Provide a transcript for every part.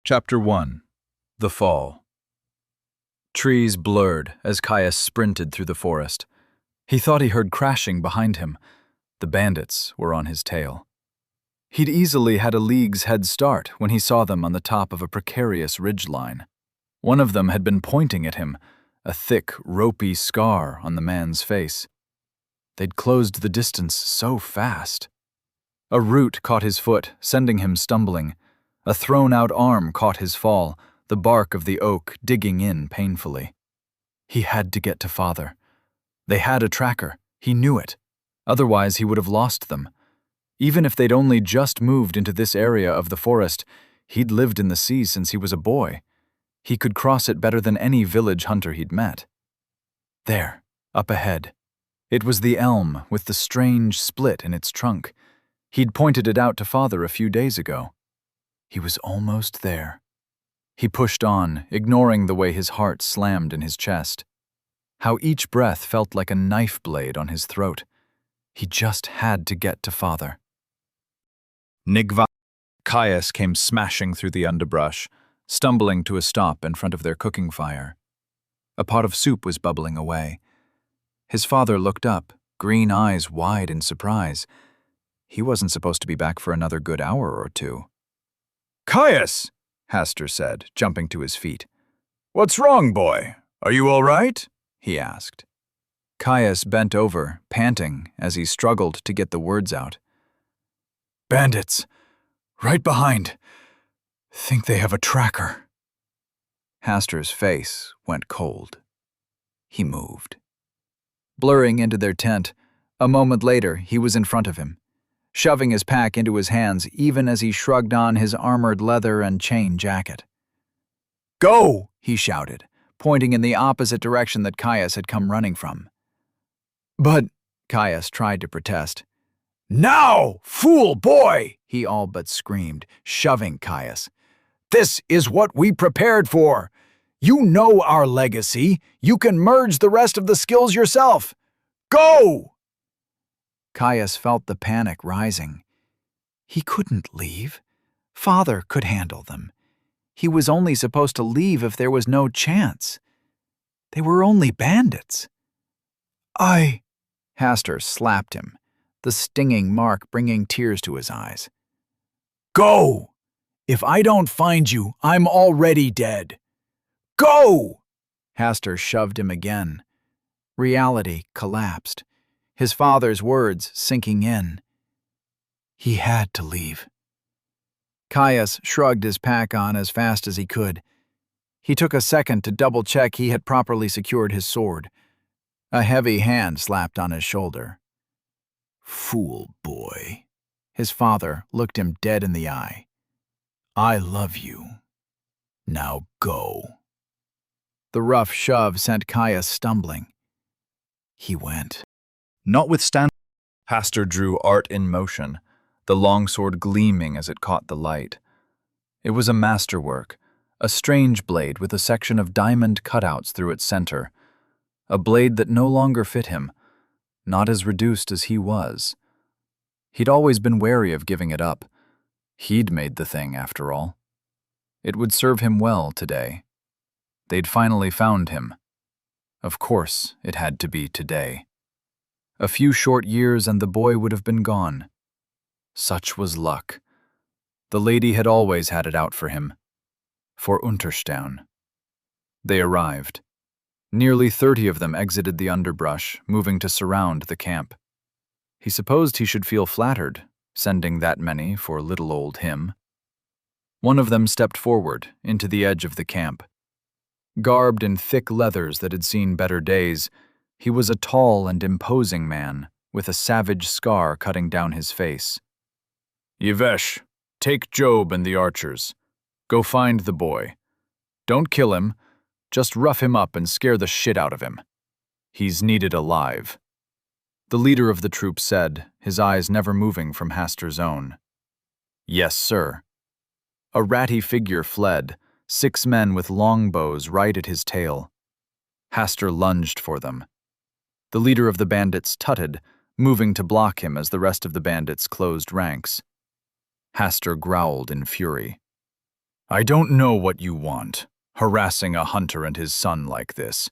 Chapter 1. The Fall. Trees blurred as Caius sprinted through the forest. He thought he heard crashing behind him. The bandits were on his tail. He'd easily had a league's head start when he saw them on the top of a precarious ridgeline. One of them had been pointing at him, a thick, ropey scar on the man's face. They'd closed the distance so fast. A root caught his foot, sending him stumbling. A thrown-out arm caught his fall, the bark of the oak digging in painfully. He had to get to Father. They had a tracker. He knew it. Otherwise, he would have lost them. Even if they'd only just moved into this area of the forest, he'd lived in the sea since he was a boy. He could cross it better than any village hunter he'd met. There, up ahead. It was the elm with the strange split in its trunk. He'd pointed it out to Father a few days ago. He was almost there. He pushed on, ignoring the way his heart slammed in his chest. How each breath felt like a knife blade on his throat. He just had to get to Father. Nigva. Caius came smashing through the underbrush, stumbling to a stop in front of their cooking fire. A pot of soup was bubbling away. His father looked up, green eyes wide in surprise. He wasn't supposed to be back for another good hour or two. "Caius," Hastur said, jumping to his feet. "What's wrong, boy? Are you all right?" he asked. Caius bent over, panting, as he struggled to get the words out. "Bandits. Right behind. Think they have a tracker." Hastur's face went cold. He moved. Blurring into their tent, a moment later he was in front of him, shoving his pack into his hands even as he shrugged on his armored leather and chain jacket. "Go!" he shouted, pointing in the opposite direction that Caius had come running from. "But," Caius tried to protest. "Now, fool boy!" he all but screamed, shoving Caius. "This is what we prepared for. You know our legacy. You can merge the rest of the skills yourself. Go!" Caius felt the panic rising. He couldn't leave. Father could handle them. He was only supposed to leave if there was no chance. They were only bandits. Hastur slapped him, the stinging mark bringing tears to his eyes. "Go! If I don't find you, I'm already dead. Go!" Hastur shoved him again. Reality collapsed, his father's words sinking in. He had to leave. Caius shrugged his pack on as fast as he could. He took a second to double-check he had properly secured his sword. A heavy hand slapped on his shoulder. "Fool boy." His father looked him dead in the eye. "I love you. Now go." The rough shove sent Caius stumbling. He went. Notwithstanding, Hastur drew art in motion, the longsword gleaming as it caught the light. It was a masterwork, a strange blade with a section of diamond cutouts through its center, a blade that no longer fit him, not as reduced as he was. He'd always been wary of giving it up. He'd made the thing, after all. It would serve him well today. They'd finally found him. Of course, it had to be today. A few short years and the boy would have been gone. Such was luck. The lady had always had it out for him. For Unterstein. They arrived. Nearly 30 of them exited the underbrush, moving to surround the camp. He supposed he should feel flattered, sending that many for little old him. One of them stepped forward, into the edge of the camp. Garbed in thick leathers that had seen better days, he was a tall and imposing man, with a savage scar cutting down his face. "Yvesh, take Job and the archers. Go find the boy. Don't kill him. Just rough him up and scare the shit out of him. He's needed alive." The leader of the troop said, his eyes never moving from Hastur's own. "Yes, sir." A ratty figure fled, 6 men with longbows right at his tail. Hastur lunged for them. The leader of the bandits tutted, moving to block him as the rest of the bandits closed ranks. Hastur growled in fury. I don't know what you want, harassing a hunter and his son like this.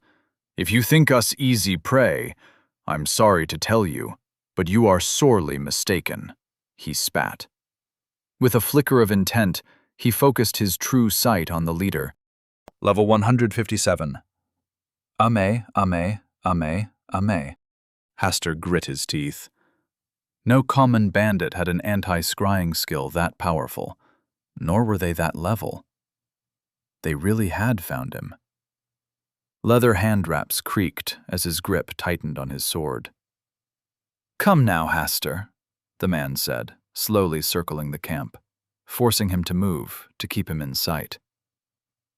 If you think us easy prey, I'm sorry to tell you, but you are sorely mistaken, he spat. With a flicker of intent, he focused his true sight on the leader. Level 157. Ame. Haster grit his teeth. No common bandit had an anti-scrying skill that powerful, nor were they that level. They really had found him. Leather handwraps creaked as his grip tightened on his sword. Come now, Haster, the man said, slowly circling the camp, forcing him to move to keep him in sight.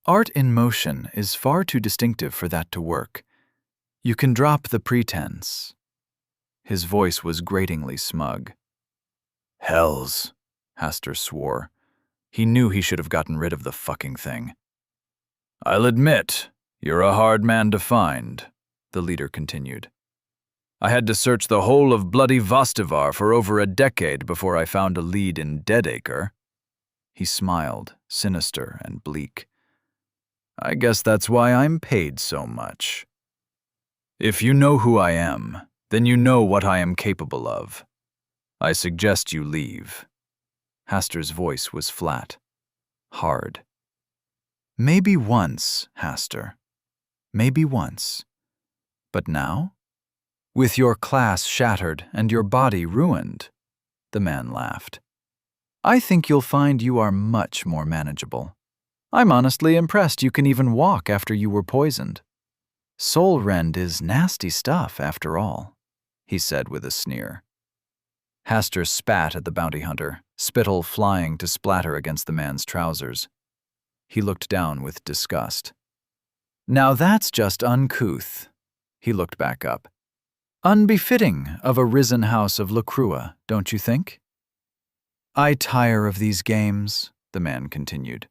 Art in motion is far too distinctive for that to work. You can drop the pretense. His voice was gratingly smug. Hells, Haster swore. He knew he should have gotten rid of the fucking thing. I'll admit, you're a hard man to find, the leader continued. I had to search the whole of bloody Vostivar for over a decade before I found a lead in Deadacre. He smiled, sinister and bleak. I guess that's why I'm paid so much. If you know who I am, then you know what I am capable of. I suggest you leave. Haster's voice was flat, hard. Maybe once, Haster. Maybe once. But now? With your class shattered and your body ruined, the man laughed. I think you'll find you are much more manageable. I'm honestly impressed you can even walk after you were poisoned. Soul rend is nasty stuff, after all, he said with a sneer. Haster spat at the bounty hunter, spittle flying to splatter against the man's trousers. He looked down with disgust. Now that's just uncouth. He looked back up. Unbefitting of a risen house of Lacrua, don't you think? I tire of these games, the man continued.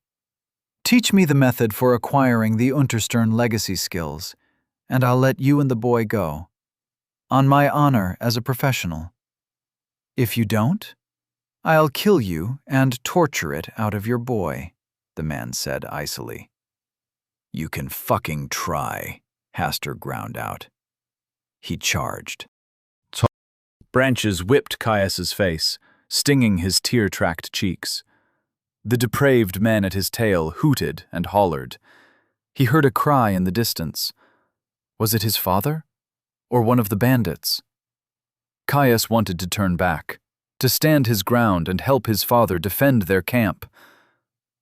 Teach me the method for acquiring the Unterstern legacy skills, and I'll let you and the boy go. On my honor as a professional. If you don't, I'll kill you and torture it out of your boy, the man said icily. You can fucking try, Haster ground out. He charged. Branches whipped Caius's face, stinging his tear-tracked cheeks. The depraved men at his tail hooted and hollered. He heard a cry in the distance. Was it his father? Or one of the bandits? Caius wanted to turn back, to stand his ground and help his father defend their camp.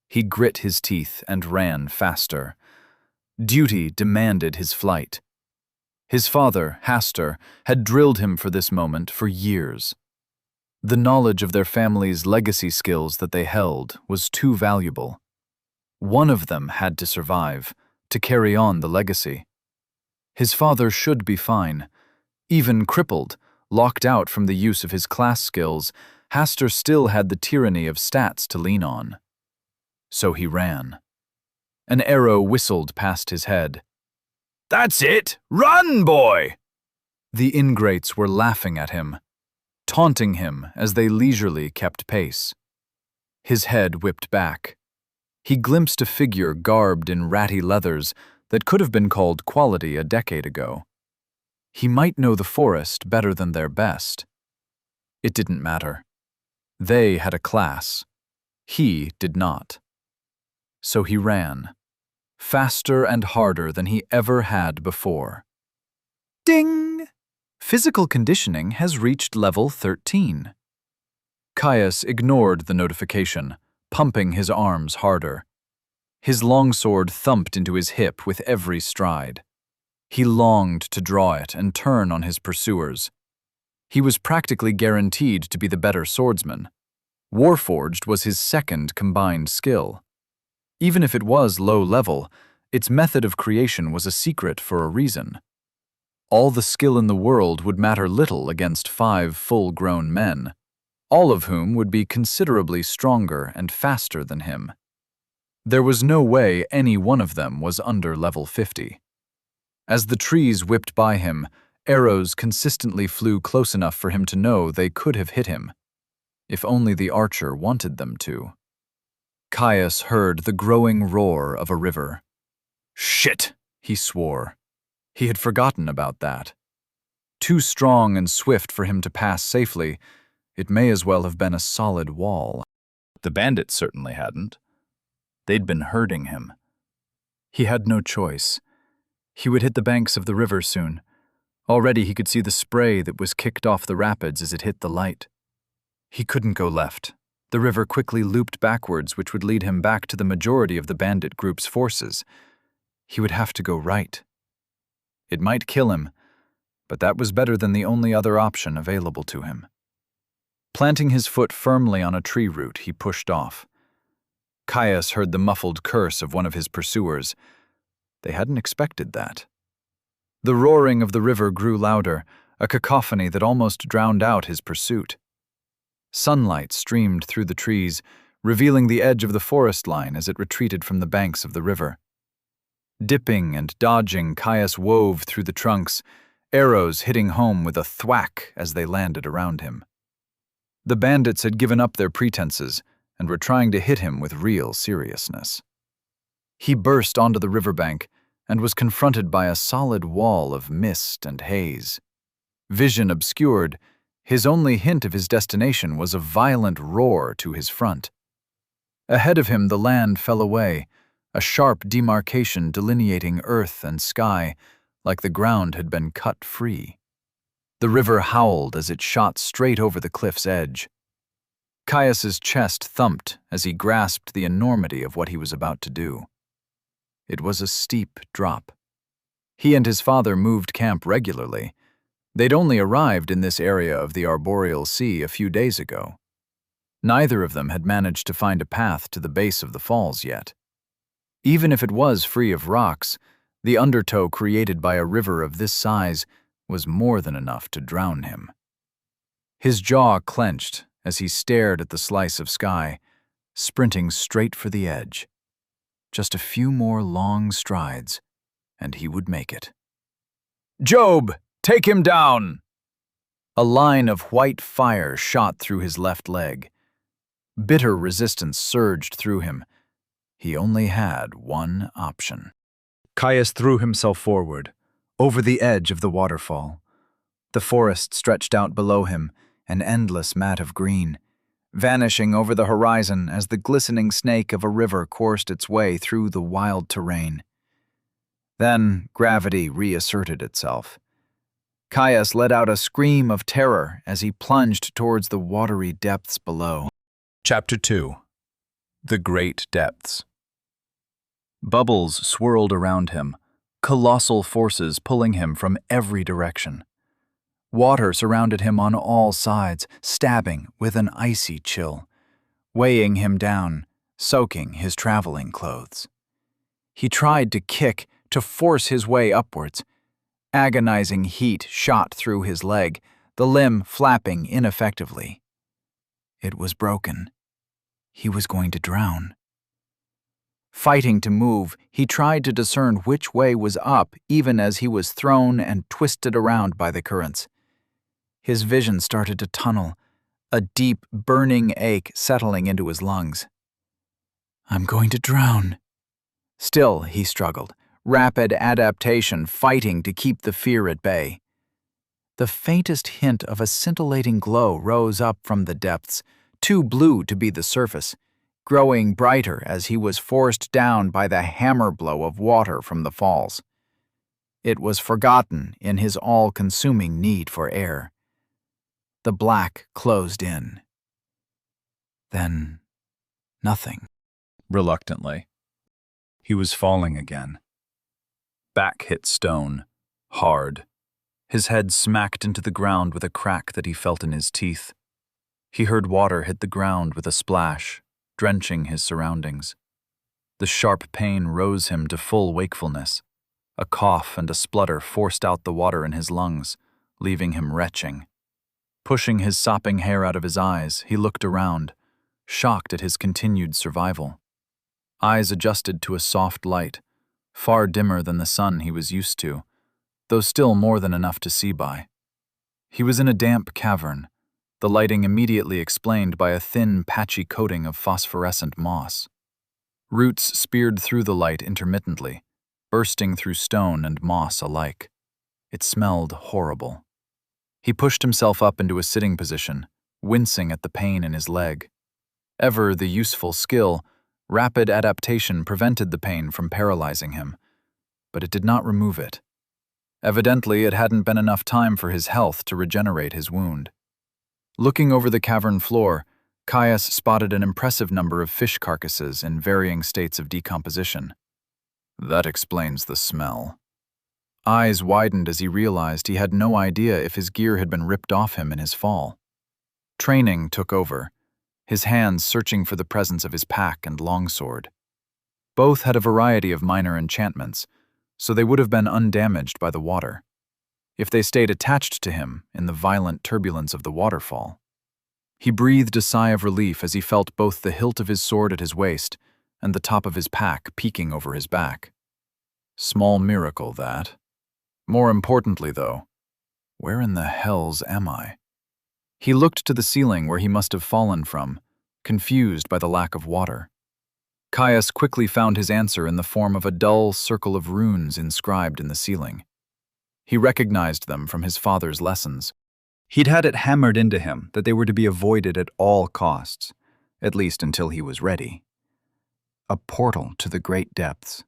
He grit his teeth and ran faster. Duty demanded his flight. His father, Haster, had drilled him for this moment for years. The knowledge of their family's legacy skills that they held was too valuable. One of them had to survive, to carry on the legacy. His father should be fine. Even crippled, locked out from the use of his class skills, Haster still had the tyranny of stats to lean on. So he ran. An arrow whistled past his head. That's it! Run, boy! The ingrates were laughing at him, taunting him as they leisurely kept pace. His head whipped back. He glimpsed a figure garbed in ratty leathers that could have been called quality a decade ago. He might know the forest better than their best. It didn't matter. They had a class. He did not. So he ran, faster and harder than he ever had before. Ding! Physical conditioning has reached level 13. Caius ignored the notification, pumping his arms harder. His longsword thumped into his hip with every stride. He longed to draw it and turn on his pursuers. He was practically guaranteed to be the better swordsman. Warforged was his second combined skill. Even if it was low level, its method of creation was a secret for a reason. All the skill in the world would matter little against 5 full-grown men, all of whom would be considerably stronger and faster than him. There was no way any one of them was under level 50. As the trees whipped by him, arrows consistently flew close enough for him to know they could have hit him, if only the archer wanted them to. Caius heard the growing roar of a river. Shit, he swore. He had forgotten about that. Too strong and swift for him to pass safely, it may as well have been a solid wall. The bandits certainly hadn't. They'd been herding him. He had no choice. He would hit the banks of the river soon. Already he could see the spray that was kicked off the rapids as it hit the light. He couldn't go left. The river quickly looped backwards, which would lead him back to the majority of the bandit group's forces. He would have to go right. It might kill him, but that was better than the only other option available to him. Planting his foot firmly on a tree root, he pushed off. Caius heard the muffled curse of one of his pursuers. They hadn't expected that. The roaring of the river grew louder, a cacophony that almost drowned out his pursuit. Sunlight streamed through the trees, revealing the edge of the forest line as it retreated from the banks of the river. Dipping and dodging, Caius wove through the trunks, arrows hitting home with a thwack as they landed around him. The bandits had given up their pretenses and were trying to hit him with real seriousness. He burst onto the riverbank and was confronted by a solid wall of mist and haze. Vision obscured, his only hint of his destination was a violent roar to his front. Ahead of him the land fell away, a sharp demarcation delineating earth and sky, like the ground had been cut free. The river howled as it shot straight over the cliff's edge. Caius's chest thumped as he grasped the enormity of what he was about to do. It was a steep drop. He and his father moved camp regularly. They'd only arrived in this area of the arboreal sea a few days ago. Neither of them had managed to find a path to the base of the falls yet. Even if it was free of rocks, the undertow created by a river of this size was more than enough to drown him. His jaw clenched as he stared at the slice of sky, sprinting straight for the edge. Just a few more long strides, and he would make it. "Job, take him down!" A line of white fire shot through his left leg. Bitter resistance surged through him. He only had one option. Caius threw himself forward, over the edge of the waterfall. The forest stretched out below him, an endless mat of green, vanishing over the horizon as the glistening snake of a river coursed its way through the wild terrain. Then gravity reasserted itself. Caius let out a scream of terror as he plunged towards the watery depths below. Chapter 2. The Great Depths. Bubbles swirled around him, colossal forces pulling him from every direction. Water surrounded him on all sides, stabbing with an icy chill, weighing him down, soaking his traveling clothes. He tried to kick, to force his way upwards. Agonizing heat shot through his leg, the limb flapping ineffectively. It was broken. He was going to drown. Fighting to move, he tried to discern which way was up even as he was thrown and twisted around by the currents. His vision started to tunnel, a deep, burning ache settling into his lungs. "I'm going to drown." Still, he struggled, rapid adaptation fighting to keep the fear at bay. The faintest hint of a scintillating glow rose up from the depths, too blue to be the surface, growing brighter as he was forced down by the hammer blow of water from the falls. It was forgotten in his all-consuming need for air. The black closed in. Then, nothing. Reluctantly, he was falling again. Back hit stone, hard. His head smacked into the ground with a crack that he felt in his teeth. He heard water hit the ground with a splash, drenching his surroundings. The sharp pain rose him to full wakefulness. A cough and a splutter forced out the water in his lungs, leaving him retching. Pushing his sopping hair out of his eyes, he looked around, shocked at his continued survival. Eyes adjusted to a soft light, far dimmer than the sun he was used to, though still more than enough to see by. He was in a damp cavern, the lighting immediately explained by a thin, patchy coating of phosphorescent moss. Roots speared through the light intermittently, bursting through stone and moss alike. It smelled horrible. He pushed himself up into a sitting position, wincing at the pain in his leg. Ever the useful skill, rapid adaptation prevented the pain from paralyzing him, but it did not remove it. Evidently, it hadn't been enough time for his health to regenerate his wound. Looking over the cavern floor, Caius spotted an impressive number of fish carcasses in varying states of decomposition. That explains the smell. Eyes widened as he realized he had no idea if his gear had been ripped off him in his fall. Training took over, his hands searching for the presence of his pack and longsword. Both had a variety of minor enchantments, so they would have been undamaged by the water, if they stayed attached to him in the violent turbulence of the waterfall. He breathed a sigh of relief as he felt both the hilt of his sword at his waist and the top of his pack peeking over his back. Small miracle, that. More importantly, though, where in the hells am I? He looked to the ceiling where he must have fallen from, confused by the lack of water. Caius quickly found his answer in the form of a dull circle of runes inscribed in the ceiling. He recognized them from his father's lessons. He'd had it hammered into him that they were to be avoided at all costs, at least until he was ready. A portal to the great depths,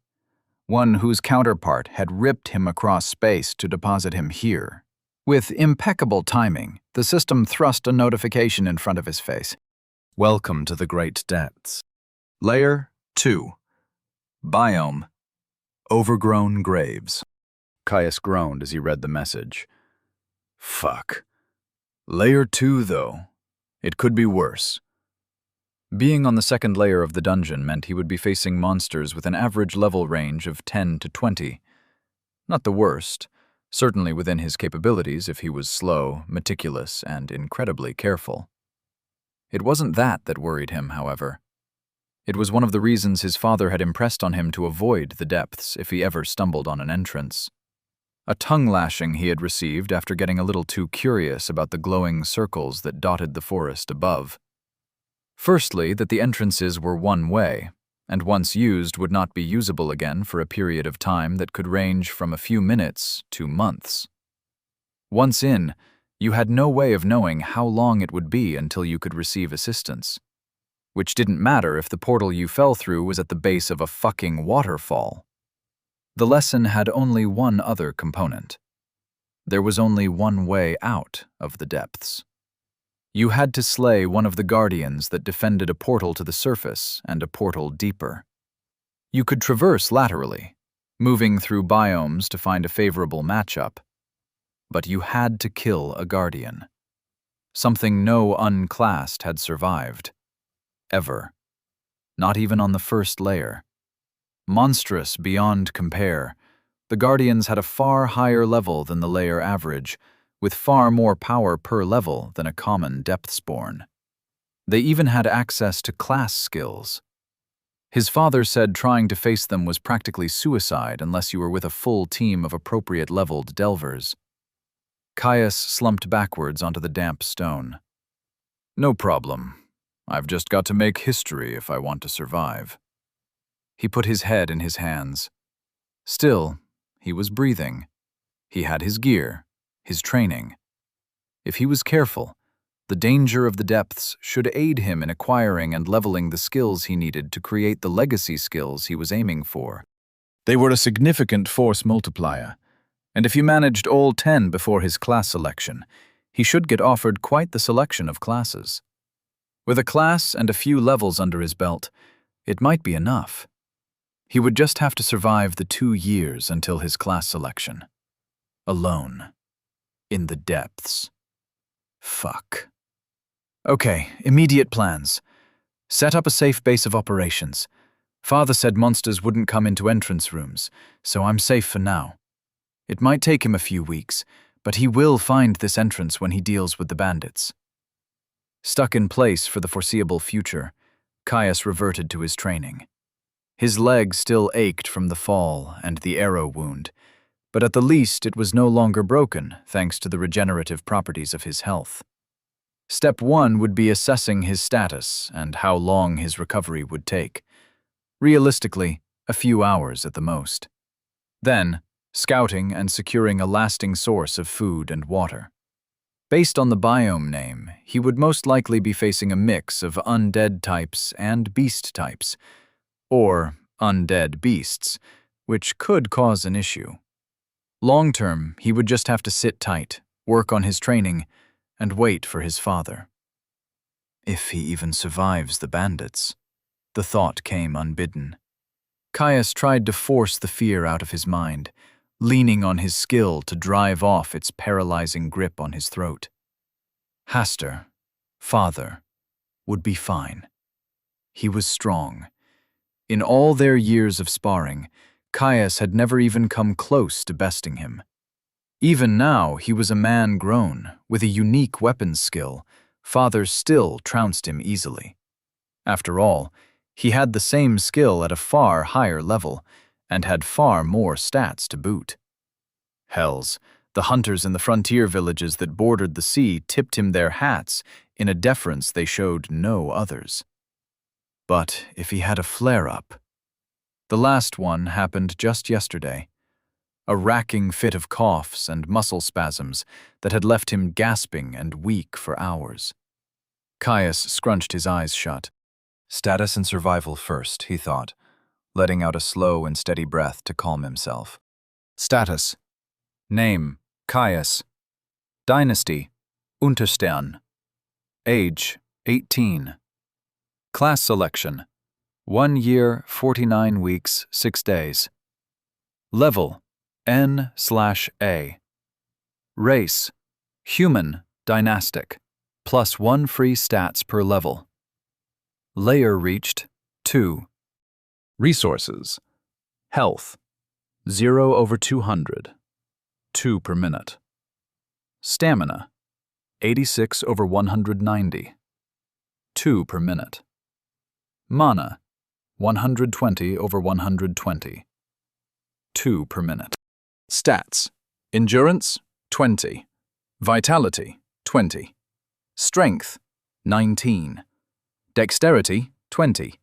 one whose counterpart had ripped him across space to deposit him here. With impeccable timing, the system thrust a notification in front of his face. Welcome to the great depths. Layer 2. Biome. Overgrown graves. Caius groaned as he read the message. Fuck. Layer 2, though. It could be worse. Being on the second layer of the dungeon meant he would be facing monsters with an average level range of 10 to 20. Not the worst, certainly within his capabilities if he was slow, meticulous, and incredibly careful. It wasn't that worried him, however. It was one of the reasons his father had impressed on him to avoid the depths if he ever stumbled on an entrance. A tongue-lashing he had received after getting a little too curious about the glowing circles that dotted the forest above. Firstly, that the entrances were one way, and once used would not be usable again for a period of time that could range from a few minutes to months. Once in, you had no way of knowing how long it would be until you could receive assistance. Which didn't matter if the portal you fell through was at the base of a fucking waterfall. The lesson had only one other component. There was only one way out of the depths. You had to slay one of the guardians that defended a portal to the surface and a portal deeper. You could traverse laterally, moving through biomes to find a favorable matchup. But you had to kill a guardian. Something no unclassed had survived. Ever. Not even on the first layer. Monstrous beyond compare, the Guardians had a far higher level than the layer average, with far more power per level than a common Depthsborn. They even had access to class skills. His father said trying to face them was practically suicide unless you were with a full team of appropriate-leveled delvers. Caius slumped backwards onto the damp stone. No problem. I've just got to make history if I want to survive. He put his head in his hands. Still, he was breathing. He had his gear, his training. If he was careful, the danger of the depths should aid him in acquiring and leveling the skills he needed to create the legacy skills he was aiming for. They were a significant force multiplier, and if he managed all 10 before his class selection, he should get offered quite the selection of classes. With a class and a few levels under his belt, it might be enough. He would just have to survive the 2 years until his class selection. Alone. In the depths. Fuck. Okay, immediate plans. Set up a safe base of operations. Father said monsters wouldn't come into entrance rooms, so I'm safe for now. It might take him a few weeks, but he will find this entrance when he deals with the bandits. Stuck in place for the foreseeable future, Caius reverted to his training. His leg still ached from the fall and the arrow wound, but at the least it was no longer broken thanks to the regenerative properties of his health. Step 1 would be assessing his status and how long his recovery would take. Realistically, a few hours at the most. Then, scouting and securing a lasting source of food and water. Based on the biome name, he would most likely be facing a mix of undead types and beast types, or undead beasts, which could cause an issue. Long-term, he would just have to sit tight, work on his training, and wait for his father. If he even survives the bandits, the thought came unbidden. Caius tried to force the fear out of his mind, leaning on his skill to drive off its paralyzing grip on his throat. Hastur, father, would be fine. He was strong. In all their years of sparring, Caius had never even come close to besting him. Even now, he was a man grown, with a unique weapons skill. Father still trounced him easily. After all, he had the same skill at a far higher level, and had far more stats to boot. Hells, the hunters in the frontier villages that bordered the sea tipped him their hats in a deference they showed no others. But if he had a flare-up... The last one happened just yesterday. A racking fit of coughs and muscle spasms that had left him gasping and weak for hours. Caius scrunched his eyes shut. Status and survival first, he thought, letting out a slow and steady breath to calm himself. Status. Name, Caius. Dynasty, Unterstern. Age, 18. Class selection, 1 year, 49 weeks, 6 days. Level, N/A. Race, human, dynastic, +1 free stats per level. Layer reached, 2. Resources. Health, 0/200, 2 per minute. Stamina, 86/190, 2 per minute. Mana, 120/120, 2 per minute. Stats. Endurance, 20. Vitality, 20. Strength, 19. Dexterity, 20.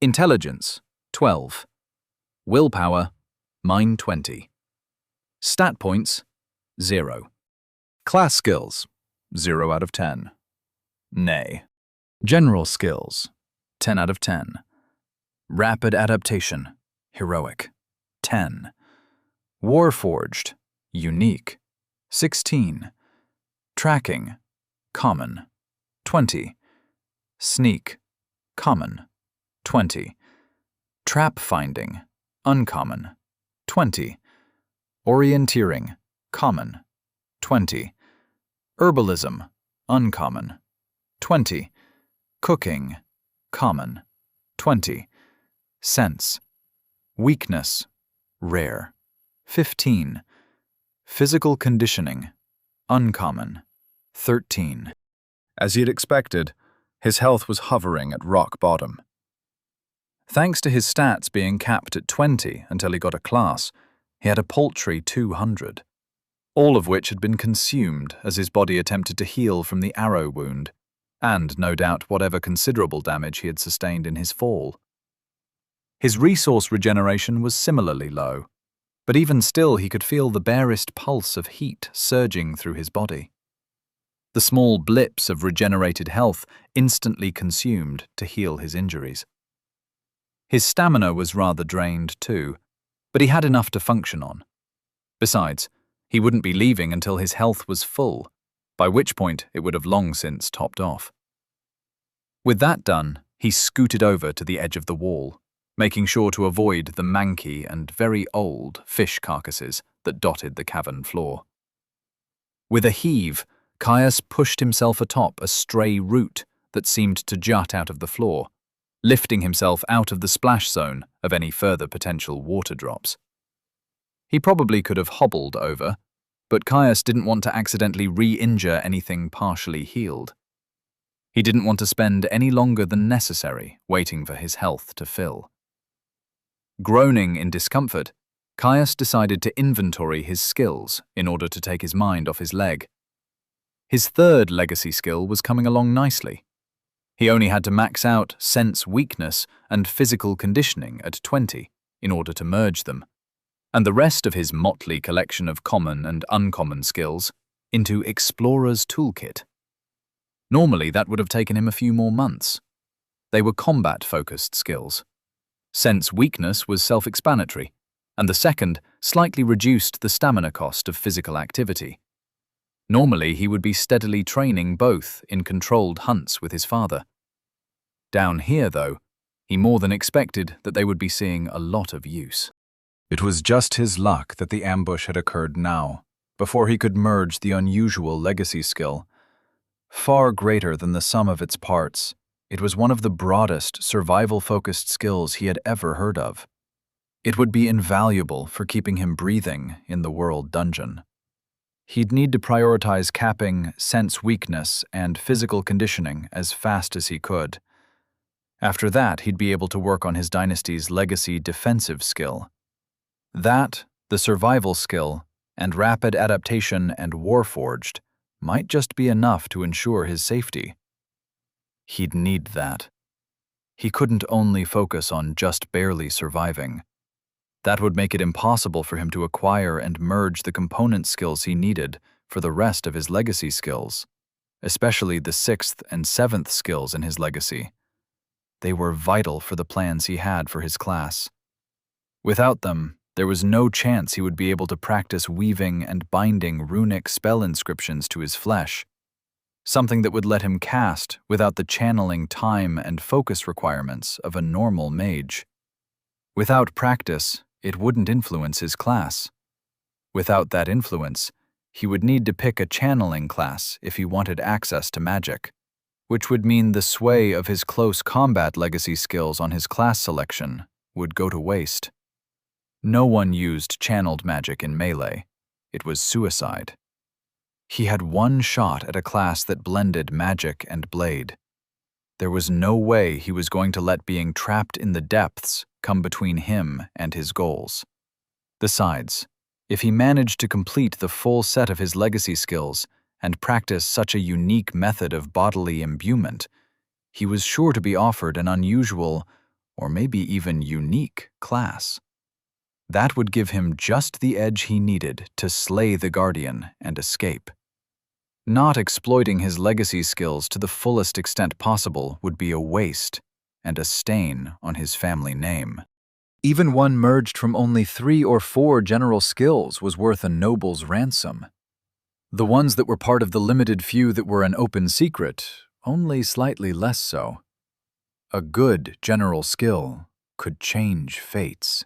Intelligence, 12. Willpower, -20. Stat points, 0. Class skills, 0 out of 10. Nay. General skills, 10 out of 10. Rapid adaptation, heroic, 10. Warforged, unique, 16. Tracking, common, 20. Sneak, common, 20. Trap finding, uncommon, 20. Orienteering, common, 20. Herbalism, uncommon, 20. Cooking, common, 20. Sense, weakness, rare, 15. Physical conditioning, uncommon, 13. As he had expected, his health was hovering at rock bottom. Thanks to his stats being capped at 20 until he got a class, he had a paltry 200, all of which had been consumed as his body attempted to heal from the arrow wound, and no doubt whatever considerable damage he had sustained in his fall. His resource regeneration was similarly low, but even still he could feel the barest pulse of heat surging through his body. The small blips of regenerated health instantly consumed to heal his injuries. His stamina was rather drained too, but he had enough to function on. Besides, he wouldn't be leaving until his health was full, by which point it would have long since topped off. With that done, he scooted over to the edge of the wall, making sure to avoid the manky and very old fish carcasses that dotted the cavern floor. With a heave, Caius pushed himself atop a stray root that seemed to jut out of the floor, lifting himself out of the splash zone of any further potential water drops. He probably could have hobbled over, but Caius didn't want to accidentally re-injure anything partially healed. He didn't want to spend any longer than necessary waiting for his health to fill. Groaning in discomfort, Caius decided to inventory his skills in order to take his mind off his leg. His third legacy skill was coming along nicely. He only had to max out sense weakness and physical conditioning at 20 in order to merge them, and the rest of his motley collection of common and uncommon skills into Explorer's Toolkit. Normally, that would have taken him a few more months. They were combat-focused skills. Sense weakness was self-explanatory, and the second slightly reduced the stamina cost of physical activity. Normally, he would be steadily training both in controlled hunts with his father. Down here, though, he more than expected that they would be seeing a lot of use. It was just his luck that the ambush had occurred now, before he could merge the unusual legacy skill. Far greater than the sum of its parts, it was one of the broadest survival-focused skills he had ever heard of. It would be invaluable for keeping him breathing in the world dungeon. He'd need to prioritize capping sense weakness and physical conditioning as fast as he could. After that, he'd be able to work on his dynasty's legacy defensive skill. That, the survival skill, and rapid adaptation and warforged might just be enough to ensure his safety. He'd need that. He couldn't only focus on just barely surviving. That would make it impossible for him to acquire and merge the component skills he needed for the rest of his legacy skills, especially the 6th and 7th skills in his legacy. They were vital for the plans he had for his class. Without them, there was no chance he would be able to practice weaving and binding runic spell inscriptions to his flesh, something that would let him cast without the channeling time and focus requirements of a normal mage. Without practice, it wouldn't influence his class. Without that influence, he would need to pick a channeling class if he wanted access to magic, which would mean the sway of his close combat legacy skills on his class selection would go to waste. No one used channeled magic in melee. It was suicide. He had one shot at a class that blended magic and blade. There was no way he was going to let being trapped in the depths come between him and his goals. Besides, if he managed to complete the full set of his legacy skills and practice such a unique method of bodily imbuement, he was sure to be offered an unusual, or maybe even unique, class. That would give him just the edge he needed to slay the Guardian and escape. Not exploiting his legacy skills to the fullest extent possible would be a waste and a stain on his family name. Even one merged from only 3 or 4 general skills was worth a noble's ransom. The ones that were part of the limited few that were an open secret, only slightly less so. A good general skill could change fates.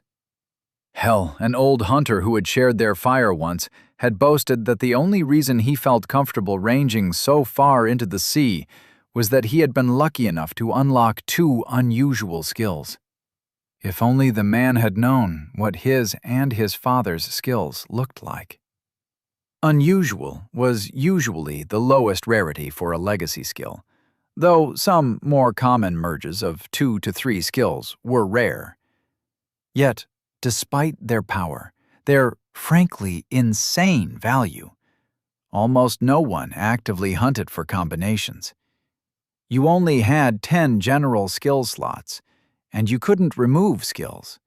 Hell, an old hunter who had shared their fire once had boasted that the only reason he felt comfortable ranging so far into the sea was that he had been lucky enough to unlock 2 unusual skills. If only the man had known what his and his father's skills looked like. Unusual was usually the lowest rarity for a legacy skill, though some more common merges of 2 to 3 skills were rare. Yet, despite their power, their frankly insane value, almost no one actively hunted for combinations. You only had 10 general skill slots, and you couldn't remove skills.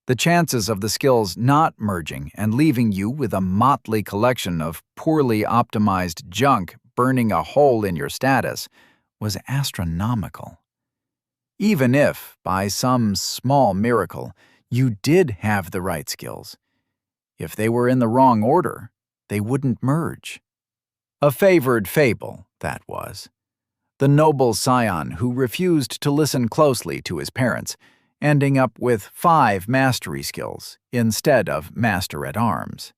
The chances of the skills not merging and leaving you with a motley collection of poorly optimized junk burning a hole in your status was astronomical. Even if, by some small miracle, you did have the right skills, if they were in the wrong order, they wouldn't merge. A favored fable, that was. The noble scion who refused to listen closely to his parents, ending up with 5 mastery skills instead of master-at-arms.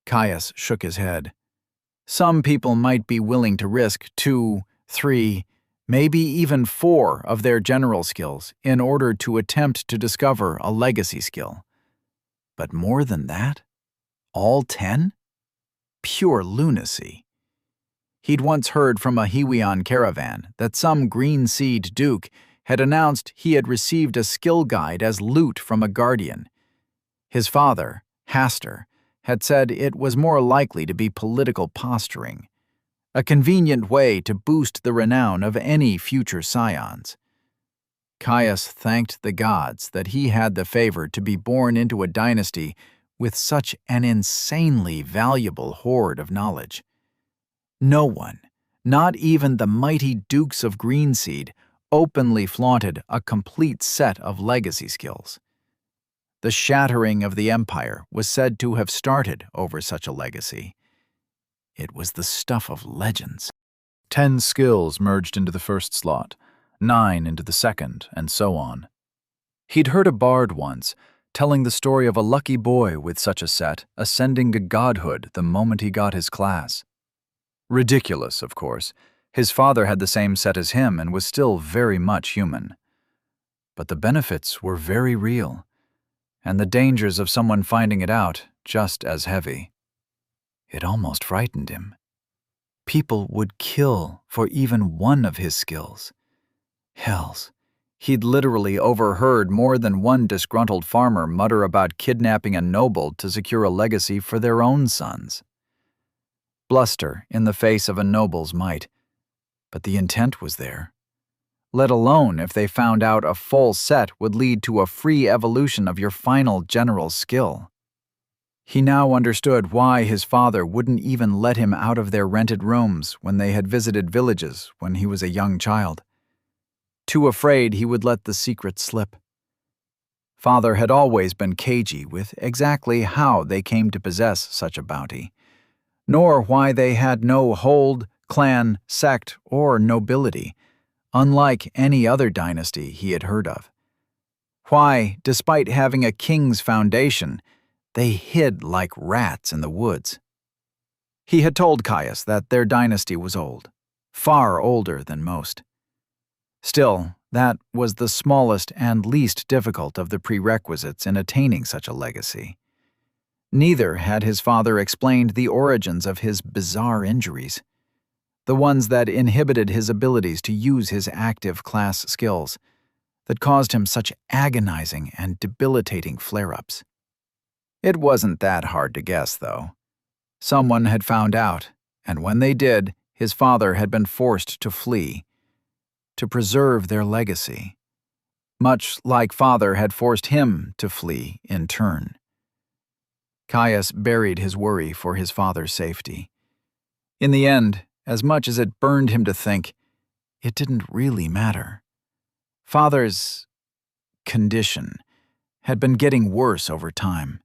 Caius shook his head. Some people might be willing to risk 2, 3, maybe even 4 of their general skills in order to attempt to discover a legacy skill. But more than that? All 10? Pure lunacy. He'd once heard from a Hiwian caravan that some green-seed duke had announced he had received a skill guide as loot from a guardian. His father, Hastur, had said it was more likely to be political posturing. a convenient way to boost the renown of any future scions. Caius thanked the gods that he had the favor to be born into a dynasty with such an insanely valuable hoard of knowledge. No one, not even the mighty Dukes of Greenseed, openly flaunted a complete set of legacy skills. The shattering of the empire was said to have started over such a legacy. It was the stuff of legends. 10 skills merged into the first slot, 9 into the second, and so on. He'd heard a bard once telling the story of a lucky boy with such a set ascending to godhood the moment he got his class. Ridiculous, of course. His father had the same set as him and was still very much human. But the benefits were very real, and the dangers of someone finding it out just as heavy. It almost frightened him. People would kill for even one of his skills. Hells, he'd literally overheard more than one disgruntled farmer mutter about kidnapping a noble to secure a legacy for their own sons. Bluster in the face of a noble's might, but the intent was there. Let alone if they found out a full set would lead to a free evolution of your final general skill. He now understood why his father wouldn't even let him out of their rented rooms when they had visited villages when he was a young child. Too afraid he would let the secret slip. Father had always been cagey with exactly how they came to possess such a bounty, nor why they had no hold, clan, sect, or nobility, unlike any other dynasty he had heard of. Why, despite having a king's foundation, they hid like rats in the woods. He had told Caius that their dynasty was old, far older than most. Still, that was the smallest and least difficult of the prerequisites in attaining such a legacy. Neither had his father explained the origins of his bizarre injuries, the ones that inhibited his abilities to use his active class skills, that caused him such agonizing and debilitating flare-ups. It wasn't that hard to guess, though. Someone had found out, and when they did, his father had been forced to flee, to preserve their legacy, much like father had forced him to flee in turn. Caius buried his worry for his father's safety. In the end, as much as it burned him to think, it didn't really matter. Father's condition had been getting worse over time.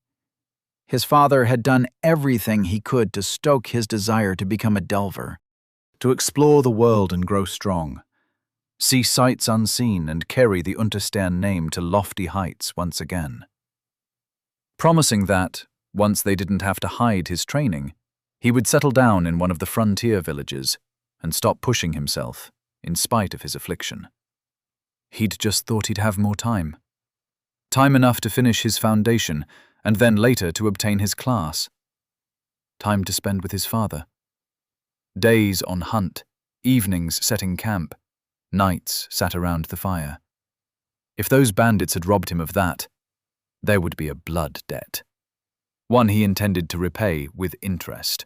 His father had done everything he could to stoke his desire to become a delver, to explore the world and grow strong, see sights unseen and carry the Unterstern name to lofty heights once again. Promising that, once they didn't have to hide his training, he would settle down in one of the frontier villages and stop pushing himself, in spite of his affliction. He'd just thought he'd have more time. Time enough to finish his foundation, and then later to obtain his class. Time to spend with his father. Days on hunt, evenings setting camp, nights sat around the fire. If those bandits had robbed him of that, there would be a blood debt. One he intended to repay with interest.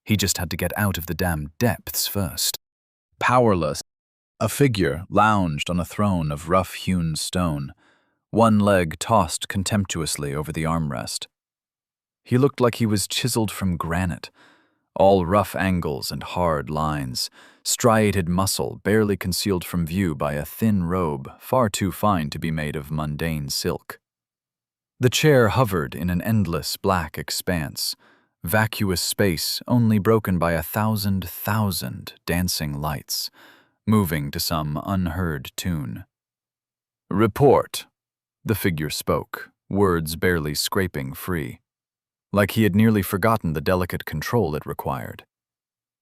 He just had to get out of the damn depths first. Powerless, a figure lounged on a throne of rough-hewn stone, one leg tossed contemptuously over the armrest. He looked like he was chiseled from granite, all rough angles and hard lines, striated muscle barely concealed from view by a thin robe far too fine to be made of mundane silk. The chair hovered in an endless black expanse, vacuous space only broken by 1,000 dancing lights, moving to some unheard tune. "Report," the figure spoke, words barely scraping free, like he had nearly forgotten the delicate control it required.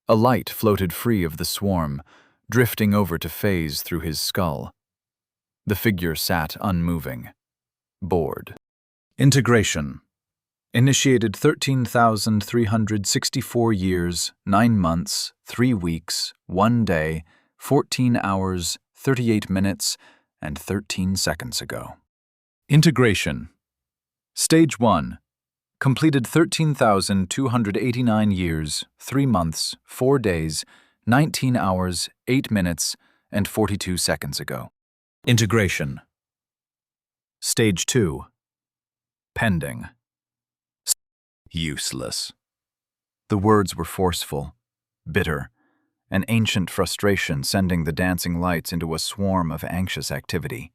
A light floated free of the swarm, drifting over to phase through his skull. The figure sat unmoving, bored. Integration. Initiated 13,364 years, 9 months, 3 weeks, 1 day, 14 hours, 38 minutes, and 13 seconds ago. Integration. Stage 1. Completed 13,289 years, 3 months, 4 days, 19 hours, 8 minutes, and 42 seconds ago. Integration. Stage 2. Pending. Useless. The words were forceful, bitter, an ancient frustration sending the dancing lights into a swarm of anxious activity.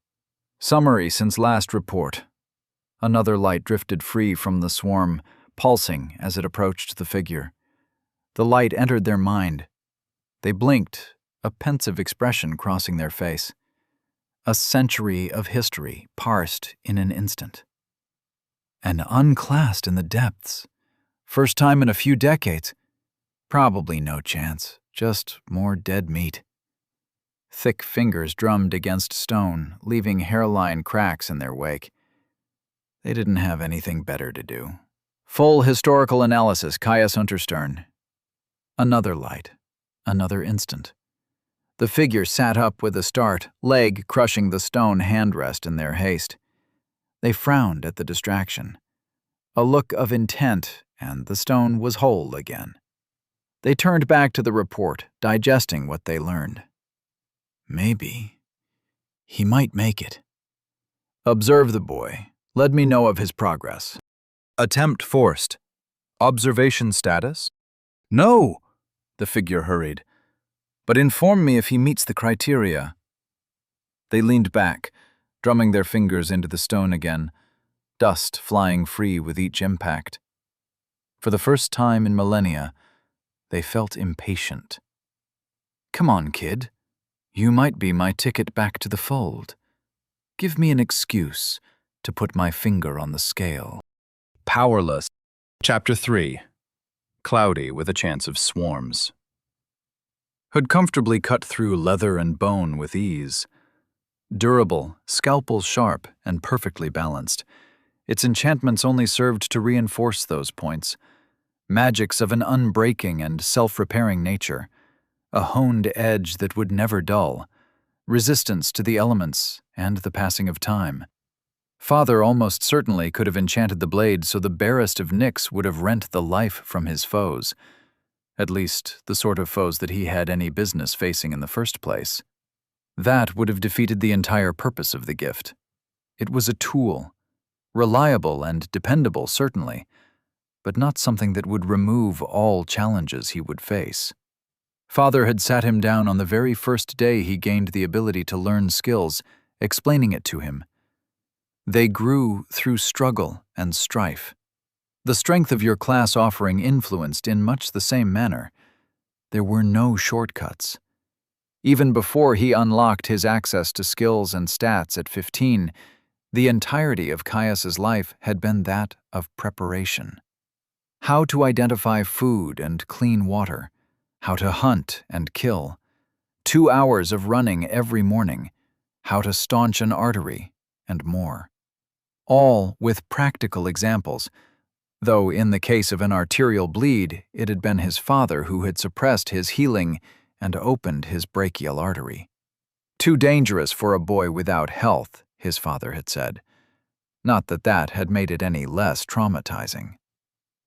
Summary since last report. Another light drifted free from the swarm, pulsing as it approached the figure. The light entered their mind. They blinked, a pensive expression crossing their face. A century of history parsed in an instant. And unclassed in the depths. First time in a few decades. Probably no chance, just more dead meat. Thick fingers drummed against stone, leaving hairline cracks in their wake. They didn't have anything better to do. Full historical analysis, Caius Unterstern. Another light. Another instant. The figure sat up with a start, leg crushing the stone handrest in their haste. They frowned at the distraction. A look of intent, and the stone was whole again. They turned back to the report, digesting what they learned. Maybe. He might make it. Observe the boy. Let me know of his progress. Attempt forced. Observation status? No, the figure hurried. But inform me if he meets the criteria. They leaned back, drumming their fingers into the stone again, dust flying free with each impact. For the first time in millennia, they felt impatient. Come on, kid. You might be my ticket back to the fold. Give me an excuse to put my finger on the scale. Powerless. Chapter 3. Cloudy with a chance of swarms. Hood comfortably cut through leather and bone with ease. Durable, scalpel sharp, and perfectly balanced. Its enchantments only served to reinforce those points. Magics of an unbreaking and self-repairing nature. A honed edge that would never dull. Resistance to the elements and the passing of time. Father almost certainly could have enchanted the blade so the barest of nicks would have rent the life from his foes. At least, the sort of foes that he had any business facing in the first place. That would have defeated the entire purpose of the gift. It was a tool. Reliable and dependable, certainly, but not something that would remove all challenges he would face. Father had sat him down on the very first day he gained the ability to learn skills, explaining it to him. They grew through struggle and strife. The strength of your class offering influenced in much the same manner. There were no shortcuts. Even before he unlocked his access to skills and stats at 15, the entirety of Caius's life had been that of preparation. How to identify food and clean water, how to hunt and kill, 2 hours of running every morning, how to staunch an artery, and more. All with practical examples, though in the case of an arterial bleed, it had been his father who had suppressed his healing and opened his brachial artery. Too dangerous for a boy without health, his father had said. Not that that had made it any less traumatizing.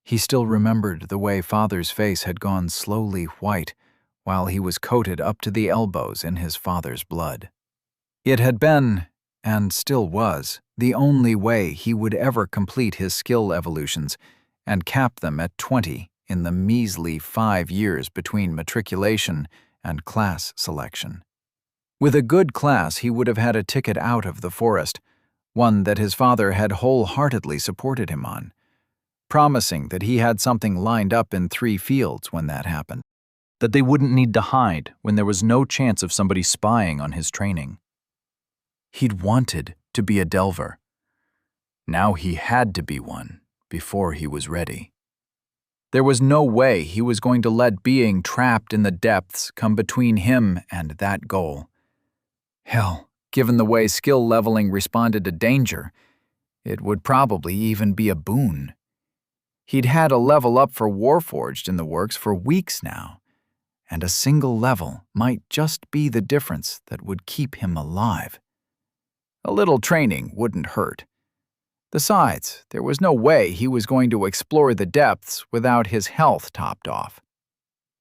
He still remembered the way Father's face had gone slowly white while he was coated up to the elbows in his father's blood. It had been, and still was, the only way he would ever complete his skill evolutions and cap them at 20 in the measly 5 years between matriculation and class selection. With a good class, he would have had a ticket out of the forest, one that his father had wholeheartedly supported him on, promising that he had something lined up in 3 fields when that happened, that they wouldn't need to hide when there was no chance of somebody spying on his training. He'd wanted to be a delver. Now he had to be one before he was ready. There was no way he was going to let being trapped in the depths come between him and that goal. Hell, given the way skill leveling responded to danger, it would probably even be a boon. He'd had a level up for Warforged in the works for weeks now, and a single level might just be the difference that would keep him alive. A little training wouldn't hurt. Besides, there was no way he was going to explore the depths without his health topped off.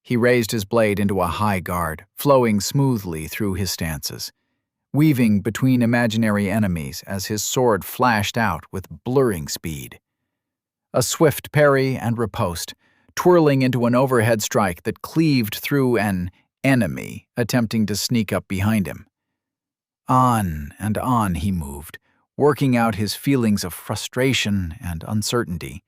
He raised his blade into a high guard, flowing smoothly through his stances, weaving between imaginary enemies as his sword flashed out with blurring speed. A swift parry and riposte, twirling into an overhead strike that cleaved through an enemy attempting to sneak up behind him. On and on he moved, working out his feelings of frustration and uncertainty,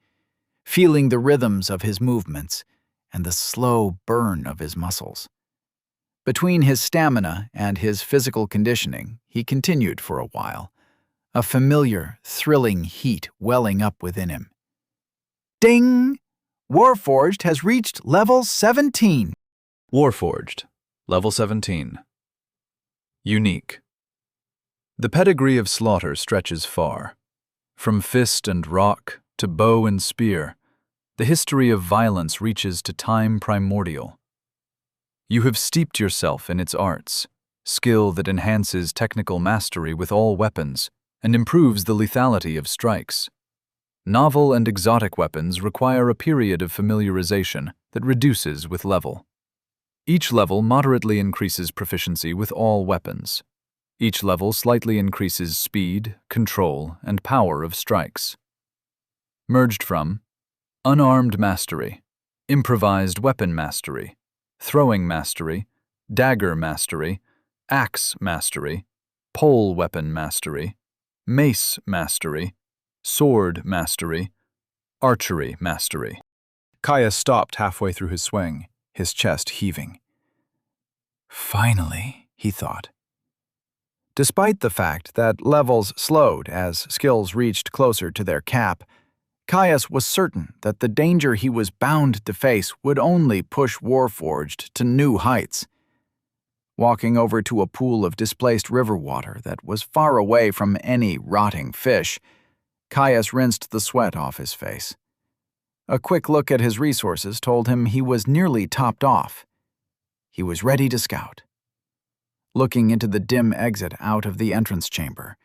feeling the rhythms of his movements and the slow burn of his muscles. Between his stamina and his physical conditioning, he continued for a while, a familiar, thrilling heat welling up within him. Ding! Warforged has reached level 17. Warforged, level 17. Unique. The pedigree of slaughter stretches far. From fist and rock to bow and spear, the history of violence reaches to time primordial. You have steeped yourself in its arts, skill that enhances technical mastery with all weapons and improves the lethality of strikes. Novel and exotic weapons require a period of familiarization that reduces with level. Each level moderately increases proficiency with all weapons. Each level slightly increases speed, control, and power of strikes. Merged from Unarmed Mastery, Improvised Weapon Mastery, Throwing Mastery, Dagger Mastery, Axe Mastery, Pole Weapon Mastery, Mace Mastery, Sword Mastery, Archery Mastery. Caius stopped halfway through his swing, his chest heaving. Finally, he thought. Despite the fact that levels slowed as skills reached closer to their cap, Caius was certain that the danger he was bound to face would only push Warforged to new heights. Walking over to a pool of displaced river water that was far away from any rotting fish, Caius rinsed the sweat off his face. A quick look at his resources told him he was nearly topped off. He was ready to scout. Looking into the dim exit out of the entrance chamber,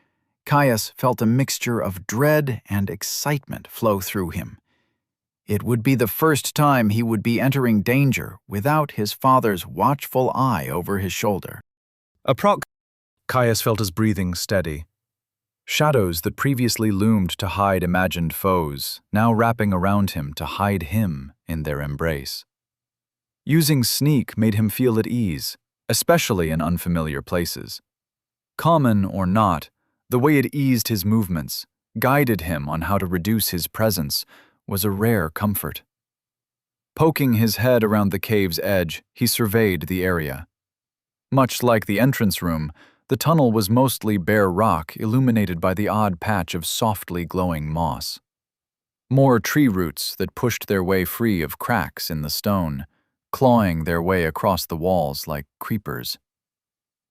Caius felt a mixture of dread and excitement flow through him. It would be the first time he would be entering danger without his father's watchful eye over his shoulder. Caius felt his breathing steady. Shadows that previously loomed to hide imagined foes, now wrapping around him to hide him in their embrace. Using sneak made him feel at ease, especially in unfamiliar places. Common or not, the way it eased his movements, guided him on how to reduce his presence, was a rare comfort. Poking his head around the cave's edge, he surveyed the area. Much like the entrance room, the tunnel was mostly bare rock illuminated by the odd patch of softly glowing moss. More tree roots that pushed their way free of cracks in the stone, clawing their way across the walls like creepers.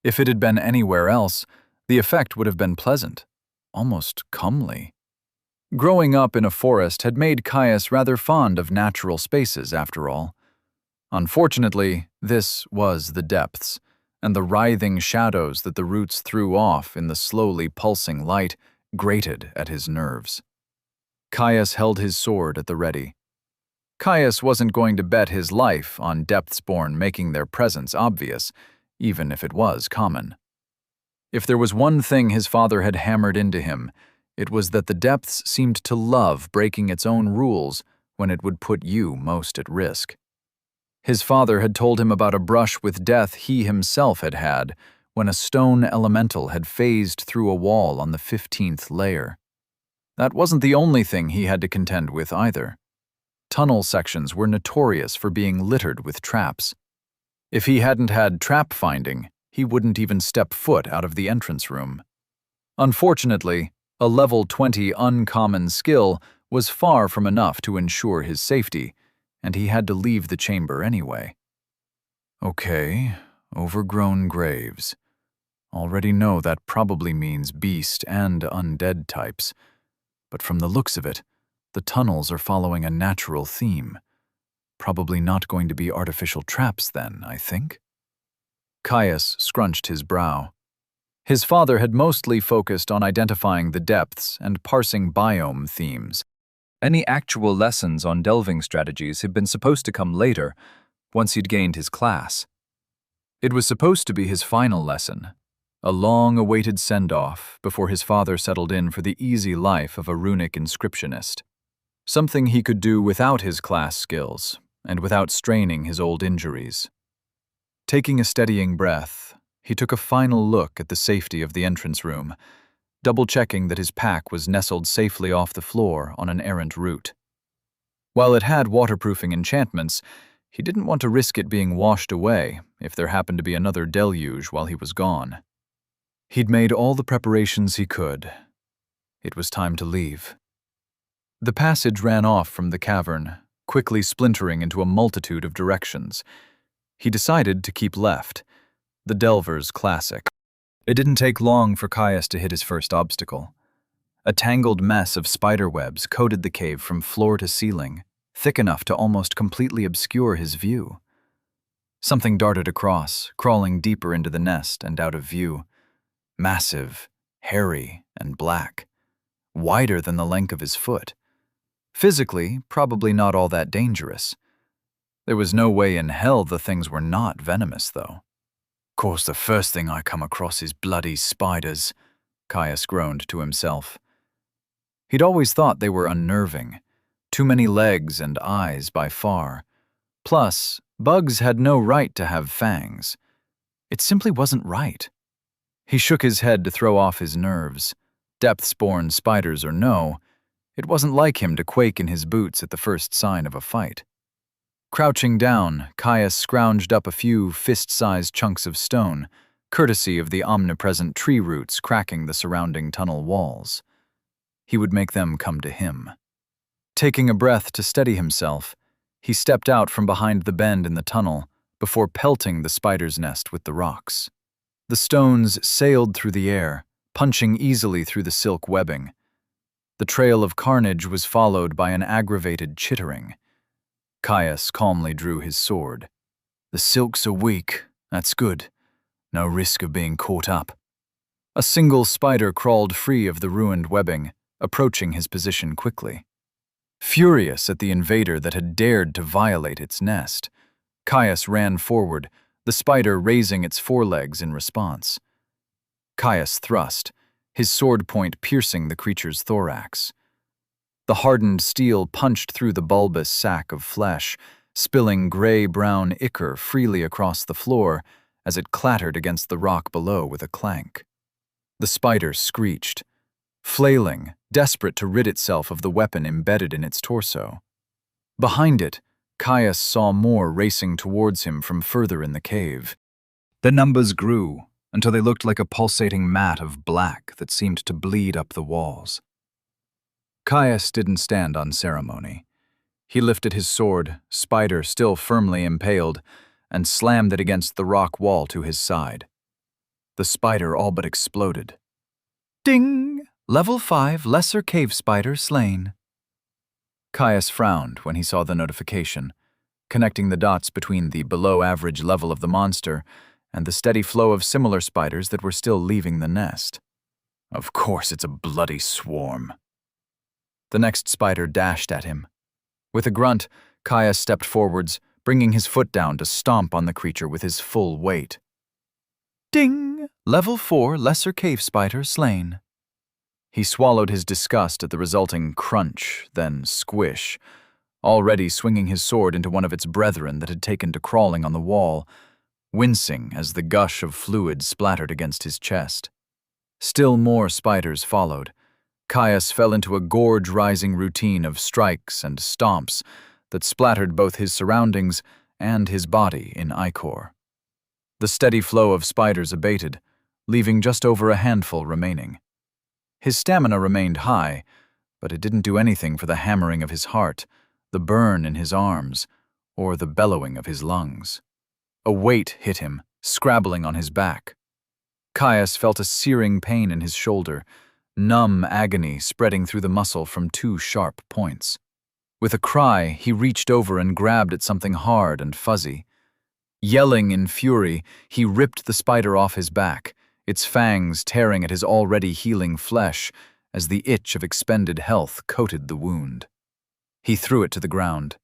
If it had been anywhere else, the effect would have been pleasant, almost comely. Growing up in a forest had made Caius rather fond of natural spaces, after all. Unfortunately, this was the depths, and the writhing shadows that the roots threw off in the slowly pulsing light grated at his nerves. Caius held his sword at the ready. Caius wasn't going to bet his life on Depthsborn making their presence obvious, even if it was common. If there was one thing his father had hammered into him, it was that the depths seemed to love breaking its own rules when it would put you most at risk. His father had told him about a brush with death he himself had had when a stone elemental had phased through a wall on the 15th layer. That wasn't the only thing he had to contend with either. Tunnel sections were notorious for being littered with traps. If he hadn't had trap finding, he wouldn't even step foot out of the entrance room. Unfortunately, a level 20 uncommon skill was far from enough to ensure his safety, and he had to leave the chamber anyway. Okay, overgrown graves. Already know that probably means beast and undead types, but from the looks of it, the tunnels are following a natural theme. Probably not going to be artificial traps then, I think. Caius scrunched his brow. His father had mostly focused on identifying the depths and parsing biome themes. Any actual lessons on delving strategies had been supposed to come later, once he'd gained his class. It was supposed to be his final lesson, a long-awaited send-off before his father settled in for the easy life of a runic inscriptionist. Something he could do without his class skills, and without straining his old injuries. Taking a steadying breath, he took a final look at the safety of the entrance room, double-checking that his pack was nestled safely off the floor on an errant route. While it had waterproofing enchantments, he didn't want to risk it being washed away if there happened to be another deluge while he was gone. He'd made all the preparations he could. It was time to leave. The passage ran off from the cavern, quickly splintering into a multitude of directions. He decided to keep left, the Delver's classic. It didn't take long for Caius to hit his first obstacle. A tangled mess of spider webs coated the cave from floor to ceiling, thick enough to almost completely obscure his view. Something darted across, crawling deeper into the nest and out of view. Massive, hairy, and black. Wider than the length of his foot. Physically, probably not all that dangerous. There was no way in hell the things were not venomous, though. "Course the first thing I come across is bloody spiders," Caius groaned to himself. He'd always thought they were unnerving. Too many legs and eyes by far. Plus, bugs had no right to have fangs. It simply wasn't right. He shook his head to throw off his nerves. Depths-born spiders or no, it wasn't like him to quake in his boots at the first sign of a fight. Crouching down, Caius scrounged up a few fist-sized chunks of stone, courtesy of the omnipresent tree roots cracking the surrounding tunnel walls. He would make them come to him. Taking a breath to steady himself, he stepped out from behind the bend in the tunnel before pelting the spider's nest with the rocks. The stones sailed through the air, punching easily through the silk webbing. The trail of carnage was followed by an aggravated chittering. Caius calmly drew his sword. The silks are weak, that's good. No risk of being caught up. A single spider crawled free of the ruined webbing, approaching his position quickly. Furious at the invader that had dared to violate its nest, Caius ran forward, the spider raising its forelegs in response. Caius thrust, his sword point piercing the creature's thorax. The hardened steel punched through the bulbous sack of flesh, spilling gray-brown ichor freely across the floor as it clattered against the rock below with a clank. The spider screeched, flailing, desperate to rid itself of the weapon embedded in its torso. Behind it, Caius saw more racing towards him from further in the cave. The numbers grew until they looked like a pulsating mat of black that seemed to bleed up the walls. Caius didn't stand on ceremony. He lifted his sword, spider still firmly impaled, and slammed it against the rock wall to his side. The spider all but exploded. Ding! Level 5 lesser cave spider slain. Caius frowned when he saw the notification, connecting the dots between the below-average level of the monster and the steady flow of similar spiders that were still leaving the nest. Of course it's a bloody swarm. The next spider dashed at him. With a grunt, Caius stepped forwards, bringing his foot down to stomp on the creature with his full weight. Ding! Level 4 lesser cave spider slain. He swallowed his disgust at the resulting crunch, then squish, already swinging his sword into one of its brethren that had taken to crawling on the wall, wincing as the gush of fluid splattered against his chest. Still more spiders followed. Caius fell into a gorge-rising routine of strikes and stomps that splattered both his surroundings and his body in ichor. The steady flow of spiders abated, leaving just over a handful remaining. His stamina remained high, but it didn't do anything for the hammering of his heart, the burn in his arms, or the bellowing of his lungs. A weight hit him, scrabbling on his back. Caius felt a searing pain in his shoulder, numb agony spreading through the muscle from 2 sharp points. With a cry, he reached over and grabbed at something hard and fuzzy. Yelling in fury, he ripped the spider off his back, its fangs tearing at his already healing flesh as the itch of expended health coated the wound. He threw it to the ground.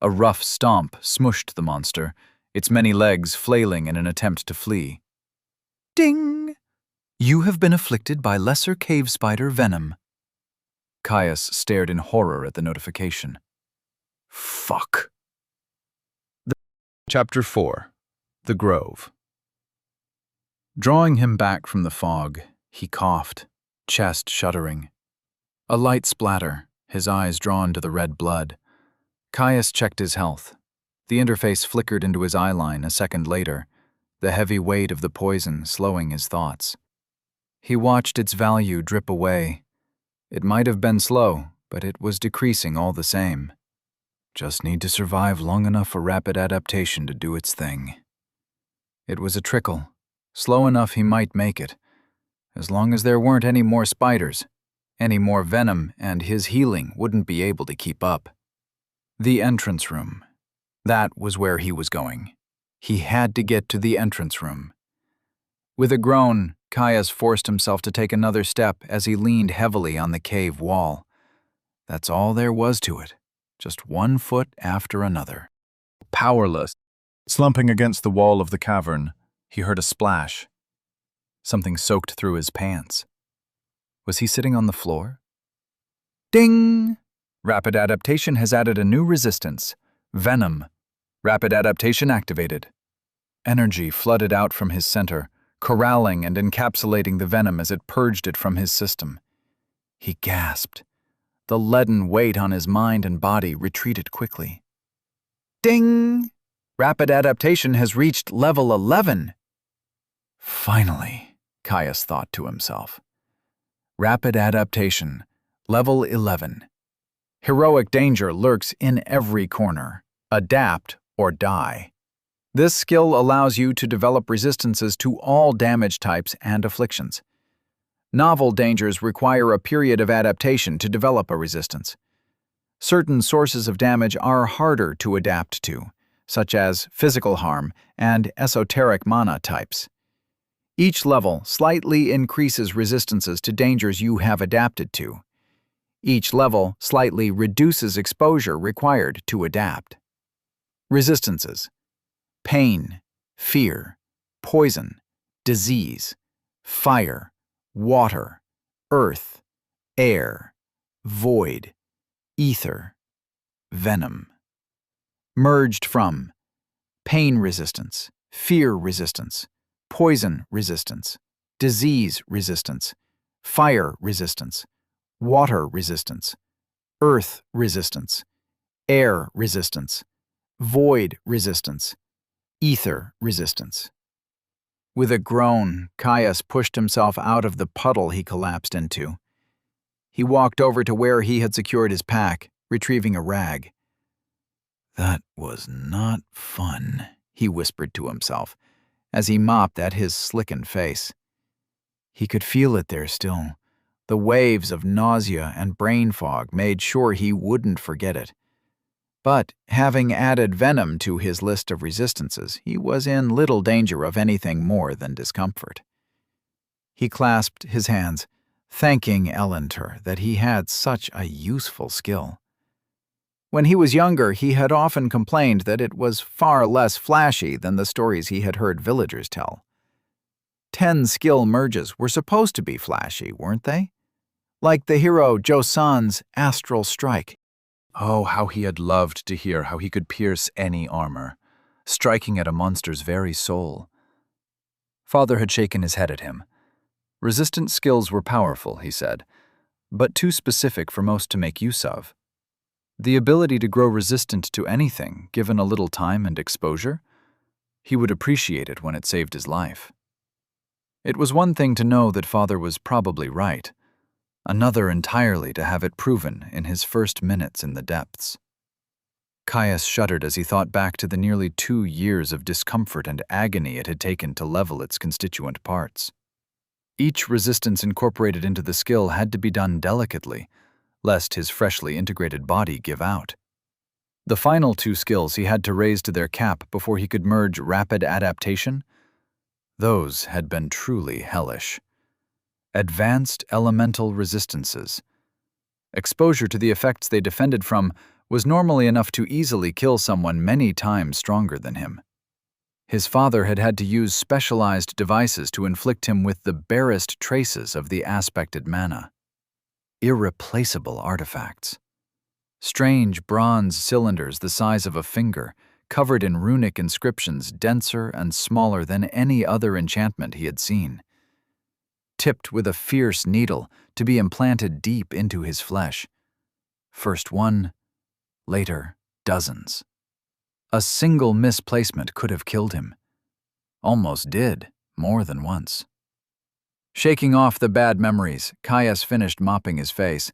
A rough stomp smushed the monster, its many legs flailing in an attempt to flee. Ding! You have been afflicted by lesser cave spider venom. Caius stared in horror at the notification. Fuck. Chapter 4. The Grove. Drawing him back from the fog, he coughed, chest shuddering. A light splatter, his eyes drawn to the red blood. Caius checked his health. The interface flickered into his eyeline a second later, the heavy weight of the poison slowing his thoughts. He watched its value drip away. It might have been slow, but it was decreasing all the same. Just need to survive long enough for rapid adaptation to do its thing. It was a trickle, slow enough he might make it, as long as there weren't any more spiders, any more venom, and his healing wouldn't be able to keep up. The entrance room. That was where he was going. He had to get to the entrance room. With a groan, Caius forced himself to take another step as he leaned heavily on the cave wall. That's all there was to it, just one foot after another. Powerless, slumping against the wall of the cavern, he heard a splash. Something soaked through his pants. Was he sitting on the floor? Ding! Rapid adaptation has added a new resistance. Venom. Rapid adaptation activated. Energy flooded out from his center, corralling and encapsulating the venom as it purged it from his system. He gasped. The leaden weight on his mind and body retreated quickly. Ding! Rapid adaptation has reached level 11. Finally, Caius thought to himself. Rapid adaptation, level 11. Heroic danger lurks in every corner. Adapt or die. This skill allows you to develop resistances to all damage types and afflictions. Novel dangers require a period of adaptation to develop a resistance. Certain sources of damage are harder to adapt to, such as physical harm and esoteric mana types. Each level slightly increases resistances to dangers you have adapted to. Each level slightly reduces exposure required to adapt. Resistances: pain, fear, poison, disease, fire, water, earth, air, void, ether, venom. Merged from pain resistance, fear resistance, poison resistance, disease resistance, fire resistance, water resistance, earth resistance, air resistance, void resistance, ether resistance. With a groan, Caius pushed himself out of the puddle he collapsed into. He walked over to where he had secured his pack, retrieving a rag. That was not fun, he whispered to himself, as he mopped at his slickened face. He could feel it there still. The waves of nausea and brain fog made sure he wouldn't forget it. But, having added venom to his list of resistances, he was in little danger of anything more than discomfort. He clasped his hands, thanking Ellentor that he had such a useful skill. When he was younger, he had often complained that it was far less flashy than the stories he had heard villagers tell. 10 skill merges were supposed to be flashy, weren't they? Like the hero Josan's astral strike. Oh, how he had loved to hear how he could pierce any armor, striking at a monster's very soul. Father had shaken his head at him. Resistant skills were powerful, he said, but too specific for most to make use of. The ability to grow resistant to anything, given a little time and exposure, he would appreciate it when it saved his life. It was one thing to know that Father was probably right, another entirely to have it proven in his first minutes in the depths. Caius shuddered as he thought back to the nearly 2 years of discomfort and agony it had taken to level its constituent parts. Each resistance incorporated into the skill had to be done delicately, lest his freshly integrated body give out. The final 2 skills he had to raise to their cap before he could merge rapid adaptation. Those had been truly hellish. Advanced elemental resistances. Exposure to the effects they defended from was normally enough to easily kill someone many times stronger than him. His father had had to use specialized devices to inflict him with the barest traces of the aspected mana. Irreplaceable artifacts. Strange bronze cylinders the size of a finger, covered in runic inscriptions denser and smaller than any other enchantment he had seen. Tipped with a fierce needle to be implanted deep into his flesh. First one, later dozens. A single misplacement could have killed him. Almost did, more than once. Shaking off the bad memories, Caius finished mopping his face.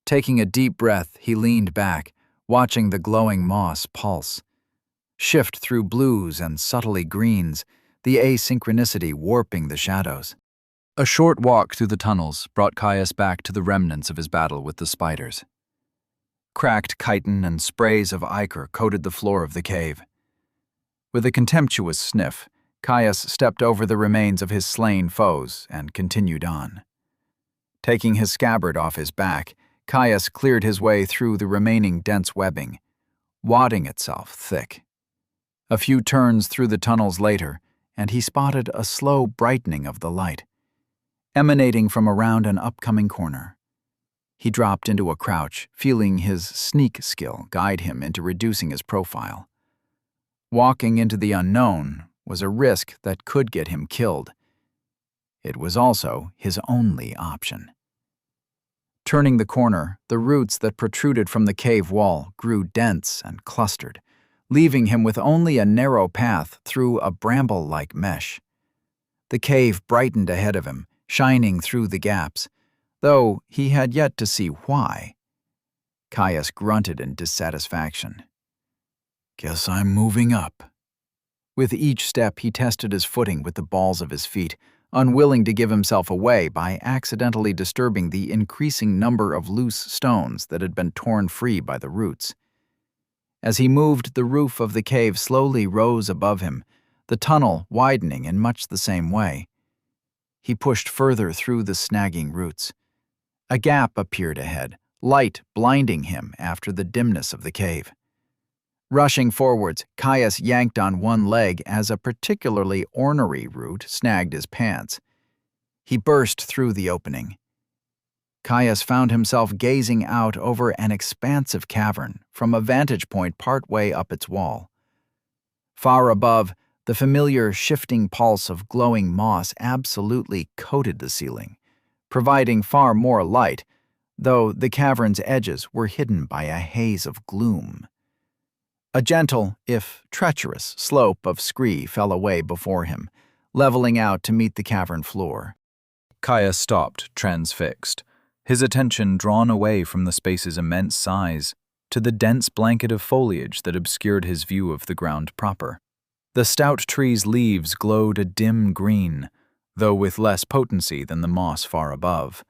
Taking a deep breath, he leaned back, watching the glowing moss pulse. Shift through blues and subtly greens, the asynchronicity warping the shadows. A short walk through the tunnels brought Caius back to the remnants of his battle with the spiders. Cracked chitin and sprays of ichor coated the floor of the cave. With a contemptuous sniff, Caius stepped over the remains of his slain foes and continued on. Taking his scabbard off his back, Caius cleared his way through the remaining dense webbing, wadding itself thick. A few turns through the tunnels later, and he spotted a slow brightening of the light, emanating from around an upcoming corner. He dropped into a crouch, feeling his sneak skill guide him into reducing his profile. Walking into the unknown was a risk that could get him killed. It was also his only option. Turning the corner, the roots that protruded from the cave wall grew dense and clustered, leaving him with only a narrow path through a bramble-like mesh. The cave brightened ahead of him, shining through the gaps, though he had yet to see why. Caius grunted in dissatisfaction. "Guess I'm moving up." With each step, he tested his footing with the balls of his feet, unwilling to give himself away by accidentally disturbing the increasing number of loose stones that had been torn free by the roots. As he moved, the roof of the cave slowly rose above him, the tunnel widening in much the same way. He pushed further through the snagging roots. A gap appeared ahead, light blinding him after the dimness of the cave. Rushing forwards, Caius yanked on one leg as a particularly ornery root snagged his pants. He burst through the opening. Caius found himself gazing out over an expansive cavern from a vantage point partway up its wall. Far above, the familiar shifting pulse of glowing moss absolutely coated the ceiling, providing far more light, though the cavern's edges were hidden by a haze of gloom. A gentle, if treacherous, slope of scree fell away before him, leveling out to meet the cavern floor. Caius stopped, transfixed, his attention drawn away from the space's immense size to the dense blanket of foliage that obscured his view of the ground proper. The stout tree's leaves glowed a dim green, though with less potency than the moss far above.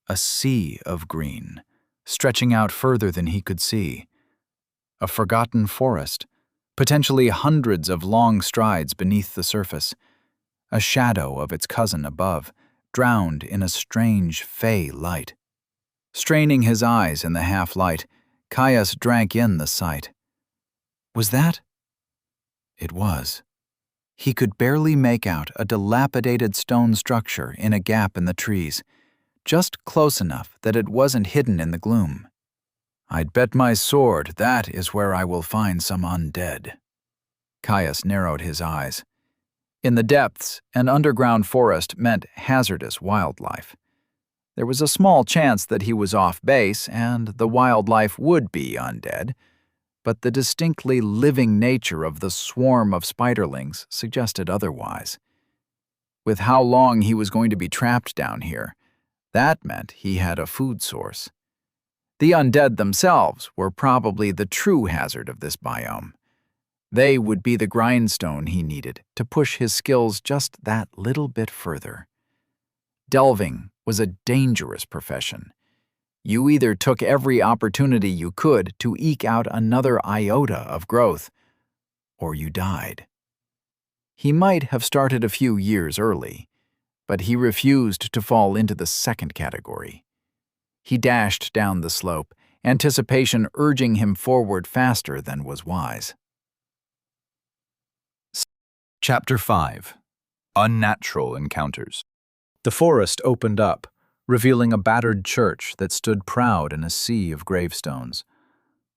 A sea of green, stretching out further than he could see. A forgotten forest, potentially hundreds of long strides beneath the surface. A shadow of its cousin above, drowned in a strange fey light. Straining his eyes in the half-light, Caius drank in the sight. Was that? It was. He could barely make out a dilapidated stone structure in a gap in the trees, just close enough that it wasn't hidden in the gloom. "I'd bet my sword that is where I will find some undead." Caius narrowed his eyes. In the depths, an underground forest meant hazardous wildlife. There was a small chance that he was off base and the wildlife would be undead, but the distinctly living nature of the swarm of spiderlings suggested otherwise. With how long he was going to be trapped down here, that meant he had a food source. The undead themselves were probably the true hazard of this biome. They would be the grindstone he needed to push his skills just that little bit further. Delving was a dangerous profession. You either took every opportunity you could to eke out another iota of growth, or you died. He might have started a few years early, but he refused to fall into the second category. He dashed down the slope, anticipation urging him forward faster than was wise. Chapter 5. Unnatural Encounters. The forest opened up, revealing a battered church that stood proud in a sea of gravestones,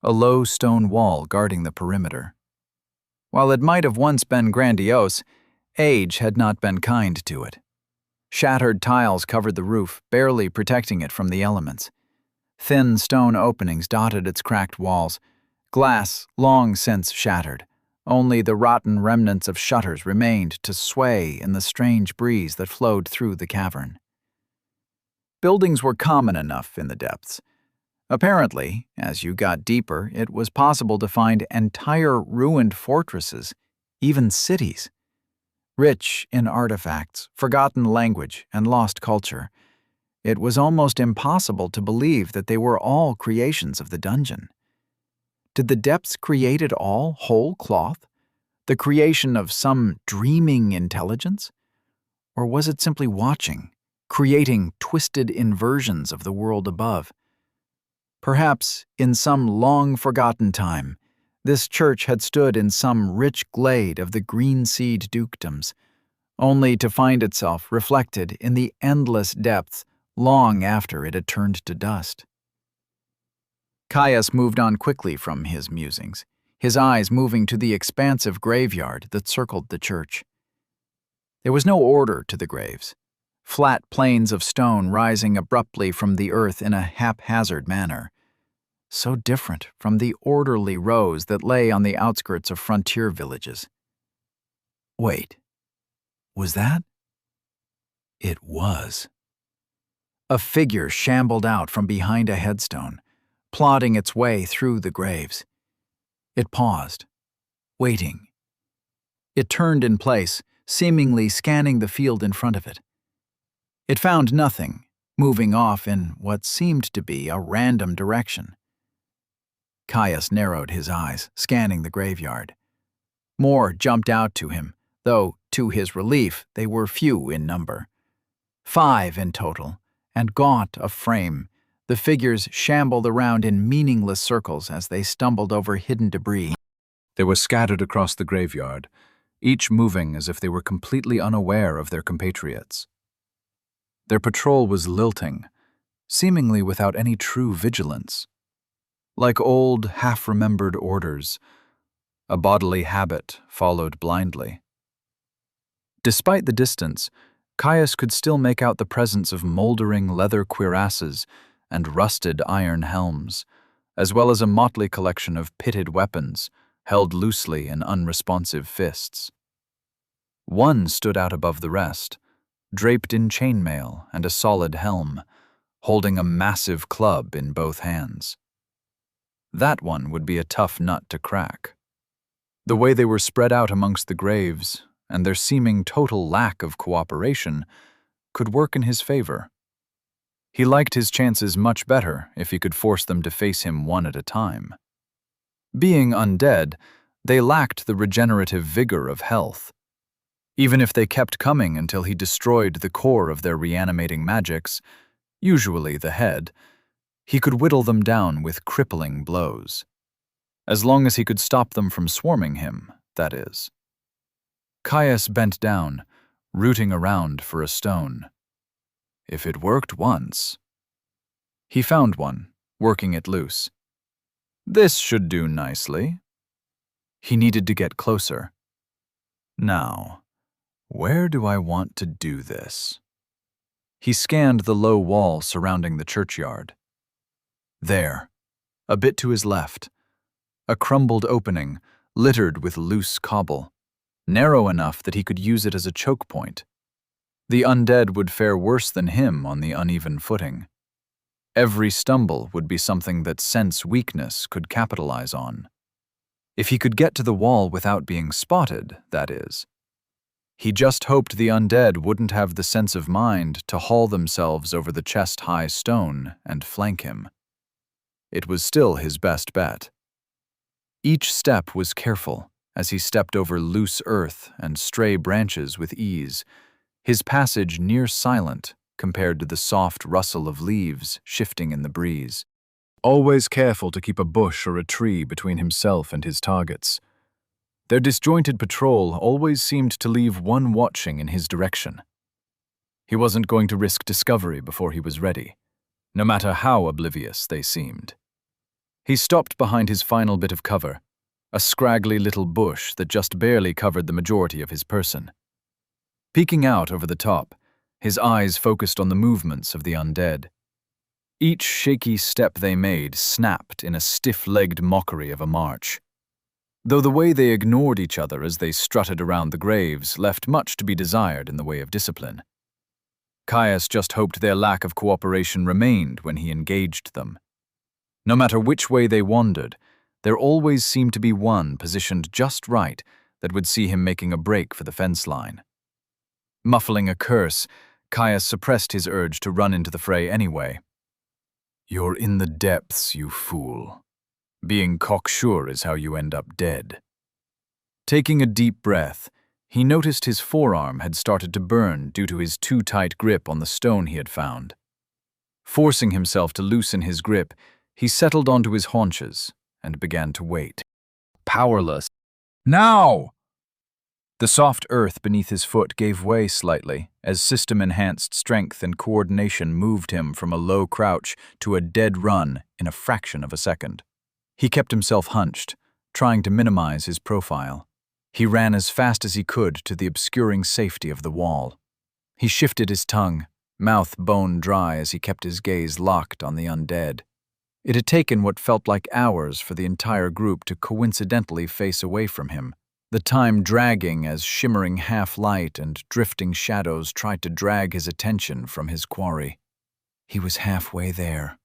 a low stone wall guarding the perimeter. While it might have once been grandiose, age had not been kind to it. Shattered tiles covered the roof, barely protecting it from the elements. Thin stone openings dotted its cracked walls, glass long since shattered. Only the rotten remnants of shutters remained to sway in the strange breeze that flowed through the cavern. Buildings were common enough in the depths. Apparently, as you got deeper, it was possible to find entire ruined fortresses, even cities. Rich in artifacts, forgotten language, and lost culture, it was almost impossible to believe that they were all creations of the dungeon. Did the depths create it all whole cloth? The creation of some dreaming intelligence? Or was it simply watching, creating twisted inversions of the world above? Perhaps, in some long-forgotten time, this church had stood in some rich glade of the green-seed dukedoms, only to find itself reflected in the endless depths long after it had turned to dust. Caius moved on quickly from his musings, his eyes moving to the expansive graveyard that circled the church. There was no order to the graves, flat plains of stone rising abruptly from the earth in a haphazard manner, so different from the orderly rows that lay on the outskirts of frontier villages. Wait, was that? It was. A figure shambled out from behind a headstone, plodding its way through the graves. It paused, waiting. It turned in place, seemingly scanning the field in front of it. It found nothing, moving off in what seemed to be a random direction. Caius narrowed his eyes, scanning the graveyard. More jumped out to him, though, to his relief, they were few in number. 5 in total, and gaunt of frame, the figures shambled around in meaningless circles as they stumbled over hidden debris. They were scattered across the graveyard, each moving as if they were completely unaware of their compatriots. Their patrol was lilting, seemingly without any true vigilance. Like old, half-remembered orders, a bodily habit followed blindly. Despite the distance, Caius could still make out the presence of moldering leather cuirasses and rusted iron helms, as well as a motley collection of pitted weapons held loosely in unresponsive fists. One stood out above the rest, draped in chainmail and a solid helm, holding a massive club in both hands. That one would be a tough nut to crack. The way they were spread out amongst the graves, and their seeming total lack of cooperation, could work in his favor. He liked his chances much better if he could force them to face him one at a time. Being undead, they lacked the regenerative vigor of health. Even if they kept coming until he destroyed the core of their reanimating magics, usually the head, he could whittle them down with crippling blows. As long as he could stop them from swarming him, that is. Caius bent down, rooting around for a stone. If it worked once. He found one, working it loose. This should do nicely. He needed to get closer. Now, where do I want to do this? He scanned the low wall surrounding the churchyard. There, a bit to his left, a crumbled opening littered with loose cobble, narrow enough that he could use it as a choke point. The undead would fare worse than him on the uneven footing. Every stumble would be something that sense weakness could capitalize on. If he could get to the wall without being spotted, that is. He just hoped the undead wouldn't have the sense of mind to haul themselves over the chest-high stone and flank him. It was still his best bet. Each step was careful, as he stepped over loose earth and stray branches with ease, his passage near silent compared to the soft rustle of leaves shifting in the breeze. Always careful to keep a bush or a tree between himself and his targets. Their disjointed patrol always seemed to leave one watching in his direction. He wasn't going to risk discovery before he was ready, no matter how oblivious they seemed. He stopped behind his final bit of cover, a scraggly little bush that just barely covered the majority of his person. Peeking out over the top, his eyes focused on the movements of the undead. Each shaky step they made snapped in a stiff-legged mockery of a march. Though the way they ignored each other as they strutted around the graves left much to be desired in the way of discipline. Caius just hoped their lack of cooperation remained when he engaged them. No matter which way they wandered, there always seemed to be one positioned just right that would see him making a break for the fence line. Muffling a curse, Caius suppressed his urge to run into the fray anyway. "You're in the depths, you fool. Being cocksure is how you end up dead." Taking a deep breath, he noticed his forearm had started to burn due to his too tight grip on the stone he had found. Forcing himself to loosen his grip, he settled onto his haunches and began to wait. Powerless. Now! The soft earth beneath his foot gave way slightly as system-enhanced strength and coordination moved him from a low crouch to a dead run in a fraction of a second. He kept himself hunched, trying to minimize his profile. He ran as fast as he could to the obscuring safety of the wall. He shifted his tongue, mouth bone dry as he kept his gaze locked on the undead. It had taken what felt like hours for the entire group to coincidentally face away from him, the time dragging as shimmering half-light and drifting shadows tried to drag his attention from his quarry. He was halfway there.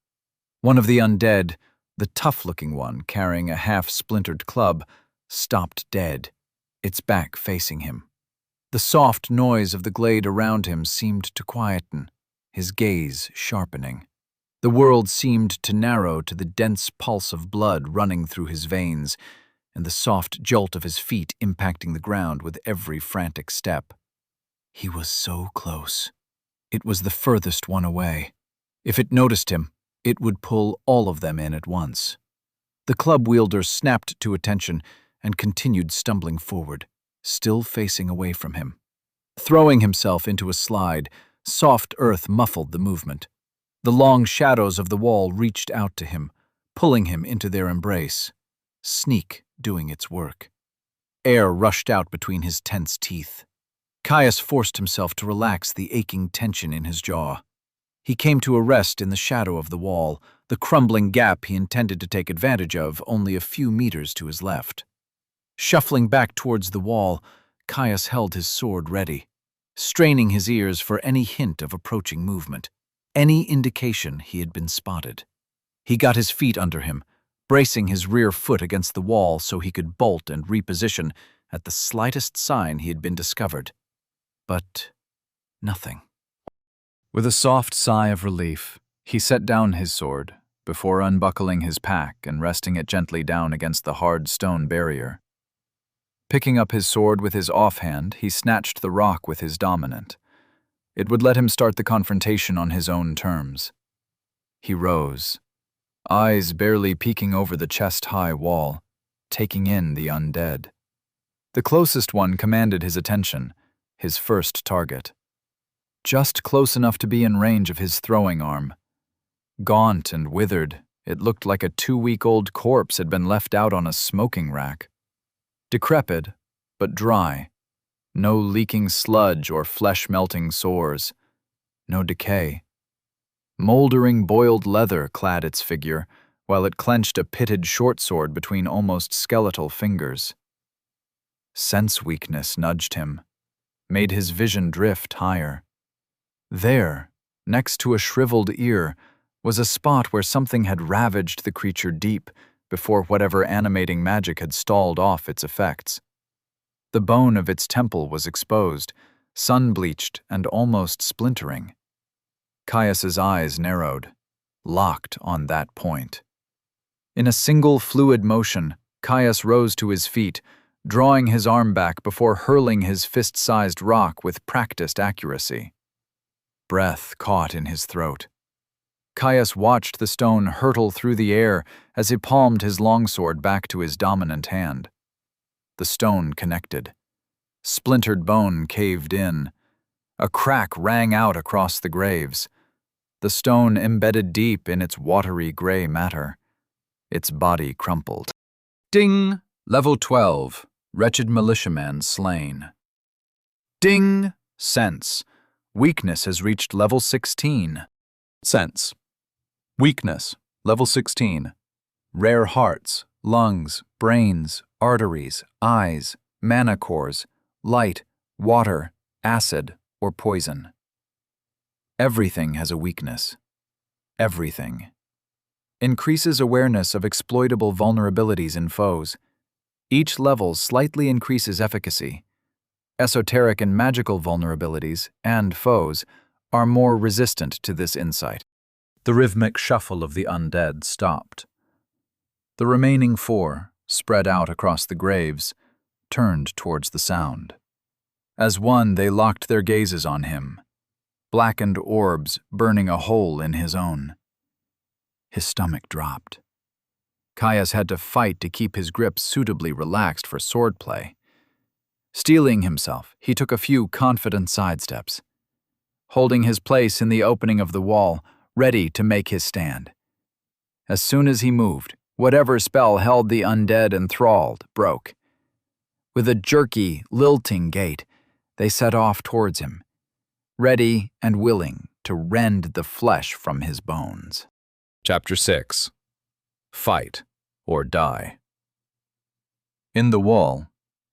One of the undead, the tough-looking one carrying a half-splintered club, stopped dead, its back facing him. The soft noise of the glade around him seemed to quieten, his gaze sharpening. The world seemed to narrow to the dense pulse of blood running through his veins, and the soft jolt of his feet impacting the ground with every frantic step. He was so close. It was the furthest one away. If it noticed him, it would pull all of them in at once. The club wielder snapped to attention and continued stumbling forward, still facing away from him. Throwing himself into a slide, soft earth muffled the movement. The long shadows of the wall reached out to him, pulling him into their embrace. Sneak doing its work. Air rushed out between his tense teeth. Caius forced himself to relax the aching tension in his jaw. He came to a rest in the shadow of the wall, the crumbling gap he intended to take advantage of only a few meters to his left. Shuffling back towards the wall, Caius held his sword ready, straining his ears for any hint of approaching movement, any indication he had been spotted. He got his feet under him, bracing his rear foot against the wall so he could bolt and reposition at the slightest sign he had been discovered. But nothing. With a soft sigh of relief, he set down his sword before unbuckling his pack and resting it gently down against the hard stone barrier. Picking up his sword with his offhand, he snatched the rock with his dominant. It would let him start the confrontation on his own terms. He rose, eyes barely peeking over the chest-high wall, taking in the undead. The closest one commanded his attention, his first target. Just close enough to be in range of his throwing arm. Gaunt and withered, it looked like a 2-week-old corpse had been left out on a smoking rack. Decrepit, but dry. No leaking sludge or flesh-melting sores. No decay. Moldering boiled leather clad its figure, while it clenched a pitted short sword between almost skeletal fingers. Sense weakness nudged him, made his vision drift higher. There, next to a shriveled ear, was a spot where something had ravaged the creature deep before whatever animating magic had stalled off its effects. The bone of its temple was exposed, sun-bleached and almost splintering. Caius's eyes narrowed, locked on that point. In a single fluid motion, Caius rose to his feet, drawing his arm back before hurling his fist-sized rock with practiced accuracy. Breath caught in his throat. Caius watched the stone hurtle through the air as he palmed his longsword back to his dominant hand. The stone connected. Splintered bone caved in. A crack rang out across the graves. The stone embedded deep in its watery gray matter. Its body crumpled. Ding! Level 12. Wretched militiaman slain. Ding! Sense. Weakness has reached level 16. Sense. Weakness. Level 16. Rare hearts, lungs, brains, arteries, eyes, mana cores, light, water, acid, or poison. Everything has a weakness. Everything. Increases awareness of exploitable vulnerabilities in foes. Each level slightly increases efficacy. Esoteric and magical vulnerabilities and foes are more resistant to this insight. The rhythmic shuffle of the undead stopped. The remaining 4, spread out across the graves, turned towards the sound. As one, they locked their gazes on him, blackened orbs burning a hole in his own. His stomach dropped. Caius had to fight to keep his grip suitably relaxed for swordplay. Steeling himself, he took a few confident sidesteps, holding his place in the opening of the wall, ready to make his stand. As soon as he moved, whatever spell held the undead enthralled broke. With a jerky, lilting gait, they set off towards him, ready and willing to rend the flesh from his bones. Chapter 6. Fight or Die. In the wall,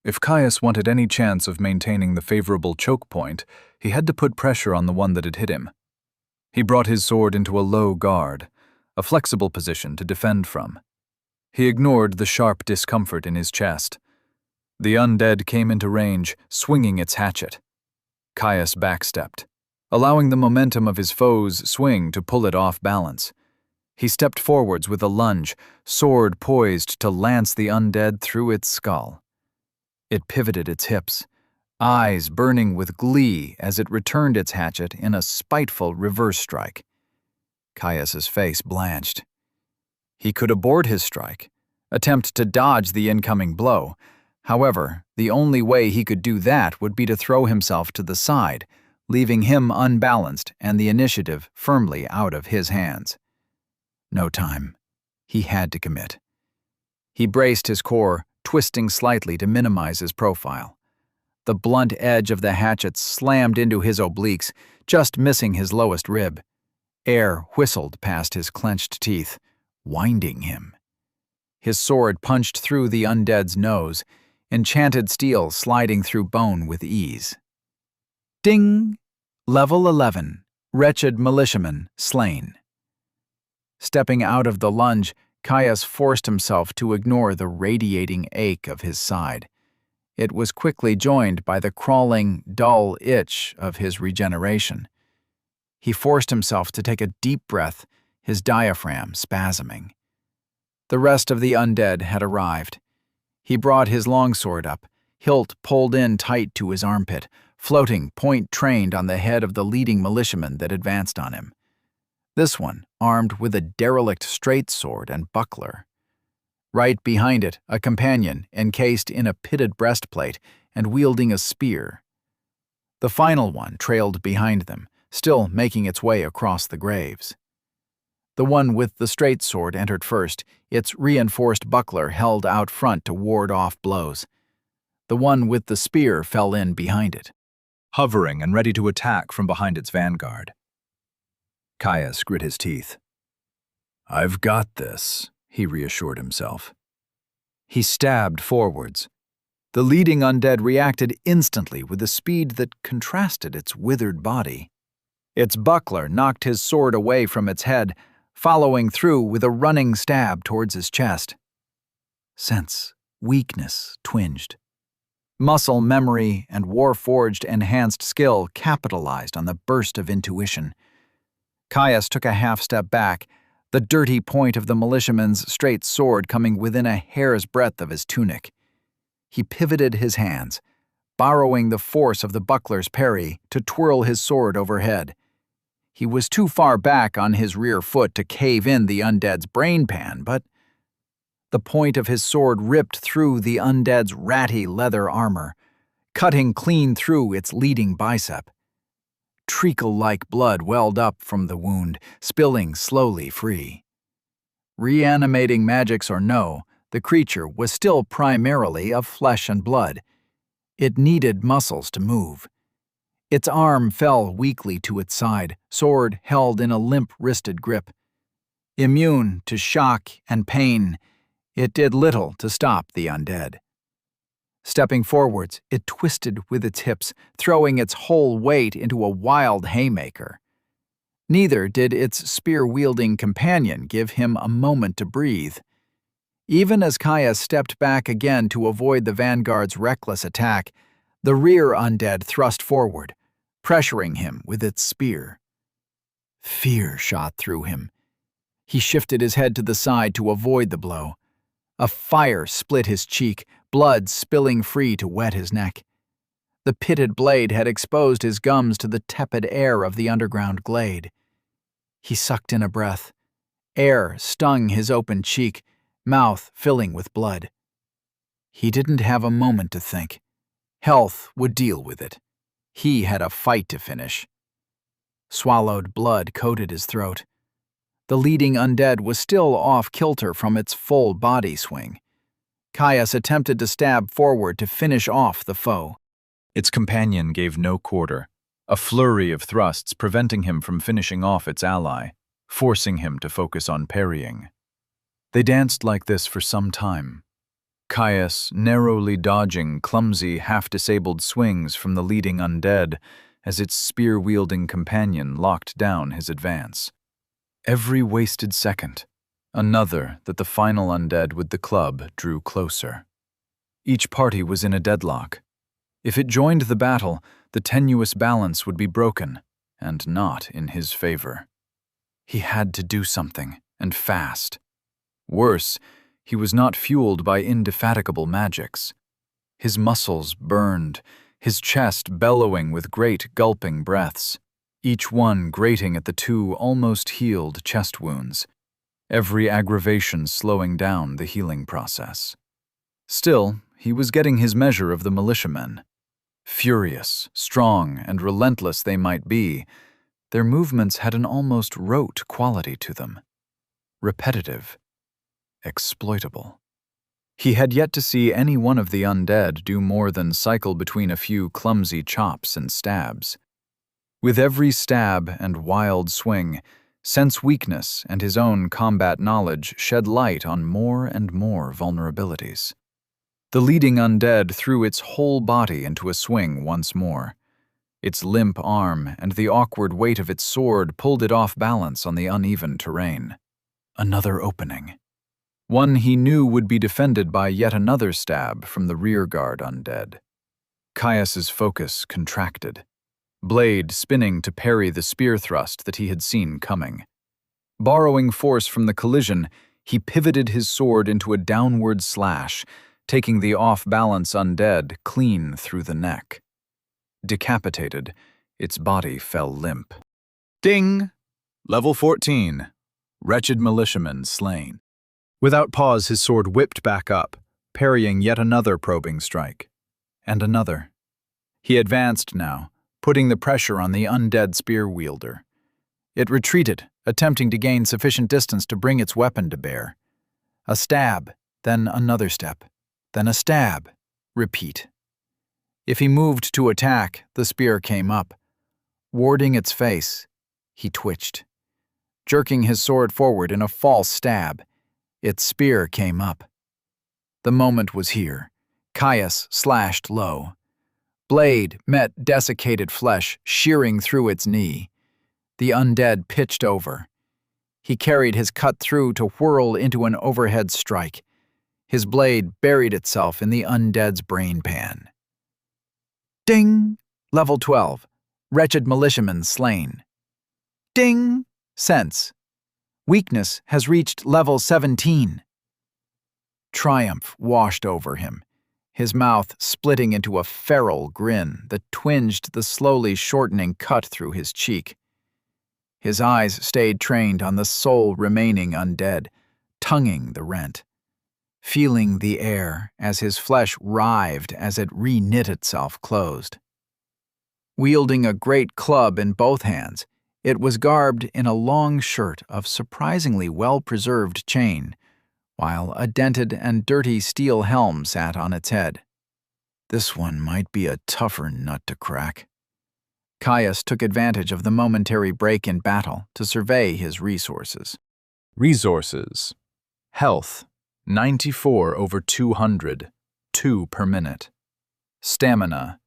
if Caius wanted any chance of maintaining the favorable choke point, he had to put pressure on the one that had hit him. He brought his sword into a low guard, a flexible position to defend from. He ignored the sharp discomfort in his chest. The undead came into range, swinging its hatchet. Caius backstepped, allowing the momentum of his foe's swing to pull it off balance. He stepped forwards with a lunge, sword poised to lance the undead through its skull. It pivoted its hips, eyes burning with glee as it returned its hatchet in a spiteful reverse strike. Caius's face blanched. He could abort his strike, attempt to dodge the incoming blow. However, the only way he could do that would be to throw himself to the side, leaving him unbalanced and the initiative firmly out of his hands. No time. He had to commit. He braced his core, twisting slightly to minimize his profile. The blunt edge of the hatchet slammed into his obliques, just missing his lowest rib. Air whistled past his clenched teeth, winding him. His sword punched through the undead's nose, enchanted steel sliding through bone with ease. Ding! Level 11. Wretched militiaman slain. Stepping out of the lunge, Caius forced himself to ignore the radiating ache of his side. It was quickly joined by the crawling, dull itch of his regeneration. He forced himself to take a deep breath, his diaphragm spasming. The rest of the undead had arrived. He brought his longsword up, hilt pulled in tight to his armpit, floating point trained on the head of the leading militiaman that advanced on him. This one armed with a derelict straight sword and buckler. Right behind it, a companion encased in a pitted breastplate and wielding a spear. The final one trailed behind them, still making its way across the graves. The one with the straight sword entered first, its reinforced buckler held out front to ward off blows. The one with the spear fell in behind it, hovering and ready to attack from behind its vanguard. Caius grit his teeth. "I've got this," he reassured himself. He stabbed forwards. The leading undead reacted instantly with a speed that contrasted its withered body. Its buckler knocked his sword away from its head, following through with a running stab towards his chest. Sense, weakness twinged. Muscle memory and war-forged enhanced skill capitalized on the burst of intuition. Caius took a half-step back, the dirty point of the militiaman's straight sword coming within a hair's breadth of his tunic. He pivoted his hands, borrowing the force of the buckler's parry to twirl his sword overhead. He was too far back on his rear foot to cave in the undead's brain pan, but the point of his sword ripped through the undead's ratty leather armor, cutting clean through its leading bicep. Treacle-like blood welled up from the wound, spilling slowly free. Reanimating magics or no, the creature was still primarily of flesh and blood. It needed muscles to move. Its arm fell weakly to its side, sword held in a limp-wristed grip. Immune to shock and pain, it did little to stop the undead. Stepping forwards, it twisted with its hips, throwing its whole weight into a wild haymaker. Neither did its spear-wielding companion give him a moment to breathe. Even as Caius stepped back again to avoid the vanguard's reckless attack, the rear undead thrust forward, pressuring him with its spear. Fear shot through him. He shifted his head to the side to avoid the blow. A fire split his cheek, blood spilling free to wet his neck. The pitted blade had exposed his gums to the tepid air of the underground glade. He sucked in a breath. Air stung his open cheek, mouth filling with blood. He didn't have a moment to think. Health would deal with it. He had a fight to finish. Swallowed blood coated his throat. The leading undead was still off-kilter from its full body swing. Caius attempted to stab forward to finish off the foe. Its companion gave no quarter, a flurry of thrusts preventing him from finishing off its ally, forcing him to focus on parrying. They danced like this for some time, Caius narrowly dodging clumsy, half-disabled swings from the leading undead as its spear-wielding companion locked down his advance. Every wasted second, another that the final undead with the club drew closer. Each party was in a deadlock. If it joined the battle, the tenuous balance would be broken, and not in his favor. He had to do something, and fast. Worse, he was not fueled by indefatigable magics. His muscles burned, his chest bellowing with great gulping breaths, each one grating at the two almost healed chest wounds, every aggravation slowing down the healing process. Still, he was getting his measure of the militiamen. Furious, strong, and relentless they might be, their movements had an almost rote quality to them. Repetitive. Exploitable. He had yet to see any one of the undead do more than cycle between a few clumsy chops and stabs. With every stab and wild swing, sense weakness and his own combat knowledge shed light on more and more vulnerabilities. The leading undead threw its whole body into a swing once more. Its limp arm and the awkward weight of its sword pulled it off balance on the uneven terrain. Another opening. One he knew would be defended by yet another stab from the rearguard undead. Caius's focus contracted, blade spinning to parry the spear thrust that he had seen coming. Borrowing force from the collision, he pivoted his sword into a downward slash, taking the off-balance undead clean through the neck. Decapitated, its body fell limp. Ding! Level 14. Wretched militiaman slain. Without pause, his sword whipped back up, parrying yet another probing strike. And another. He advanced now, putting the pressure on the undead spear wielder. It retreated, attempting to gain sufficient distance to bring its weapon to bear. A stab, then another step, then a stab. Repeat. If he moved to attack, the spear came up. Warding its face, he twitched. Jerking his sword forward in a false stab, its spear came up. The moment was here. Caius slashed low. Blade met desiccated flesh, shearing through its knee. The undead pitched over. He carried his cut through to whirl into an overhead strike. His blade buried itself in the undead's brain pan. Ding! Level 12. Wretched militiaman slain. Ding! Sense. Weakness has reached level 17. Triumph washed over him. his mouth splitting into a feral grin that twinged the slowly shortening cut through his cheek. His eyes stayed trained on the sole remaining undead, tonguing the rent, feeling the air as his flesh writhed as it re-knit itself closed. Wielding a great club in both hands, it was garbed in a long shirt of surprisingly well-preserved chain, while a dented and dirty steel helm sat on its head. This one might be a tougher nut to crack. Caius took advantage of the momentary break in battle to survey his resources. Resources. Health, 94/200, 2 per minute. Stamina,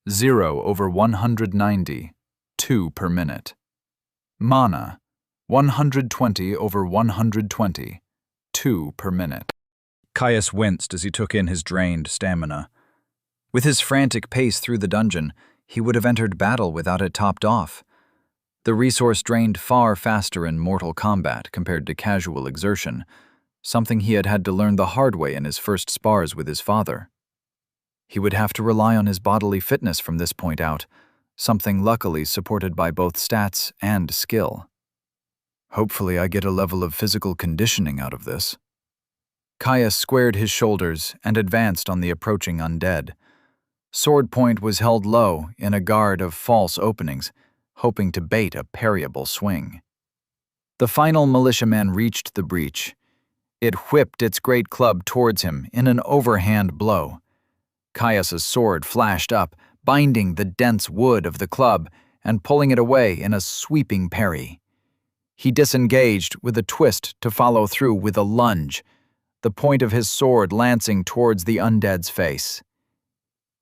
0/190, 2 per minute. Mana, 120/120, 2 per minute. Caius winced as he took in his drained stamina. With his frantic pace through the dungeon, he would have entered battle without it topped off. The resource drained far faster in mortal combat compared to casual exertion, something he had had to learn the hard way in his first spars with his father. He would have to rely on his bodily fitness from this point out, something luckily supported by both stats and skill. Hopefully I get a level of physical conditioning out of this. Caius squared his shoulders and advanced on the approaching undead. Sword point was held low in a guard of false openings, hoping to bait a parryable swing. The final militiaman reached the breach. It whipped its great club towards him in an overhand blow. Caius's sword flashed up, binding the dense wood of the club and pulling it away in a sweeping parry. He disengaged with a twist to follow through with a lunge, the point of his sword lancing towards the undead's face.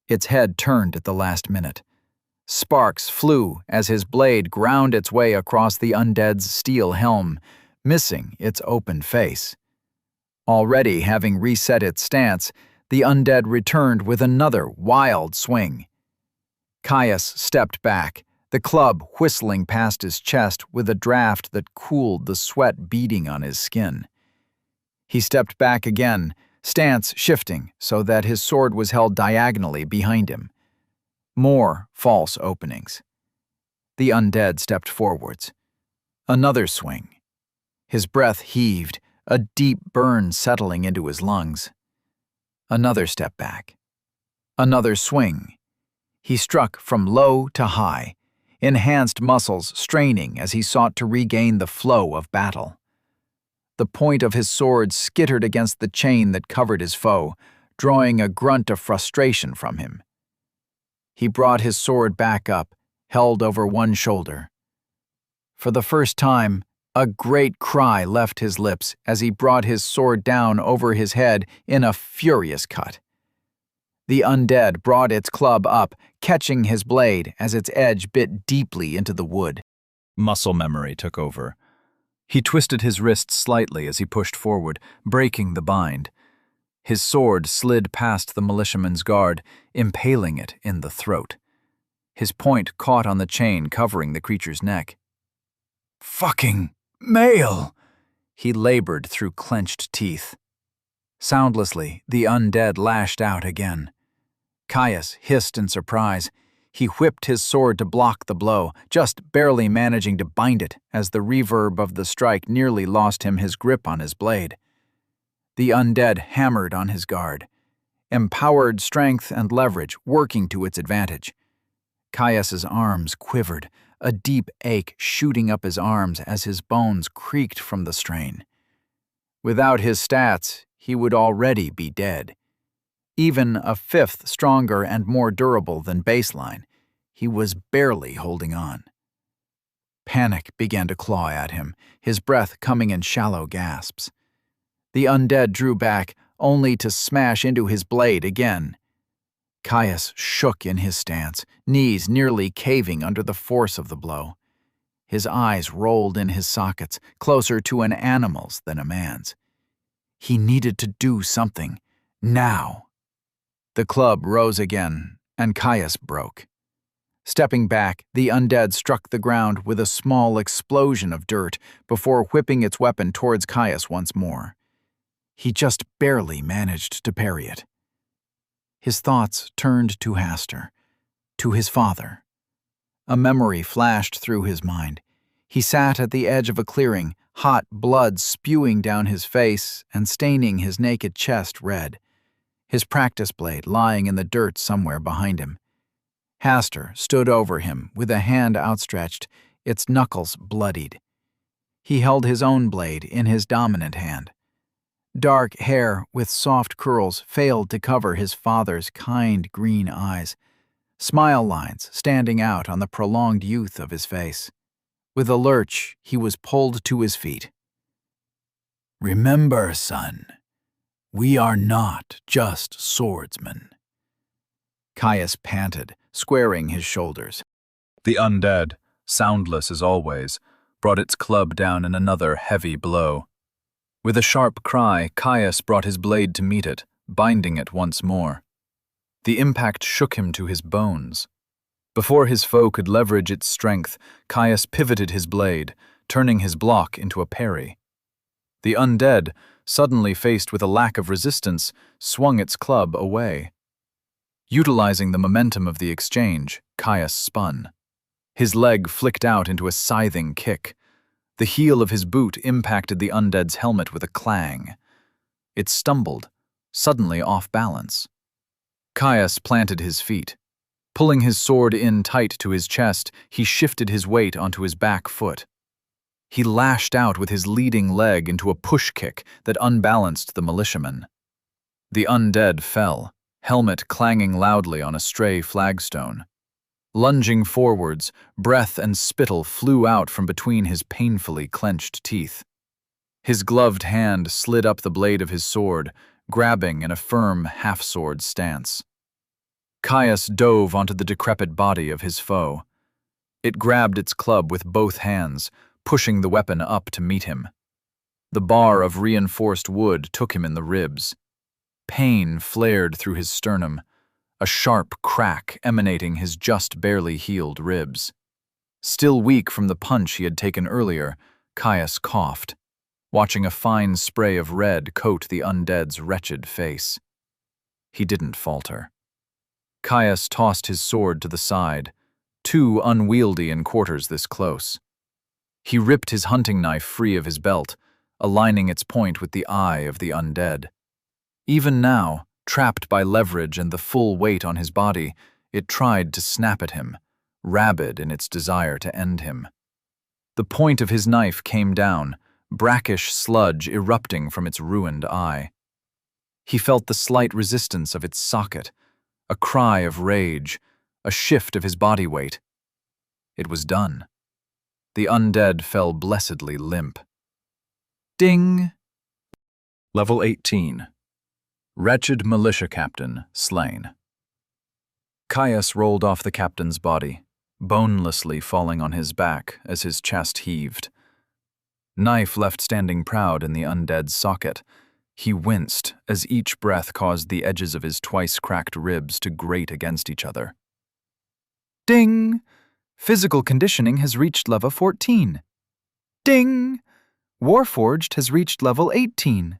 Its head turned at the last minute. Sparks flew as his blade ground its way across the undead's steel helm, missing its open face. Already having reset its stance, the undead returned with another wild swing. Caius stepped back, the club whistling past his chest with a draft that cooled the sweat beading on his skin. He stepped back again, stance shifting so that his sword was held diagonally behind him. More false openings. The undead stepped forwards. Another swing. His breath heaved, a deep burn settling into his lungs. Another step back. Another swing. He struck from low to high, enhanced muscles straining as he sought to regain the flow of battle. The point of his sword skittered against the chain that covered his foe, drawing a grunt of frustration from him. He brought his sword back up, held over one shoulder. For the first time, a great cry left his lips as he brought his sword down over his head in a furious cut. The undead brought its club up, catching his blade as its edge bit deeply into the wood. Muscle memory took over. He twisted his wrists slightly as he pushed forward, breaking the bind. His sword slid past the militiaman's guard, impaling it in the throat. His point caught on the chain covering the creature's neck. "Fucking mail!" he labored through clenched teeth. Soundlessly, the undead lashed out again. Caius hissed in surprise. He whipped his sword to block the blow, just barely managing to bind it as the reverb of the strike nearly lost him his grip on his blade. The undead hammered on his guard, empowered strength and leverage working to its advantage. Caius's arms quivered, a deep ache shooting up his arms as his bones creaked from the strain. Without his stats, he would already be dead. Even a fifth stronger and more durable than baseline, he was barely holding on. Panic began to claw at him, his breath coming in shallow gasps. The undead drew back, only to smash into his blade again. Caius shook in his stance, knees nearly caving under the force of the blow. His eyes rolled in his sockets, closer to an animal's than a man's. He needed to do something, now. The club rose again, and Caius broke. Stepping back, the undead struck the ground with a small explosion of dirt before whipping its weapon towards Caius once more. He just barely managed to parry it. His thoughts turned to Hastur, to his father. A memory flashed through his mind. He sat at the edge of a clearing, hot blood spewing down his face and staining his naked chest red, his practice blade lying in the dirt somewhere behind him. Hastur stood over him with a hand outstretched, its knuckles bloodied. He held his own blade in his dominant hand. Dark hair with soft curls failed to cover his father's kind green eyes, smile lines standing out on the prolonged youth of his face. With a lurch, he was pulled to his feet. "Remember, son, we are not just swordsmen." Caius panted, squaring his shoulders. The undead, soundless as always, brought its club down in another heavy blow. With a sharp cry, Caius brought his blade to meet it, binding it once more. The impact shook him to his bones. Before his foe could leverage its strength, Caius pivoted his blade, turning his block into a parry. The undead, suddenly faced with a lack of resistance, swung its club away. Utilizing the momentum of the exchange, Caius spun. His leg flicked out into a scything kick. The heel of his boot impacted the undead's helmet with a clang. It stumbled, suddenly off balance. Caius planted his feet. Pulling his sword in tight to his chest, he shifted his weight onto his back foot. He lashed out with his leading leg into a push kick that unbalanced the militiaman. The undead fell, helmet clanging loudly on a stray flagstone. Lunging forwards, breath and spittle flew out from between his painfully clenched teeth. His gloved hand slid up the blade of his sword, grabbing in a firm half-sword stance. Caius dove onto the decrepit body of his foe. It grabbed its club with both hands, pushing the weapon up to meet him. The bar of reinforced wood took him in the ribs. Pain flared through his sternum, a sharp crack emanating his just barely healed ribs. Still weak from the punch he had taken earlier, Caius coughed, watching a fine spray of red coat the undead's wretched face. He didn't falter. Caius tossed his sword to the side, too unwieldy in quarters this close. He ripped his hunting knife free of his belt, aligning its point with the eye of the undead. Even now, trapped by leverage and the full weight on his body, it tried to snap at him, rabid in its desire to end him. The point of his knife came down, brackish sludge erupting from its ruined eye. He felt the slight resistance of its socket, a cry of rage, a shift of his body weight. It was done. The undead fell blessedly limp. Ding! Level 18. Wretched militia captain slain. Caius rolled off the captain's body, bonelessly falling on his back as his chest heaved. Knife left standing proud in the undead's socket. He winced as each breath caused the edges of his twice-cracked ribs to grate against each other. Ding! Physical conditioning has reached level 14. Ding! Warforged has reached level 18.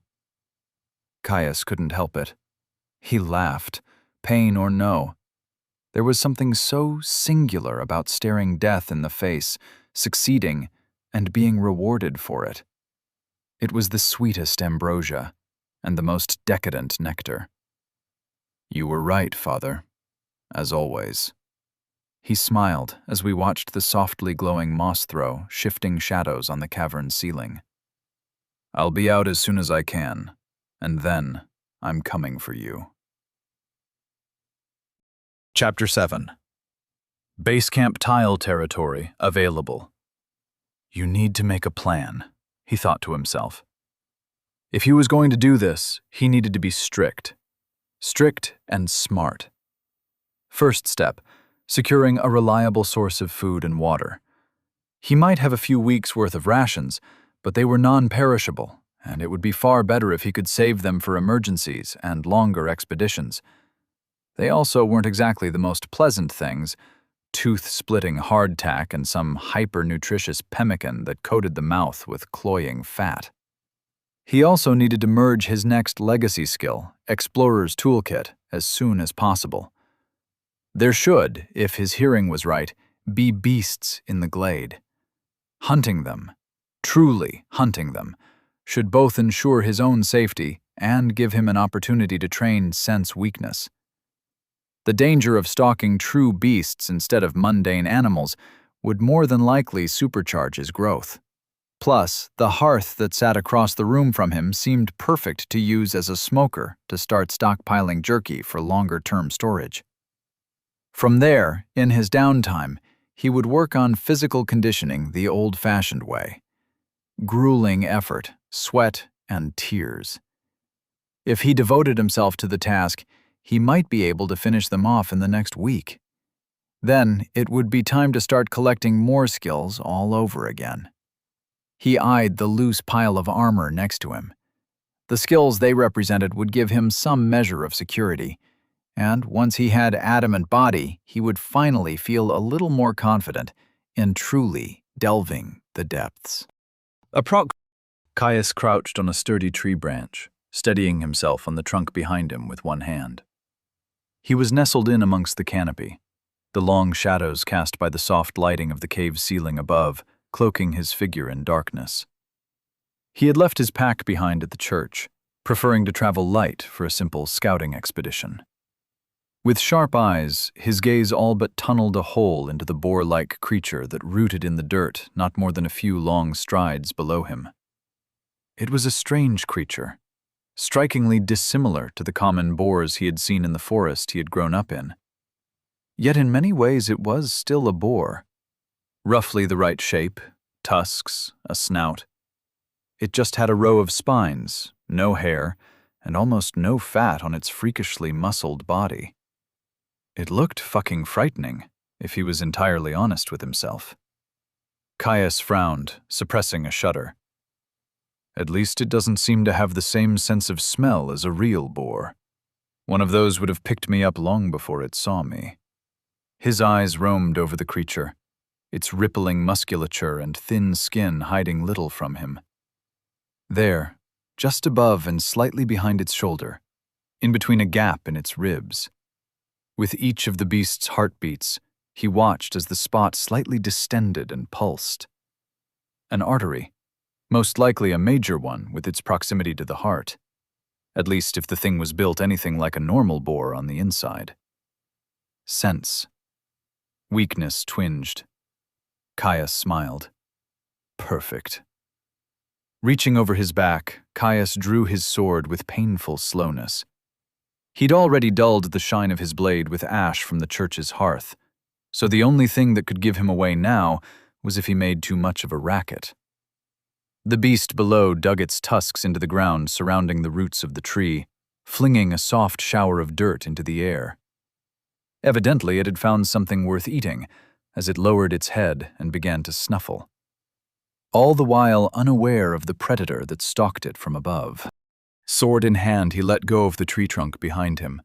Caius couldn't help it. He laughed, pain or no. There was something so singular about staring death in the face, succeeding, and being rewarded for it. It was the sweetest ambrosia, and the most decadent nectar. You were right, Father, as always. He smiled as we watched the softly glowing moss throw shifting shadows on the cavern ceiling. I'll be out as soon as I can, and then I'm coming for you. Chapter 7. Base Camp Tile Territory available. You need to make a plan, he thought to himself. If he was going to do this, he needed to be strict. Strict and smart. First step, securing a reliable source of food and water. He might have a few weeks' worth of rations, but they were non-perishable, and it would be far better if he could save them for emergencies and longer expeditions. They also weren't exactly the most pleasant things, tooth-splitting hardtack and some hyper-nutritious pemmican that coated the mouth with cloying fat. He also needed to merge his next legacy skill, Explorer's Toolkit, as soon as possible. There should, if his hearing was right, be beasts in the glade. Hunting them, truly hunting them, should both ensure his own safety and give him an opportunity to train sense weakness. The danger of stalking true beasts instead of mundane animals would more than likely supercharge his growth. Plus, the hearth that sat across the room from him seemed perfect to use as a smoker to start stockpiling jerky for longer-term storage. From there, in his downtime, he would work on physical conditioning the old-fashioned way. Grueling effort, sweat, and tears. If he devoted himself to the task, he might be able to finish them off in the next week. Then, it would be time to start collecting more skills all over again. He eyed the loose pile of armor next to him. The skills they represented would give him some measure of security, and once he had adamant body, he would finally feel a little more confident in truly delving the depths. Caius crouched on a sturdy tree branch, steadying himself on the trunk behind him with one hand. He was nestled in amongst the canopy, the long shadows cast by the soft lighting of the cave ceiling above, cloaking his figure in darkness. He had left his pack behind at the church, preferring to travel light for a simple scouting expedition. With sharp eyes, his gaze all but tunneled a hole into the boar-like creature that rooted in the dirt not more than a few long strides below him. It was a strange creature, strikingly dissimilar to the common boars he had seen in the forest he had grown up in. Yet in many ways it was still a boar. Roughly the right shape, tusks, a snout. It just had a row of spines, no hair, and almost no fat on its freakishly muscled body. It looked fucking frightening, if he was entirely honest with himself. Caius frowned, suppressing a shudder. At least it doesn't seem to have the same sense of smell as a real boar. One of those would have picked me up long before it saw me. His eyes roamed over the creature, its rippling musculature and thin skin hiding little from him. There, just above and slightly behind its shoulder, in between a gap in its ribs. With each of the beast's heartbeats, he watched as the spot slightly distended and pulsed. An artery, most likely a major one with its proximity to the heart. At least if the thing was built anything like a normal boar on the inside. Sense. Weakness twinged. Caius smiled. Perfect. Reaching over his back, Caius drew his sword with painful slowness. He'd already dulled the shine of his blade with ash from the church's hearth, so the only thing that could give him away now was if he made too much of a racket. The beast below dug its tusks into the ground surrounding the roots of the tree, flinging a soft shower of dirt into the air. Evidently, it had found something worth eating, as it lowered its head and began to snuffle. All the while unaware of the predator that stalked it from above. Sword in hand, he let go of the tree trunk behind him.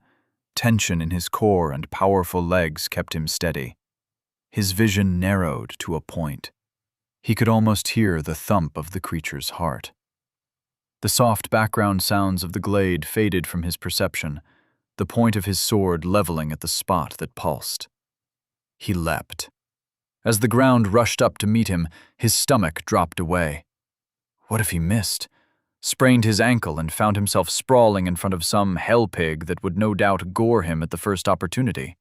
Tension in his core and powerful legs kept him steady. His vision narrowed to a point. He could almost hear the thump of the creature's heart. The soft background sounds of the glade faded from his perception, the point of his sword leveling at the spot that pulsed. He leapt. As the ground rushed up to meet him, his stomach dropped away. What if he missed? Sprained his ankle and found himself sprawling in front of some hell pig that would no doubt gore him at the first opportunity.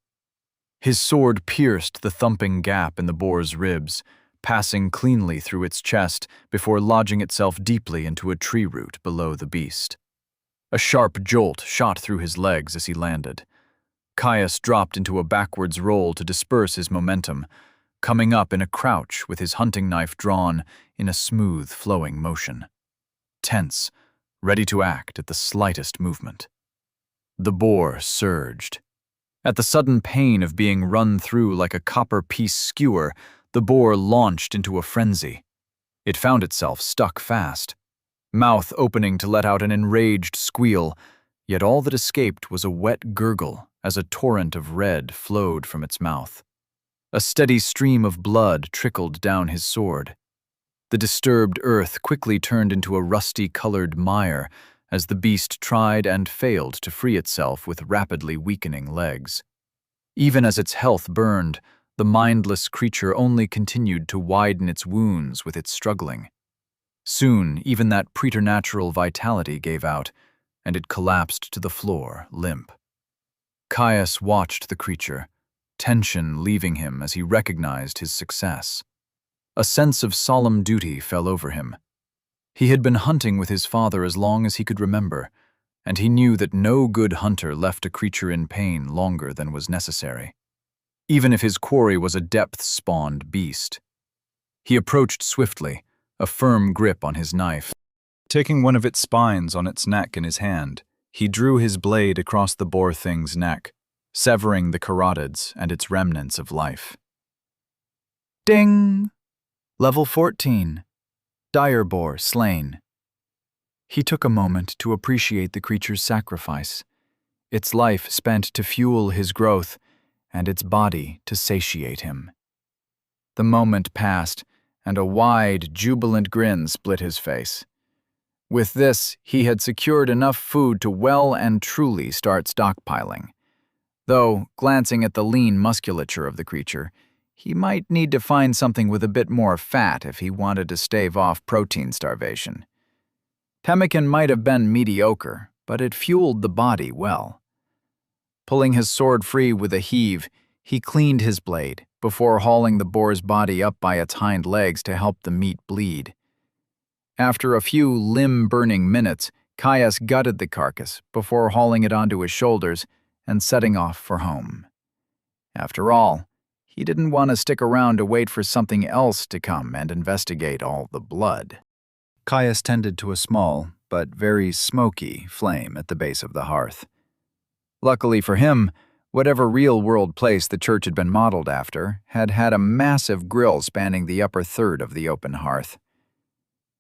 His sword pierced the thumping gap in the boar's ribs, passing cleanly through its chest before lodging itself deeply into a tree root below the beast. A sharp jolt shot through his legs as he landed. Caius dropped into a backwards roll to disperse his momentum, coming up in a crouch with his hunting knife drawn in a smooth, flowing motion. Tense, ready to act at the slightest movement. The boar surged. At the sudden pain of being run through like a copper-piece skewer, the boar launched into a frenzy. It found itself stuck fast, mouth opening to let out an enraged squeal, yet all that escaped was a wet gurgle as a torrent of red flowed from its mouth. A steady stream of blood trickled down his sword. The disturbed earth quickly turned into a rusty-colored mire as the beast tried and failed to free itself with rapidly weakening legs. Even as its health burned, the mindless creature only continued to widen its wounds with its struggling. Soon, even that preternatural vitality gave out, and it collapsed to the floor, limp. Caius watched the creature, tension leaving him as he recognized his success. A sense of solemn duty fell over him. He had been hunting with his father as long as he could remember, and he knew that no good hunter left a creature in pain longer than was necessary, even if his quarry was a depth-spawned beast. He approached swiftly, a firm grip on his knife. Taking one of its spines on its neck in his hand, he drew his blade across the boar thing's neck, severing the carotids and its remnants of life. Ding! Level 14. Dire boar slain. He took a moment to appreciate the creature's sacrifice, its life spent to fuel his growth, and its body to satiate him. The moment passed, and a wide, jubilant grin split his face. With this, he had secured enough food to well and truly start stockpiling. Though, glancing at the lean musculature of the creature, he might need to find something with a bit more fat if he wanted to stave off protein starvation. Pemmican might have been mediocre, but it fueled the body well. Pulling his sword free with a heave, he cleaned his blade before hauling the boar's body up by its hind legs to help the meat bleed. After a few limb-burning minutes, Caius gutted the carcass before hauling it onto his shoulders and setting off for home. After all, he didn't want to stick around to wait for something else to come and investigate all the blood. Caius tended to a small, but very smoky, flame at the base of the hearth. Luckily for him, whatever real-world place the church had been modeled after had had a massive grill spanning the upper third of the open hearth.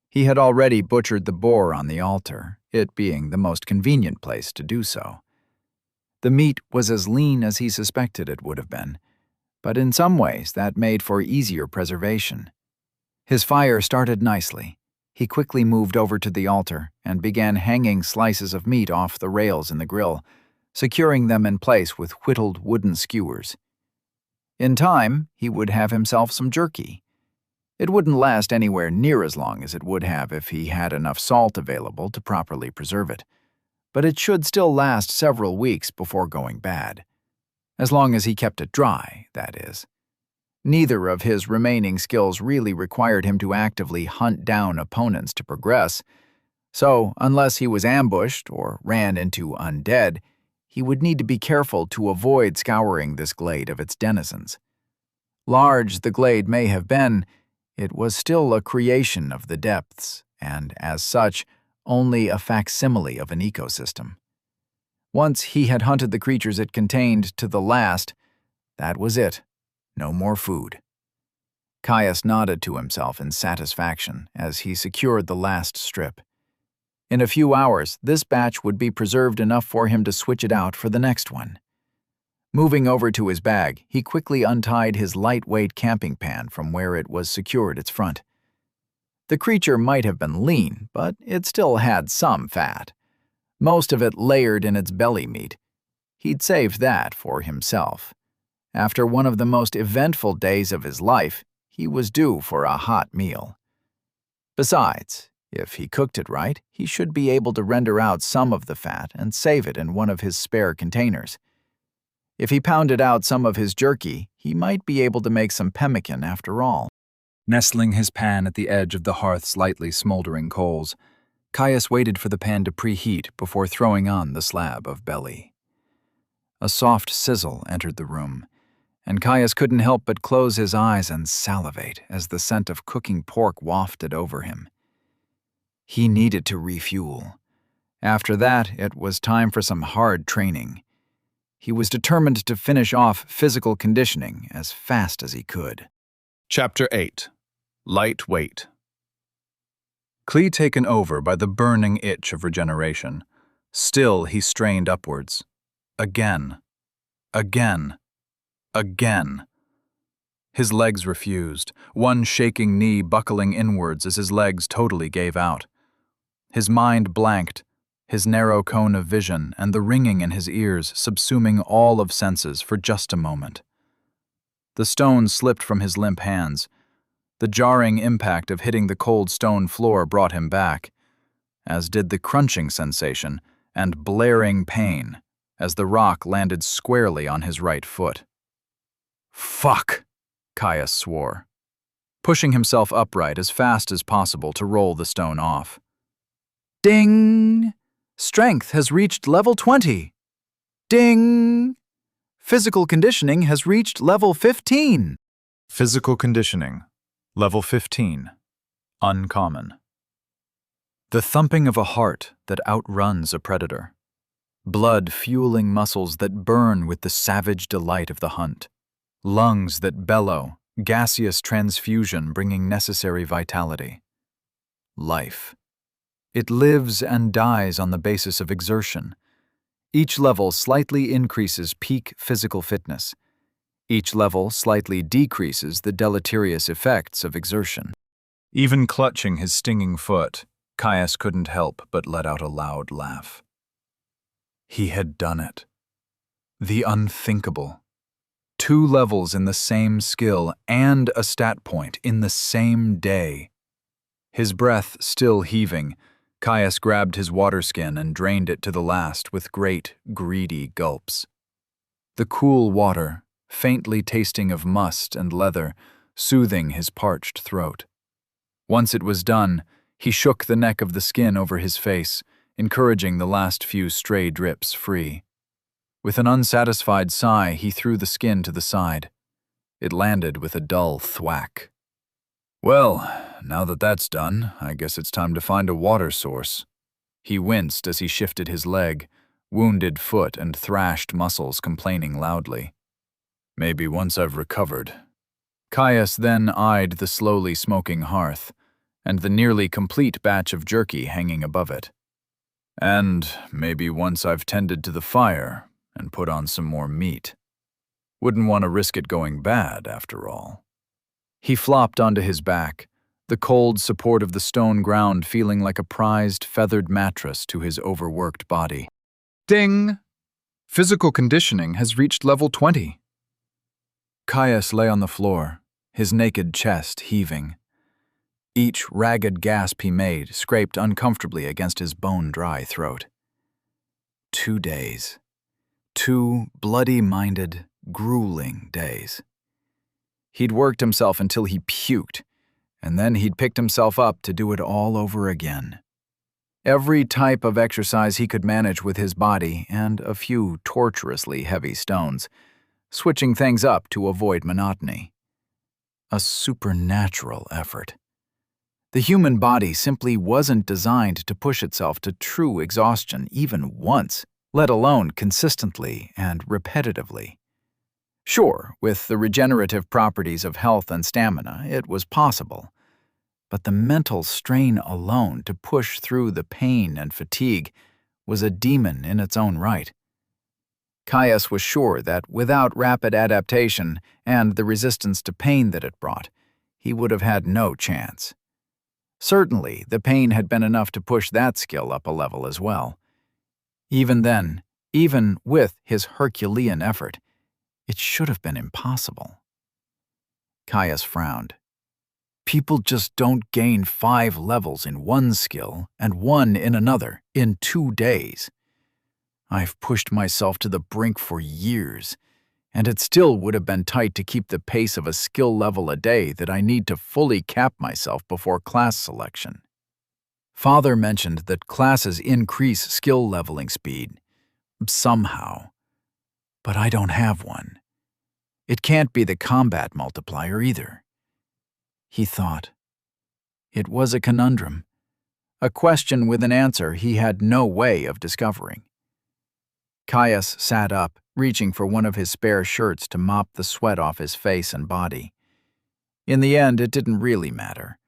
He had already butchered the boar on the altar, it being the most convenient place to do so. The meat was as lean as he suspected it would have been, but in some ways that made for easier preservation. His fire started nicely. He quickly moved over to the altar and began hanging slices of meat off the rails in the grill, securing them in place with whittled wooden skewers. In time, he would have himself some jerky. It wouldn't last anywhere near as long as it would have if he had enough salt available to properly preserve it, but it should still last several weeks before going bad. As long as he kept it dry, that is. Neither of his remaining skills really required him to actively hunt down opponents to progress, so unless he was ambushed or ran into undead, he would need to be careful to avoid scouring this glade of its denizens. Large the glade may have been, it was still a creation of the depths, and as such, only a facsimile of an ecosystem. Once he had hunted the creatures it contained to the last, that was it. No more food. Caius nodded to himself in satisfaction as he secured the last strip. In a few hours, this batch would be preserved enough for him to switch it out for the next one. Moving over to his bag, he quickly untied his lightweight camping pan from where it was secured its front. The creature might have been lean, but it still had some fat. Most of it layered in its belly meat. He'd saved that for himself. After one of the most eventful days of his life, he was due for a hot meal. Besides, if he cooked it right, he should be able to render out some of the fat and save it in one of his spare containers. If he pounded out some of his jerky, he might be able to make some pemmican after all. Nestling his pan at the edge of the hearth's lightly smoldering coals, Caius waited for the pan to preheat before throwing on the slab of belly. A soft sizzle entered the room, and Caius couldn't help but close his eyes and salivate as the scent of cooking pork wafted over him. He needed to refuel. After that, it was time for some hard training. He was determined to finish off physical conditioning as fast as he could. Chapter 8. Lightweight. Clee taken over by the burning itch of regeneration. Still he strained upwards. Again. Again. Again. His legs refused, one shaking knee buckling inwards as his legs totally gave out. His mind blanked, his narrow cone of vision and the ringing in his ears subsuming all of senses for just a moment. The stone slipped from his limp hands. The jarring impact of hitting the cold stone floor brought him back, as did the crunching sensation and blaring pain as the rock landed squarely on his right foot. "Fuck!" Caius swore, pushing himself upright as fast as possible to roll the stone off. Ding! Strength has reached level 20. Ding! Physical conditioning has reached level 15. Physical conditioning, level 15. Uncommon. The thumping of a heart that outruns a predator. Blood fueling muscles that burn with the savage delight of the hunt. Lungs that bellow, gaseous transfusion bringing necessary vitality. Life. It lives and dies on the basis of exertion. Each level slightly increases peak physical fitness. Each level slightly decreases the deleterious effects of exertion. Even clutching his stinging foot, Caius couldn't help but let out a loud laugh. He had done it. The unthinkable. 2 levels in the same skill and a stat point in the same day. His breath still heaving, Caius grabbed his water skin and drained it to the last with great, greedy gulps. The cool water, faintly tasting of must and leather, soothing his parched throat. Once it was done, he shook the neck of the skin over his face, encouraging the last few stray drips free. With an unsatisfied sigh, he threw the skin to the side. It landed with a dull thwack. "Well, now that that's done, I guess it's time to find a water source." He winced as he shifted his leg, wounded foot and thrashed muscles complaining loudly. "Maybe once I've recovered." Caius then eyed the slowly smoking hearth, and the nearly complete batch of jerky hanging above it. "And maybe once I've tended to the fire and put on some more meat. Wouldn't want to risk it going bad, after all." He flopped onto his back, the cold support of the stone ground feeling like a prized feathered mattress to his overworked body. Ding! Physical conditioning has reached level 20. Caius lay on the floor, his naked chest heaving. Each ragged gasp he made scraped uncomfortably against his bone-dry throat. 2 days. 2 bloody-minded, grueling days. He'd worked himself until he puked, and then he'd picked himself up to do it all over again. Every type of exercise he could manage with his body and a few torturously heavy stones, switching things up to avoid monotony. A supernatural effort. The human body simply wasn't designed to push itself to true exhaustion even once, let alone consistently and repetitively. Sure, with the regenerative properties of health and stamina, it was possible. But the mental strain alone to push through the pain and fatigue was a demon in its own right. Caius was sure that without rapid adaptation and the resistance to pain that it brought, he would have had no chance. Certainly, the pain had been enough to push that skill up a level as well. Even then, even with his Herculean effort, it should have been impossible. Caius frowned. People just don't gain 5 levels in one skill and 1 in another in 2 days. I've pushed myself to the brink for years, and it still would have been tight to keep the pace of a skill level a day that I need to fully cap myself before class selection. Father mentioned that classes increase skill leveling speed, somehow. But I don't have one. It can't be the combat multiplier either. He thought. It was a conundrum, a question with an answer he had no way of discovering. Caius sat up, reaching for one of his spare shirts to mop the sweat off his face and body. In the end, it didn't really matter.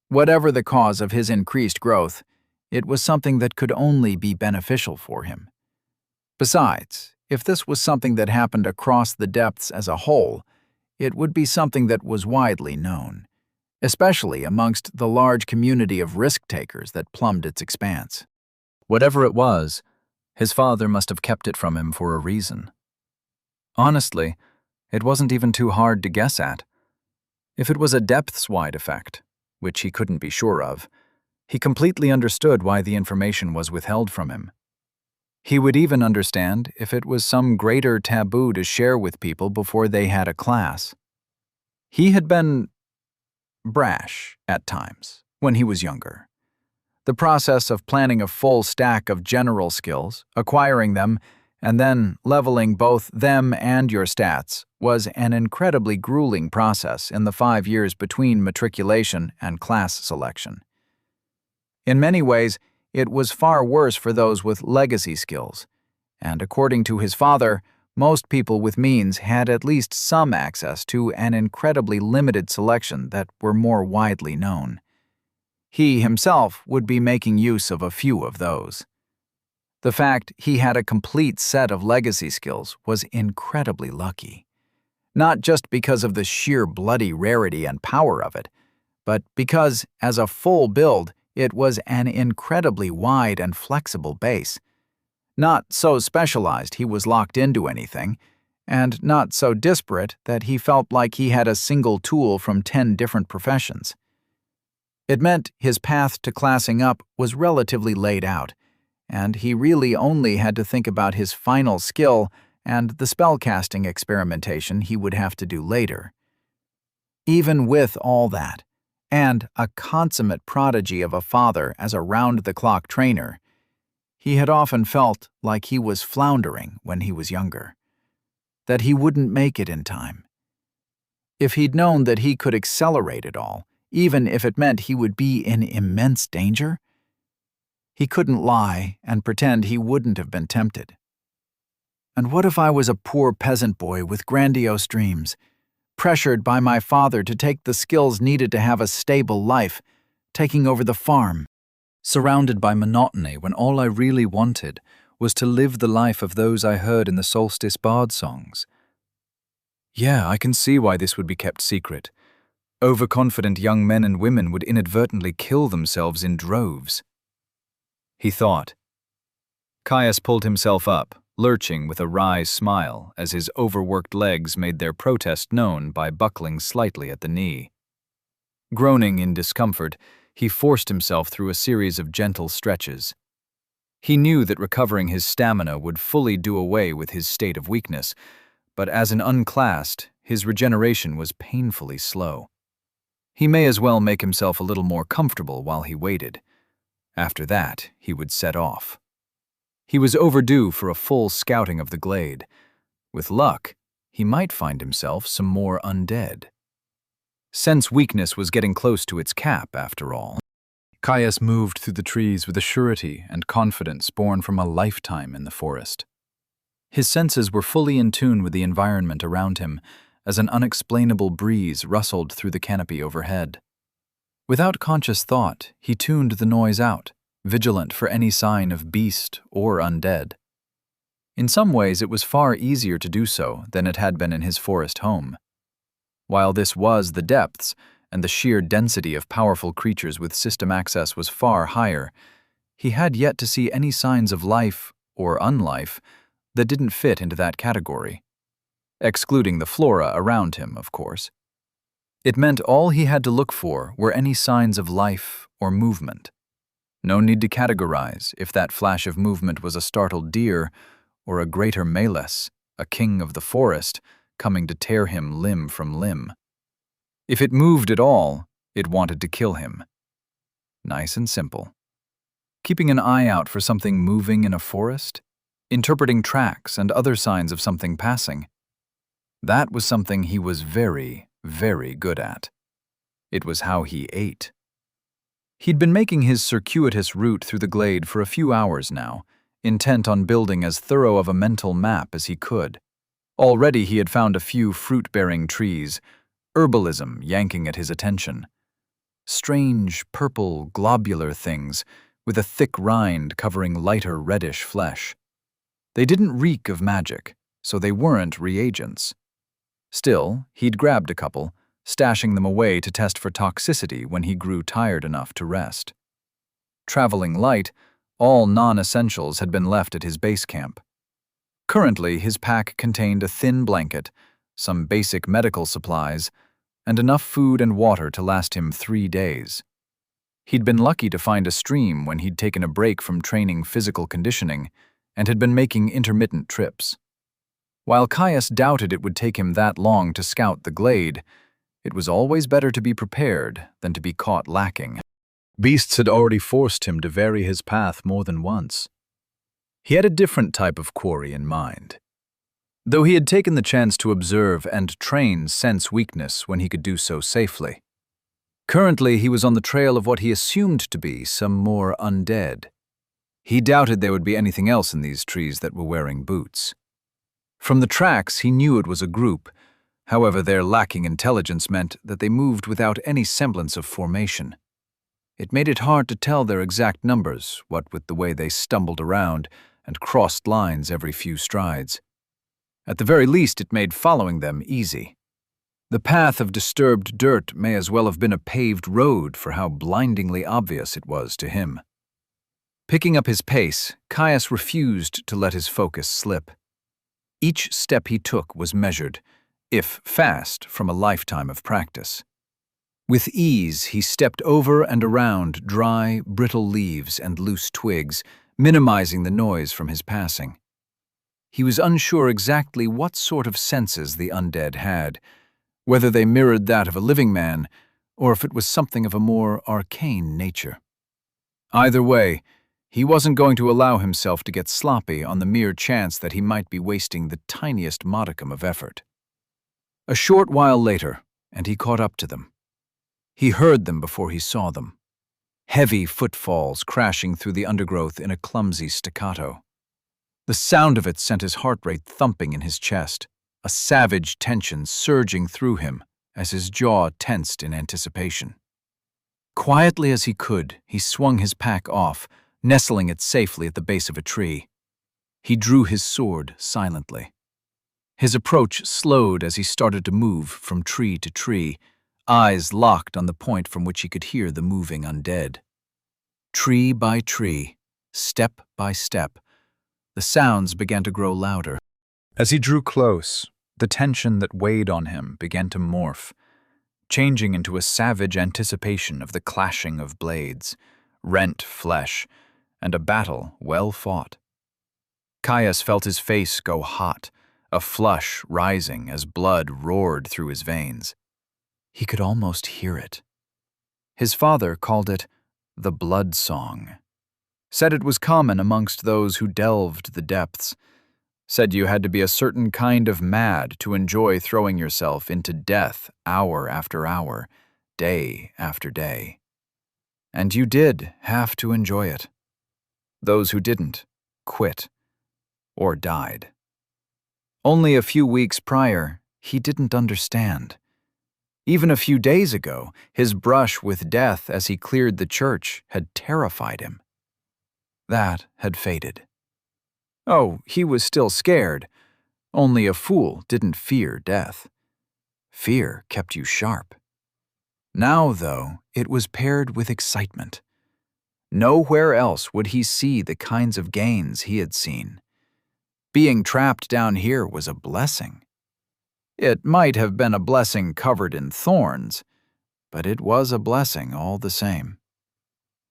Whatever the cause of his increased growth, it was something that could only be beneficial for him. Besides, if this was something that happened across the depths as a whole, it would be something that was widely known, especially amongst the large community of risk-takers that plumbed its expanse. Whatever it was, his father must have kept it from him for a reason. Honestly, it wasn't even too hard to guess at. If it was a depths-wide effect, which he couldn't be sure of, he completely understood why the information was withheld from him. He would even understand if it was some greater taboo to share with people before they had a class. He had been brash at times when he was younger. The process of planning a full stack of general skills, acquiring them, and then leveling both them and your stats was an incredibly grueling process in the 5 years between matriculation and class selection. In many ways, it was far worse for those with legacy skills, and according to his father, most people with means had at least some access to an incredibly limited selection that were more widely known. He himself would be making use of a few of those. The fact he had a complete set of legacy skills was incredibly lucky, not just because of the sheer bloody rarity and power of it, but because, as a full build, it was an incredibly wide and flexible base. Not so specialized he was locked into anything, and not so disparate that he felt like he had a single tool from 10 different professions. It meant his path to classing up was relatively laid out, and he really only had to think about his final skill and the spellcasting experimentation he would have to do later. Even with all that, and a consummate prodigy of a father as a round-the-clock trainer, he had often felt like he was floundering when he was younger, that he wouldn't make it in time. If he'd known that he could accelerate it all, even if it meant he would be in immense danger, he couldn't lie and pretend he wouldn't have been tempted. And what if I was a poor peasant boy with grandiose dreams, pressured by my father to take the skills needed to have a stable life, taking over the farm, surrounded by monotony when all I really wanted was to live the life of those I heard in the solstice bard songs? Yeah, I can see why this would be kept secret. Overconfident young men and women would inadvertently kill themselves in droves. He thought. Caius pulled himself up, lurching with a wry smile as his overworked legs made their protest known by buckling slightly at the knee. Groaning in discomfort, he forced himself through a series of gentle stretches. He knew that recovering his stamina would fully do away with his state of weakness, but as an unclassed, his regeneration was painfully slow. He may as well make himself a little more comfortable while he waited. After that, he would set off. He was overdue for a full scouting of the glade. With luck, he might find himself some more undead. Sense weakness was getting close to its cap, after all. Caius moved through the trees with a surety and confidence born from a lifetime in the forest. His senses were fully in tune with the environment around him as an unexplainable breeze rustled through the canopy overhead. Without conscious thought, he tuned the noise out, vigilant for any sign of beast or undead. In some ways, it was far easier to do so than it had been in his forest home. While this was the depths, and the sheer density of powerful creatures with system access was far higher, he had yet to see any signs of life or unlife that didn't fit into that category. Excluding the flora around him, of course. It meant all he had to look for were any signs of life or movement. No need to categorize if that flash of movement was a startled deer or a greater Malus, a king of the forest, coming to tear him limb from limb. If it moved at all, it wanted to kill him. Nice and simple. Keeping an eye out for something moving in a forest, interpreting tracks and other signs of something passing. That was something he was very, very good at. It was how he ate. He'd been making his circuitous route through the glade for a few hours now, intent on building as thorough of a mental map as he could. Already he had found a few fruit-bearing trees, herbalism yanking at his attention. Strange, purple, globular things with a thick rind covering lighter reddish flesh. They didn't reek of magic, so they weren't reagents. Still, he'd grabbed a couple, stashing them away to test for toxicity when he grew tired enough to rest. Traveling light, all non-essentials had been left at his base camp. Currently, his pack contained a thin blanket, some basic medical supplies, and enough food and water to last him 3 days. He'd been lucky to find a stream when he'd taken a break from training physical conditioning and had been making intermittent trips. While Caius doubted it would take him that long to scout the glade, it was always better to be prepared than to be caught lacking. Beasts had already forced him to vary his path more than once. He had a different type of quarry in mind. Though he had taken the chance to observe and train sense weakness when he could do so safely. Currently, he was on the trail of what he assumed to be some more undead. He doubted there would be anything else in these trees that were wearing boots. From the tracks, he knew it was a group. However, their lacking intelligence meant that they moved without any semblance of formation. It made it hard to tell their exact numbers, what with the way they stumbled around and crossed lines every few strides. At the very least, it made following them easy. The path of disturbed dirt may as well have been a paved road for how blindingly obvious it was to him. Picking up his pace, Caius refused to let his focus slip. Each step he took was measured, if fast, from a lifetime of practice. With ease, he stepped over and around dry, brittle leaves and loose twigs, minimizing the noise from his passing. He was unsure exactly what sort of senses the undead had, whether they mirrored that of a living man, or if it was something of a more arcane nature. Either way, he wasn't going to allow himself to get sloppy on the mere chance that he might be wasting the tiniest modicum of effort. A short while later, and he caught up to them. He heard them before he saw them. Heavy footfalls crashing through the undergrowth in a clumsy staccato. The sound of it sent his heart rate thumping in his chest, a savage tension surging through him as his jaw tensed in anticipation. Quietly as he could, he swung his pack off, nestling it safely at the base of a tree. He drew his sword silently. His approach slowed as he started to move from tree to tree, eyes locked on the point from which he could hear the moving undead. Tree by tree, step by step, the sounds began to grow louder. As he drew close, the tension that weighed on him began to morph, changing into a savage anticipation of the clashing of blades, rent flesh, and a battle well fought. Caius felt his face go hot, a flush rising as blood roared through his veins. He could almost hear it. His father called it the blood song. Said it was common amongst those who delved the depths. Said you had to be a certain kind of mad to enjoy throwing yourself into death hour after hour, day after day. And you did have to enjoy it. Those who didn't quit or died. Only a few weeks prior, he didn't understand. Even a few days ago, his brush with death as he cleared the church had terrified him. That had faded. Oh, he was still scared. Only a fool didn't fear death. Fear kept you sharp. Now, though, it was paired with excitement. Nowhere else would he see the kinds of gains he had seen. Being trapped down here was a blessing. It might have been a blessing covered in thorns, but it was a blessing all the same.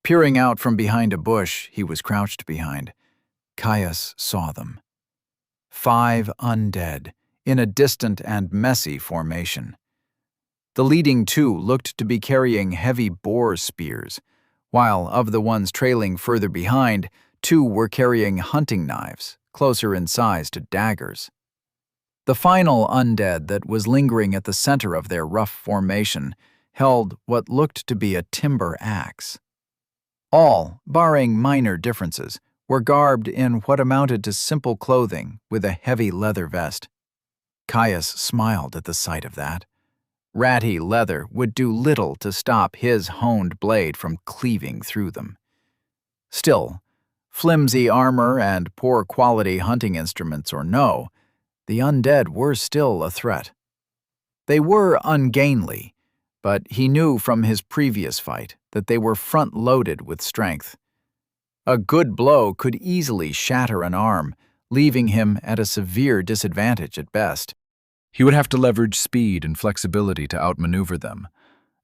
Peering out from behind a bush he was crouched behind, Caius saw them. 5 undead, in a distant and messy formation. The leading 2 looked to be carrying heavy boar spears, while of the ones trailing further behind, 2 were carrying hunting knives, closer in size to daggers. The final undead that was lingering at the center of their rough formation held what looked to be a timber axe. All, barring minor differences, were garbed in what amounted to simple clothing with a heavy leather vest. Caius smiled at the sight of that. Ratty leather would do little to stop his honed blade from cleaving through them. Still, flimsy armor and poor quality hunting instruments or no, the undead were still a threat. They were ungainly, but he knew from his previous fight that they were front-loaded with strength. A good blow could easily shatter an arm, leaving him at a severe disadvantage at best. He would have to leverage speed and flexibility to outmaneuver them,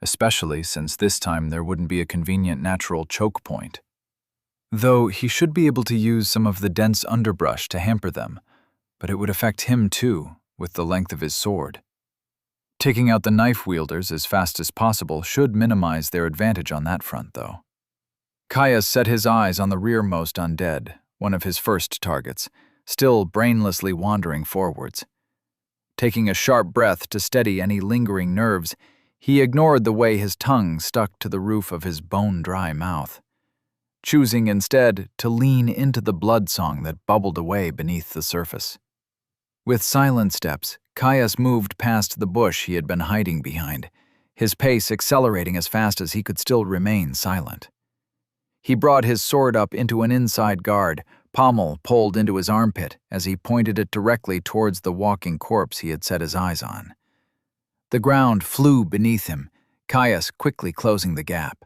especially since this time there wouldn't be a convenient natural choke point. Though he should be able to use some of the dense underbrush to hamper them, but it would affect him too, with the length of his sword. Taking out the knife wielders as fast as possible should minimize their advantage on that front, though. Caius set his eyes on the rearmost undead, one of his first targets, still brainlessly wandering forwards. Taking a sharp breath to steady any lingering nerves, he ignored the way his tongue stuck to the roof of his bone-dry mouth, choosing instead to lean into the blood song that bubbled away beneath the surface. With silent steps, Caius moved past the bush he had been hiding behind, his pace accelerating as fast as he could still remain silent. He brought his sword up into an inside guard, pommel pulled into his armpit as he pointed it directly towards the walking corpse he had set his eyes on. The ground flew beneath him, Caius quickly closing the gap.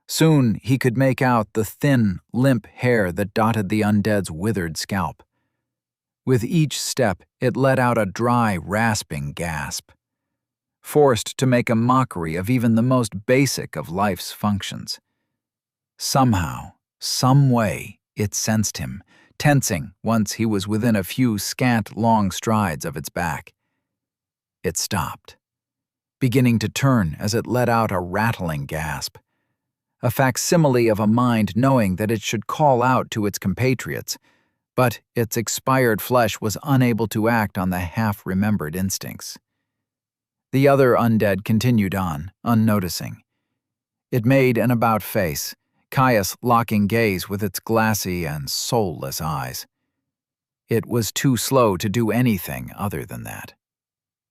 Soon he could make out the thin, limp hair that dotted the undead's withered scalp. With each step, it let out a dry, rasping gasp. Forced to make a mockery of even the most basic of life's functions. Somehow, some way, it sensed him, tensing once he was within a few scant, long strides of its back. It stopped, beginning to turn as it let out a rattling gasp. A facsimile of a mind knowing that it should call out to its compatriots, but its expired flesh was unable to act on the half-remembered instincts. The other undead continued on, unnoticing. It made an about face, Caius locking gaze with its glassy and soulless eyes. It was too slow to do anything other than that.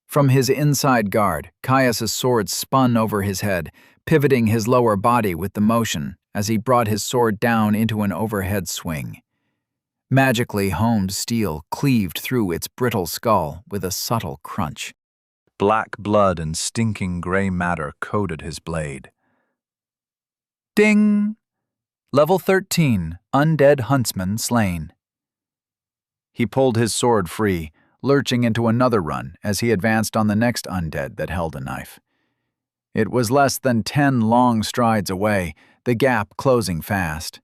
From his inside guard, Caius's sword spun over his head, pivoting his lower body with the motion as he brought his sword down into an overhead swing. Magically honed steel cleaved through its brittle skull with a subtle crunch. Black blood and stinking gray matter coated his blade. Ding! Level 13, Undead Huntsman slain. He pulled his sword free, lurching into another run as he advanced on the next undead that held a knife. It was less than 10 long strides away, the gap closing fast.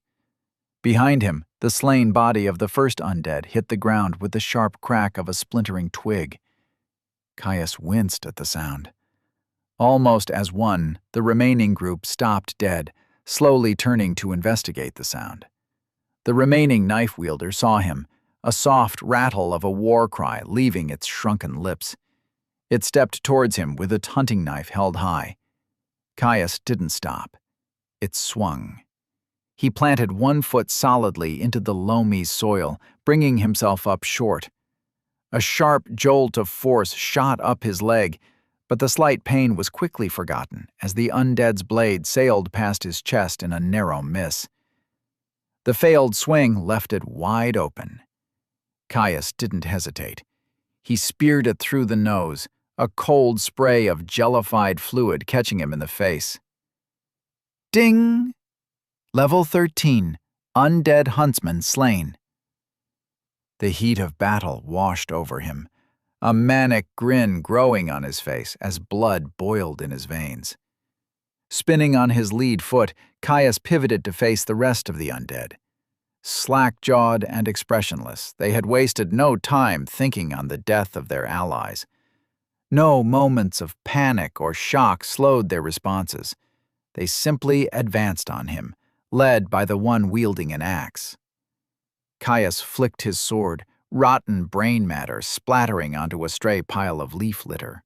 Behind him, the slain body of the first undead hit the ground with the sharp crack of a splintering twig. Caius winced at the sound. Almost as one, the remaining group stopped dead, slowly turning to investigate the sound. The remaining knife wielder saw him, a soft rattle of a war cry leaving its shrunken lips. It stepped towards him with its hunting knife held high. Caius didn't stop. It swung. He planted one foot solidly into the loamy soil, bringing himself up short. A sharp jolt of force shot up his leg, but the slight pain was quickly forgotten as the undead's blade sailed past his chest in a narrow miss. The failed swing left it wide open. Caius didn't hesitate. He speared it through the nose, a cold spray of jellified fluid catching him in the face. Ding! Level 13, Undead Huntsman slain. The heat of battle washed over him, a manic grin growing on his face as blood boiled in his veins. Spinning on his lead foot, Caius pivoted to face the rest of the undead. Slack-jawed and expressionless, they had wasted no time thinking on the death of their allies. No moments of panic or shock slowed their responses. They simply advanced on him, led by the one wielding an axe. Caius flicked his sword, rotten brain matter splattering onto a stray pile of leaf litter.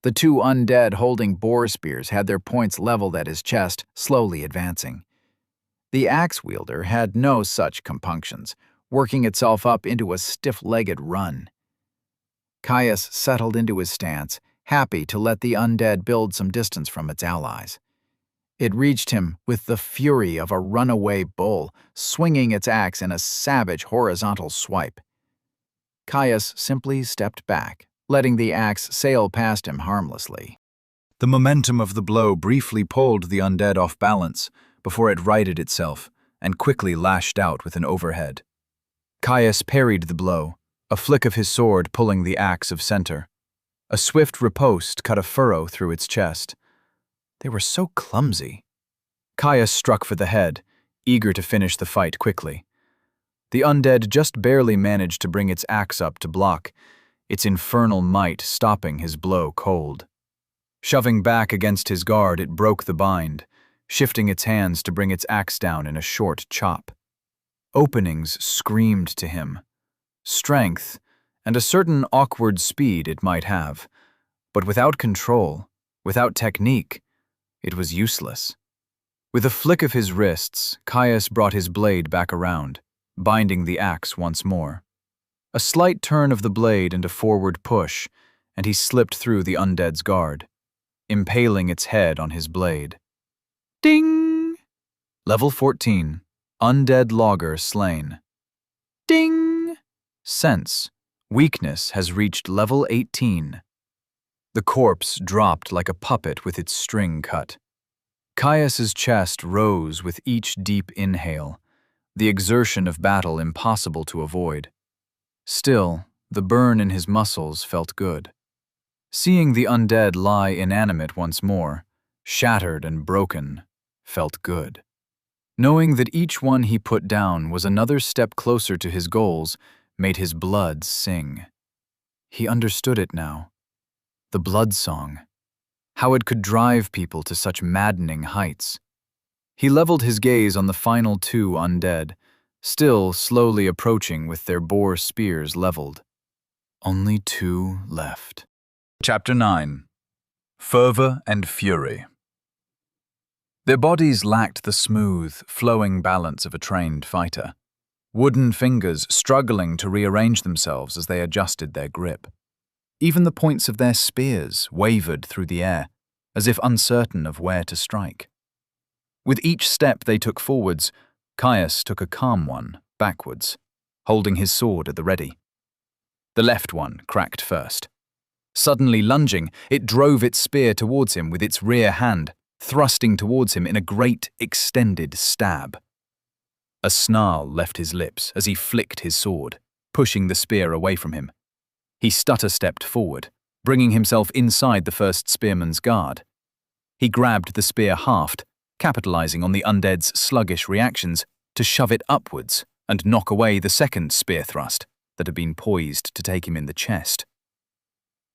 The two undead holding boar spears had their points leveled at his chest, slowly advancing. The axe wielder had no such compunctions, working itself up into a stiff-legged run. Caius settled into his stance, happy to let the undead build some distance from its allies. It reached him with the fury of a runaway bull, swinging its axe in a savage horizontal swipe. Caius simply stepped back, letting the axe sail past him harmlessly. The momentum of the blow briefly pulled the undead off balance before it righted itself and quickly lashed out with an overhead. Caius parried the blow, a flick of his sword pulling the axe of center. A swift riposte cut a furrow through its chest. They were so clumsy. Caius struck for the head, eager to finish the fight quickly. The undead just barely managed to bring its axe up to block, its infernal might stopping his blow cold. Shoving back against his guard, it broke the bind, shifting its hands to bring its axe down in a short chop. Openings screamed to him. Strength, and a certain awkward speed it might have, but without control, without technique, it was useless. With a flick of his wrists, Caius brought his blade back around, binding the axe once more. A slight turn of the blade and a forward push, and he slipped through the undead's guard, impaling its head on his blade. Ding! Level 14. Undead Logger slain. Ding! Sense. Weakness has reached level 18. The corpse dropped like a puppet with its string cut. Caius's chest rose with each deep inhale, the exertion of battle impossible to avoid. Still, the burn in his muscles felt good. Seeing the undead lie inanimate once more, shattered and broken, felt good. Knowing that each one he put down was another step closer to his goals made his blood sing. He understood it now. The blood song. How it could drive people to such maddening heights. He leveled his gaze on the final two undead, still slowly approaching with their boar spears leveled. Only two left. Chapter 9. Fervor and Fury. Their bodies lacked the smooth, flowing balance of a trained fighter, wooden fingers struggling to rearrange themselves as they adjusted their grip. Even the points of their spears wavered through the air, as if uncertain of where to strike. With each step they took forwards, Caius took a calm one, backwards, holding his sword at the ready. The left one cracked first. Suddenly lunging, it drove its spear towards him with its rear hand, thrusting towards him in a great, extended stab. A snarl left his lips as he flicked his sword, pushing the spear away from him. He stutter-stepped forward, bringing himself inside the first spearman's guard. He grabbed the spear haft, capitalizing on the undead's sluggish reactions, to shove it upwards and knock away the second spear thrust that had been poised to take him in the chest.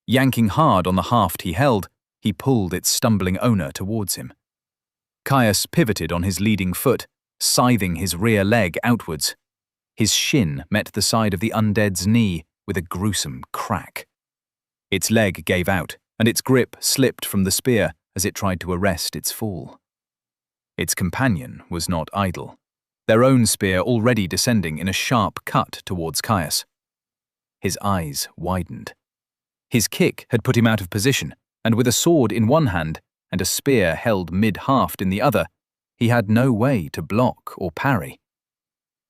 Yanking hard on the haft he held, he pulled its stumbling owner towards him. Caius pivoted on his leading foot, scything his rear leg outwards. His shin met the side of the undead's knee with a gruesome crack. Its leg gave out, and its grip slipped from the spear as it tried to arrest its fall. Its companion was not idle, their own spear already descending in a sharp cut towards Caius. His eyes widened. His kick had put him out of position, and with a sword in one hand and a spear held mid-haft in the other, he had no way to block or parry.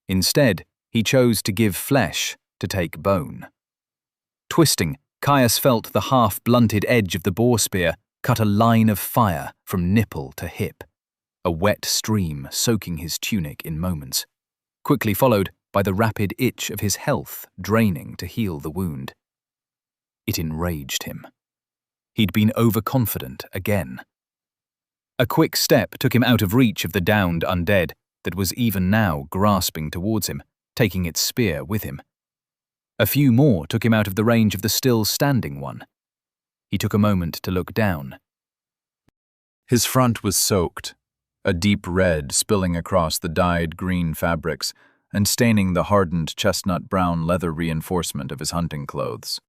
Instead, he chose to give flesh to take bone. Twisting, Caius felt the half-blunted edge of the boar spear cut a line of fire from nipple to hip, a wet stream soaking his tunic in moments, quickly followed by the rapid itch of his health draining to heal the wound. It enraged him. He'd been overconfident again. A quick step took him out of reach of the downed undead that was even now grasping towards him, taking its spear with him. A few more took him out of the range of the still standing one. He took a moment to look down. His front was soaked, a deep red spilling across the dyed green fabrics and staining the hardened chestnut-brown leather reinforcement of his hunting clothes.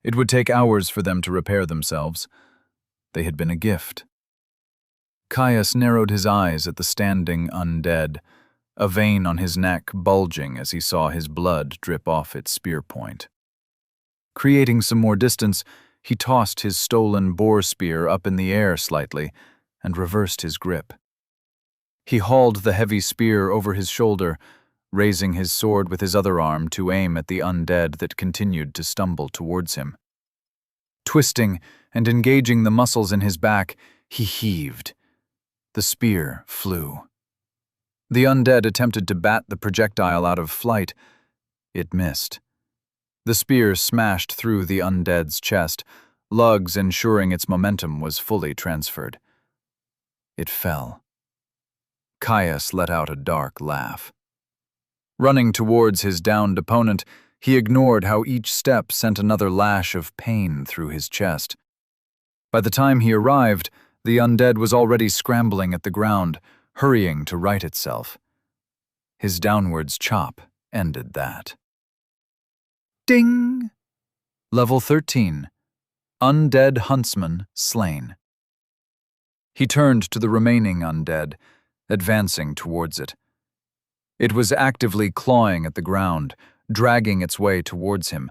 It would take hours for them to repair themselves. They had been a gift. Caius narrowed his eyes at the standing undead, a vein on his neck bulging as he saw his blood drip off its spear point. Creating some more distance, he tossed his stolen boar spear up in the air slightly and reversed his grip. He hauled the heavy spear over his shoulder, raising his sword with his other arm to aim at the undead that continued to stumble towards him. Twisting and engaging the muscles in his back, he heaved. The spear flew. The undead attempted to bat the projectile out of flight. It missed. The spear smashed through the undead's chest, lugs ensuring its momentum was fully transferred. It fell. Caius let out a dark laugh. Running towards his downed opponent, he ignored how each step sent another lash of pain through his chest. By the time he arrived, the undead was already scrambling at the ground, hurrying to right itself. His downwards chop ended that. Ding! Level 13. Undead Huntsman slain. He turned to the remaining undead, advancing towards it. It was actively clawing at the ground, dragging its way towards him.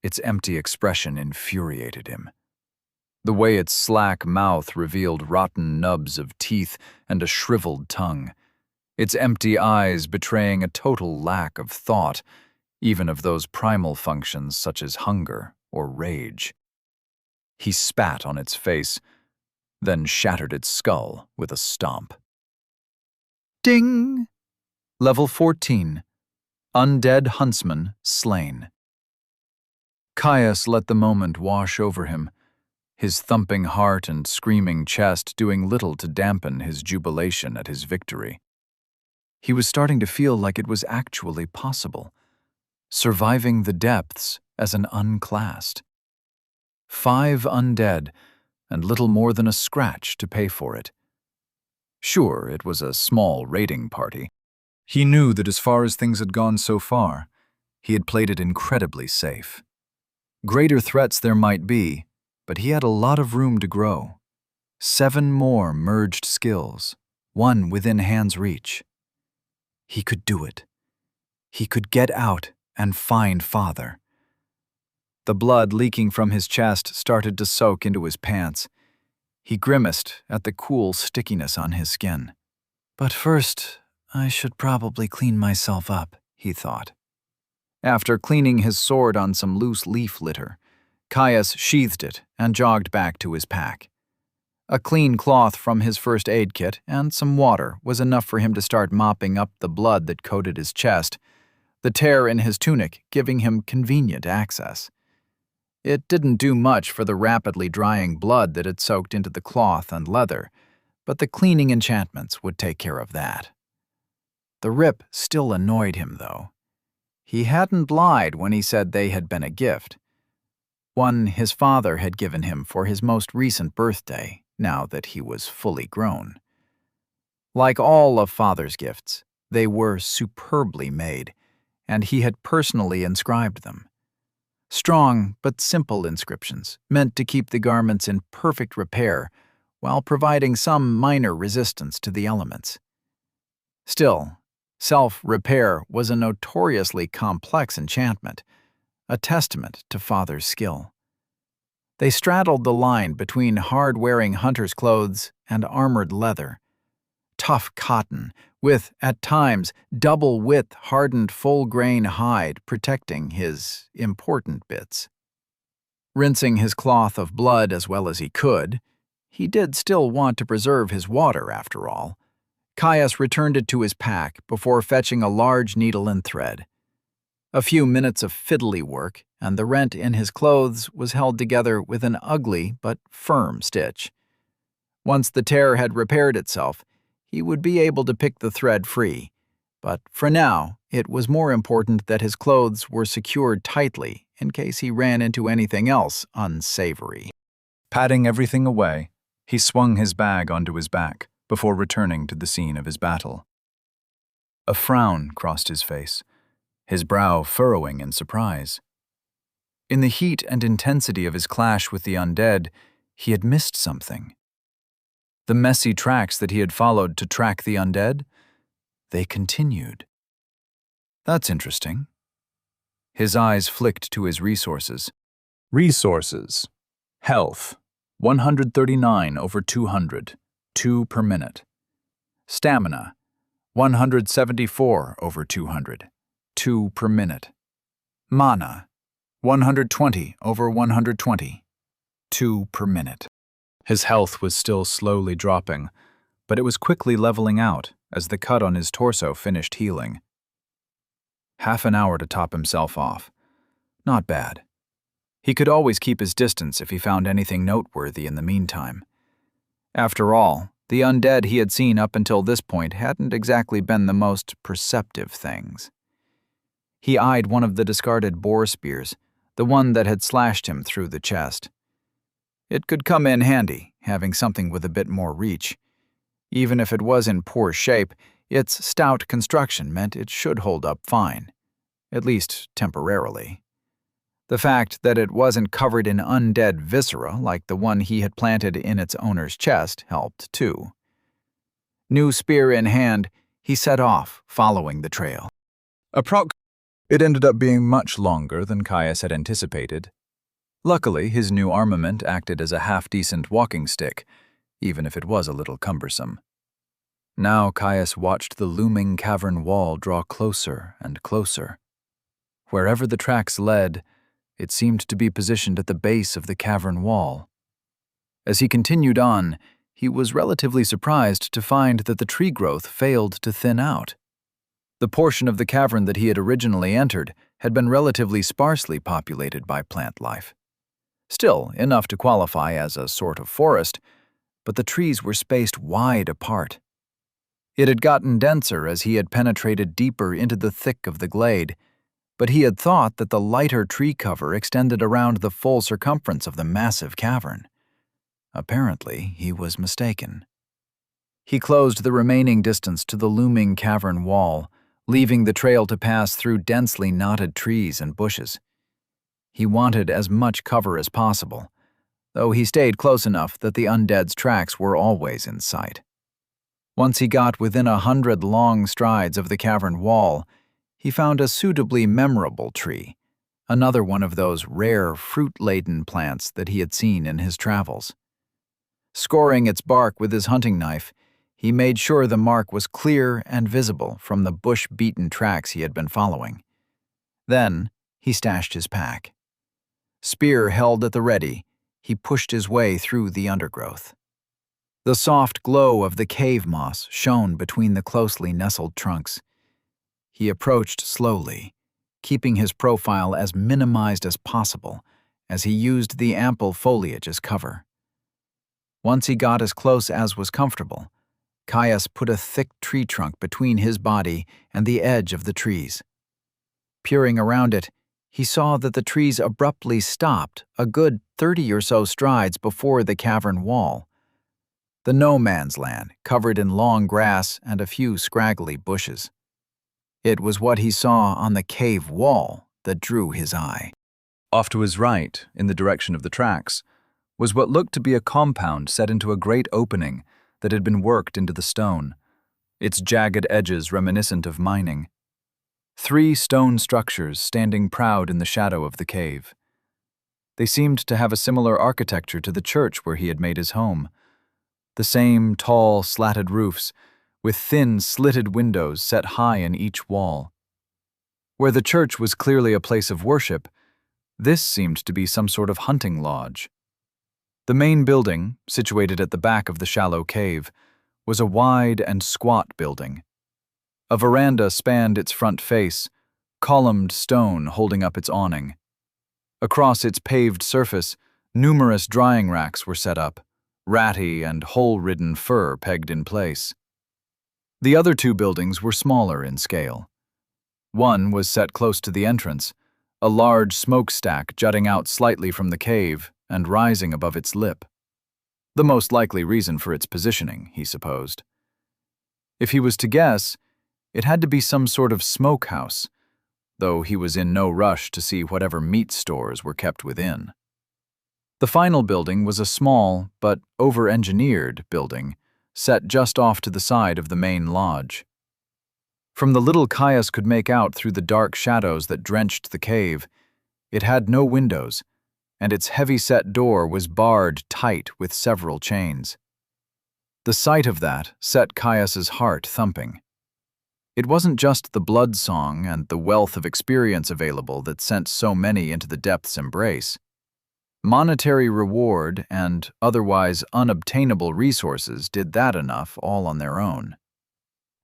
Its empty expression infuriated him. The way its slack mouth revealed rotten nubs of teeth and a shriveled tongue. Its empty eyes betraying a total lack of thought, even of those primal functions such as hunger or rage. He spat on its face, then shattered its skull with a stomp. Ding! Level 14. Undead Huntsman slain. Caius let the moment wash over him, his thumping heart and screaming chest doing little to dampen his jubilation at his victory. He was starting to feel like it was actually possible, surviving the depths as an unclassed. 5 undead, and little more than a scratch to pay for it. Sure, it was a small raiding party. He knew that as far as things had gone so far, he had played it incredibly safe. Greater threats there might be, but he had a lot of room to grow. 7 more merged skills, 1 within hand's reach. He could do it. He could get out and find Father. The blood leaking from his chest started to soak into his pants. He grimaced at the cool stickiness on his skin. But first, I should probably clean myself up, he thought. After cleaning his sword on some loose leaf litter, Caius sheathed it and jogged back to his pack. A clean cloth from his first aid kit and some water was enough for him to start mopping up the blood that coated his chest, the tear in his tunic giving him convenient access. It didn't do much for the rapidly drying blood that had soaked into the cloth and leather, but the cleaning enchantments would take care of that. The rip still annoyed him, though. He hadn't lied when he said they had been a gift. One his father had given him for his most recent birthday, now that he was fully grown. Like all of Father's gifts, they were superbly made, and he had personally inscribed them. Strong but simple inscriptions, meant to keep the garments in perfect repair while providing some minor resistance to the elements. Still, self-repair was a notoriously complex enchantment, a testament to Father's skill. They straddled the line between hard-wearing hunter's clothes and armored leather. Tough cotton, with, at times, double-width hardened full-grain hide protecting his important bits. Rinsing his cloth of blood as well as he could, he did still want to preserve his water after all. Caius returned it to his pack before fetching a large needle and thread. A few minutes of fiddly work, and the rent in his clothes was held together with an ugly but firm stitch. Once the tear had repaired itself, he would be able to pick the thread free, but for now it was more important that his clothes were secured tightly in case he ran into anything else unsavory. Patting everything away, he swung his bag onto his back before returning to the scene of his battle. A frown crossed his face, his brow furrowing in surprise. In the heat and intensity of his clash with the undead, he had missed something. The messy tracks that he had followed to track the undead, they continued. That's interesting. His eyes flicked to his resources. Resources. Health, 139 over 200, 2 per minute. Stamina, 174 over 200, 2 per minute. Mana, 120 over 120, 2 per minute. His health was still slowly dropping, but it was quickly leveling out as the cut on his torso finished healing. Half an hour to top himself off. Not bad. He could always keep his distance if he found anything noteworthy in the meantime. After all, the undead he had seen up until this point hadn't exactly been the most perceptive things. He eyed one of the discarded boar spears, the one that had slashed him through the chest. It could come in handy, having something with a bit more reach. Even if it was in poor shape, its stout construction meant it should hold up fine, at least temporarily. The fact that it wasn't covered in undead viscera like the one he had planted in its owner's chest helped too. New spear in hand, he set off, following the trail. It ended up being much longer than Caius had anticipated. Luckily, his new armament acted as a half-decent walking stick, even if it was a little cumbersome. Now Caius watched the looming cavern wall draw closer and closer. Wherever the tracks led, it seemed to be positioned at the base of the cavern wall. As he continued on, he was relatively surprised to find that the tree growth failed to thin out. The portion of the cavern that he had originally entered had been relatively sparsely populated by plant life. Still, enough to qualify as a sort of forest, but the trees were spaced wide apart. It had gotten denser as he had penetrated deeper into the thick of the glade, but he had thought that the lighter tree cover extended around the full circumference of the massive cavern. Apparently, he was mistaken. He closed the remaining distance to the looming cavern wall, leaving the trail to pass through densely knotted trees and bushes. He wanted as much cover as possible, though he stayed close enough that the undead's tracks were always in sight. Once he got within 100 long strides of the cavern wall, he found a suitably memorable tree, another one of those rare fruit-laden plants that he had seen in his travels. Scoring its bark with his hunting knife, he made sure the mark was clear and visible from the bush-beaten tracks he had been following. Then, he stashed his pack. Spear held at the ready, he pushed his way through the undergrowth. The soft glow of the cave moss shone between the closely nestled trunks. He approached slowly, keeping his profile as minimized as possible as he used the ample foliage as cover. Once he got as close as was comfortable, Caius put a thick tree trunk between his body and the edge of the trees. Peering around it, he saw that the trees abruptly stopped a good 30 or so strides before the cavern wall. The no-man's land, covered in long grass and a few scraggly bushes. It was what he saw on the cave wall that drew his eye. Off to his right, in the direction of the tracks, was what looked to be a compound set into a great opening that had been worked into the stone, its jagged edges reminiscent of mining. 3 stone structures standing proud in the shadow of the cave. They seemed to have a similar architecture to the church where he had made his home. The same tall, slatted roofs, with thin, slitted windows set high in each wall. Where the church was clearly a place of worship, this seemed to be some sort of hunting lodge. The main building, situated at the back of the shallow cave, was a wide and squat building. A veranda spanned its front face, columned stone holding up its awning. Across its paved surface, numerous drying racks were set up, ratty and hole-ridden fur pegged in place. The other 2 buildings were smaller in scale. One was set close to the entrance, a large smokestack jutting out slightly from the cave and rising above its lip. The most likely reason for its positioning, he supposed. If he was to guess, it had to be some sort of smokehouse, though he was in no rush to see whatever meat stores were kept within. The final building was a small but over-engineered building, set just off to the side of the main lodge. From the little Caius could make out through the dark shadows that drenched the cave, it had no windows, and its heavy-set door was barred tight with several chains. The sight of that set Caius's heart thumping. It wasn't just the blood song and the wealth of experience available that sent so many into the depth's embrace. Monetary reward and otherwise unobtainable resources did that enough all on their own.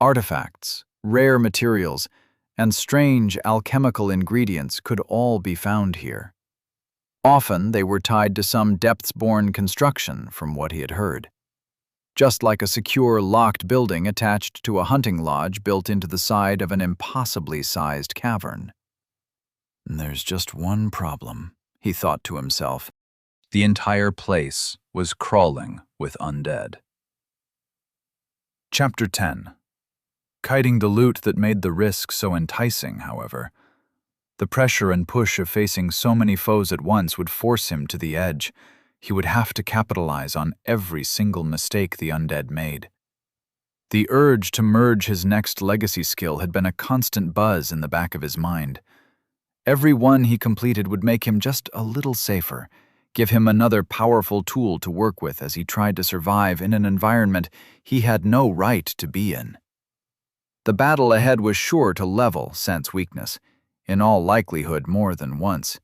Artifacts, rare materials, and strange alchemical ingredients could all be found here. Often they were tied to some depths-born construction, from what he had heard. Just like a secure, locked building attached to a hunting lodge built into the side of an impossibly sized cavern. "There's just one problem," he thought to himself. The entire place was crawling with undead. Chapter 10. Kiting the loot that made the risk so enticing, however. The pressure and push of facing so many foes at once would force him to the edge. He would have to capitalize on every single mistake the undead made. The urge to merge his next legacy skill had been a constant buzz in the back of his mind. Every one he completed would make him just a little safer, give him another powerful tool to work with as he tried to survive in an environment he had no right to be in. The battle ahead was sure to level Scent's weakness, in all likelihood more than once.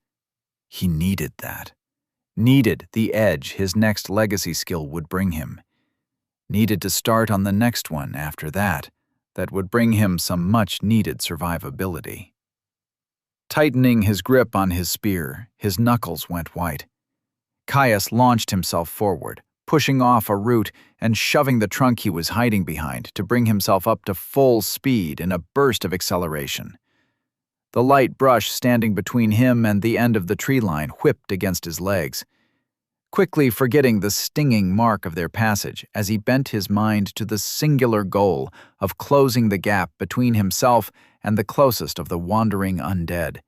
He needed that. Needed the edge his next legacy skill would bring him. Needed to start on the next one after that would bring him some much-needed survivability. Tightening his grip on his spear, his knuckles went white. Caius launched himself forward, pushing off a root and shoving the trunk he was hiding behind to bring himself up to full speed in a burst of acceleration. The light brush standing between him and the end of the tree line whipped against his legs, quickly forgetting the stinging mark of their passage as he bent his mind to the singular goal of closing the gap between himself and the closest of the wandering undead.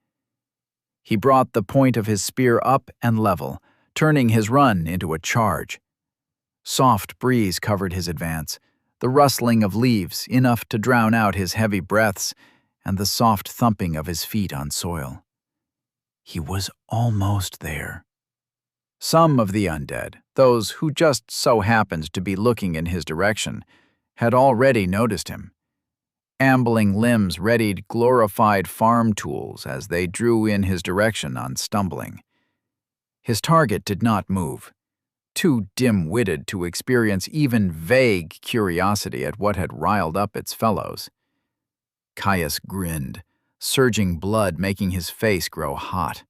He brought the point of his spear up and level, turning his run into a charge. Soft breeze covered his advance, the rustling of leaves enough to drown out his heavy breaths, and the soft thumping of his feet on soil. He was almost there. Some of the undead, those who just so happened to be looking in his direction, had already noticed him. Ambling limbs readied glorified farm tools as they drew in his direction on stumbling. His target did not move, too dim-witted to experience even vague curiosity at what had riled up its fellows. Caius grinned, surging blood making his face grow hot.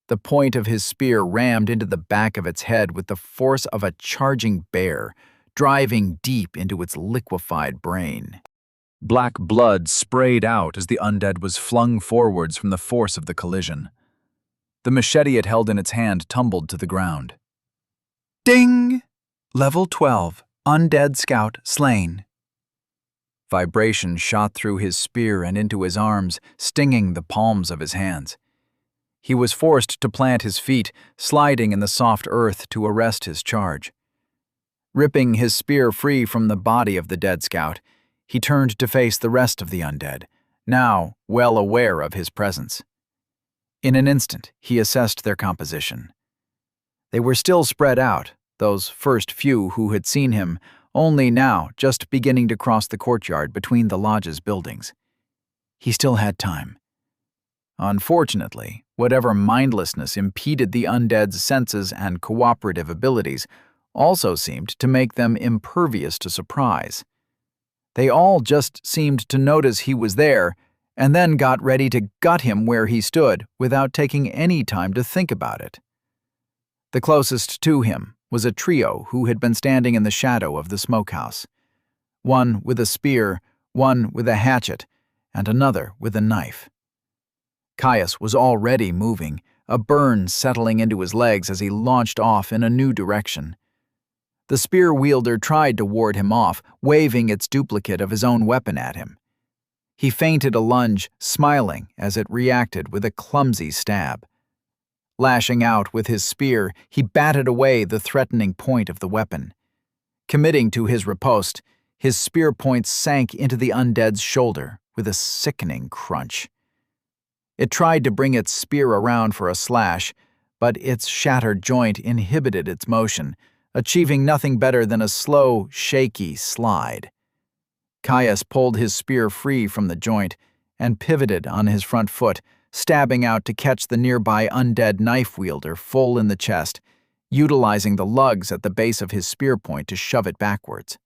The point of his spear rammed into the back of its head with the force of a charging bear, driving deep into its liquefied brain. Black blood sprayed out as the undead was flung forwards from the force of the collision. The machete it held in its hand tumbled to the ground. Ding! Level 12, Undead Scout slain. Vibration shot through his spear and into his arms, stinging the palms of his hands. He was forced to plant his feet, sliding in the soft earth to arrest his charge. Ripping his spear free from the body of the dead scout, he turned to face the rest of the undead, now well aware of his presence. In an instant, he assessed their composition. They were still spread out, those first few who had seen him, only now just beginning to cross the courtyard between the lodge's buildings. He still had time. Unfortunately, whatever mindlessness impeded the undead's senses and cooperative abilities also seemed to make them impervious to surprise. They all just seemed to notice he was there and then got ready to gut him where he stood without taking any time to think about it. The closest to him was a trio who had been standing in the shadow of the smokehouse. One with a spear, one with a hatchet, and another with a knife. Caius was already moving, a burn settling into his legs as he launched off in a new direction. The spear wielder tried to ward him off, waving its duplicate of his own weapon at him. He feinted a lunge, smiling as it reacted with a clumsy stab. Lashing out with his spear, he batted away the threatening point of the weapon. Committing to his riposte, his spear point sank into the undead's shoulder with a sickening crunch. It tried to bring its spear around for a slash, but its shattered joint inhibited its motion, achieving nothing better than a slow, shaky slide. Caius pulled his spear free from the joint and pivoted on his front foot, stabbing out to catch the nearby undead knife wielder full in the chest, utilizing the lugs at the base of his spear point to shove it backwards.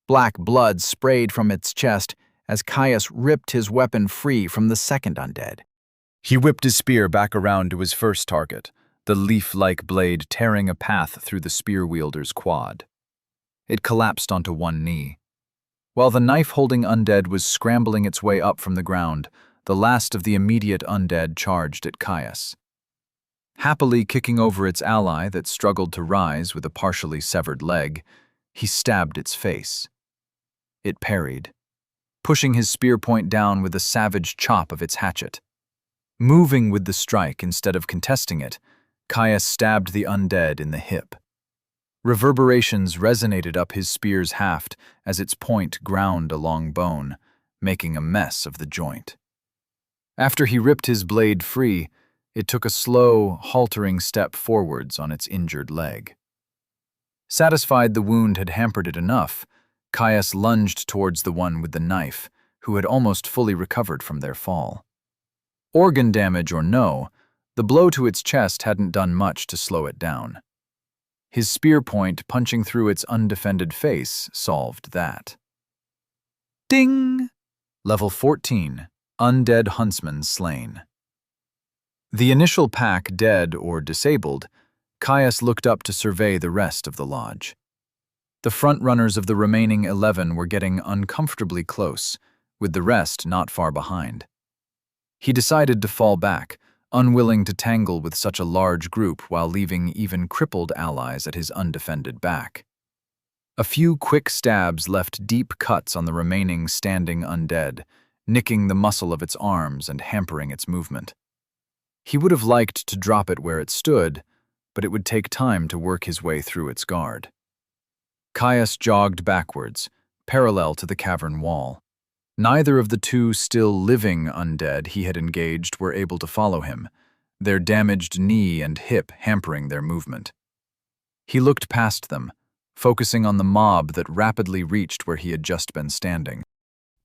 Black blood sprayed from its chest as Caius ripped his weapon free from the second undead. He whipped his spear back around to his first target, the leaf-like blade tearing a path through the spear wielder's quad. It collapsed onto one knee. While the knife-holding undead was scrambling its way up from the ground, the last of the immediate undead charged at Caius. Happily kicking over its ally that struggled to rise with a partially severed leg, he stabbed its face. It parried, pushing his spear point down with a savage chop of its hatchet. Moving with the strike instead of contesting it, Caius stabbed the undead in the hip. Reverberations resonated up his spear's haft as its point ground along bone, making a mess of the joint. After he ripped his blade free, it took a slow, haltering step forwards on its injured leg. Satisfied the wound had hampered it enough, Caius lunged towards the one with the knife, who had almost fully recovered from their fall. Organ damage or no, the blow to its chest hadn't done much to slow it down. His spear point punching through its undefended face solved that. Ding! Level 14. Undead Huntsman slain. The initial pack dead or disabled, Caius looked up to survey the rest of the lodge. The front-runners of the remaining 11 were getting uncomfortably close, with the rest not far behind. He decided to fall back, unwilling to tangle with such a large group while leaving even crippled allies at his undefended back. A few quick stabs left deep cuts on the remaining standing undead, nicking the muscle of its arms and hampering its movement. He would have liked to drop it where it stood, but it would take time to work his way through its guard. Caius jogged backwards, parallel to the cavern wall. Neither of the two still living undead he had engaged were able to follow him, their damaged knee and hip hampering their movement. He looked past them, focusing on the mob that rapidly reached where he had just been standing.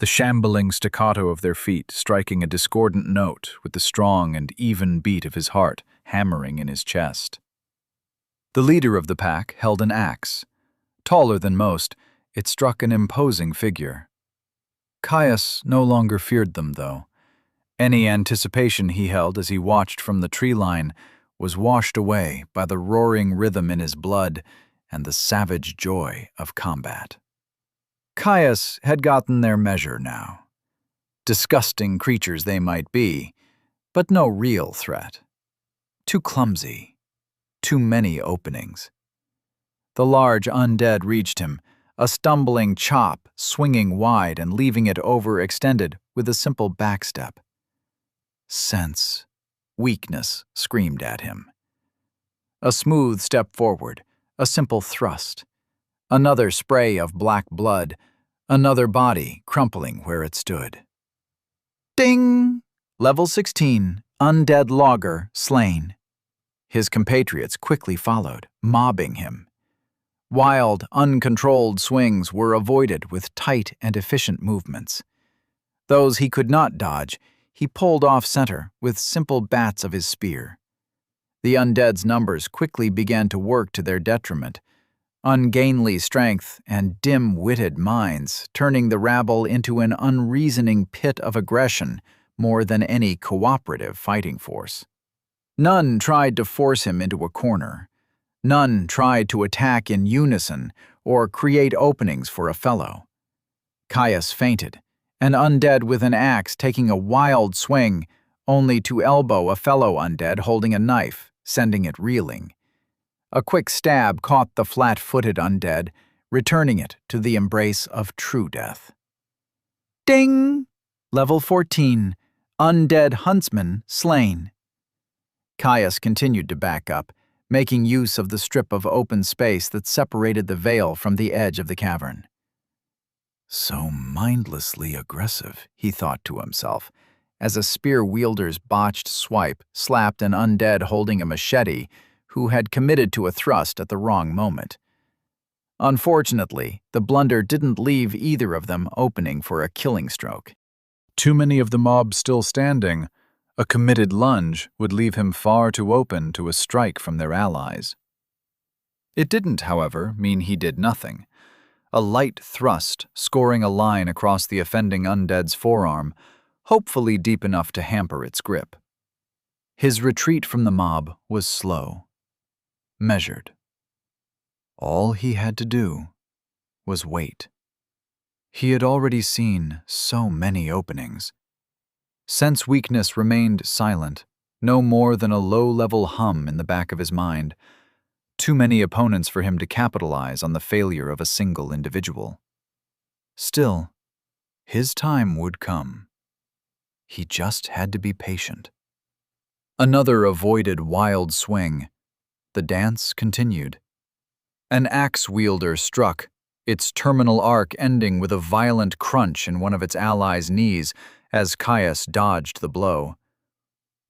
The shambling staccato of their feet striking a discordant note with the strong and even beat of his heart hammering in his chest. The leader of the pack held an axe. Taller than most, it struck an imposing figure. Caius no longer feared them, though. Any anticipation he held as he watched from the tree line was washed away by the roaring rhythm in his blood and the savage joy of combat. Caius had gotten their measure now. Disgusting creatures they might be, but no real threat. Too clumsy. Too many openings. The large undead reached him, a stumbling chop, swinging wide and leaving it overextended with a simple backstep. Sense, weakness screamed at him. A smooth step forward, a simple thrust. Another spray of black blood, another body crumpling where it stood. Ding! Level 16, Undead Logger slain. His compatriots quickly followed, mobbing him. Wild, uncontrolled swings were avoided with tight and efficient movements. Those he could not dodge, he pulled off center with simple bats of his spear. The undead's numbers quickly began to work to their detriment, ungainly strength and dim-witted minds turning the rabble into an unreasoning pit of aggression more than any cooperative fighting force. None tried to force him into a corner. None tried to attack in unison or create openings for a fellow. Caius feinted, an undead with an axe taking a wild swing, only to elbow a fellow undead holding a knife, sending it reeling. A quick stab caught the flat-footed undead, returning it to the embrace of true death. Ding! Level 14, Undead Huntsman slain. Caius continued to back up, making use of the strip of open space that separated the veil from the edge of the cavern. So mindlessly aggressive, he thought to himself, as a spear wielder's botched swipe slapped an undead holding a machete who had committed to a thrust at the wrong moment. Unfortunately, the blunder didn't leave either of them opening for a killing stroke. Too many of the mob still standing, A committed lunge would leave him far too open to a strike from their allies. It didn't, however, mean he did nothing. A light thrust scoring a line across the offending undead's forearm, hopefully deep enough to hamper its grip. His retreat from the mob was slow, measured. All he had to do was wait. He had already seen so many openings. Sense weakness remained silent, no more than a low-level hum in the back of his mind. Too many opponents for him to capitalize on the failure of a single individual. Still, his time would come. He just had to be patient. Another avoided wild swing. The dance continued. An axe wielder struck, its terminal arc ending with a violent crunch in one of its allies' knees as Caius dodged the blow.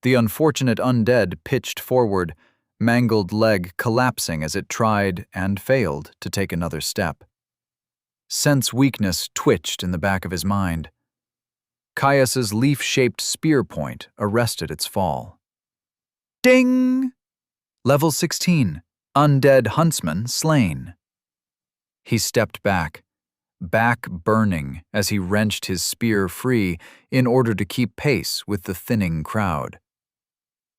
The unfortunate undead pitched forward, mangled leg collapsing as it tried and failed to take another step. Sense weakness twitched in the back of his mind. Caius's leaf-shaped spear point arrested its fall. Ding! Level 16. Undead huntsman slain. He stepped back burning as he wrenched his spear free in order to keep pace with the thinning crowd.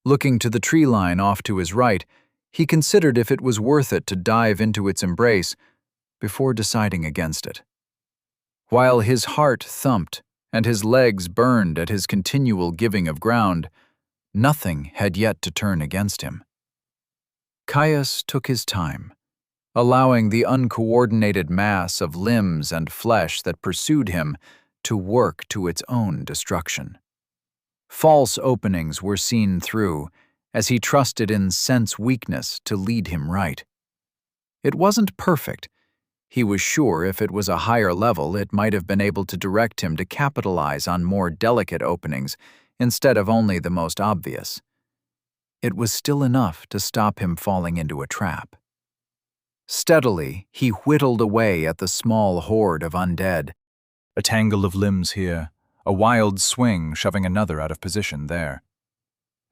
Looking to the tree line off to his right, he considered if it was worth it to dive into its embrace before deciding against it. While his heart thumped and his legs burned at his continual giving of ground, nothing had yet to turn against him. Caius took his time, allowing the uncoordinated mass of limbs and flesh that pursued him to work to its own destruction. False openings were seen through, as he trusted in sense weakness to lead him right. It wasn't perfect. He was sure if it was a higher level, it might have been able to direct him to capitalize on more delicate openings instead of only the most obvious. It was still enough to stop him falling into a trap. Steadily, he whittled away at the small horde of undead. A tangle of limbs here, a wild swing shoving another out of position there.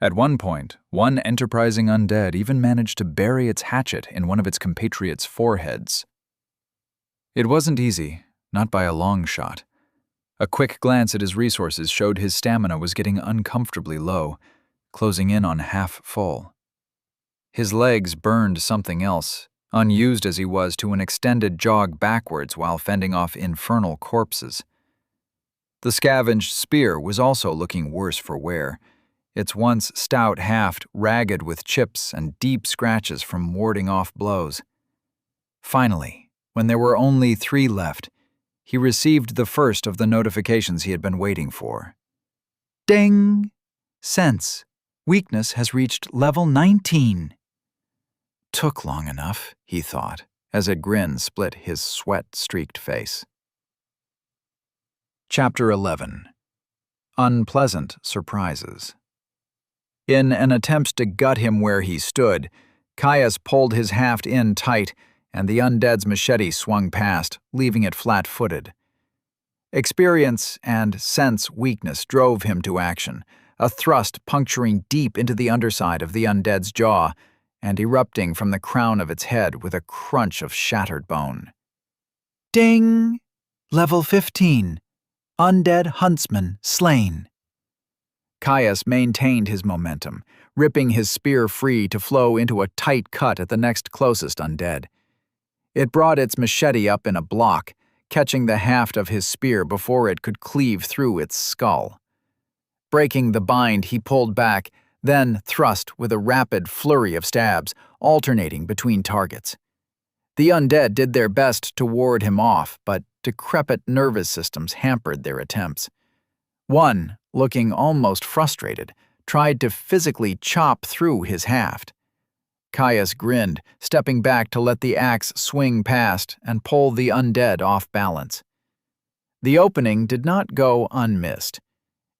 At one point, one enterprising undead even managed to bury its hatchet in one of its compatriots' foreheads. It wasn't easy, not by a long shot. A quick glance at his resources showed his stamina was getting uncomfortably low, closing in on half full. His legs burned something else, unused as he was to an extended jog backwards while fending off infernal corpses. The scavenged spear was also looking worse for wear, its once stout haft ragged with chips and deep scratches from warding off blows. Finally, when there were only 3 left, he received the first of the notifications he had been waiting for. Ding! Sense. Weakness has reached level 19. Took long enough, he thought, as a grin split his sweat-streaked face. Chapter 11. Unpleasant Surprises. In an attempt to gut him where he stood, Caius pulled his haft in tight, and the undead's machete swung past, leaving it flat-footed. Experience and sense weakness drove him to action, a thrust puncturing deep into the underside of the undead's jaw and erupting from the crown of its head with a crunch of shattered bone. Ding! Level 15. Undead huntsman slain. Caius maintained his momentum, ripping his spear free to flow into a tight cut at the next closest undead. It brought its machete up in a block, catching the haft of his spear before it could cleave through its skull. Breaking the bind, he pulled back, then thrust with a rapid flurry of stabs, alternating between targets. The undead did their best to ward him off, but decrepit nervous systems hampered their attempts. One, looking almost frustrated, tried to physically chop through his haft. Caius grinned, stepping back to let the axe swing past and pull the undead off balance. The opening did not go unmissed.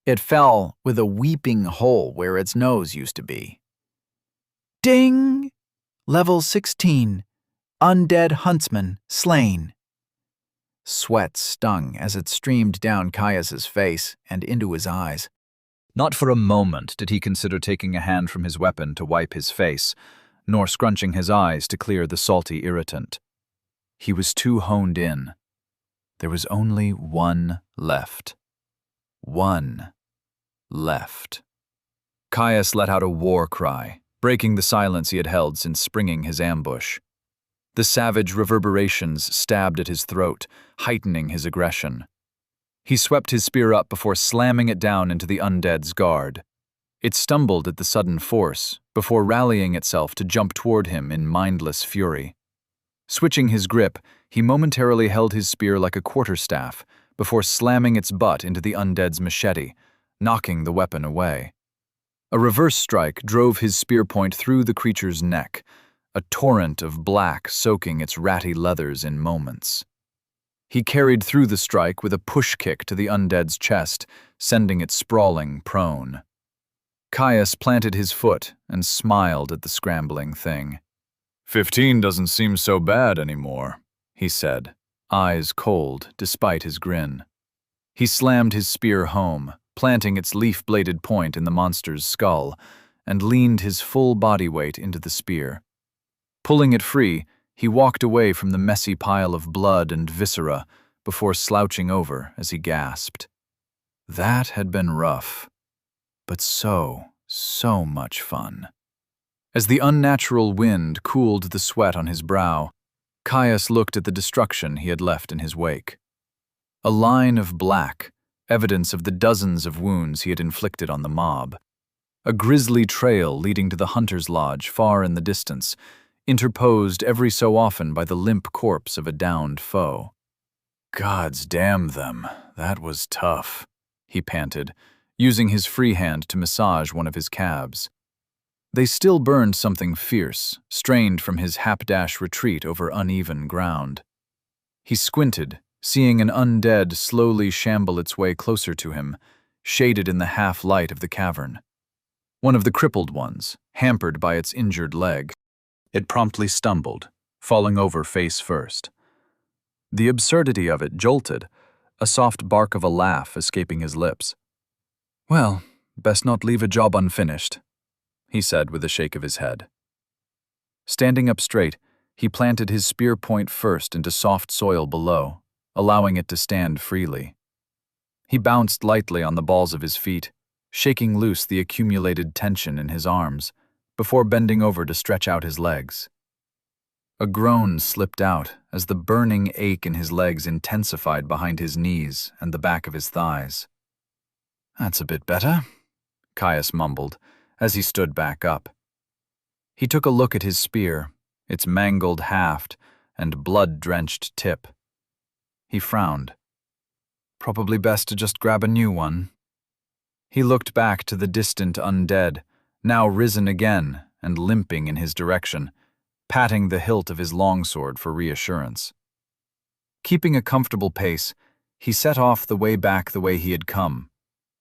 It fell with a weeping hole where its nose used to be. Ding! Level 16. Undead huntsman slain. Sweat stung as it streamed down Caius's face and into his eyes. Not for a moment did he consider taking a hand from his weapon to wipe his face, nor scrunching his eyes to clear the salty irritant. He was too honed in. There was only one left. One left. Caius let out a war cry, breaking the silence he had held since springing his ambush. The savage reverberations stabbed at his throat, heightening his aggression. He swept his spear up before slamming it down into the undead's guard. It stumbled at the sudden force, before rallying itself to jump toward him in mindless fury. Switching his grip, he momentarily held his spear like a quarterstaff, before slamming its butt into the undead's machete, knocking the weapon away. A reverse strike drove his spear point through the creature's neck, a torrent of black soaking its ratty leathers in moments. He carried through the strike with a push kick to the undead's chest, sending it sprawling prone. Caius planted his foot and smiled at the scrambling thing. 15 doesn't seem so bad anymore, he said, eyes cold despite his grin. He slammed his spear home, planting its leaf-bladed point in the monster's skull, and leaned his full body weight into the spear. Pulling it free, he walked away from the messy pile of blood and viscera before slouching over as he gasped. That had been rough, but so much fun. As the unnatural wind cooled the sweat on his brow, Caius looked at the destruction he had left in his wake. A line of black, evidence of the dozens of wounds he had inflicted on the mob. A grisly trail leading to the hunter's lodge far in the distance, interposed every so often by the limp corpse of a downed foe. Gods damn them, that was tough, he panted, using his free hand to massage one of his calves. They still burned something fierce, strained from his hapdash retreat over uneven ground. He squinted, seeing an undead slowly shamble its way closer to him, shaded in the half-light of the cavern. One of the crippled ones, hampered by its injured leg. It promptly stumbled, falling over face first. The absurdity of it jolted, a soft bark of a laugh escaping his lips. Well, best not leave a job unfinished, he said with a shake of his head. Standing up straight, he planted his spear point first into soft soil below, allowing it to stand freely. He bounced lightly on the balls of his feet, shaking loose the accumulated tension in his arms, before bending over to stretch out his legs. A groan slipped out as the burning ache in his legs intensified behind his knees and the back of his thighs. That's a bit better, Caius mumbled as he stood back up. He took a look at his spear, its mangled haft and blood-drenched tip. He frowned. Probably best to just grab a new one. He looked back to the distant undead, now risen again and limping in his direction, patting the hilt of his longsword for reassurance. Keeping a comfortable pace, he set off the way back the way he had come,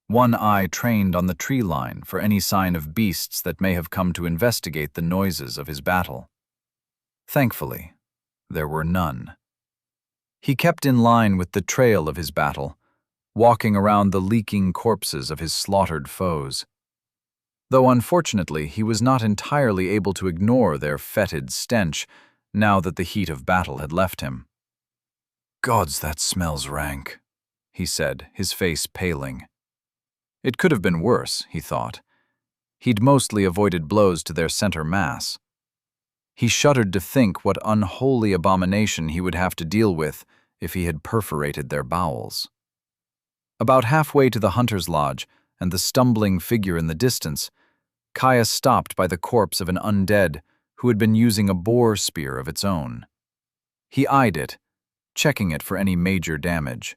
one eye trained on the tree line for any sign of beasts that may have come to investigate the noises of his battle. Thankfully, there were none. He kept in line with the trail of his battle, walking around the leaking corpses of his slaughtered foes. Though unfortunately he was not entirely able to ignore their fetid stench now that the heat of battle had left him. Gods, that smells rank, he said, his face paling. It could have been worse, he thought. He'd mostly avoided blows to their center mass. He shuddered to think what unholy abomination he would have to deal with if he had perforated their bowels. About halfway to the hunter's lodge and the stumbling figure in the distance, Caius stopped by the corpse of an undead who had been using a boar spear of its own. He eyed it, checking it for any major damage.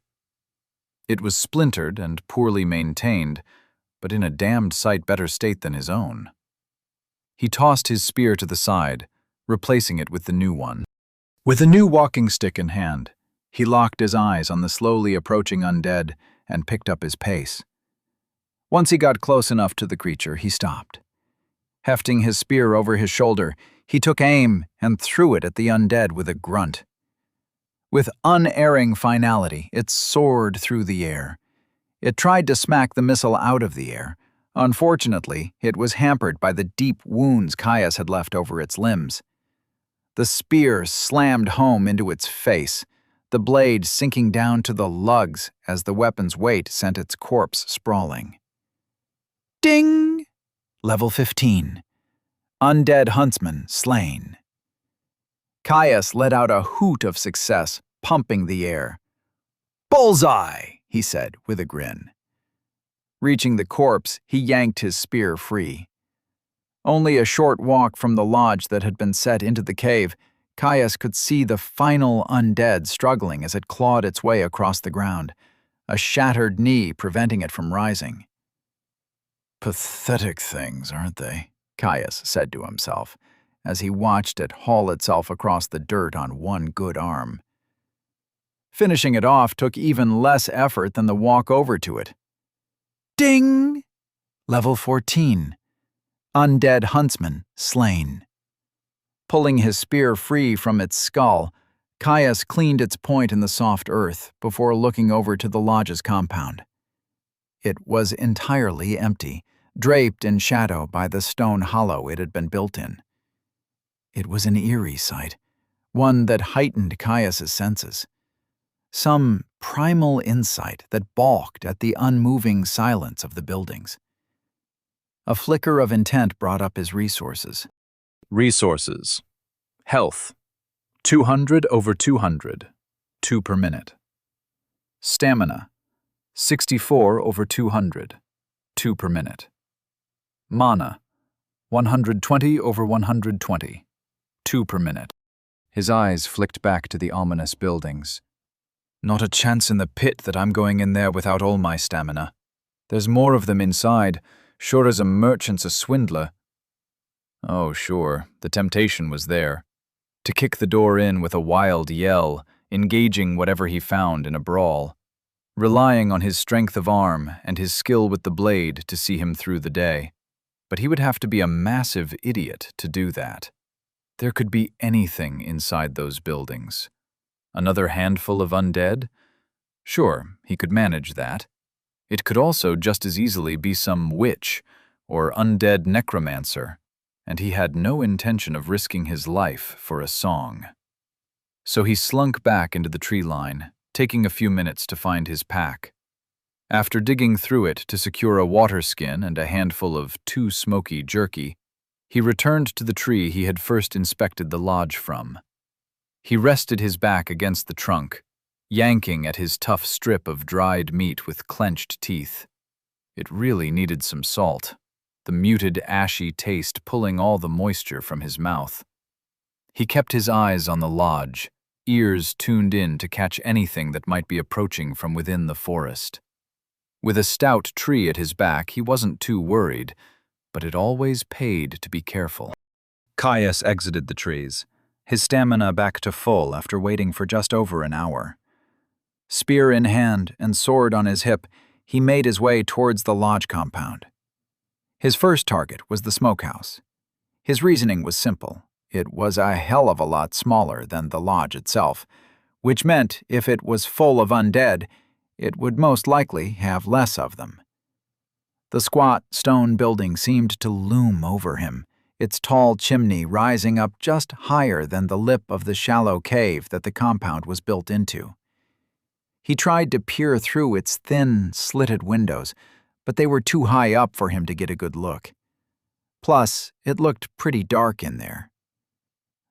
It was splintered and poorly maintained, but in a damned sight better state than his own. He tossed his spear to the side, replacing it with the new one. With a new walking stick in hand, he locked his eyes on the slowly approaching undead and picked up his pace. Once he got close enough to the creature, he stopped. Hefting his spear over his shoulder, he took aim and threw it at the undead with a grunt. With unerring finality, it soared through the air. It tried to smack the missile out of the air, Unfortunately, it was hampered by the deep wounds Caius had left over its limbs. The spear slammed home into its face, the blade sinking down to the lugs as the weapon's weight sent its corpse sprawling. Ding! Level 15. Undead huntsman slain. Caius let out a hoot of success, pumping the air. Bullseye, he said with a grin. Reaching the corpse, he yanked his spear free. Only a short walk from the lodge that had been set into the cave, Caius could see the final undead struggling as it clawed its way across the ground, a shattered knee preventing it from rising. Pathetic things, aren't they? Caius said to himself, as he watched it haul itself across the dirt on one good arm. Finishing it off took even less effort than the walk over to it. Ding! Level 14. Undead huntsman slain. Pulling his spear free from its skull, Caius cleaned its point in the soft earth before looking over to the lodge's compound. It was entirely empty, draped in shadow by the stone hollow it had been built in. It was an eerie sight, one that heightened Caius's senses. Some primal insight that balked at the unmoving silence of the buildings. A flicker of intent brought up his resources. Resources. Health. 200 over 200. 2 per minute. Stamina. 64 over 200. 2 per minute. Mana. 120 over 120. 2 per minute. His eyes flicked back to the ominous buildings. Not a chance in the pit that I'm going in there without all my stamina. There's more of them inside, sure as a merchant's a swindler. Oh, sure, the temptation was there. To kick the door in with a wild yell, engaging whatever he found in a brawl. Relying on his strength of arm and his skill with the blade to see him through the day. But he would have to be a massive idiot to do that. There could be anything inside those buildings. Another handful of undead? Sure, he could manage that. It could also just as easily be some witch or undead necromancer, and he had no intention of risking his life for a song. So he slunk back into the tree line, taking a few minutes to find his pack. After digging through it to secure a water skin and a handful of too smoky jerky, he returned to the tree he had first inspected the lodge from. He rested his back against the trunk, yanking at his tough strip of dried meat with clenched teeth. It really needed some salt, the muted, ashy taste pulling all the moisture from his mouth. He kept his eyes on the lodge, ears tuned in to catch anything that might be approaching from within the forest. With a stout tree at his back, he wasn't too worried, but it always paid to be careful. Caius exited the trees, his stamina back to full after waiting for just over an hour. Spear in hand and sword on his hip, he made his way towards the lodge compound. His first target was the smokehouse. His reasoning was simple. It was a hell of a lot smaller than the lodge itself, which meant if it was full of undead, it would most likely have less of them. The squat stone building seemed to loom over him, its tall chimney rising up just higher than the lip of the shallow cave that the compound was built into. He tried to peer through its thin, slitted windows, but they were too high up for him to get a good look. Plus, it looked pretty dark in there.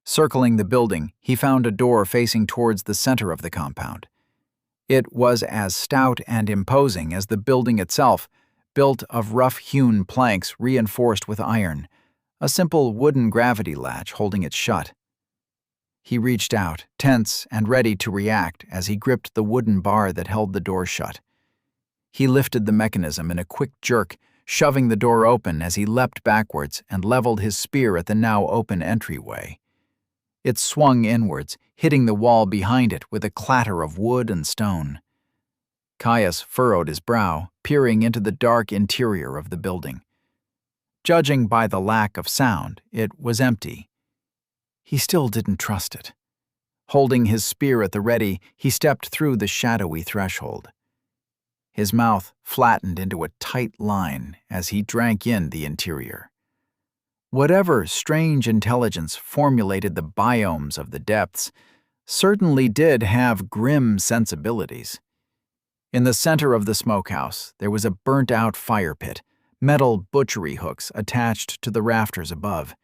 Circling the building, he found a door facing towards the center of the compound. It was as stout and imposing as the building itself, built of rough-hewn planks reinforced with iron, a simple wooden gravity latch holding it shut. He reached out, tense and ready to react as he gripped the wooden bar that held the door shut. He lifted the mechanism in a quick jerk, shoving the door open as he leapt backwards and leveled his spear at the now open entryway. It swung inwards, hitting the wall behind it with a clatter of wood and stone. Caius furrowed his brow, peering into the dark interior of the building. Judging by the lack of sound, it was empty. He still didn't trust it. Holding his spear at the ready, he stepped through the shadowy threshold. his mouth flattened into a tight line as he drank in the interior. Whatever strange intelligence formulated the biomes of the depths certainly did have grim sensibilities. In the center of the smokehouse, there was a burnt-out fire pit, metal butchery hooks attached to the rafters above.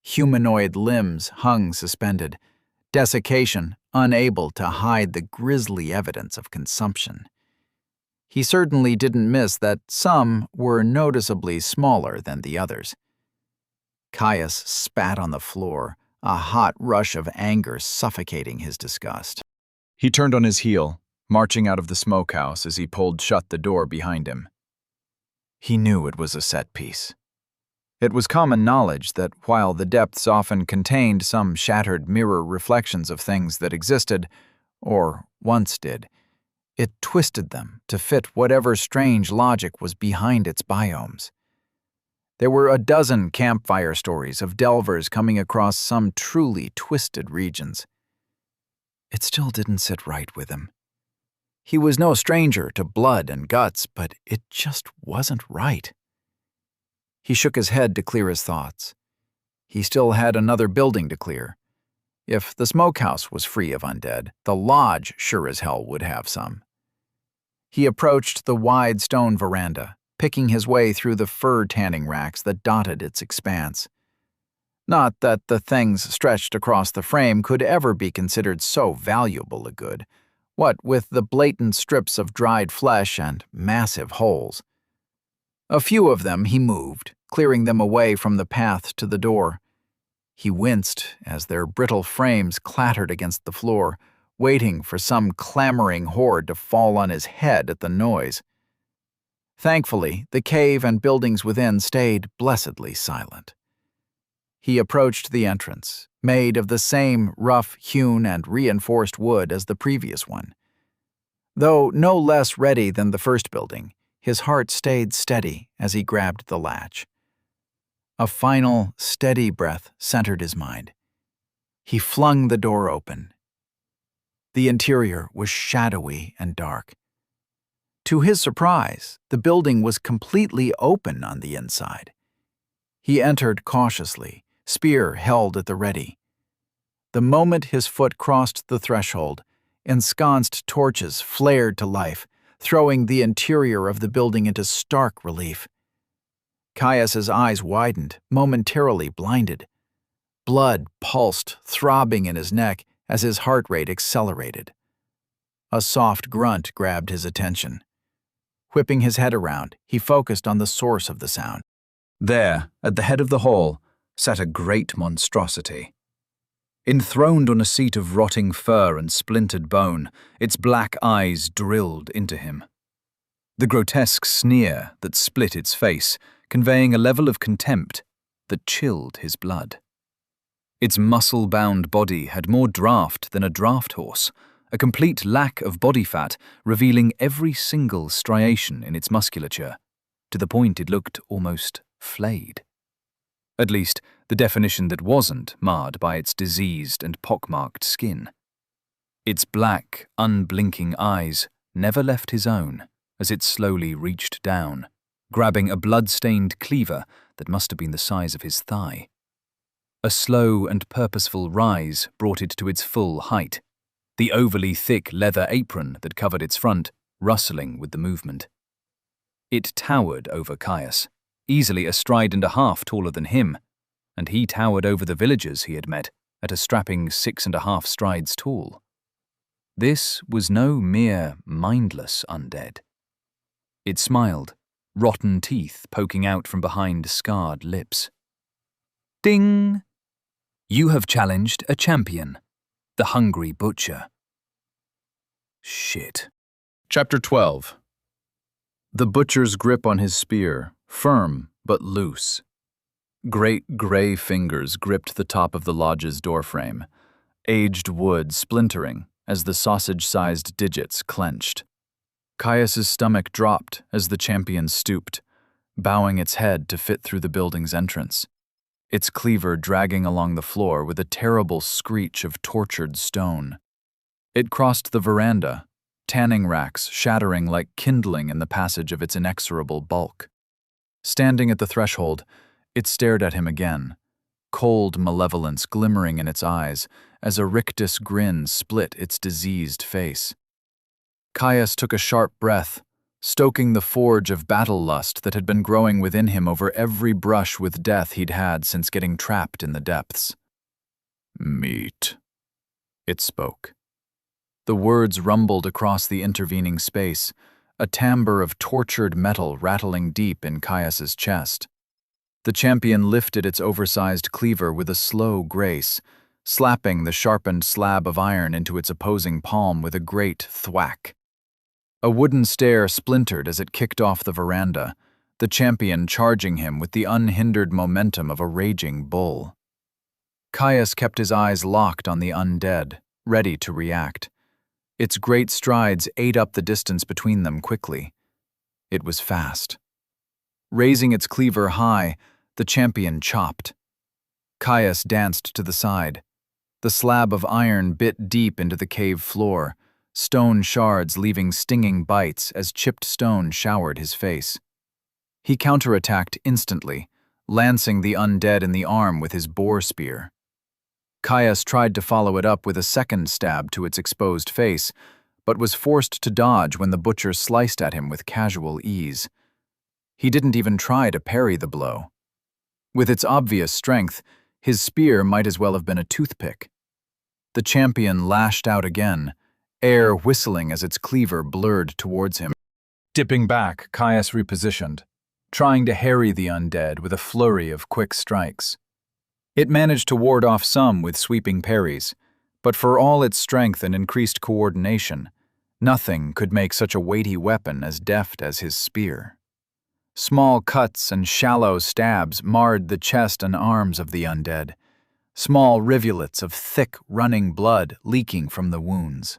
Humanoid limbs hung suspended, desiccation unable to hide the grisly evidence of consumption. He certainly didn't miss that some were noticeably smaller than the others. Caius spat on the floor, a hot rush of anger suffocating his disgust. He turned on his heel, marching out of the smokehouse as he pulled shut the door behind him. He knew it was a set piece. It was common knowledge that while the depths often contained some shattered mirror reflections of things that existed, or once did, it twisted them to fit whatever strange logic was behind its biomes. There were a dozen campfire stories of delvers coming across some truly twisted regions. It still didn't sit right with him. He was no stranger to blood and guts, but it just wasn't right. He shook his head to clear his thoughts. He still had another building to clear. If the smokehouse was free of undead, the lodge sure as hell would have some. He approached the wide stone veranda, picking his way through the fur tanning racks that dotted its expanse. Not that the things stretched across the frame could ever be considered so valuable a good, what with the blatant strips of dried flesh and massive holes. A few of them he moved, clearing them away from the path to the door. He winced as their brittle frames clattered against the floor, waiting for some clamoring horde to fall on his head at the noise. Thankfully, the cave and buildings within stayed blessedly silent. He approached the entrance, made of the same rough-hewn and reinforced wood as the previous one. Though no less ready than the first building, his heart stayed steady as he grabbed the latch. A final, steady breath centered his mind. He flung the door open. The interior was shadowy and dark. To his surprise, the building was completely open on the inside. He entered cautiously, spear held at the ready. The moment his foot crossed the threshold, ensconced torches flared to life, throwing the interior of the building into stark relief. Caius's eyes widened, momentarily blinded. Blood pulsed, throbbing in his neck as his heart rate accelerated. A soft grunt grabbed his attention. Whipping his head around, he focused on the source of the sound. There, at the head of the hall, sat a great monstrosity. Enthroned on a seat of rotting fur and splintered bone, its black eyes drilled into him. The grotesque sneer that split its face, conveying a level of contempt that chilled his blood. Its muscle-bound body had more draft than a draft horse, a complete lack of body fat revealing every single striation in its musculature, to the point it looked almost flayed. At least, the definition that wasn't marred by its diseased and pockmarked skin. Its black, unblinking eyes never left his own as it slowly reached down, grabbing a blood-stained cleaver that must have been the size of his thigh. A slow and purposeful rise brought it to its full height, the overly thick leather apron that covered its front rustling with the movement. It towered over Caius, easily a stride and a half taller than him, and he towered over the villagers he had met at a strapping 6.5 strides tall. This was no mere mindless undead. It smiled, rotten teeth poking out from behind scarred lips. Ding! You have challenged a champion, the Hungry Butcher. Shit. Chapter 12. The butcher's grip on his spear, firm but loose. Great gray fingers gripped the top of the lodge's doorframe, aged wood splintering as the sausage-sized digits clenched. Caius's stomach dropped as the champion stooped, bowing its head to fit through the building's entrance, its cleaver dragging along the floor with a terrible screech of tortured stone. It crossed the veranda, tanning racks shattering like kindling in the passage of its inexorable bulk. Standing at the threshold, it stared at him again, cold malevolence glimmering in its eyes as a rictus grin split its diseased face. Caius took a sharp breath, stoking the forge of battle lust that had been growing within him over every brush with death he'd had since getting trapped in the depths. "Meat," it spoke. The words rumbled across the intervening space, a timbre of tortured metal rattling deep in Caius's chest. The champion lifted its oversized cleaver with a slow grace, slapping the sharpened slab of iron into its opposing palm with a great thwack. A wooden stair splintered as it kicked off the veranda, the champion charging him with the unhindered momentum of a raging bull. Caius kept his eyes locked on the undead, ready to react. Its great strides ate up the distance between them quickly. It was fast. Raising its cleaver high, the champion chopped. Caius danced to the side. The slab of iron bit deep into the cave floor, stone shards leaving stinging bites as chipped stone showered his face. He counterattacked instantly, lancing the undead in the arm with his boar spear. Caius tried to follow it up with a second stab to its exposed face, but was forced to dodge when the butcher sliced at him with casual ease. He didn't even try to parry the blow. With its obvious strength, his spear might as well have been a toothpick. The champion lashed out again, air whistling as its cleaver blurred towards him. Dipping back, Caius repositioned, trying to harry the undead with a flurry of quick strikes. It managed to ward off some with sweeping parries, but for all its strength and increased coordination, nothing could make such a weighty weapon as deft as his spear. Small cuts and shallow stabs marred the chest and arms of the undead, small rivulets of thick, running blood leaking from the wounds.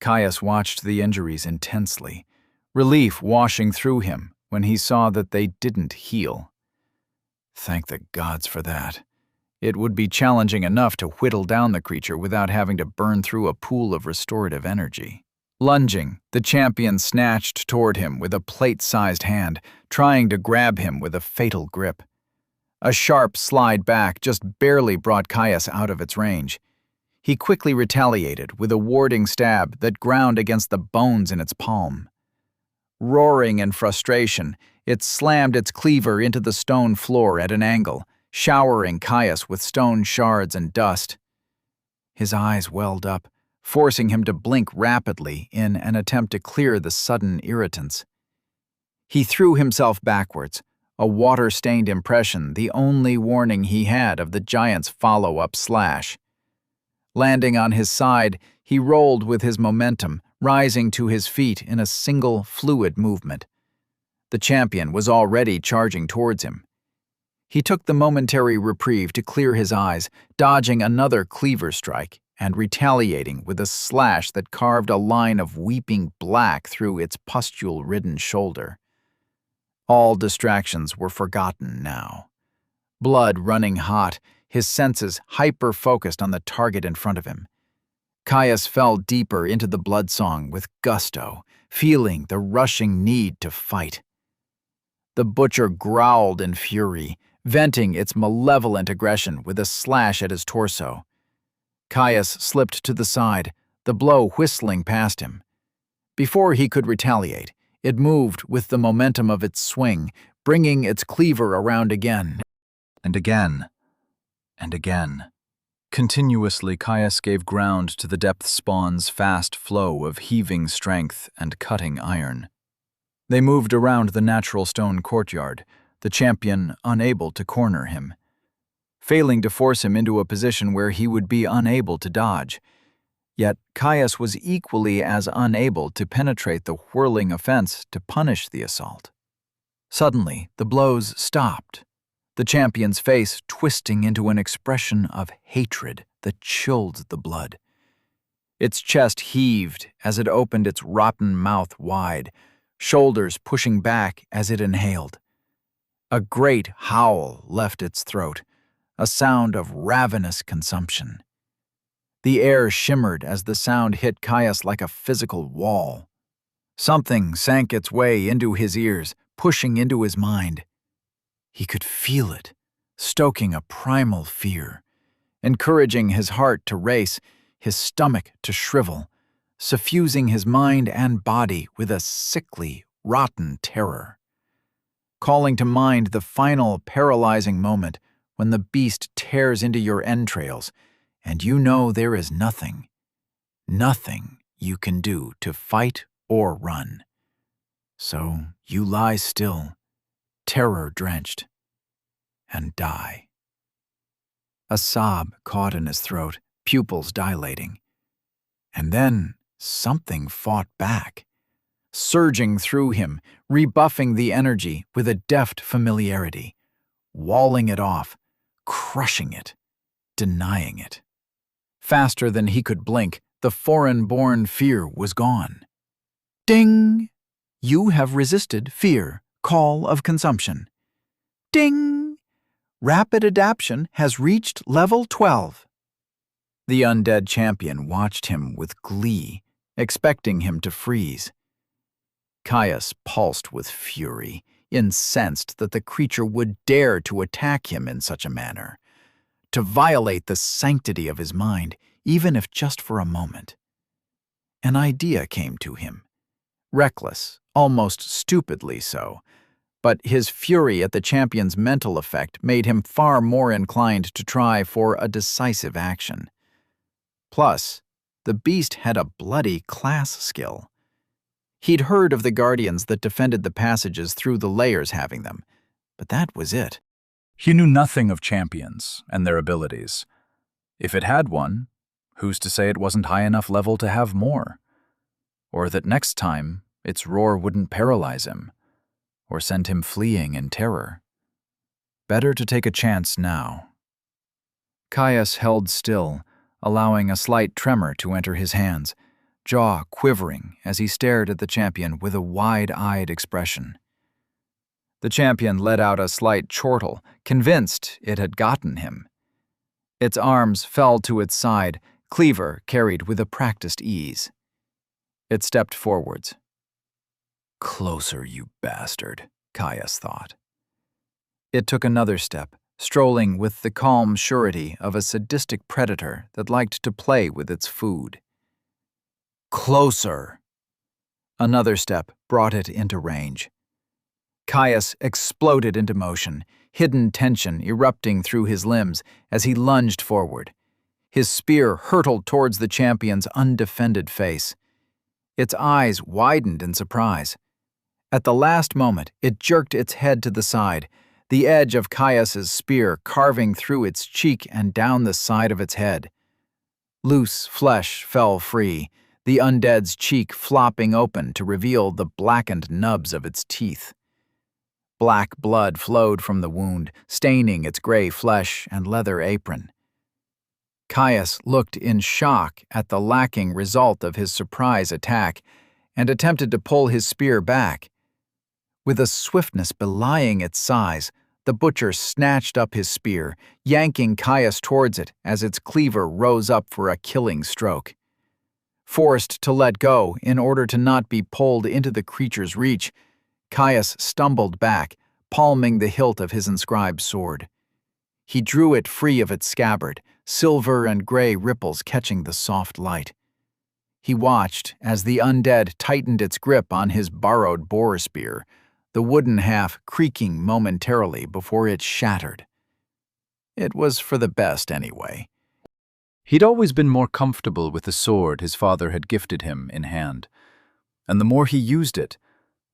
Caius watched the injuries intensely, relief washing through him when he saw that they didn't heal. Thank the gods for that. It would be challenging enough to whittle down the creature without having to burn through a pool of restorative energy. Lunging, the champion snatched toward him with a plate-sized hand, trying to grab him with a fatal grip. A sharp slide back just barely brought Caius out of its range. He quickly retaliated with a warding stab that ground against the bones in its palm. Roaring in frustration, it slammed its cleaver into the stone floor at an angle, showering Caius with stone shards and dust. His eyes welled up, forcing him to blink rapidly in an attempt to clear the sudden irritants. He threw himself backwards, a water-stained impression the only warning he had of the giant's follow-up slash. Landing on his side, he rolled with his momentum, rising to his feet in a single, fluid movement. The champion was already charging towards him. He took the momentary reprieve to clear his eyes, dodging another cleaver strike and retaliating with a slash that carved a line of weeping black through its pustule-ridden shoulder. All distractions were forgotten now. Blood running hot, his senses hyper-focused on the target in front of him. Caius fell deeper into the bloodsong with gusto, feeling the rushing need to fight. The butcher growled in fury, venting its malevolent aggression with a slash at his torso. Caius slipped to the side, the blow whistling past him. Before he could retaliate, it moved with the momentum of its swing, bringing its cleaver around again. And again. And again. Continuously, Caius gave ground to the depth spawn's fast flow of heaving strength and cutting iron. They moved around the natural stone courtyard, the champion unable to corner him, failing to force him into a position where he would be unable to dodge. Yet Caius was equally as unable to penetrate the whirling offense to punish the assault. Suddenly, the blows stopped, the champion's face twisting into an expression of hatred that chilled the blood. Its chest heaved as it opened its rotten mouth wide, shoulders pushing back as it inhaled. A great howl left its throat, a sound of ravenous consumption. The air shimmered as the sound hit Caius like a physical wall. Something sank its way into his ears, pushing into his mind. He could feel it, stoking a primal fear, encouraging his heart to race, his stomach to shrivel, suffusing his mind and body with a sickly, rotten terror. Calling to mind the final paralyzing moment when the beast tears into your entrails, and you know there is nothing you can do to fight or run. So you lie still, terror-drenched, and die. A sob caught in his throat, pupils dilating. And then something fought back, surging through him, rebuffing the energy with a deft familiarity, walling it off, crushing it, denying it. Faster than he could blink, the foreign-born fear was gone. Ding! You have resisted fear, call of consumption. Ding! Rapid adaptation has reached level 12. The undead champion watched him with glee, expecting him to freeze. Caius pulsed with fury, incensed that the creature would dare to attack him in such a manner, to violate the sanctity of his mind, even if just for a moment. An idea came to him, reckless, almost stupidly so, but his fury at the champion's mental effect made him far more inclined to try for a decisive action. Plus, the beast had a bloody class skill. He'd heard of the guardians that defended the passages through the layers having them, but that was it. He knew nothing of champions and their abilities. If it had one, who's to say it wasn't high enough level to have more? Or that next time its roar wouldn't paralyze him, or send him fleeing in terror. Better to take a chance now. Caius held still, allowing a slight tremor to enter his hands, jaw quivering as he stared at the champion with a wide-eyed expression. The champion let out a slight chortle, convinced it had gotten him. Its arms fell to its side, cleaver carried with a practiced ease. It stepped forwards. Closer, you bastard, Caius thought. It took another step, strolling with the calm surety of a sadistic predator that liked to play with its food. Closer! Another step brought it into range. Caius exploded into motion, hidden tension erupting through his limbs as he lunged forward. His spear hurtled towards the champion's undefended face. Its eyes widened in surprise. At the last moment, it jerked its head to the side, the edge of Caius's spear carving through its cheek and down the side of its head. Loose flesh fell free, the undead's cheek flopping open to reveal the blackened nubs of its teeth. Black blood flowed from the wound, staining its gray flesh and leather apron. Caius looked in shock at the lacking result of his surprise attack and attempted to pull his spear back. With a swiftness belying its size, the butcher snatched up his spear, yanking Caius towards it as its cleaver rose up for a killing stroke. Forced to let go in order to not be pulled into the creature's reach, Caius stumbled back, palming the hilt of his inscribed sword. He drew it free of its scabbard, silver and gray ripples catching the soft light. He watched as the undead tightened its grip on his borrowed boar spear, the wooden half creaking momentarily before it shattered. It was for the best anyway. He'd always been more comfortable with the sword his father had gifted him in hand, and the more he used it,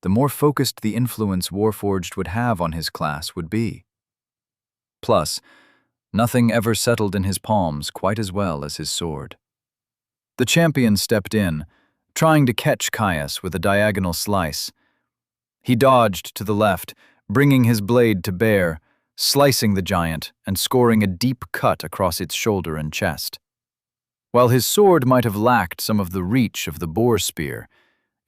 the more focused the influence Warforged would have on his class would be. Plus, nothing ever settled in his palms quite as well as his sword. The champion stepped in, trying to catch Caius with a diagonal slice. He dodged to the left, bringing his blade to bear, slicing the giant and scoring a deep cut across its shoulder and chest. While his sword might have lacked some of the reach of the boar spear,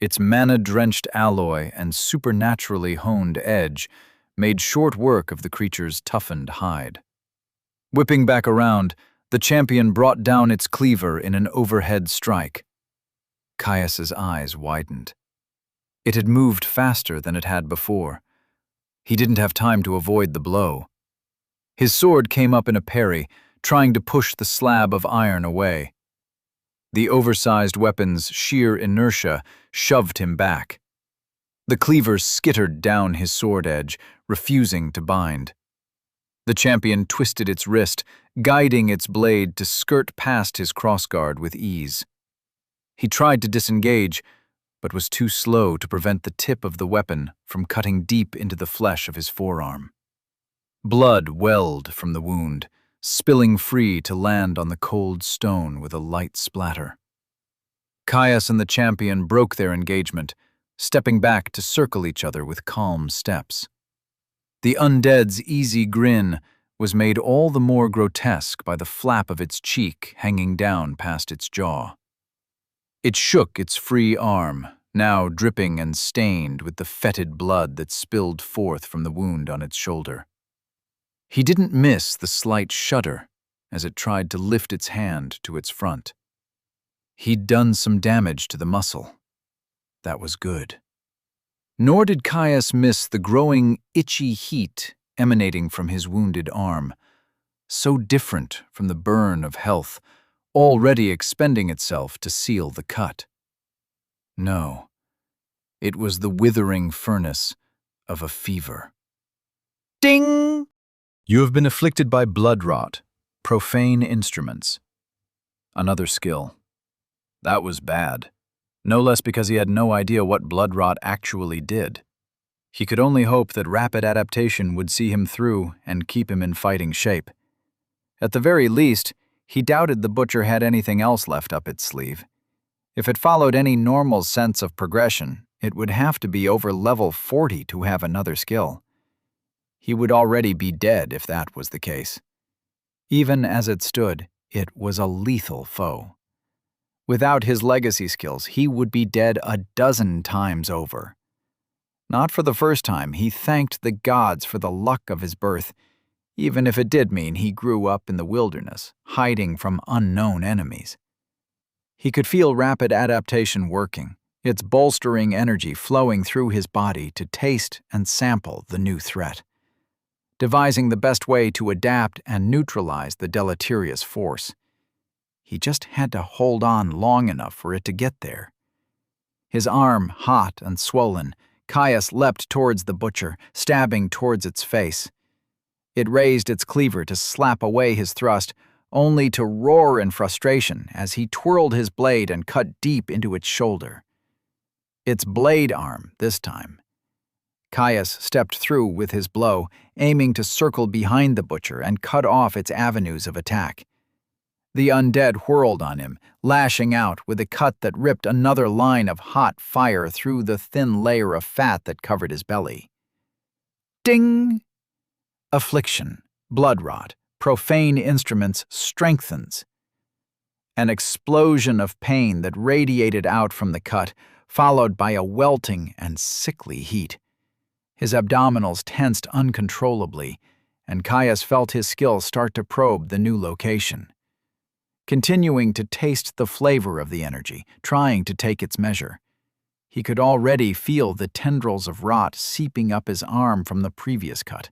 its mana-drenched alloy and supernaturally honed edge made short work of the creature's toughened hide. Whipping back around, The champion brought down its cleaver in an overhead strike. Caius's eyes widened. It had moved faster than it had before. He didn't have time to avoid the blow. His sword came up in a parry, trying to push the slab of iron away. The oversized weapon's sheer inertia shoved him back. The cleaver skittered down his sword edge, refusing to bind. The champion twisted its wrist, guiding its blade to skirt past his crossguard with ease. He tried to disengage, but was too slow to prevent the tip of the weapon from cutting deep into the flesh of his forearm. Blood welled from the wound, spilling free to land on the cold stone with a light splatter. Caius and the champion broke their engagement, stepping back to circle each other with calm steps. The undead's easy grin was made all the more grotesque by the flap of its cheek hanging down past its jaw. It shook its free arm, now dripping and stained with the fetid blood that spilled forth from the wound on its shoulder. He didn't miss the slight shudder as it tried to lift its hand to its front. He'd done some damage to the muscle. That was good. Nor did Caius miss the growing, itchy heat emanating from his wounded arm, so different from the burn of health, already expending itself to seal the cut. No, it was the withering furnace of a fever. Ding! You have been afflicted by blood rot, profane instruments. Another skill. That was bad. No less because he had no idea what blood rot actually did. He could only hope that rapid adaptation would see him through and keep him in fighting shape. At the very least, he doubted the butcher had anything else left up its sleeve. If it followed any normal sense of progression, it would have to be over level 40 to have another skill. He would already be dead if that was the case. Even as it stood, it was a lethal foe. Without his legacy skills, he would be dead a dozen times over. Not for the first time, he thanked the gods for the luck of his birth, even if it did mean he grew up in the wilderness, hiding from unknown enemies. He could feel rapid adaptation working, its bolstering energy flowing through his body to taste and sample the new threat, devising the best way to adapt and neutralize the deleterious force. He just had to hold on long enough for it to get there. His arm hot and swollen, Caius leapt towards the butcher, stabbing towards its face. It raised its cleaver to slap away his thrust, only to roar in frustration as he twirled his blade and cut deep into its shoulder. Its blade arm, this time. Caius stepped through with his blow, aiming to circle behind the butcher and cut off its avenues of attack. The undead whirled on him, lashing out with a cut that ripped another line of hot fire through the thin layer of fat that covered his belly. Ding! Affliction, blood rot, profane instruments strengthens. An explosion of pain that radiated out from the cut, followed by a welting and sickly heat. His abdominals tensed uncontrollably, and Caius felt his skill start to probe the new location. Continuing to taste the flavor of the energy, trying to take its measure. He could already feel the tendrils of rot seeping up his arm from the previous cut.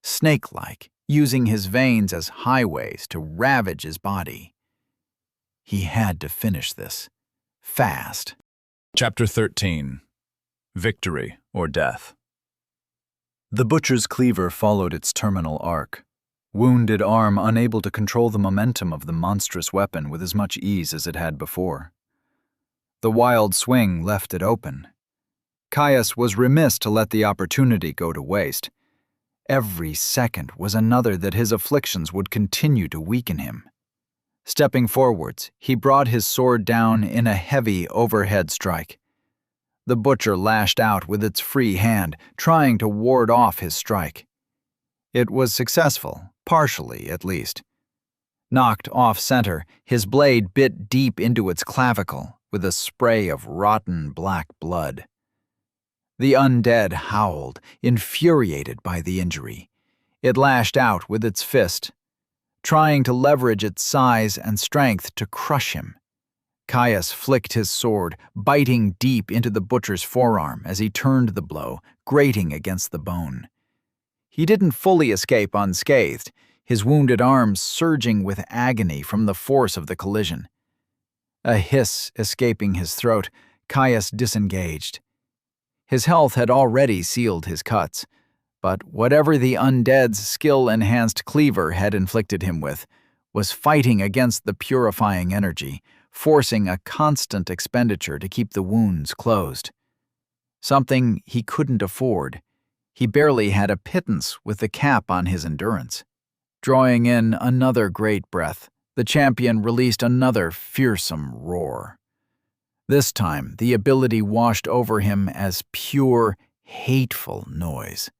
Snake-like, using his veins as highways to ravage his body. He had to finish this. Fast. Chapter 13. Victory or Death. The butcher's cleaver followed its terminal arc. Wounded arm unable to control the momentum of the monstrous weapon with as much ease as it had before. The wild swing left it open. Caius was remiss to let the opportunity go to waste. Every second was another that his afflictions would continue to weaken him. Stepping forwards, he brought his sword down in a heavy overhead strike. The butcher lashed out with its free hand, trying to ward off his strike. It was successful, partially at least. Knocked off-center, his blade bit deep into its clavicle with a spray of rotten black blood. The undead howled, infuriated by the injury. It lashed out with its fist. trying to leverage its size and strength to crush him. Caius flicked his sword, biting deep into the butcher's forearm as he turned the blow, grating against the bone. He didn't fully escape unscathed, his wounded arms surging with agony from the force of the collision. A hiss escaping his throat, Caius disengaged. His health had already sealed his cuts, but whatever the undead's skill-enhanced cleaver had inflicted him with was fighting against the purifying energy, forcing a constant expenditure to keep the wounds closed. Something he couldn't afford. He barely had a pittance with the cap on his endurance. Drawing in another great breath, the champion released another fearsome roar. This time, the ability washed over him as pure, hateful noise.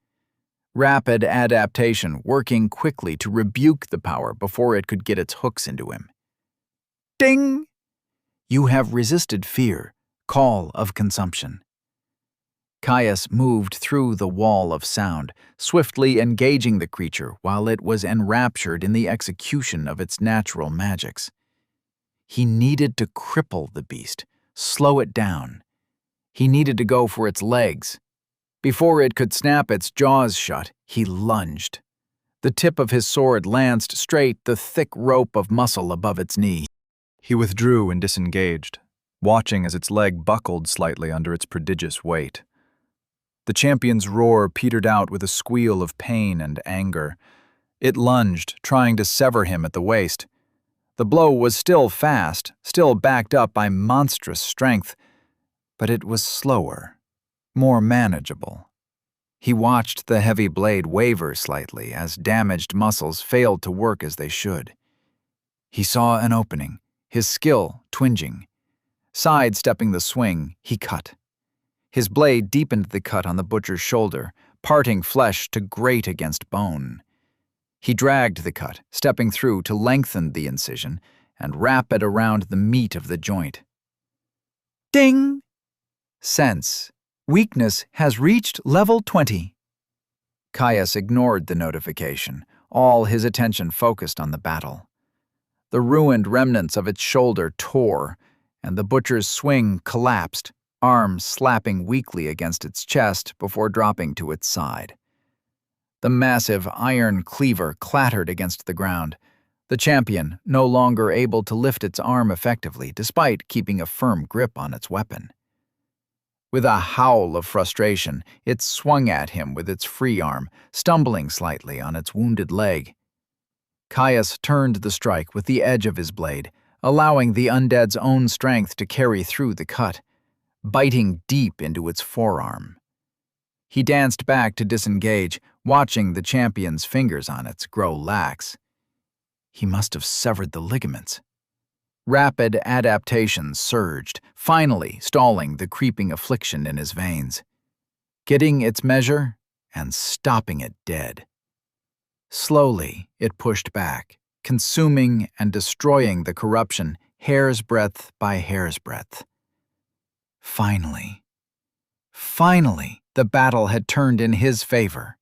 Rapid adaptation working quickly to rebuke the power before it could get its hooks into him. Ding! You have resisted fear, call of consumption. Caius moved through the wall of sound, swiftly engaging the creature while it was enraptured in the execution of its natural magics. He needed to cripple the beast, slow it down. He needed to go for its legs. Before it could snap its jaws shut, he lunged. The tip of his sword lanced straight the thick rope of muscle above its knee. He withdrew and disengaged, watching as its leg buckled slightly under its prodigious weight. The champion's roar petered out with a squeal of pain and anger. It lunged, trying to sever him at the waist. The blow was still fast, still backed up by monstrous strength, but it was slower, more manageable. He watched the heavy blade waver slightly as damaged muscles failed to work as they should. He saw an opening, his skill twinging. Sidestepping the swing, he cut. His blade deepened the cut on the butcher's shoulder, parting flesh to grate against bone. He dragged the cut, stepping through to lengthen the incision and wrap it around the meat of the joint. Ding! Sense. Weakness has reached level 20. Caius ignored the notification, all his attention focused on the battle. The ruined remnants of its shoulder tore, and the butcher's swing collapsed, arms slapping weakly against its chest before dropping to its side. The massive iron cleaver clattered against the ground, the champion no longer able to lift its arm effectively despite keeping a firm grip on its weapon. With a howl of frustration, it swung at him with its free arm, stumbling slightly on its wounded leg. Caius turned the strike with the edge of his blade, allowing the undead's own strength to carry through the cut, biting deep into its forearm. He danced back to disengage, watching the champion's fingers on it grow lax. He must have severed the ligaments. Rapid adaptation surged, finally stalling the creeping affliction in his veins, getting its measure and stopping it dead. Slowly, it pushed back, consuming and destroying the corruption hair's breadth by hair's breadth. Finally, the battle had turned in his favor.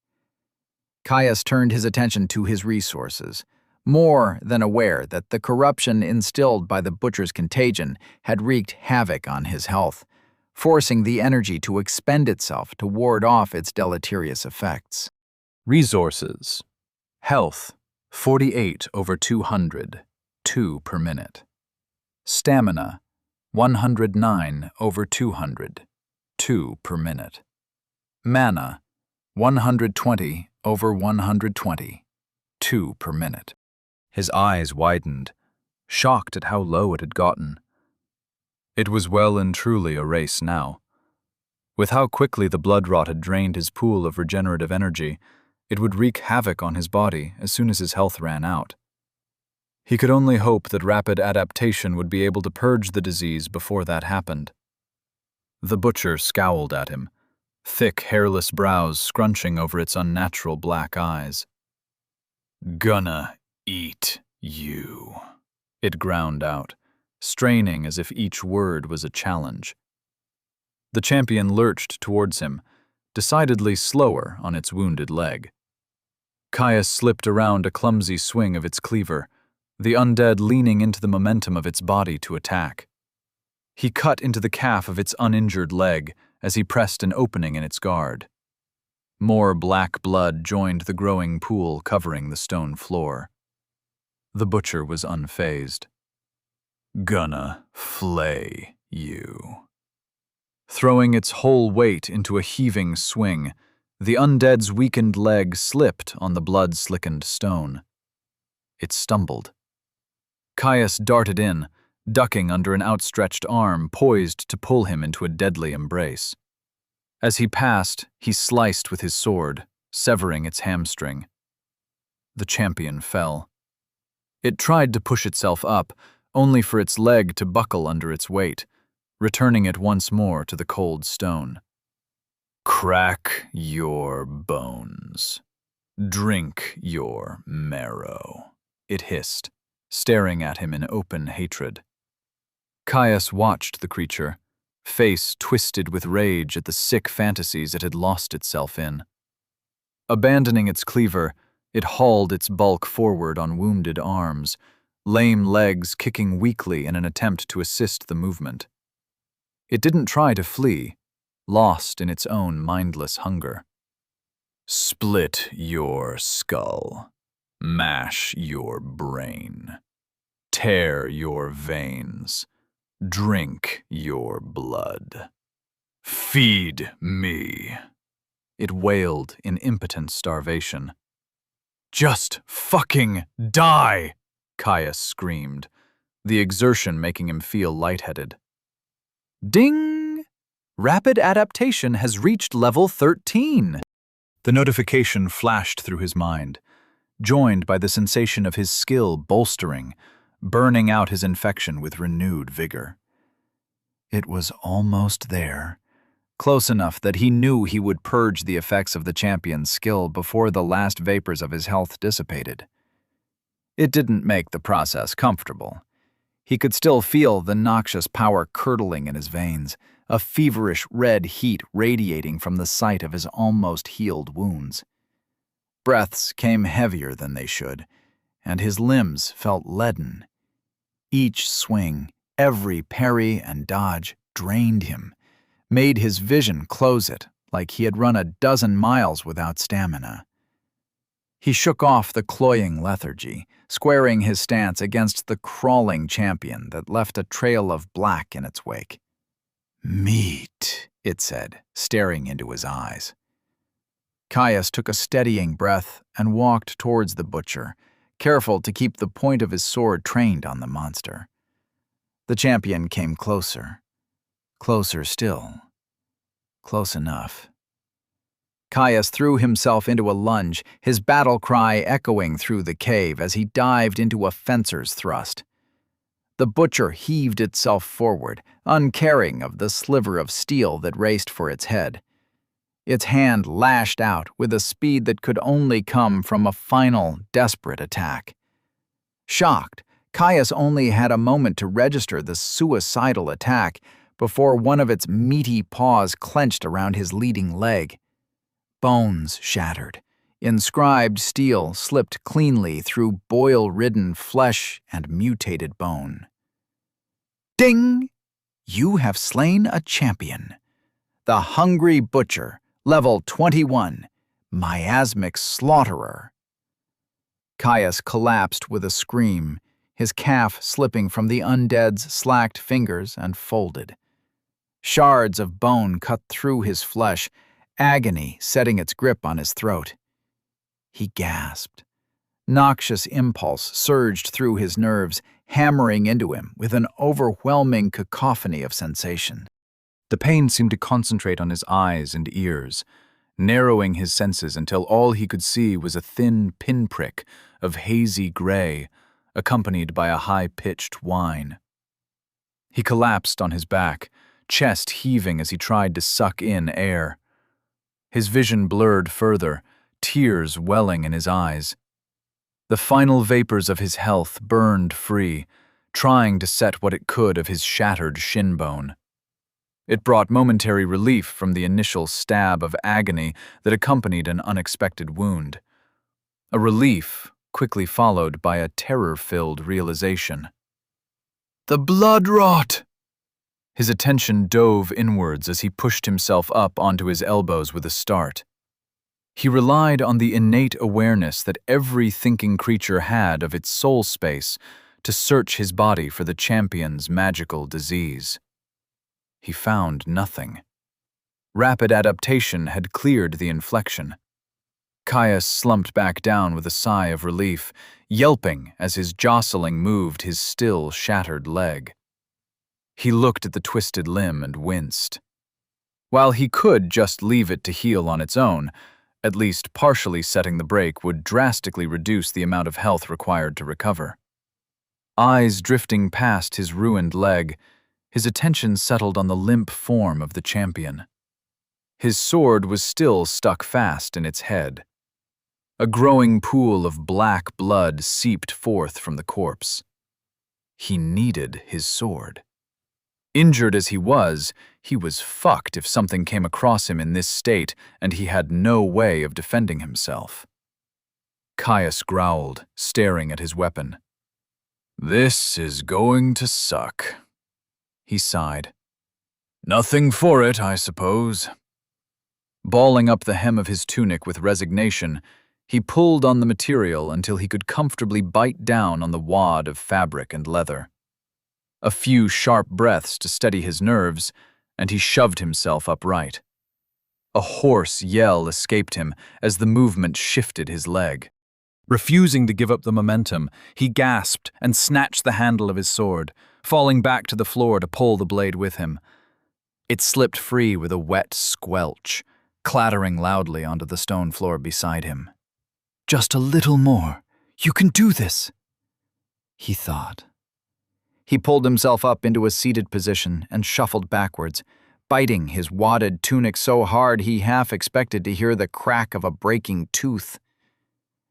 Caius turned his attention to his resources, more than aware that the corruption instilled by the butcher's contagion had wreaked havoc on his health, forcing the energy to expend itself to ward off its deleterious effects. Resources. Health, 48/200, 2 per minute. Stamina, 109/200, 2 per minute. Mana, 120/120, 2 per minute. His eyes widened, shocked at how low it had gotten. It was well and truly a race now. With how quickly the blood rot had drained his pool of regenerative energy, it would wreak havoc on his body as soon as his health ran out. He could only hope that rapid adaptation would be able to purge the disease before that happened. The butcher scowled at him, thick, hairless brows scrunching over its unnatural black eyes. "Gonna eat you," it ground out, straining as if each word was a challenge. The champion lurched towards him, decidedly slower on its wounded leg. Caius slipped around a clumsy swing of its cleaver, the undead leaning into the momentum of its body to attack. He cut into the calf of its uninjured leg as he pressed an opening in its guard. More black blood joined the growing pool covering the stone floor. The butcher was unfazed. "Gonna flay you." Throwing its whole weight into a heaving swing, the undead's weakened leg slipped on the blood-slickened stone. It stumbled. Caius darted in, ducking under an outstretched arm poised to pull him into a deadly embrace. As he passed, he sliced with his sword, severing its hamstring. The champion fell. It tried to push itself up, only for its leg to buckle under its weight, returning it once more to the cold stone. "Crack your bones. Drink your marrow," it hissed, staring at him in open hatred. Caius watched the creature, face twisted with rage at the sick fantasies it had lost itself in. Abandoning its cleaver, it hauled its bulk forward on wounded arms, lame legs kicking weakly in an attempt to assist the movement. It didn't try to flee, lost in its own mindless hunger. "Split your skull. Mash your brain. Tear your veins. Drink your blood. Feed me," it wailed in impotent starvation. "Just fucking die," Caius screamed, the exertion making him feel lightheaded. Ding! Rapid adaptation has reached level 13. The notification flashed through his mind, joined by the sensation of his skill bolstering, burning out his infection with renewed vigor. It was almost there, close enough that he knew he would purge the effects of the champion's skill before the last vapors of his health dissipated. It didn't make the process comfortable. He could still feel the noxious power curdling in his veins, a feverish red heat radiating from the site of his almost healed wounds. Breaths came heavier than they should, and his limbs felt leaden. Each swing, every parry and dodge drained him, made his vision close it like he had run a dozen miles without stamina. He shook off the cloying lethargy, squaring his stance against the crawling champion that left a trail of black in its wake. "Meat," it said, staring into his eyes. Caius took a steadying breath and walked towards the butcher, careful to keep the point of his sword trained on the monster. The champion came closer. Closer still. Close enough. Caius threw himself into a lunge, his battle cry echoing through the cave as he dived into a fencer's thrust. The butcher heaved itself forward, uncaring of the sliver of steel that raced for its head. Its hand lashed out with a speed that could only come from a final, desperate attack. Shocked, Caius only had a moment to register the suicidal attack before one of its meaty paws clenched around his leading leg. Bones shattered. Inscribed steel slipped cleanly through boil-ridden flesh and mutated bone. Ding! You have slain a champion. The Hungry Butcher, level 21, Miasmic Slaughterer. Caius collapsed with a scream, his calf slipping from the undead's slacked fingers and folded. Shards of bone cut through his flesh, agony setting its grip on his throat. He gasped. Noxious impulse surged through his nerves, hammering into him with an overwhelming cacophony of sensation. The pain seemed to concentrate on his eyes and ears, narrowing his senses until all he could see was a thin pinprick of hazy gray, accompanied by a high-pitched whine. He collapsed on his back, chest heaving as he tried to suck in air. His vision blurred further, tears welling in his eyes. The final vapors of his health burned free, trying to set what it could of his shattered shin bone. It brought momentary relief from the initial stab of agony that accompanied an unexpected wound. A relief quickly followed by a terror-filled realization. The blood rot! His attention dove inwards as he pushed himself up onto his elbows with a start. He relied on the innate awareness that every thinking creature had of its soul space to search his body for the champion's magical disease. He found nothing. Rapid adaptation had cleared the inflection. Caius slumped back down with a sigh of relief, yelping as his jostling moved his still shattered leg. He looked at the twisted limb and winced. While he could just leave it to heal on its own, at least partially setting the break would drastically reduce the amount of health required to recover. Eyes drifting past his ruined leg, his attention settled on the limp form of the champion. His sword was still stuck fast in its head. A growing pool of black blood seeped forth from the corpse. He needed his sword. Injured as he was fucked if something came across him in this state and he had no way of defending himself. Caius growled, staring at his weapon. This is going to suck, he sighed. Nothing for it, I suppose. Balling up the hem of his tunic with resignation, he pulled on the material until he could comfortably bite down on the wad of fabric and leather. A few sharp breaths to steady his nerves, and he shoved himself upright. A hoarse yell escaped him as the movement shifted his leg. Refusing to give up the momentum, he gasped and snatched the handle of his sword, falling back to the floor to pull the blade with him. It slipped free with a wet squelch, clattering loudly onto the stone floor beside him. Just a little more. You can do this, he thought. He pulled himself up into a seated position and shuffled backwards, biting his wadded tunic so hard he half expected to hear the crack of a breaking tooth.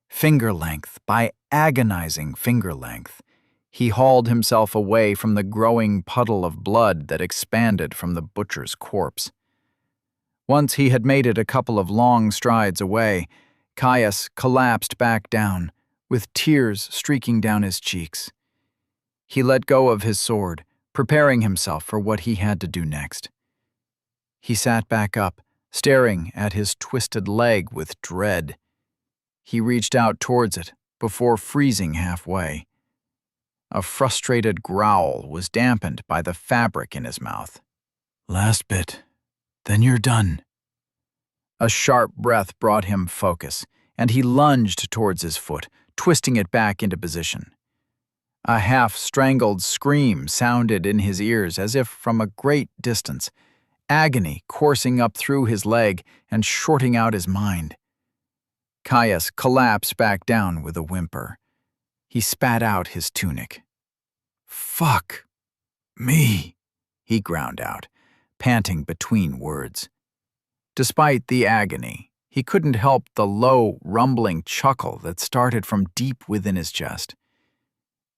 Finger length by agonizing finger length, he hauled himself away from the growing puddle of blood that expanded from the butcher's corpse. Once he had made it a couple of long strides away, Caius collapsed back down, with tears streaking down his cheeks. He let go of his sword, preparing himself for what he had to do next. He sat back up, staring at his twisted leg with dread. He reached out towards it before freezing halfway. A frustrated growl was dampened by the fabric in his mouth. Last bit, then you're done. A sharp breath brought him focus, and he lunged towards his foot, twisting it back into position. A half-strangled scream sounded in his ears as if from a great distance, agony coursing up through his leg and shorting out his mind. Caius collapsed back down with a whimper. He spat out his tunic. Fuck me, he ground out, panting between words. Despite the agony, he couldn't help the low, rumbling chuckle that started from deep within his chest.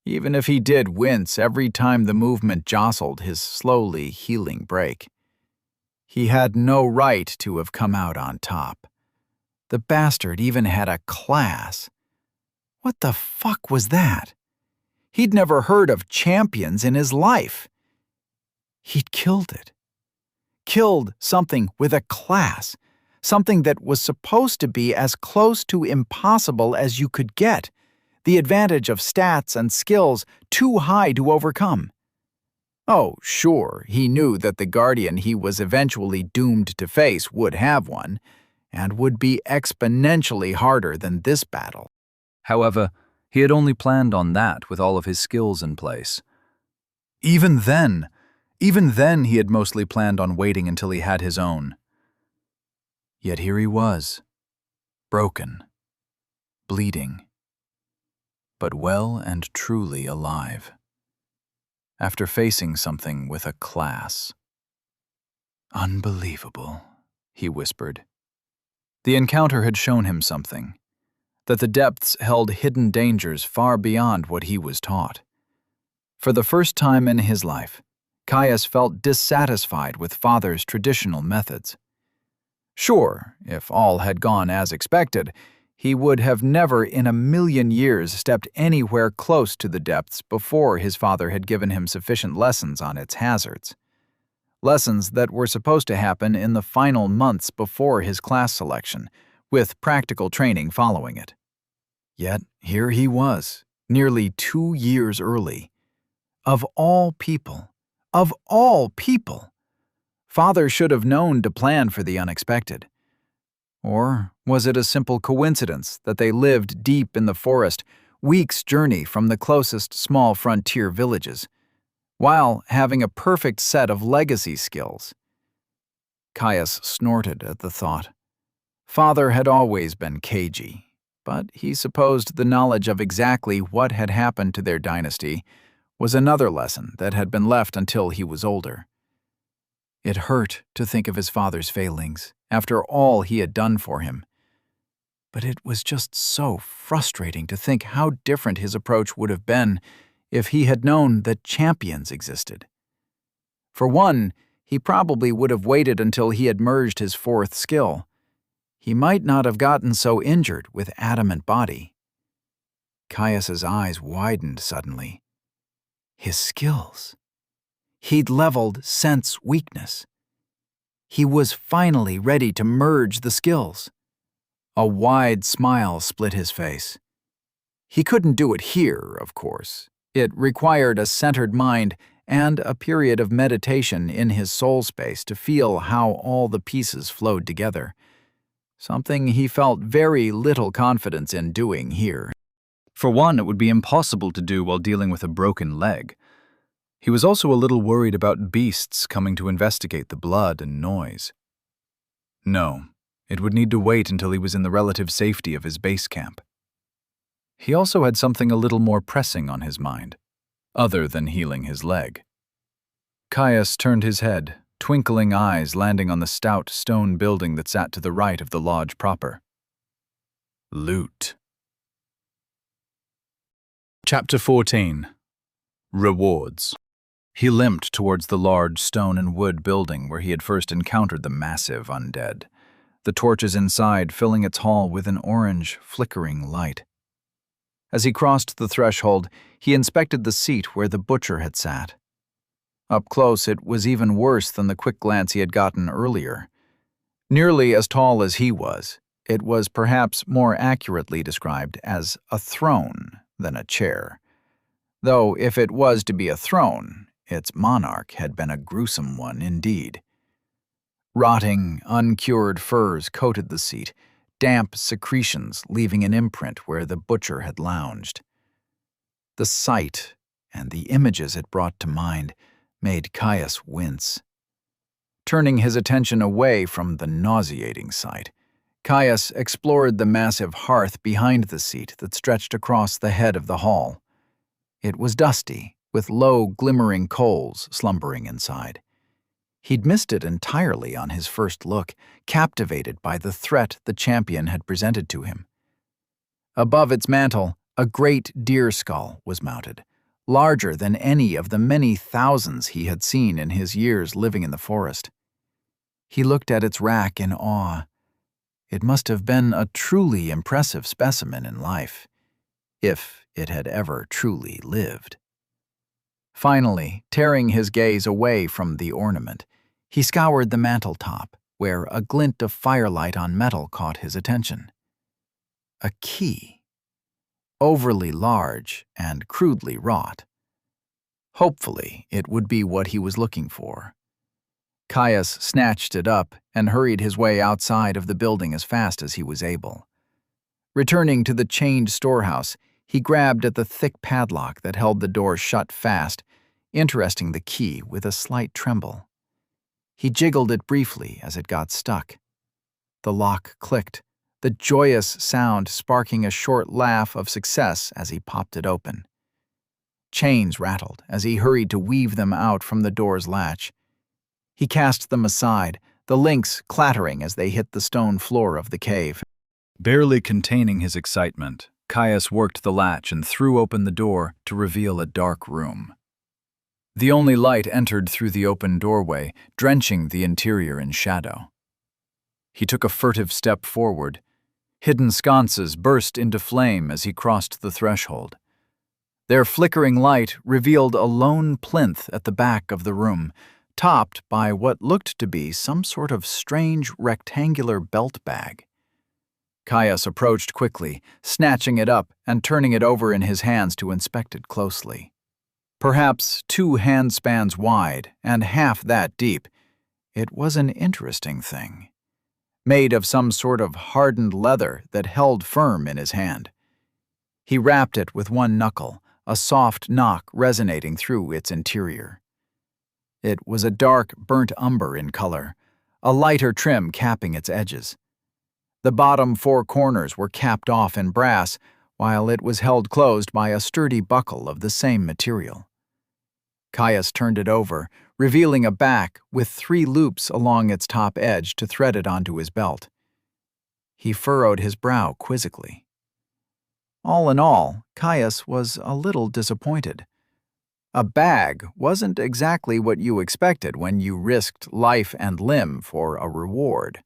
Even if he did wince every time the movement jostled his slowly healing break, he had no right to have come out on top. The bastard even had a class. What the fuck was that? He'd never heard of champions in his life. He'd killed it. Killed something with a class, something that was supposed to be as close to impossible as you could get, the advantage of stats and skills too high to overcome. Oh, sure, he knew that the guardian he was eventually doomed to face would have one, and would be exponentially harder than this battle. However, he had only planned on that with all of his skills in place. Even then he had mostly planned on waiting until he had his own. Yet here he was, broken, bleeding, but well and truly alive, after facing something with a class. Unbelievable, he whispered. The encounter had shown him something, that the depths held hidden dangers far beyond what he was taught. For the first time in his life, Caius felt dissatisfied with Father's traditional methods. Sure, if all had gone as expected, He would have never in a million years stepped anywhere close to the depths before his father had given him sufficient lessons on its hazards. Lessons that were supposed to happen in the final months before his class selection, with practical training following it. Yet here he was, nearly 2 years early. Of all people, Father should have known to plan for the unexpected. Or was it a simple coincidence that they lived deep in the forest, weeks' journey from the closest small frontier villages, while having a perfect set of legacy skills? Caius snorted at the thought. Father had always been cagey, but he supposed the knowledge of exactly what had happened to their dynasty was another lesson that had been left until he was older. It hurt to think of his father's failings, after all he had done for him. But it was just so frustrating to think how different his approach would have been if he had known that champions existed. For one, he probably would have waited until he had merged his fourth skill. He might not have gotten so injured with adamant body. Caius's eyes widened suddenly. His skills. He'd leveled sense weakness. He was finally ready to merge the skills. A wide smile split his face. He couldn't do it here, of course. It required a centered mind and a period of meditation in his soul space to feel how all the pieces flowed together. Something he felt very little confidence in doing here. For one, it would be impossible to do while dealing with a broken leg. He was also a little worried about beasts coming to investigate the blood and noise. No, it would need to wait until he was in the relative safety of his base camp. He also had something a little more pressing on his mind, other than healing his leg. Caius turned his head, twinkling eyes landing on the stout stone building that sat to the right of the lodge proper. Loot. Chapter 14. Rewards. He limped towards the large stone and wood building where he had first encountered the massive undead, the torches inside filling its hall with an orange, flickering light. As he crossed the threshold, he inspected the seat where the butcher had sat. Up close, it was even worse than the quick glance he had gotten earlier. Nearly as tall as he was, it was perhaps more accurately described as a throne than a chair. Though if it was to be a throne, its monarch had been a gruesome one indeed. Rotting, uncured furs coated the seat, damp secretions leaving an imprint where the butcher had lounged. The sight and the images it brought to mind made Caius wince. Turning his attention away from the nauseating sight, Caius explored the massive hearth behind the seat that stretched across the head of the hall. It was dusty, with low, glimmering coals slumbering inside. He'd missed it entirely on his first look, captivated by the threat the champion had presented to him. Above its mantel, a great deer skull was mounted, larger than any of the many thousands he had seen in his years living in the forest. He looked at its rack in awe. It must have been a truly impressive specimen in life, if it had ever truly lived. Finally, tearing his gaze away from the ornament, he scoured the mantel-top, where a glint of firelight on metal caught his attention. A key. Overly large and crudely wrought. Hopefully, it would be what he was looking for. Caius snatched it up and hurried his way outside of the building as fast as he was able. Returning to the chained storehouse, he grabbed at the thick padlock that held the door shut fast, interesting the key with a slight tremble. He jiggled it briefly as it got stuck. The lock clicked, the joyous sound sparking a short laugh of success as he popped it open. Chains rattled as he hurried to weave them out from the door's latch. He cast them aside, the links clattering as they hit the stone floor of the cave. Barely containing his excitement, Caius worked the latch and threw open the door to reveal a dark room. The only light entered through the open doorway, drenching the interior in shadow. He took a furtive step forward. Hidden sconces burst into flame as he crossed the threshold. Their flickering light revealed a lone plinth at the back of the room, topped by what looked to be some sort of strange rectangular belt bag. Caius approached quickly, snatching it up and turning it over in his hands to inspect it closely. Perhaps 2 handspans wide and half that deep, it was an interesting thing. Made of some sort of hardened leather that held firm in his hand. He rapped it with one knuckle, a soft knock resonating through its interior. It was a dark, burnt umber in color, a lighter trim capping its edges. The bottom 4 corners were capped off in brass, while it was held closed by a sturdy buckle of the same material. Caius turned it over, revealing a back with 3 loops along its top edge to thread it onto his belt. He furrowed his brow quizzically. All in all, Caius was a little disappointed. A bag wasn't exactly what you expected when you risked life and limb for a reward.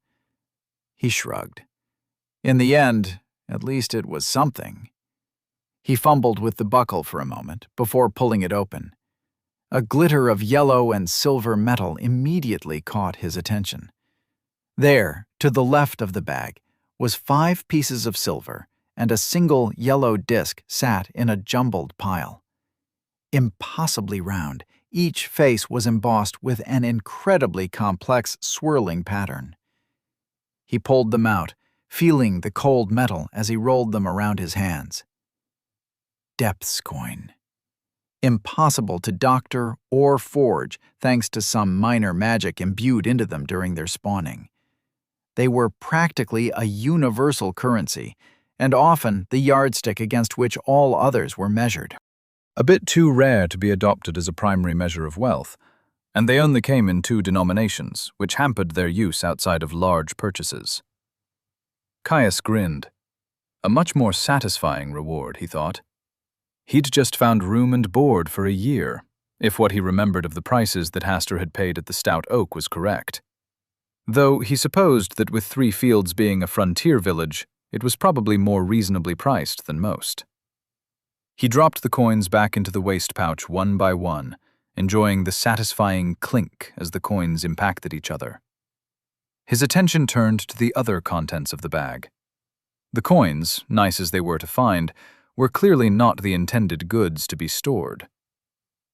He shrugged. In the end, at least it was something. He fumbled with the buckle for a moment before pulling it open. A glitter of yellow and silver metal immediately caught his attention. There, to the left of the bag, was 5 pieces of silver, and a single yellow disc sat in a jumbled pile. Impossibly round, each face was embossed with an incredibly complex swirling pattern. He pulled them out, feeling the cold metal as he rolled them around his hands. Depths coin. Impossible to doctor or forge thanks to some minor magic imbued into them during their spawning. They were practically a universal currency, and often the yardstick against which all others were measured. A bit too rare to be adopted as a primary measure of wealth, and they only came in 2 denominations, which hampered their use outside of large purchases. Caius grinned. A much more satisfying reward, he thought. He'd just found room and board for a year, if what he remembered of the prices that Hastur had paid at the Stout Oak was correct. Though he supposed that with 3 fields being a frontier village, it was probably more reasonably priced than most. He dropped the coins back into the waist pouch one by one, enjoying the satisfying clink as the coins impacted each other. His attention turned to the other contents of the bag. The coins, nice as they were to find, were clearly not the intended goods to be stored.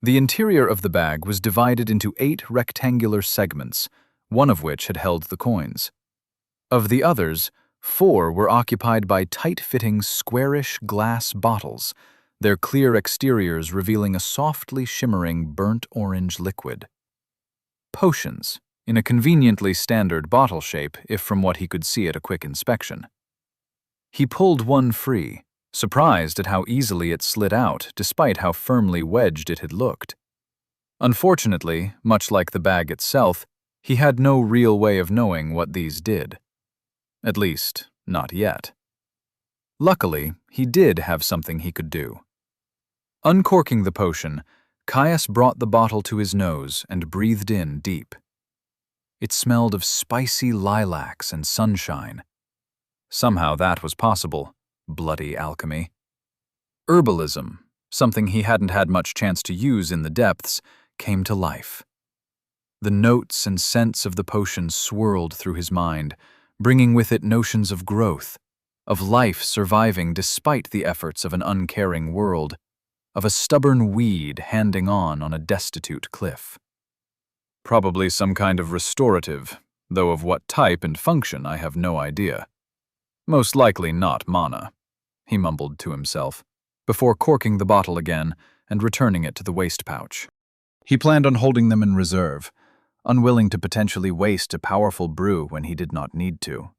The interior of the bag was divided into 8 rectangular segments, one of which had held the coins. Of the others, 4 were occupied by tight-fitting, squarish glass bottles, their clear exteriors revealing a softly shimmering burnt orange liquid. Potions, in a conveniently standard bottle shape if from what he could see at a quick inspection. He pulled one free, surprised at how easily it slid out despite how firmly wedged it had looked. Unfortunately, much like the bag itself, he had no real way of knowing what these did. At least, not yet. Luckily, he did have something he could do. Uncorking the potion, Caius brought the bottle to his nose and breathed in deep. It smelled of spicy lilacs and sunshine. Somehow that was possible. Bloody alchemy. Herbalism, something he hadn't had much chance to use in the depths, came to life. The notes and scents of the potion swirled through his mind, bringing with it notions of growth, of life surviving despite the efforts of an uncaring world, of a stubborn weed handing on a destitute cliff. Probably some kind of restorative, though of what type and function I have no idea. Most likely not mana, he mumbled to himself, before corking the bottle again and returning it to the waist pouch. He planned on holding them in reserve, unwilling to potentially waste a powerful brew when he did not need to.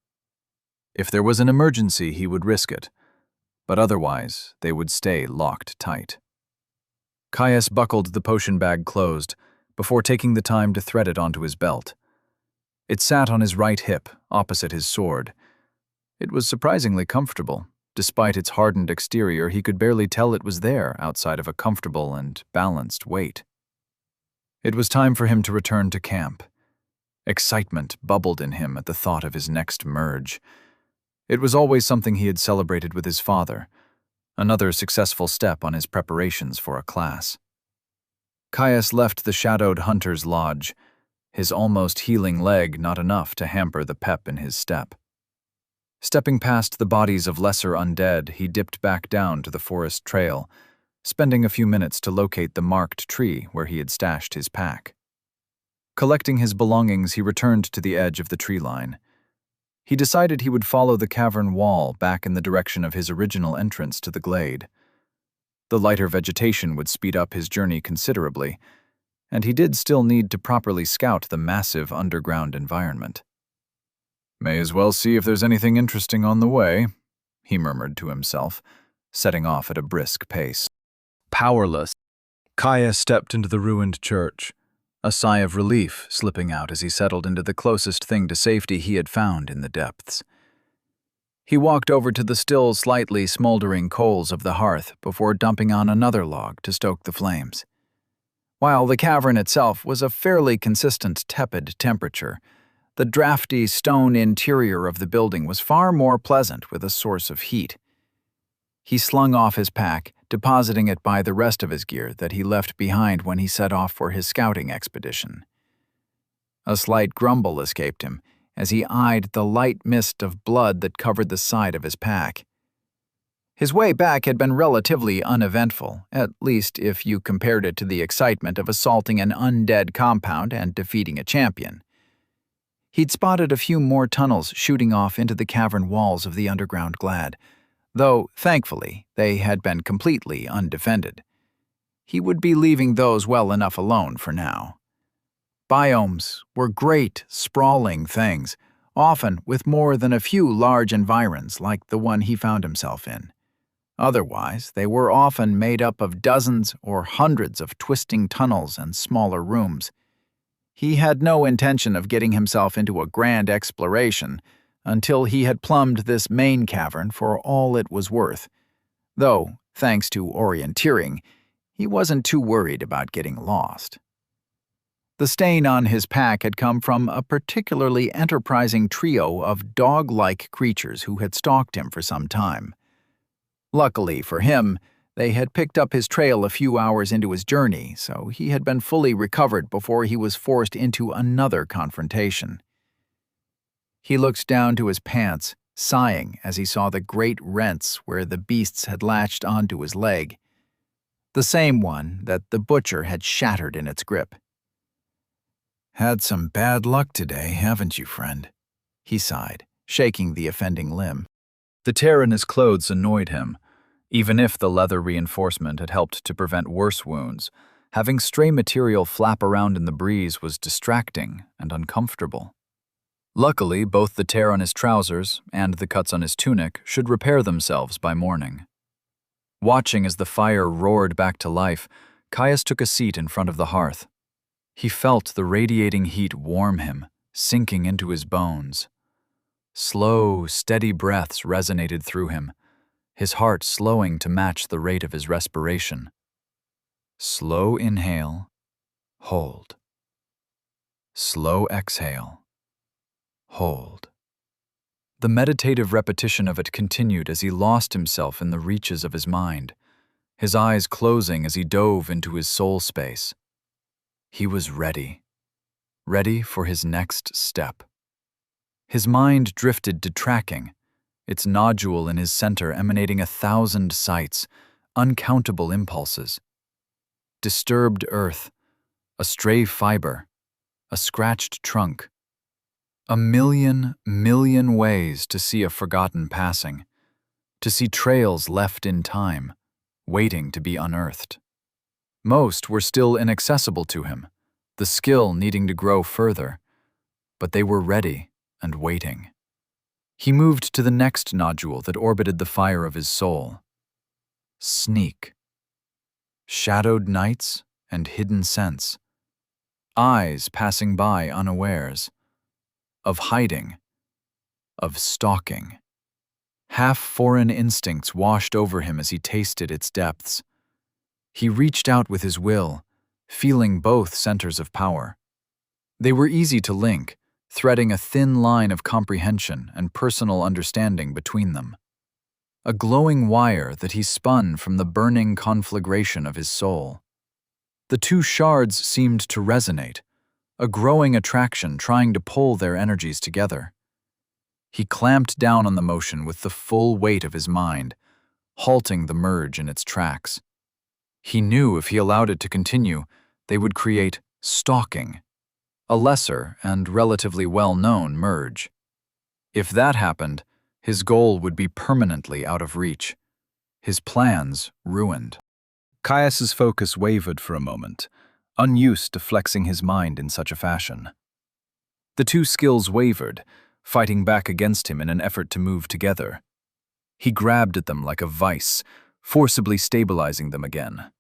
If there was an emergency, he would risk it, but otherwise they would stay locked tight. Caius buckled the potion bag closed before taking the time to thread it onto his belt. It sat on his right hip, opposite his sword. It was surprisingly comfortable. Despite its hardened exterior, he could barely tell it was there outside of a comfortable and balanced weight. It was time for him to return to camp. Excitement bubbled in him at the thought of his next merge. It was always something he had celebrated with his father, another successful step on his preparations for a class. Caius left the shadowed hunter's lodge, his almost healing leg not enough to hamper the pep in his step. Stepping past the bodies of lesser undead, he dipped back down to the forest trail, spending a few minutes to locate the marked tree where he had stashed his pack. Collecting his belongings, he returned to the edge of the tree line. He decided he would follow the cavern wall back in the direction of his original entrance to the glade. The lighter vegetation would speed up his journey considerably, and he did still need to properly scout the massive underground environment. "May as well see if there's anything interesting on the way," he murmured to himself, setting off at a brisk pace. Powerless, Caius stepped into the ruined church, a sigh of relief slipping out as he settled into the closest thing to safety he had found in the depths. He walked over to the still slightly smoldering coals of the hearth before dumping on another log to stoke the flames. While the cavern itself was a fairly consistent tepid temperature, the drafty stone interior of the building was far more pleasant with a source of heat. He slung off his pack, depositing it by the rest of his gear that he left behind when he set off for his scouting expedition. A slight grumble escaped him as he eyed the light mist of blood that covered the side of his pack. His way back had been relatively uneventful, at least if you compared it to the excitement of assaulting an undead compound and defeating a champion. He'd spotted a few more tunnels shooting off into the cavern walls of the underground glade, though, thankfully, they had been completely undefended. He would be leaving those well enough alone for now. Biomes were great, sprawling things, often with more than a few large environs like the one he found himself in. Otherwise, they were often made up of dozens or hundreds of twisting tunnels and smaller rooms. He had no intention of getting himself into a grand exploration until he had plumbed this main cavern for all it was worth, though, thanks to orienteering, he wasn't too worried about getting lost. The stain on his pack had come from a particularly enterprising trio of dog-like creatures who had stalked him for some time. Luckily for him, they had picked up his trail a few hours into his journey, so he had been fully recovered before he was forced into another confrontation. He looked down to his pants, sighing as he saw the great rents where the beasts had latched onto his leg, the same one that the butcher had shattered in its grip. "Had some bad luck today, haven't you, friend?" he sighed, shaking the offending limb. The tear in his clothes annoyed him. Even if the leather reinforcement had helped to prevent worse wounds, having stray material flap around in the breeze was distracting and uncomfortable. Luckily, both the tear on his trousers and the cuts on his tunic should repair themselves by morning. Watching as the fire roared back to life, Caius took a seat in front of the hearth. He felt the radiating heat warm him, sinking into his bones. Slow, steady breaths resonated through him, his heart slowing to match the rate of his respiration. Slow inhale, hold. Slow exhale, hold. The meditative repetition of it continued as he lost himself in the reaches of his mind, his eyes closing as he dove into his soul space. He was ready for his next step. His mind drifted to tracking, its nodule in his center emanating 1,000 sights, uncountable impulses. Disturbed earth, a stray fiber, a scratched trunk. A million ways to see a forgotten passing, to see trails left in time, waiting to be unearthed. Most were still inaccessible to him, the skill needing to grow further, but they were ready and waiting. He moved to the next nodule that orbited the fire of his soul. Sneak. Shadowed nights and hidden scents. Eyes passing by unawares. Of hiding. Of stalking. Half-foreign instincts washed over him as he tasted its depths. He reached out with his will, feeling both centers of power. They were easy to link, threading a thin line of comprehension and personal understanding between them. A glowing wire that he spun from the burning conflagration of his soul. The two shards seemed to resonate, a growing attraction trying to pull their energies together. He clamped down on the motion with the full weight of his mind, halting the merge in its tracks. He knew if he allowed it to continue, they would create stalking, a lesser and relatively well-known merge. If that happened, his goal would be permanently out of reach, his plans ruined. Caius's focus wavered for a moment, unused to flexing his mind in such a fashion. The two skills wavered, fighting back against him in an effort to move together. He grabbed at them like a vice, forcibly stabilizing them again.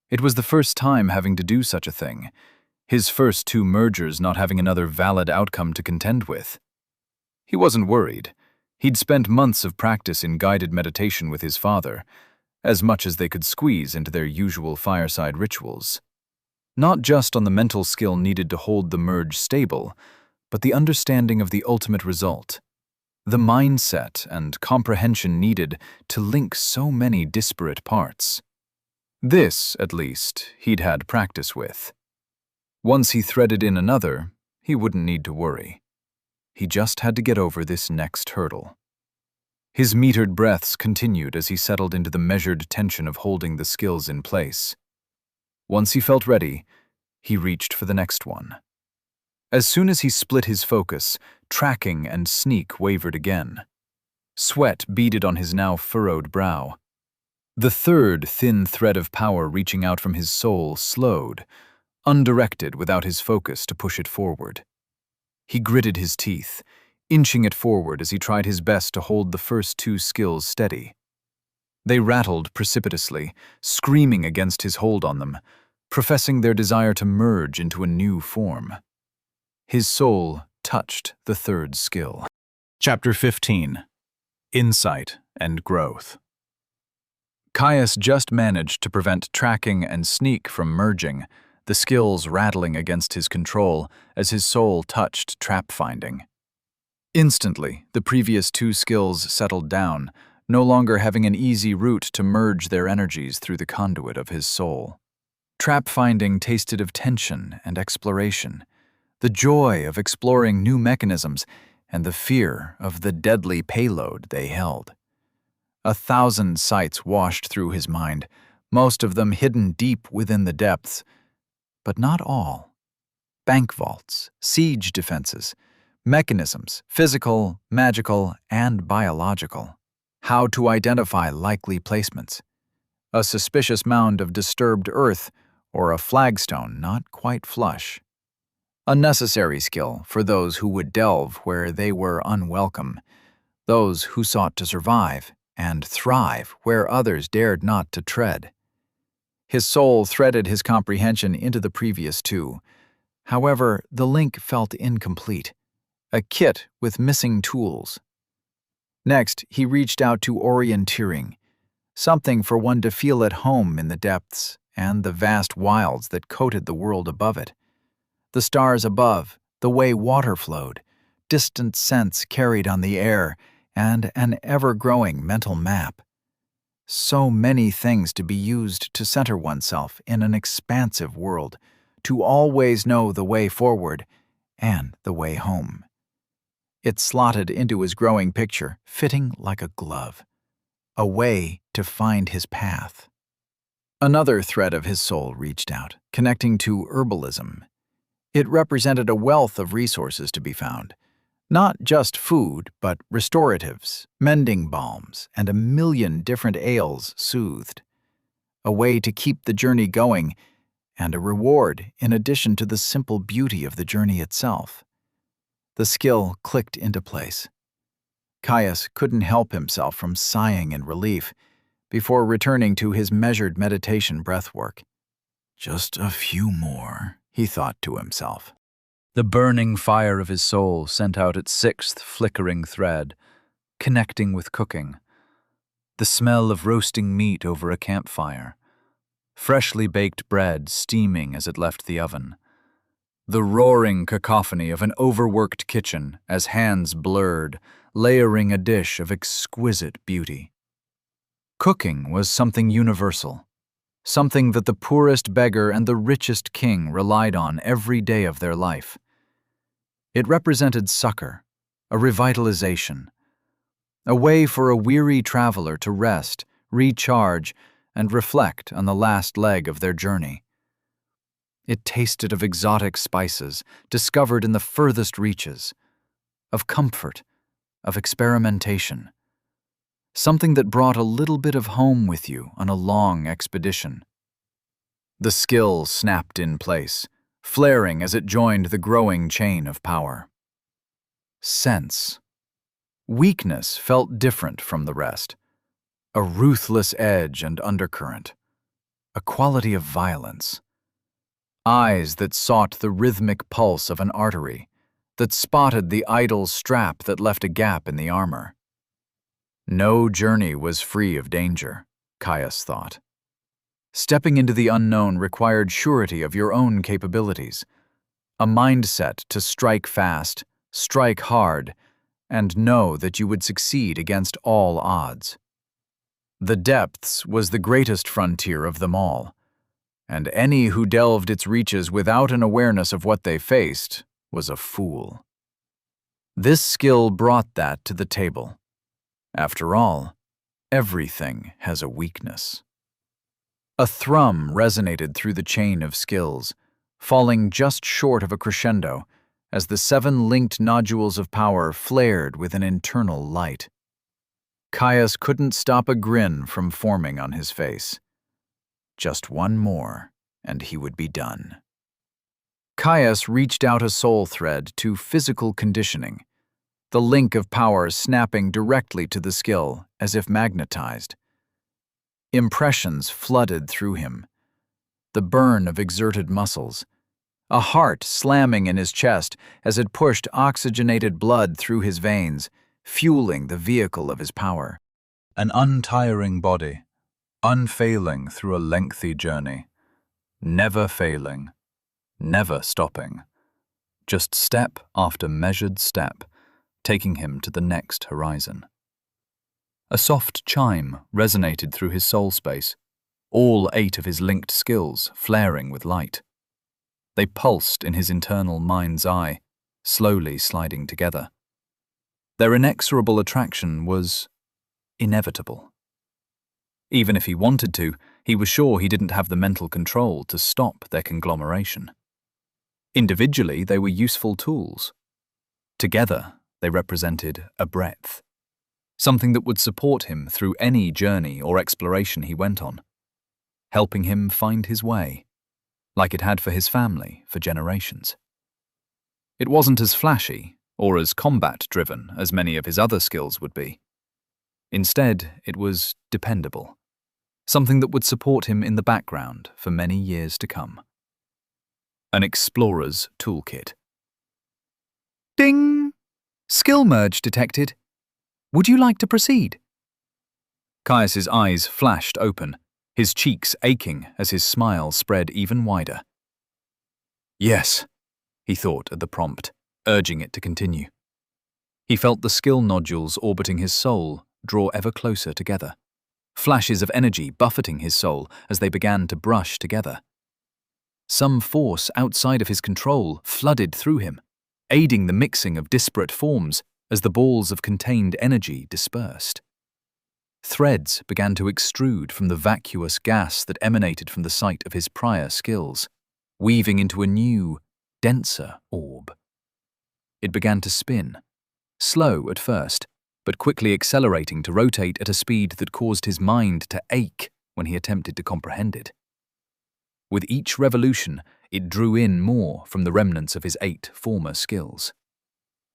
It was the first time having to do such a thing, his first two mergers not having another valid outcome to contend with. He wasn't worried. He'd spent months of practice in guided meditation with his father, as much as they could squeeze into their usual fireside rituals. Not just on the mental skill needed to hold the merge stable, but the understanding of the ultimate result. The mindset and comprehension needed to link so many disparate parts. This, at least, he'd had practice with. Once he threaded in another, he wouldn't need to worry. He just had to get over this next hurdle. His metered breaths continued as he settled into the measured tension of holding the skills in place. Once he felt ready, he reached for the next one. As soon as he split his focus, tracking and sneak wavered again. Sweat beaded on his now furrowed brow. The third thin thread of power reaching out from his soul slowed, undirected without his focus to push it forward. He gritted his teeth, inching it forward as he tried his best to hold the first two skills steady. They rattled precipitously, screaming against his hold on them, professing their desire to merge into a new form. His soul touched the third skill. Chapter 15. Insight and Growth. Caius just managed to prevent tracking and sneak from merging, the skills rattling against his control as his soul touched trap-finding. Instantly, the previous two skills settled down, no longer having an easy route to merge their energies through the conduit of his soul. Trap-finding tasted of tension and exploration, the joy of exploring new mechanisms, and the fear of the deadly payload they held. 1,000 sights washed through his mind, most of them hidden deep within the depths, but not all. Bank vaults, siege defenses, mechanisms, physical, magical, and biological. How to identify likely placements. A suspicious mound of disturbed earth or a flagstone not quite flush. A necessary skill for those who would delve where they were unwelcome, those who sought to survive and thrive where others dared not to tread. His soul threaded his comprehension into the previous two. However, the link felt incomplete, a kit with missing tools. Next, he reached out to orienteering, something for one to feel at home in the depths and the vast wilds that coated the world above it. The stars above, the way water flowed, distant scents carried on the air, and an ever-growing mental map. So many things to be used to center oneself in an expansive world, to always know the way forward and the way home. It slotted into his growing picture, fitting like a glove. A way to find his path. Another thread of his soul reached out, connecting to herbalism. It represented a wealth of resources to be found. Not just food, but restoratives, mending balms, and 1,000,000 different ails soothed. A way to keep the journey going, and a reward in addition to the simple beauty of the journey itself. The skill clicked into place. Caius couldn't help himself from sighing in relief before returning to his measured meditation breathwork. Just a few more, he thought to himself. The burning fire of his soul sent out its sixth flickering thread, connecting with cooking. The smell of roasting meat over a campfire. Freshly baked bread steaming as it left the oven. The roaring cacophony of an overworked kitchen as hands blurred, layering a dish of exquisite beauty. Cooking was something universal, something that the poorest beggar and the richest king relied on every day of their life. It represented succor, a revitalization, a way for a weary traveler to rest, recharge, and reflect on the last leg of their journey. It tasted of exotic spices discovered in the furthest reaches, of comfort, of experimentation, something that brought a little bit of home with you on a long expedition. The skill snapped in place, flaring as it joined the growing chain of power. Sense. Weakness felt different from the rest. A ruthless edge and undercurrent. A quality of violence. Eyes that sought the rhythmic pulse of an artery, that spotted the idle strap that left a gap in the armor. No journey was free of danger, Caius thought. Stepping into the unknown required surety of your own capabilities, a mindset to strike fast, strike hard, and know that you would succeed against all odds. The depths was the greatest frontier of them all, and any who delved its reaches without an awareness of what they faced was a fool. This skill brought that to the table. After all, everything has a weakness. A thrum resonated through the chain of skills, falling just short of a crescendo as the 7 linked nodules of power flared with an internal light. Caius couldn't stop a grin from forming on his face. Just one more, and he would be done. Caius reached out a soul thread to physical conditioning, the link of power snapping directly to the skill as if magnetized. Impressions flooded through him. The burn of exerted muscles, a heart slamming in his chest as it pushed oxygenated blood through his veins, fueling the vehicle of his power. An untiring body, unfailing through a lengthy journey, never failing, never stopping, just step after measured step, taking him to the next horizon. A soft chime resonated through his soul space, all 8 of his linked skills flaring with light. They pulsed in his internal mind's eye, slowly sliding together. Their inexorable attraction was inevitable. Even if he wanted to, he was sure he didn't have the mental control to stop their conglomeration. Individually, they were useful tools. Together, they represented a breadth, something that would support him through any journey or exploration he went on, helping him find his way, like it had for his family for generations. It wasn't as flashy or as combat-driven as many of his other skills would be. Instead, it was dependable, something that would support him in the background for many years to come. An explorer's toolkit. Ding! Skill merge detected. Would you like to proceed? Caius's eyes flashed open, his cheeks aching as his smile spread even wider. Yes, he thought at the prompt, urging it to continue. He felt the skill nodules orbiting his soul draw ever closer together, flashes of energy buffeting his soul as they began to brush together. Some force outside of his control flooded through him, aiding the mixing of disparate forms as the balls of contained energy dispersed. Threads began to extrude from the vacuous gas that emanated from the site of his prior skills, weaving into a new, denser orb. It began to spin, slow at first, but quickly accelerating to rotate at a speed that caused his mind to ache when he attempted to comprehend it. With each revolution, it drew in more from the remnants of his 8 former skills.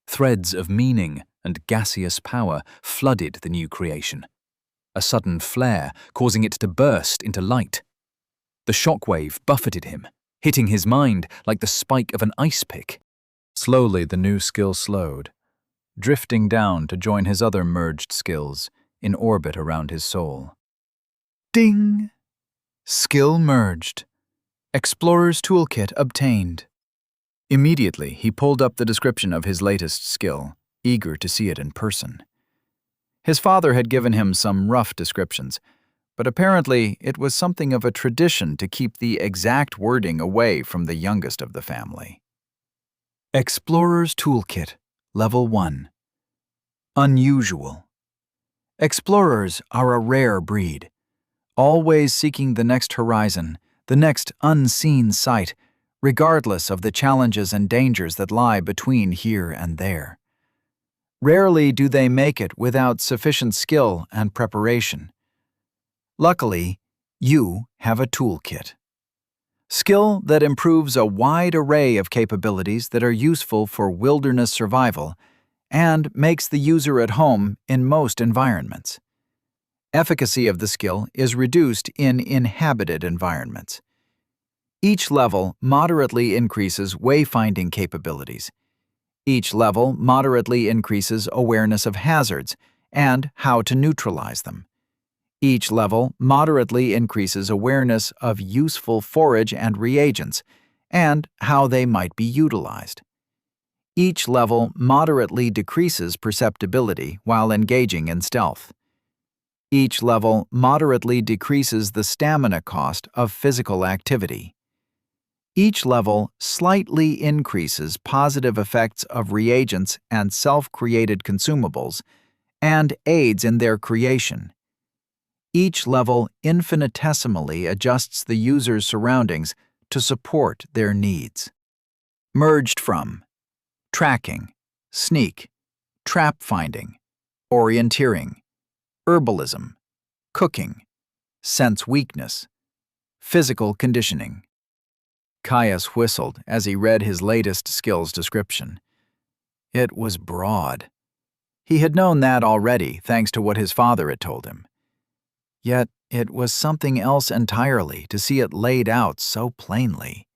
Threads of meaning and gaseous power flooded the new creation, a sudden flare causing it to burst into light. The shockwave buffeted him, hitting his mind like the spike of an ice pick. Slowly the new skill slowed, drifting down to join his other merged skills in orbit around his soul. Ding! Skill merged. Explorer's toolkit obtained. Immediately, he pulled up the description of his latest skill, eager to see it in person. His father had given him some rough descriptions, but apparently it was something of a tradition to keep the exact wording away from the youngest of the family. Explorer's Toolkit, Level 1. Unusual. Explorers are a rare breed, always seeking the next horizon, the next unseen sight, regardless of the challenges and dangers that lie between here and there. Rarely do they make it without sufficient skill and preparation. Luckily, you have a toolkit. Skill that improves a wide array of capabilities that are useful for wilderness survival and makes the user at home in most environments. Efficacy of the skill is reduced in inhabited environments. Each level moderately increases wayfinding capabilities. Each level moderately increases awareness of hazards and how to neutralize them. Each level moderately increases awareness of useful forage and reagents and how they might be utilized. Each level moderately decreases perceptibility while engaging in stealth. Each level moderately decreases the stamina cost of physical activity. Each level slightly increases positive effects of reagents and self-created consumables and aids in their creation. Each level infinitesimally adjusts the user's surroundings to support their needs. Merged from tracking, sneak, trap finding, orienteering, herbalism, cooking, sense weakness, physical conditioning. Caius whistled as he read his latest skills description. It was broad. He had known that already, thanks to what his father had told him. Yet it was something else entirely to see it laid out so plainly.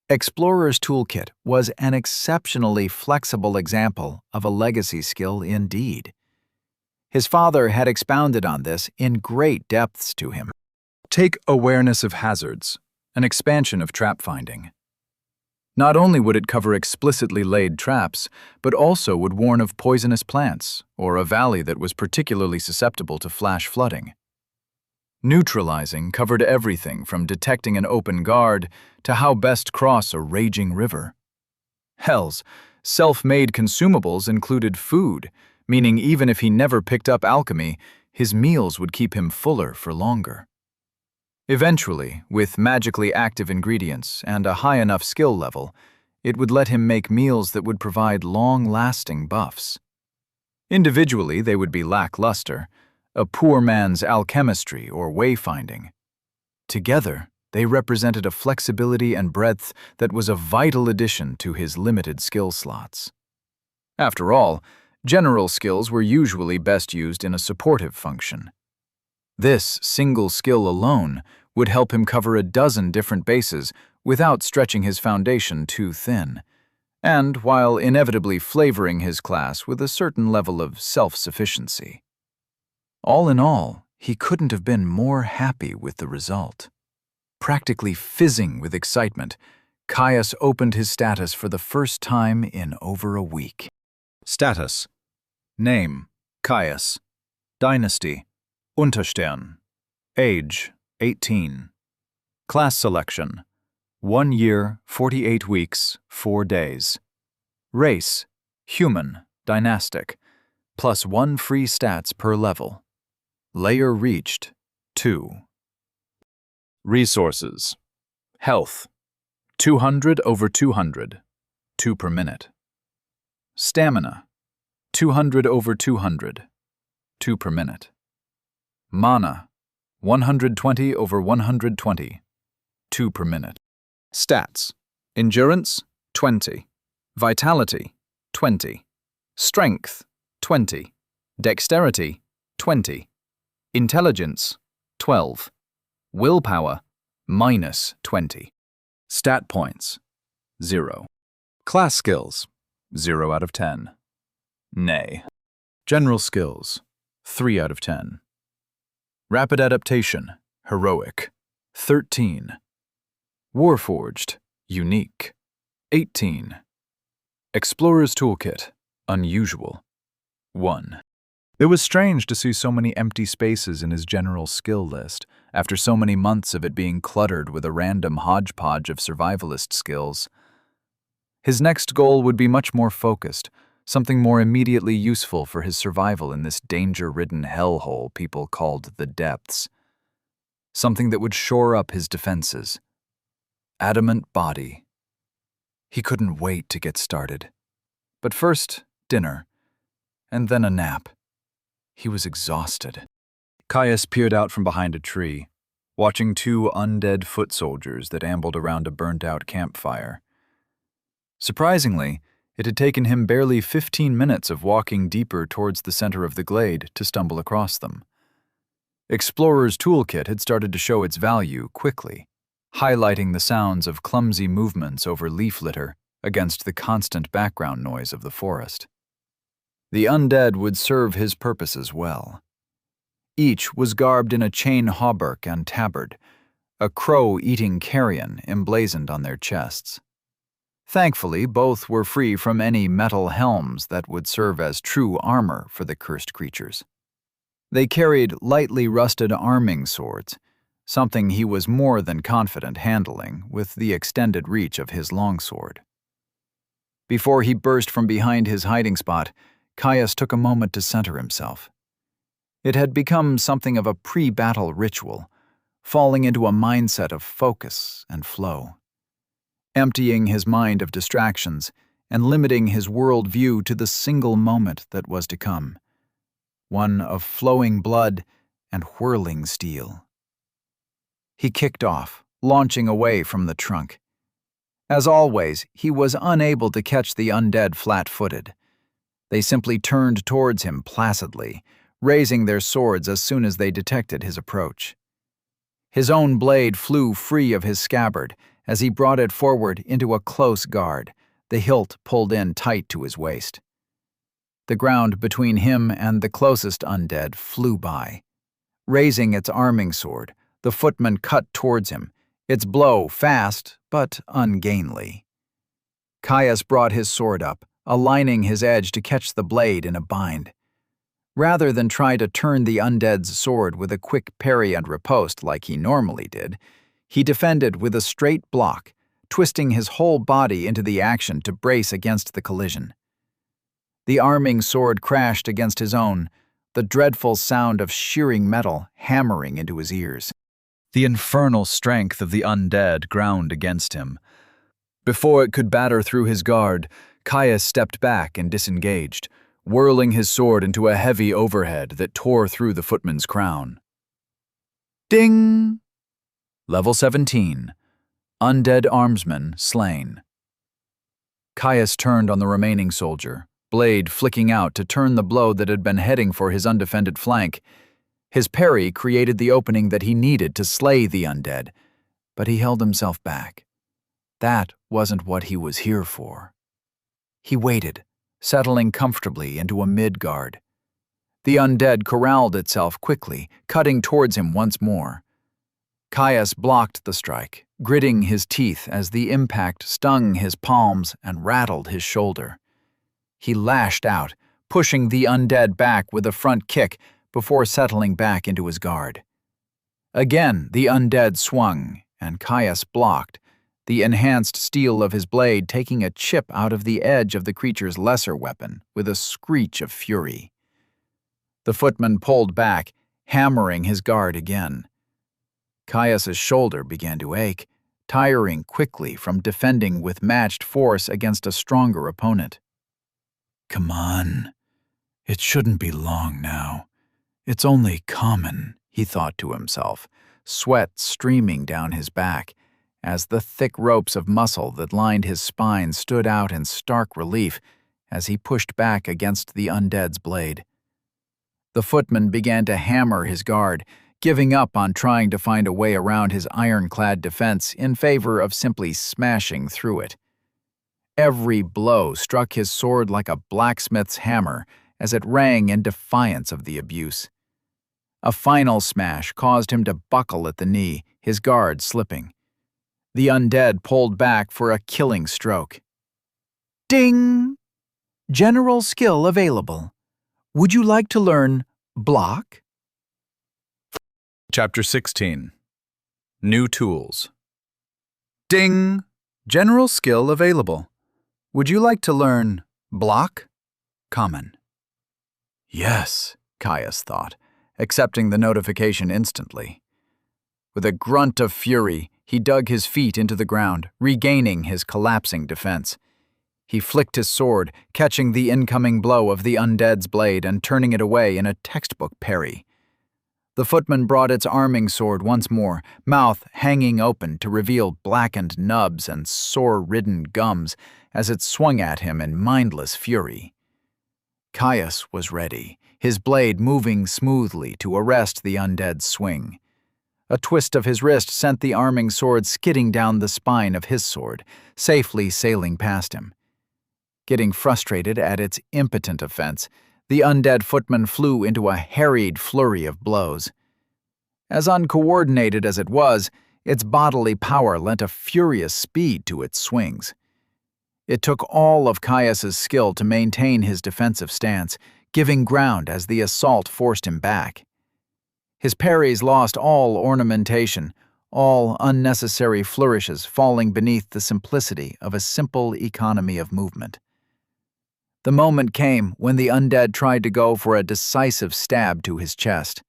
Explorer's Toolkit was an exceptionally flexible example of a legacy skill indeed. His father had expounded on this in great depths to him. Take awareness of hazards, an expansion of trap finding. Not only would it cover explicitly laid traps, but also would warn of poisonous plants or a valley that was particularly susceptible to flash flooding. Neutralizing covered everything from detecting an open guard to how best cross a raging river. Hells, self-made consumables included food, meaning even if he never picked up alchemy, his meals would keep him fuller for longer. Eventually, with magically active ingredients and a high enough skill level, it would let him make meals that would provide long-lasting buffs. Individually, they would be lackluster, a poor man's alchemistry or wayfinding. Together, they represented a flexibility and breadth that was a vital addition to his limited skill slots. After all, general skills were usually best used in a supportive function. This single skill alone would help him cover a dozen different bases without stretching his foundation too thin, and while inevitably flavoring his class with a certain level of self-sufficiency. All in all, he couldn't have been more happy with the result. Practically fizzing with excitement, Caius opened his status for the first time in over a week. Status. Name, Caius. Dynasty, Unterstern. Age, 18. Class selection, 1 year, 48 weeks, 4 days. Race, human, dynastic, +1 free stats per level. Layer reached, 2. Resources. Health, 200 over 200, 2 per minute. Stamina, 200 over 200, 2 per minute. Mana, 120 over 120, 2 per minute. Stats. Endurance, 20. Vitality, 20. Strength, 20. Dexterity, 20. Intelligence, 12. Willpower, -20. Stat points, 0. Class skills, 0 out of 10. Nay. General skills, 3 out of 10. Rapid adaptation, heroic, 13. Warforged, unique, 18. Explorer's Toolkit. Unusual. 1. It was strange to see so many empty spaces in his general skill list, after so many months of it being cluttered with a random hodgepodge of survivalist skills. His next goal would be much more focused, something more immediately useful for his survival in this danger-ridden hellhole people called the depths. Something that would shore up his defenses. Adamant body. He couldn't wait to get started. But first, dinner, and then a nap. He was exhausted. Caius peered out from behind a tree, watching two undead foot soldiers that ambled around a burnt-out campfire. Surprisingly, it had taken him barely 15 minutes of walking deeper towards the center of the glade to stumble across them. Explorer's Toolkit had started to show its value quickly, highlighting the sounds of clumsy movements over leaf litter against the constant background noise of the forest. The undead would serve his purposes well. Each was garbed in a chain hauberk and tabard, a crow-eating carrion emblazoned on their chests. Thankfully, both were free from any metal helms that would serve as true armor for the cursed creatures. They carried lightly rusted arming swords, something he was more than confident handling with the extended reach of his longsword. Before he burst from behind his hiding spot, Caius took a moment to center himself. It had become something of a pre-battle ritual, falling into a mindset of focus and flow. Emptying his mind of distractions and limiting his world view to the single moment that was to come, one of flowing blood and whirling steel. He kicked off, launching away from the trunk. As always, he was unable to catch the undead flat-footed. They simply turned towards him placidly, raising their swords as soon as they detected his approach. His own blade flew free of his scabbard as he brought it forward into a close guard, the hilt pulled in tight to his waist. The ground between him and the closest undead flew by. Raising its arming sword, the footman cut towards him, its blow fast but ungainly. Caius brought his sword up, aligning his edge to catch the blade in a bind. Rather than try to turn the undead's sword with a quick parry and riposte like he normally did, he defended with a straight block, twisting his whole body into the action to brace against the collision. The arming sword crashed against his own, the dreadful sound of shearing metal hammering into his ears. The infernal strength of the undead ground against him. Before it could batter through his guard, Caius stepped back and disengaged, whirling his sword into a heavy overhead that tore through the footman's crown. Ding! Level 17. Undead armsman slain. Caius turned on the remaining soldier, blade flicking out to turn the blow that had been heading for his undefended flank. His parry created the opening that he needed to slay the undead, but he held himself back. That wasn't what he was here for. He waited, settling comfortably into a mid-guard. The undead corralled itself quickly, cutting towards him once more. Caius blocked the strike, gritting his teeth as the impact stung his palms and rattled his shoulder. He lashed out, pushing the undead back with a front kick before settling back into his guard. Again, the undead swung, and Caius blocked, the enhanced steel of his blade taking a chip out of the edge of the creature's lesser weapon with a screech of fury. The footman pulled back, hammering his guard again. Caius's shoulder began to ache, tiring quickly from defending with matched force against a stronger opponent. Come on. It shouldn't be long now. It's only common, he thought to himself, sweat streaming down his back, as the thick ropes of muscle that lined his spine stood out in stark relief as he pushed back against the undead's blade. The footman began to hammer his guard, giving up on trying to find a way around his ironclad defense in favor of simply smashing through it. Every blow struck his sword like a blacksmith's hammer as it rang in defiance of the abuse. A final smash caused him to buckle at the knee, his guard slipping. The undead pulled back for a killing stroke. Ding! General skill available. Would you like to learn block? Chapter 16. New Tools. Ding! General skill available. Would you like to learn block? Common. Yes, Caius thought, accepting the notification instantly. With a grunt of fury, he dug his feet into the ground, regaining his collapsing defense. He flicked his sword, catching the incoming blow of the undead's blade and turning it away in a textbook parry. The footman brought its arming sword once more, mouth hanging open to reveal blackened nubs and sore-ridden gums as it swung at him in mindless fury. Caius was ready, his blade moving smoothly to arrest the undead's swing. A twist of his wrist sent the arming sword skidding down the spine of his sword, safely sailing past him. Getting frustrated at its impotent offense, the undead footman flew into a harried flurry of blows. As uncoordinated as it was, its bodily power lent a furious speed to its swings. It took all of Caius's skill to maintain his defensive stance, giving ground as the assault forced him back. His parries lost all ornamentation, all unnecessary flourishes falling beneath the simplicity of a simple economy of movement. The moment came when the undead tried to go for a decisive stab to his chest.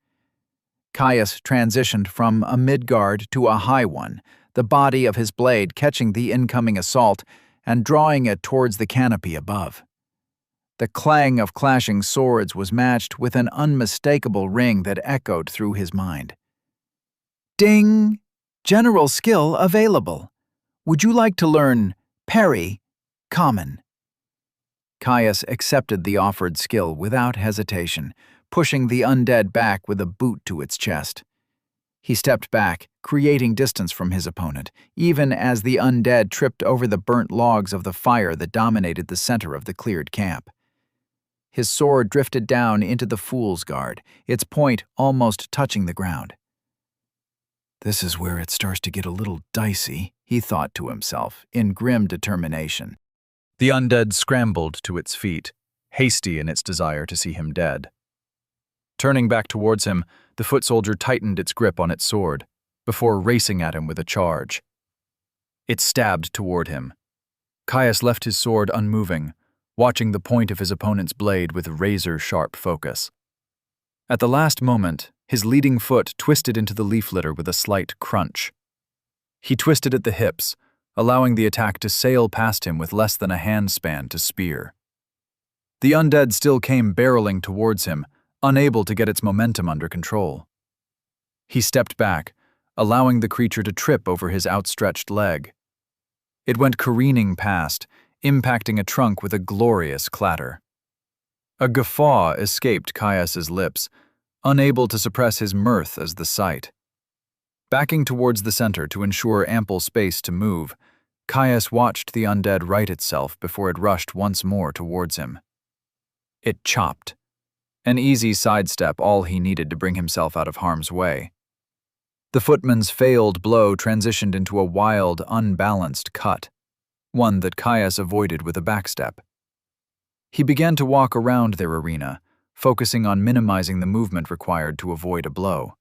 Caius transitioned from a mid-guard to a high one, the body of his blade catching the incoming assault and drawing it towards the canopy above. The clang of clashing swords was matched with an unmistakable ring that echoed through his mind. Ding! General skill available. Would you like to learn parry? Common. Caius accepted the offered skill without hesitation, pushing the undead back with a boot to its chest. He stepped back, creating distance from his opponent, even as the undead tripped over the burnt logs of the fire that dominated the center of the cleared camp. His sword drifted down into the Fool's Guard, its point almost touching the ground. This is where it starts to get a little dicey, he thought to himself, in grim determination. The undead scrambled to its feet, hasty in its desire to see him dead. Turning back towards him, the foot soldier tightened its grip on its sword, before racing at him with a charge. It stabbed toward him. Caius left his sword unmoving, watching the point of his opponent's blade with razor-sharp focus. At the last moment, his leading foot twisted into the leaf litter with a slight crunch. He twisted at the hips, allowing the attack to sail past him with less than a handspan to spear. The undead still came barreling towards him, unable to get its momentum under control. He stepped back, allowing the creature to trip over his outstretched leg. It went careening past, impacting a trunk with a glorious clatter. A guffaw escaped Caius's lips, unable to suppress his mirth as the sight. Backing towards the center to ensure ample space to move, Caius watched the undead right itself before it rushed once more towards him. It chopped. An easy sidestep, all he needed to bring himself out of harm's way. The footman's failed blow transitioned into a wild, unbalanced cut, one that Caius avoided with a backstep. He began to walk around their arena, focusing on minimizing the movement required to avoid a blow.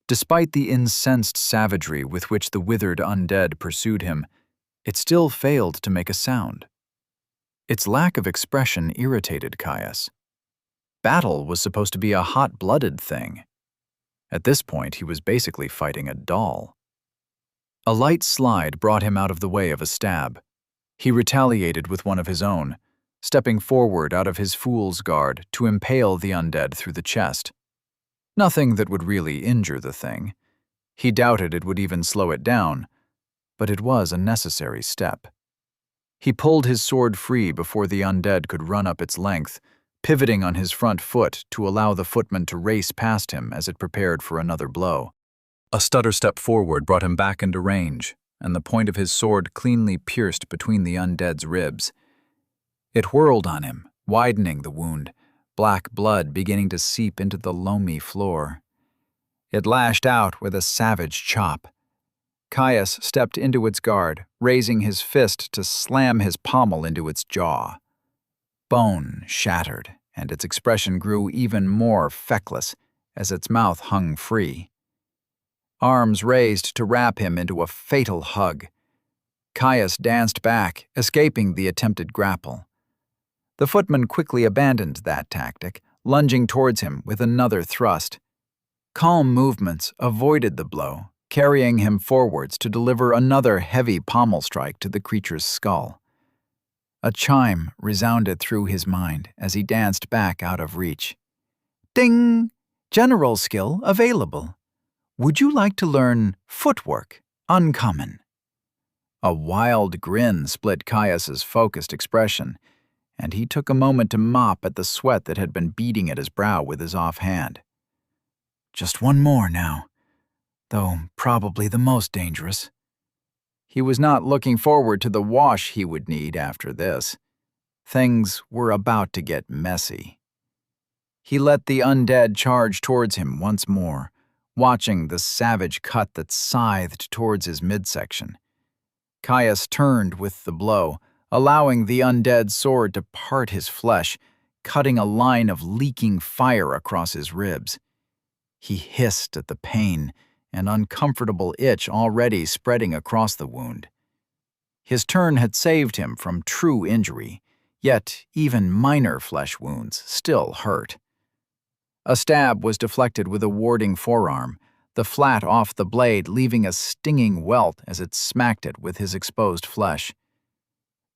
Despite the incensed savagery with which the withered undead pursued him, it still failed to make a sound. Its lack of expression irritated Caius. Battle was supposed to be a hot-blooded thing. At this point, he was basically fighting a doll. A light slide brought him out of the way of a stab. He retaliated with one of his own, stepping forward out of his Fool's Guard to impale the undead through the chest. Nothing that would really injure the thing. He doubted it would even slow it down, but it was a necessary step. He pulled his sword free before the undead could run up its length, pivoting on his front foot to allow the footman to race past him as it prepared for another blow. A stutter step forward brought him back into range, and the point of his sword cleanly pierced between the undead's ribs. It whirled on him, widening the wound, black blood beginning to seep into the loamy floor. It lashed out with a savage chop. Caius stepped into its guard, raising his fist to slam his pommel into its jaw. Bone shattered, and its expression grew even more feckless as its mouth hung free. Arms raised to wrap him into a fatal hug. Caius danced back, escaping the attempted grapple. The footman quickly abandoned that tactic, lunging towards him with another thrust. Calm movements avoided the blow, carrying him forwards to deliver another heavy pommel strike to the creature's skull. A chime resounded through his mind as he danced back out of reach. Ding! General skill available. Would you like to learn footwork? Uncommon. A wild grin split Caius's focused expression, and he took a moment to mop at the sweat that had been beading at his brow with his offhand. Just one more now, though probably the most dangerous. He was not looking forward to the wash he would need after this. Things were about to get messy. He let the undead charge towards him once more, watching the savage cut that scythed towards his midsection. Caius turned with the blow, allowing the undead sword to part his flesh, cutting a line of leaking fire across his ribs. He hissed at the pain, an uncomfortable itch already spreading across the wound. His turn had saved him from true injury, yet even minor flesh wounds still hurt. A stab was deflected with a warding forearm, the flat off the blade leaving a stinging welt as it smacked it with his exposed flesh.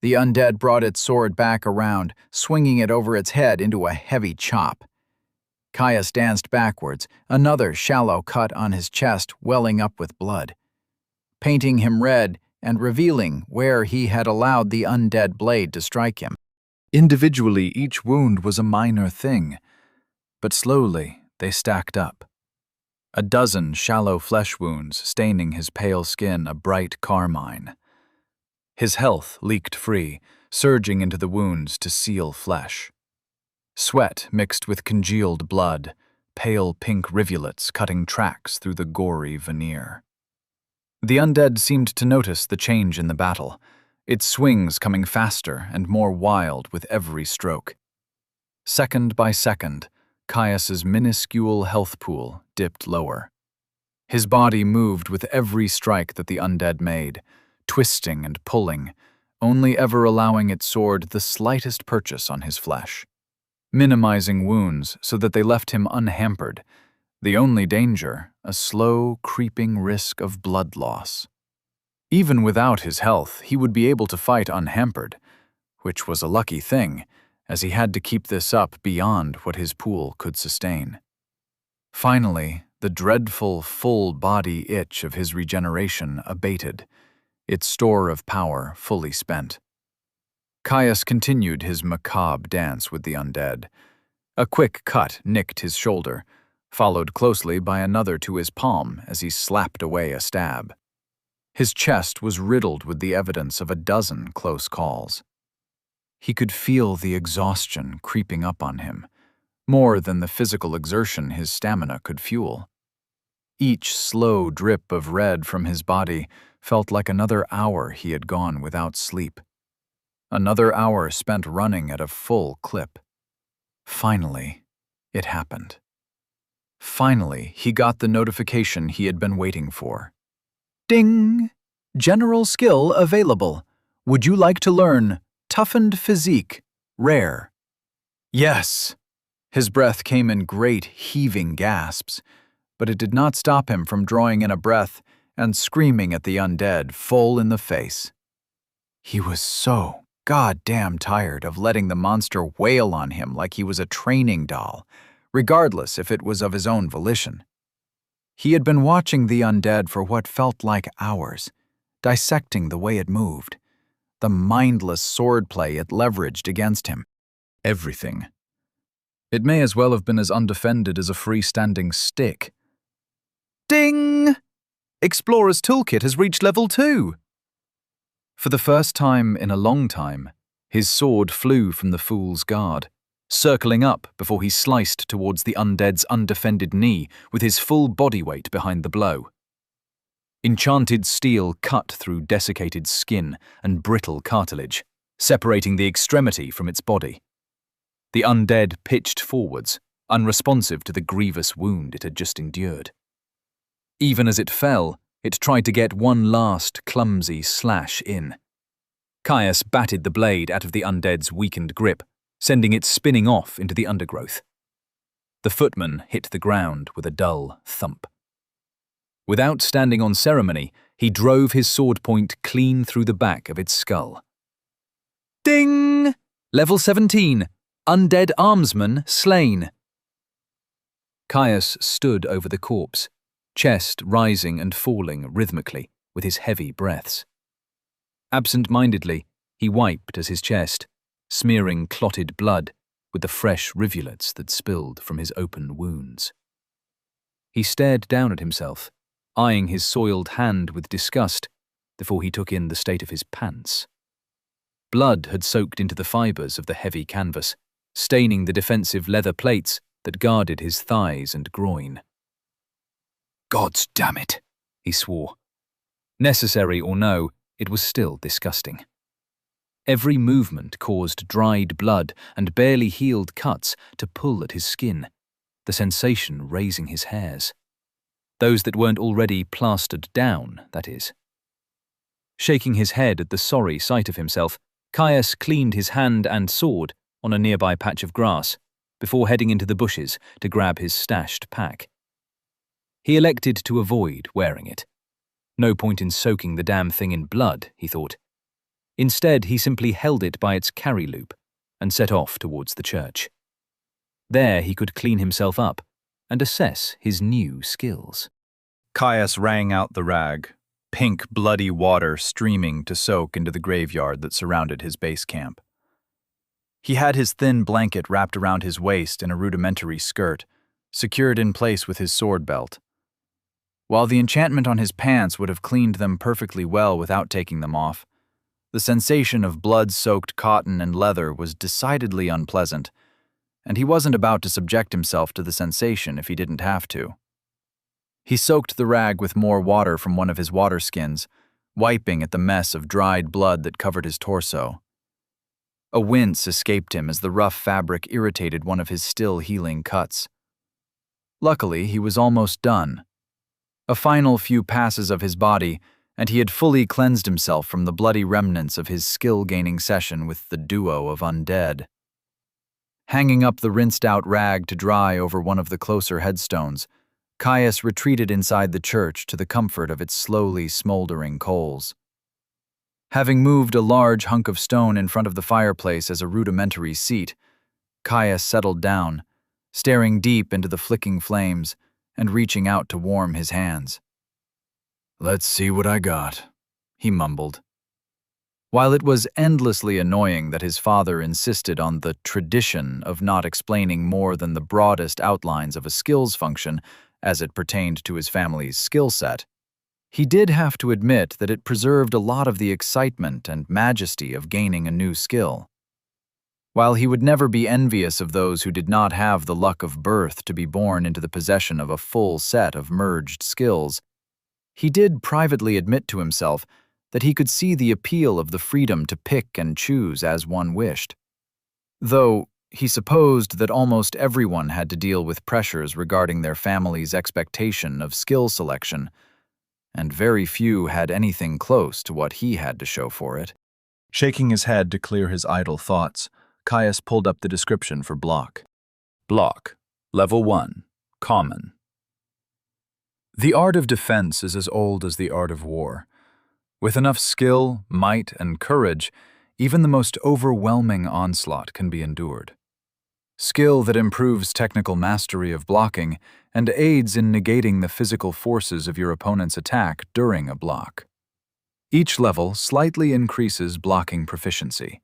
The undead brought its sword back around, swinging it over its head into a heavy chop. Caius danced backwards, another shallow cut on his chest welling up with blood, painting him red and revealing where he had allowed the undead blade to strike him. Individually, each wound was a minor thing, but slowly they stacked up. A dozen shallow flesh wounds staining his pale skin a bright carmine. His health leaked free, surging into the wounds to seal flesh. Sweat mixed with congealed blood, pale pink rivulets cutting tracks through the gory veneer. The undead seemed to notice the change in the battle, its swings coming faster and more wild with every stroke. Second by second, Caius's minuscule health pool dipped lower. His body moved with every strike that the undead made, twisting and pulling, only ever allowing its sword the slightest purchase on his flesh, minimizing wounds so that they left him unhampered, the only danger a slow, creeping risk of blood loss. Even without his health, he would be able to fight unhampered, which was a lucky thing, as he had to keep this up beyond what his pool could sustain. Finally, the dreadful full-body itch of his regeneration abated, its store of power fully spent. Caius continued his macabre dance with the undead. A quick cut nicked his shoulder, followed closely by another to his palm as he slapped away a stab. His chest was riddled with the evidence of a dozen close calls. He could feel the exhaustion creeping up on him, more than the physical exertion his stamina could fuel. Each slow drip of red from his body felt like another hour he had gone without sleep. Another hour spent running at a full clip. Finally, it happened. Finally, he got the notification he had been waiting for. Ding! General skill available. Would you like to learn Toughened Physique, Rare? Yes! His breath came in great, heaving gasps, but it did not stop him from drawing in a breath and screaming at the undead full in the face. He was so goddamn tired of letting the monster wail on him like he was a training doll, regardless if it was of his own volition. He had been watching the undead for what felt like hours, dissecting the way it moved, the mindless swordplay it leveraged against him. Everything. It may as well have been as undefended as a freestanding stick. Ding! Explorer's Toolkit has reached level 2. For the first time in a long time, his sword flew from the fool's guard, circling up before he sliced towards the undead's undefended knee with his full body weight behind the blow. Enchanted steel cut through desiccated skin and brittle cartilage, separating the extremity from its body. The undead pitched forwards, unresponsive to the grievous wound it had just endured. Even as it fell, it tried to get one last clumsy slash in. Caius batted the blade out of the undead's weakened grip, sending it spinning off into the undergrowth. The footman hit the ground with a dull thump. Without standing on ceremony, he drove his sword point clean through the back of its skull. Ding! Level 17. Undead armsman slain. Caius stood over the corpse, chest rising and falling rhythmically with his heavy breaths. Absent-mindedly, he wiped at his chest, smearing clotted blood with the fresh rivulets that spilled from his open wounds. He stared down at himself, eyeing his soiled hand with disgust before he took in the state of his pants. Blood had soaked into the fibers of the heavy canvas, staining the defensive leather plates that guarded his thighs and groin. "Gods damn it," he swore. Necessary or no, it was still disgusting. Every movement caused dried blood and barely healed cuts to pull at his skin, the sensation raising his hairs. Those that weren't already plastered down, that is. Shaking his head at the sorry sight of himself, Caius cleaned his hand and sword on a nearby patch of grass before heading into the bushes to grab his stashed pack. He elected to avoid wearing it. No point in soaking the damn thing in blood, he thought. Instead, he simply held it by its carry loop and set off towards the church. There he could clean himself up and assess his new skills. Caius rang out the rag, pink bloody water streaming to soak into the graveyard that surrounded his base camp. He had his thin blanket wrapped around his waist in a rudimentary skirt, secured in place with his sword belt. While the enchantment on his pants would have cleaned them perfectly well without taking them off, the sensation of blood-soaked cotton and leather was decidedly unpleasant, and he wasn't about to subject himself to the sensation if he didn't have to. He soaked the rag with more water from one of his water skins, wiping at the mess of dried blood that covered his torso. A wince escaped him as the rough fabric irritated one of his still healing cuts. Luckily, he was almost done. A final few passes of his body, and he had fully cleansed himself from the bloody remnants of his skill-gaining session with the duo of undead. Hanging up the rinsed-out rag to dry over one of the closer headstones, Caius retreated inside the church to the comfort of its slowly smoldering coals. Having moved a large hunk of stone in front of the fireplace as a rudimentary seat, Caius settled down, staring deep into the flicking flames and reaching out to warm his hands. "Let's see what I got," he mumbled. While it was endlessly annoying that his father insisted on the tradition of not explaining more than the broadest outlines of a skills function as it pertained to his family's skill set, he did have to admit that it preserved a lot of the excitement and majesty of gaining a new skill. While he would never be envious of those who did not have the luck of birth to be born into the possession of a full set of merged skills, he did privately admit to himself that he could see the appeal of the freedom to pick and choose as one wished. Though he supposed that almost everyone had to deal with pressures regarding their family's expectation of skill selection, and very few had anything close to what he had to show for it. Shaking his head to clear his idle thoughts, Caius pulled up the description for block. Block, Level 1, Common. The art of defense is as old as the art of war. With enough skill, might, and courage, even the most overwhelming onslaught can be endured. Skill that improves technical mastery of blocking and aids in negating the physical forces of your opponent's attack during a block. Each level slightly increases blocking proficiency.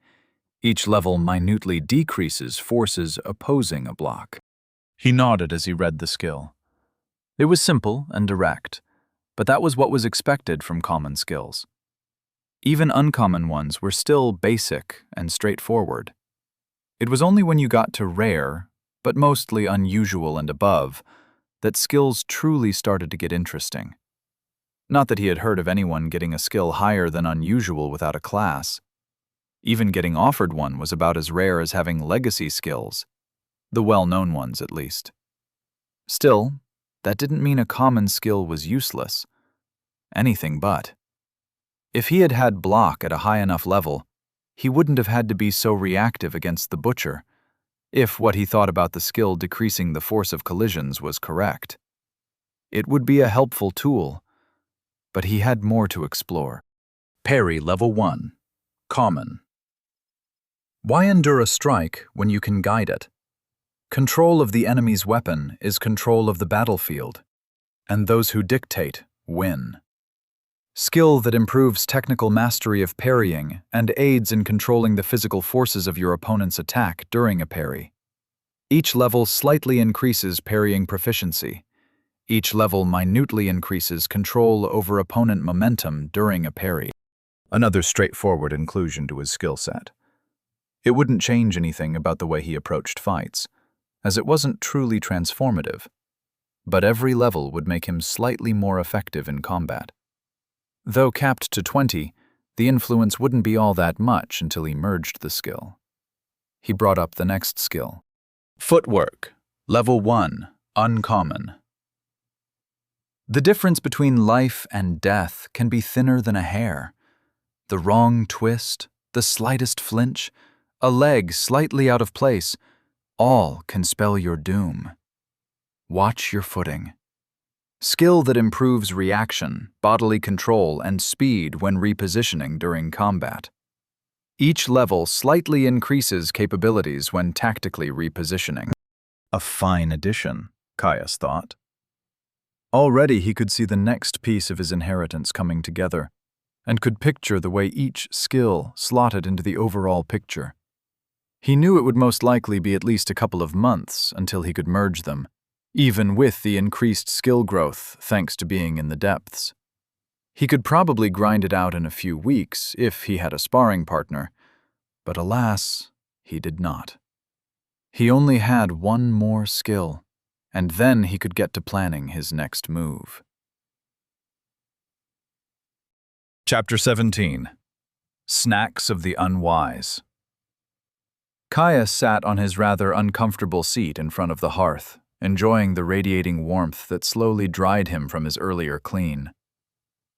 Each level minutely decreases forces opposing a block. He nodded as he read the skill. It was simple and direct, but that was what was expected from common skills. Even uncommon ones were still basic and straightforward. It was only when you got to rare, but mostly unusual and above, that skills truly started to get interesting. Not that he had heard of anyone getting a skill higher than unusual without a class. Even getting offered one was about as rare as having legacy skills, the well-known ones at least. Still, that didn't mean a common skill was useless. Anything but. If he had had block at a high enough level, he wouldn't have had to be so reactive against the butcher, if what he thought about the skill decreasing the force of collisions was correct. It would be a helpful tool, but he had more to explore. Parry Level 1. Common. Why endure a strike when you can guide it? Control of the enemy's weapon is control of the battlefield, and those who dictate win. Skill that improves technical mastery of parrying and aids in controlling the physical forces of your opponent's attack during a parry. Each level slightly increases parrying proficiency. Each level minutely increases control over opponent momentum during a parry. Another straightforward inclusion to his skill set. It wouldn't change anything about the way he approached fights, as it wasn't truly transformative, but every level would make him slightly more effective in combat. Though capped to 20, the influence wouldn't be all that much until he merged the skill. He brought up the next skill. Footwork, Level 1, Uncommon. The difference between life and death can be thinner than a hair. The wrong twist, the slightest flinch, a leg slightly out of place, all can spell your doom. Watch your footing. Skill that improves reaction, bodily control, and speed when repositioning during combat. Each level slightly increases capabilities when tactically repositioning. A fine addition, Caius thought. Already he could see the next piece of his inheritance coming together, and could picture the way each skill slotted into the overall picture. He knew it would most likely be at least a couple of months until he could merge them, even with the increased skill growth thanks to being in the depths. He could probably grind it out in a few weeks if he had a sparring partner, but alas, he did not. He only had one more skill, and then he could get to planning his next move. Chapter 17. Snacks of the Unwise. Caius sat on his rather uncomfortable seat in front of the hearth, enjoying the radiating warmth that slowly dried him from his earlier clean.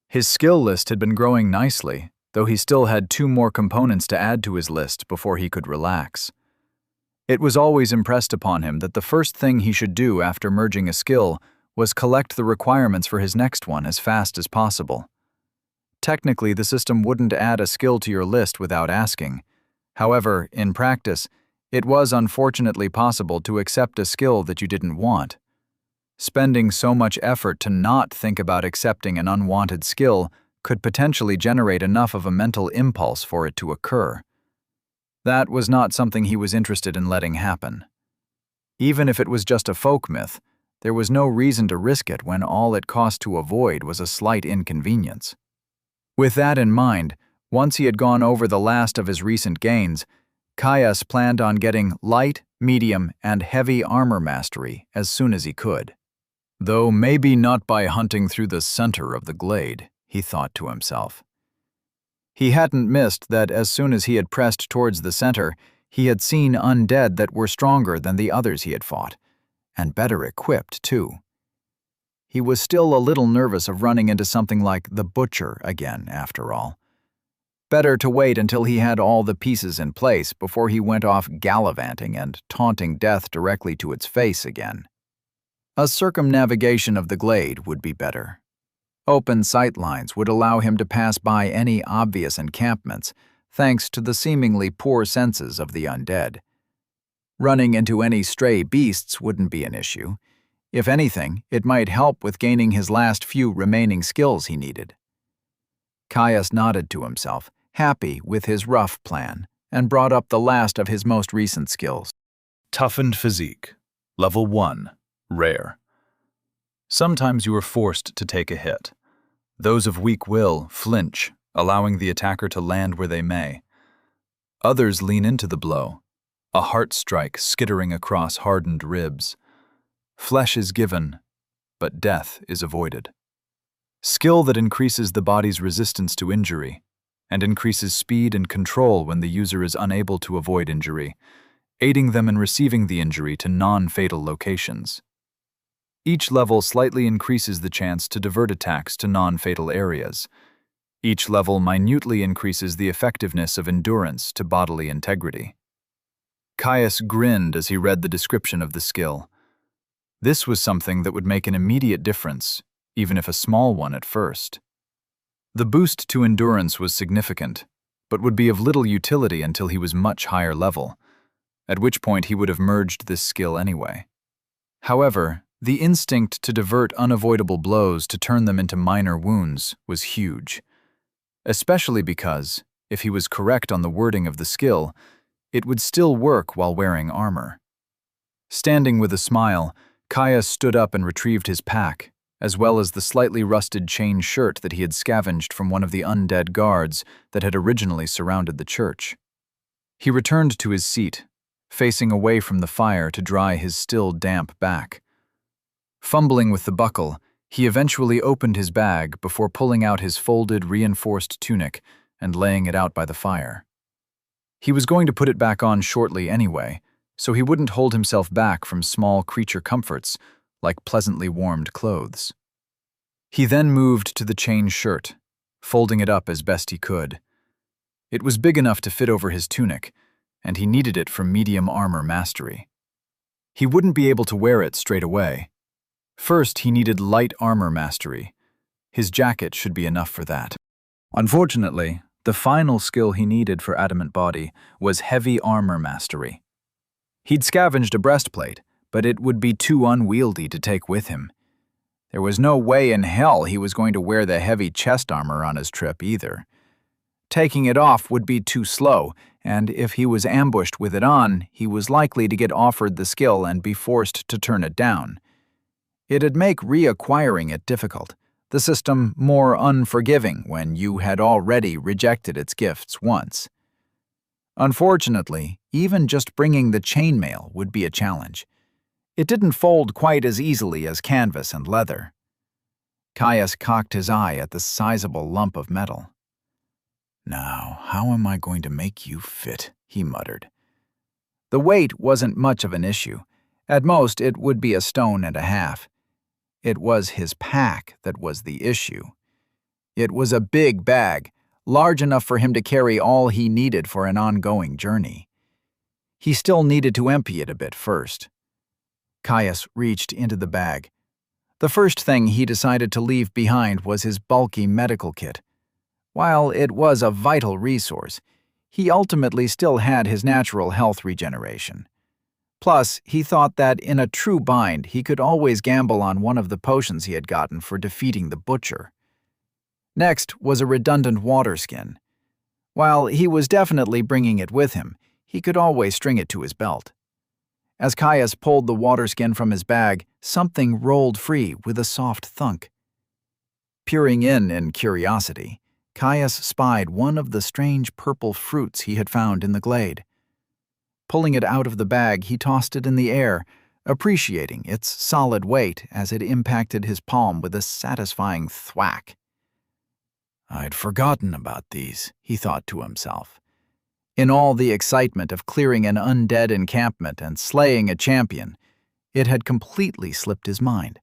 His skill list had been growing nicely, though he still had 2 more components to add to his list before he could relax. It was always impressed upon him that the first thing he should do after merging a skill was collect the requirements for his next one as fast as possible. Technically, the system wouldn't add a skill to your list without asking. However, in practice, it was unfortunately possible to accept a skill that you didn't want. Spending so much effort to not think about accepting an unwanted skill could potentially generate enough of a mental impulse for it to occur. That was not something he was interested in letting happen. Even if it was just a folk myth, there was no reason to risk it when all it cost to avoid was a slight inconvenience. With that in mind, once he had gone over the last of his recent gains, Caius planned on getting light, medium, and heavy armor mastery as soon as he could. Though maybe not by hunting through the center of the glade, he thought to himself. He hadn't missed that as soon as he had pressed towards the center, he had seen undead that were stronger than the others he had fought, and better equipped, too. He was still a little nervous of running into something like the Butcher again, after all. Better to wait until he had all the pieces in place before he went off gallivanting and taunting death directly to its face again. A circumnavigation of the glade would be better. Open sightlines would allow him to pass by any obvious encampments, thanks to the seemingly poor senses of the undead. Running into any stray beasts wouldn't be an issue. If anything, it might help with gaining his last few remaining skills he needed. Caius nodded to himself, happy with his rough plan, and brought up the last of his most recent skills. Toughened Physique, Level 1, Rare. Sometimes you are forced to take a hit. Those of weak will flinch, allowing the attacker to land where they may. Others lean into the blow, a heart strike skittering across hardened ribs. Flesh is given, but death is avoided. Skill that increases the body's resistance to injury and increases speed and control when the user is unable to avoid injury, aiding them in receiving the injury to non-fatal locations. Each level slightly increases the chance to divert attacks to non-fatal areas. Each level minutely increases the effectiveness of endurance to bodily integrity. Caius grinned as he read the description of the skill. This was something that would make an immediate difference, even if a small one at first. The boost to endurance was significant, but would be of little utility until he was much higher level, at which point he would have merged this skill anyway. However, the instinct to divert unavoidable blows to turn them into minor wounds was huge, especially because, if he was correct on the wording of the skill, it would still work while wearing armor. Standing with a smile, Caius stood up and retrieved his pack, as well as the slightly rusted chain shirt that he had scavenged from one of the undead guards that had originally surrounded the church. He returned to his seat, facing away from the fire to dry his still damp back. Fumbling with the buckle, he eventually opened his bag before pulling out his folded, reinforced tunic and laying it out by the fire. He was going to put it back on shortly anyway, so he wouldn't hold himself back from small creature comforts like pleasantly warmed clothes. He then moved to the chain shirt, folding it up as best he could. It was big enough to fit over his tunic, and he needed it for medium armor mastery. He wouldn't be able to wear it straight away. First, he needed light armor mastery. His jacket should be enough for that. Unfortunately, the final skill he needed for Adamant Body was heavy armor mastery. He'd scavenged a breastplate, but it would be too unwieldy to take with him. There was no way in hell he was going to wear the heavy chest armor on his trip either. Taking it off would be too slow, and if he was ambushed with it on, he was likely to get offered the skill and be forced to turn it down. It'd make reacquiring it difficult, the system more unforgiving when you had already rejected its gifts once. Unfortunately, even just bringing the chainmail would be a challenge. It didn't fold quite as easily as canvas and leather. Caius cocked his eye at the sizable lump of metal. "Now, how am I going to make you fit?" he muttered. The weight wasn't much of an issue. At most, it would be a stone and a half. It was his pack that was the issue. It was a big bag, large enough for him to carry all he needed for an ongoing journey. He still needed to empty it a bit first. Caius reached into the bag. The first thing he decided to leave behind was his bulky medical kit. While it was a vital resource, he ultimately still had his natural health regeneration. Plus, he thought that in a true bind, he could always gamble on one of the potions he had gotten for defeating the butcher. Next was a redundant water skin. While he was definitely bringing it with him, he could always string it to his belt. As Caius pulled the water skin from his bag, something rolled free with a soft thunk. Peering in curiosity, Caius spied one of the strange purple fruits he had found in the glade. Pulling it out of the bag, he tossed it in the air, appreciating its solid weight as it impacted his palm with a satisfying thwack. "I'd forgotten about these," he thought to himself. In all the excitement of clearing an undead encampment and slaying a champion, it had completely slipped his mind.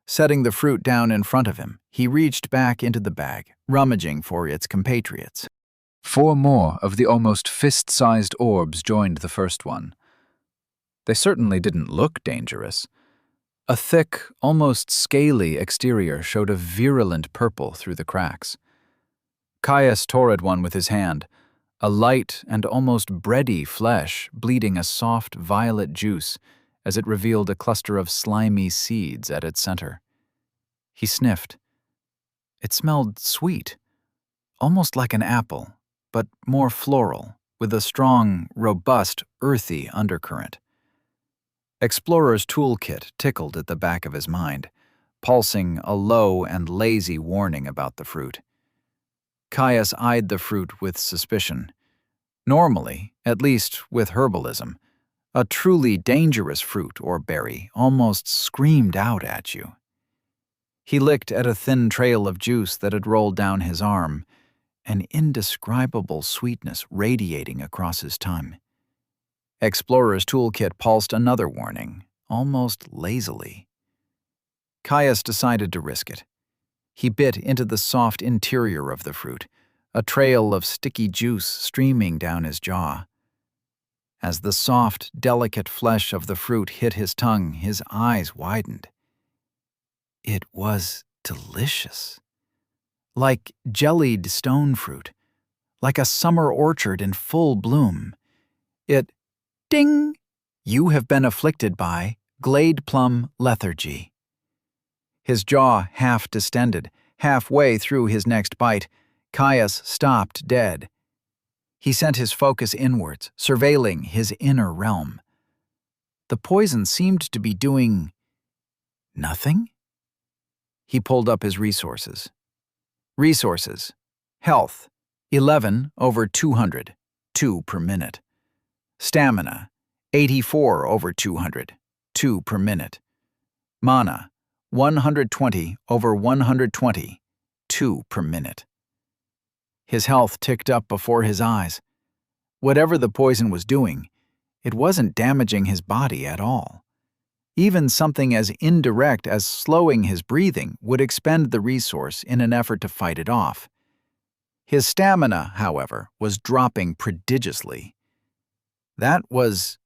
Setting the fruit down in front of him, he reached back into the bag, rummaging for its compatriots. 4 more of the almost fist-sized orbs joined the first one. They certainly didn't look dangerous. A thick, almost scaly exterior showed a virulent purple through the cracks. Caius tore at one with his hand, a light and almost bready flesh bleeding a soft violet juice as it revealed a cluster of slimy seeds at its center. He sniffed. It smelled sweet, almost like an apple, but more floral, with a strong, robust, earthy undercurrent. Explorer's toolkit tickled at the back of his mind, pulsing a low and lazy warning about the fruit. Caius eyed the fruit with suspicion. Normally, at least with herbalism, a truly dangerous fruit or berry almost screamed out at you. He licked at a thin trail of juice that had rolled down his arm, an indescribable sweetness radiating across his tongue. Explorer's toolkit pulsed another warning, almost lazily. Caius decided to risk it. He bit into the soft interior of the fruit, a trail of sticky juice streaming down his jaw. As the soft, delicate flesh of the fruit hit his tongue, his eyes widened. It was delicious. Like jellied stone fruit, like a summer orchard in full bloom. Ding! You have been afflicted by Glade Plum lethargy. His jaw half distended. Halfway through his next bite, Caius stopped dead. He sent his focus inwards, surveilling his inner realm. The poison seemed to be doing nothing. He pulled up his resources. Resources. Health, 11 over 200, 2 per minute. Stamina, 84 over 200, 2 per minute. Mana, 120 over 120, 2 per minute. His health ticked up before his eyes. Whatever the poison was doing, it wasn't damaging his body at all. Even something as indirect as slowing his breathing would expend the resource in an effort to fight it off. His stamina, however, was dropping prodigiously. That was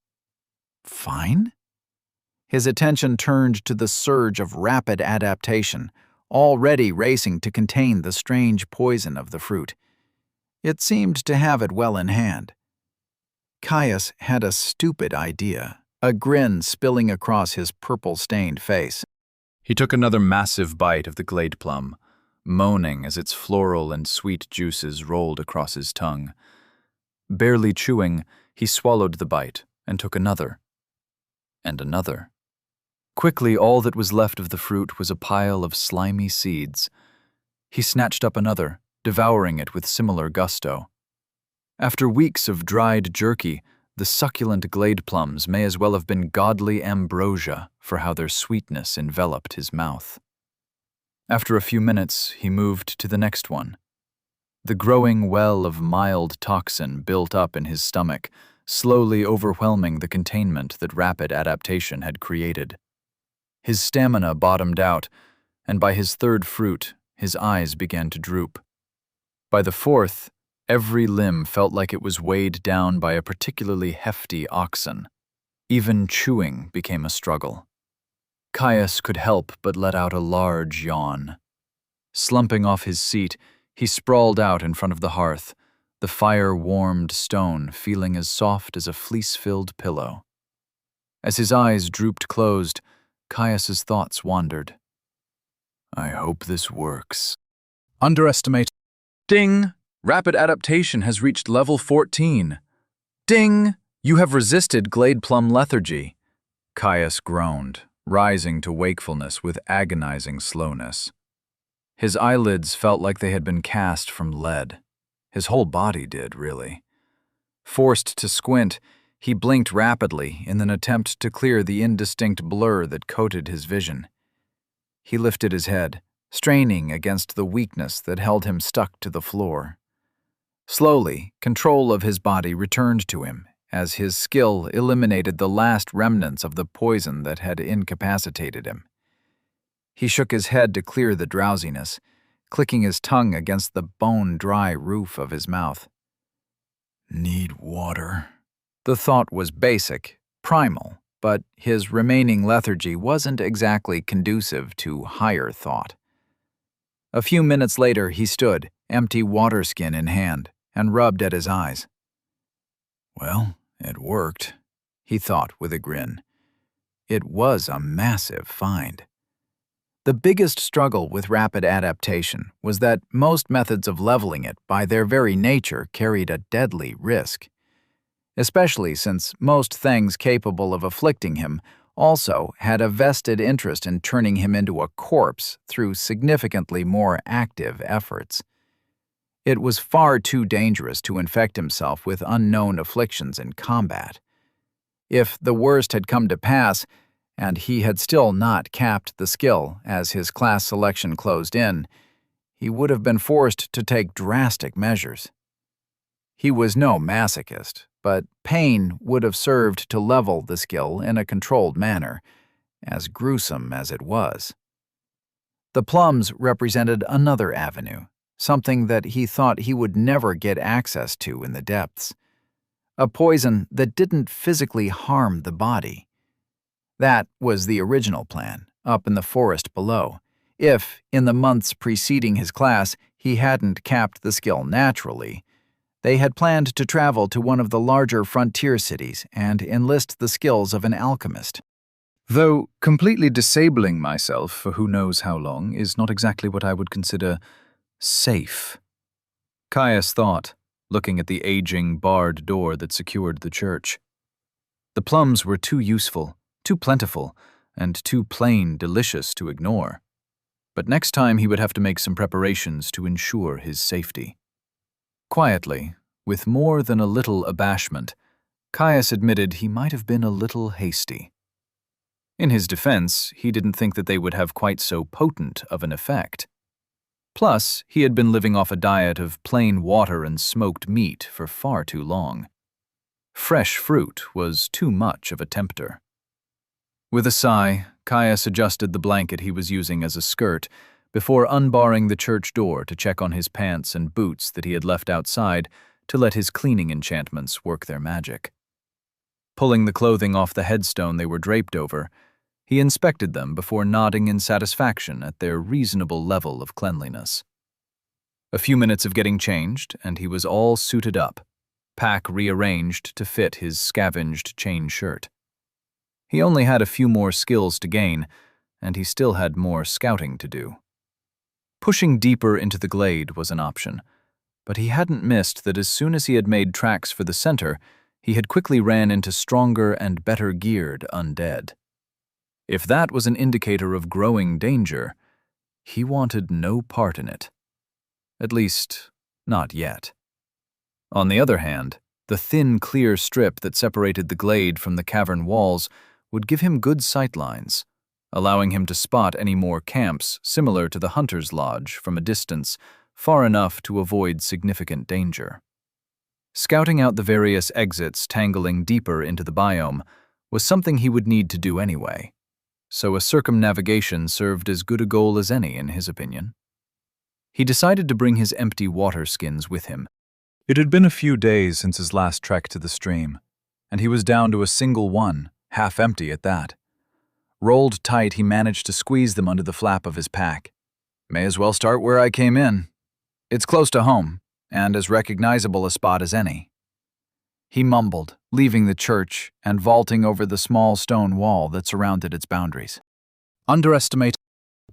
fine? His attention turned to the surge of rapid adaptation, already racing to contain the strange poison of the fruit. It seemed to have it well in hand. Caius had a stupid idea, a grin spilling across his purple-stained face. He took another massive bite of the glade plum, moaning as its floral and sweet juices rolled across his tongue. Barely chewing, he swallowed the bite and took another. And another. Quickly, all that was left of the fruit was a pile of slimy seeds. He snatched up another, devouring it with similar gusto. After weeks of dried jerky, the succulent glade plums may as well have been godly ambrosia for how their sweetness enveloped his mouth. After a few minutes, he moved to the next one. The growing well of mild toxin built up in his stomach, slowly overwhelming the containment that rapid adaptation had created. His stamina bottomed out, and by his third fruit, his eyes began to droop. By the fourth, every limb felt like it was weighed down by a particularly hefty oxen. Even chewing became a struggle. Caius could help but let out a large yawn. Slumping off his seat, he sprawled out in front of the hearth, the fire-warmed stone feeling as soft as a fleece-filled pillow. As his eyes drooped closed, Caius's thoughts wandered. I hope this works. Underestimate. Ding! Rapid adaptation has reached level 14. Ding! You have resisted glade plum lethargy. Caius groaned, rising to wakefulness with agonizing slowness. His eyelids felt like they had been cast from lead. His whole body did, really. Forced to squint, he blinked rapidly in an attempt to clear the indistinct blur that coated his vision. He lifted his head, straining against the weakness that held him stuck to the floor. Slowly, control of his body returned to him as his skill eliminated the last remnants of the poison that had incapacitated him. He shook his head to clear the drowsiness, clicking his tongue against the bone-dry roof of his mouth. Need water. The thought was basic, primal, but his remaining lethargy wasn't exactly conducive to higher thought. A few minutes later, he stood, empty water skin in hand, and rubbed at his eyes. Well, it worked, he thought with a grin. It was a massive find. The biggest struggle with rapid adaptation was that most methods of leveling it by their very nature carried a deadly risk, especially since most things capable of afflicting him also had a vested interest in turning him into a corpse through significantly more active efforts. It was far too dangerous to infect himself with unknown afflictions in combat. If the worst had come to pass, and he had still not capped the skill as his class selection closed in, he would have been forced to take drastic measures. He was no masochist, but pain would have served to level the skill in a controlled manner, as gruesome as it was. The plums represented another avenue, something that he thought he would never get access to in the depths. A poison that didn't physically harm the body. That was the original plan, up in the forest below, if, in the months preceding his class, he hadn't capped the skill naturally. They had planned to travel to one of the larger frontier cities and enlist the skills of an alchemist. Though completely disabling myself for who knows how long is not exactly what I would consider safe. Caius thought, looking at the aging, barred door that secured the church. The plums were too useful, too plentiful, and too plain delicious to ignore. But next time he would have to make some preparations to ensure his safety. Quietly, with more than a little abashment, Caius admitted he might have been a little hasty. In his defense, he didn't think that they would have quite so potent of an effect. Plus, he had been living off a diet of plain water and smoked meat for far too long. Fresh fruit was too much of a tempter. With a sigh, Caius adjusted the blanket he was using as a skirt before unbarring the church door to check on his pants and boots that he had left outside to let his cleaning enchantments work their magic. Pulling the clothing off the headstone they were draped over, he inspected them before nodding in satisfaction at their reasonable level of cleanliness. A few minutes of getting changed, and he was all suited up, pack rearranged to fit his scavenged chain shirt. He only had a few more skills to gain, and he still had more scouting to do. Pushing deeper into the glade was an option, but he hadn't missed that as soon as he had made tracks for the center, he had quickly ran into stronger and better geared undead. If that was an indicator of growing danger, he wanted no part in it. At least, not yet. On the other hand, the thin, clear strip that separated the glade from the cavern walls would give him good sightlines, allowing him to spot any more camps similar to the Hunter's Lodge from a distance far enough to avoid significant danger. Scouting out the various exits tangling deeper into the biome was something he would need to do anyway, so a circumnavigation served as good a goal as any in his opinion. He decided to bring his empty water skins with him. It had been a few days since his last trek to the stream, and he was down to a single one, half empty at that. Rolled tight, he managed to squeeze them under the flap of his pack. May as well start where I came in. It's close to home, and as recognizable a spot as any. He mumbled, leaving the church and vaulting over the small stone wall that surrounded its boundaries. Underestimate.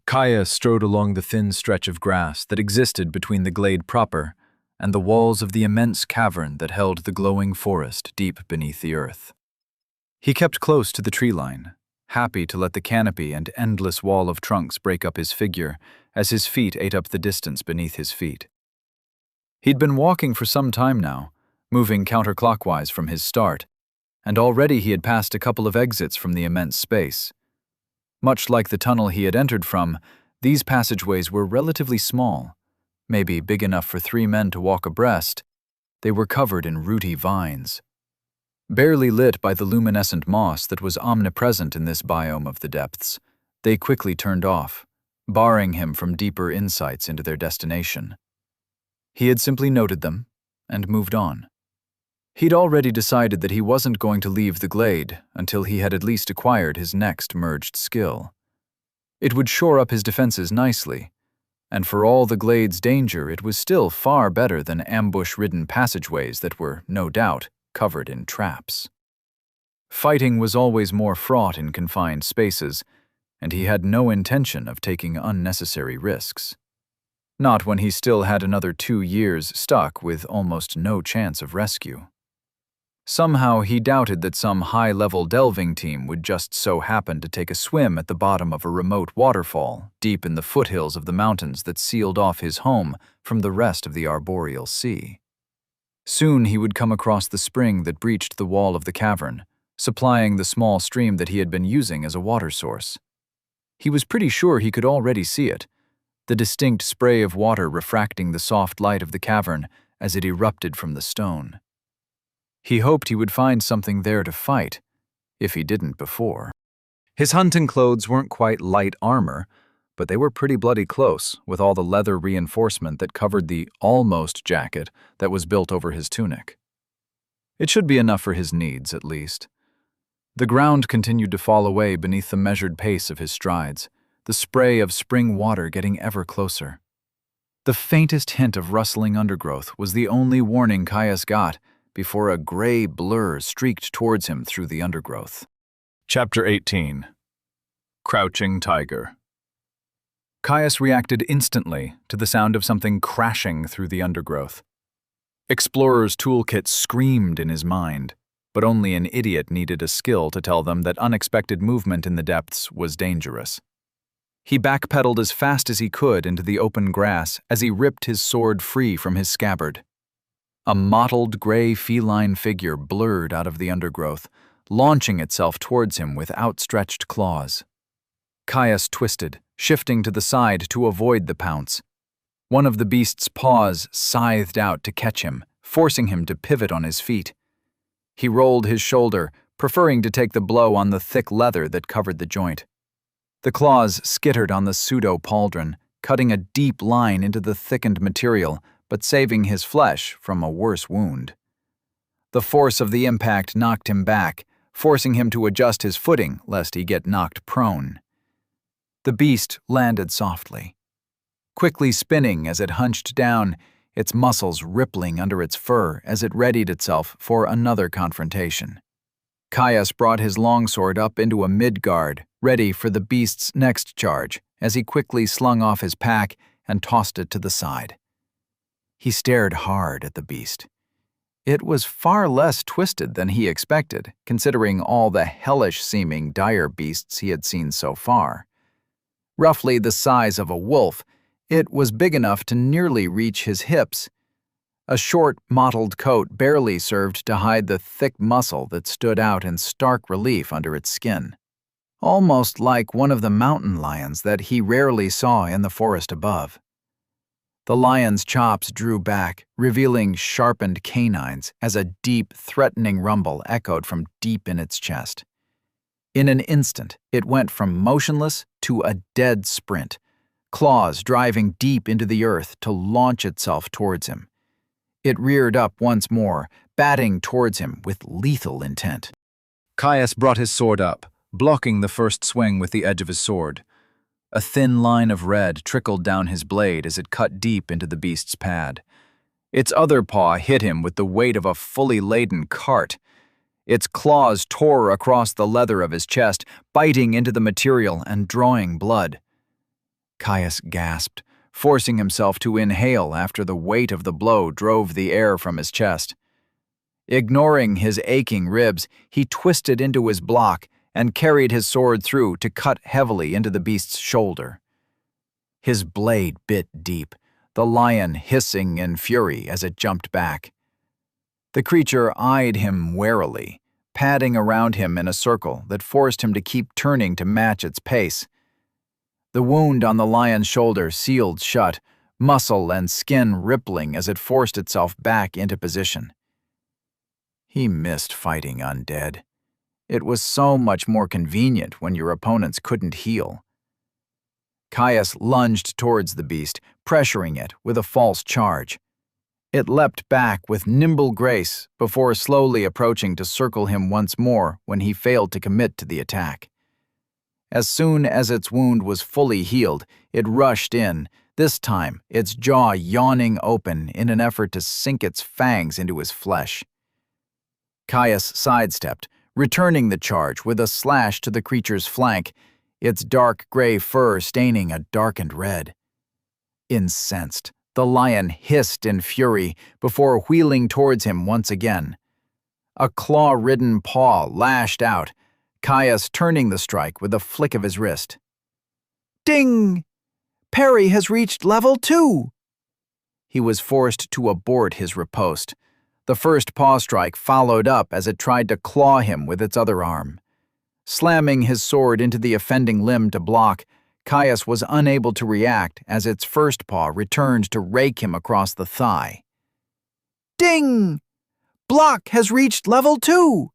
Caius strode along the thin stretch of grass that existed between the glade proper and the walls of the immense cavern that held the glowing forest deep beneath the earth. He kept close to the tree line, happy to let the canopy and endless wall of trunks break up his figure as his feet ate up the distance beneath his feet. He'd been walking for some time now, moving counterclockwise from his start, and already he had passed a couple of exits from the immense space. Much like the tunnel he had entered from, these passageways were relatively small, maybe big enough for 3 men to walk abreast. They were covered in rooty vines. Barely lit by the luminescent moss that was omnipresent in this biome of the depths, they quickly turned off, barring him from deeper insights into their destination. He had simply noted them and moved on. He'd already decided that he wasn't going to leave the glade until he had at least acquired his next merged skill. It would shore up his defenses nicely, and for all the glade's danger, it was still far better than ambush-ridden passageways that were, no doubt, covered in traps. Fighting was always more fraught in confined spaces, and he had no intention of taking unnecessary risks. Not when he still had another 2 years stuck with almost no chance of rescue. Somehow he doubted that some high-level delving team would just so happen to take a swim at the bottom of a remote waterfall deep in the foothills of the mountains that sealed off his home from the rest of the arboreal sea. Soon he would come across the spring that breached the wall of the cavern, supplying the small stream that he had been using as a water source. He was pretty sure he could already see it, the distinct spray of water refracting the soft light of the cavern as it erupted from the stone. He hoped he would find something there to fight, if he didn't before. His hunting clothes weren't quite light armor, but they were pretty bloody close, with all the leather reinforcement that covered the almost jacket that was built over his tunic. It should be enough for his needs, at least. The ground continued to fall away beneath the measured pace of his strides, the spray of spring water getting ever closer. The faintest hint of rustling undergrowth was the only warning Caius got before a gray blur streaked towards him through the undergrowth. Chapter 18. Crouching Tiger. Caius reacted instantly to the sound of something crashing through the undergrowth. Explorer's toolkit screamed in his mind, but only an idiot needed a skill to tell them that unexpected movement in the depths was dangerous. He backpedaled as fast as he could into the open grass as he ripped his sword free from his scabbard. A mottled gray feline figure blurred out of the undergrowth, launching itself towards him with outstretched claws. Caius twisted, shifting to the side to avoid the pounce. One of the beast's paws scythed out to catch him, forcing him to pivot on his feet. He rolled his shoulder, preferring to take the blow on the thick leather that covered the joint. The claws skittered on the pseudo-pauldron, cutting a deep line into the thickened material, but saving his flesh from a worse wound. The force of the impact knocked him back, forcing him to adjust his footing lest he get knocked prone. The beast landed softly, quickly spinning as it hunched down, its muscles rippling under its fur as it readied itself for another confrontation. Caius brought his longsword up into a mid-guard, ready for the beast's next charge, as he quickly slung off his pack and tossed it to the side. He stared hard at the beast. It was far less twisted than he expected, considering all the hellish-seeming dire beasts he had seen so far. Roughly the size of a wolf, it was big enough to nearly reach his hips. A short, mottled coat barely served to hide the thick muscle that stood out in stark relief under its skin. Almost like one of the mountain lions that he rarely saw in the forest above. The lion's chops drew back, revealing sharpened canines as a deep, threatening rumble echoed from deep in its chest. In an instant, it went from motionless to a dead sprint, claws driving deep into the earth to launch itself towards him. It reared up once more, batting towards him with lethal intent. Caius brought his sword up, blocking the first swing with the edge of his sword. A thin line of red trickled down his blade as it cut deep into the beast's pad. Its other paw hit him with the weight of a fully laden cart. Its claws tore across the leather of his chest, biting into the material and drawing blood. Caius gasped, forcing himself to inhale after the weight of the blow drove the air from his chest. Ignoring his aching ribs, he twisted into his block and carried his sword through to cut heavily into the beast's shoulder. His blade bit deep, the lion hissing in fury as it jumped back. The creature eyed him warily, padding around him in a circle that forced him to keep turning to match its pace. The wound on the lion's shoulder sealed shut, muscle and skin rippling as it forced itself back into position. He missed fighting undead. It was so much more convenient when your opponents couldn't heal. Caius lunged towards the beast, pressuring it with a false charge. It leapt back with nimble grace before slowly approaching to circle him once more when he failed to commit to the attack. As soon as its wound was fully healed, it rushed in, this time its jaw yawning open in an effort to sink its fangs into his flesh. Caius sidestepped, returning the charge with a slash to the creature's flank, its dark gray fur staining a darkened red. Incensed, the lion hissed in fury before wheeling towards him once again. A claw-ridden paw lashed out, Caius turning the strike with a flick of his wrist. Ding! Parry has reached level 2! He was forced to abort his riposte. The first paw strike followed up as it tried to claw him with its other arm. Slamming his sword into the offending limb to block, Caius was unable to react as its first paw returned to rake him across the thigh. Ding! Block has reached level 2!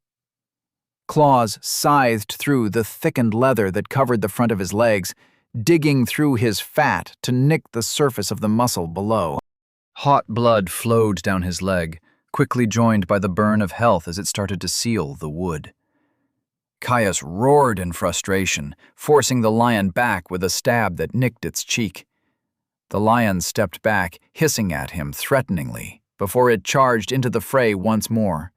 Claws scythed through the thickened leather that covered the front of his legs, digging through his fat to nick the surface of the muscle below. Hot blood flowed down his leg, quickly joined by the burn of health as it started to seal the wood. Caius roared in frustration, forcing the lion back with a stab that nicked its cheek. The lion stepped back, hissing at him threateningly, before it charged into the fray once more.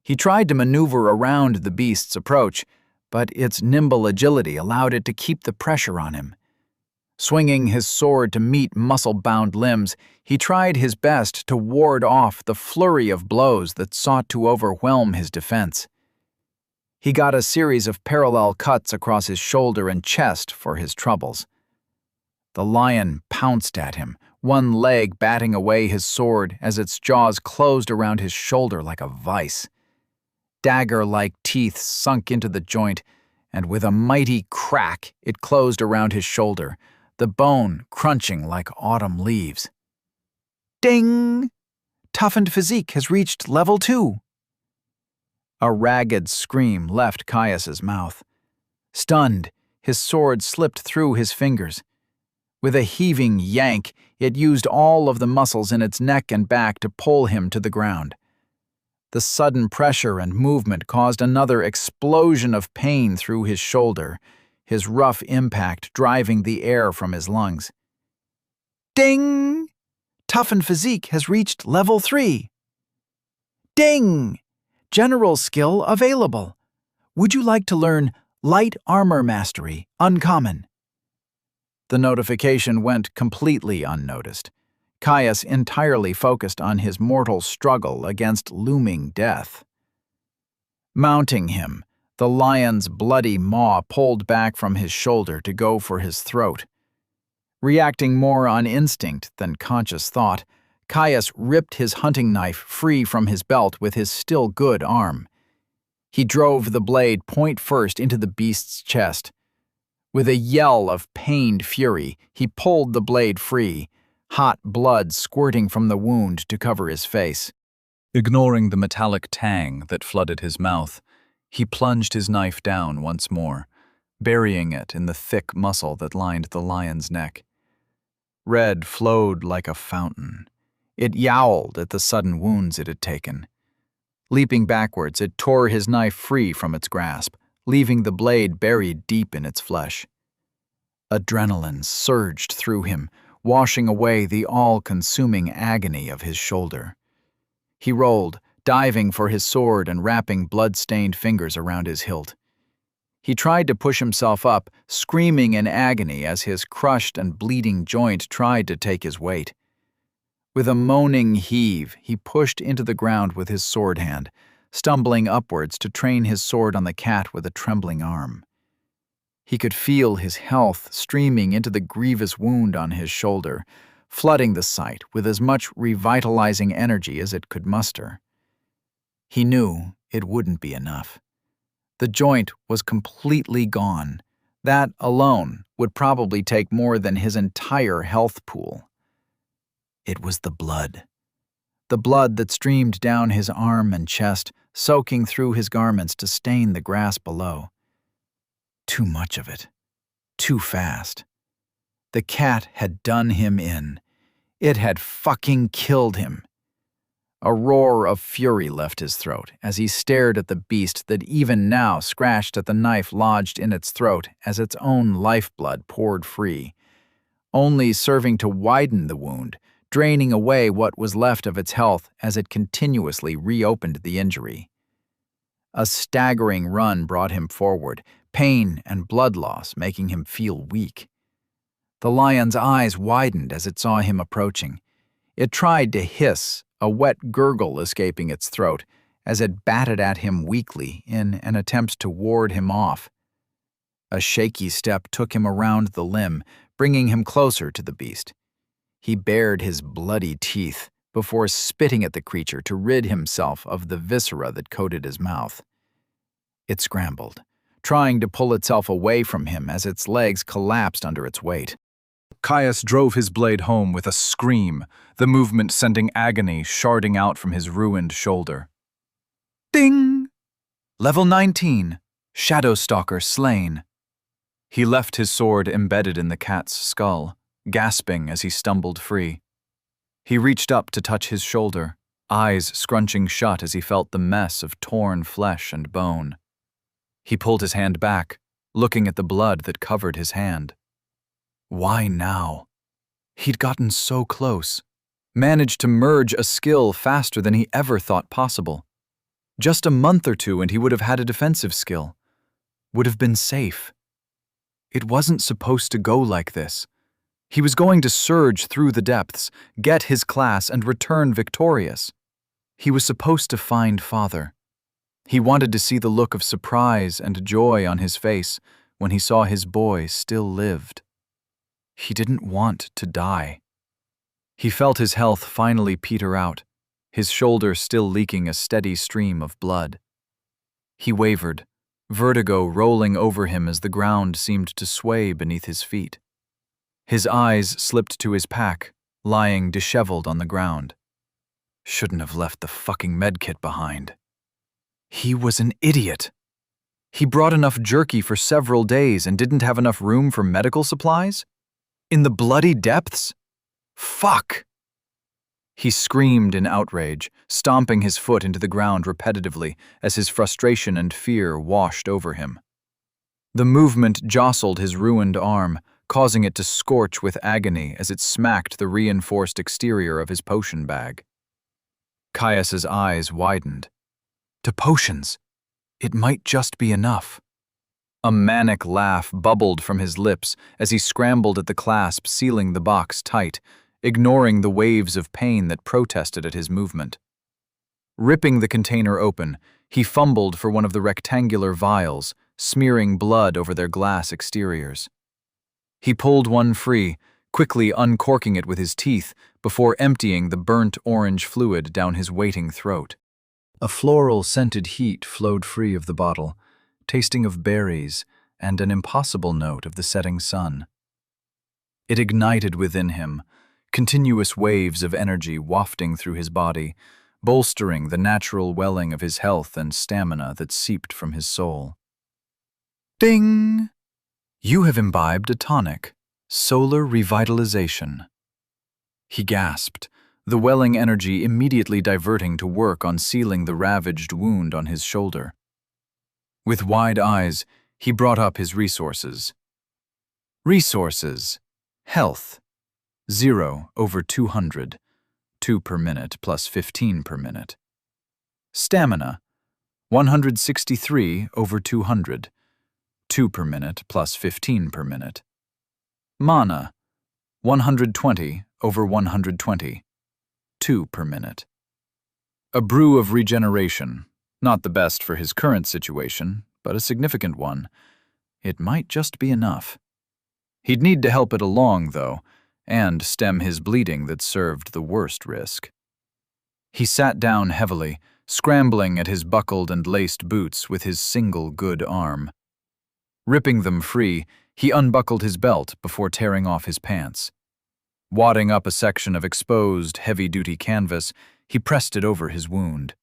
He tried to maneuver around the beast's approach, but its nimble agility allowed it to keep the pressure on him. Swinging his sword to meet muscle-bound limbs, he tried his best to ward off the flurry of blows that sought to overwhelm his defense. He got a series of parallel cuts across his shoulder and chest for his troubles. The lion pounced at him, one leg batting away his sword as its jaws closed around his shoulder like a vice. Dagger-like teeth sunk into the joint, and with a mighty crack it closed around his shoulder, the bone crunching like autumn leaves. Ding! Toughened physique has reached level 2. A ragged scream left Caius's mouth. Stunned, his sword slipped through his fingers. With a heaving yank, it used all of the muscles in its neck and back to pull him to the ground. The sudden pressure and movement caused another explosion of pain through his shoulder, his rough impact driving the air from his lungs. Ding! Toughened physique has reached level 3. Ding! General skill available. Would you like to learn Light Armor Mastery, Uncommon? The notification went completely unnoticed. Caius entirely focused on his mortal struggle against looming death. Mounting him, the lion's bloody maw pulled back from his shoulder to go for his throat. Reacting more on instinct than conscious thought, Caius ripped his hunting knife free from his belt with his still good arm. He drove the blade point first into the beast's chest. With a yell of pained fury, he pulled the blade free, hot blood squirting from the wound to cover his face. Ignoring the metallic tang that flooded his mouth, he plunged his knife down once more, burying it in the thick muscle that lined the lion's neck. Red flowed like a fountain. It yowled at the sudden wounds it had taken. Leaping backwards, it tore his knife free from its grasp, leaving the blade buried deep in its flesh. Adrenaline surged through him, washing away the all-consuming agony of his shoulder. He rolled, diving for his sword and wrapping blood-stained fingers around his hilt. He tried to push himself up, screaming in agony as his crushed and bleeding joint tried to take his weight. With a moaning heave, he pushed into the ground with his sword hand, stumbling upwards to train his sword on the cat with a trembling arm. He could feel his health streaming into the grievous wound on his shoulder, flooding the site with as much revitalizing energy as it could muster. He knew it wouldn't be enough. The joint was completely gone. That alone would probably take more than his entire health pool. It was the blood that streamed down his arm and chest, soaking through his garments to stain the grass below. Too much of it. Too fast. The cat had done him in. It had fucking killed him. A roar of fury left his throat as he stared at the beast that even now scratched at the knife lodged in its throat as its own lifeblood poured free, only serving to widen the wound, draining away what was left of its health as it continuously reopened the injury. A staggering run brought him forward, pain and blood loss making him feel weak. The lion's eyes widened as it saw him approaching. It tried to hiss, a wet gurgle escaping its throat, as it batted at him weakly in an attempt to ward him off. A shaky step took him around the limb, bringing him closer to the beast. He bared his bloody teeth before spitting at the creature to rid himself of the viscera that coated his mouth. It scrambled, trying to pull itself away from him as its legs collapsed under its weight. Caius drove his blade home with a scream, the movement sending agony sharding out from his ruined shoulder. Ding! Level 19. Shadow Stalker slain. He left his sword embedded in the cat's skull, gasping as he stumbled free. He reached up to touch his shoulder, eyes scrunching shut as he felt the mess of torn flesh and bone. He pulled his hand back, looking at the blood that covered his hand. Why now? He'd gotten so close, managed to merge a skill faster than he ever thought possible. Just a month or two and he would have had a defensive skill. Would have been safe. It wasn't supposed to go like this. He was going to surge through the depths, get his class, and return victorious. He was supposed to find Father. He wanted to see the look of surprise and joy on his face when he saw his boy still lived. He didn't want to die. He felt his health finally peter out, his shoulder still leaking a steady stream of blood. He wavered, vertigo rolling over him as the ground seemed to sway beneath his feet. His eyes slipped to his pack, lying disheveled on the ground. Shouldn't have left the fucking medkit behind. He was an idiot. He brought enough jerky for several days and didn't have enough room for medical supplies? In the bloody depths? Fuck! He screamed in outrage, stomping his foot into the ground repetitively as his frustration and fear washed over him. The movement jostled his ruined arm, causing it to scorch with agony as it smacked the reinforced exterior of his potion bag. Caius's eyes widened. To potions, it might just be enough. A manic laugh bubbled from his lips as he scrambled at the clasp sealing the box tight, ignoring the waves of pain that protested at his movement. Ripping the container open, he fumbled for one of the rectangular vials, smearing blood over their glass exteriors. He pulled one free, quickly uncorking it with his teeth before emptying the burnt orange fluid down his waiting throat. A floral-scented heat flowed free of the bottle, tasting of berries and an impossible note of the setting sun. It ignited within him, continuous waves of energy wafting through his body, bolstering the natural welling of his health and stamina that seeped from his soul. Ding! You have imbibed a tonic, solar revitalization. He gasped, the welling energy immediately diverting to work on sealing the ravaged wound on his shoulder. With wide eyes, he brought up his resources. Resources. Health. 0/200. 2 per minute plus 15 per minute. Stamina. 163/200. 2 per minute plus 15 per minute. Mana. 120/120. 2 per minute. A brew of regeneration, not the best for his current situation, but a significant one. It might just be enough. He'd need to help it along, though, and stem his bleeding that served the worst risk. He sat down heavily, scrambling at his buckled and laced boots with his single good arm. Ripping them free, he unbuckled his belt before tearing off his pants. Wadding up a section of exposed, heavy-duty canvas, he pressed it over his wound.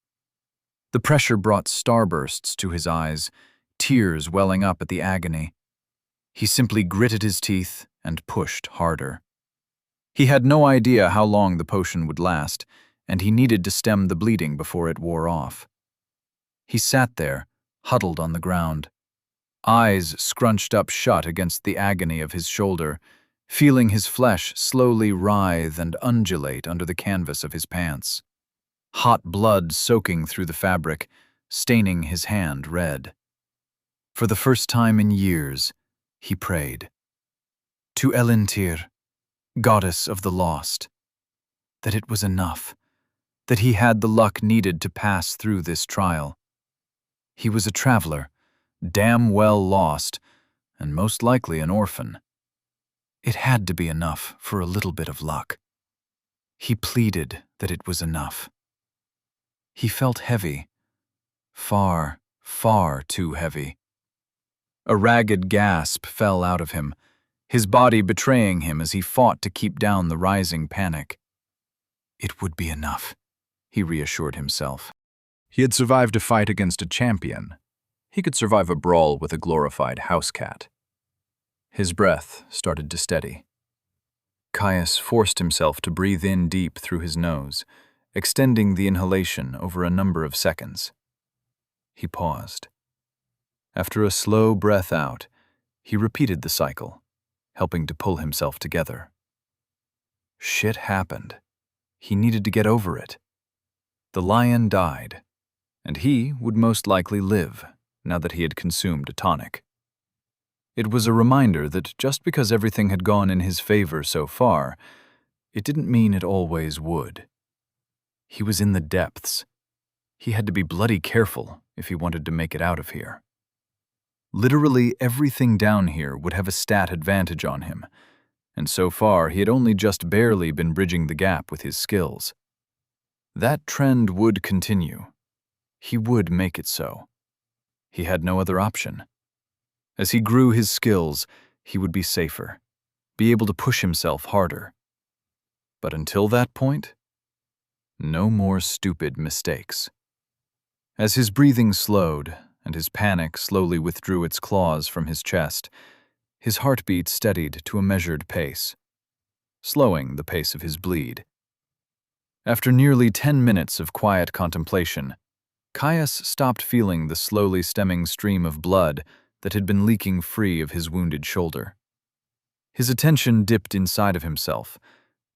The pressure brought starbursts to his eyes, tears welling up at the agony. He simply gritted his teeth and pushed harder. He had no idea how long the potion would last, and he needed to stem the bleeding before it wore off. He sat there, huddled on the ground, eyes scrunched up shut against the agony of his shoulder, feeling his flesh slowly writhe and undulate under the canvas of his pants. Hot blood soaking through the fabric, staining his hand red. For the first time in years, he prayed. To Elintir, goddess of the lost, that it was enough, that he had the luck needed to pass through this trial. He was a traveler, damn well lost, and most likely an orphan. It had to be enough for a little bit of luck. He pleaded that it was enough. He felt heavy, far, far too heavy. A ragged gasp fell out of him, his body betraying him as he fought to keep down the rising panic. It would be enough, he reassured himself. He had survived a fight against a champion. He could survive a brawl with a glorified house cat. His breath started to steady. Caius forced himself to breathe in deep through his nose, extending the inhalation over a number of seconds. He paused. After a slow breath out, he repeated the cycle, helping to pull himself together. Shit happened. He needed to get over it. The lion died, and he would most likely live now that he had consumed a tonic. It was a reminder that just because everything had gone in his favor so far, it didn't mean it always would. He was in the depths. He had to be bloody careful if he wanted to make it out of here. Literally everything down here would have a stat advantage on him, and so far he had only just barely been bridging the gap with his skills. That trend would continue. He would make it so. He had no other option. As he grew his skills, he would be safer, be able to push himself harder. But until that point, no more stupid mistakes. As his breathing slowed and his panic slowly withdrew its claws from his chest, his heartbeat steadied to a measured pace, slowing the pace of his bleed. After nearly 10 minutes of quiet contemplation, Caius stopped feeling the slowly stemming stream of blood that had been leaking free of his wounded shoulder. His attention dipped inside of himself,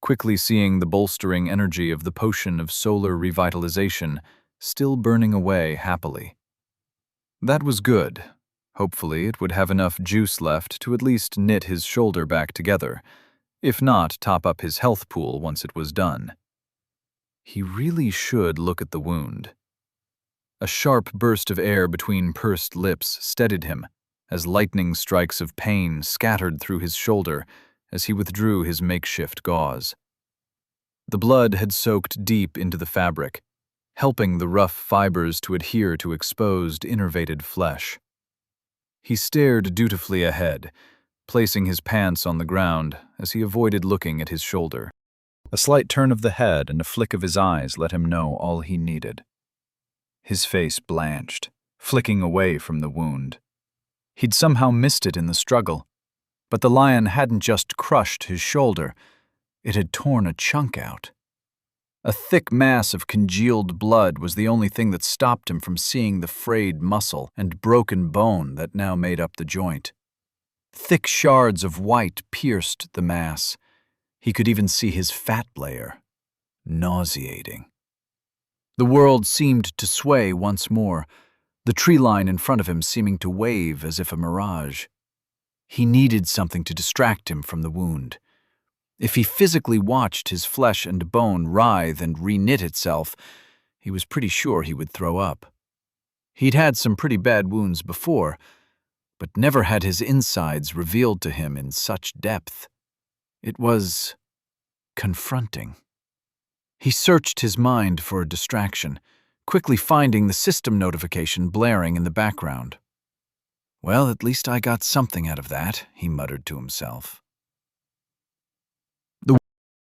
quickly seeing the bolstering energy of the potion of solar revitalization still burning away happily. That was good. Hopefully it would have enough juice left to at least knit his shoulder back together, if not top up his health pool once it was done. He really should look at the wound. A sharp burst of air between pursed lips steadied him as lightning strikes of pain scattered through his shoulder as he withdrew his makeshift gauze. The blood had soaked deep into the fabric, helping the rough fibers to adhere to exposed, innervated flesh. He stared dutifully ahead, placing his pants on the ground as he avoided looking at his shoulder. A slight turn of the head and a flick of his eyes let him know all he needed. His face blanched, flicking away from the wound. He'd somehow missed it in the struggle, but the lion hadn't just crushed his shoulder, it had torn a chunk out. A thick mass of congealed blood was the only thing that stopped him from seeing the frayed muscle and broken bone that now made up the joint. Thick shards of white pierced the mass. He could even see his fat layer. Nauseating. The world seemed to sway once more, the tree line in front of him seeming to wave as if a mirage. He needed something to distract him from the wound. If he physically watched his flesh and bone writhe and reknit itself, he was pretty sure he would throw up. He'd had some pretty bad wounds before, but never had his insides revealed to him in such depth. It was confronting. He searched his mind for a distraction, quickly finding the system notification blaring in the background. Well, at least I got something out of that, he muttered to himself.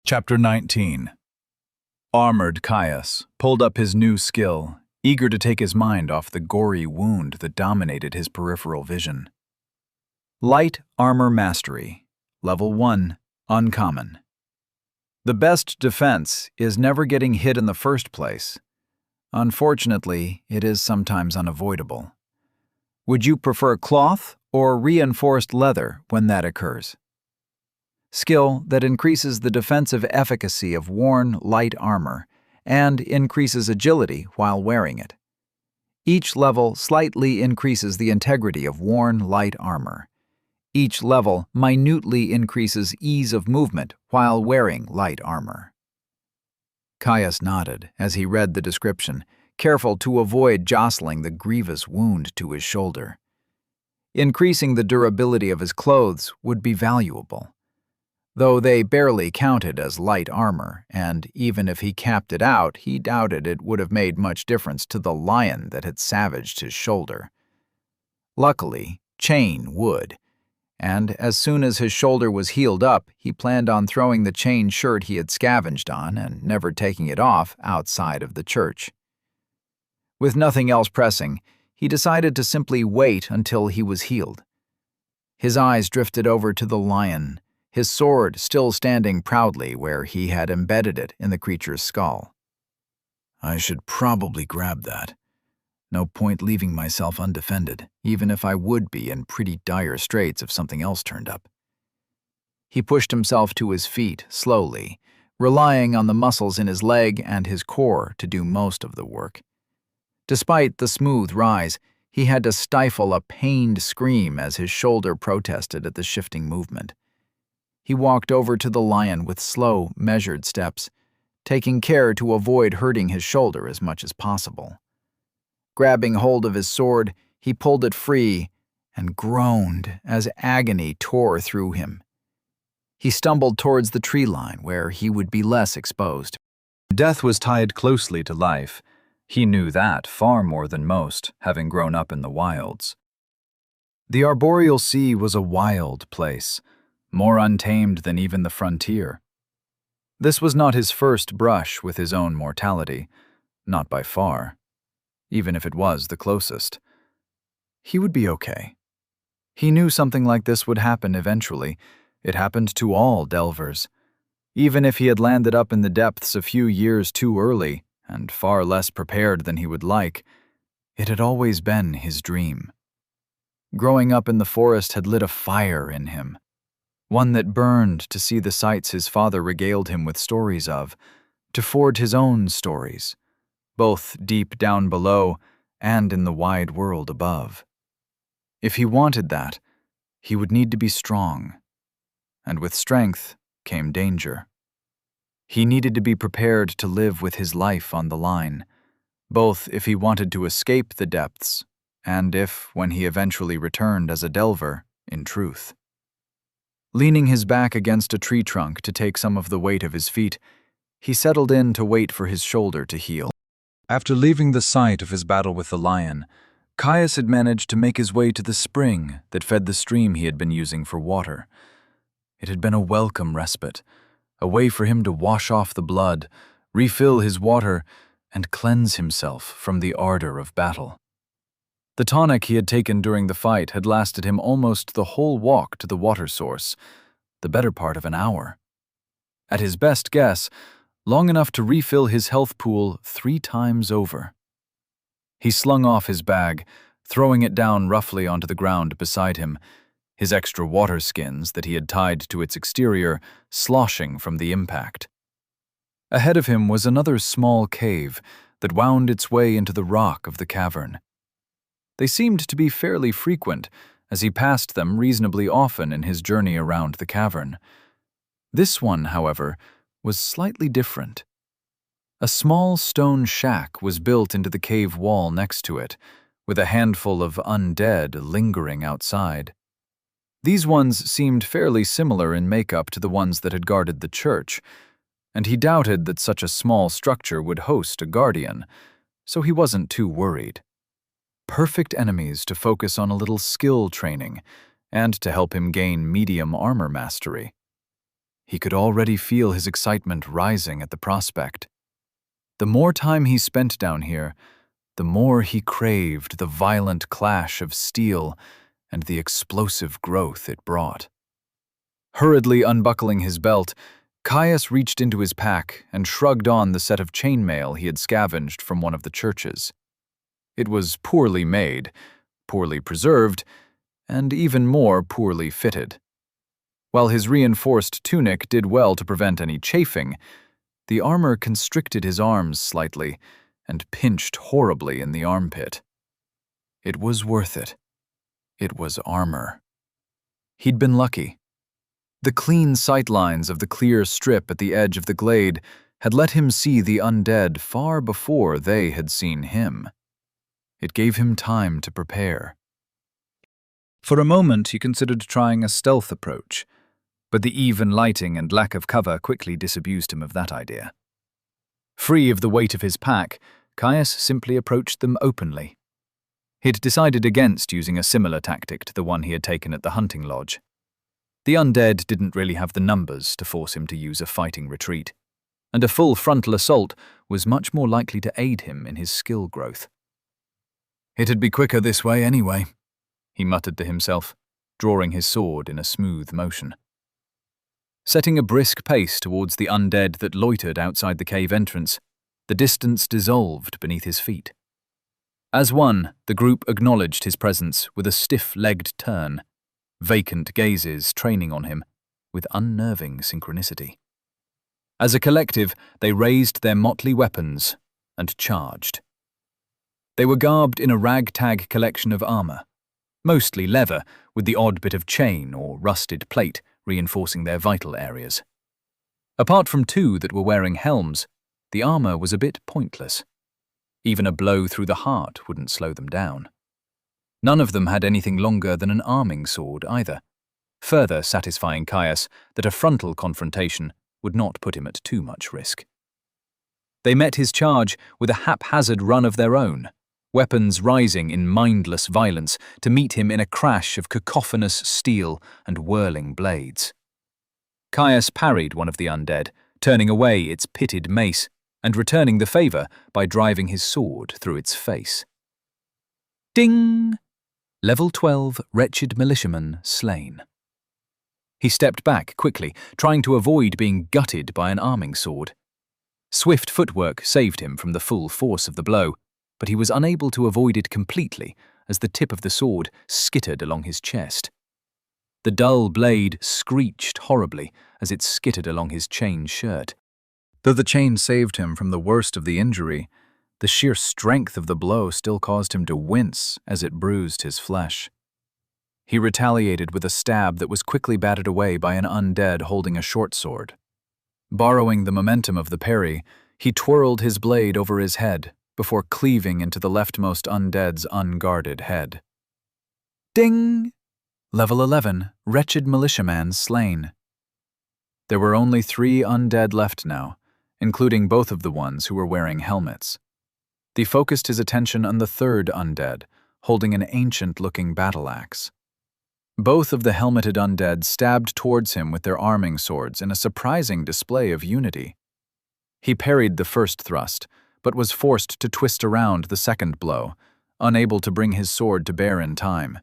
Chapter 19. Armored Caius pulled up his new skill, eager to take his mind off the gory wound that dominated his peripheral vision. Light Armor Mastery, Level 1, Uncommon. The best defense is never getting hit in the first place. Unfortunately, it is sometimes unavoidable. Would you prefer cloth or reinforced leather when that occurs? Skill that increases the defensive efficacy of worn light armor and increases agility while wearing it. Each level slightly increases the integrity of worn light armor. Each level minutely increases ease of movement while wearing light armor. Caius nodded as he read the description, careful to avoid jostling the grievous wound to his shoulder. Increasing the durability of his clothes would be valuable. though they barely counted as light armor, and even if he capped it out, he doubted it would have made much difference to the lion that had savaged his shoulder. Luckily, chain would, and as soon as his shoulder was healed up, he planned on throwing the chain shirt he had scavenged on and never taking it off outside of the church. With nothing else pressing, he decided to simply wait until he was healed. His eyes drifted over to the lion, his sword still standing proudly where he had embedded it in the creature's skull. I should probably grab that. No point leaving myself undefended, even if I would be in pretty dire straits if something else turned up. He pushed himself to his feet slowly, relying on the muscles in his leg and his core to do most of the work. Despite the smooth rise, he had to stifle a pained scream as his shoulder protested at the shifting movement. He walked over to the lion with slow, measured steps, taking care to avoid hurting his shoulder as much as possible. Grabbing hold of his sword, he pulled it free and groaned as agony tore through him. He stumbled towards the tree line where he would be less exposed. Death was tied closely to life. He knew that far more than most, having grown up in the wilds. The arboreal sea was a wild place, more untamed than even the frontier. This was not his first brush with his own mortality, not by far, even if it was the closest. He would be okay. He knew something like this would happen eventually. It happened to all delvers. Even if he had landed up in the depths a few years too early, and far less prepared than he would like, it had always been his dream. Growing up in the forest had lit a fire in him, one that burned to see the sights his father regaled him with stories of, to forge his own stories, both deep down below and in the wide world above. If he wanted that, he would need to be strong, and with strength came danger. He needed to be prepared to live with his life on the line, both if he wanted to escape the depths and if, when he eventually returned as a delver, in truth. Leaning his back against a tree trunk to take some of the weight of his feet, he settled in to wait for his shoulder to heal. After leaving the site of his battle with the lion, Caius had managed to make his way to the spring that fed the stream he had been using for water. It had been a welcome respite, a way for him to wash off the blood, refill his water, and cleanse himself from the ardor of battle. The tonic he had taken during the fight had lasted him almost the whole walk to the water source, the better part of an hour. At his best guess, long enough to refill his health pool 3 times over. He slung off his bag, throwing it down roughly onto the ground beside him, his extra water skins that he had tied to its exterior sloshing from the impact. Ahead of him was another small cave that wound its way into the rock of the cavern. They seemed to be fairly frequent, as he passed them reasonably often in his journey around the cavern. This one, however, was slightly different. A small stone shack was built into the cave wall next to it, with a handful of undead lingering outside. These ones seemed fairly similar in makeup to the ones that had guarded the church, and he doubted that such a small structure would host a guardian, so he wasn't too worried. Perfect enemies to focus on a little skill training, and to help him gain medium armor mastery. He could already feel his excitement rising at the prospect. The more time he spent down here, the more he craved the violent clash of steel and the explosive growth it brought. Hurriedly unbuckling his belt, Caius reached into his pack and shrugged on the set of chainmail he had scavenged from one of the churches. It was poorly made, poorly preserved, and even more poorly fitted. While his reinforced tunic did well to prevent any chafing, the armor constricted his arms slightly and pinched horribly in the armpit. It was worth it. It was armor. He'd been lucky. The clean sightlines of the clear strip at the edge of the glade had let him see the undead far before they had seen him. It gave him time to prepare. For a moment, he considered trying a stealth approach, but the even lighting and lack of cover quickly disabused him of that idea. Free of the weight of his pack, Caius simply approached them openly. He'd decided against using a similar tactic to the one he had taken at the hunting lodge. The undead didn't really have the numbers to force him to use a fighting retreat, and a full frontal assault was much more likely to aid him in his skill growth. "It'd be quicker this way anyway," he muttered to himself, drawing his sword in a smooth motion. Setting a brisk pace towards the undead that loitered outside the cave entrance, the distance dissolved beneath his feet. As one, the group acknowledged his presence with a stiff-legged turn, vacant gazes training on him with unnerving synchronicity. As a collective, they raised their motley weapons and charged. They were garbed in a ragtag collection of armor, mostly leather with the odd bit of chain or rusted plate reinforcing their vital areas. Apart from two that were wearing helms, the armor was a bit pointless. Even a blow through the heart wouldn't slow them down. None of them had anything longer than an arming sword either, further satisfying Caius that a frontal confrontation would not put him at too much risk. They met his charge with a haphazard run of their own, weapons rising in mindless violence to meet him in a crash of cacophonous steel and whirling blades. Caius parried one of the undead, turning away its pitted mace and returning the favor by driving his sword through its face. Ding! Level 12 wretched militiaman slain. He stepped back quickly, trying to avoid being gutted by an arming sword. Swift footwork saved him from the full force of the blow, but he was unable to avoid it completely as the tip of the sword skittered along his chest. The dull blade screeched horribly as it skittered along his chain shirt. Though the chain saved him from the worst of the injury, the sheer strength of the blow still caused him to wince as it bruised his flesh. He retaliated with a stab that was quickly batted away by an undead holding a short sword. Borrowing the momentum of the parry, he twirled his blade over his head before cleaving into the leftmost undead's unguarded head. Ding! Level 11, wretched militiaman slain. There were only 3 undead left now, including both of the ones who were wearing helmets. He focused his attention on the 3rd undead, holding an ancient-looking battle axe. Both of the helmeted undead stabbed towards him with their arming swords in a surprising display of unity. He parried the first thrust, but was forced to twist around the second blow, unable to bring his sword to bear in time.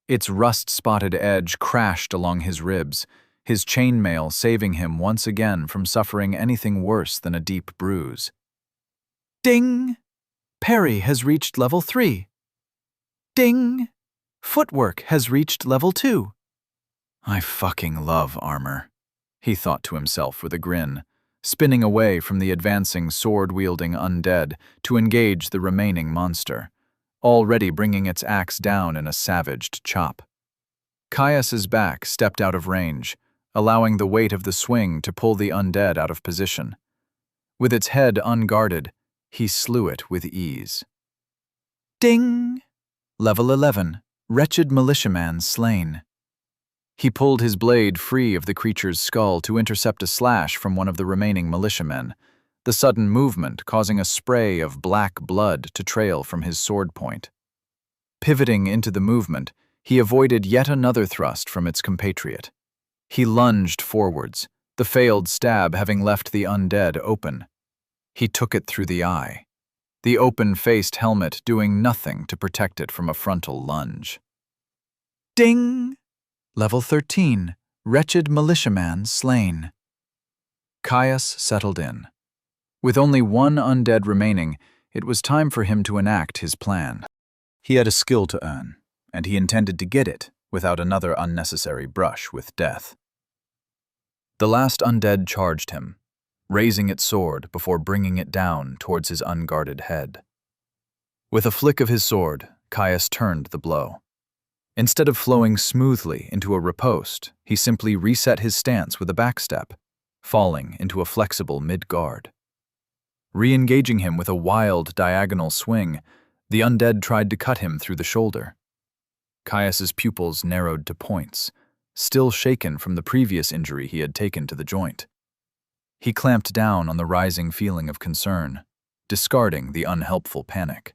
Its rust-spotted edge crashed along his ribs, his chainmail saving him once again from suffering anything worse than a deep bruise. Ding! Parry has reached level 3. Ding! Footwork has reached level 2. I fucking love armor, he thought to himself with a grin, spinning away from the advancing sword-wielding undead to engage the remaining monster, already bringing its axe down in a savaged chop. Caius's back stepped out of range, allowing the weight of the swing to pull the undead out of position. With its head unguarded, he slew it with ease. Ding! Level 11, wretched militiaman slain. He pulled his blade free of the creature's skull to intercept a slash from one of the remaining militiamen, the sudden movement causing a spray of black blood to trail from his sword point. Pivoting into the movement, he avoided yet another thrust from its compatriot. He lunged forwards, the failed stab having left the undead open. He took it through the eye, the open-faced helmet doing nothing to protect it from a frontal lunge. Ding! Level 13, wretched militiaman slain. Caius settled in. With only 1 undead remaining, it was time for him to enact his plan. He had a skill to earn, and he intended to get it without another unnecessary brush with death. The last undead charged him, raising its sword before bringing it down towards his unguarded head. With a flick of his sword, Caius turned the blow. Instead of flowing smoothly into a riposte, he simply reset his stance with a backstep, falling into a flexible mid-guard. Re-engaging him with a wild diagonal swing, the undead tried to cut him through the shoulder. Caius's pupils narrowed to points, still shaken from the previous injury he had taken to the joint. He clamped down on the rising feeling of concern, discarding the unhelpful panic.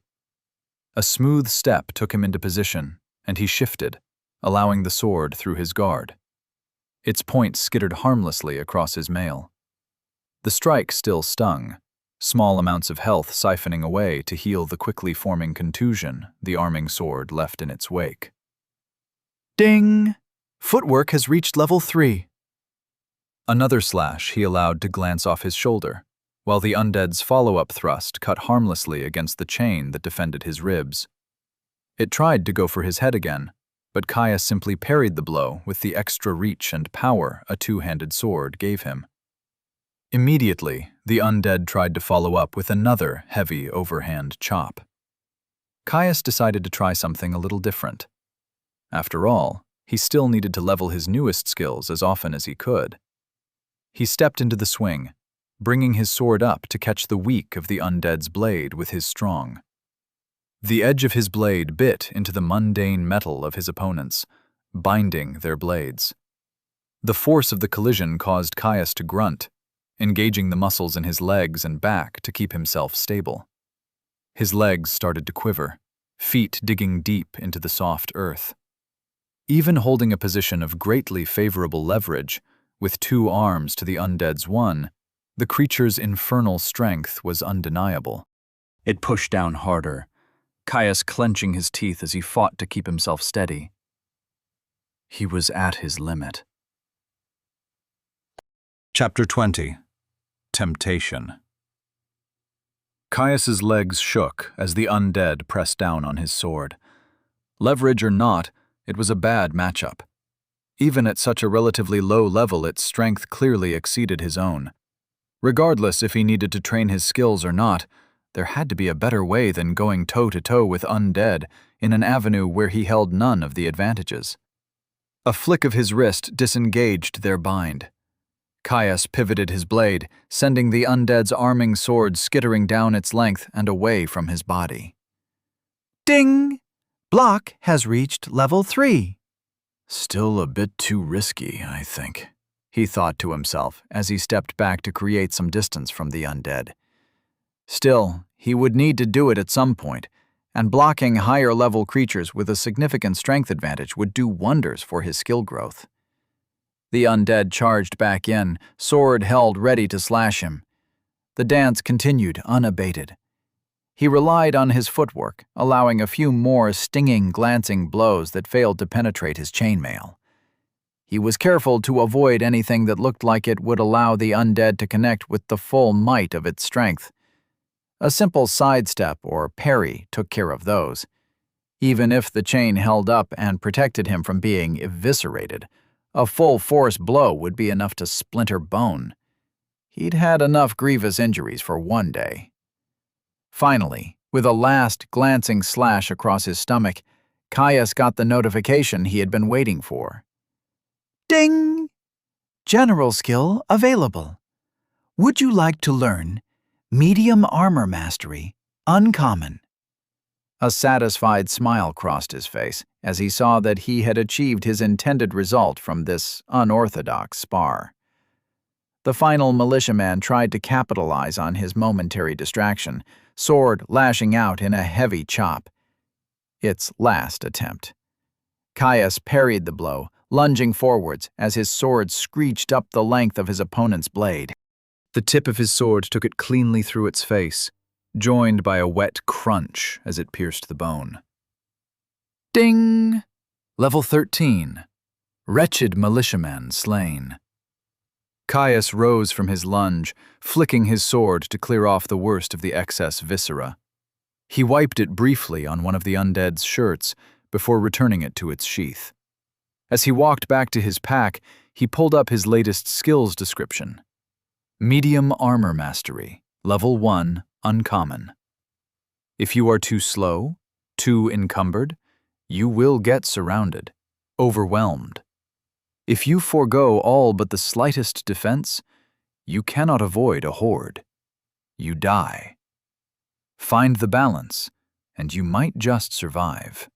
A smooth step took him into position, and he shifted, allowing the sword through his guard. Its point skittered harmlessly across his mail. The strike still stung, small amounts of health siphoning away to heal the quickly forming contusion the arming sword left in its wake. Ding! Footwork has reached level 3. Another slash he allowed to glance off his shoulder, while the undead's follow-up thrust cut harmlessly against the chain that defended his ribs. It tried to go for his head again, but Caius simply parried the blow with the extra reach and power a two-handed sword gave him. Immediately, the undead tried to follow up with another heavy overhand chop. Caius decided to try something a little different. After all, he still needed to level his newest skills as often as he could. He stepped into the swing, bringing his sword up to catch the weak of the undead's blade with his strong. The edge of his blade bit into the mundane metal of his opponents, binding their blades. The force of the collision caused Caius to grunt, engaging the muscles in his legs and back to keep himself stable. His legs started to quiver, feet digging deep into the soft earth. Even holding a position of greatly favorable leverage, with 2 arms to the undead's 1, the creature's infernal strength was undeniable. It pushed down harder, Caius clenching his teeth as he fought to keep himself steady. He was at his limit. Chapter 20. Temptation. Caius's legs shook as the undead pressed down on his sword. Leverage or not, it was a bad matchup. Even at such a relatively low level, its strength clearly exceeded his own. Regardless if he needed to train his skills or not, there had to be a better way than going toe-to-toe with undead in an avenue where he held none of the advantages. A flick of his wrist disengaged their bind. Caius pivoted his blade, sending the undead's arming sword skittering down its length and away from his body. Ding! Block has reached level 3. Still a bit too risky, I think, he thought to himself as he stepped back to create some distance from the undead. Still, he would need to do it at some point, and blocking higher-level creatures with a significant strength advantage would do wonders for his skill growth. The undead charged back in, sword held ready to slash him. The dance continued unabated. He relied on his footwork, allowing a few more stinging, glancing blows that failed to penetrate his chainmail. He was careful to avoid anything that looked like it would allow the undead to connect with the full might of its strength. A simple sidestep or parry took care of those. Even if the chain held up and protected him from being eviscerated, a full-force blow would be enough to splinter bone. He'd had enough grievous injuries for one day. Finally, with a last glancing slash across his stomach, Caius got the notification he had been waiting for. Ding! General skill available. Would you like to learn Medium Armor Mastery, Uncommon? A satisfied smile crossed his face as he saw that he had achieved his intended result from this unorthodox spar. The final militiaman tried to capitalize on his momentary distraction, sword lashing out in a heavy chop. Its last attempt. Caius parried the blow, lunging forwards as his sword screeched up the length of his opponent's blade. The tip of his sword took it cleanly through its face, joined by a wet crunch as it pierced the bone. Ding! Level 13. Wretched militiaman slain. Caius rose from his lunge, flicking his sword to clear off the worst of the excess viscera. He wiped it briefly on one of the undead's shirts before returning it to its sheath. As he walked back to his pack, he pulled up his latest skills description. Medium Armor Mastery, Level 1, Uncommon. If you are too slow, too encumbered, you will get surrounded, overwhelmed. If you forego all but the slightest defense, you cannot avoid a horde. You die. Find the balance, and you might just survive.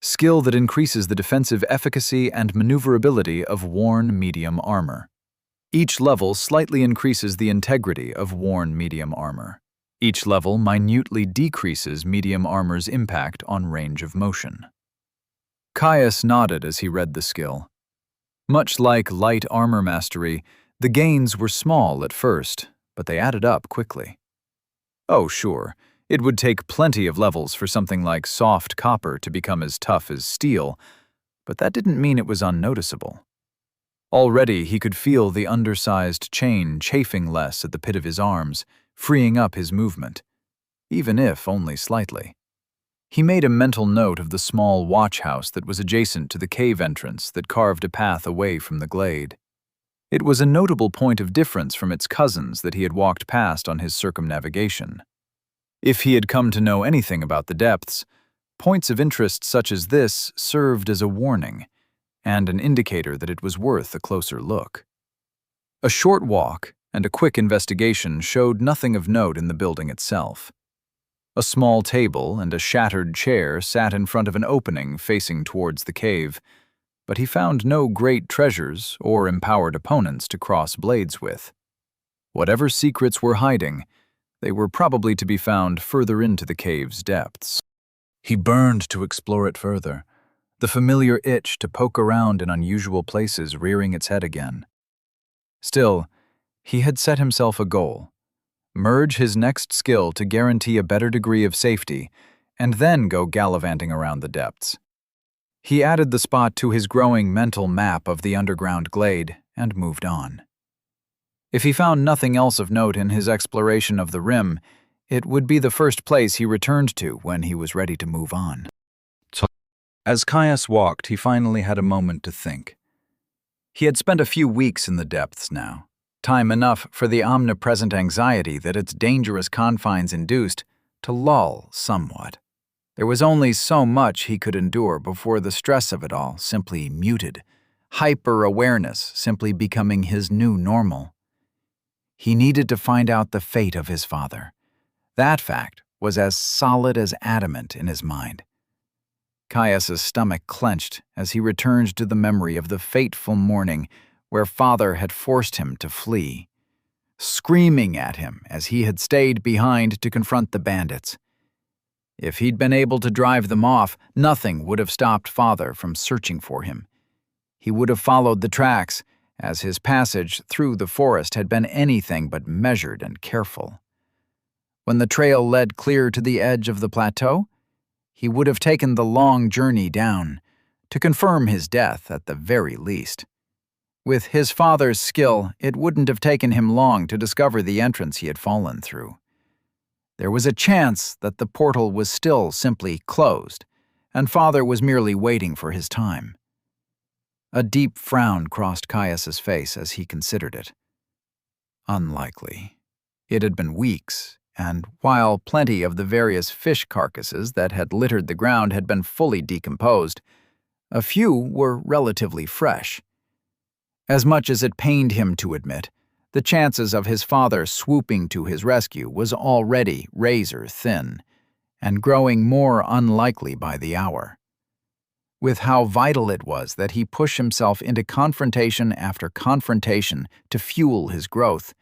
skill that increases the defensive efficacy and maneuverability of worn medium armor. Each level slightly increases the integrity of worn medium armor. Each level minutely decreases medium armor's impact on range of motion. Caius nodded as he read the skill. Much like light armor mastery, the gains were small at first, but they added up quickly. Oh, sure, it would take plenty of levels for something like soft copper to become as tough as steel, but that didn't mean it was unnoticeable. Already he could feel the undersized chain chafing less at the pit of his arms, freeing up his movement, even if only slightly. He made a mental note of the small watch house that was adjacent to the cave entrance that carved a path away from the glade. It was a notable point of difference from its cousins that he had walked past on his circumnavigation. If he had come to know anything about the depths, points of interest such as this served as a warning and an indicator that it was worth a closer look. A short walk and a quick investigation showed nothing of note in the building itself. A small table and a shattered chair sat in front of an opening facing towards the cave, but he found no great treasures or empowered opponents to cross blades with. Whatever secrets were hiding, they were probably to be found further into the cave's depths. He burned to explore it further, the familiar itch to poke around in unusual places rearing its head again. Still, he had set himself a goal: merge his next skill to guarantee a better degree of safety, and then go gallivanting around the depths. He added the spot to his growing mental map of the underground glade and moved on. If he found nothing else of note in his exploration of the rim, it would be the first place he returned to when he was ready to move on. As Caius walked, he finally had a moment to think. He had spent a few weeks in the depths now, time enough for the omnipresent anxiety that its dangerous confines induced to lull somewhat. There was only so much he could endure before the stress of it all simply muted, hyper-awareness simply becoming his new normal. He needed to find out the fate of his father. That fact was as solid as adamant in his mind. Caius's stomach clenched as he returned to the memory of the fateful morning where father had forced him to flee, screaming at him as he had stayed behind to confront the bandits. If he'd been able to drive them off, nothing would have stopped father from searching for him. He would have followed the tracks, as his passage through the forest had been anything but measured and careful. When the trail led clear to the edge of the plateau, he would have taken the long journey down, to confirm his death at the very least. With his father's skill, it wouldn't have taken him long to discover the entrance he had fallen through. There was a chance that the portal was still simply closed, and father was merely waiting for his time. A deep frown crossed Caius's face as he considered it. Unlikely. It had been weeks, and while plenty of the various fish carcasses that had littered the ground had been fully decomposed, a few were relatively fresh. As much as it pained him to admit, the chances of his father swooping to his rescue was already razor thin, and growing more unlikely by the hour. With how vital it was that he push himself into confrontation after confrontation to fuel his growth,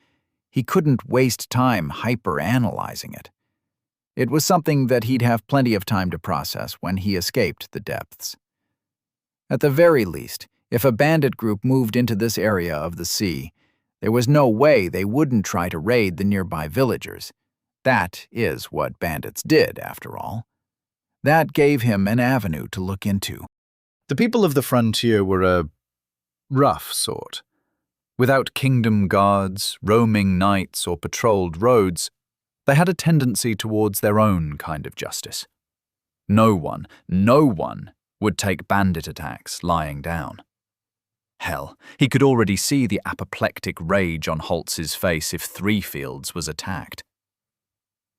he couldn't waste time hyper-analyzing it. It was something that he'd have plenty of time to process when he escaped the depths. At the very least, if a bandit group moved into this area of the sea, there was no way they wouldn't try to raid the nearby villagers. That is what bandits did, after all. That gave him an avenue to look into. The people of the frontier were a rough sort. Without kingdom guards, roaming knights, or patrolled roads, they had a tendency towards their own kind of justice. No one would take bandit attacks lying down. Hell, he could already see the apoplectic rage on Holtz's face if Threefields was attacked.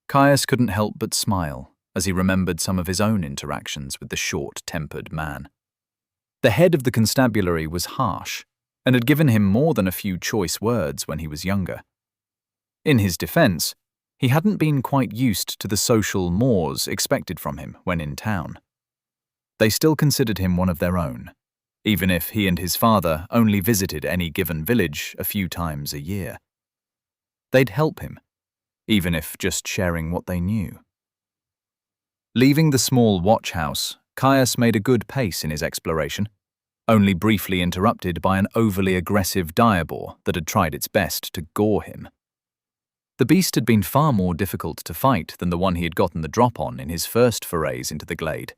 Caius couldn't help but smile as he remembered some of his own interactions with the short-tempered man. The head of the constabulary was harsh, and had given him more than a few choice words when he was younger. In his defense, he hadn't been quite used to the social mores expected from him when in town. They still considered him one of their own, even if he and his father only visited any given village a few times a year. They'd help him, even if just sharing what they knew. Leaving the small watch house, Caius made a good pace in his exploration, only briefly interrupted by an overly aggressive direboar that had tried its best to gore him. The beast had been far more difficult to fight than the one he had gotten the drop on in his first forays into the glade.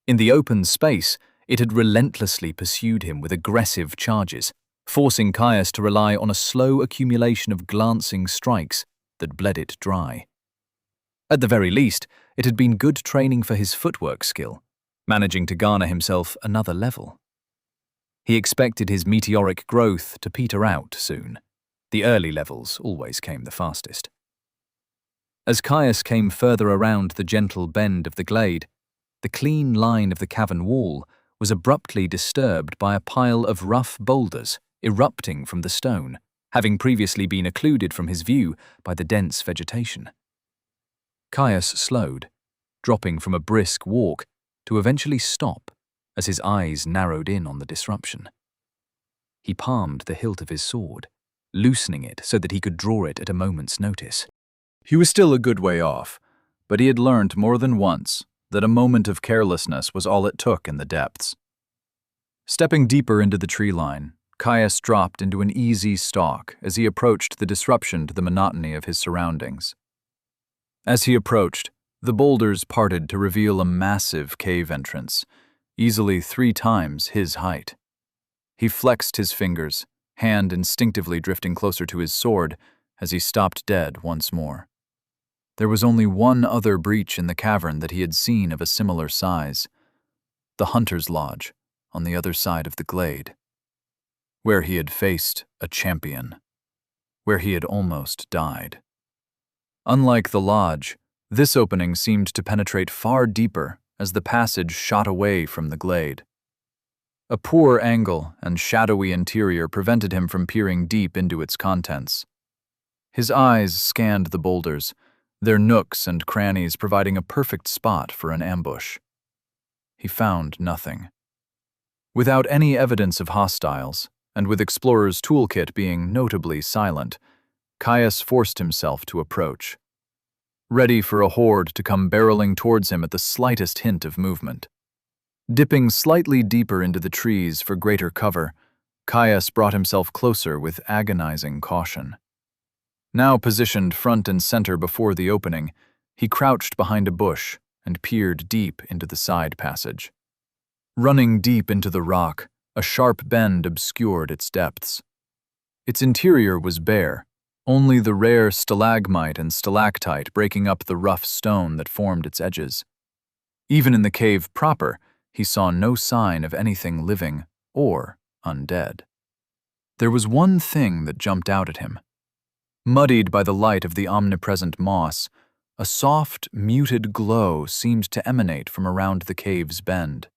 In the open space, it had relentlessly pursued him with aggressive charges, forcing Caius to rely on a slow accumulation of glancing strikes that bled it dry. At the very least, it had been good training for his footwork skill, managing to garner himself another level. He expected his meteoric growth to peter out soon. The early levels always came the fastest. As Caius came further around the gentle bend of the glade, the clean line of the cavern wall was abruptly disturbed by a pile of rough boulders erupting from the stone, having previously been occluded from his view by the dense vegetation. Caius slowed, dropping from a brisk walk to eventually stop as his eyes narrowed in on the disruption. He palmed the hilt of his sword, loosening it so that he could draw it at a moment's notice. He was still a good way off, but he had learned more than once that a moment of carelessness was all it took in the depths. Stepping deeper into the tree line, Caius dropped into an easy stalk as he approached the disruption to the monotony of his surroundings. As he approached, the boulders parted to reveal a massive cave entrance, easily 3 times his height. He flexed his fingers, hand instinctively drifting closer to his sword as he stopped dead once more. There was only one other breach in the cavern that he had seen of a similar size, the Hunter's Lodge on the other side of the glade, where he had faced a champion, where he had almost died. Unlike the lodge, this opening seemed to penetrate far deeper as the passage shot away from the glade. A poor angle and shadowy interior prevented him from peering deep into its contents. His eyes scanned the boulders, their nooks and crannies providing a perfect spot for an ambush. He found nothing. Without any evidence of hostiles, and with Explorer's toolkit being notably silent, Caius forced himself to approach, ready for a horde to come barreling towards him at the slightest hint of movement. Dipping slightly deeper into the trees for greater cover, Caius brought himself closer with agonizing caution. Now positioned front and center before the opening, he crouched behind a bush and peered deep into the side passage. Running deep into the rock, a sharp bend obscured its depths. Its interior was bare, only the rare stalagmite and stalactite breaking up the rough stone that formed its edges. Even in the cave proper, he saw no sign of anything living or undead. There was one thing that jumped out at him. Muddied by the light of the omnipresent moss, a soft, muted glow seemed to emanate from around the cave's bend.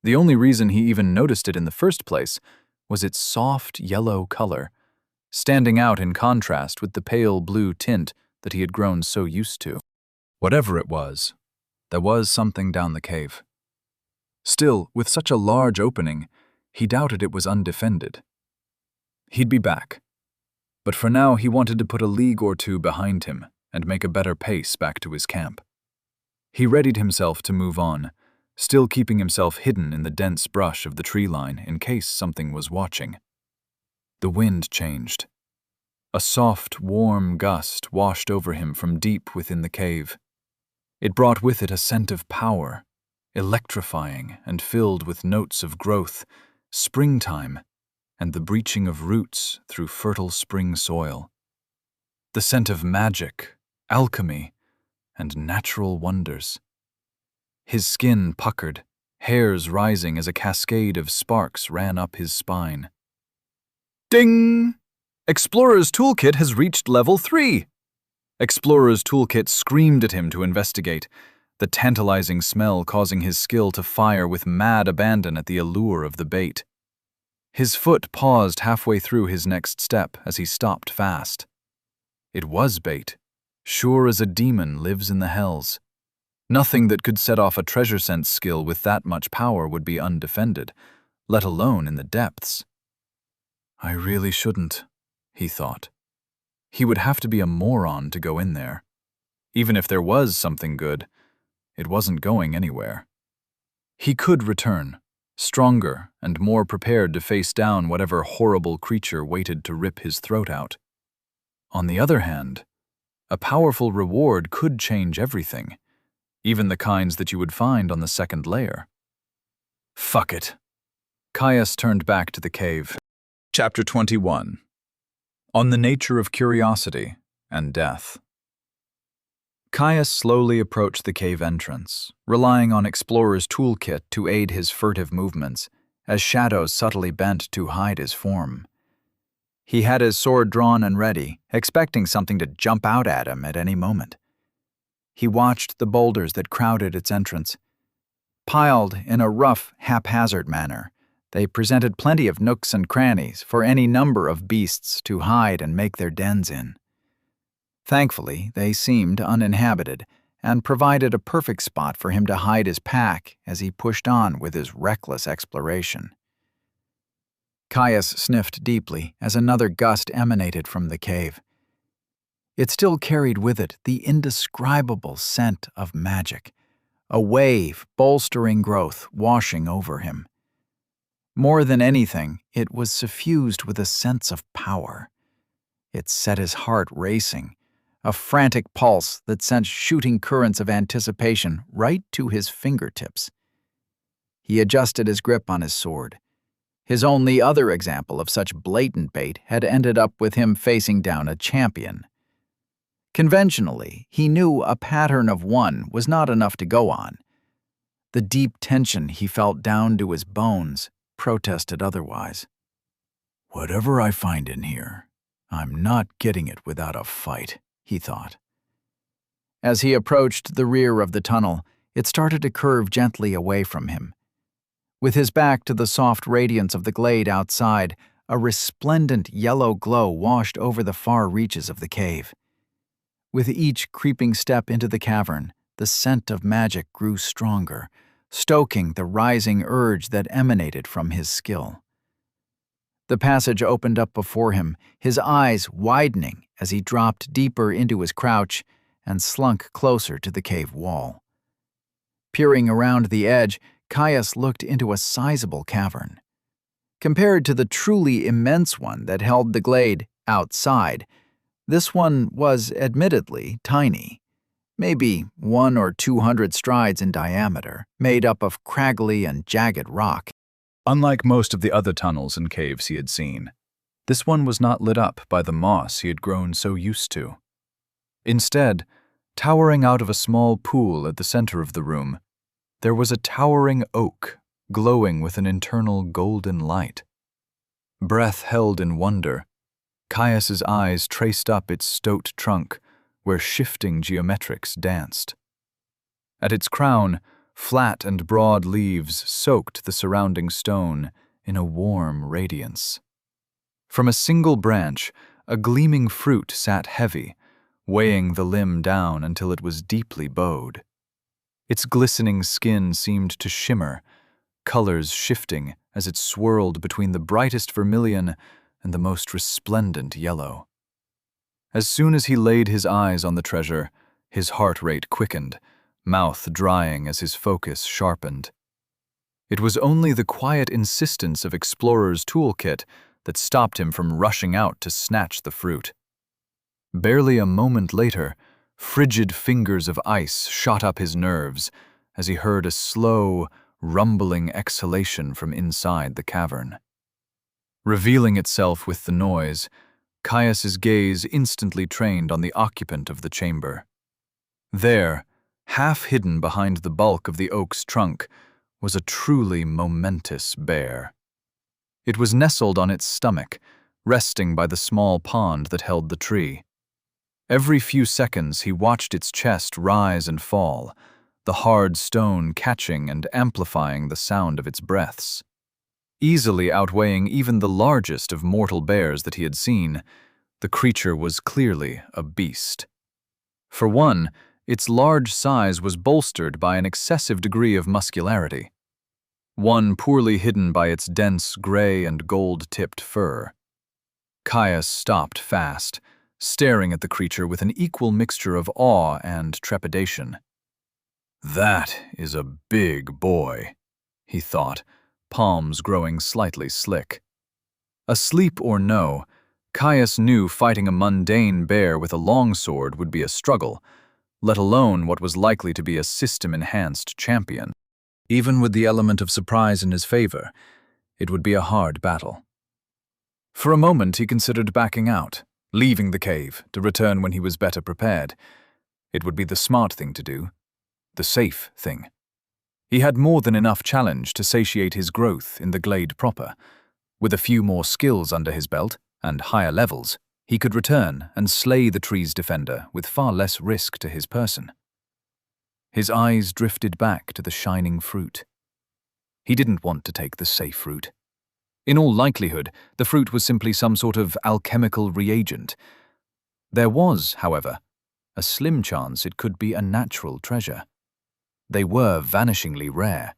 The only reason he even noticed it in the first place was its soft yellow color, standing out in contrast with the pale blue tint that he had grown so used to. Whatever it was, there was something down the cave. Still, with such a large opening, he doubted it was undefended. He'd be back, but for now he wanted to put a league or two behind him and make a better pace back to his camp. He readied himself to move on, still keeping himself hidden in the dense brush of the tree line in case something was watching. The wind changed. A soft, warm gust washed over him from deep within the cave. It brought with it a scent of power, electrifying and filled with notes of growth, springtime, and the breaching of roots through fertile spring soil. The scent of magic, alchemy, and natural wonders. His skin puckered, hairs rising as a cascade of sparks ran up his spine. Ding! Explorer's Toolkit has reached level 3! Explorer's Toolkit screamed at him to investigate, the tantalizing smell causing his skill to fire with mad abandon at the allure of the bait. His foot paused halfway through his next step as he stopped fast. It was bait, sure as a demon lives in the hells. Nothing that could set off a treasure sense skill with that much power would be undefended, let alone in the depths. I really shouldn't, he thought. He would have to be a moron to go in there. Even if there was something good, it wasn't going anywhere. He could return, stronger and more prepared to face down whatever horrible creature waited to rip his throat out. On the other hand, a powerful reward could change everything, even the kinds that you would find on the second layer. Fuck it. Caius turned back to the cave. Chapter 21. On the nature of curiosity and death. Caius slowly approached the cave entrance, relying on Explorer's toolkit to aid his furtive movements, as shadows subtly bent to hide his form. He had his sword drawn and ready, expecting something to jump out at him at any moment. He watched the boulders that crowded its entrance. Piled in a rough, haphazard manner, they presented plenty of nooks and crannies for any number of beasts to hide and make their dens in. Thankfully, they seemed uninhabited and provided a perfect spot for him to hide his pack as he pushed on with his reckless exploration. Caius sniffed deeply as another gust emanated from the cave. It still carried with it the indescribable scent of magic, a wave bolstering growth washing over him. More than anything, it was suffused with a sense of power. It set his heart racing, a frantic pulse that sent shooting currents of anticipation right to his fingertips. He adjusted his grip on his sword. His only other example of such blatant bait had ended up with him facing down a champion. Conventionally, he knew a pattern of one was not enough to go on. The deep tension he felt down to his bones protested otherwise. Whatever I find in here, I'm not getting it without a fight, he thought. As he approached the rear of the tunnel, it started to curve gently away from him. With his back to the soft radiance of the glade outside, a resplendent yellow glow washed over the far reaches of the cave. With each creeping step into the cavern, the scent of magic grew stronger, stoking the rising urge that emanated from his skill. The passage opened up before him, his eyes widening as he dropped deeper into his crouch and slunk closer to the cave wall. Peering around the edge, Caius looked into a sizable cavern. Compared to the truly immense one that held the glade outside, this one was admittedly tiny, maybe 100 or 200 strides in diameter, made up of craggly and jagged rock. Unlike most of the other tunnels and caves he had seen, this one was not lit up by the moss he had grown so used to. Instead, towering out of a small pool at the center of the room, there was a towering oak glowing with an internal golden light. Breath held in wonder, Caius's eyes traced up its stoat trunk where shifting geometrics danced. At its crown, flat and broad leaves soaked the surrounding stone in a warm radiance. From a single branch, a gleaming fruit sat heavy, weighing the limb down until it was deeply bowed. Its glistening skin seemed to shimmer, colors shifting as it swirled between the brightest vermilion and the most resplendent yellow. As soon as he laid his eyes on the treasure, his heart rate quickened, mouth drying as his focus sharpened. It was only the quiet insistence of Explorer's toolkit that stopped him from rushing out to snatch the fruit. Barely a moment later, frigid fingers of ice shot up his nerves as he heard a slow, rumbling exhalation from inside the cavern. Revealing itself with the noise, Caius's gaze instantly trained on the occupant of the chamber. There, half hidden behind the bulk of the oak's trunk, was a truly momentous bear. It was nestled on its stomach, resting by the small pond that held the tree. Every few seconds he watched its chest rise and fall, the hard stone catching and amplifying the sound of its breaths. Easily outweighing even the largest of mortal bears that he had seen, the creature was clearly a beast. For one, its large size was bolstered by an excessive degree of muscularity, one poorly hidden by its dense gray and gold-tipped fur. Caius stopped fast, staring at the creature with an equal mixture of awe and trepidation. "That is a big boy," he thought, palms growing slightly slick. Asleep or no, Caius knew fighting a mundane bear with a longsword would be a struggle, let alone what was likely to be a system-enhanced champion. Even with the element of surprise in his favor, it would be a hard battle. For a moment he considered backing out, leaving the cave to return when he was better prepared. It would be the smart thing to do, the safe thing. He had more than enough challenge to satiate his growth in the glade proper. With a few more skills under his belt, and higher levels, he could return and slay the tree's defender with far less risk to his person. His eyes drifted back to the shining fruit. He didn't want to take the safe route. In all likelihood, the fruit was simply some sort of alchemical reagent. There was, however, a slim chance it could be a natural treasure. They were vanishingly rare,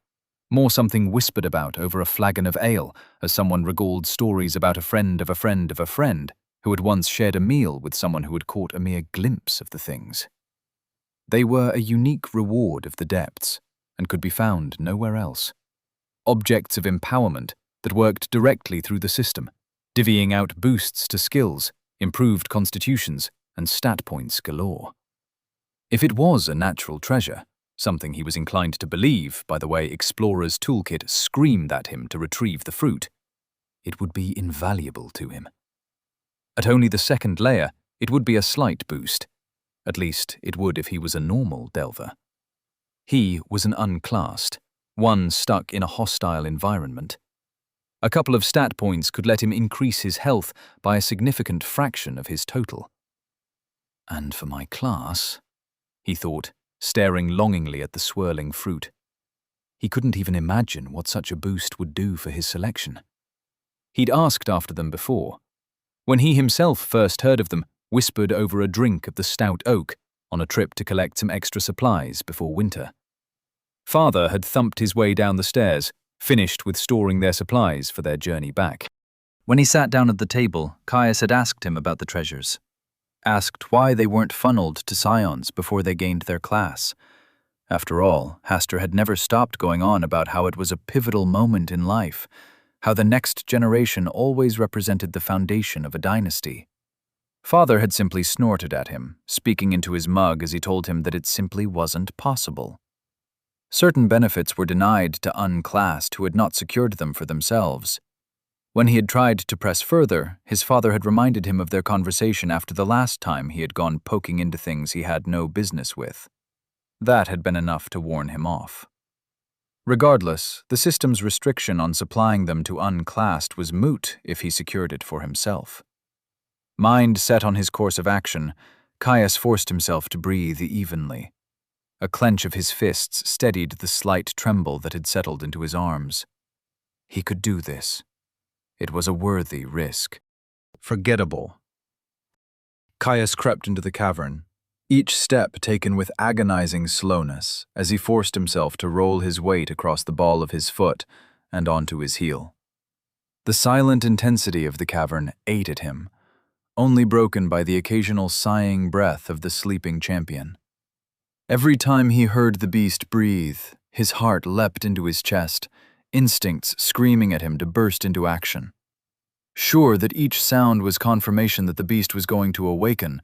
more something whispered about over a flagon of ale as someone recalled stories about a friend of a friend of a friend who had once shared a meal with someone who had caught a mere glimpse of the things. They were a unique reward of the depths and could be found nowhere else. Objects of empowerment that worked directly through the system, divvying out boosts to skills, improved constitutions, and stat points galore. If it was a natural treasure, something he was inclined to believe by the way Explorer's toolkit screamed at him to retrieve the fruit, it would be invaluable to him. At only the second layer, it would be a slight boost. At least, it would if he was a normal delver. He was an unclassed, one stuck in a hostile environment. A couple of stat points could let him increase his health by a significant fraction of his total. And for my class, he thought, staring longingly at the swirling fruit. He couldn't even imagine what such a boost would do for his selection. He'd asked after them before. When he himself first heard of them, whispered over a drink of the stout oak on a trip to collect some extra supplies before winter. Father had thumped his way down the stairs, finished with storing their supplies for their journey back. When he sat down at the table, Caius had asked him about the treasures. Asked why they weren't funneled to scions before they gained their class. After all, Hastur had never stopped going on about how it was a pivotal moment in life, how the next generation always represented the foundation of a dynasty. Father had simply snorted at him, speaking into his mug as he told him that it simply wasn't possible. Certain benefits were denied to unclassed who had not secured them for themselves. When he had tried to press further, his father had reminded him of their conversation after the last time he had gone poking into things he had no business with. That had been enough to warn him off. Regardless, the system's restriction on supplying them to unclassed was moot if he secured it for himself. Mind set on his course of action, Caius forced himself to breathe evenly. A clench of his fists steadied the slight tremble that had settled into his arms. He could do this. It was a worthy risk. Forgettable. Caius crept into the cavern, each step taken with agonizing slowness as he forced himself to roll his weight across the ball of his foot and onto his heel. The silent intensity of the cavern ate at him, only broken by the occasional sighing breath of the sleeping champion. Every time he heard the beast breathe, his heart leapt into his chest, instincts screaming at him to burst into action. Sure that each sound was confirmation that the beast was going to awaken,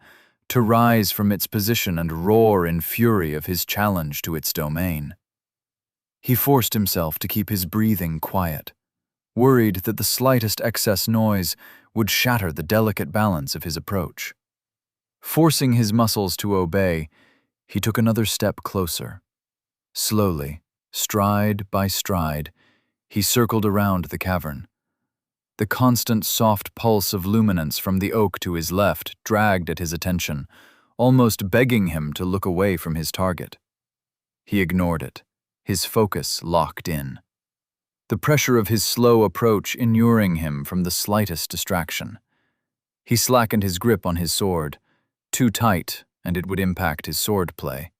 to rise from its position and roar in fury of his challenge to its domain. He forced himself to keep his breathing quiet, worried that the slightest excess noise would shatter the delicate balance of his approach. Forcing his muscles to obey, he took another step closer. Slowly, stride by stride, he circled around the cavern. The constant soft pulse of luminance from the oak to his left dragged at his attention, almost begging him to look away from his target. He ignored it, his focus locked in. The pressure of his slow approach inuring him from the slightest distraction. He slackened his grip on his sword, too tight, and it would impact his sword play.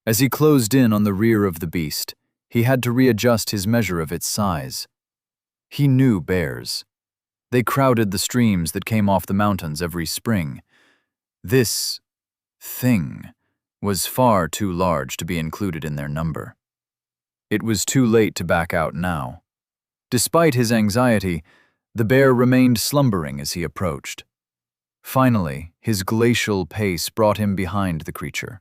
As he closed in on the rear of the beast, he had to readjust his measure of its size. He knew bears. They crowded the streams that came off the mountains every spring. This thing was far too large to be included in their number. It was too late to back out now. Despite his anxiety, the bear remained slumbering as he approached. Finally, his glacial pace brought him behind the creature.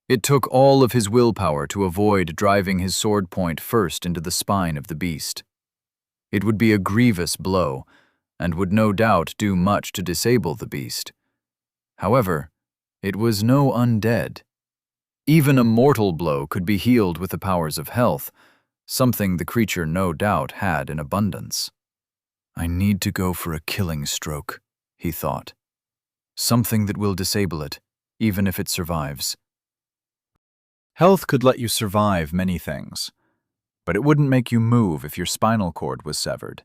It took all of his willpower to avoid driving his sword point first into the spine of the beast. It would be a grievous blow, and would no doubt do much to disable the beast. However, it was no undead. Even a mortal blow could be healed with the powers of health, something the creature no doubt had in abundance. I need to go for a killing stroke, he thought. Something that will disable it, even if it survives. Health could let you survive many things, but it wouldn't make you move if your spinal cord was severed.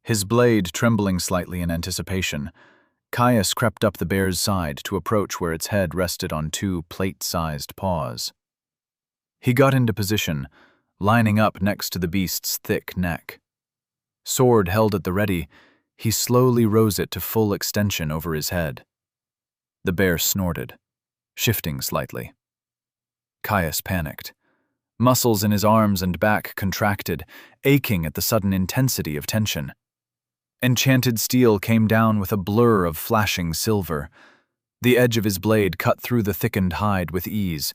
His blade trembling slightly in anticipation, Caius crept up the bear's side to approach where its head rested on two plate-sized paws. He got into position, lining up next to the beast's thick neck. Sword held at the ready, he slowly rose it to full extension over his head. The bear snorted, shifting slightly. Caius panicked. Muscles in his arms and back contracted, aching at the sudden intensity of tension. Enchanted steel came down with a blur of flashing silver. The edge of his blade cut through the thickened hide with ease,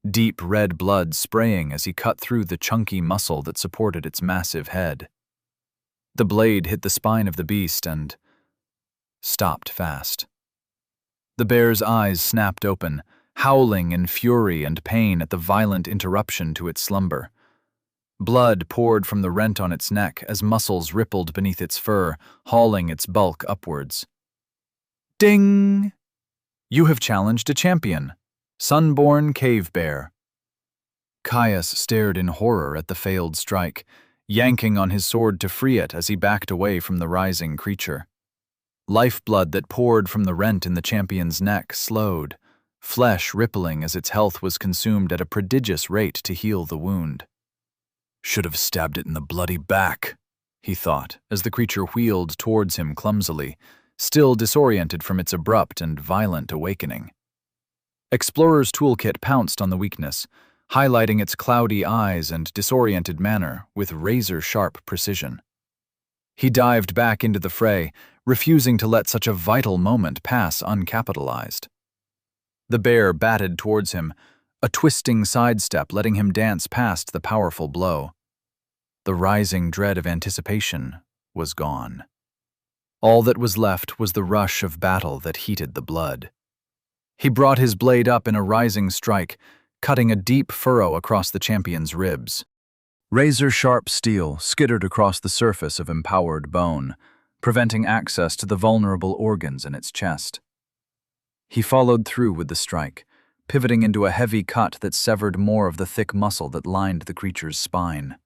deep red blood spraying as he cut through the chunky muscle that supported its massive head. The blade hit the spine of the beast and stopped fast. The bear's eyes snapped open, howling in fury and pain at the violent interruption to its slumber. Blood poured from the rent on its neck as muscles rippled beneath its fur, hauling its bulk upwards. Ding! You have challenged a champion, Sunborn Cave Bear. Caius stared in horror at the failed strike, yanking on his sword to free it as he backed away from the rising creature. Lifeblood that poured from the rent in the champion's neck slowed, flesh rippling as its health was consumed at a prodigious rate to heal the wound. Should have stabbed it in the bloody back, he thought, as the creature wheeled towards him clumsily, still disoriented from its abrupt and violent awakening. Explorer's toolkit pounced on the weakness, highlighting its cloudy eyes and disoriented manner with razor-sharp precision. He dived back into the fray, refusing to let such a vital moment pass uncapitalized. The bear batted towards him, a twisting sidestep letting him dance past the powerful blow. The rising dread of anticipation was gone. All that was left was the rush of battle that heated the blood. He brought his blade up in a rising strike, cutting a deep furrow across the champion's ribs. Razor-sharp steel skittered across the surface of empowered bone, preventing access to the vulnerable organs in its chest. He followed through with the strike, pivoting into a heavy cut that severed more of the thick muscle that lined the creature's spine.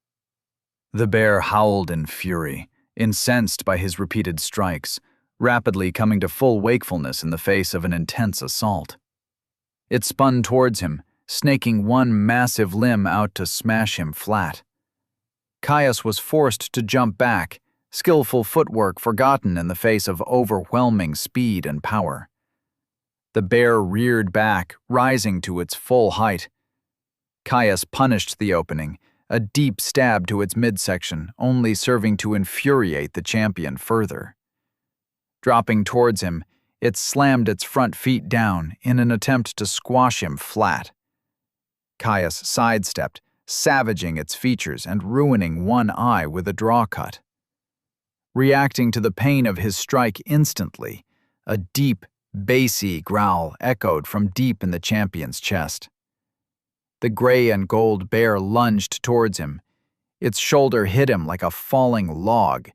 The bear howled in fury, incensed by his repeated strikes, rapidly coming to full wakefulness in the face of an intense assault. It spun towards him, snaking one massive limb out to smash him flat. Caius was forced to jump back, skillful footwork forgotten in the face of overwhelming speed and power. The bear reared back, rising to its full height. Caius punished the opening, a deep stab to its midsection, only serving to infuriate the champion further. Dropping towards him, it slammed its front feet down in an attempt to squash him flat. Caius sidestepped, savaging its features and ruining one eye with a draw cut. Reacting to the pain of his strike instantly, a deep, bassy growl echoed from deep in the champion's chest. The gray and gold bear lunged towards him. Its shoulder hit him like a falling log.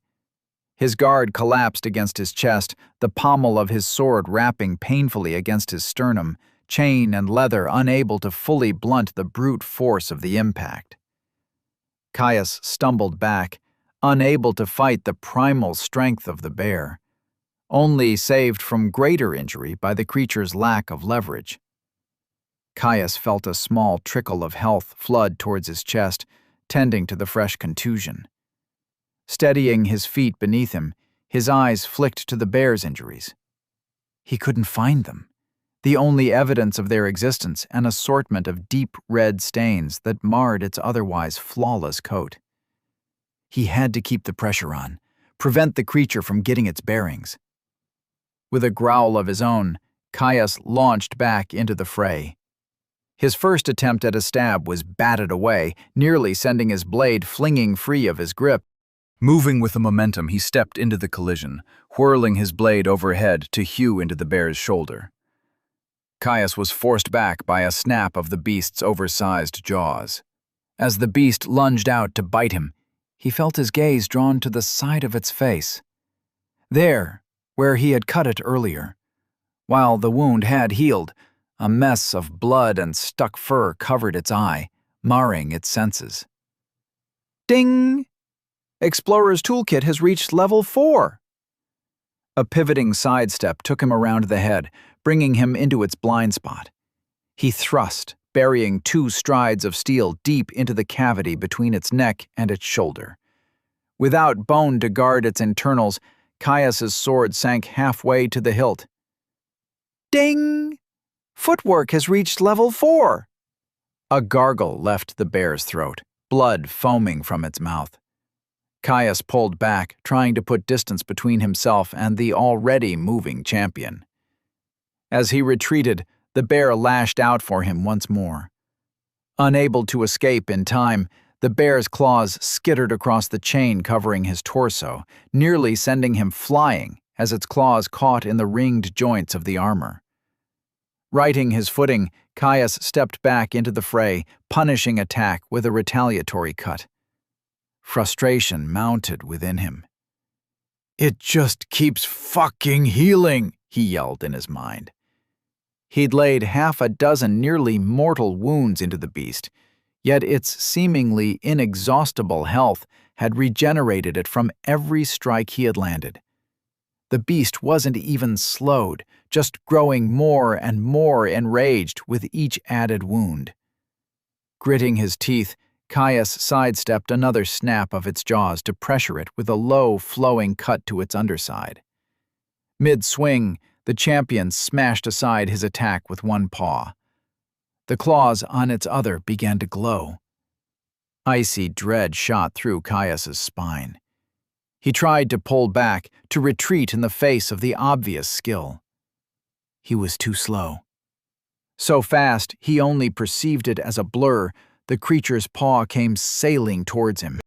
His guard collapsed against his chest, the pommel of his sword rapping painfully against his sternum, chain and leather unable to fully blunt the brute force of the impact. Caius stumbled back, unable to fight the primal strength of the bear. only saved from greater injury by the creature's lack of leverage. Caius felt a small trickle of health flood towards his chest, tending to the fresh contusion. Steadying his feet beneath him, his eyes flicked to the bear's injuries. He couldn't find them. The only evidence of their existence, an assortment of deep red stains that marred its otherwise flawless coat. He had to keep the pressure on, prevent the creature from getting its bearings. With a growl of his own, Caius launched back into the fray. His first attempt at a stab was batted away, nearly sending his blade flinging free of his grip. Moving with the momentum, he stepped into the collision, whirling his blade overhead to hew into the bear's shoulder. Caius was forced back by a snap of the beast's oversized jaws. As the beast lunged out to bite him, he felt his gaze drawn to the side of its face. There, where he had cut it earlier. While the wound had healed, a mess of blood and stuck fur covered its eye, marring its senses. Ding! Explorer's toolkit has reached level 4. A pivoting sidestep took him around the head, bringing him into its blind spot. He thrust, burying 2 strides of steel deep into the cavity between its neck and its shoulder. Without bone to guard its internals, Caius's sword sank halfway to the hilt. Ding! Footwork has reached level 4. A gargle left the bear's throat, blood foaming from its mouth. Caius pulled back, trying to put distance between himself and the already moving champion. As he retreated, the bear lashed out for him once more. Unable to escape in time, the bear's claws skittered across the chain covering his torso, nearly sending him flying as its claws caught in the ringed joints of the armor. Righting his footing, Caius stepped back into the fray, punishing attack with a retaliatory cut. Frustration mounted within him. "It just keeps fucking healing," he yelled in his mind. He'd laid half a dozen nearly mortal wounds into the beast, yet its seemingly inexhaustible health had regenerated it from every strike he had landed. The beast wasn't even slowed, just growing more and more enraged with each added wound. Gritting his teeth, Caius sidestepped another snap of its jaws to pressure it with a low, flowing cut to its underside. Mid-swing, the champion smashed aside his attack with one paw. The claws on its other began to glow. Icy dread shot through Caius's spine. He tried to pull back, to retreat in the face of the obvious skill. He was too slow. So fast, he only perceived it as a blur. The creature's paw came sailing towards him.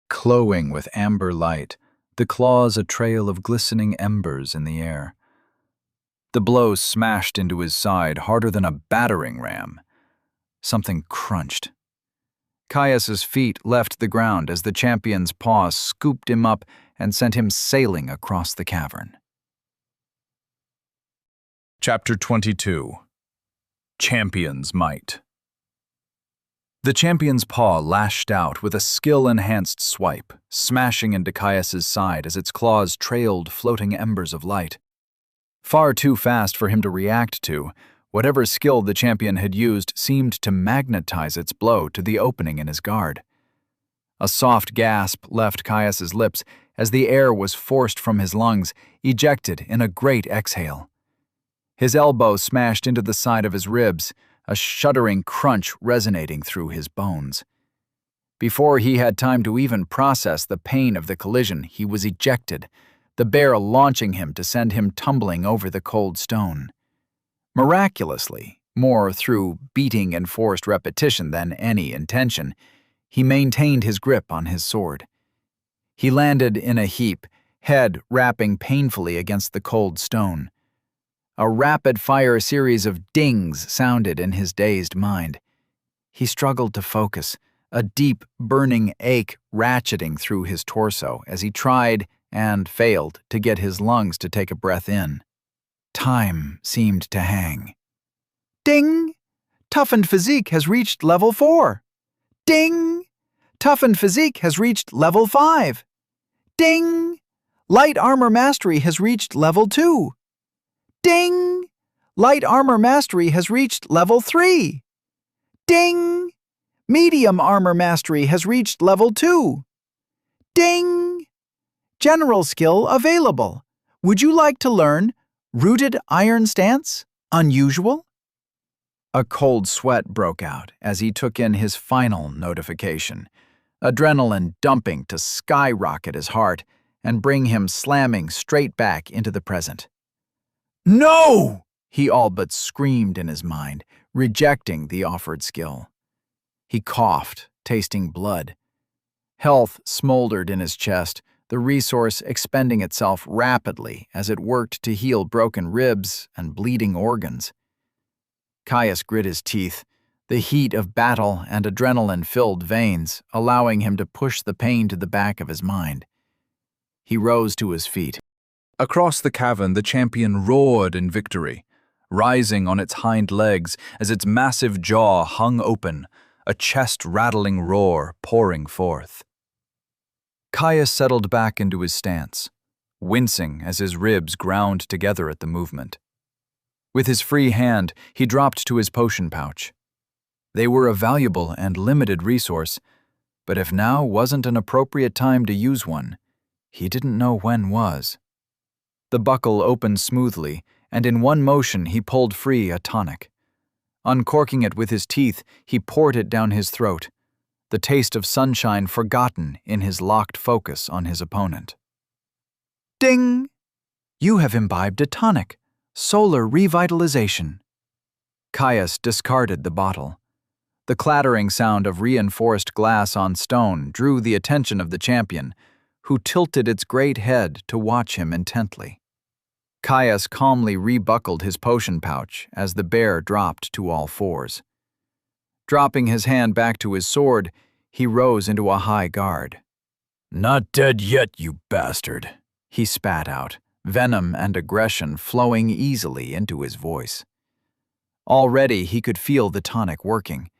Glowing with amber light, the claws a trail of glistening embers in the air. The blow smashed into his side harder than a battering ram. Something crunched. Caius's feet left the ground as the champion's paw scooped him up and sent him sailing across the cavern. Chapter 22. Champion's Might. The champion's paw lashed out with a skill-enhanced swipe, smashing into Caius's side as its claws trailed floating embers of light. Far too fast for him to react to, whatever skill the champion had used seemed to magnetize its blow to the opening in his guard. A soft gasp left Caius's lips as the air was forced from his lungs, ejected in a great exhale. His elbow smashed into the side of his ribs, a shuddering crunch resonating through his bones. Before he had time to even process the pain of the collision, he was ejected, the bear launching him to send him tumbling over the cold stone. Miraculously, more through beating and forced repetition than any intention, he maintained his grip on his sword. He landed in a heap, head rapping painfully against the cold stone. A rapid-fire series of dings sounded in his dazed mind. He struggled to focus, a deep, burning ache ratcheting through his torso as he tried and failed to get his lungs to take a breath in. Time seemed to hang. Ding! Toughened physique has reached level 4. Ding! Toughened physique has reached level 5. Ding! Light Armor Mastery has reached level 2. Ding! Light Armor Mastery has reached level 3. Ding! Medium Armor Mastery has reached level 2. Ding! General skill available. Would you like to learn Rooted Iron Stance? Unusual? A cold sweat broke out as he took in his final notification, adrenaline dumping to skyrocket his heart and bring him slamming straight back into the present. No! He all but screamed in his mind, rejecting the offered skill. He coughed, tasting blood. Health smoldered in his chest, the resource expending itself rapidly as it worked to heal broken ribs and bleeding organs. Caius grit his teeth, the heat of battle and adrenaline-filled veins allowing him to push the pain to the back of his mind. He rose to his feet. Across the cavern, the champion roared in victory, rising on its hind legs as its massive jaw hung open, a chest-rattling roar pouring forth. Caius settled back into his stance, wincing as his ribs ground together at the movement. With his free hand, he dropped to his potion pouch. They were a valuable and limited resource, but if now wasn't an appropriate time to use one, he didn't know when was. The buckle opened smoothly, and in one motion he pulled free a tonic. Uncorking it with his teeth, he poured it down his throat, the taste of sunshine forgotten in his locked focus on his opponent. Ding! You have imbibed a tonic. Solar Revitalization. Caius discarded the bottle. The clattering sound of reinforced glass on stone drew the attention of the champion, who tilted its great head to watch him intently. Caius calmly rebuckled his potion pouch as the bear dropped to all fours. Dropping his hand back to his sword, he rose into a high guard. "Not dead yet, you bastard," he spat out, venom and aggression flowing easily into his voice. Already he could feel the tonic working,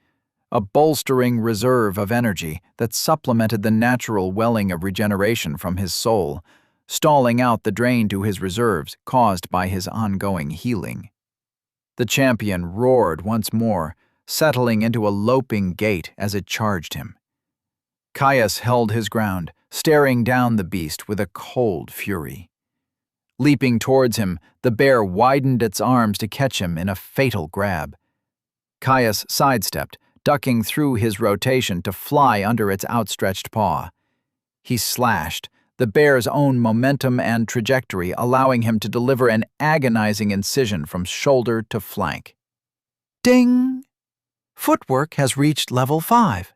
a bolstering reserve of energy that supplemented the natural welling of regeneration from his soul, stalling out the drain to his reserves caused by his ongoing healing. The champion roared once more, settling into a loping gait as it charged him. Caius held his ground, staring down the beast with a cold fury. Leaping towards him, the bear widened its arms to catch him in a fatal grab. Caius sidestepped, ducking through his rotation to fly under its outstretched paw. He slashed, the bear's own momentum and trajectory allowing him to deliver an agonizing incision from shoulder to flank. Ding! Footwork has reached level 5.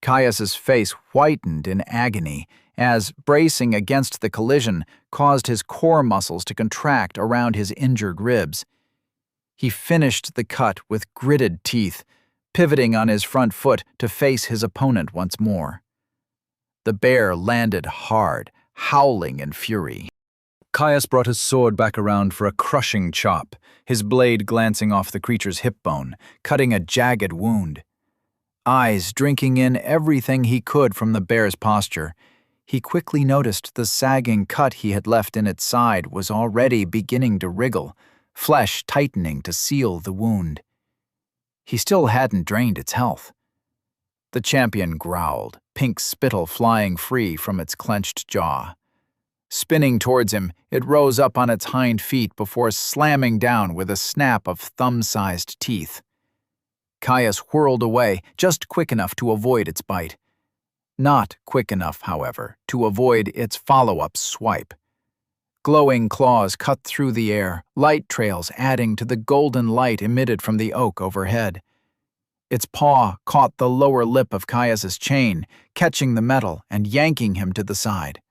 Caius's face whitened in agony as, bracing against the collision, caused his core muscles to contract around his injured ribs. He finished the cut with gritted teeth, pivoting on his front foot to face his opponent once more. The bear landed hard, howling in fury. Caius brought his sword back around for a crushing chop, his blade glancing off the creature's hip bone, cutting a jagged wound. Eyes drinking in everything he could from the bear's posture, he quickly noticed the sagging cut he had left in its side was already beginning to wriggle, flesh tightening to seal the wound. He still hadn't drained its health. The champion growled, pink spittle flying free from its clenched jaw. Spinning towards him, it rose up on its hind feet before slamming down with a snap of thumb-sized teeth. Caius whirled away, just quick enough to avoid its bite. Not quick enough, however, to avoid its follow-up swipe. Glowing claws cut through the air, light trails adding to the golden light emitted from the oak overhead. Its paw caught the lower lip of Caius's chain, catching the metal and yanking him to the side.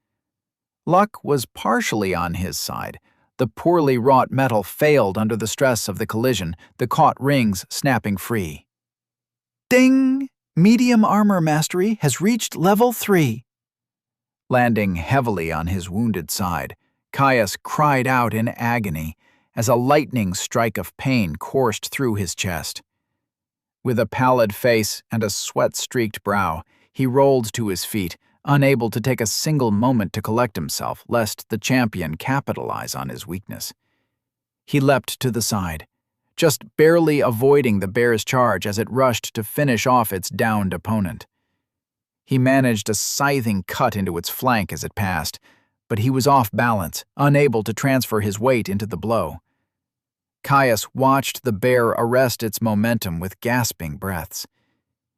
Luck was partially on his side. The poorly wrought metal failed under the stress of the collision, the caught rings snapping free. Ding! Medium Armor Mastery has reached level 3. Landing heavily on his wounded side, Caius cried out in agony as a lightning strike of pain coursed through his chest. With a pallid face and a sweat-streaked brow, he rolled to his feet, unable to take a single moment to collect himself lest the champion capitalize on his weakness. He leapt to the side, just barely avoiding the bear's charge as it rushed to finish off its downed opponent. He managed a scything cut into its flank as it passed, but he was off balance, unable to transfer his weight into the blow. Caius watched the bear arrest its momentum with gasping breaths.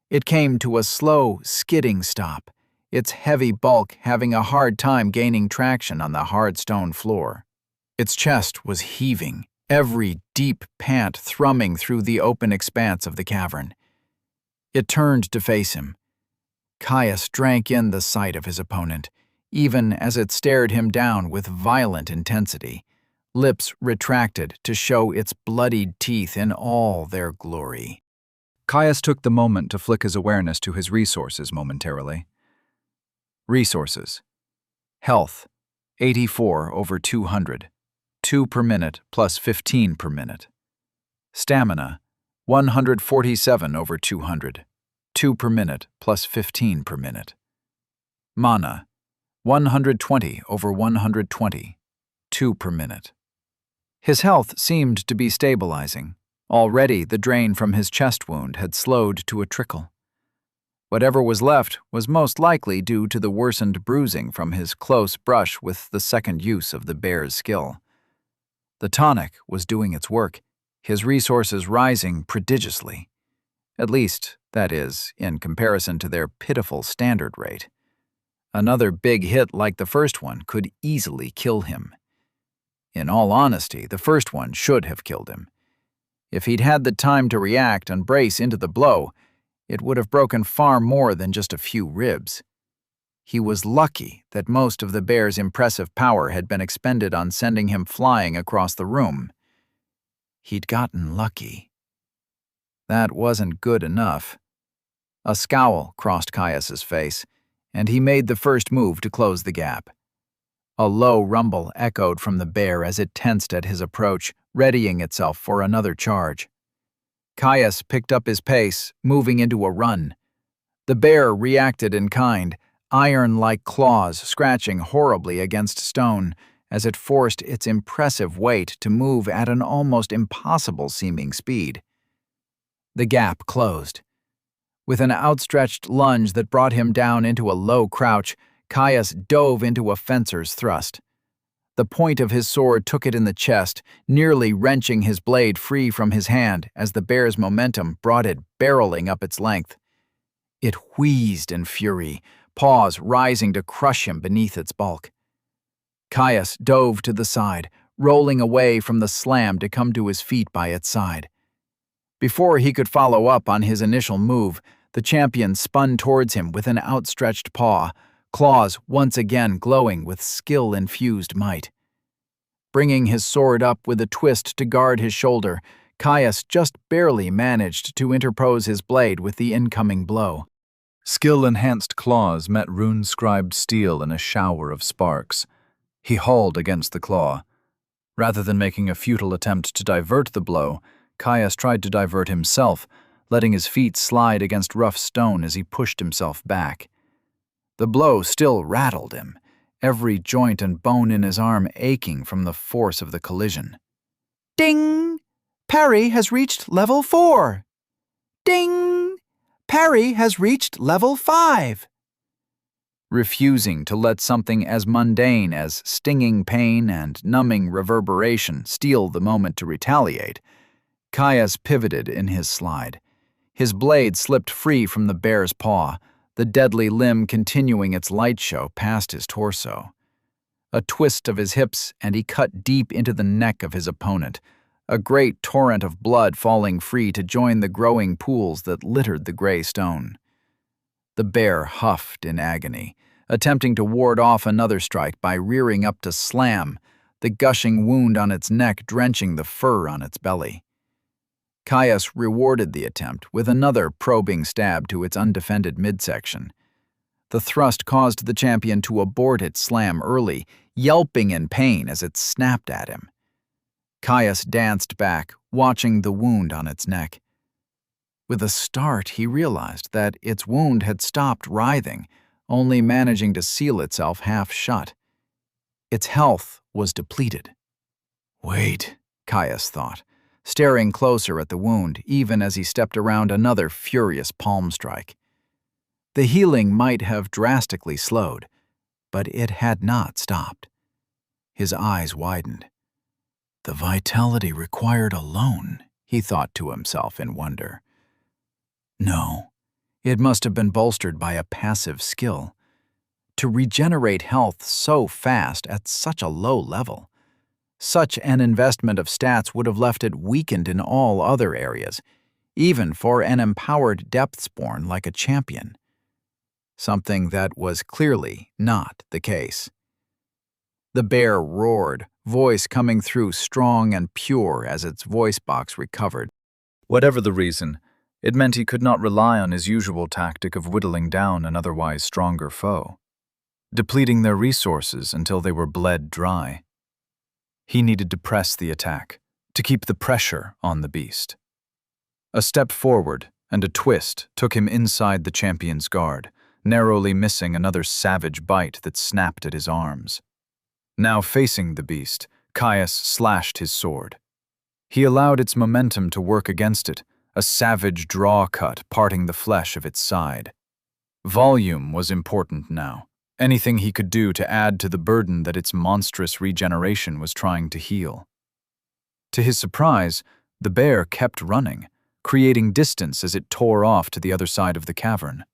It came to a slow, skidding stop, its heavy bulk having a hard time gaining traction on the hard stone floor. Its chest was heaving, every deep pant thrumming through the open expanse of the cavern. It turned to face him. Caius drank in the sight of his opponent, even as it stared him down with violent intensity, lips retracted to show its bloodied teeth in all their glory. Caius took the moment to flick his awareness to his resources momentarily. Resources. Health, 84/200, 2 per minute plus 15 per minute. Stamina, 147/200, 2 per minute plus 15 per minute. Mana, 120/120, 2 per minute. His health seemed to be stabilizing. Already the drain from his chest wound had slowed to a trickle. Whatever was left was most likely due to the worsened bruising from his close brush with the second use of the bear's skill. The tonic was doing its work, his resources rising prodigiously. At least, that is, in comparison to their pitiful standard rate. Another big hit like the first one could easily kill him. In all honesty, the first one should have killed him. If he'd had the time to react and brace into the blow, it would have broken far more than just a few ribs. He was lucky that most of the bear's impressive power had been expended on sending him flying across the room. He'd gotten lucky. That wasn't good enough. A scowl crossed Caius's face, and he made the first move to close the gap. A low rumble echoed from the bear as it tensed at his approach, readying itself for another charge. Caius picked up his pace, moving into a run. The bear reacted in kind, iron-like claws scratching horribly against stone as it forced its impressive weight to move at an almost impossible-seeming speed. The gap closed. With an outstretched lunge that brought him down into a low crouch, Caius dove into a fencer's thrust. The point of his sword took it in the chest, nearly wrenching his blade free from his hand as the bear's momentum brought it barreling up its length. It wheezed in fury, paws rising to crush him beneath its bulk. Caius dove to the side, rolling away from the slam to come to his feet by its side. Before he could follow up on his initial move, the champion spun towards him with an outstretched paw, claws once again glowing with skill-infused might. Bringing his sword up with a twist to guard his shoulder, Caius just barely managed to interpose his blade with the incoming blow. Skill-enhanced claws met rune-scribed steel in a shower of sparks. He hauled against the claw. Rather than making a futile attempt to divert the blow, Caius tried to divert himself, letting his feet slide against rough stone as he pushed himself back. The blow still rattled him, every joint and bone in his arm aching from the force of the collision. Ding! Parry has reached level 4. Ding! Parry has reached level 5. Refusing to let something as mundane as stinging pain and numbing reverberation steal the moment to retaliate, Caius pivoted in his slide. His blade slipped free from the bear's paw, the deadly limb continuing its light show past his torso. A twist of his hips, and he cut deep into the neck of his opponent, a great torrent of blood falling free to join the growing pools that littered the gray stone. The bear huffed in agony, attempting to ward off another strike by rearing up to slam, the gushing wound on its neck drenching the fur on its belly. Caius rewarded the attempt with another probing stab to its undefended midsection. The thrust caused the champion to abort its slam early, yelping in pain as it snapped at him. Caius danced back, watching the wound on its neck. With a start, he realized that its wound had stopped writhing, only managing to seal itself half shut. Its health was depleted. Wait, Caius thought, staring closer at the wound even as he stepped around another furious palm strike. The healing might have drastically slowed, but it had not stopped. His eyes widened. The vitality required alone, he thought to himself in wonder. No, it must have been bolstered by a passive skill. To regenerate health so fast at such a low level. Such an investment of stats would have left it weakened in all other areas, even for an empowered Depthsborn like a champion. Something that was clearly not the case. The bear roared, voice coming through strong and pure as its voice box recovered. Whatever the reason, it meant he could not rely on his usual tactic of whittling down an otherwise stronger foe, depleting their resources until they were bled dry. He needed to press the attack, to keep the pressure on the beast. A step forward and a twist took him inside the champion's guard, narrowly missing another savage bite that snapped at his arms. Now facing the beast, Caius slashed his sword. He allowed its momentum to work against it, a savage draw cut parting the flesh of its side. Volume was important now, anything he could do to add to the burden that its monstrous regeneration was trying to heal. To his surprise, the bear kept running, creating distance as it tore off to the other side of the cavern.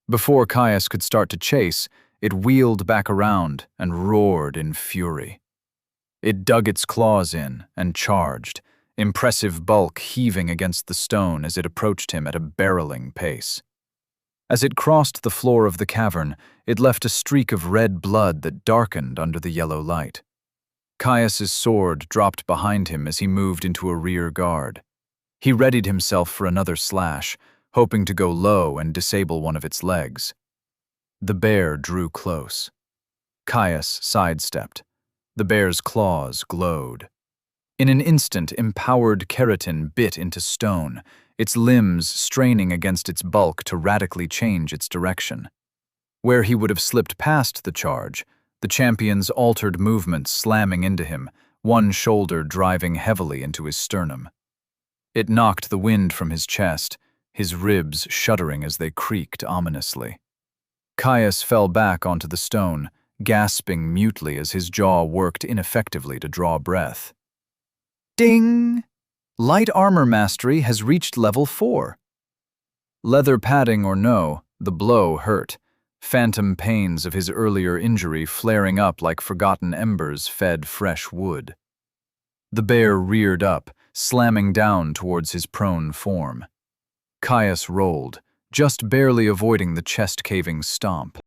Before Caius could start to chase, it wheeled back around and roared in fury. It dug its claws in and charged, impressive bulk heaving against the stone as it approached him at a barreling pace. As it crossed the floor of the cavern, it left a streak of red blood that darkened under the yellow light. Caius's sword dropped behind him as he moved into a rear guard. He readied himself for another slash, hoping to go low and disable one of its legs. The bear drew close. Caius sidestepped. The bear's claws glowed. In an instant, empowered keratin bit into stone, its limbs straining against its bulk to radically change its direction. Where he would have slipped past the charge, the champion's altered movement slamming into him, one shoulder driving heavily into his sternum. It knocked the wind from his chest, his ribs shuddering as they creaked ominously. Caius fell back onto the stone, gasping mutely as his jaw worked ineffectively to draw breath. Ding! Light armor mastery has reached level 4. Leather padding or no, the blow hurt, phantom pains of his earlier injury flaring up like forgotten embers fed fresh wood. The bear reared up, slamming down towards his prone form. Caius rolled, just barely avoiding the chest-caving stomp.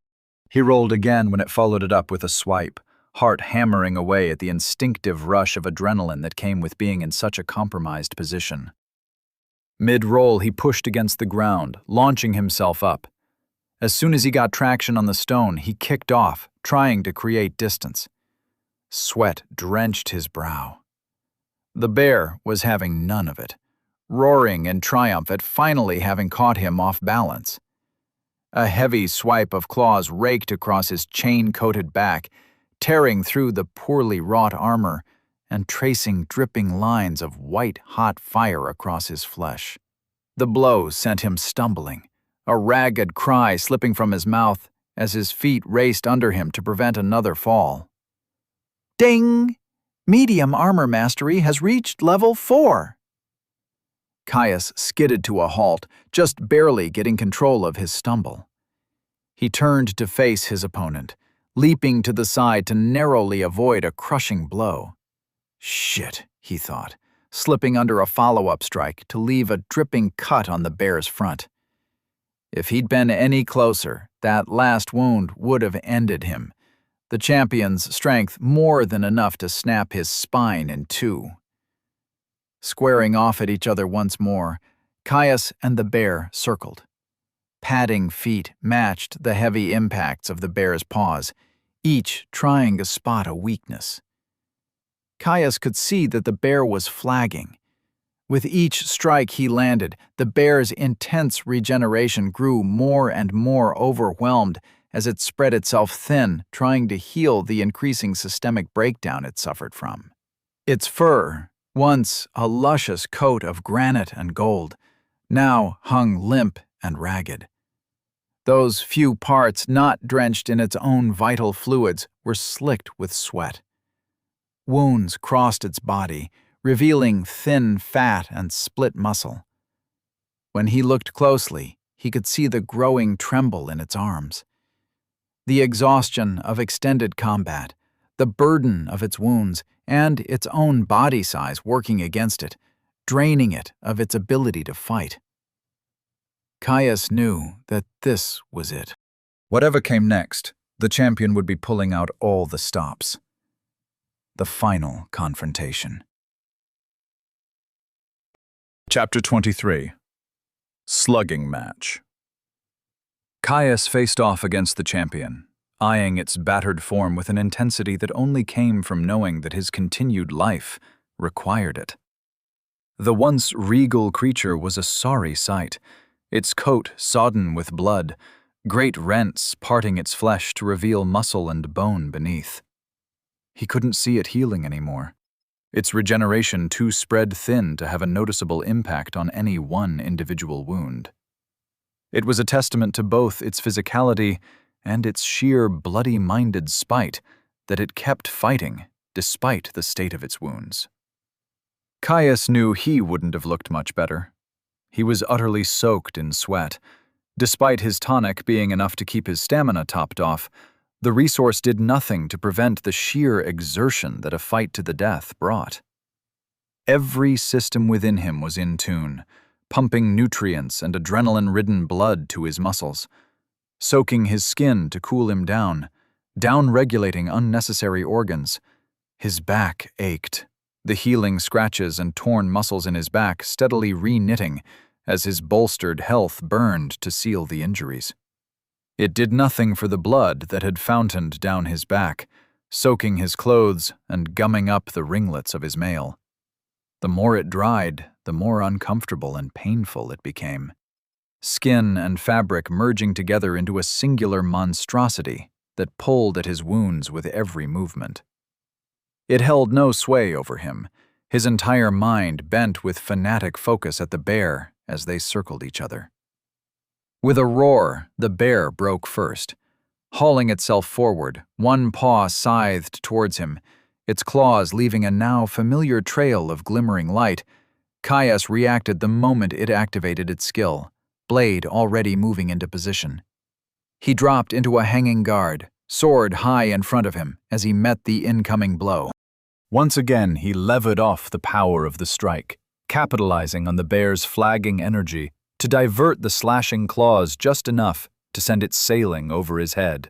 He rolled again when it followed it up with a swipe, heart hammering away at the instinctive rush of adrenaline that came with being in such a compromised position. Mid-roll, he pushed against the ground, launching himself up. As soon as he got traction on the stone, he kicked off, trying to create distance. Sweat drenched his brow. The bear was having none of it, roaring in triumph at finally having caught him off balance. A heavy swipe of claws raked across his chain-coated back, tearing through the poorly wrought armor and tracing dripping lines of white-hot fire across his flesh. The blow sent him stumbling, a ragged cry slipping from his mouth as his feet raced under him to prevent another fall. Ding! Medium armor mastery has reached level 4. Caius skidded to a halt, just barely getting control of his stumble. He turned to face his opponent, leaping to the side to narrowly avoid a crushing blow. Shit, he thought, slipping under a follow-up strike to leave a dripping cut on the bear's front. If he'd been any closer, that last wound would have ended him. The champion's strength more than enough to snap his spine in two. Squaring off at each other once more, Caius and the bear circled. Padding feet matched the heavy impacts of the bear's paws, each trying to spot a weakness. Caius could see that the bear was flagging. With each strike he landed, the bear's intense regeneration grew more and more overwhelmed as it spread itself thin, trying to heal the increasing systemic breakdown it suffered from. Its fur, once a luscious coat of granite and gold, now hung limp and ragged. Those few parts not drenched in its own vital fluids were slicked with sweat. Wounds crossed its body, revealing thin fat and split muscle. When he looked closely, he could see the growing tremble in its arms. The exhaustion of extended combat, the burden of its wounds, and its own body size working against it, draining it of its ability to fight. Caius knew that this was it. Whatever came next, the champion would be pulling out all the stops. The final confrontation. Chapter 23. Slugging Match. Caius faced off against the champion, eyeing its battered form with an intensity that only came from knowing that his continued life required it. The once regal creature was a sorry sight, its coat sodden with blood, great rents parting its flesh to reveal muscle and bone beneath. He couldn't see it healing anymore, its regeneration too spread thin to have a noticeable impact on any one individual wound. It was a testament to both its physicality and its sheer bloody-minded spite that it kept fighting despite the state of its wounds. Caius knew he wouldn't have looked much better. He was utterly soaked in sweat. Despite his tonic being enough to keep his stamina topped off, the resource did nothing to prevent the sheer exertion that a fight to the death brought. Every system within him was in tune, pumping nutrients and adrenaline-ridden blood to his muscles, soaking his skin to cool him down, down-regulating unnecessary organs. His back ached, the healing scratches and torn muscles in his back steadily re-knitting as his bolstered health burned to seal the injuries. It did nothing for the blood that had fountained down his back, soaking his clothes and gumming up the ringlets of his mail. The more it dried, the more uncomfortable and painful it became, skin and fabric merging together into a singular monstrosity that pulled at his wounds with every movement. It held no sway over him, his entire mind bent with fanatic focus at the bear as they circled each other. With a roar, the bear broke first, hauling itself forward, one paw scythed towards him, its claws leaving a now familiar trail of glimmering light. Caius reacted the moment it activated its skill, blade already moving into position. He dropped into a hanging guard, sword high in front of him as he met the incoming blow. Once again, he levered off the power of the strike, capitalizing on the bear's flagging energy to divert the slashing claws just enough to send it sailing over his head.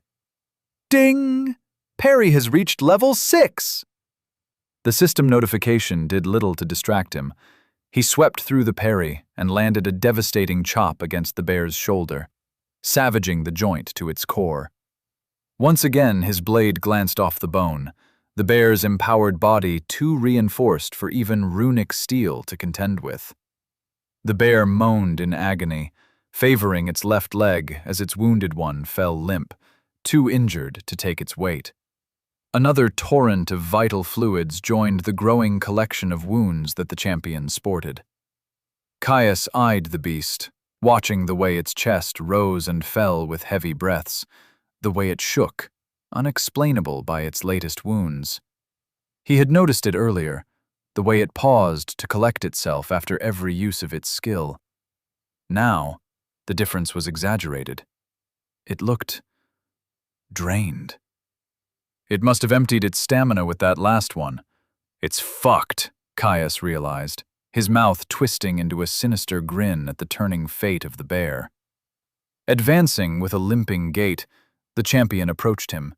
Ding! Parry has reached level 6! The system notification did little to distract him. He swept through the parry and landed a devastating chop against the bear's shoulder, savaging the joint to its core. Once again, his blade glanced off the bone, the bear's empowered body too reinforced for even runic steel to contend with. The bear moaned in agony, favoring its left leg as its wounded one fell limp, too injured to take its weight. Another torrent of vital fluids joined the growing collection of wounds that the champion sported. Caius eyed the beast, watching the way its chest rose and fell with heavy breaths, the way it shook, unexplainable by its latest wounds. He had noticed it earlier, the way it paused to collect itself after every use of its skill. Now, the difference was exaggerated. It looked drained. It must have emptied its stamina with that last one. It's fucked, Caius realized, his mouth twisting into a sinister grin at the turning fate of the bear. Advancing with a limping gait, the champion approached him.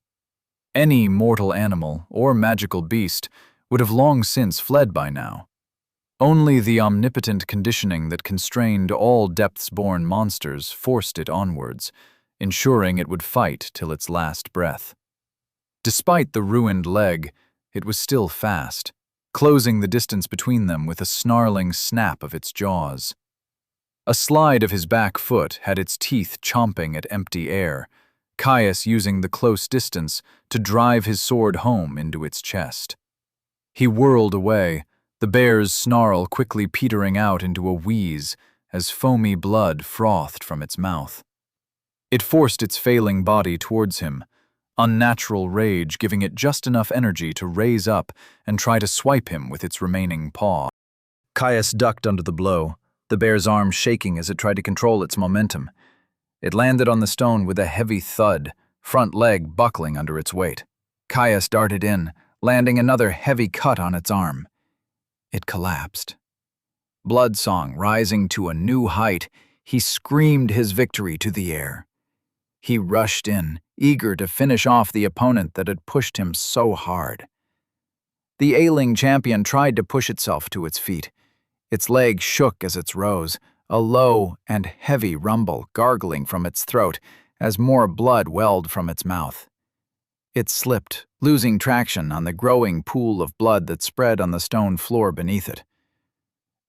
Any mortal animal or magical beast would have long since fled by now. Only the omnipotent conditioning that constrained all depths-born monsters forced it onwards, ensuring it would fight till its last breath. Despite the ruined leg, it was still fast, closing the distance between them with a snarling snap of its jaws. A slide of his back foot had its teeth chomping at empty air, Caius using the close distance to drive his sword home into its chest. He whirled away, the bear's snarl quickly petering out into a wheeze as foamy blood frothed from its mouth. It forced its failing body towards him, unnatural rage giving it just enough energy to raise up and try to swipe him with its remaining paw. Caius ducked under the blow, the bear's arm shaking as it tried to control its momentum. It landed on the stone with a heavy thud, front leg buckling under its weight. Caius darted in, landing another heavy cut on its arm. It collapsed. Bloodsong rising to a new height, he screamed his victory to the air. He rushed in, eager to finish off the opponent that had pushed him so hard. The ailing champion tried to push itself to its feet. Its leg shook as it rose, a low and heavy rumble gargling from its throat as more blood welled from its mouth. It slipped, losing traction on the growing pool of blood that spread on the stone floor beneath it.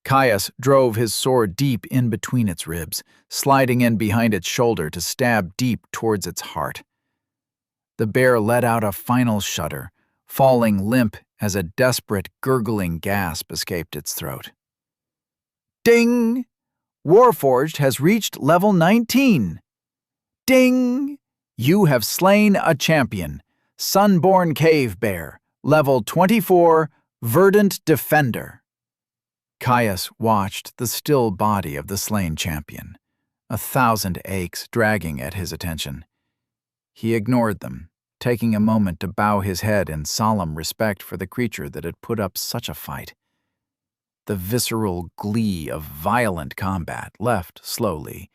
Caius drove his sword deep in between its ribs, sliding in behind its shoulder to stab deep towards its heart. The bear let out a final shudder, falling limp as a desperate, gurgling gasp escaped its throat. Ding! Warforged has reached level 19. Ding! You have slain a champion, Sunborn Cave Bear, level 24, Verdant Defender. Caius watched the still body of the slain champion, 1,000 aches dragging at his attention. He ignored them, taking a moment to bow his head in solemn respect for the creature that had put up such a fight. The visceral glee of violent combat left slowly,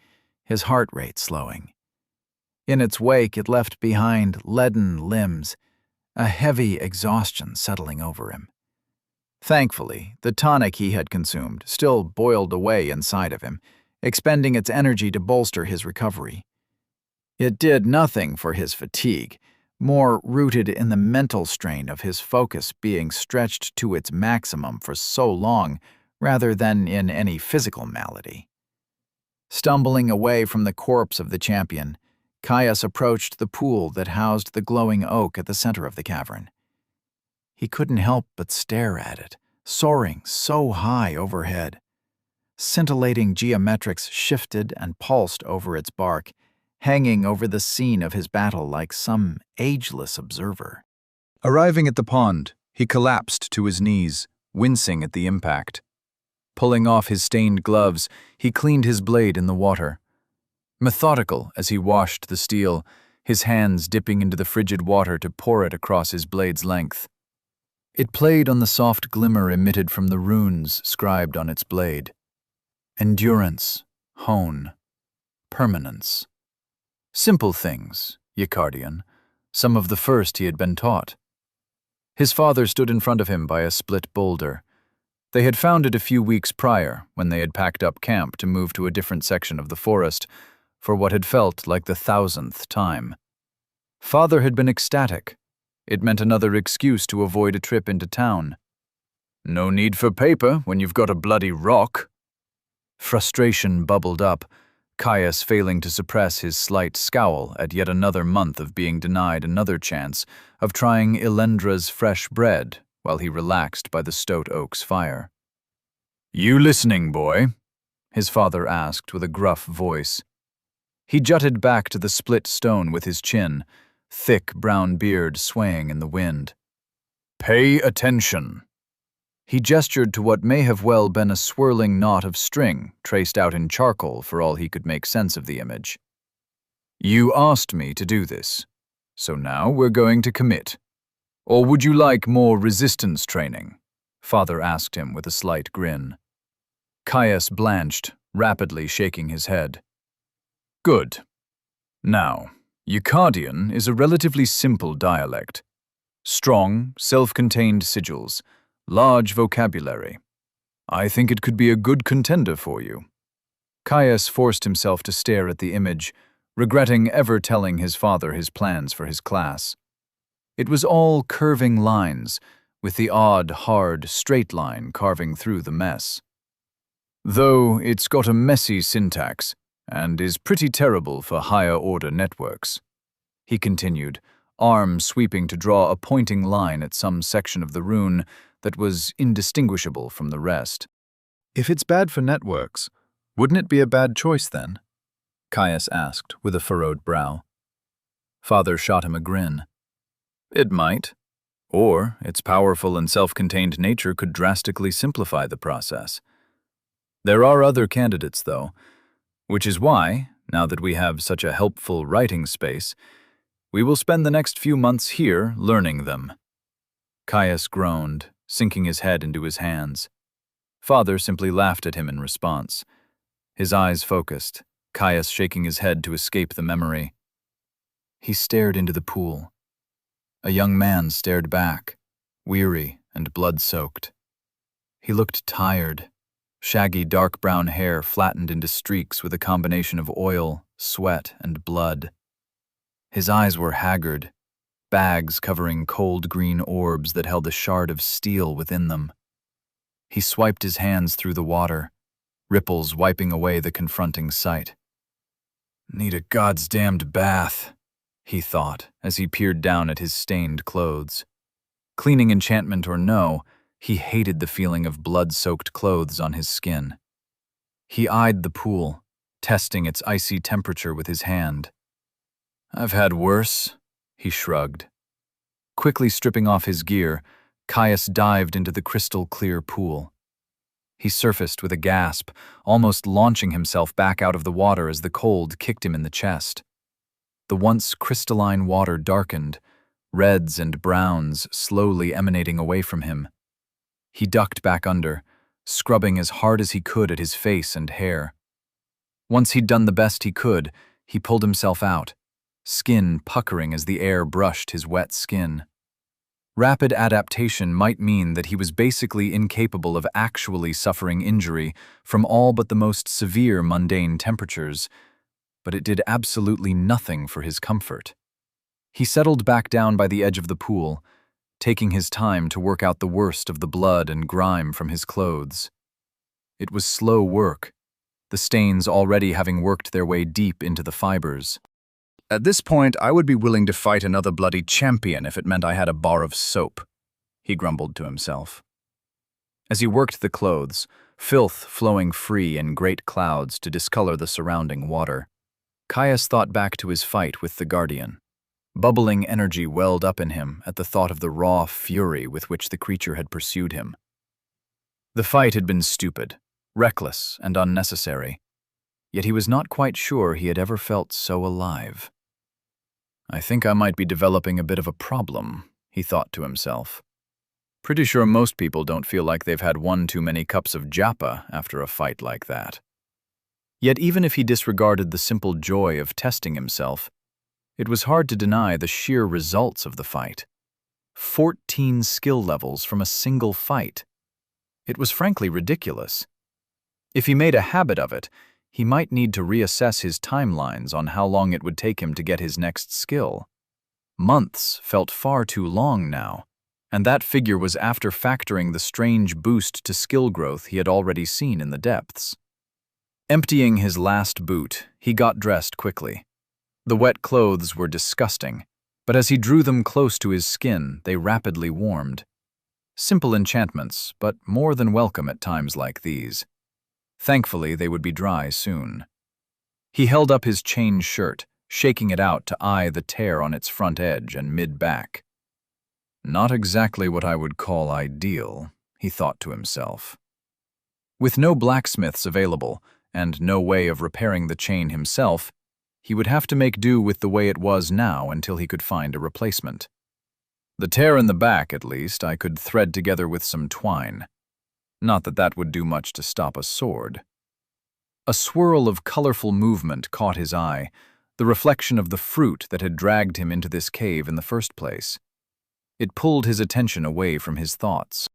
his heart rate slowing. In its wake, it left behind leaden limbs, a heavy exhaustion settling over him. Thankfully, the tonic he had consumed still boiled away inside of him, expending its energy to bolster his recovery. It did nothing for his fatigue, more rooted in the mental strain of his focus being stretched to its maximum for so long rather than in any physical malady. Stumbling away from the corpse of the champion, Caius approached the pool that housed the glowing oak at the center of the cavern. He couldn't help but stare at it, soaring so high overhead. Scintillating geometrics shifted and pulsed over its bark, hanging over the scene of his battle like some ageless observer. Arriving at the pond, he collapsed to his knees, wincing at the impact. Pulling off his stained gloves, he cleaned his blade in the water. Methodical as he washed the steel, his hands dipping into the frigid water to pour it across his blade's length. It played on the soft glimmer emitted from the runes scribed on its blade. Endurance, hone, permanence. Simple things, Yacardian, some of the first he had been taught. His father stood in front of him by a split boulder. They had found it a few weeks prior when they had packed up camp to move to a different section of the forest for what had felt like the 1,000th time. Father had been ecstatic. It meant another excuse to avoid a trip into town. No need for paper when you've got a bloody rock. Frustration bubbled up, Caius failing to suppress his slight scowl at yet another month of being denied another chance of trying Elendra's fresh bread while he relaxed by the stoat oak's fire. "You listening, boy?" his father asked with a gruff voice. He jutted back to the split stone with his chin, thick brown beard swaying in the wind. "Pay attention." He gestured to what may have well been a swirling knot of string traced out in charcoal for all he could make sense of the image. "You asked me to do this, so now we're going to commit. Or would you like more resistance training?" Father asked him with a slight grin. Caius blanched, rapidly shaking his head. "Good. Now, Yacardian is a relatively simple dialect. Strong, self-contained sigils, large vocabulary. I think it could be a good contender for you." Caius forced himself to stare at the image, regretting ever telling his father his plans for his class. It was all curving lines, with the odd, hard, straight line carving through the mess. Though it's got a messy syntax, and is pretty terrible for higher-order networks. he continued, arm sweeping to draw a pointing line at some section of the rune that was indistinguishable from the rest. If it's bad for networks, wouldn't it be a bad choice then? Caius asked with a furrowed brow. Father shot him a grin. It might. Or its powerful and self-contained nature could drastically simplify the process. There are other candidates, though, which is why, now that we have such a helpful writing space, we will spend the next few months here learning them. Caius groaned, sinking his head into his hands. Father simply laughed at him in response. His eyes focused, Caius shaking his head to escape the memory. He stared into the pool. A young man stared back, weary and blood-soaked. He looked tired, shaggy dark brown hair flattened into streaks with a combination of oil, sweat, and blood. His eyes were haggard, bags covering cold green orbs that held a shard of steel within them. He swiped his hands through the water, ripples wiping away the confronting sight. Need a goddamned bath, he thought as he peered down at his stained clothes. Cleaning enchantment or no, he hated the feeling of blood-soaked clothes on his skin. He eyed the pool, testing its icy temperature with his hand. I've had worse, he shrugged. Quickly stripping off his gear, Caius dived into the crystal-clear pool. He surfaced with a gasp, almost launching himself back out of the water as the cold kicked him in the chest. The once crystalline water darkened, reds and browns slowly emanating away from him. He ducked back under, scrubbing as hard as he could at his face and hair. Once he'd done the best he could, he pulled himself out, skin puckering as the air brushed his wet skin. Rapid adaptation might mean that he was basically incapable of actually suffering injury from all but the most severe mundane temperatures, but it did absolutely nothing for his comfort. He settled back down by the edge of the pool, taking his time to work out the worst of the blood and grime from his clothes. It was slow work, the stains already having worked their way deep into the fibers. At this point, I would be willing to fight another bloody champion if it meant I had a bar of soap, he grumbled to himself. As he worked the clothes, filth flowing free in great clouds to discolor the surrounding water, Caius thought back to his fight with the Guardian. Bubbling energy welled up in him at the thought of the raw fury with which the creature had pursued him. The fight had been stupid, reckless, and unnecessary, yet he was not quite sure he had ever felt so alive. I think I might be developing a bit of a problem, he thought to himself. Pretty sure most people don't feel like they've had one too many cups of japa after a fight like that. Yet even if he disregarded the simple joy of testing himself, it was hard to deny the sheer results of the fight. 14 skill levels from a single fight. It was frankly ridiculous. If he made a habit of it, he might need to reassess his timelines on how long it would take him to get his next skill. Months felt far too long now, and that figure was after factoring the strange boost to skill growth he had already seen in the depths. Emptying his last boot, he got dressed quickly. The wet clothes were disgusting, but as he drew them close to his skin, they rapidly warmed. Simple enchantments, but more than welcome at times like these. Thankfully, they would be dry soon. He held up his chain shirt, shaking it out to eye the tear on its front edge and mid-back. Not exactly what I would call ideal, he thought to himself. With no blacksmiths available, and no way of repairing the chain himself, he would have to make do with the way it was now until he could find a replacement. The tear in the back, at least, I could thread together with some twine. Not that that would do much to stop a sword. A swirl of colorful movement caught his eye, the reflection of the fruit that had dragged him into this cave in the first place. It pulled his attention away from his thoughts.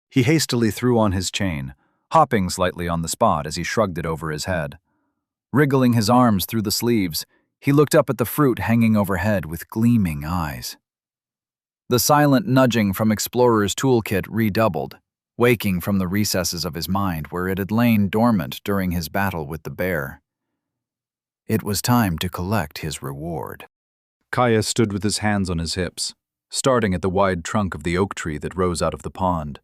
He hastily threw on his chain, hopping slightly on the spot as he shrugged it over his head. Wriggling his arms through the sleeves, he looked up at the fruit hanging overhead with gleaming eyes. The silent nudging from Explorer's toolkit redoubled, waking from the recesses of his mind where it had lain dormant during his battle with the bear. It was time to collect his reward. Kaya stood with his hands on his hips, starting at the wide trunk of the oak tree that rose out of the pond.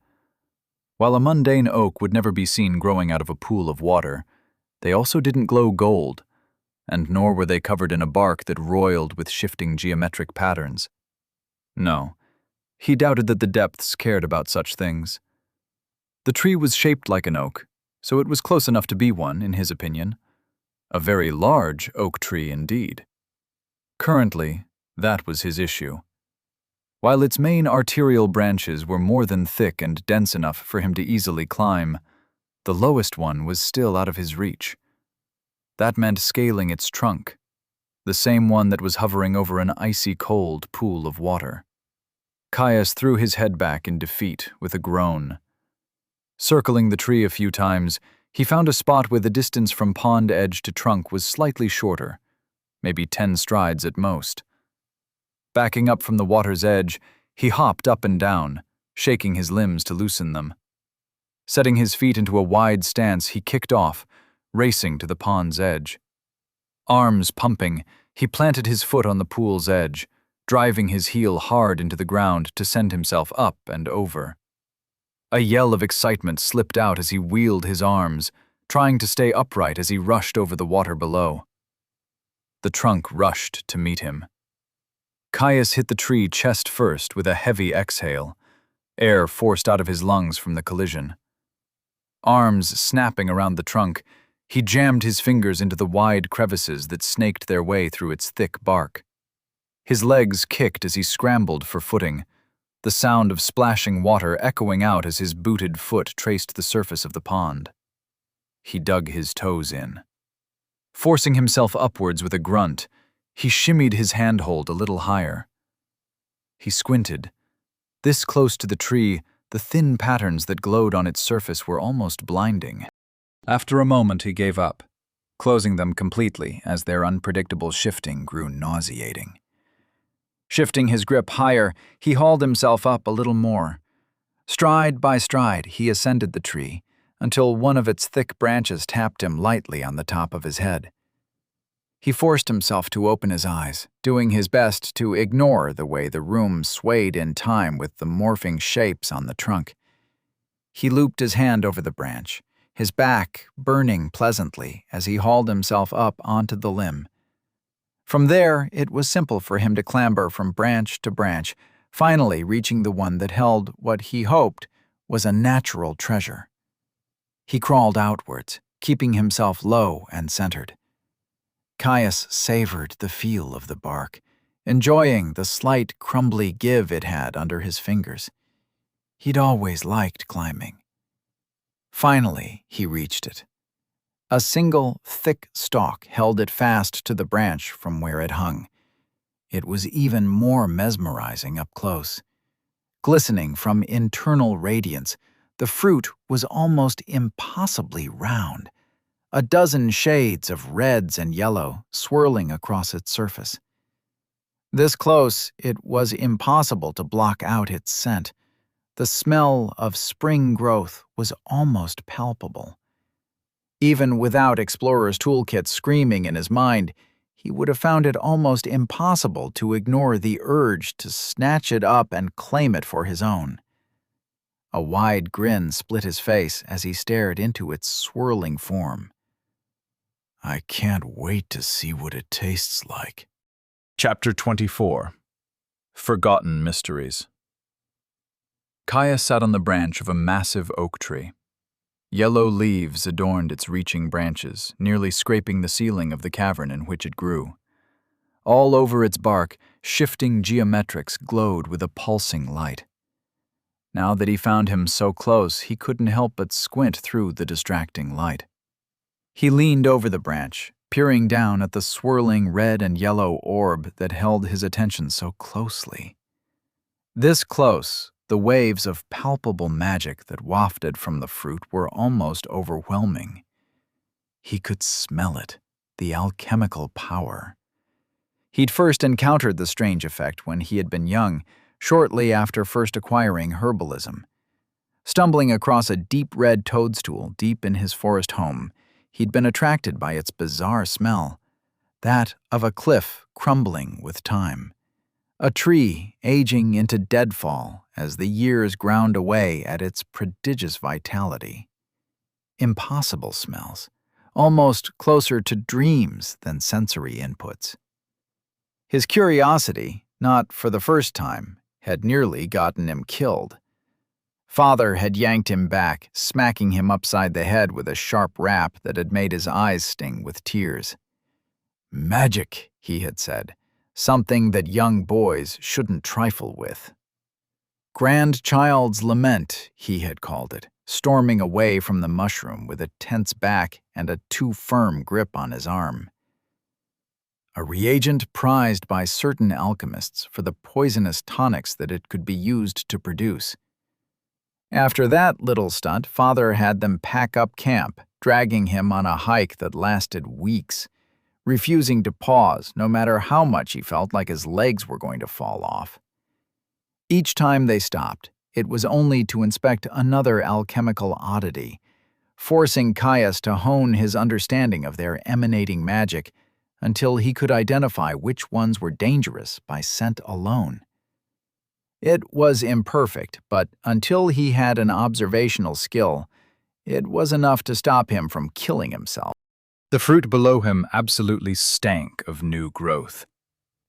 While a mundane oak would never be seen growing out of a pool of water, they also didn't glow gold, and nor were they covered in a bark that roiled with shifting geometric patterns. No, he doubted that the depths cared about such things. The tree was shaped like an oak, so it was close enough to be one, in his opinion. A very large oak tree indeed. Currently, that was his issue. While its main arterial branches were more than thick and dense enough for him to easily climb, the lowest one was still out of his reach. That meant scaling its trunk, the same one that was hovering over an icy cold pool of water. Caius threw his head back in defeat with a groan. Circling the tree a few times, he found a spot where the distance from pond edge to trunk was slightly shorter, maybe 10 strides at most. Backing up from the water's edge, he hopped up and down, shaking his limbs to loosen them. Setting his feet into a wide stance, he kicked off, racing to the pond's edge. Arms pumping, he planted his foot on the pool's edge, driving his heel hard into the ground to send himself up and over. A yell of excitement slipped out as he wheeled his arms, trying to stay upright as he rushed over the water below. The trunk rushed to meet him. Caius hit the tree chest first with a heavy exhale, air forced out of his lungs from the collision. Arms snapping around the trunk, he jammed his fingers into the wide crevices that snaked their way through its thick bark. His legs kicked as he scrambled for footing, the sound of splashing water echoing out as his booted foot traced the surface of the pond. He dug his toes in. Forcing himself upwards with a grunt, he shimmied his handhold a little higher. He squinted. This close to the tree, the thin patterns that glowed on its surface were almost blinding. After a moment, he gave up, closing them completely as their unpredictable shifting grew nauseating. Shifting his grip higher, he hauled himself up a little more. Stride by stride, he ascended the tree, until one of its thick branches tapped him lightly on the top of his head. He forced himself to open his eyes, doing his best to ignore the way the room swayed in time with the morphing shapes on the trunk. He looped his hand over the branch, his back burning pleasantly as he hauled himself up onto the limb. From there, it was simple for him to clamber from branch to branch, finally reaching the one that held what he hoped was a natural treasure. He crawled outwards, keeping himself low and centered. Caius savored the feel of the bark, enjoying the slight crumbly give it had under his fingers. He'd always liked climbing. Finally, he reached it. A single, thick stalk held it fast to the branch from where it hung. It was even more mesmerizing up close. Glistening from internal radiance, the fruit was almost impossibly round, a dozen shades of reds and yellow swirling across its surface. This close, it was impossible to block out its scent. The smell of spring growth was almost palpable. Even without Explorer's Toolkit screaming in his mind, he would have found it almost impossible to ignore the urge to snatch it up and claim it for his own. A wide grin split his face as he stared into its swirling form. "I can't wait to see what it tastes like." Chapter 24. Forgotten Mysteries. Caius sat on the branch of a massive oak tree. Yellow leaves adorned its reaching branches, nearly scraping the ceiling of the cavern in which it grew. All over its bark, shifting geometrics glowed with a pulsing light. Now that he found him so close, he couldn't help but squint through the distracting light. He leaned over the branch, peering down at the swirling red and yellow orb that held his attention so closely. This close, the waves of palpable magic that wafted from the fruit were almost overwhelming. He could smell it, the alchemical power. He'd first encountered the strange effect when he had been young, shortly after first acquiring herbalism. Stumbling across a deep red toadstool deep in his forest home, he'd been attracted by its bizarre smell. that of a cliff crumbling with time, a tree aging into deadfall as the years ground away at its prodigious vitality. Impossible smells, almost closer to dreams than sensory inputs. His curiosity, not for the first time, had nearly gotten him killed. Father had yanked him back, smacking him upside the head with a sharp rap that had made his eyes sting with tears. Magic, he had said, something that young boys shouldn't trifle with. Grandchild's lament, he had called it, storming away from the mushroom with a tense back and a too firm grip on his arm. A reagent prized by certain alchemists for the poisonous tonics that it could be used to produce. After that little stunt, Father had them pack up camp, dragging him on a hike that lasted weeks, refusing to pause no matter how much he felt like his legs were going to fall off. Each time they stopped, it was only to inspect another alchemical oddity, forcing Caius to hone his understanding of their emanating magic until he could identify which ones were dangerous by scent alone. It was imperfect, but until he had an observational skill, it was enough to stop him from killing himself. The fruit below him absolutely stank of new growth,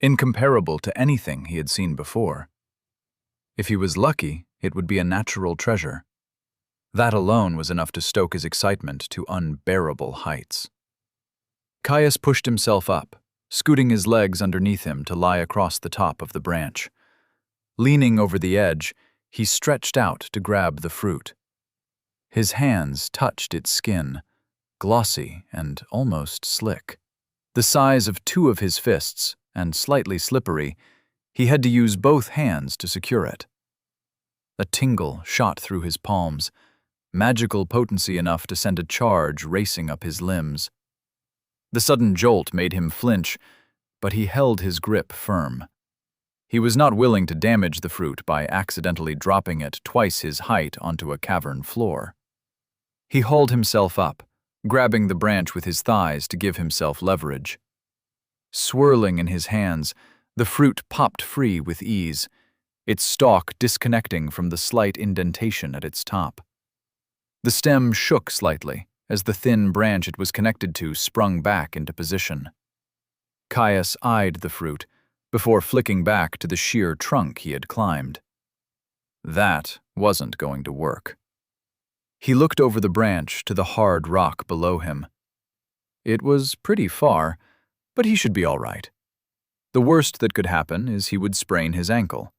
incomparable to anything he had seen before. If he was lucky, it would be a natural treasure. That alone was enough to stoke his excitement to unbearable heights. Caius pushed himself up, scooting his legs underneath him to lie across the top of the branch. Leaning over the edge, he stretched out to grab the fruit. His hands touched its skin, glossy and almost slick. The size of two of his fists, and slightly slippery, he had to use both hands to secure it. A tingle shot through his palms, magical potency enough to send a charge racing up his limbs. The sudden jolt made him flinch, but he held his grip firm. He was not willing to damage the fruit by accidentally dropping it twice his height onto a cavern floor. He hauled himself up, grabbing the branch with his thighs to give himself leverage. Swirling in his hands, the fruit popped free with ease, its stalk disconnecting from the slight indentation at its top. The stem shook slightly as the thin branch it was connected to sprung back into position. Caius eyed the fruit before flicking back to the sheer trunk he had climbed. That wasn't going to work. He looked over the branch to the hard rock below him. It was pretty far, but he should be all right. The worst that could happen is he would sprain his ankle.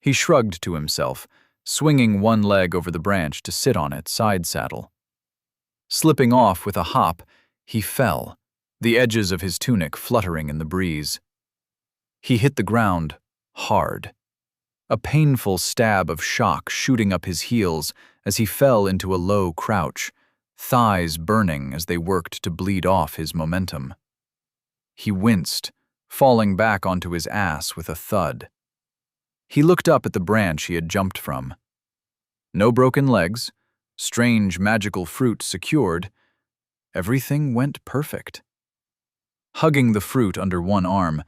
He shrugged to himself, swinging one leg over the branch to sit on it side saddle. Slipping off with a hop, he fell, the edges of his tunic fluttering in the breeze. He hit the ground hard, a painful stab of shock shooting up his heels as he fell into a low crouch, thighs burning as they worked to bleed off his momentum. He winced, falling back onto his ass with a thud. He looked up at the branch he had jumped from. No broken legs, strange magical fruit secured. Everything went perfect. Hugging the fruit under one arm,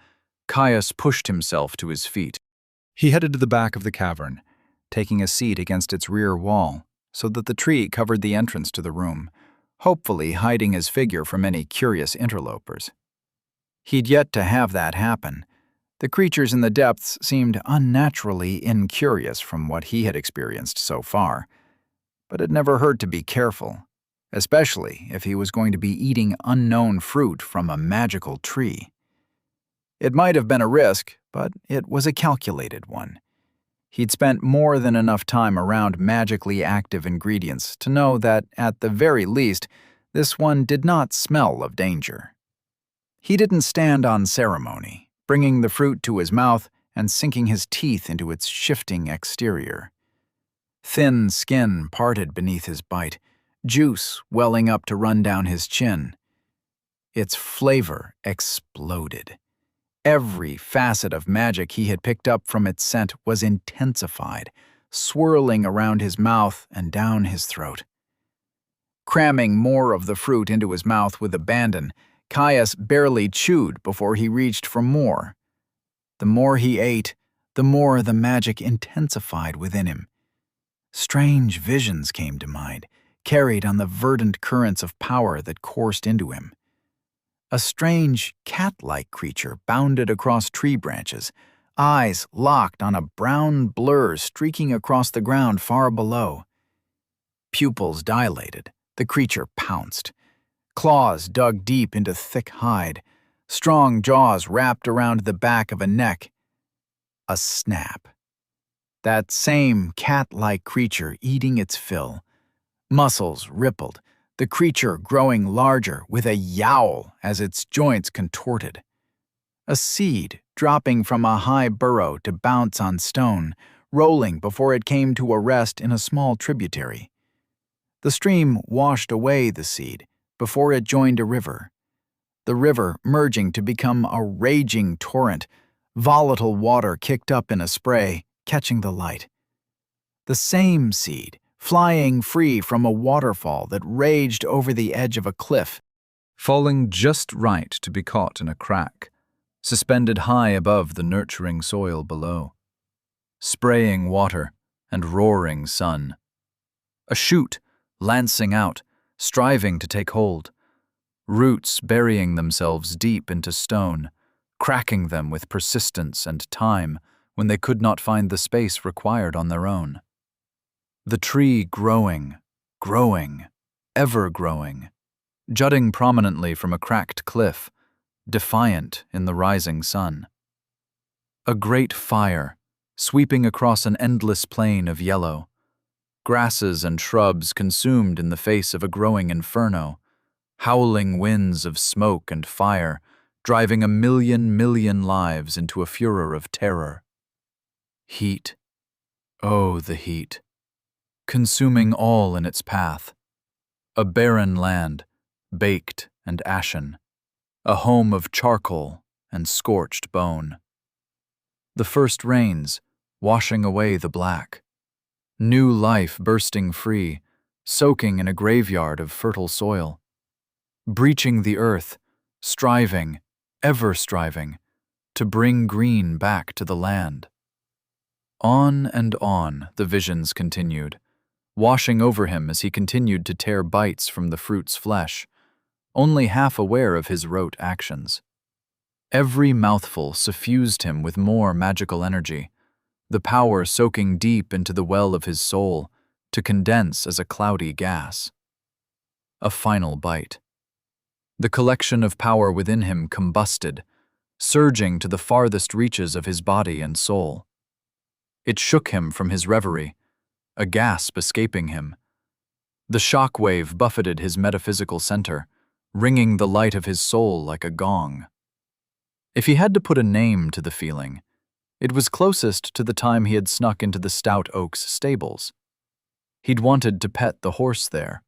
Caius pushed himself to his feet. He headed to the back of the cavern, taking a seat against its rear wall so that the tree covered the entrance to the room, hopefully hiding his figure from any curious interlopers. He'd yet to have that happen. The creatures in the depths seemed unnaturally incurious from what he had experienced so far, but it never hurt to be careful, especially if he was going to be eating unknown fruit from a magical tree. It might have been a risk, but it was a calculated one. He'd spent more than enough time around magically active ingredients to know that, at the very least, this one did not smell of danger. He didn't stand on ceremony, bringing the fruit to his mouth and sinking his teeth into its shifting exterior. Thin skin parted beneath his bite, juice welling up to run down his chin. Its flavor exploded. Every facet of magic he had picked up from its scent was intensified, swirling around his mouth and down his throat. Cramming more of the fruit into his mouth with abandon, Caius barely chewed before he reached for more. The more he ate, the more the magic intensified within him. Strange visions came to mind, carried on the verdant currents of power that coursed into him. A strange, cat-like creature bounded across tree branches, eyes locked on a brown blur streaking across the ground far below. Pupils dilated, the creature pounced. Claws dug deep into thick hide, strong jaws wrapped around the back of a neck. A snap. That same cat-like creature eating its fill. Muscles rippled, the creature growing larger with a yowl as its joints contorted. A seed dropping from a high burrow to bounce on stone, rolling before it came to a rest in a small tributary. The stream washed away the seed before it joined a river. The river merging to become a raging torrent, volatile water kicked up in a spray, catching the light. The same seed, flying free from a waterfall that raged over the edge of a cliff, falling just right to be caught in a crack, suspended high above the nurturing soil below. Spraying water and roaring sun. A shoot, lancing out, striving to take hold. Roots burying themselves deep into stone, cracking them with persistence and time when they could not find the space required on their own. The tree growing, ever growing, jutting prominently from a cracked cliff, defiant in the rising sun. A great fire, sweeping across an endless plain of yellow. Grasses and shrubs consumed in the face of a growing inferno, howling winds of smoke and fire, driving a million lives into a furor of terror. Heat. Oh, the heat. Consuming all in its path. A barren land, baked and ashen. A home of charcoal and scorched bone. The first rains, washing away the black. New life bursting free, soaking in a graveyard of fertile soil. Breaching the earth, striving, ever striving, to bring green back to the land. On and on the visions continued, washing over him as he continued to tear bites from the fruit's flesh, only half aware of his rote actions. Every mouthful suffused him with more magical energy, the power soaking deep into the well of his soul to condense as a cloudy gas. A final bite. The collection of power within him combusted, surging to the farthest reaches of his body and soul. It shook him from his reverie, a gasp escaping him. The shock wave buffeted his metaphysical center, ringing the light of his soul like a gong. If he had to put a name to the feeling, it was closest to the time he had snuck into the Stout Oak's stables. He'd wanted to pet the horse there.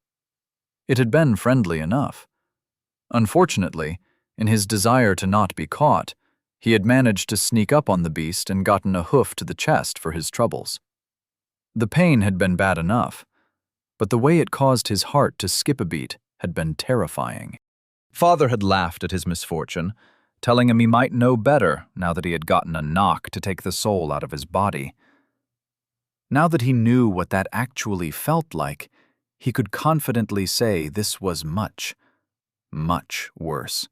It had been friendly enough. Unfortunately, in his desire to not be caught, he had managed to sneak up on the beast and gotten a hoof to the chest for his troubles. The pain had been bad enough, but the way it caused his heart to skip a beat had been terrifying. Father had laughed at his misfortune, telling him he might know better now that he had gotten a knock to take the soul out of his body. Now that he knew what that actually felt like, he could confidently say this was much worse.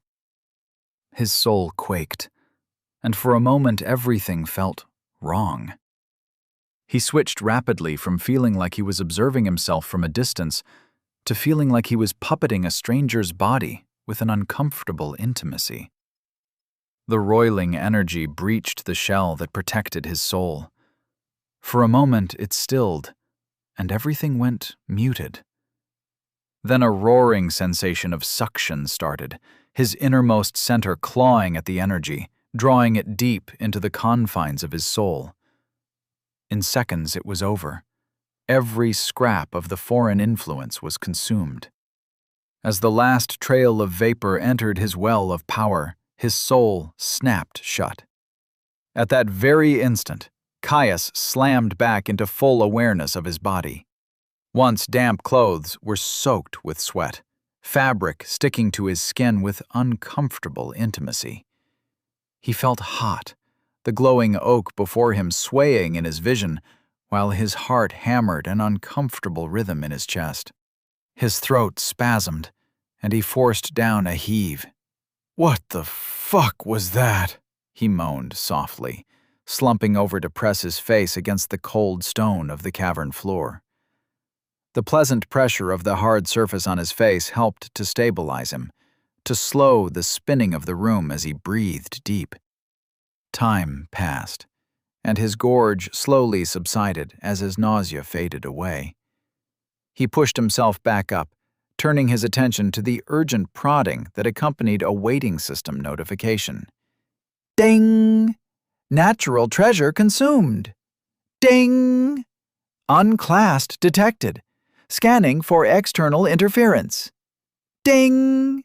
His soul quaked, and for a moment everything felt wrong. He switched rapidly from feeling like he was observing himself from a distance to feeling like he was puppeting a stranger's body with an uncomfortable intimacy. The roiling energy breached the shell that protected his soul. For a moment it stilled, and everything went muted. Then a roaring sensation of suction started, his innermost center clawing at the energy, drawing it deep into the confines of his soul. In seconds it was over. Every scrap of the foreign influence was consumed. As the last trail of vapor entered his well of power, his soul snapped shut. At that very instant, Caius slammed back into full awareness of his body. Once damp clothes were soaked with sweat, fabric sticking to his skin with uncomfortable intimacy. He felt hot, the glowing oak before him swaying in his vision, while his heart hammered an uncomfortable rhythm in his chest. His throat spasmed, and he forced down a heave. "What the fuck was that?" he moaned softly, slumping over to press his face against the cold stone of the cavern floor. The pleasant pressure of the hard surface on his face helped to stabilize him, to slow the spinning of the room as he breathed deep. Time passed, and his gorge slowly subsided as his nausea faded away. He pushed himself back up, turning his attention to the urgent prodding that accompanied a waiting system notification. Ding! Natural treasure consumed. Ding! Unclassed detected. Scanning for external interference. Ding!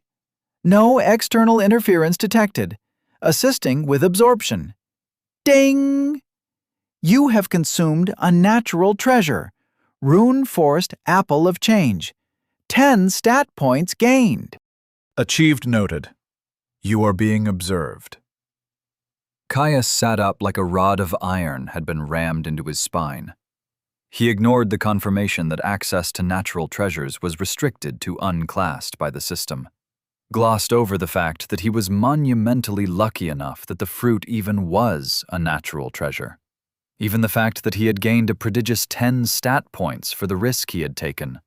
No external interference detected. Assisting with absorption. Ding! You have consumed a natural treasure. Rune-forced apple of change. 10 stat points gained. Achieved noted. You are being observed. Caius sat up like a rod of iron had been rammed into his spine. He ignored the confirmation that access to natural treasures was restricted to unclassed by the system, glossed over the fact that he was monumentally lucky enough that the fruit even was a natural treasure, even the fact that he had gained a prodigious 10 stat points for the risk he had taken.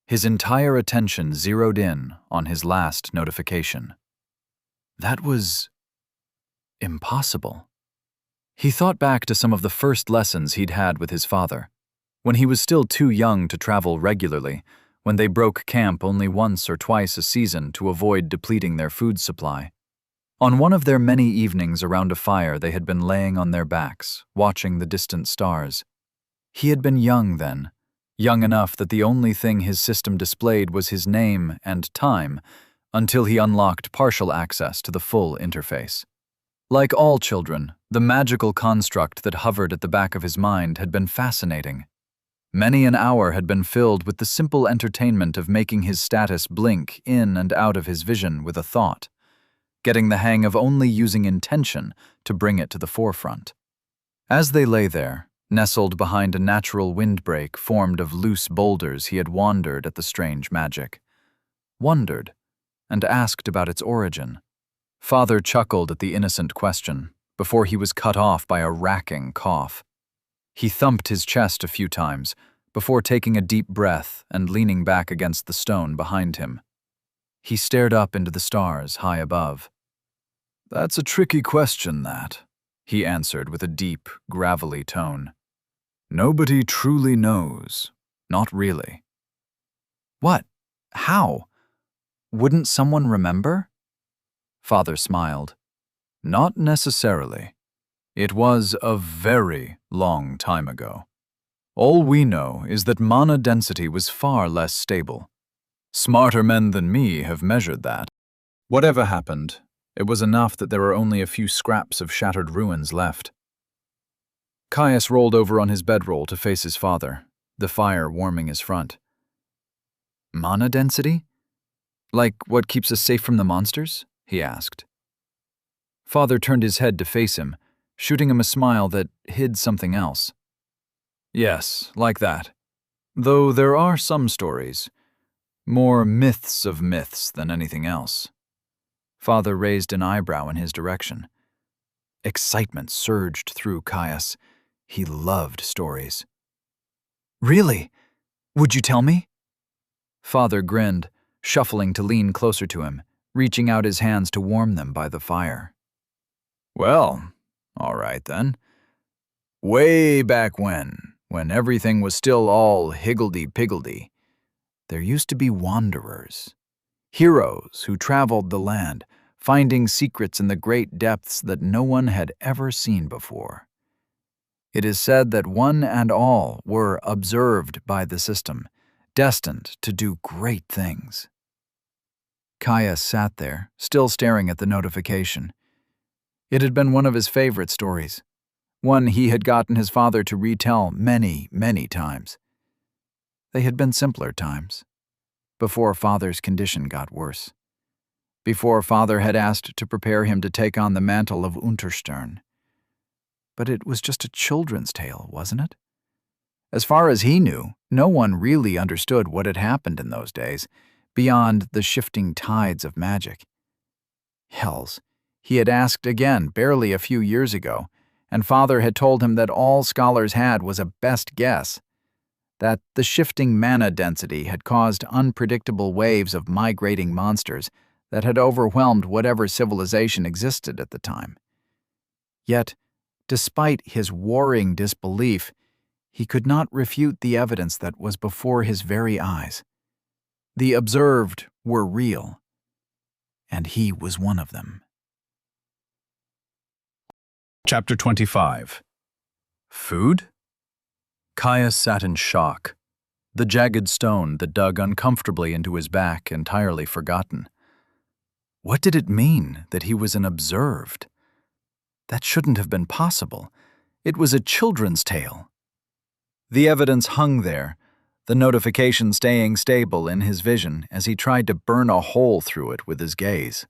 His entire attention zeroed in on his last notification. That was impossible. He thought back to some of the first lessons he'd had with his father, when he was still too young to travel regularly, when they broke camp only once or twice a season to avoid depleting their food supply. On one of their many evenings around a fire, they had been laying on their backs, watching the distant stars. He had been young then, young enough that the only thing his system displayed was his name and time, until he unlocked partial access to the full interface. Like all children, the magical construct that hovered at the back of his mind had been fascinating. Many an hour had been filled with the simple entertainment of making his status blink in and out of his vision with a thought, getting the hang of only using intention to bring it to the forefront. As they lay there, nestled behind a natural windbreak formed of loose boulders, he had wondered at the strange magic. Wondered, and asked about its origin. Father chuckled at the innocent question, before he was cut off by a racking cough. He thumped his chest a few times, before taking a deep breath and leaning back against the stone behind him. He stared up into the stars high above. "That's a tricky question, that," he answered with a deep, gravelly tone. "Nobody truly knows. Not really." "What? How? Wouldn't someone remember?" Father smiled. "Not necessarily. It was a very long time ago. All we know is that mana density was far less stable. Smarter men than me have measured that. Whatever happened, it was enough that there were only a few scraps of shattered ruins left." Caius rolled over on his bedroll to face his father, the fire warming his front. "Mana density? Like what keeps us safe from the monsters?" he asked. Father turned his head to face him, shooting him a smile that hid something else. "Yes, like that. Though there are some stories. More myths of myths than anything else." Father raised an eyebrow in his direction. Excitement surged through Caius. He loved stories. "Really? Would you tell me?" Father grinned, shuffling to lean closer to him, reaching out his hands to warm them by the fire. "Well, all right then. Way back when everything was still all higgledy-piggledy, there used to be wanderers, heroes who traveled the land, finding secrets in the great depths that no one had ever seen before. It is said that one and all were observed by the system, destined to do great things." Caius sat there, still staring at the notification. It had been one of his favorite stories, one he had gotten his father to retell many, many times. They had been simpler times. before Father's condition got worse. Before Father had asked to prepare him to take on the mantle of Unterstern. But it was just a children's tale, wasn't it? As far as he knew, no one really understood what had happened in those days, beyond the shifting tides of magic. Hells, he had asked again barely a few years ago, and Father had told him that all scholars had was a best guess, that the shifting mana density had caused unpredictable waves of migrating monsters that had overwhelmed whatever civilization existed at the time. Yet, despite his warring disbelief, he could not refute the evidence that was before his very eyes. The observed were real, and he was one of them. Chapter 25. Food? Caius sat in shock, the jagged stone that dug uncomfortably into his back entirely forgotten. What did it mean that he was an observed? That shouldn't have been possible. It was a children's tale. The evidence hung there, the notification staying stable in his vision as he tried to burn a hole through it with his gaze.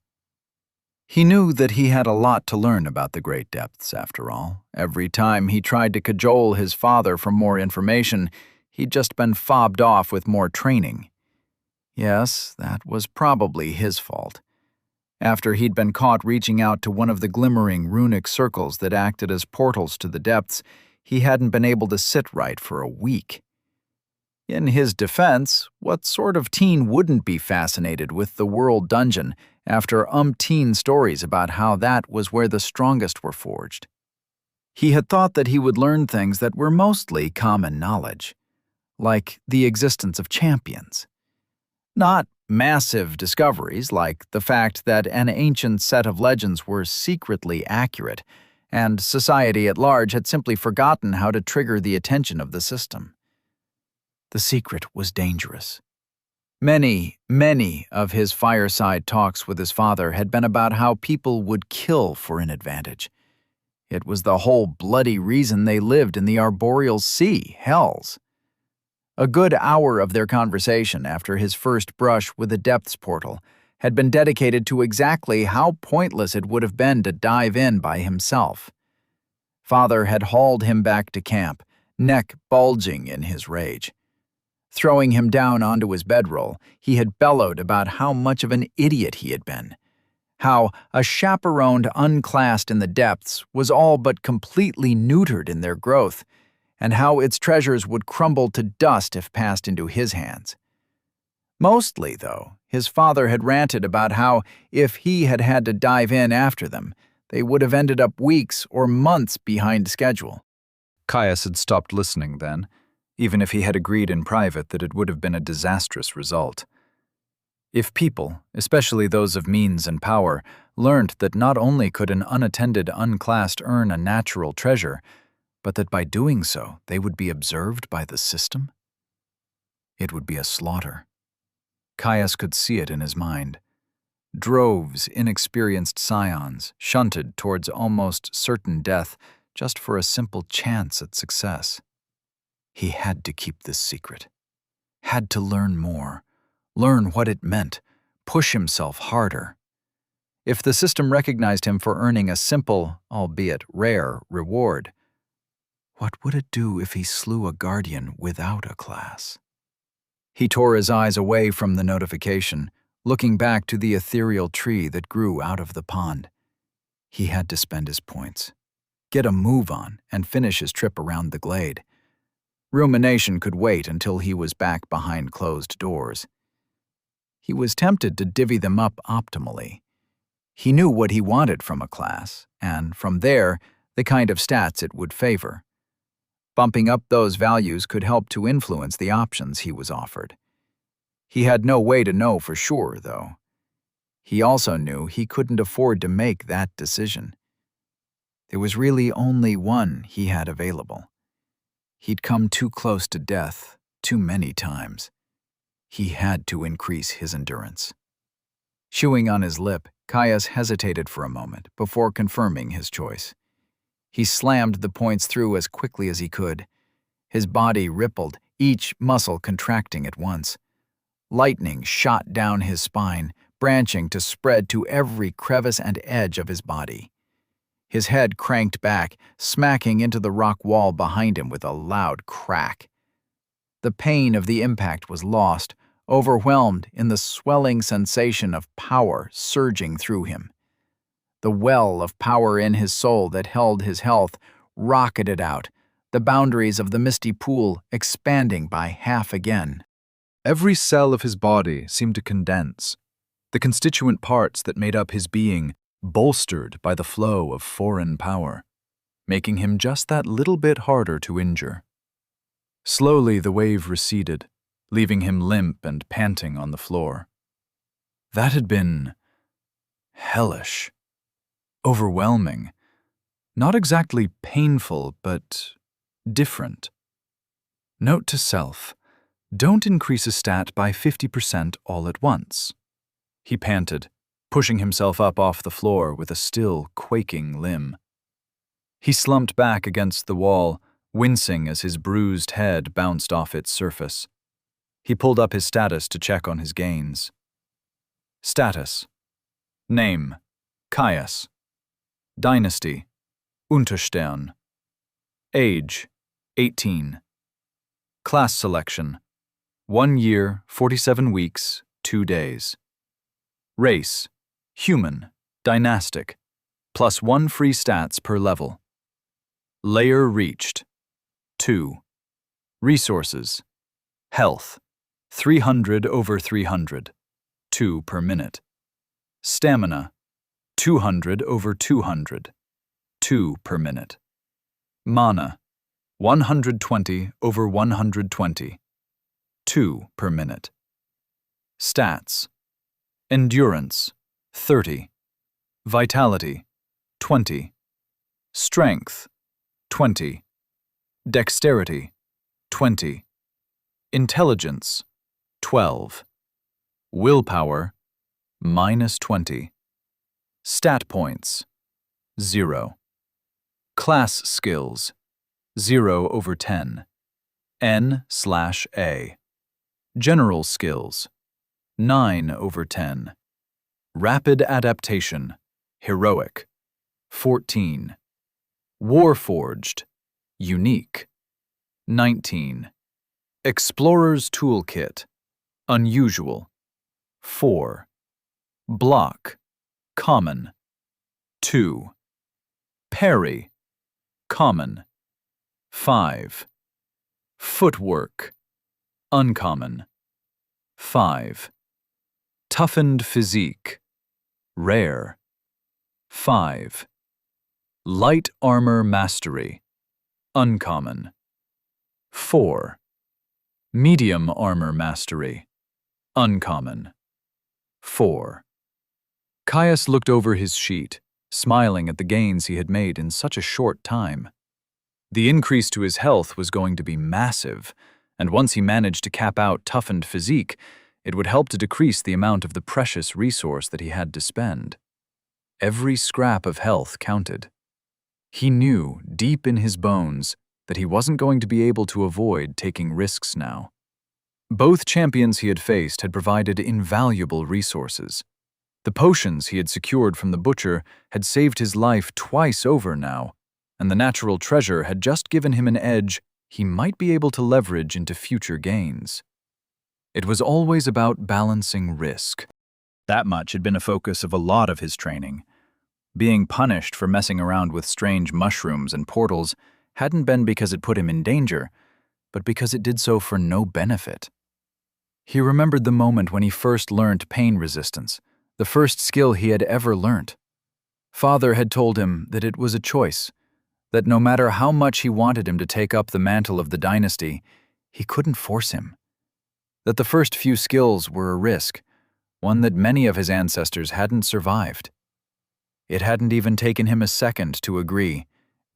He knew that he had a lot to learn about the great depths, after all. Every time he tried to cajole his father for more information, he'd just been fobbed off with more training. Yes, that was probably his fault. After he'd been caught reaching out to one of the glimmering runic circles that acted as portals to the depths, he hadn't been able to sit right for a week. In his defense, what sort of teen wouldn't be fascinated with the World Dungeon after umpteen stories about how that was where the strongest were forged? He had thought that he would learn things that were mostly common knowledge, like the existence of champions. Not massive discoveries like the fact that an ancient set of legends were secretly accurate, and society at large had simply forgotten how to trigger the attention of the system. The secret was dangerous. Many of his fireside talks with his father had been about how people would kill for an advantage. It was the whole bloody reason they lived in the arboreal sea, Hells. A good hour of their conversation after his first brush with the depths portal had been dedicated to exactly how pointless it would have been to dive in by himself. Father had hauled him back to camp, neck bulging in his rage. Throwing him down onto his bedroll, he had bellowed about how much of an idiot he had been, how a chaperoned unclassed in the depths was all but completely neutered in their growth, and how its treasures would crumble to dust if passed into his hands. Mostly, though, his father had ranted about how, if he had had to dive in after them, they would have ended up weeks or months behind schedule. Caius had stopped listening then, even if he had agreed in private that it would have been a disastrous result. If people, especially those of means and power, learned that not only could an unattended unclassed earn a natural treasure, but that by doing so they would be observed by the system, it would be a slaughter. Caius could see it in his mind. Droves inexperienced scions shunted towards almost certain death just for a simple chance at success. He had to keep this secret. Had to learn more. Learn what it meant. Push himself harder. If the system recognized him for earning a simple, albeit rare, reward, what would it do if he slew a guardian without a class? He tore his eyes away from the notification, looking back to the ethereal tree that grew out of the pond. He had to spend his points, get a move on, and finish his trip around the glade. Rumination could wait until he was back behind closed doors. He was tempted to divvy them up optimally. He knew what he wanted from a class, and from there, the kind of stats it would favor. Bumping up those values could help to influence the options he was offered. He had no way to know for sure, though. He also knew he couldn't afford to make that decision. There was really only one he had available. He'd come too close to death too many times. He had to increase his endurance. Chewing on his lip, Caius hesitated for a moment before confirming his choice. He slammed the points through as quickly as he could. His body rippled, each muscle contracting at once. Lightning shot down his spine, branching to spread to every crevice and edge of his body. His head cranked back, smacking into the rock wall behind him with a loud crack. The pain of the impact was lost, overwhelmed in the swelling sensation of power surging through him. The well of power in his soul that held his health rocketed out, the boundaries of the misty pool expanding by half again. Every cell of his body seemed to condense, the constituent parts that made up his being bolstered by the flow of foreign power, making him just that little bit harder to injure. Slowly the wave receded, leaving him limp and panting on the floor. That had been hellish, overwhelming, not exactly painful, but different. Note to self: don't increase a stat by 50% all at once. He panted, pushing himself up off the floor with a still quaking limb. He slumped back against the wall, wincing as his bruised head bounced off its surface. He pulled up his status to check on his gains. Status: Name: Caius. Dynasty: Unterstern. Age: 18. Class selection: 1 year, 47 weeks, 2 days. Race: human, dynastic, +1 free stats per level. Layer reached: 2. Resources: health, 300 over 300, 2 per minute. Stamina, 200 over 200, 2 per minute. Mana, 120 over 120, 2 per minute. Stats: endurance, 30. Vitality, 20. Strength, 20. Dexterity, 20. Intelligence, 12. Willpower, -20. Stat points, 0. Class skills, 0 over 10. N/A. General skills, 9 over 10. Rapid adaptation, heroic, 14. Warforged, unique, 19. Explorer's toolkit, unusual, 4. Block, common, 2. Parry, common, 5. Footwork, uncommon, 5. Toughened physique, rare, 5. Light armor mastery, uncommon, 4. Medium armor mastery, uncommon, 4. Caius looked over his sheet, smiling at the gains he had made in such a short time. The increase to his health was going to be massive, and once he managed to cap out toughened physique, it would help to decrease the amount of the precious resource that he had to spend. Every scrap of health counted. He knew, deep in his bones, that he wasn't going to be able to avoid taking risks now. Both champions he had faced had provided invaluable resources. The potions he had secured from the butcher had saved his life twice over now, and the natural treasure had just given him an edge he might be able to leverage into future gains. It was always about balancing risk. That much had been a focus of a lot of his training. Being punished for messing around with strange mushrooms and portals hadn't been because it put him in danger, but because it did so for no benefit. He remembered the moment when he first learned pain resistance, the first skill he had ever learnt. Father had told him that it was a choice, that no matter how much he wanted him to take up the mantle of the dynasty, he couldn't force him. That the first few skills were a risk, one that many of his ancestors hadn't survived. It hadn't even taken him a second to agree,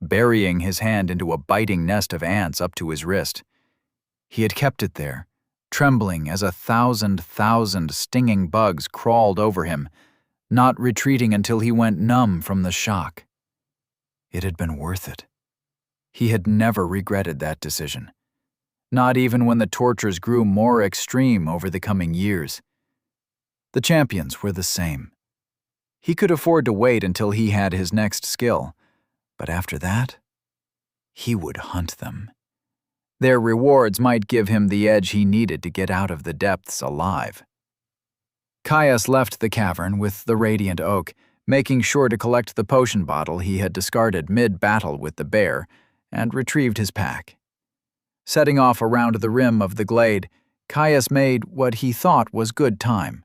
burying his hand into a biting nest of ants up to his wrist. He had kept it there, trembling as 1,000 stinging bugs crawled over him, not retreating until he went numb from the shock. It had been worth it. He had never regretted that decision. not even when the tortures grew more extreme over the coming years. The champions were the same. He could afford to wait until he had his next skill, but after that, he would hunt them. Their rewards might give him the edge he needed to get out of the depths alive. Caius left the cavern with the radiant oak, making sure to collect the potion bottle he had discarded mid-battle with the bear, and retrieved his pack. Setting off around the rim of the glade, Caius made what he thought was good time.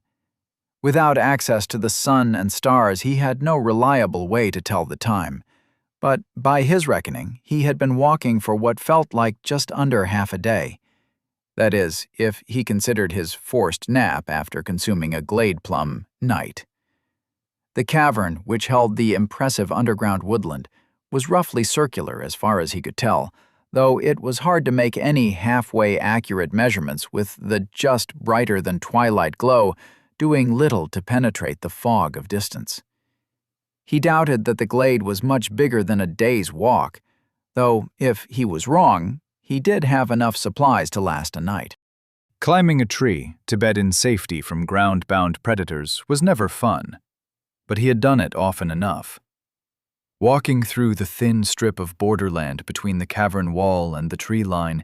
Without access to the sun and stars, he had no reliable way to tell the time, but by his reckoning, he had been walking for what felt like just under half a day. That is, if he considered his forced nap after consuming a glade plum night. The cavern, which held the impressive underground woodland, was roughly circular as far as he could tell, though it was hard to make any halfway accurate measurements with the just brighter-than-twilight glow doing little to penetrate the fog of distance. He doubted that the glade was much bigger than a day's walk, though if he was wrong, he did have enough supplies to last a night. Climbing a tree to bed in safety from ground-bound predators was never fun, but he had done it often enough. Walking through the thin strip of borderland between the cavern wall and the tree line,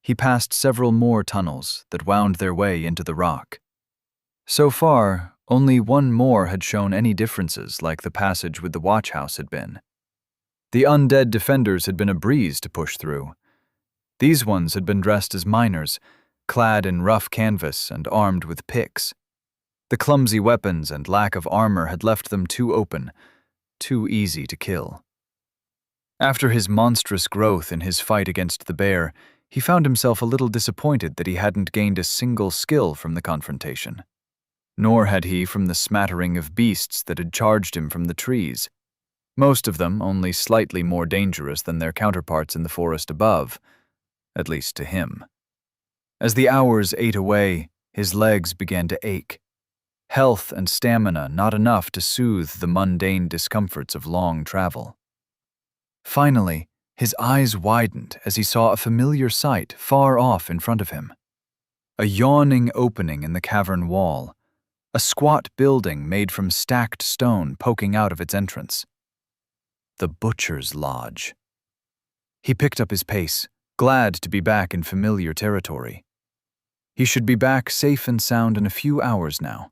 he passed several more tunnels that wound their way into the rock. So far, only one more had shown any differences like the passage with the watch house had been. The undead defenders had been a breeze to push through. These ones had been dressed as miners, clad in rough canvas and armed with picks. The clumsy weapons and lack of armor had left them too open, too easy to kill. After his monstrous growth in his fight against the bear, he found himself a little disappointed that he hadn't gained a single skill from the confrontation. Nor had he from the smattering of beasts that had charged him from the trees, most of them only slightly more dangerous than their counterparts in the forest above, at least to him. As the hours ate away, his legs began to ache. Health and stamina not enough to soothe the mundane discomforts of long travel. Finally, his eyes widened as he saw a familiar sight far off in front of him. A yawning opening in the cavern wall, a squat building made from stacked stone poking out of its entrance. The Butcher's Lodge. He picked up his pace, glad to be back in familiar territory. He should be back safe and sound in a few hours now.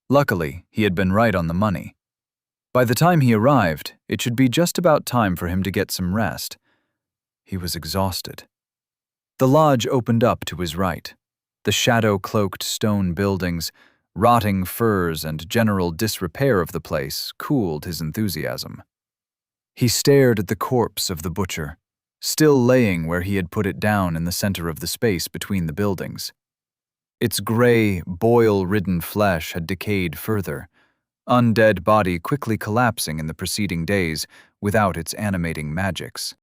Luckily, he had been right on the money. By the time he arrived, it should be just about time for him to get some rest. He was exhausted. The lodge opened up to his right. The shadow-cloaked stone buildings, rotting furs, and general disrepair of the place cooled his enthusiasm. He stared at the corpse of the butcher, still laying where he had put it down in the center of the space between the buildings. Its gray, boil-ridden flesh had decayed further, undead body quickly collapsing in the preceding days without its animating magics.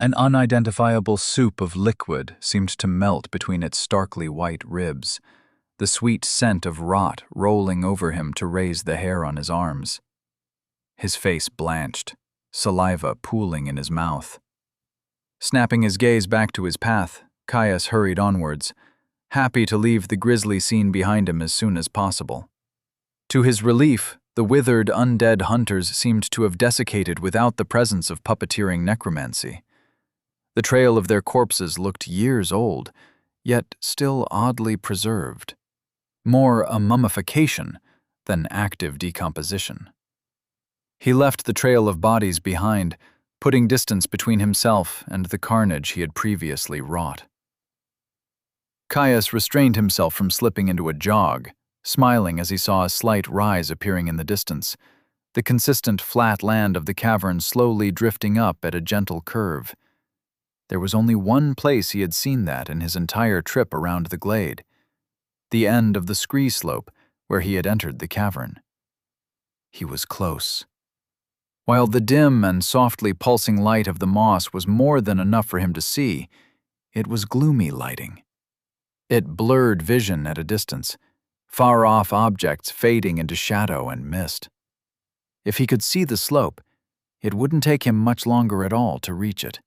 An unidentifiable soup of liquid seemed to melt between its starkly white ribs, the sweet scent of rot rolling over him to raise the hair on his arms. His face blanched, saliva pooling in his mouth. Snapping his gaze back to his path, Caius hurried onwards, happy to leave the grisly scene behind him as soon as possible. To his relief, the withered undead hunters seemed to have desiccated without the presence of puppeteering necromancy. The trail of their corpses looked years old, yet still oddly preserved. More a mummification than active decomposition. He left the trail of bodies behind, putting distance between himself and the carnage he had previously wrought. Caius restrained himself from slipping into a jog, smiling as he saw a slight rise appearing in the distance, the consistent flat land of the cavern slowly drifting up at a gentle curve. There was only one place he had seen that in his entire trip around the glade, the end of the scree slope where he had entered the cavern. He was close. While the dim and softly pulsing light of the moss was more than enough for him to see, it was gloomy lighting. It blurred vision at a distance, far-off objects fading into shadow and mist. If he could see the slope, it wouldn't take him much longer at all to reach it.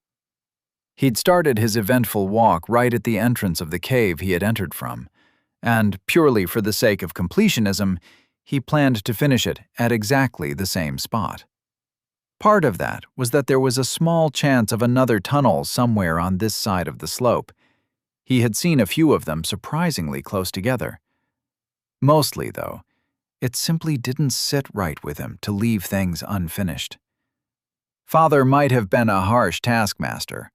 He'd started his eventful walk right at the entrance of the cave he had entered from, and purely for the sake of completionism, he planned to finish it at exactly the same spot. Part of that was that there was a small chance of another tunnel somewhere on this side of the slope. He had seen a few of them surprisingly close together. Mostly, though, it simply didn't sit right with him to leave things unfinished. Father might have been a harsh taskmaster,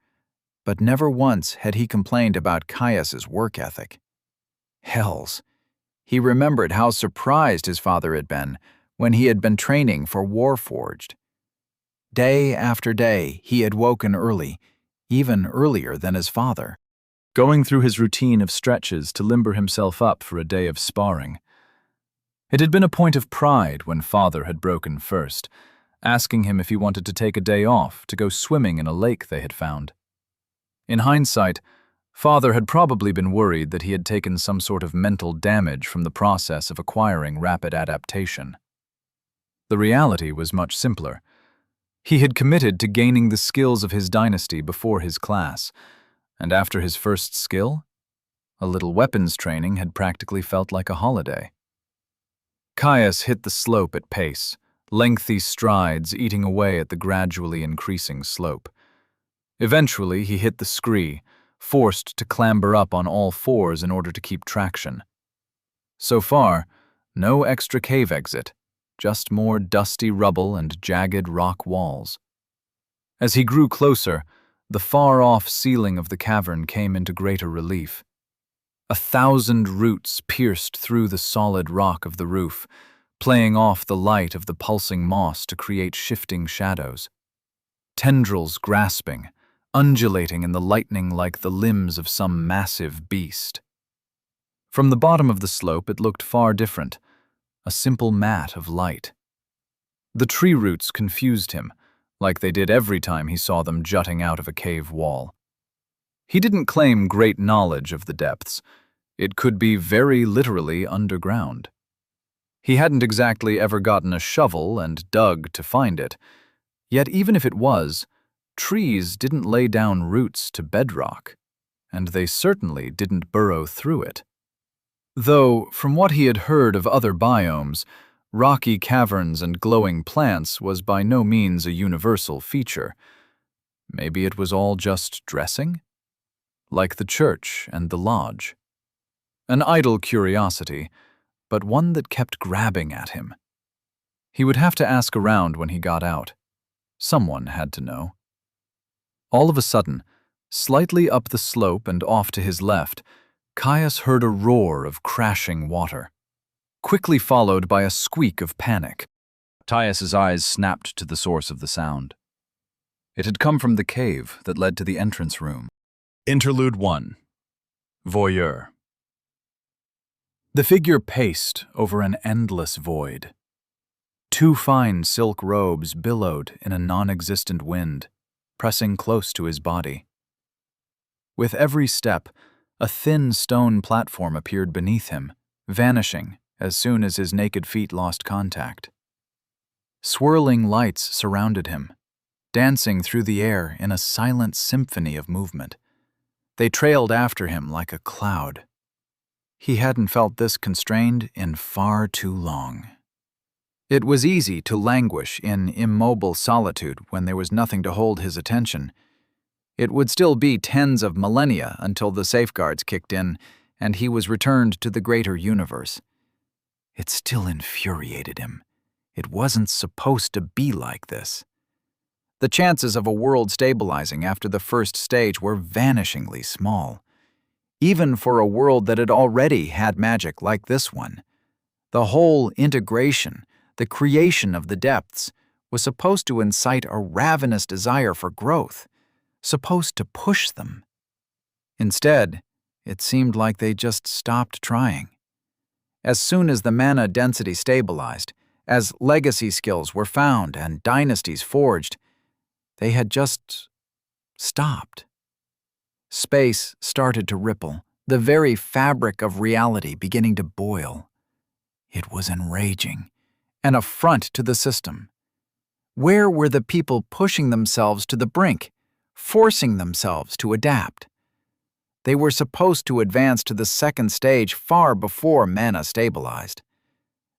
but never once had he complained about Caius's work ethic. Hells, he remembered how surprised his father had been when he had been training for Warforged. Day after day, he had woken early, even earlier than his father, going through his routine of stretches to limber himself up for a day of sparring. It had been a point of pride when Father had broken first, asking him if he wanted to take a day off to go swimming in a lake they had found. In hindsight, Father had probably been worried that he had taken some sort of mental damage from the process of acquiring rapid adaptation. The reality was much simpler. He had committed to gaining the skills of his dynasty before his class, and after his first skill, a little weapons training had practically felt like a holiday. Caius hit the slope at pace, lengthy strides eating away at the gradually increasing slope. Eventually, he hit the scree, forced to clamber up on all fours in order to keep traction. So far, no extra cave exit, just more dusty rubble and jagged rock walls. As he grew closer, the far-off ceiling of the cavern came into greater relief. 1,000 roots pierced through the solid rock of the roof, playing off the light of the pulsing moss to create shifting shadows. Tendrils grasping, undulating in the lightning like the limbs of some massive beast. From the bottom of the slope it looked far different, a simple mat of light. The tree roots confused him, like they did every time he saw them jutting out of a cave wall. He didn't claim great knowledge of the depths. It could be very literally underground. He hadn't exactly ever gotten a shovel and dug to find it, yet even if it was, trees didn't lay down roots to bedrock, and they certainly didn't burrow through it. Though, from what he had heard of other biomes, rocky caverns and glowing plants was by no means a universal feature. Maybe it was all just dressing? Like the church and the lodge. An idle curiosity, but one that kept grabbing at him. He would have to ask around when he got out. Someone had to know. All of a sudden, slightly up the slope and off to his left, Caius heard a roar of crashing water, quickly followed by a squeak of panic. Caius's eyes snapped to the source of the sound. It had come from the cave that led to the entrance room. Interlude 1. Voyeur. The figure paced over an endless void. 2 fine silk robes billowed in a non-existent wind, pressing close to his body. With every step, a thin stone platform appeared beneath him, vanishing as soon as his naked feet lost contact. Swirling lights surrounded him, dancing through the air in a silent symphony of movement. They trailed after him like a cloud. He hadn't felt this constrained in far too long. It was easy to languish in immobile solitude when there was nothing to hold his attention. It would still be tens of millennia until the safeguards kicked in and he was returned to the greater universe. It still infuriated him. It wasn't supposed to be like this. The chances of a world stabilizing after the first stage were vanishingly small, even for a world that had already had magic like this one. The whole integration, the creation of the depths, was supposed to incite a ravenous desire for growth, supposed to push them. Instead, it seemed like they just stopped trying. As soon as the mana density stabilized, as legacy skills were found and dynasties forged, they had just stopped. Space started to ripple, the very fabric of reality beginning to boil. It was enraging, an affront to the system. Where were the people pushing themselves to the brink, forcing themselves to adapt. They were supposed to advance to the second stage far before mana stabilized.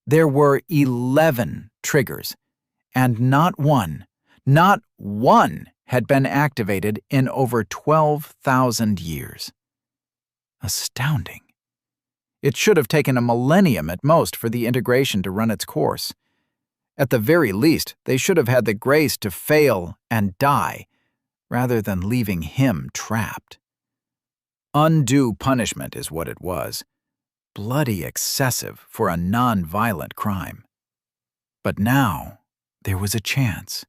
There were 11 triggers, and not one had been activated in over 12,000 years. Astounding. It should have taken a millennium at most for the integration to run its course. At the very least, they should have had the grace to fail and die, rather than leaving him trapped. Undue punishment is what it was. Bloody excessive for a non-violent crime. But now, there was a chance.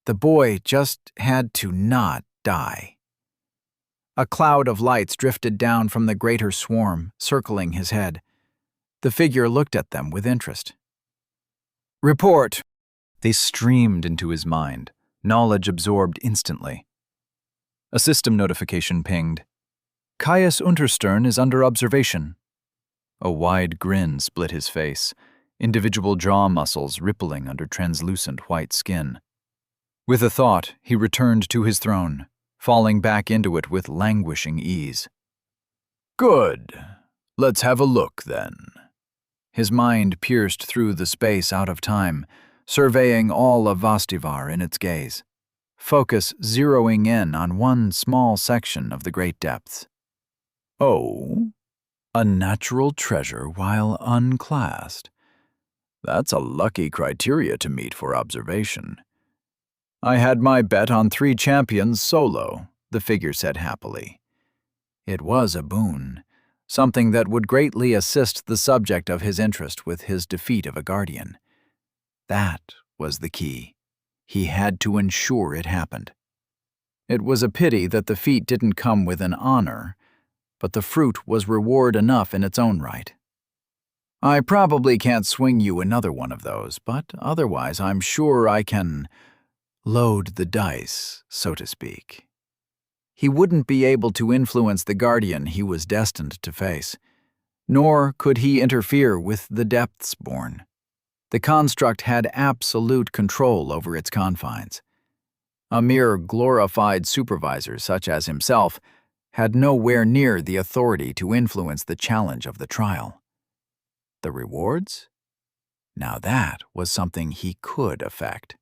The boy just had to not die. A cloud of lights drifted down from the greater swarm, circling his head. The figure looked at them with interest. "Report!" They streamed into his mind, knowledge absorbed instantly. A system notification pinged. "Caius Unterstern is under observation." A wide grin split his face, individual jaw muscles rippling under translucent white skin. With a thought, he returned to his throne, falling back into it with languishing ease. Good. Let's have a look, then. His mind pierced through the space out of time, surveying all of Vastivar in its gaze, focus zeroing in on one small section of the great depths. Oh, a natural treasure while unclassed. That's a lucky criteria to meet for observation. I had my bet on 3 champions solo, the figure said happily. It was a boon, something that would greatly assist the subject of his interest with his defeat of a guardian. That was the key. He had to ensure it happened. It was a pity that the feat didn't come with an honor, but the fruit was reward enough in its own right. I probably can't swing you another one of those, but otherwise I'm sure I can load the dice, so to speak. He wouldn't be able to influence the guardian he was destined to face, nor could he interfere with the Depthsborn. The construct had absolute control over its confines. A mere glorified supervisor such as himself had nowhere near the authority to influence the challenge of the trial. The rewards? Now that was something he could affect.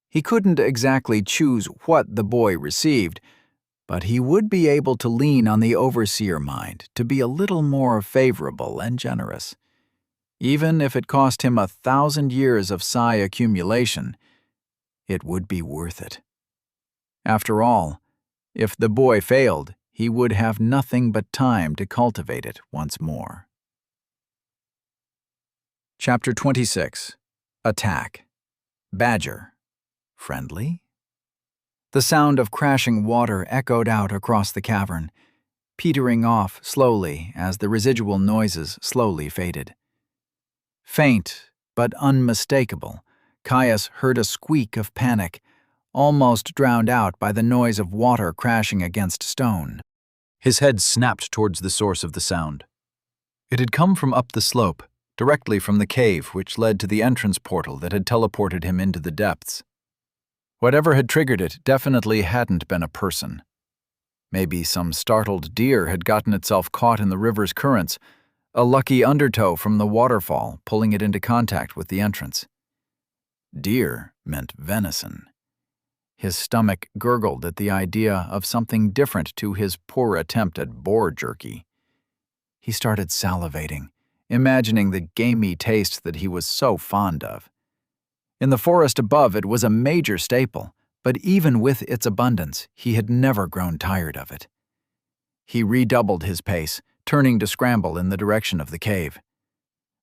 He couldn't exactly choose what the boy received, but he would be able to lean on the overseer mind to be a little more favorable and generous. Even if it cost him 1,000 years of psi accumulation, it would be worth it. After all, if the boy failed, he would have nothing but time to cultivate it once more. Chapter 26. Attack. Badger. Friendly? The sound of crashing water echoed out across the cavern, petering off slowly as the residual noises slowly faded. Faint but unmistakable, Caius heard a squeak of panic, almost drowned out by the noise of water crashing against stone. His head snapped towards the source of the sound. It had come from up the slope, directly from the cave which led to the entrance portal that had teleported him into the depths. Whatever had triggered it definitely hadn't been a person. Maybe some startled deer had gotten itself caught in the river's currents, a lucky undertow from the waterfall pulling it into contact with the entrance. Deer meant venison. His stomach gurgled at the idea of something different to his poor attempt at boar jerky. He started salivating, imagining the gamey taste that he was so fond of. In the forest above, it was a major staple, but even with its abundance, he had never grown tired of it. He redoubled his pace, turning to scramble in the direction of the cave.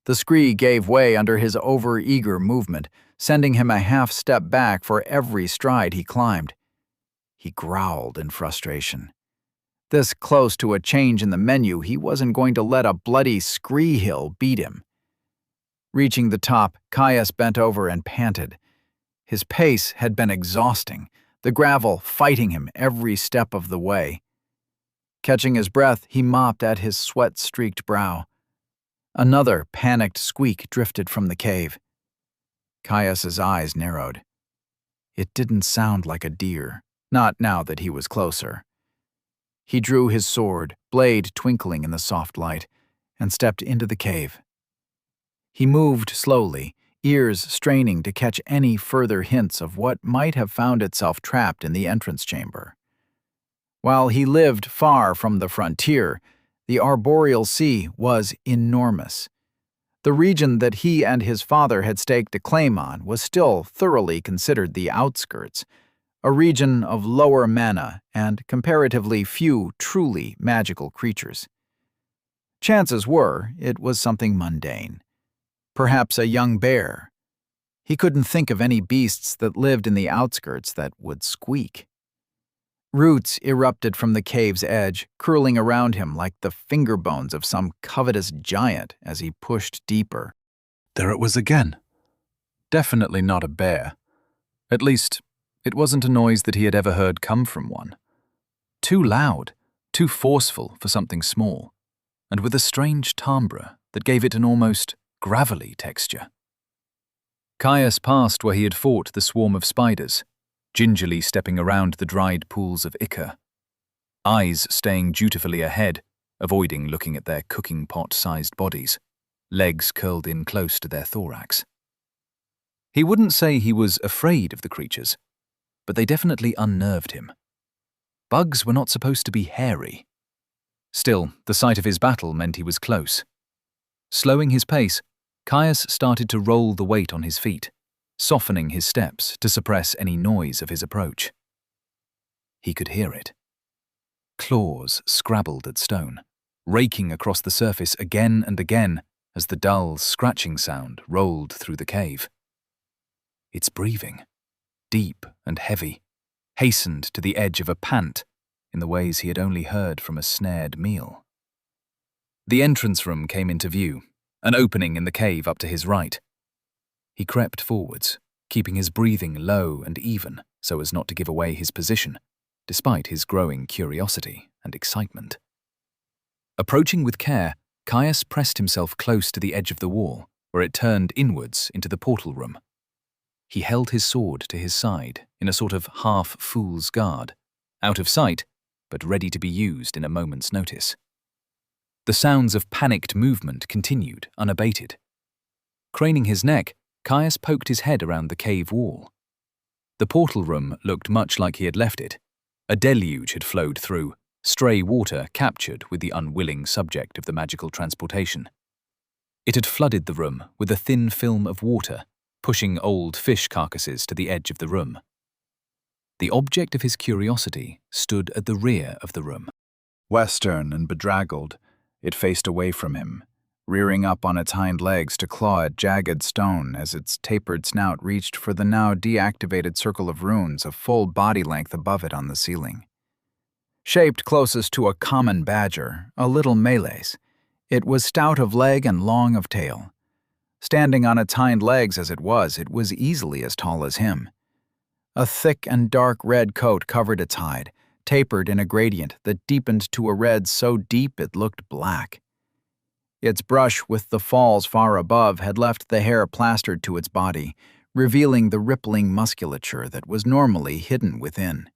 The scree gave way under his over-eager movement, sending him a half-step back for every stride he climbed. He growled in frustration. This close to a change in the menu, he wasn't going to let a bloody scree hill beat him. Reaching the top, Caius bent over and panted. His pace had been exhausting, the gravel fighting him every step of the way. Catching his breath, he mopped at his sweat-streaked brow. Another panicked squeak drifted from the cave. Caius's eyes narrowed. It didn't sound like a deer, Not now that he was closer. He drew his sword, blade twinkling in the soft light, and stepped into the cave. He moved slowly, ears straining to catch any further hints of what might have found itself trapped in the entrance chamber. While he lived far from the frontier, the arboreal sea was enormous. The region that he and his father had staked a claim on was still thoroughly considered the outskirts, a region of lower mana and comparatively few truly magical creatures. Chances were it was something mundane. Perhaps a young bear. He couldn't think of any beasts that lived in the outskirts that would squeak. Roots erupted from the cave's edge, curling around him like the finger bones of some covetous giant as he pushed deeper. There it was again. Definitely not a bear. At least, it wasn't a noise that he had ever heard come from one. Too loud, too forceful for something small, and with a strange timbre that gave it an almost gravelly texture. Caius passed where he had fought the swarm of spiders, gingerly stepping around the dried pools of ichor, eyes staying dutifully ahead, avoiding looking at their cooking pot-sized bodies, legs curled in close to their thorax. He wouldn't say he was afraid of the creatures, but they definitely unnerved him. Bugs were not supposed to be hairy. Still, the sight of his battle meant he was close. Slowing his pace, Caius started to roll the weight on his feet, softening his steps to suppress any noise of his approach. He could hear it. Claws scrabbled at stone, raking across the surface again and again as the dull, scratching sound rolled through the cave. Its breathing, deep and heavy, hastened to the edge of a pant in the ways he had only heard from a snared meal. The entrance room came into view, an opening in the cave up to his right. He crept forwards, keeping his breathing low and even so as not to give away his position, despite his growing curiosity and excitement. Approaching with care, Caius pressed himself close to the edge of the wall, where it turned inwards into the portal room. He held his sword to his side in a sort of half-fool's guard, out of sight, but ready to be used in a moment's notice. The sounds of panicked movement continued, unabated. Craning his neck, Caius poked his head around the cave wall. The portal room looked much like he had left it. A deluge had flowed through, stray water captured with the unwilling subject of the magical transportation. It had flooded the room with a thin film of water, pushing old fish carcasses to the edge of the room. The object of his curiosity stood at the rear of the room. Western and bedraggled, it faced away from him, rearing up on its hind legs to claw at jagged stone as its tapered snout reached for the now deactivated circle of runes a full body length above it on the ceiling. Shaped closest to a common badger, a little Malays, it was stout of leg and long of tail. Standing on its hind legs as it was easily as tall as him. A thick and dark red coat covered its hide, tapered in a gradient that deepened to a red so deep it looked black. Its brush with the falls far above had left the hair plastered to its body, revealing the rippling musculature that was normally hidden within.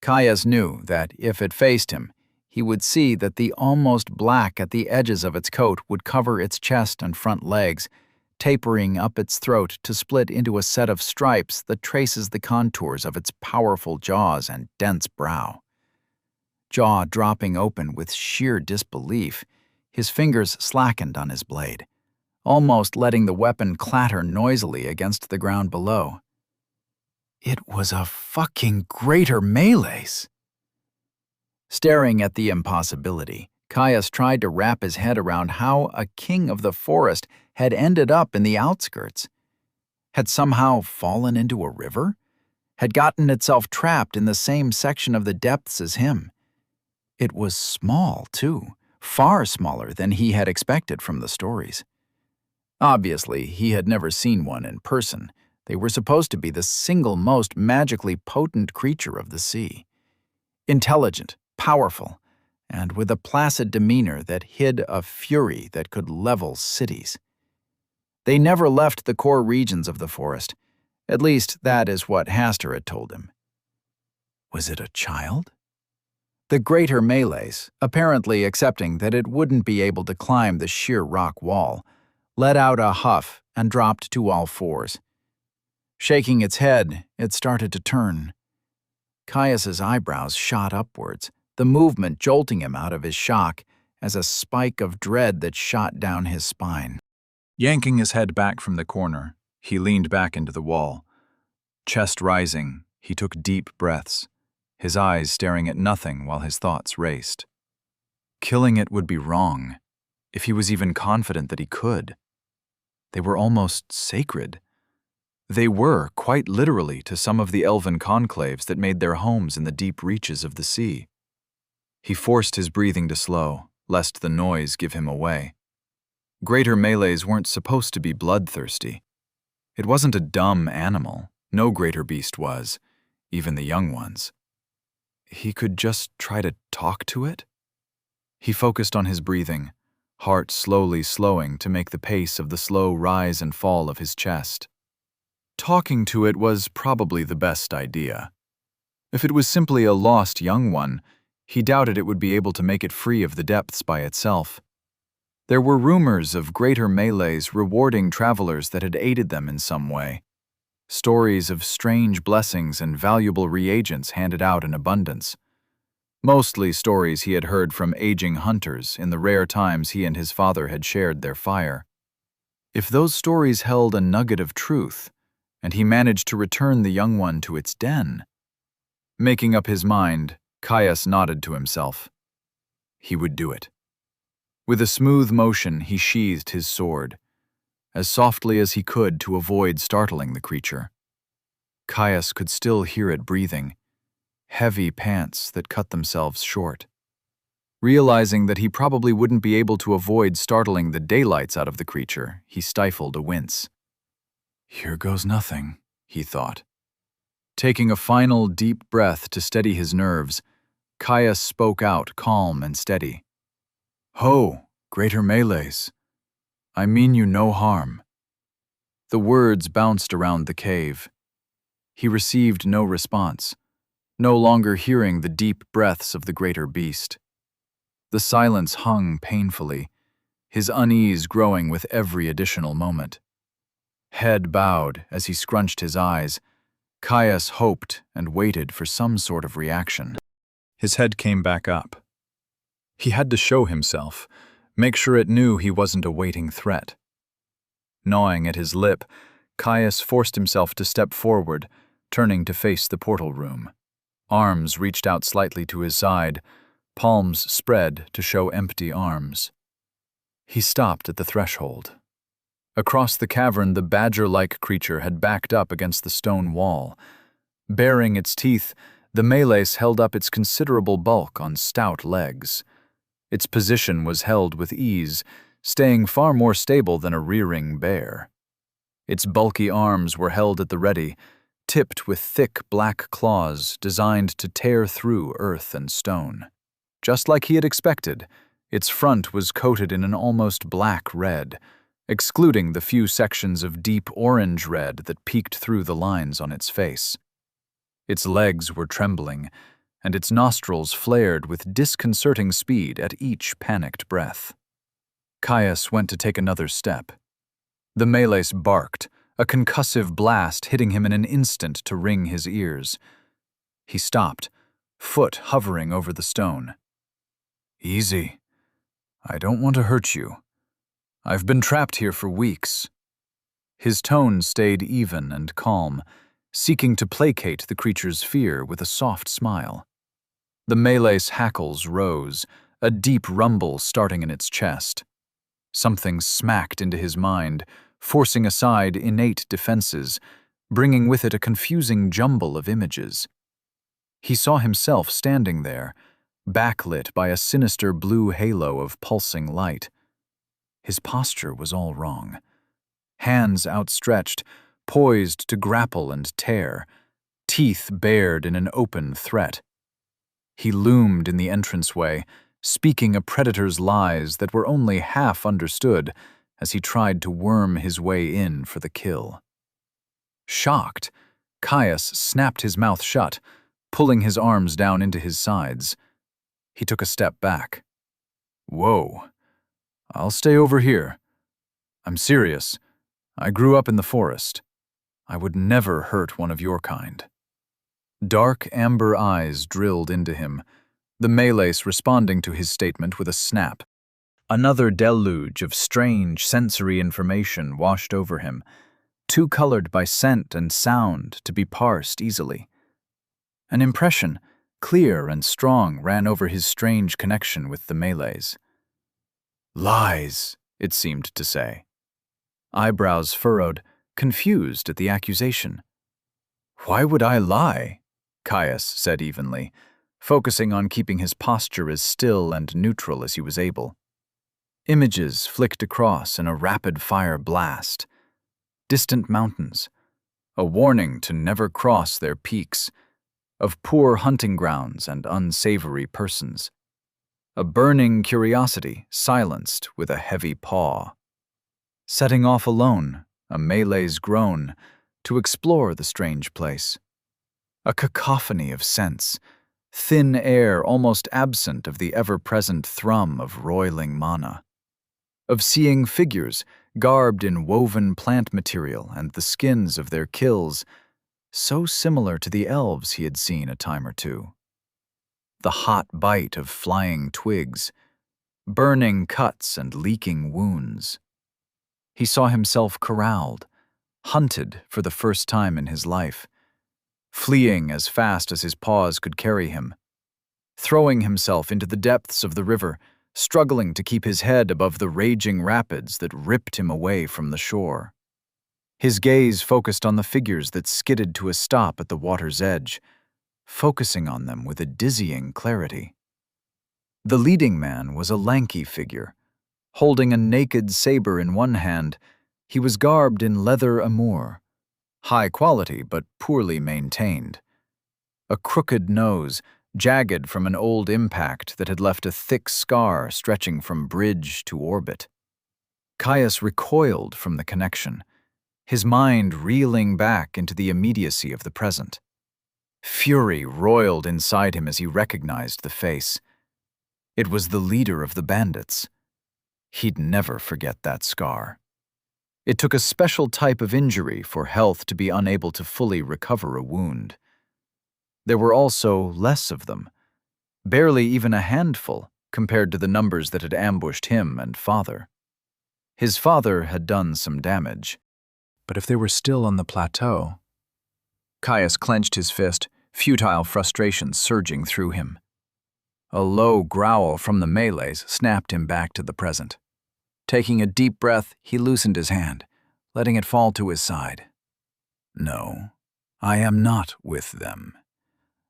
Caius knew that if it faced him, he would see that the almost black at the edges of its coat would cover its chest and front legs, tapering up its throat to split into a set of stripes that traces the contours of its powerful jaws and dense brow. Jaw dropping open with sheer disbelief, his fingers slackened on his blade, almost letting the weapon clatter noisily against the ground below. It was a fucking greater Malays! Staring at the impossibility, Caius tried to wrap his head around how a king of the forest had ended up in the outskirts. Had somehow fallen into a river? Had gotten itself trapped in the same section of the depths as him. It was small, too, far smaller than he had expected from the stories. Obviously, he had never seen one in person. They were supposed to be the single most magically potent creature of the sea. Intelligent, powerful, and with a placid demeanor that hid a fury that could level cities. They never left the core regions of the forest. At least that is what Hastur had told him. Was it a child? The greater Malays, apparently accepting that it wouldn't be able to climb the sheer rock wall, let out a huff and dropped to all fours. Shaking its head, it started to turn. Caius's eyebrows shot upwards, the movement jolting him out of his shock as a spike of dread that shot down his spine. Yanking his head back from the corner, he leaned back into the wall. Chest rising, he took deep breaths, his eyes staring at nothing while his thoughts raced. Killing it would be wrong, if he was even confident that he could. They were almost sacred. They were, quite literally, to some of the elven conclaves that made their homes in the deep reaches of the sea. He forced his breathing to slow, lest the noise give him away. Greater Malays weren't supposed to be bloodthirsty. It wasn't a dumb animal. No greater beast was, even the young ones. He could just try to talk to it? He focused on his breathing, heart slowly slowing to make the pace of the slow rise and fall of his chest. Talking to it was probably the best idea. If it was simply a lost young one, he doubted it would be able to make it free of the depths by itself. There were rumors of greater Malays rewarding travelers that had aided them in some way. Stories of strange blessings and valuable reagents handed out in abundance. Mostly stories he had heard from aging hunters in the rare times he and his father had shared their fire. If those stories held a nugget of truth, and he managed to return the young one to its den. Making up his mind, Caius nodded to himself. He would do it. With a smooth motion, he sheathed his sword, as softly as he could to avoid startling the creature. Caius could still hear it breathing, heavy pants that cut themselves short. Realizing that he probably wouldn't be able to avoid startling the daylights out of the creature, he stifled a wince. Here goes nothing, he thought. Taking a final deep breath to steady his nerves, Caius spoke out calm and steady. Ho, greater Malays. I mean you no harm. The words bounced around the cave. He received no response, no longer hearing the deep breaths of the greater beast. The silence hung painfully, his unease growing with every additional moment. Head bowed as he scrunched his eyes, Caius hoped and waited for some sort of reaction. His head came back up. He had to show himself, make sure it knew he wasn't a waiting threat. Gnawing at his lip, Caius forced himself to step forward, turning to face the portal room. Arms reached out slightly to his side, palms spread to show empty arms. He stopped at the threshold. Across the cavern, the badger-like creature had backed up against the stone wall. Baring its teeth, the Malays held up its considerable bulk on stout legs. Its position was held with ease, staying far more stable than a rearing bear. Its bulky arms were held at the ready, tipped with thick black claws designed to tear through earth and stone. Just like he had expected, its front was coated in an almost black red, excluding the few sections of deep orange red that peeked through the lines on its face. Its legs were trembling, and its nostrils flared with disconcerting speed at each panicked breath. Caius went to take another step. The Malays barked, a concussive blast hitting him in an instant to ring his ears. He stopped, foot hovering over the stone. Easy. I don't want to hurt you. I've been trapped here for weeks. His tone stayed even and calm, seeking to placate the creature's fear with a soft smile. The Malay's hackles rose, a deep rumble starting in its chest. Something smacked into his mind, forcing aside innate defenses, bringing with it a confusing jumble of images. He saw himself standing there, backlit by a sinister blue halo of pulsing light. His posture was all wrong. Hands outstretched, poised to grapple and tear, teeth bared in an open threat. He loomed in the entranceway, speaking a predator's lies that were only half understood as he tried to worm his way in for the kill. Shocked, Caius snapped his mouth shut, pulling his arms down into his sides. He took a step back. Whoa. I'll stay over here. I'm serious. I grew up in the forest. I would never hurt one of your kind. Dark amber eyes drilled into him, the Malays responding to his statement with a snap. Another deluge of strange sensory information washed over him, too colored by scent and sound to be parsed easily. An impression, clear and strong, ran over his strange connection with the Malays. Lies, it seemed to say. Eyebrows furrowed, confused at the accusation. Why would I lie? Caius said evenly, focusing on keeping his posture as still and neutral as he was able. Images flicked across in a rapid-fire blast. Distant mountains, a warning to never cross their peaks, of poor hunting grounds and unsavory persons. A burning curiosity silenced with a heavy paw. Setting off alone, a Malay's groan, to explore the strange place. A cacophony of scents, thin air almost absent of the ever-present thrum of roiling mana. Of seeing figures garbed in woven plant material and the skins of their kills, so similar to the elves he had seen a time or two. The hot bite of flying twigs, burning cuts and leaking wounds. He saw himself corralled, hunted for the first time in his life, fleeing as fast as his paws could carry him, throwing himself into the depths of the river, struggling to keep his head above the raging rapids that ripped him away from the shore. His gaze focused on the figures that skidded to a stop at the water's edge, focusing on them with a dizzying clarity. The leading man was a lanky figure. Holding a naked saber in one hand, he was garbed in leather amour, high quality but poorly maintained. A crooked nose, jagged from an old impact that had left a thick scar stretching from bridge to orbit. Caius recoiled from the connection, his mind reeling back into the immediacy of the present. Fury roiled inside him as he recognized the face. It was the leader of the bandits. He'd never forget that scar. It took a special type of injury for health to be unable to fully recover a wound. There were also less of them, barely even a handful compared to the numbers that had ambushed him and father. His father had done some damage, but if they were still on the plateau... Caius clenched his fist, futile frustration surging through him. A low growl from the Malays snapped him back to the present. Taking a deep breath, he loosened his hand, letting it fall to his side. No, I am not with them.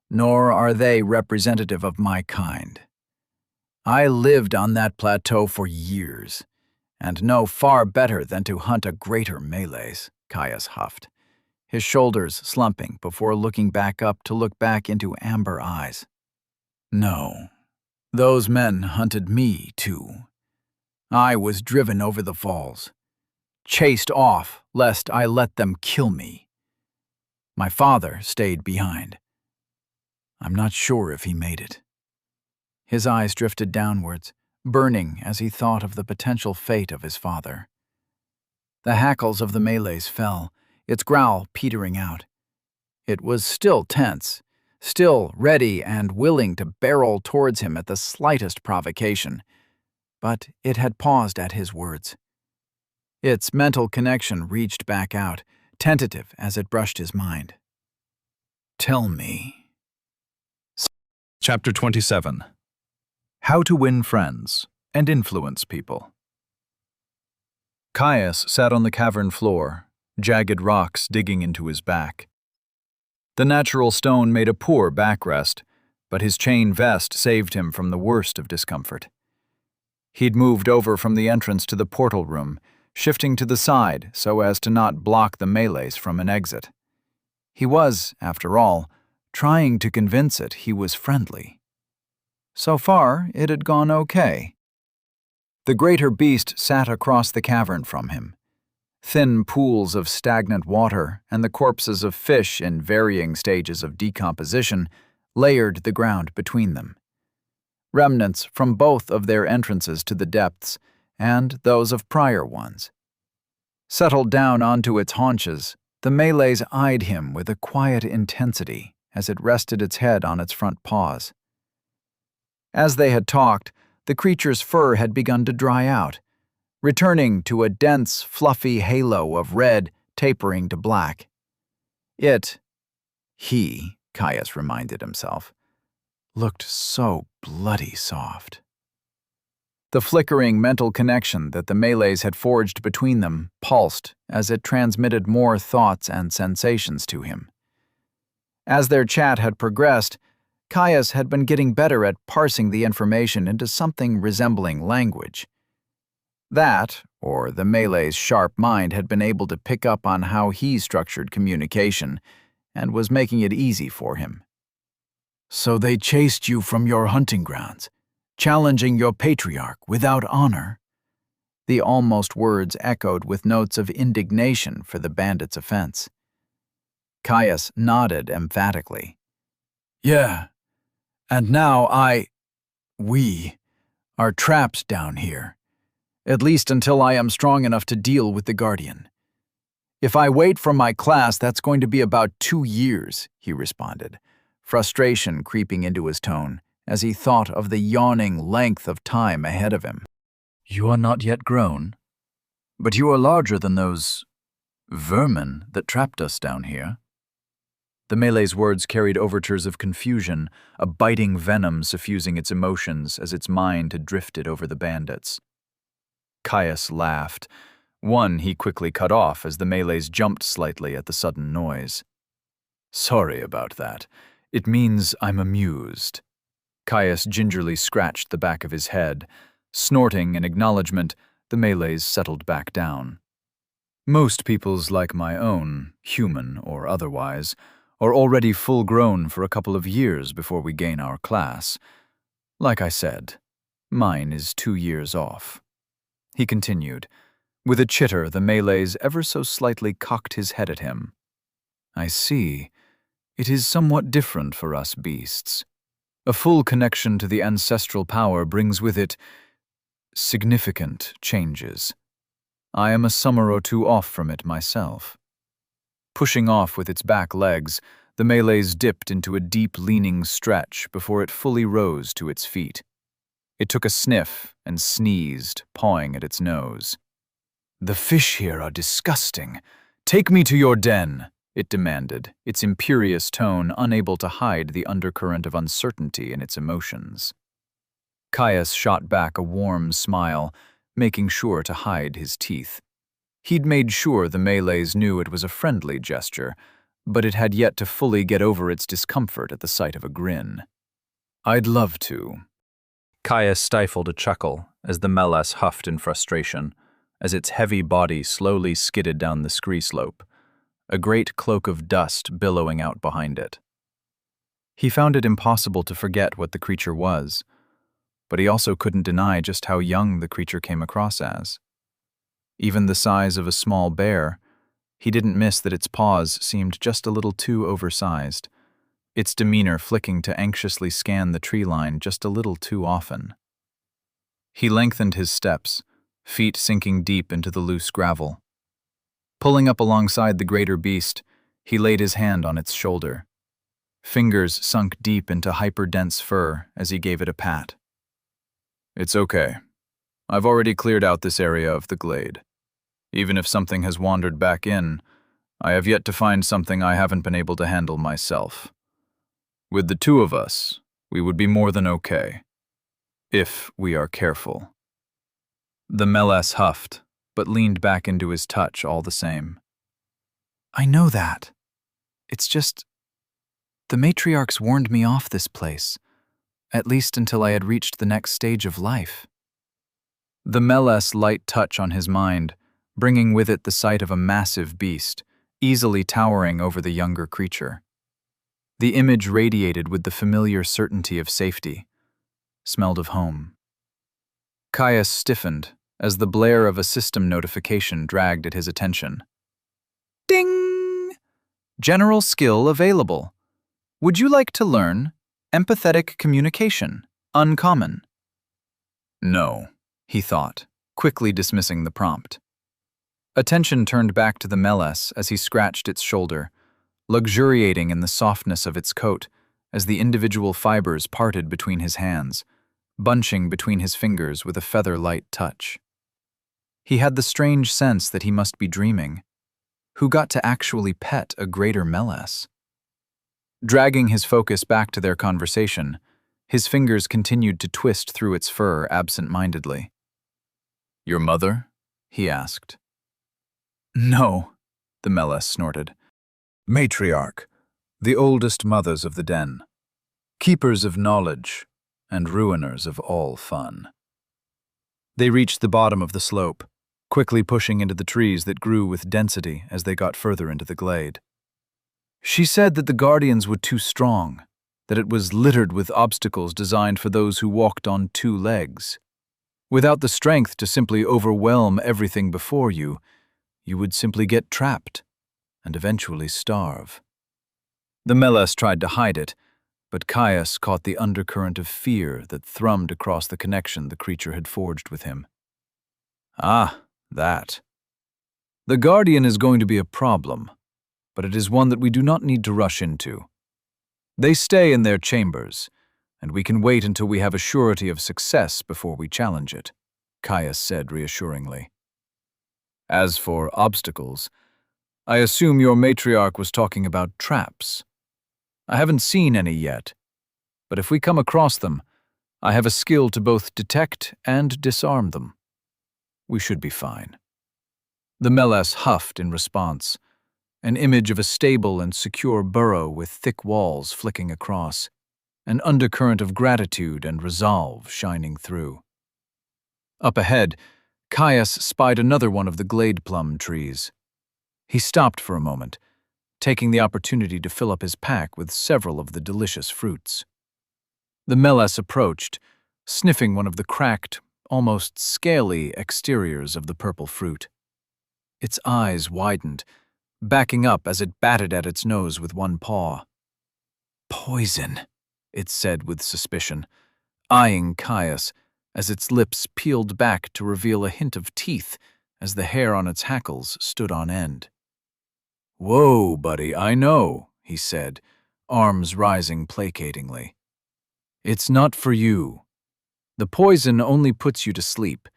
Nor are they representative of my kind. I lived on that plateau for years, and know far better than to hunt a greater Malays, Caius huffed, his shoulders slumping before looking back up to look back into amber eyes. No, those men hunted me too. I was driven over the falls, chased off lest I let them kill me. My father stayed behind. I'm not sure if he made it. His eyes drifted downwards, burning as he thought of the potential fate of his father. The hackles of the Malays fell, its growl petering out. It was still tense, still ready and willing to barrel towards him at the slightest provocation, but it had paused at his words. Its mental connection reached back out, tentative as it brushed his mind. Tell me. Chapter 27. How to Win Friends and Influence People. Caius sat on the cavern floor, jagged rocks digging into his back. The natural stone made a poor backrest, but his chain vest saved him from the worst of discomfort. He'd moved over from the entrance to the portal room, shifting to the side so as to not block the Malays from an exit. He was, after all, trying to convince it he was friendly. So far, it had gone okay. The greater beast sat across the cavern from him. Thin pools of stagnant water and the corpses of fish in varying stages of decomposition layered the ground between them. Remnants from both of their entrances to the depths and those of prior ones. Settled down onto its haunches, the Malays eyed him with a quiet intensity as it rested its head on its front paws. As they had talked, the creature's fur had begun to dry out, returning to a dense, fluffy halo of red tapering to black. He, Caius reminded himself, looked so bloody soft. The flickering mental connection that the Malays had forged between them pulsed as it transmitted more thoughts and sensations to him. As their chat had progressed, Caius had been getting better at parsing the information into something resembling language. That, or the Malay's sharp mind had been able to pick up on how he structured communication and was making it easy for him. "So they chased you from your hunting grounds, challenging your patriarch without honor?" The almost words echoed with notes of indignation for the bandits' offense. Caius nodded emphatically. "Yeah, and now we are trapped down here, at least until I am strong enough to deal with the Guardian. If I wait for my class, that's going to be about 2 years," he responded, frustration creeping into his tone as he thought of the yawning length of time ahead of him. "You are not yet grown, but you are larger than those vermin that trapped us down here." The Malay's words carried overtures of confusion, a biting venom suffusing its emotions as its mind had drifted over the bandits. Caius laughed. One he quickly cut off as the Malays jumped slightly at the sudden noise. "Sorry about that. It means I'm amused." Caius gingerly scratched the back of his head. Snorting in acknowledgement, the Malays settled back down. "Most peoples like my own, human or otherwise, are already full-grown for a couple of years before we gain our class. Like I said, mine is 2 years off." He continued. With a chitter, the Malays ever so slightly cocked his head at him. "I see. It is somewhat different for us beasts. A full connection to the ancestral power brings with it significant changes. I am a summer or 2 off from it myself." Pushing off with its back legs, the Malays dipped into a deep leaning stretch before it fully rose to its feet. It took a sniff and sneezed, pawing at its nose. "The fish here are disgusting. Take me to your den," it demanded, its imperious tone unable to hide the undercurrent of uncertainty in its emotions. Caius shot back a warm smile, making sure to hide his teeth. He'd made sure the Malays knew it was a friendly gesture, but it had yet to fully get over its discomfort at the sight of a grin. "I'd love to." Caius stifled a chuckle as the Melas huffed in frustration, as its heavy body slowly skidded down the scree slope, a great cloak of dust billowing out behind it. He found it impossible to forget what the creature was, but he also couldn't deny just how young the creature came across as. Even the size of a small bear, he didn't miss that its paws seemed just a little too oversized, its demeanor flicking to anxiously scan the tree line just a little too often. He lengthened his steps, feet sinking deep into the loose gravel. Pulling up alongside the greater beast, he laid his hand on its shoulder. Fingers sunk deep into hyper-dense fur as he gave it a pat. "It's okay. I've already cleared out this area of the glade. Even if something has wandered back in, I have yet to find something I haven't been able to handle myself. With the 2 of us, we would be more than okay. If we are careful." The Melas huffed, but leaned back into his touch all the same. "I know that. It's just, the matriarchs warned me off this place, at least until I had reached the next stage of life." The Melas' light touch on his mind, bringing with it the sight of a massive beast, easily towering over the younger creature. The image radiated with the familiar certainty of safety, smelled of home. Caius stiffened as the blare of a system notification dragged at his attention. "Ding! General skill available. Would you like to learn Empathetic communication. Uncommon. No, he thought, quickly dismissing the prompt. Attention turned back to the Meles as he scratched its shoulder, luxuriating in the softness of its coat as the individual fibers parted between his hands, bunching between his fingers with a feather-light touch. He had the strange sense that he must be dreaming. Who got to actually pet a greater Meles? Dragging his focus back to their conversation, his fingers continued to twist through its fur absent-mindedly. "Your mother?" he asked. "No," the Meles snorted. "Matriarch, the oldest mothers of the den, keepers of knowledge and ruiners of all fun." They reached the bottom of the slope, quickly pushing into the trees that grew with density as they got further into the glade. "She said that the Guardians were too strong, that it was littered with obstacles designed for those who walked on two legs. Without the strength to simply overwhelm everything before you, you would simply get trapped and eventually starve." The Meles tried to hide it, but Caius caught the undercurrent of fear that thrummed across the connection the creature had forged with him. "Ah, that. The Guardian is going to be a problem, but it is one that we do not need to rush into. They stay in their chambers, and we can wait until we have a surety of success before we challenge it," Caius said reassuringly. "As for obstacles, I assume your matriarch was talking about traps. I haven't seen any yet, but if we come across them, I have a skill to both detect and disarm them. We should be fine." The Meles huffed in response, an image of a stable and secure burrow with thick walls flicking across, an undercurrent of gratitude and resolve shining through. Up ahead, Caius spied another one of the glade plum trees. He stopped for a moment, taking the opportunity to fill up his pack with several of the delicious fruits. The Meles approached, sniffing one of the cracked, almost scaly exteriors of the purple fruit. Its eyes widened, backing up as it batted at its nose with one paw. "Poison," it said with suspicion, eyeing Caius as its lips peeled back to reveal a hint of teeth as the hair on its hackles stood on end. "Whoa, buddy, I know," he said, arms rising placatingly. "It's not for you. The poison only puts you to sleep,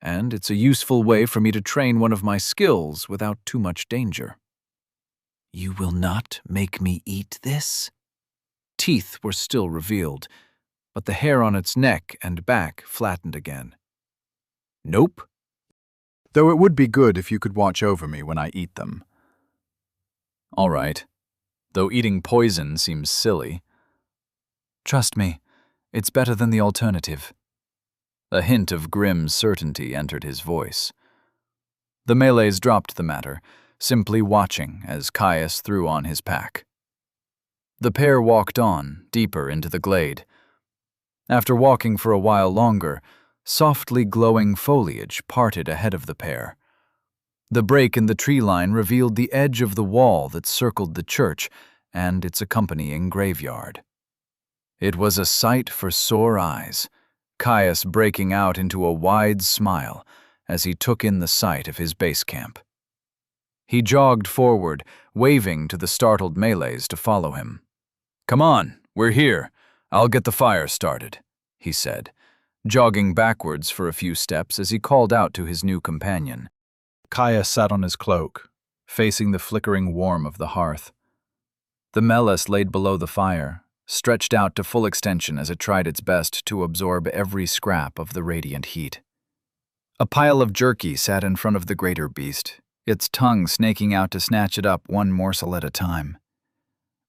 and it's a useful way for me to train one of my skills without too much danger." "You will not make me eat this?" Teeth were still revealed, but the hair on its neck and back flattened again. "Nope. Though it would be good if you could watch over me when I eat them." "All right, though eating poison seems silly." "Trust me, it's better than the alternative." A hint of grim certainty entered his voice. The Meles dropped the matter, simply watching as Caius threw on his pack. The pair walked on, deeper into the glade. After walking for a while longer, softly glowing foliage parted ahead of the pair. The break in the tree line revealed the edge of the wall that circled the church and its accompanying graveyard. It was a sight for sore eyes, Caius breaking out into a wide smile as he took in the sight of his base camp. He jogged forward, waving to the startled Meles to follow him. "Come on, we're here. I'll get the fire started," he said, jogging backwards for a few steps as he called out to his new companion. Caius sat on his cloak, facing the flickering warmth of the hearth. The Meles laid below the fire, stretched out to full extension as it tried its best to absorb every scrap of the radiant heat. A pile of jerky sat in front of the greater beast, its tongue snaking out to snatch it up one morsel at a time.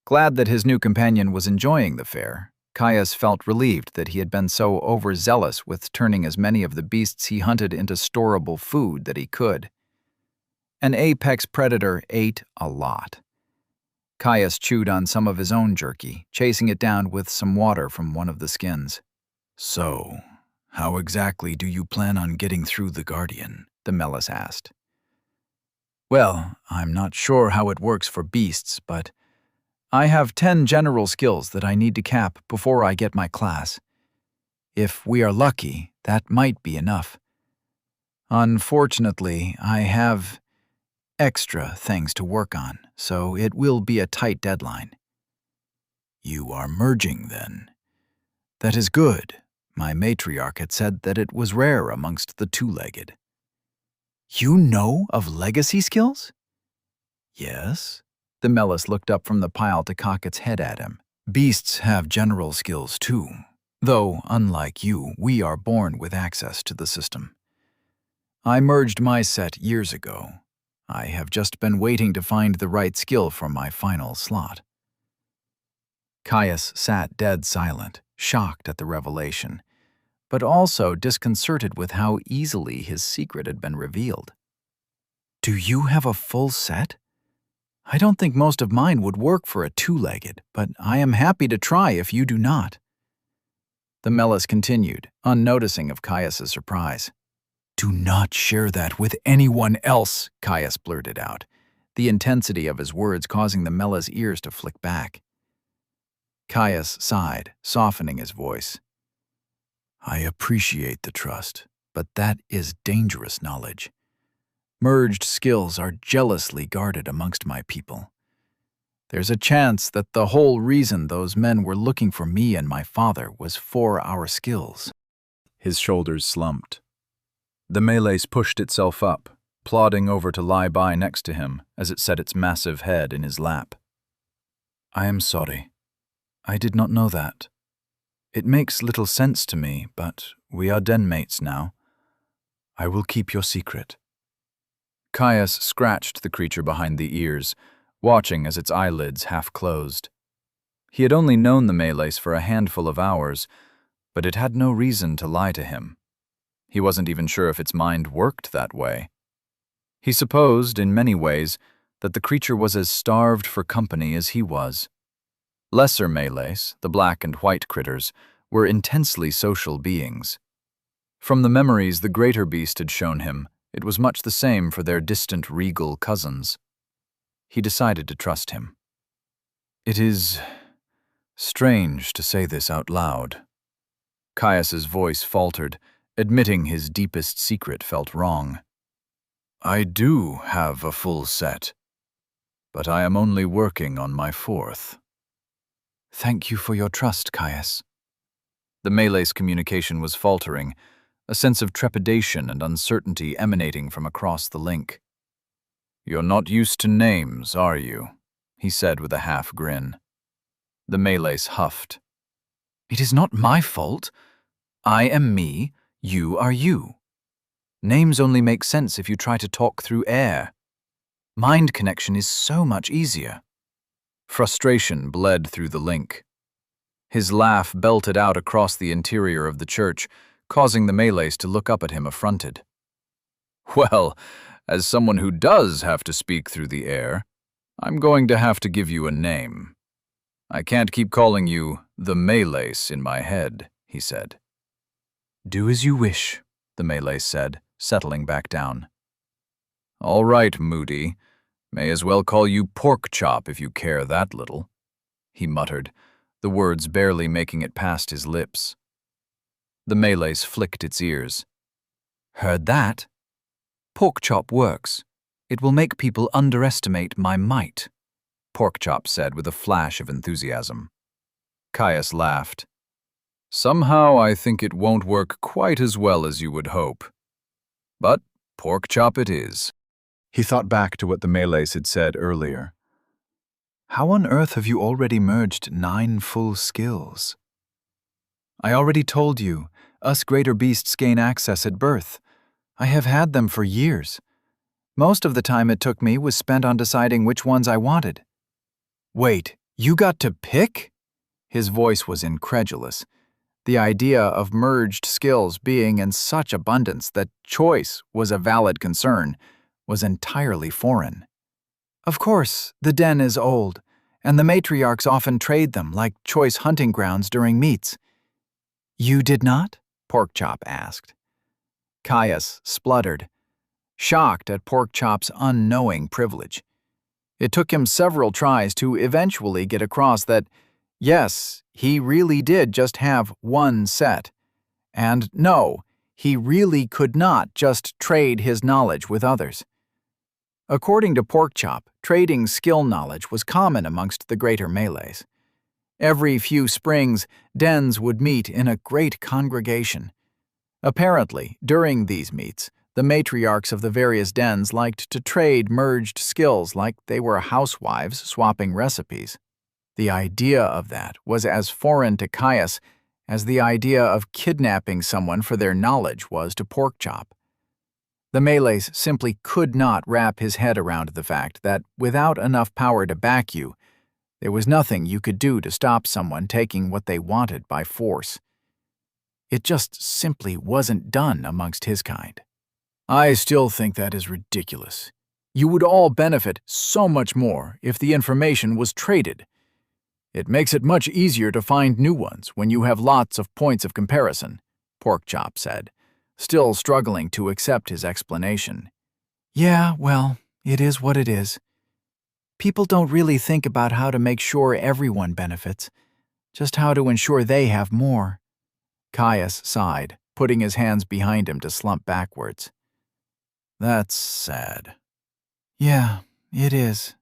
Glad that his new companion was enjoying the fare, Caius felt relieved that he had been so overzealous with turning as many of the beasts he hunted into storable food that he could. An apex predator ate a lot. Caius chewed on some of his own jerky, chasing it down with some water from one of the skins. "So, how exactly do you plan on getting through the Guardian?" the Meles asked. "Well, I'm not sure how it works for beasts, but I have 10 general skills that I need to cap before I get my class. If we are lucky, that might be enough. Unfortunately, I have extra things to work on, so it will be a tight deadline. You are merging, then. That is good. My matriarch had said that it was rare amongst the two-legged. You know of legacy skills? Yes. The Mellis looked up from the pile to cock its head at him. Beasts have general skills too, though, unlike you, we are born with access to the system. I merged my set years ago. I have just been waiting to find the right skill for my final slot. Caius sat dead silent, shocked at the revelation, but also disconcerted with how easily his secret had been revealed. Do you have a full set? I don't think most of mine would work for a two-legged, but I am happy to try if you do not. The Mellis continued, unnoticing of Caius's surprise. Do not share that with anyone else, Caius blurted out, the intensity of his words causing the Mellis' ears to flick back. Caius sighed, softening his voice. I appreciate the trust, but that is dangerous knowledge. Merged skills are jealously guarded amongst my people. There's a chance that the whole reason those men were looking for me and my father was for our skills. His shoulders slumped. The Malace pushed itself up, plodding over to lie by next to him as it set its massive head in his lap. I am sorry. I did not know that. It makes little sense to me, but we are den mates now. I will keep your secret. Caius scratched the creature behind the ears, watching as its eyelids half closed. He had only known the Malace for a handful of hours, but it had no reason to lie to him. He wasn't even sure if its mind worked that way. He supposed, in many ways, that the creature was as starved for company as he was. Lesser Malace, the black and white critters, were intensely social beings. From the memories the greater beast had shown him, it was much the same for their distant regal cousins. He decided to trust him. It is strange to say this out loud. Caius's voice faltered, admitting his deepest secret felt wrong. I do have a full set, but I am only working on my fourth. Thank you for your trust, Caius. The Malace communication was faltering, a sense of trepidation and uncertainty emanating from across the link. You're not used to names, are you? He said with a half grin. The Malace huffed. It is not my fault. I am me, you are you. Names only make sense if you try to talk through air. Mind connection is so much easier. Frustration bled through the link. His laugh belted out across the interior of the church, causing the Malace to look up at him affronted. Well, as someone who does have to speak through the air, I'm going to have to give you a name. I can't keep calling you the Malace in my head, he said. Do as you wish, the Malace said, settling back down. All right, Moody. May as well call you Pork Chop if you care that little, he muttered, the words barely making it past his lips. The Malace flicked its ears. Heard that? Pork Chop works. It will make people underestimate my might, Pork Chop said with a flash of enthusiasm. Caius laughed. Somehow I think it won't work quite as well as you would hope. But Pork Chop it is. He thought back to what the Malace had said earlier. How on earth have you already merged 9 full skills? I already told you, us greater beasts gain access at birth. I have had them for years. Most of the time it took me was spent on deciding which ones I wanted. Wait, you got to pick? His voice was incredulous. The idea of merged skills being in such abundance that choice was a valid concern was entirely foreign. Of course, the den is old, and the matriarchs often trade them like choice hunting grounds during meets. You did not? Pork Chop asked. Caius spluttered, shocked at Pork Chop's unknowing privilege. It took him several tries to eventually get across that, yes, he really did just have one set. And no, he really could not just trade his knowledge with others. According to Porkchop, trading skill knowledge was common amongst the greater Malays. Every few springs, dens would meet in a great congregation. Apparently, during these meets, the matriarchs of the various dens liked to trade merged skills like they were housewives swapping recipes. The idea of that was as foreign to Caius as the idea of kidnapping someone for their knowledge was to Porkchop. The Malays simply could not wrap his head around the fact that without enough power to back you, there was nothing you could do to stop someone taking what they wanted by force. It just simply wasn't done amongst his kind. I still think that is ridiculous. You would all benefit so much more if the information was traded. It makes it much easier to find new ones when you have lots of points of comparison, Porkchop said, still struggling to accept his explanation. Yeah, well, it is what it is. People don't really think about how to make sure everyone benefits, just how to ensure they have more. Caius sighed, putting his hands behind him to slump backwards. That's sad. Yeah, it is,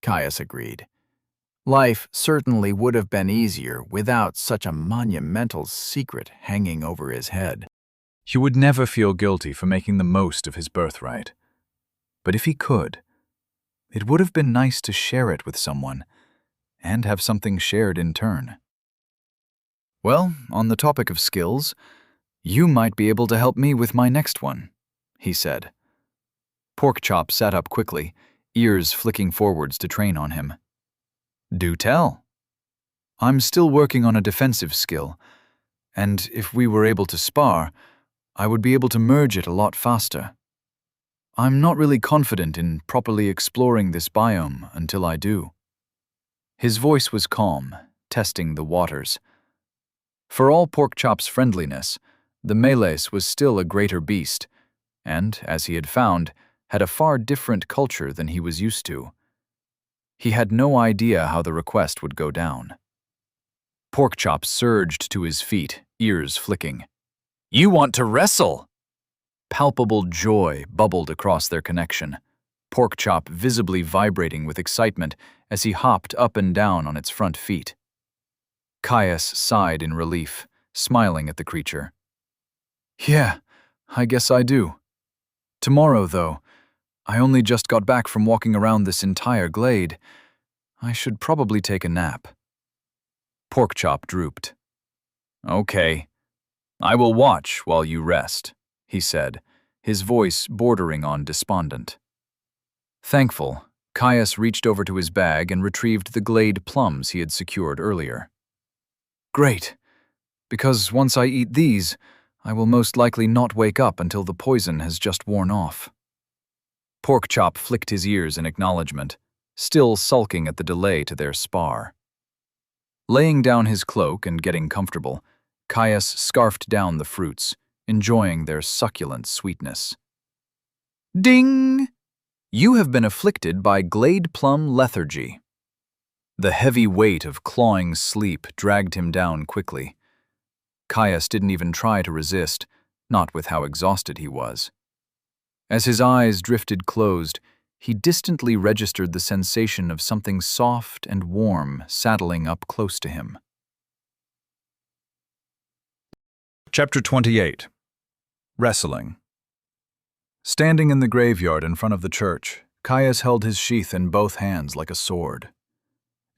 Caius agreed. Life certainly would have been easier without such a monumental secret hanging over his head. He would never feel guilty for making the most of his birthright. But if he could, it would have been nice to share it with someone, and have something shared in turn. Well, on the topic of skills, you might be able to help me with my next one, he said. Porkchop sat up quickly, ears flicking forwards to train on him. Do tell. I'm still working on a defensive skill, and if we were able to spar, I would be able to merge it a lot faster. I'm not really confident in properly exploring this biome until I do. His voice was calm, testing the waters. For all Porkchop's friendliness, the Malays was still a greater beast, and, as he had found, had a far different culture than he was used to. He had no idea how the request would go down. Porkchop surged to his feet, ears flicking. You want to wrestle? Palpable joy bubbled across their connection, Porkchop visibly vibrating with excitement as he hopped up and down on its front feet. Caius sighed in relief, smiling at the creature. Yeah, I guess I do. Tomorrow, though, I only just got back from walking around this entire glade. I should probably take a nap. Porkchop drooped. Okay. I will watch while you rest, he said, his voice bordering on despondent. Thankful, Caius reached over to his bag and retrieved the glade plums he had secured earlier. Great, because once I eat these, I will most likely not wake up until the poison has just worn off. Porkchop flicked his ears in acknowledgement, still sulking at the delay to their spar. Laying down his cloak and getting comfortable, Caius scarfed down the fruits, enjoying their succulent sweetness. Ding! You have been afflicted by glade plum lethargy. The heavy weight of clawing sleep dragged him down quickly. Caius didn't even try to resist, not with how exhausted he was. As his eyes drifted closed, he distantly registered the sensation of something soft and warm saddling up close to him. Chapter 28. Wrestling. Standing in the graveyard in front of the church, Caius held his sheath in both hands like a sword.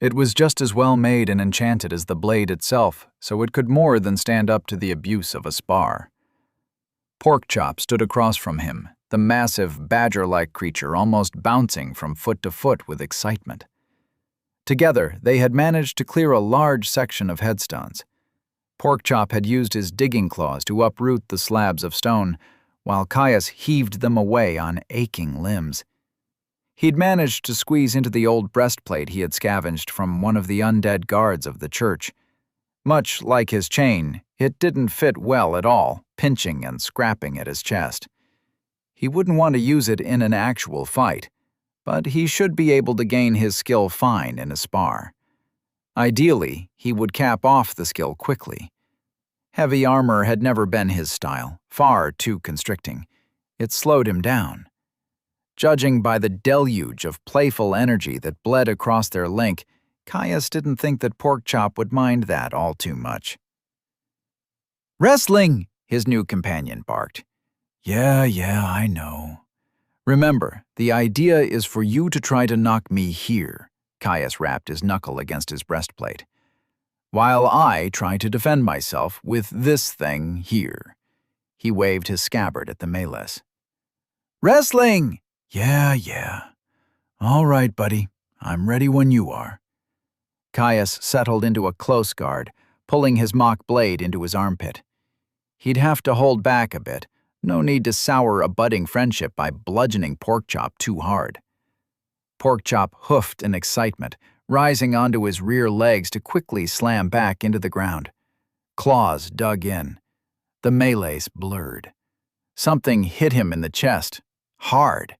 It was just as well made and enchanted as the blade itself, so it could more than stand up to the abuse of a spar. Porkchop stood across from him, the massive, badger-like creature almost bouncing from foot to foot with excitement. Together, they had managed to clear a large section of headstones. Porkchop had used his digging claws to uproot the slabs of stone, while Caius heaved them away on aching limbs. He'd managed to squeeze into the old breastplate he had scavenged from one of the undead guards of the church. Much like his chain, it didn't fit well at all, pinching and scrapping at his chest. He wouldn't want to use it in an actual fight, but he should be able to gain his skill fine in a spar. Ideally, he would cap off the skill quickly. Heavy armor had never been his style, far too constricting. It slowed him down. Judging by the deluge of playful energy that bled across their link, Caius didn't think that Porkchop would mind that all too much. "Wrestling!" his new companion barked. Yeah, I know. Remember, the idea is for you to try to knock me here," Caius rapped his knuckle against his breastplate, "while I try to defend myself with this thing here." He waved his scabbard at the melees. "Wrestling!" Yeah. All right, buddy. I'm ready when you are." Caius settled into a close guard, pulling his mock blade into his armpit. He'd have to hold back a bit. No need to sour a budding friendship by bludgeoning Porkchop too hard. Porkchop hoofed in excitement, rising onto his rear legs to quickly slam back into the ground. Claws dug in. The melees blurred. Something hit him in the chest, hard.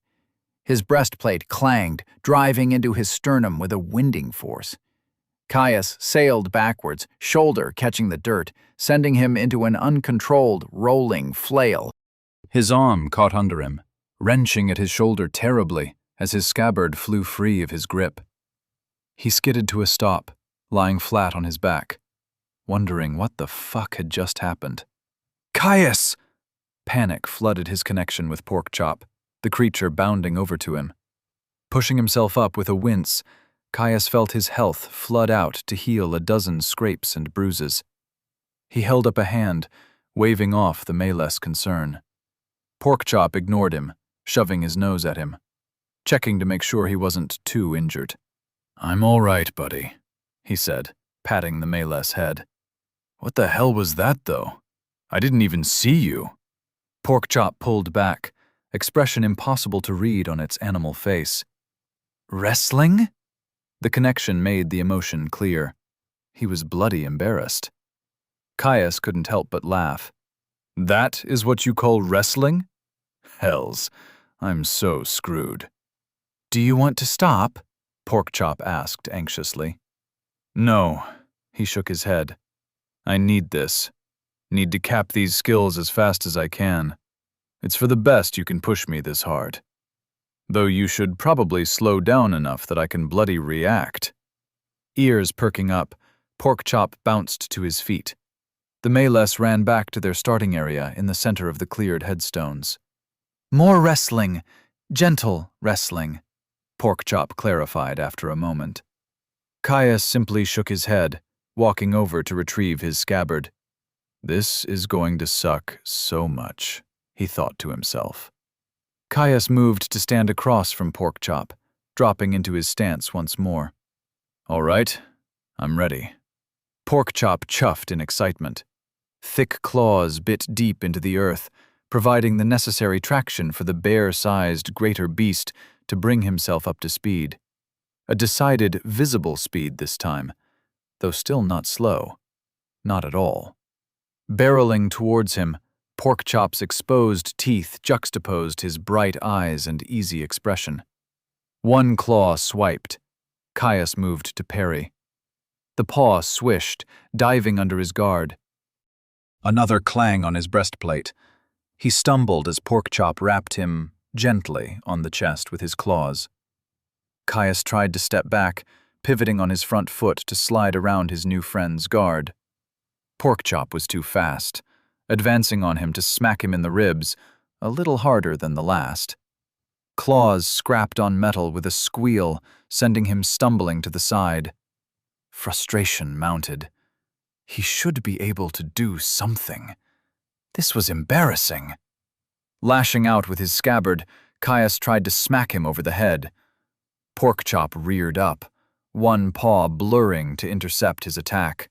His breastplate clanged, driving into his sternum with a winding force. Caius sailed backwards, shoulder catching the dirt, sending him into an uncontrolled, rolling flail. His arm caught under him, wrenching at his shoulder terribly as his scabbard flew free of his grip. He skidded to a stop, lying flat on his back, wondering what the fuck had just happened. "Caius!" Panic flooded his connection with Porkchop, the creature bounding over to him. Pushing himself up with a wince, Caius felt his health flood out to heal a dozen scrapes and bruises. He held up a hand, waving off the melee's concern. Porkchop ignored him, shoving his nose at him, checking to make sure he wasn't too injured. "I'm all right, buddy," he said, patting the melee's head. "What the hell was that, though? I didn't even see you." Porkchop pulled back, expression impossible to read on its animal face. "Wrestling?" The connection made the emotion clear. He was bloody embarrassed. Caius couldn't help but laugh. "That is what you call wrestling? Hells, I'm so screwed." "Do you want to stop?" Porkchop asked anxiously. "No," he shook his head. "I need this. Need to cap these skills as fast as I can. It's for the best you can push me this hard. Though you should probably slow down enough that I can bloody react." Ears perking up, Porkchop bounced to his feet. The melees ran back to their starting area in the center of the cleared headstones. "More wrestling. Gentle wrestling," Porkchop clarified after a moment. Caius simply shook his head, walking over to retrieve his scabbard. "This is going to suck so much," he thought to himself. Caius moved to stand across from Porkchop, dropping into his stance once more. "All right, I'm ready." Porkchop chuffed in excitement. Thick claws bit deep into the earth, providing the necessary traction for the bear-sized greater beast to bring himself up to speed. A decided, visible speed this time, though still not slow. Not at all. Barreling towards him, Porkchop's exposed teeth juxtaposed his bright eyes and easy expression. One claw swiped. Caius moved to parry. The paw swished, diving under his guard. Another clang on his breastplate. He stumbled as Porkchop rapped him gently on the chest with his claws. Caius tried to step back, pivoting on his front foot to slide around his new friend's guard. Porkchop was too fast, advancing on him to smack him in the ribs, a little harder than the last. Claws scrapped on metal with a squeal, sending him stumbling to the side. Frustration mounted. He should be able to do something. This was embarrassing. Lashing out with his scabbard, Caius tried to smack him over the head. Porkchop reared up, one paw blurring to intercept his attack.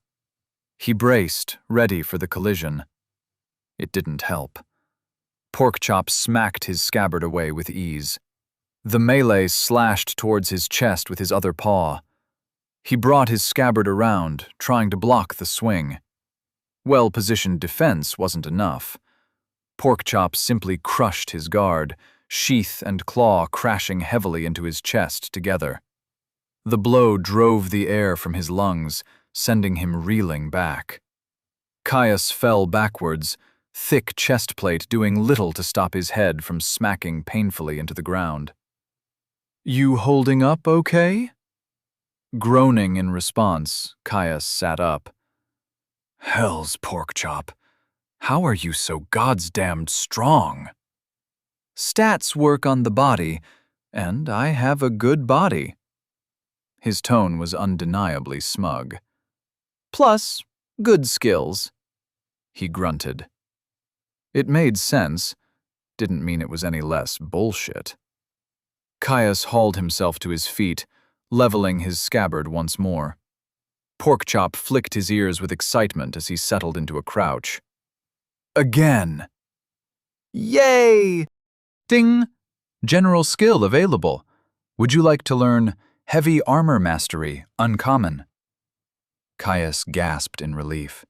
He braced, ready for the collision. It didn't help. Porkchop smacked his scabbard away with ease. The melee slashed towards his chest with his other paw. He brought his scabbard around, trying to block the swing. Well-positioned defense wasn't enough. Porkchop simply crushed his guard, sheath and claw crashing heavily into his chest together. The blow drove the air from his lungs, sending him reeling back. Caius fell backwards, thick chest plate doing little to stop his head from smacking painfully into the ground. "You holding up okay?" Groaning in response, Caius sat up. "Hell's pork chop. How are you so goddamned strong?" "Stats work on the body, and I have a good body." His tone was undeniably smug. "Plus, good skills." He grunted. It made sense, didn't mean it was any less bullshit. Caius hauled himself to his feet, leveling his scabbard once more. Porkchop flicked his ears with excitement as he settled into a crouch. "Again!" "Yay!" "Ding! General skill available. Would you like to learn Heavy Armor Mastery, Uncommon?" Caius gasped in relief.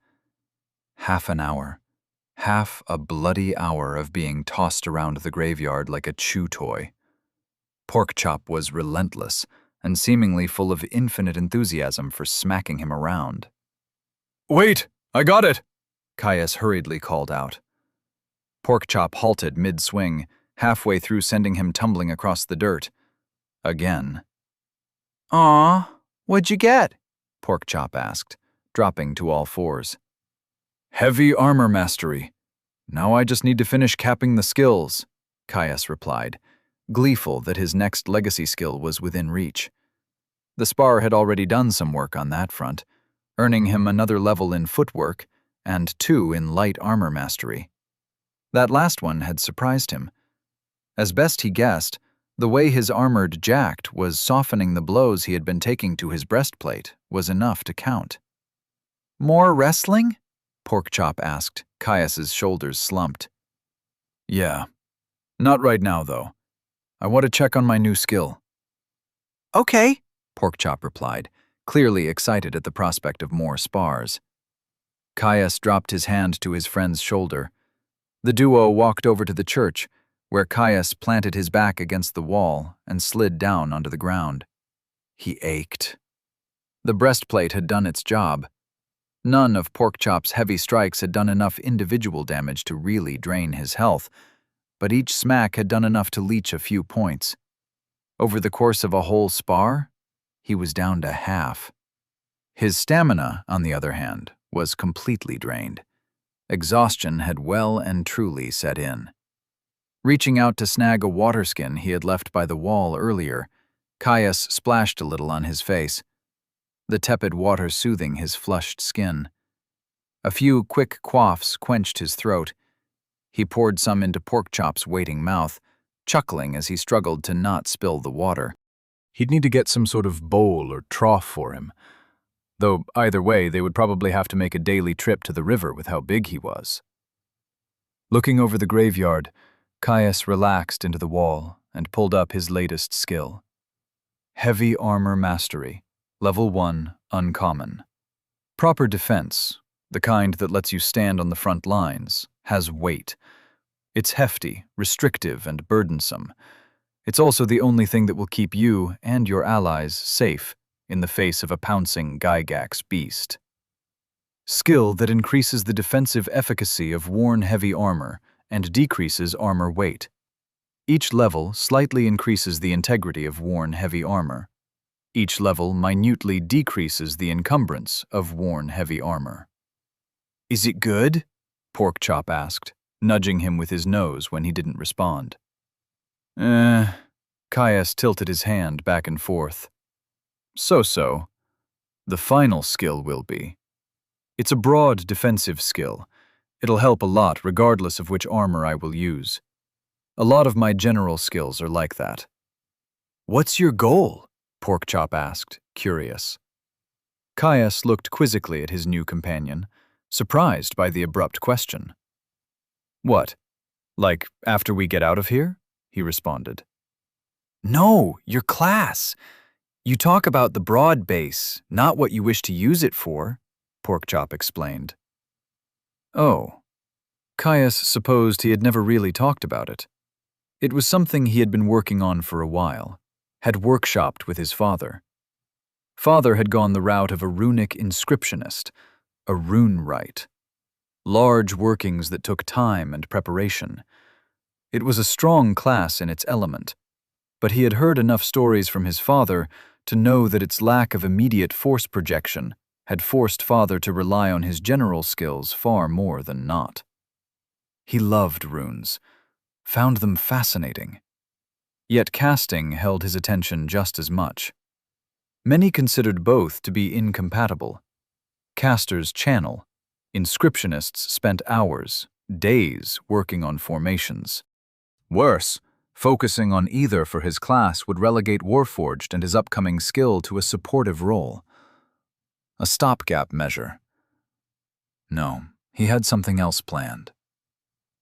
Half an hour. Half a bloody hour of being tossed around the graveyard like a chew toy. Porkchop was relentless and seemingly full of infinite enthusiasm for smacking him around. "Wait! I got it!" Caius hurriedly called out. Porkchop halted mid-swing, halfway through sending him tumbling across the dirt. Again. "Aw, what'd you get?" Porkchop asked, dropping to all fours. "Heavy Armor Mastery. Now I just need to finish capping the skills," Caius replied, gleeful that his next legacy skill was within reach. The spar had already done some work on that front, earning him another level in footwork and 2 in light armor mastery. That last one had surprised him. As best he guessed, the way his armored jacked was softening the blows he had been taking to his breastplate was enough to count. "More wrestling?" Porkchop asked, Caius's shoulders slumped. "Yeah. Not right now, though. I want to check on my new skill." "Okay," Porkchop replied, clearly excited at the prospect of more spars. Caius dropped his hand to his friend's shoulder. The duo walked over to the church, where Caius planted his back against the wall and slid down onto the ground. He ached. The breastplate had done its job. None of Porkchop's heavy strikes had done enough individual damage to really drain his health, but each smack had done enough to leach a few points. Over the course of a whole spar, he was down to half. His stamina, on the other hand, was completely drained. Exhaustion had well and truly set in. Reaching out to snag a water skin he had left by the wall earlier, Caius splashed a little on his face, the tepid water soothing his flushed skin. A few quick quaffs quenched his throat. He poured some into Porkchop's waiting mouth, chuckling as he struggled to not spill the water. He'd need to get some sort of bowl or trough for him, though either way they would probably have to make a daily trip to the river with how big he was. Looking over the graveyard, Caius relaxed into the wall and pulled up his latest skill. Heavy Armor Mastery, Level 1, Uncommon. Proper defense, the kind that lets you stand on the front lines, has weight. It's hefty, restrictive, and burdensome. It's also the only thing that will keep you and your allies safe in the face of a pouncing Gygax beast. Skill that increases the defensive efficacy of worn heavy armor and decreases armor weight. Each level slightly increases the integrity of worn heavy armor. Each level minutely decreases the encumbrance of worn heavy armor. "Is it good?" Porkchop asked, nudging him with his nose when he didn't respond. Caius tilted his hand back and forth. So-so. The final skill will be. It's a broad defensive skill. It'll help a lot regardless of which armor I will use. A lot of my general skills are like that. "What's your goal?" Porkchop asked, curious. Caius looked quizzically at his new companion, surprised by the abrupt question. "What? Like, after we get out of here?" he responded. "No, your class. You talk about the broad base, not what you wish to use it for," Porkchop explained. Oh. Caius supposed he had never really talked about it. It was something he had been working on for a while, had workshopped with his father. Father had gone the route of a runic inscriptionist, a rune write. Large workings that took time and preparation. It was a strong class in its element, but he had heard enough stories from his father to know that its lack of immediate force projection had forced Father to rely on his general skills far more than not. He loved runes, found them fascinating. Yet casting held his attention just as much. Many considered both to be incompatible. Casters channel. Inscriptionists spent hours, days working on formations. Worse, focusing on either for his class would relegate Warforged and his upcoming skill to a supportive role. A stopgap measure. No, he had something else planned.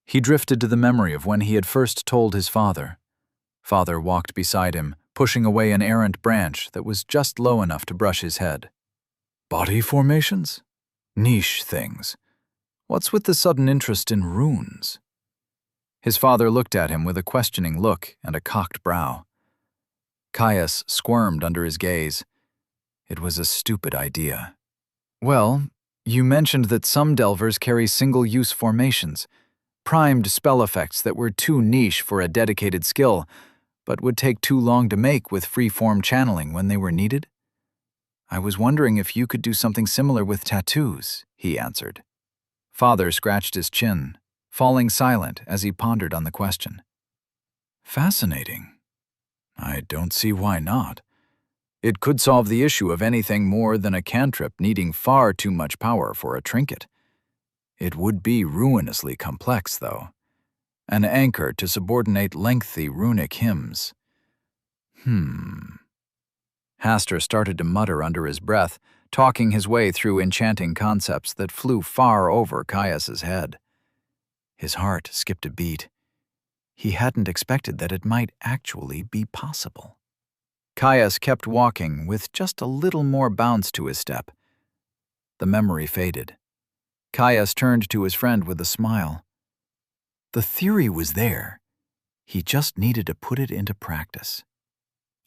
He drifted to the memory of when he had first told his father. Father walked beside him, pushing away an errant branch that was just low enough to brush his head. Body formations? Niche things. What's with the sudden interest in runes? His father looked at him with a questioning look and a cocked brow. Caius squirmed under his gaze. It was a stupid idea. Well, you mentioned that some delvers carry single-use formations, primed spell effects that were too niche for a dedicated skill, but would take too long to make with free-form channeling when they were needed? I was wondering if you could do something similar with tattoos, he answered. Father scratched his chin, falling silent as he pondered on the question. Fascinating. I don't see why not. It could solve the issue of anything more than a cantrip needing far too much power for a trinket. It would be ruinously complex, though. An anchor to subordinate lengthy runic hymns. Hastur started to mutter under his breath, talking his way through enchanting concepts that flew far over Caius's head. His heart skipped a beat. He hadn't expected that it might actually be possible. Caius kept walking with just a little more bounce to his step. The memory faded. Caius turned to his friend with a smile. The theory was there. He just needed to put it into practice.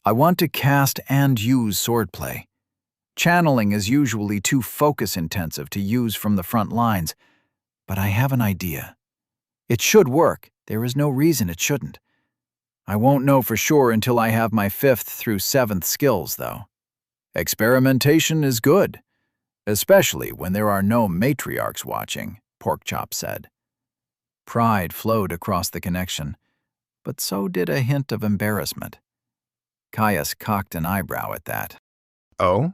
I want to cast and use swordplay. Channeling is usually too focus-intensive to use from the front lines, but I have an idea. It should work. There is no reason it shouldn't. I won't know for sure until I have my 5th through 7th skills, though. Experimentation is good, especially when there are no matriarchs watching, Porkchop said. Pride flowed across the connection, but so did a hint of embarrassment. Caius cocked an eyebrow at that. Oh?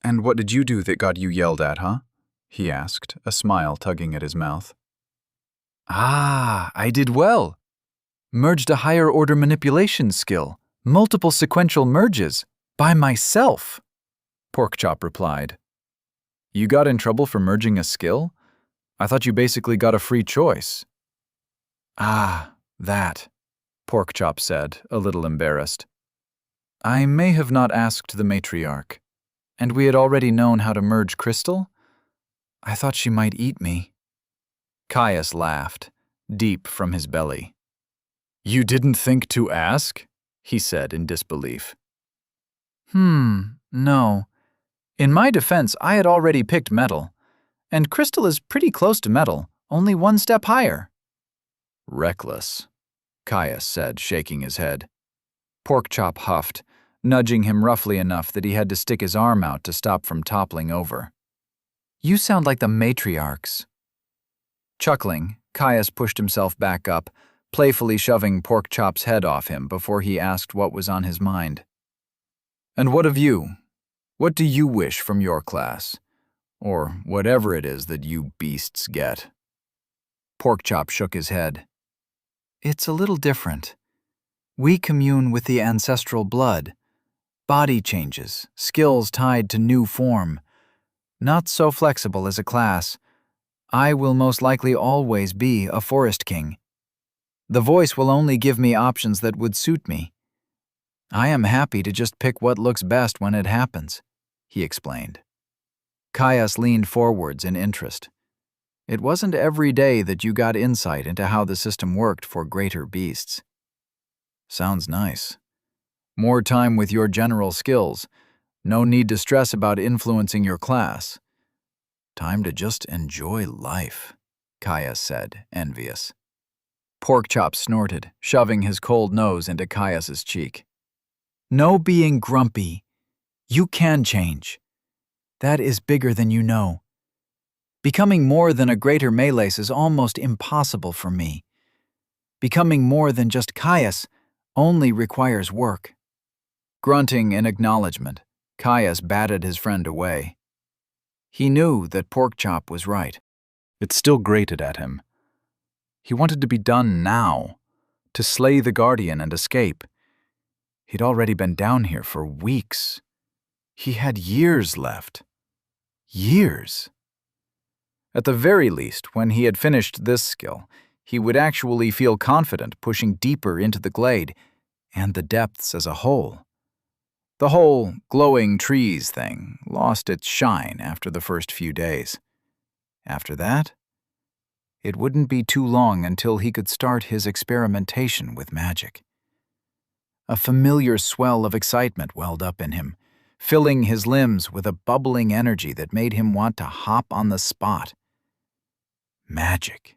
And what did you do that got you yelled at, huh? He asked, a smile tugging at his mouth. Ah, I did well. Merged a higher-order manipulation skill, multiple sequential merges, by myself, Porkchop replied. You got in trouble for merging a skill? I thought you basically got a free choice. Ah, that, Porkchop said, a little embarrassed. I may have not asked the matriarch, and we had already known how to merge crystal? I thought she might eat me. Caius laughed, deep from his belly. You didn't think to ask? He said in disbelief. No. In my defense, I had already picked metal, and crystal is pretty close to metal, only one step higher. Reckless, Caius said, shaking his head. Porkchop huffed, nudging him roughly enough that he had to stick his arm out to stop from toppling over. You sound like the matriarchs. Chuckling, Caius pushed himself back up, playfully shoving Porkchop's head off him before he asked what was on his mind. And what of you? What do you wish from your class? Or whatever it is that you beasts get. Porkchop shook his head. It's a little different. We commune with the ancestral blood. Body changes, skills tied to new form. Not so flexible as a class. I will most likely always be a forest king. The voice will only give me options that would suit me. I am happy to just pick what looks best when it happens, he explained. Caius leaned forwards in interest. It wasn't every day that you got insight into how the system worked for greater beasts. Sounds nice. More time with your general skills. No need to stress about influencing your class. Time to just enjoy life, Caius said, envious. Porkchop snorted, shoving his cold nose into Caius's cheek. No being grumpy. You can change. That is bigger than you know. Becoming more than a greater Meleys is almost impossible for me. Becoming more than just Caius only requires work. Grunting in acknowledgement, Caius batted his friend away. He knew that Porkchop was right. It still grated at him. He wanted to be done now, to slay the Guardian and escape. He'd already been down here for weeks. He had years left. Years. At the very least, when he had finished this skill, he would actually feel confident pushing deeper into the glade and the depths as a whole. The whole glowing trees thing lost its shine after the first few days. After that, it wouldn't be too long until he could start his experimentation with magic. A familiar swell of excitement welled up in him, filling his limbs with a bubbling energy that made him want to hop on the spot. Magic.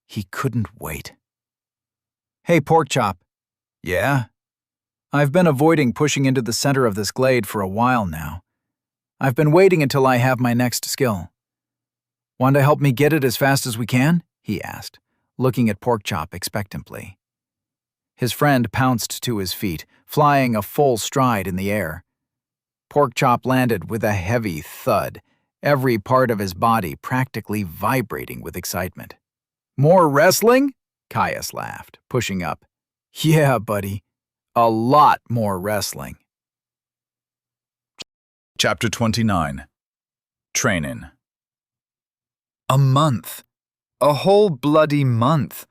He couldn't wait. Hey, Porkchop. Yeah? I've been avoiding pushing into the center of this glade for a while now. I've been waiting until I have my next skill. Want to help me get it as fast as we can? He asked, looking at Porkchop expectantly. His friend pounced to his feet, flying a full stride in the air. Porkchop landed with a heavy thud, every part of his body practically vibrating with excitement. More wrestling? Caius laughed, pushing up. Yeah, buddy. A lot more wrestling. Chapter 29. Training. A month. A whole bloody month.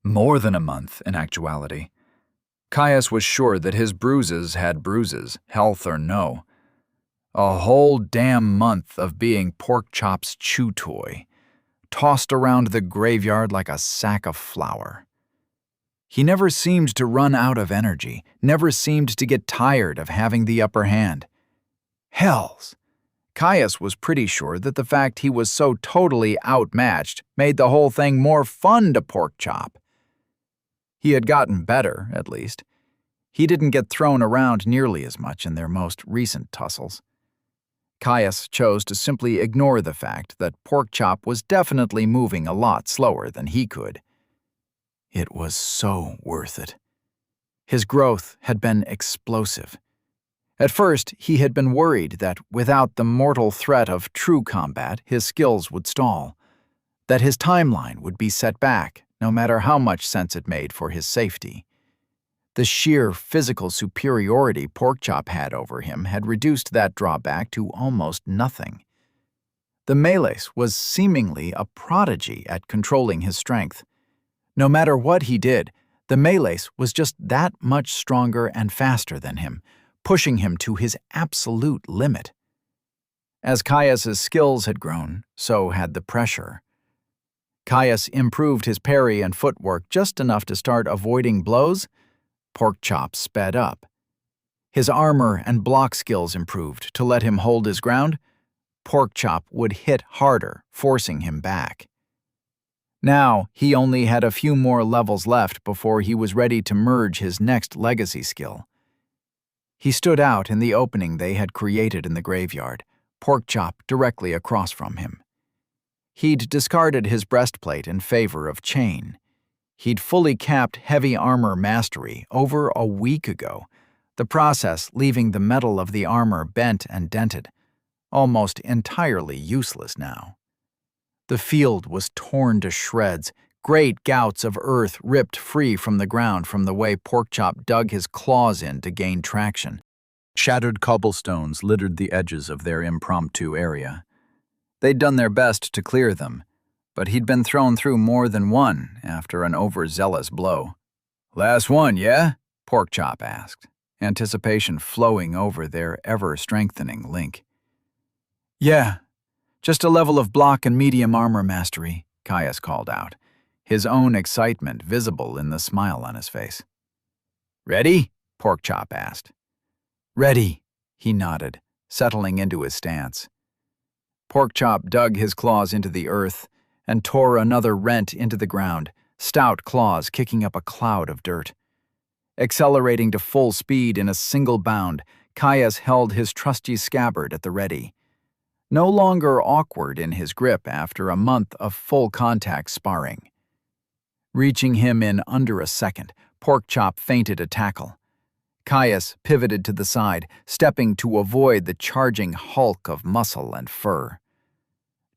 More than a month, in actuality. Caius was sure that his bruises had bruises, health or no. A whole damn month of being Porkchop's chew toy, tossed around the graveyard like a sack of flour. He never seemed to run out of energy, never seemed to get tired of having the upper hand. Hells! Caius was pretty sure that the fact he was so totally outmatched made the whole thing more fun to Porkchop. He had gotten better, at least. He didn't get thrown around nearly as much in their most recent tussles. Caius chose to simply ignore the fact that Porkchop was definitely moving a lot slower than he could. It was so worth it. His growth had been explosive. At first, he had been worried that without the mortal threat of true combat, his skills would stall, that his timeline would be set back, no matter how much sense it made for his safety. The sheer physical superiority Porkchop had over him had reduced that drawback to almost nothing. The Meleys was seemingly a prodigy at controlling his strength. No matter what he did, the Meleys was just that much stronger and faster than him, pushing him to his absolute limit. As Caius's skills had grown, so had the pressure. Caius improved his parry and footwork just enough to start avoiding blows. Porkchop sped up. His armor and block skills improved to let him hold his ground. Porkchop would hit harder, forcing him back. Now, he only had a few more levels left before he was ready to merge his next legacy skill. He stood out in the opening they had created in the graveyard, Porkchop directly across from him. He'd discarded his breastplate in favor of chain. He'd fully capped heavy armor mastery over a week ago, the process leaving the metal of the armor bent and dented, almost entirely useless now. The field was torn to shreds, great gouts of earth ripped free from the ground from the way Porkchop dug his claws in to gain traction. Shattered cobblestones littered the edges of their impromptu area. They'd done their best to clear them, but he'd been thrown through more than one after an overzealous blow. "Last one, yeah?" Porkchop asked, anticipation flowing over their ever-strengthening link. "Yeah, just a level of block and medium armor mastery," Caius called out, his own excitement visible in the smile on his face. "Ready?" Porkchop asked. "Ready," he nodded, settling into his stance. Porkchop dug his claws into the earth and tore another rent into the ground, stout claws kicking up a cloud of dirt. Accelerating to full speed in a single bound, Caius held his trusty scabbard at the ready. No longer awkward in his grip after a month of full-contact sparring. Reaching him in under a second, Porkchop feinted a tackle. Caius pivoted to the side, stepping to avoid the charging hulk of muscle and fur.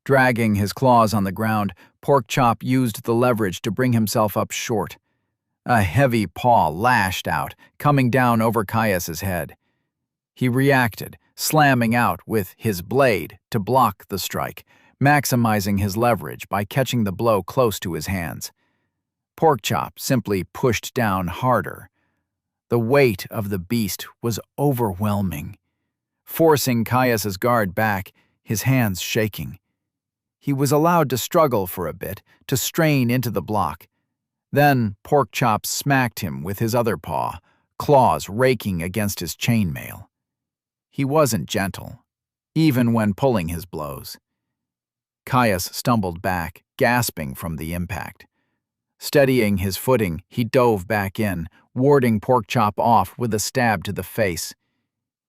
Dragging his claws on the ground, Porkchop used the leverage to bring himself up short. A heavy paw lashed out, coming down over Caius's head. He reacted, slamming out with his blade to block the strike, maximizing his leverage by catching the blow close to his hands. Porkchop simply pushed down harder. The weight of the beast was overwhelming, forcing Caius's guard back, his hands shaking. He was allowed to struggle for a bit, to strain into the block. Then Porkchop smacked him with his other paw, claws raking against his chainmail. He wasn't gentle, even when pulling his blows. Caius stumbled back, gasping from the impact. Steadying his footing, he dove back in, warding Porkchop off with a stab to the face.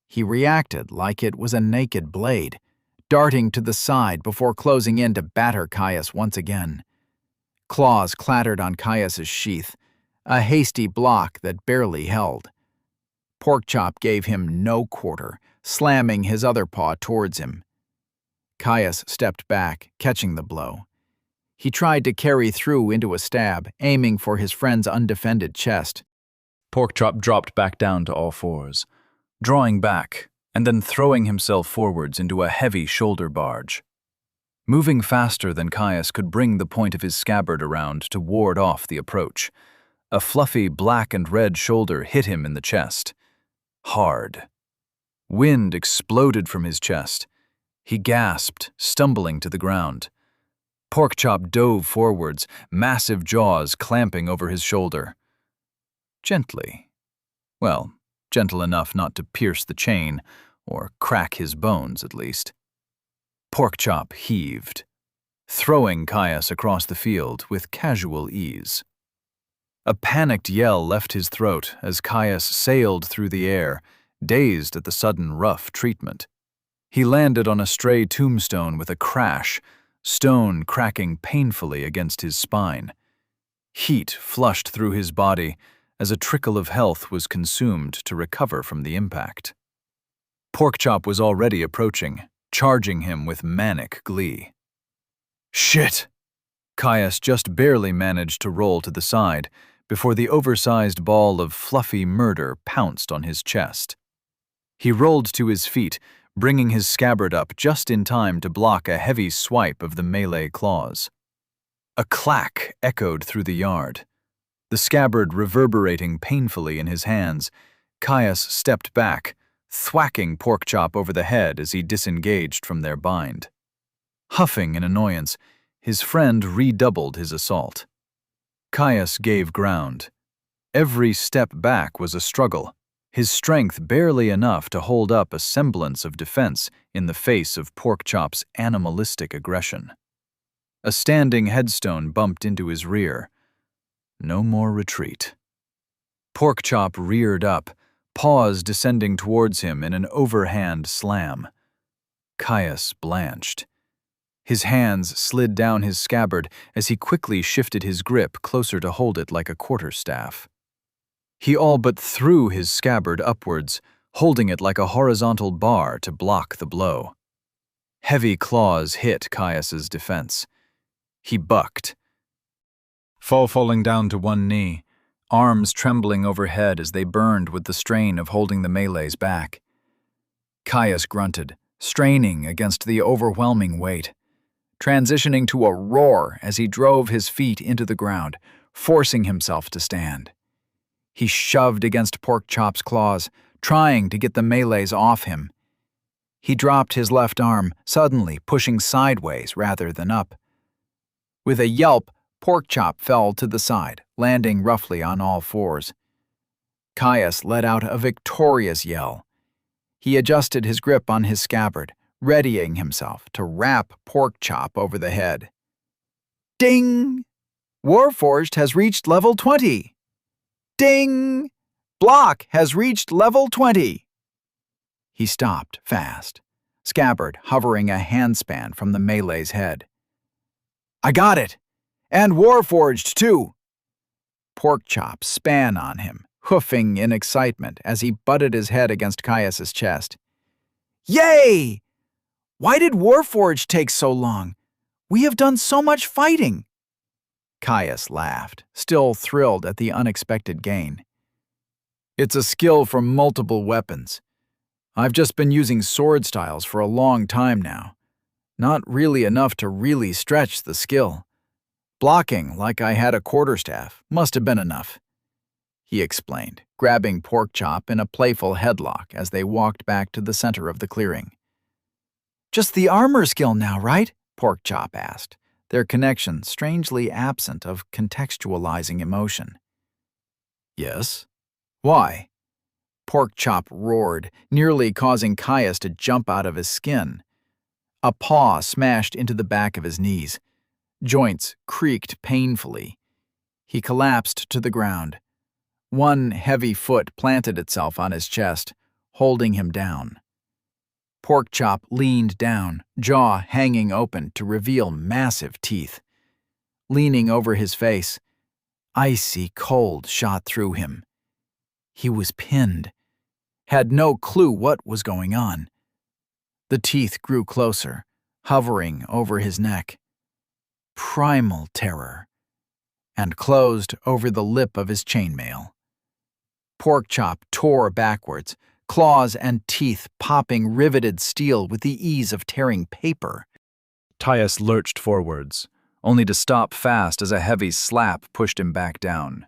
He reacted like it was a naked blade, darting to the side before closing in to batter Caius once again. Claws clattered on Caius's sheath, a hasty block that barely held. Porkchop gave him no quarter, slamming his other paw towards him. Caius stepped back, catching the blow. He tried to carry through into a stab, aiming for his friend's undefended chest. Porkchop dropped back down to all fours, drawing back and then throwing himself forwards into a heavy shoulder barge. Moving faster than Caius could bring the point of his scabbard around to ward off the approach, a fluffy black and red shoulder hit him in the chest. Hard. Wind exploded from his chest. He gasped, stumbling to the ground. Porkchop dove forwards, massive jaws clamping over his shoulder. Gently. Well, gentle enough not to pierce the chain, or crack his bones at least. Porkchop heaved, throwing Caius across the field with casual ease. A panicked yell left his throat as Caius sailed through the air, dazed at the sudden rough treatment. He landed on a stray tombstone with a crash, stone cracking painfully against his spine. Heat flushed through his body as a trickle of health was consumed to recover from the impact. Porkchop was already approaching, charging him with manic glee. Shit! Caius just barely managed to roll to the side before the oversized ball of fluffy murder pounced on his chest. He rolled to his feet, bringing his scabbard up just in time to block a heavy swipe of the melee claws. A clack echoed through the yard. The scabbard reverberating painfully in his hands, Caius stepped back, thwacking Porkchop over the head as he disengaged from their bind. Huffing in annoyance, his friend redoubled his assault. Caius gave ground. Every step back was a struggle, his strength barely enough to hold up a semblance of defense in the face of Porkchop's animalistic aggression. A standing headstone bumped into his rear. No more retreat. Porkchop reared up, paws descending towards him in an overhand slam. Caius blanched. His hands slid down his scabbard as he quickly shifted his grip closer to hold it like a quarterstaff. He all but threw his scabbard upwards, holding it like a horizontal bar to block the blow. Heavy claws hit Caius's defense. He bucked, falling down to one knee, arms trembling overhead as they burned with the strain of holding the melees back. Caius grunted, straining against the overwhelming weight, transitioning to a roar as he drove his feet into the ground, forcing himself to stand. He shoved against Porkchop's claws, trying to get the melees off him. He dropped his left arm, suddenly pushing sideways rather than up. With a yelp, Porkchop fell to the side, landing roughly on all fours. Caius let out a victorious yell. He adjusted his grip on his scabbard, readying himself to rap Porkchop over the head. Ding! Warforged has reached level 20. Ding! Block has reached level 20. He stopped fast, scabbard hovering a handspan from the melee's head. I got it! And Warforged, too! Porkchop span on him, hoofing in excitement as he butted his head against Caius's chest. Yay! Why did Warforged take so long? We have done so much fighting. Caius laughed, still thrilled at the unexpected gain. It's a skill from multiple weapons. I've just been using sword styles for a long time now. Not really enough to really stretch the skill. Blocking like I had a quarterstaff must have been enough, he explained, grabbing Porkchop in a playful headlock as they walked back to the center of the clearing. Just the armor skill now, right? Porkchop asked, their connection strangely absent of contextualizing emotion. Yes. Why? Porkchop roared, nearly causing Caius to jump out of his skin. A paw smashed into the back of his knees. Joints creaked painfully. He collapsed to the ground. One heavy foot planted itself on his chest, holding him down. Porkchop leaned down, jaw hanging open to reveal massive teeth. Leaning over his face, icy cold shot through him. He was pinned, had no clue what was going on. The teeth grew closer, hovering over his neck. Primal terror, and closed over the lip of his chainmail. Porkchop tore backwards, claws and teeth popping riveted steel with the ease of tearing paper. Caius lurched forwards, only to stop fast as a heavy slap pushed him back down.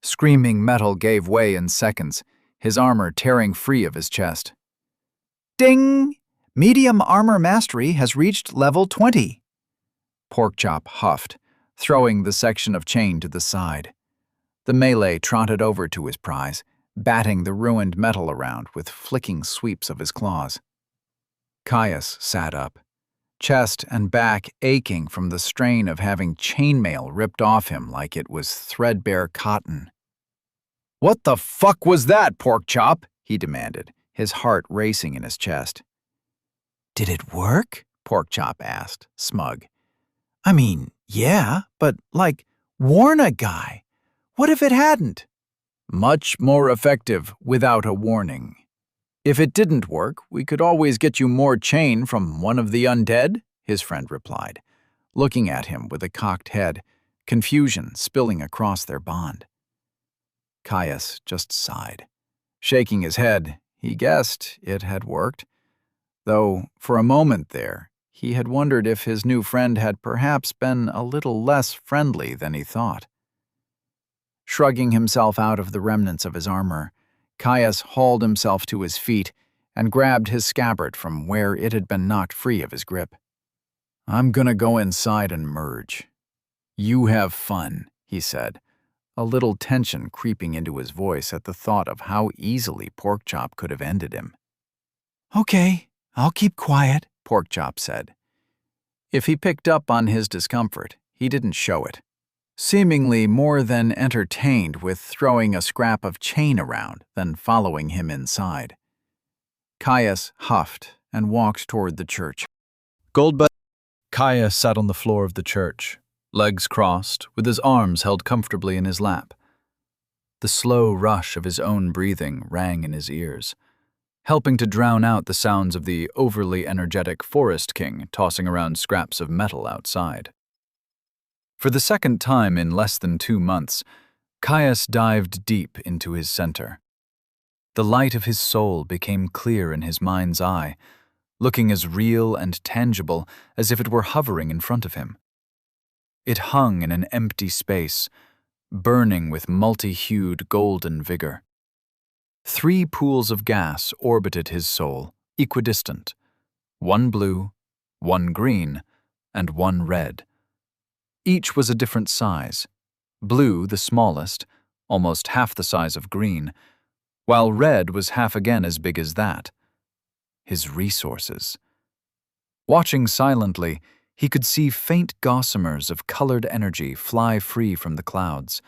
Screaming metal gave way in seconds, his armor tearing free of his chest. Ding! Medium armor mastery has reached level 20. Porkchop huffed, throwing the section of chain to the side. The melee trotted over to his prize, batting the ruined metal around with flicking sweeps of his claws. Caius sat up, chest and back aching from the strain of having chainmail ripped off him like it was threadbare cotton. "What the fuck was that, Porkchop?" he demanded, his heart racing in his chest. "Did it work?" Porkchop asked, smug. "I mean, yeah, but warn a guy. What if it hadn't?" "Much more effective without a warning. If it didn't work, we could always get you more chain from one of the undead," his friend replied, looking at him with a cocked head, confusion spilling across their bond. Caius just sighed. Shaking his head, he guessed it had worked, though for a moment there, he had wondered if his new friend had perhaps been a little less friendly than he thought. Shrugging himself out of the remnants of his armor, Caius hauled himself to his feet and grabbed his scabbard from where it had been knocked free of his grip. "I'm gonna go inside and merge. You have fun," he said, a little tension creeping into his voice at the thought of how easily Porkchop could have ended him. "Okay, I'll keep quiet," Porkchop said. If he picked up on his discomfort, he didn't show it, seemingly more than entertained with throwing a scrap of chain around than following him inside. Caius huffed and walked toward the church. Caius sat on the floor of the church, legs crossed, with his arms held comfortably in his lap. The slow rush of his own breathing rang in his ears, helping to drown out the sounds of the overly energetic forest king tossing around scraps of metal outside. For the second time in less than 2 months, Caius dived deep into his center. The light of his soul became clear in his mind's eye, looking as real and tangible as if it were hovering in front of him. It hung in an empty space, burning with multi-hued golden vigor. 3 pools of gas orbited his soul, equidistant, 1 blue, 1 green, and 1 red. Each was a different size, blue the smallest, almost half the size of green, while red was half again as big as that. His resources. Watching silently, he could see faint gossamers of colored energy fly free from the clouds,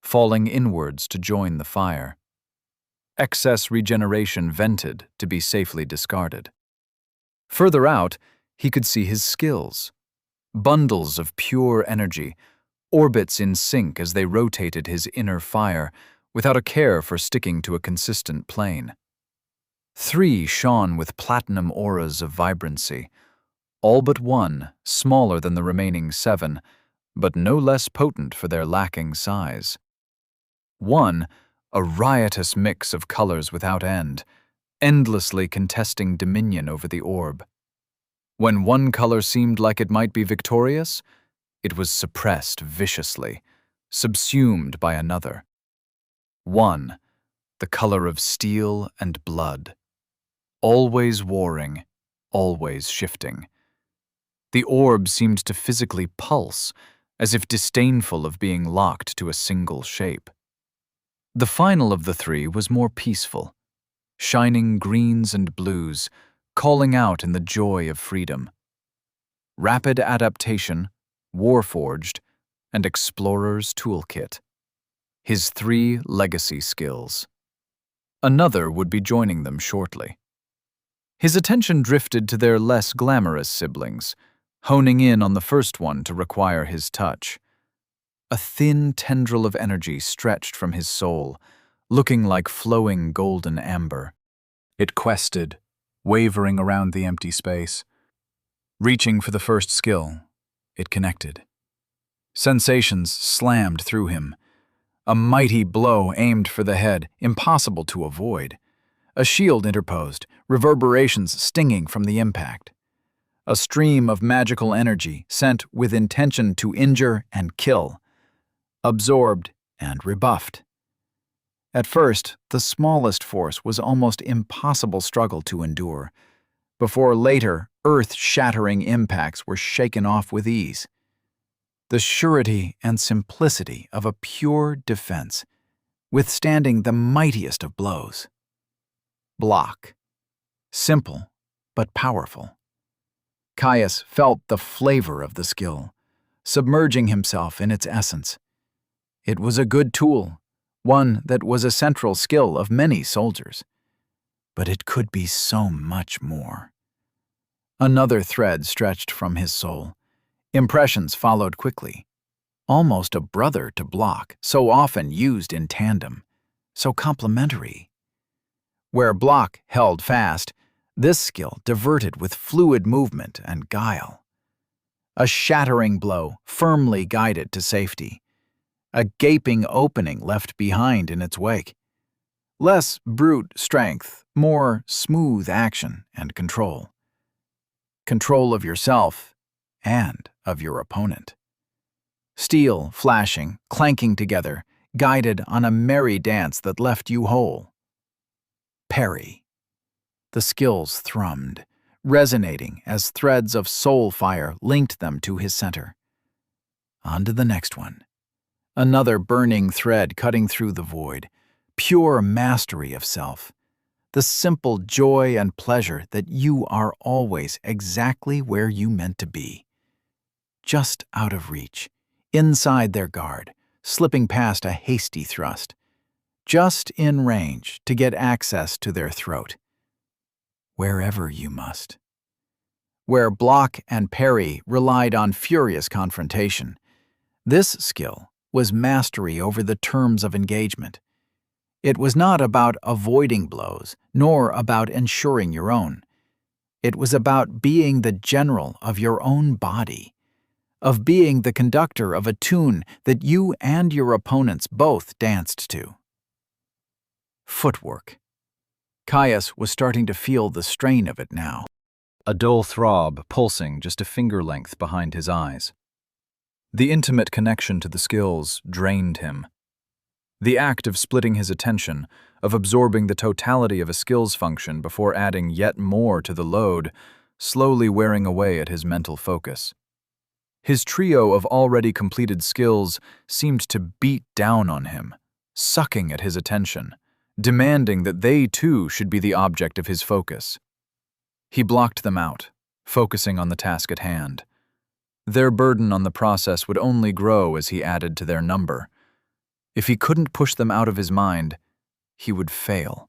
falling inwards to join the fire. Excess regeneration vented to be safely discarded. Further out, he could see his skills. Bundles of pure energy, orbits in sync as they rotated his inner fire, without a care for sticking to a consistent plane. 3 shone with platinum auras of vibrancy, all but one smaller than the remaining 7, but no less potent for their lacking size. 1, a riotous mix of colors without end, endlessly contesting dominion over the orb. When one color seemed like it might be victorious, it was suppressed viciously, subsumed by another. 1, the color of steel and blood. Always warring, always shifting. The orb seemed to physically pulse, as if disdainful of being locked to a single shape. The final of the 3 was more peaceful, shining greens and blues, calling out in the joy of freedom. Rapid adaptation, warforged, and explorer's toolkit. His 3 legacy skills. Another would be joining them shortly. His attention drifted to their less glamorous siblings, honing in on the first one to require his touch. A thin tendril of energy stretched from his soul, looking like flowing golden amber. It quested, wavering around the empty space. Reaching for the first skill, it connected. Sensations slammed through him. A mighty blow aimed for the head, impossible to avoid. A shield interposed, reverberations stinging from the impact. A stream of magical energy sent with intention to injure and kill. Absorbed and rebuffed. At first, the smallest force was almost impossible struggle to endure, before later, earth-shattering impacts were shaken off with ease. The surety and simplicity of a pure defense, withstanding the mightiest of blows. Block. Simple, but powerful. Caius felt the flavor of the skill, submerging himself in its essence. It was a good tool, one that was a central skill of many soldiers. But it could be so much more. Another thread stretched from his soul. Impressions followed quickly. Almost a brother to block, so often used in tandem, so complementary. Where block held fast, this skill diverted with fluid movement and guile. A shattering blow firmly guided to safety. A gaping opening left behind in its wake. Less brute strength, more smooth action and control. Control of yourself and of your opponent. Steel flashing, clanking together, guided on a merry dance that left you whole. Parry. The skills thrummed, resonating as threads of soul fire linked them to his center. On to the next one. Another burning thread cutting through the void, pure mastery of self. The simple joy and pleasure that you are always exactly where you meant to be. Just out of reach, inside their guard, slipping past a hasty thrust. Just in range to get access to their throat. Wherever you must. Where block and parry relied on furious confrontation, this skill was mastery over the terms of engagement. It was not about avoiding blows, nor about ensuring your own. It was about being the general of your own body, of being the conductor of a tune that you and your opponents both danced to. Footwork. Caius was starting to feel the strain of it now. A dull throb pulsing just a finger length behind his eyes. The intimate connection to the skills drained him. The act of splitting his attention, of absorbing the totality of a skills function before adding yet more to the load, slowly wearing away at his mental focus. His trio of already completed skills seemed to beat down on him, sucking at his attention, demanding that they too should be the object of his focus. He blocked them out, focusing on the task at hand. Their burden on the process would only grow as he added to their number. If he couldn't push them out of his mind, he would fail.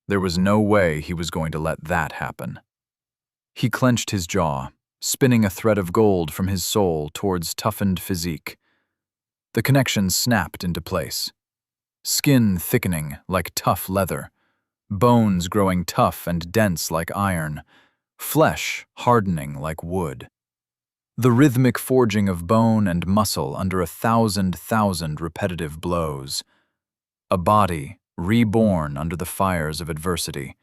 There was no way he was going to let that happen. He clenched his jaw, spinning a thread of gold from his soul towards toughened physique. The connection snapped into place. Skin thickening like tough leather, bones growing tough and dense like iron, flesh hardening like wood. The rhythmic forging of bone and muscle under 1,000 repetitive blows. A body reborn under the fires of adversity,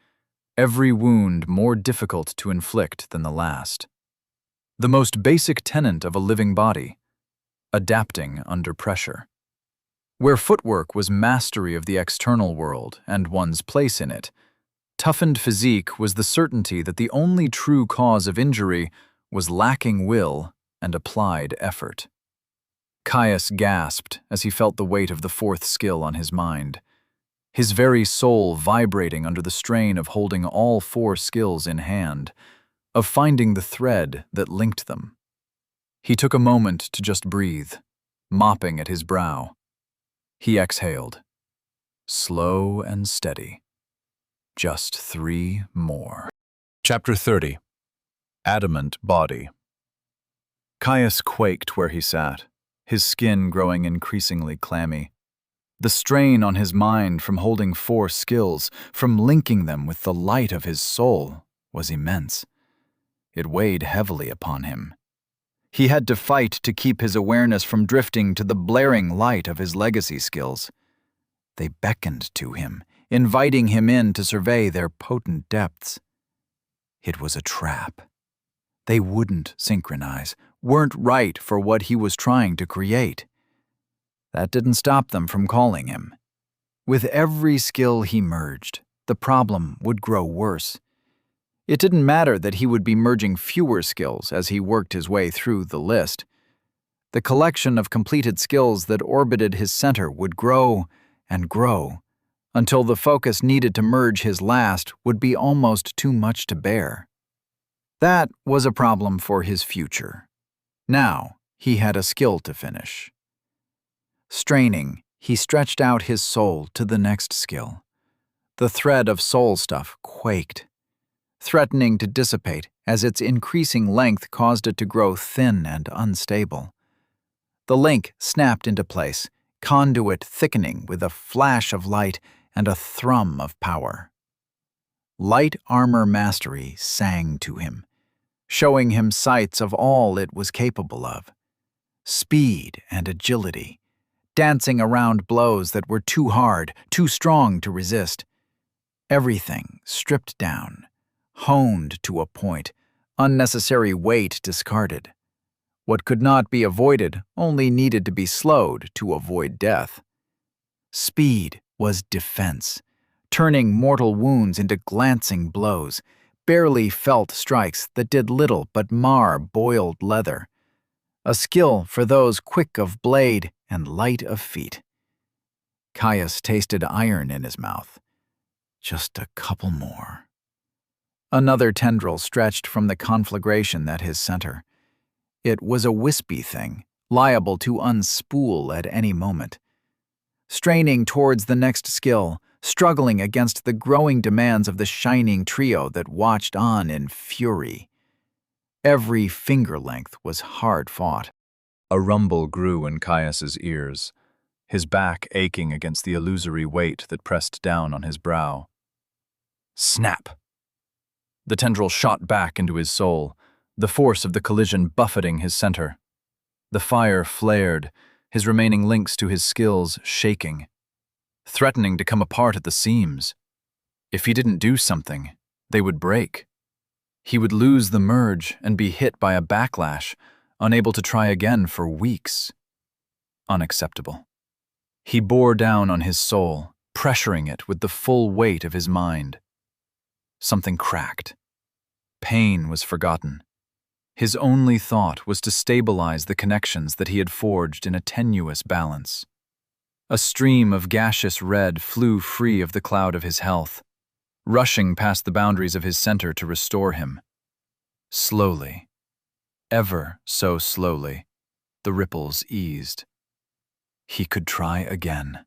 every wound more difficult to inflict than the last. The most basic tenet of a living body, adapting under pressure. Where footwork was mastery of the external world and one's place in it, toughened physique was the certainty that the only true cause of injury was lacking will and applied effort. Caius gasped as he felt the weight of the fourth skill on his mind, his very soul vibrating under the strain of holding all 4 skills in hand, of finding the thread that linked them. He took a moment to just breathe, mopping at his brow. He exhaled, slow and steady. Just 3 more. Chapter 30. Adamant Body. Caius quaked where he sat, his skin growing increasingly clammy. The strain on his mind from holding 4 skills, from linking them with the light of his soul, was immense. It weighed heavily upon him. He had to fight to keep his awareness from drifting to the blaring light of his legacy skills. They beckoned to him, inviting him in to survey their potent depths. It was a trap. They wouldn't synchronize, weren't right for what he was trying to create. That didn't stop them from calling him. With every skill he merged, the problem would grow worse. It didn't matter that he would be merging fewer skills as he worked his way through the list. The collection of completed skills that orbited his center would grow and grow, until the focus needed to merge his last would be almost too much to bear. That was a problem for his future. Now he had a skill to finish. Straining, he stretched out his soul to the next skill. The thread of soul stuff quaked, threatening to dissipate as its increasing length caused it to grow thin and unstable. The link snapped into place, conduit thickening with a flash of light and a thrum of power. Light armor mastery sang to him, showing him sights of all it was capable of. Speed and agility, dancing around blows that were too hard, too strong to resist. Everything stripped down, honed to a point, unnecessary weight discarded. What could not be avoided only needed to be slowed to avoid death. Speed was defense, turning mortal wounds into glancing blows, barely felt strikes that did little but mar boiled leather. A skill for those quick of blade and light of feet. Caius tasted iron in his mouth. Just a couple more. Another tendril stretched from the conflagration at his center. It was a wispy thing, liable to unspool at any moment. Straining towards the next skill, struggling against the growing demands of the shining trio that watched on in fury. Every finger length was hard fought. A rumble grew in Caius's ears, his back aching against the illusory weight that pressed down on his brow. Snap! The tendril shot back into his soul, the force of the collision buffeting his center. The fire flared, his remaining links to his skills shaking, threatening to come apart at the seams. If he didn't do something, they would break. He would lose the merge and be hit by a backlash, unable to try again for weeks. Unacceptable. He bore down on his soul, pressuring it with the full weight of his mind. Something cracked. Pain was forgotten. His only thought was to stabilize the connections that he had forged in a tenuous balance. A stream of gaseous red flew free of the cloud of his health, rushing past the boundaries of his center to restore him. Slowly, ever so slowly, the ripples eased. He could try again.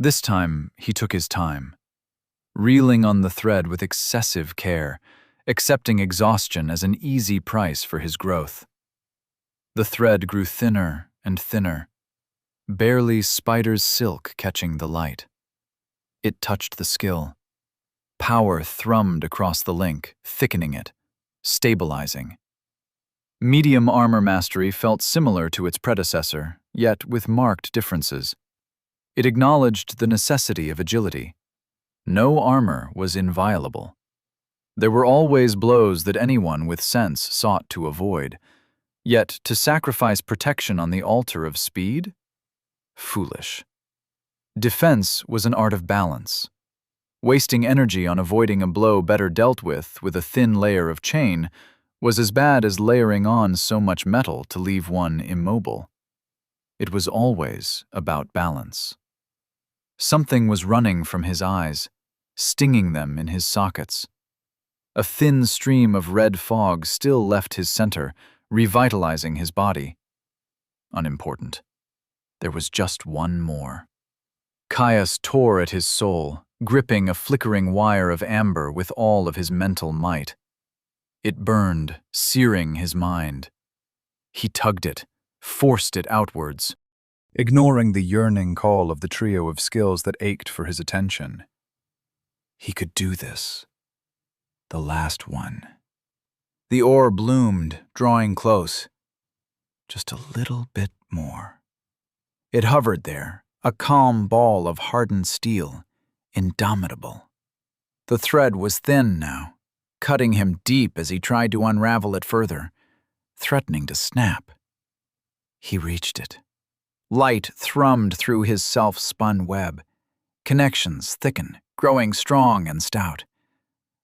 This time, he took his time, reeling on the thread with excessive care, accepting exhaustion as an easy price for his growth. The thread grew thinner and thinner, barely spider's silk catching the light. It touched the skill. Power thrummed across the link, thickening it, stabilizing. Medium armor mastery felt similar to its predecessor, yet with marked differences. It acknowledged the necessity of agility. No armor was inviolable. There were always blows that anyone with sense sought to avoid, yet to sacrifice protection on the altar of speed? Foolish. Defense was an art of balance. Wasting energy on avoiding a blow better dealt with a thin layer of chain was as bad as layering on so much metal to leave one immobile. It was always about balance. Something was running from his eyes, stinging them in his sockets. A thin stream of red fog still left his center, revitalizing his body. Unimportant. There was just one more. Caius tore at his soul, gripping a flickering wire of amber with all of his mental might. It burned, searing his mind. He tugged it, forced it outwards, ignoring the yearning call of the trio of skills that ached for his attention. He could do this. The last one. The ore bloomed, drawing close. Just a little bit more. It hovered there, a calm ball of hardened steel, indomitable. The thread was thin now, cutting him deep as he tried to unravel it further, threatening to snap. He reached it. Light thrummed through his self-spun web. Connections thicken, growing strong and stout.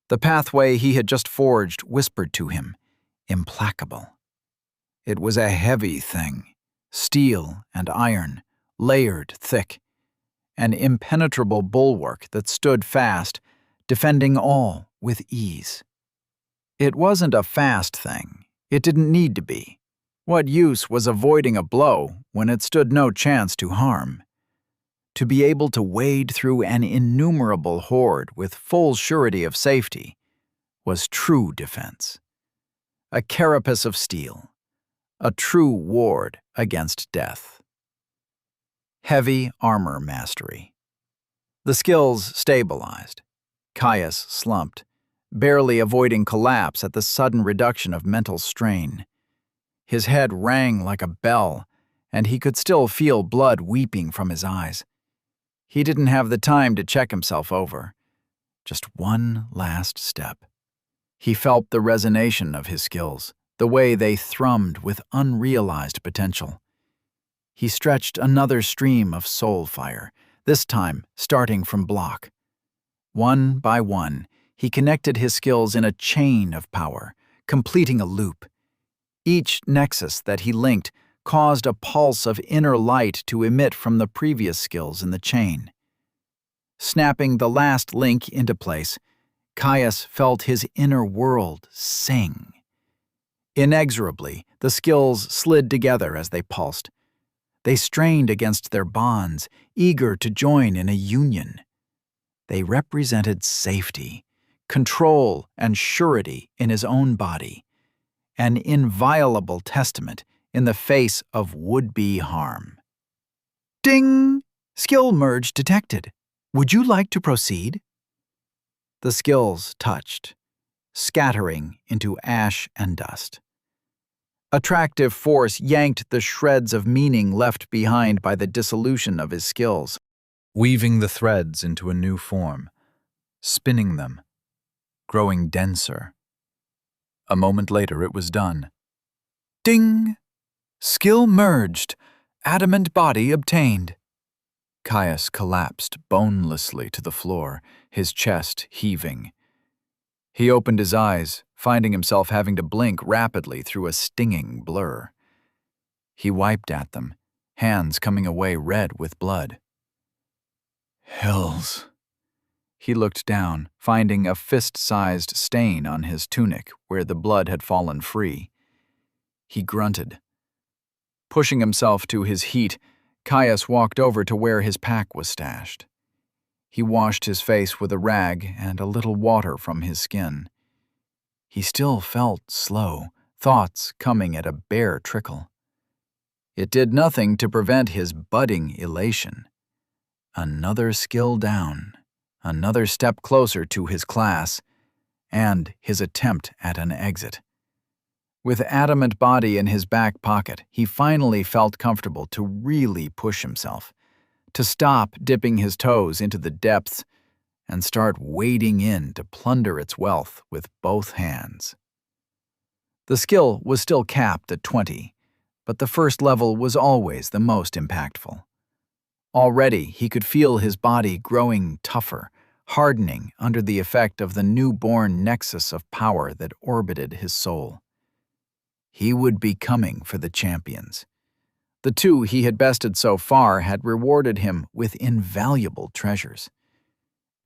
The pathway he had just forged whispered to him, implacable. It was a heavy thing, steel and iron, layered thick, an impenetrable bulwark that stood fast, defending all with ease. It wasn't a fast thing. It didn't need to be. What use was avoiding a blow when it stood no chance to harm? To be able to wade through an innumerable horde with full surety of safety was true defense. A carapace of steel, a true ward against death. Heavy armor mastery. The skills stabilized. Caius slumped, barely avoiding collapse at the sudden reduction of mental strain. His head rang like a bell, and he could still feel blood weeping from his eyes. He didn't have the time to check himself over. Just one last step. He felt the resonation of his skills, the way they thrummed with unrealized potential. He stretched another stream of soul fire, this time starting from block. One by one, he connected his skills in a chain of power, completing a loop. Each nexus that he linked caused a pulse of inner light to emit from the previous skills in the chain. Snapping the last link into place, Caius felt his inner world sing. Inexorably, the skills slid together as they pulsed. They strained against their bonds, eager to join in a union. They represented safety, control, and surety in his own body, an inviolable testament in the face of would-be harm. Ding! Skill merge detected. Would you like to proceed? The skills touched, scattering into ash and dust. Attractive force yanked the shreds of meaning left behind by the dissolution of his skills, weaving the threads into a new form, spinning them, growing denser. A moment later it was done. Ding! Skill merged, adamant body obtained. Caius collapsed bonelessly to the floor, his chest heaving. He opened his eyes, finding himself having to blink rapidly through a stinging blur. He wiped at them, hands coming away red with blood. Hills. He looked down, finding a fist-sized stain on his tunic where the blood had fallen free. He grunted. Pushing himself to his heat, Caius walked over to where his pack was stashed. He washed his face with a rag and a little water from his skin. He still felt slow, thoughts coming at a bare trickle. It did nothing to prevent his budding elation. Another skill down, another step closer to his class, and his attempt at an exit. With adamant body in his back pocket, he finally felt comfortable to really push himself, to stop dipping his toes into the depths and start wading in to plunder its wealth with both hands. The skill was still capped at 20, but the first level was always the most impactful. Already he could feel his body growing tougher, hardening under the effect of the newborn nexus of power that orbited his soul. He would be coming for the champions. The two he had bested so far had rewarded him with invaluable treasures.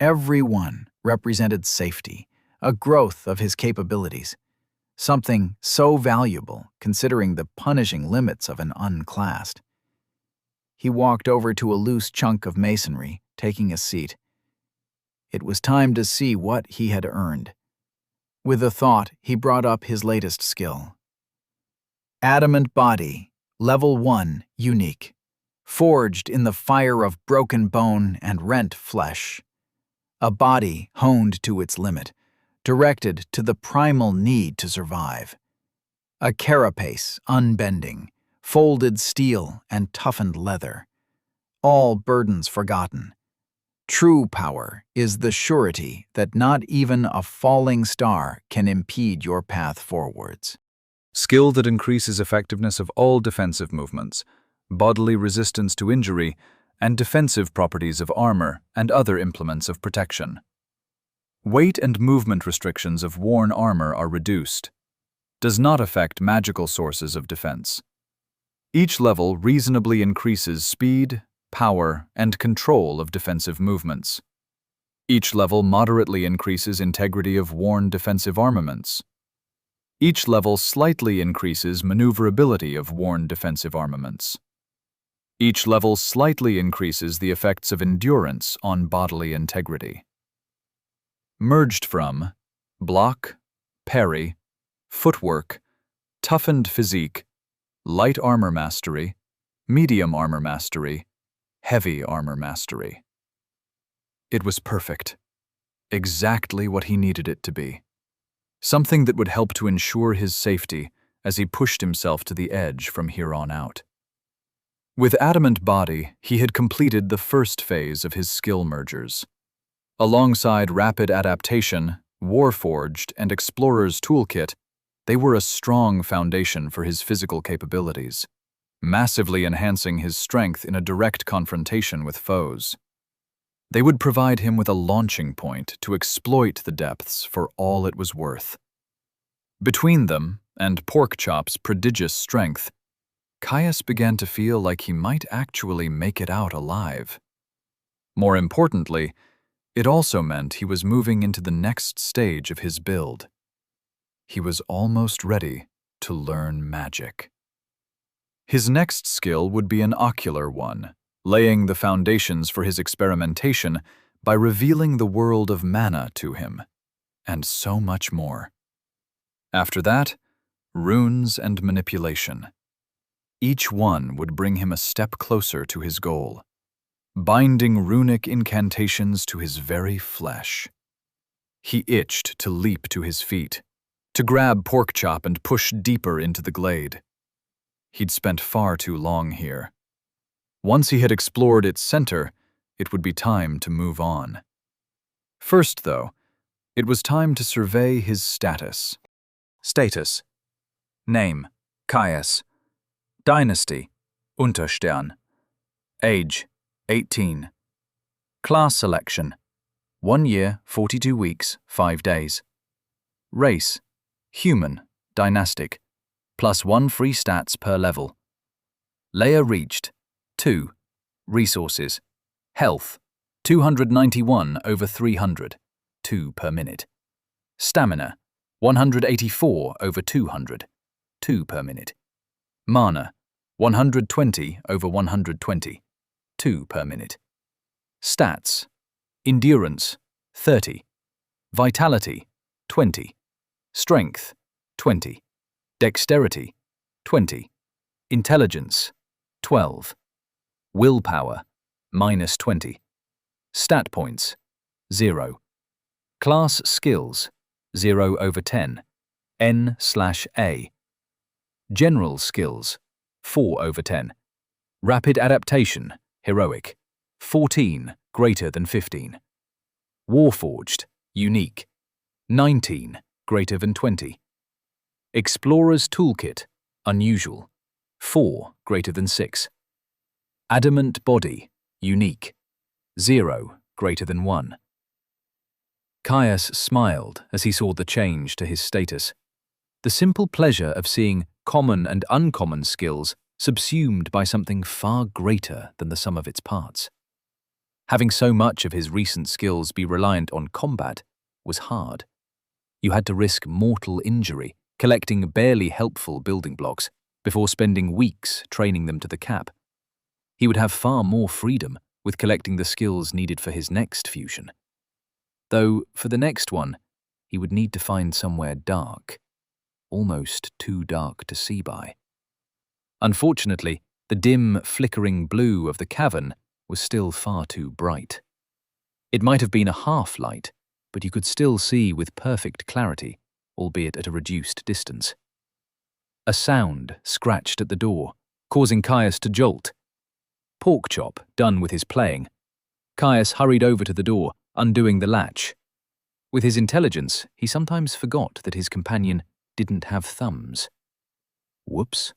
Every one represented safety, a growth of his capabilities, something so valuable considering the punishing limits of an unclassed. He walked over to a loose chunk of masonry, taking a seat. It was time to see what he had earned. With a thought, he brought up his latest skill. Adamant Body, Level 1, Unique. Forged in the fire of broken bone and rent flesh. A body honed to its limit, directed to the primal need to survive. A carapace unbending, folded steel and toughened leather. All burdens forgotten. True power is the surety that not even a falling star can impede your path forwards. Skill that increases effectiveness of all defensive movements, bodily resistance to injury, and defensive properties of armor and other implements of protection. Weight and movement restrictions of worn armor are reduced. Does not affect magical sources of defense. Each level reasonably increases speed, power, and control of defensive movements. Each level moderately increases integrity of worn defensive armaments. Each level slightly increases maneuverability of worn defensive armaments. Each level slightly increases the effects of endurance on bodily integrity. Merged from block, parry, footwork, toughened physique, light armor mastery, medium armor mastery, heavy armor mastery. It was perfect. Exactly what he needed it to be. Something that would help to ensure his safety as he pushed himself to the edge from here on out. With Adamant Body, he had completed the first phase of his skill mergers. Alongside Rapid Adaptation, Warforged, and Explorer's Toolkit, they were a strong foundation for his physical capabilities, massively enhancing his strength in a direct confrontation with foes. They would provide him with a launching point to exploit the depths for all it was worth. Between them and Porkchop's prodigious strength, Caius began to feel like he might actually make it out alive. More importantly, it also meant he was moving into the next stage of his build. He was almost ready to learn magic. His next skill would be an ocular one, laying the foundations for his experimentation by revealing the world of mana to him, and so much more. After that, runes and manipulation. Each one would bring him a step closer to his goal, binding runic incantations to his very flesh. He itched to leap to his feet, to grab Porkchop and push deeper into the glade. He'd spent far too long here. Once he had explored its center, it would be time to move on. First, though, it was time to survey his status. Status. Name, Caius. Dynasty, Unterstern. Age, 18. Class selection, 1 year, 42 weeks, 5 days. Race, human, dynastic, +1 free stats per level. Layer reached, 2. Resources. Health, 291 over 300, 2 per minute. Stamina, 184 over 200, 2 per minute. Mana, 120 over 120, 2 per minute. Stats. Endurance, 30. Vitality, 20. Strength, 20. Dexterity, 20. Intelligence, 12. Willpower, -20. Stat points, 0. Class skills, 0 over 10, N/A. General skills, 4 over 10. Rapid adaptation, heroic, 14, greater than 15. Warforged, unique, 19, greater than 20. Explorer's toolkit, unusual, 4, greater than 6. Adamant body, unique, 0, greater than 1. Caius smiled as he saw the change to his status. The simple pleasure of seeing common and uncommon skills subsumed by something far greater than the sum of its parts. Having so much of his recent skills be reliant on combat was hard. You had to risk mortal injury, collecting barely helpful building blocks, before spending weeks training them to the cap. He would have far more freedom with collecting the skills needed for his next fusion. Though, for the next one, he would need to find somewhere dark, almost too dark to see by. Unfortunately, the dim, flickering blue of the cavern was still far too bright. It might have been a half-light, but you could still see with perfect clarity, albeit at a reduced distance. A sound scratched at the door, causing Caius to jolt. Porkchop, done with his playing. Caius hurried over to the door, undoing the latch. With his intelligence, he sometimes forgot that his companion didn't have thumbs. Whoops.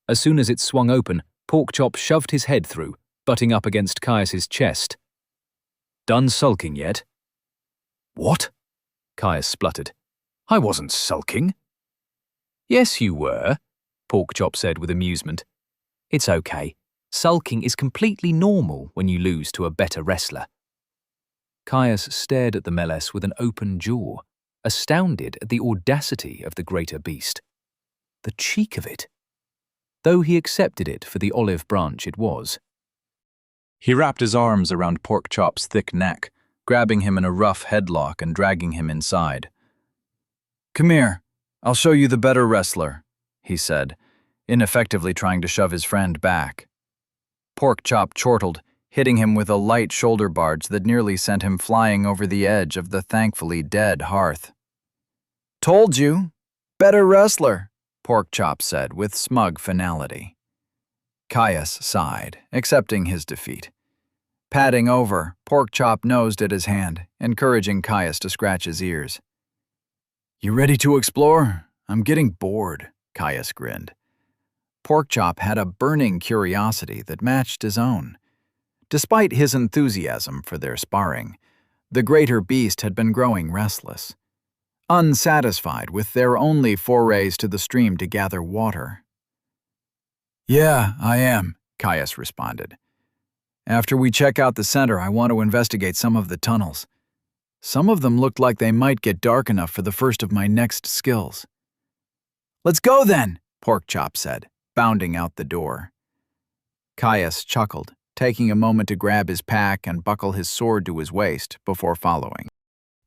As soon as it swung open, Porkchop shoved his head through, butting up against Caius's chest. "Done sulking yet?" "What?" Caius spluttered. "I wasn't sulking." "Yes, you were," Porkchop said with amusement. "It's okay. Sulking is completely normal when you lose to a better wrestler." Caius stared at the Meles with an open jaw, astounded at the audacity of the greater beast. The cheek of it! Though he accepted it for the olive branch it was. He wrapped his arms around Porkchop's thick neck, grabbing him in a rough headlock and dragging him inside. "Come here, I'll show you the better wrestler," he said, ineffectively trying to shove his friend back. Porkchop chortled, hitting him with a light shoulder barge that nearly sent him flying over the edge of the thankfully dead hearth. "Told you! Better wrestler," Porkchop said with smug finality. Caius sighed, accepting his defeat. Padding over, Porkchop nosed at his hand, encouraging Caius to scratch his ears. "You ready to explore? I'm getting bored," Caius grinned. Porkchop had a burning curiosity that matched his own. Despite his enthusiasm for their sparring, the greater beast had been growing restless, unsatisfied with their only forays to the stream to gather water. "Yeah, I am," Caius responded. "After we check out the center, I want to investigate some of the tunnels. Some of them looked like they might get dark enough for the first of my next skills." "Let's go then," Porkchop said, bounding out the door. Caius chuckled, taking a moment to grab his pack and buckle his sword to his waist before following.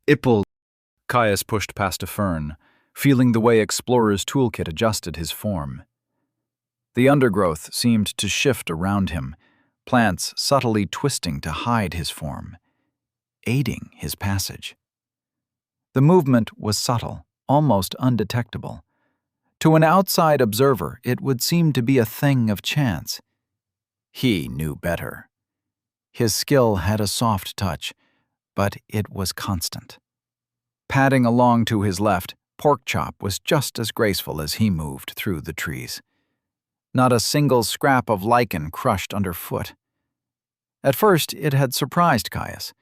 "Ipple." Caius pushed past a fern, feeling the way Explorer's toolkit adjusted his form. The undergrowth seemed to shift around him, plants subtly twisting to hide his form, aiding his passage. The movement was subtle, almost undetectable. To an outside observer, it would seem to be a thing of chance. He knew better. His skill had a soft touch, but it was constant. Padding along to his left, Porkchop was just as graceful as he moved through the trees. Not a single scrap of lichen crushed underfoot. At first, it had surprised Caius.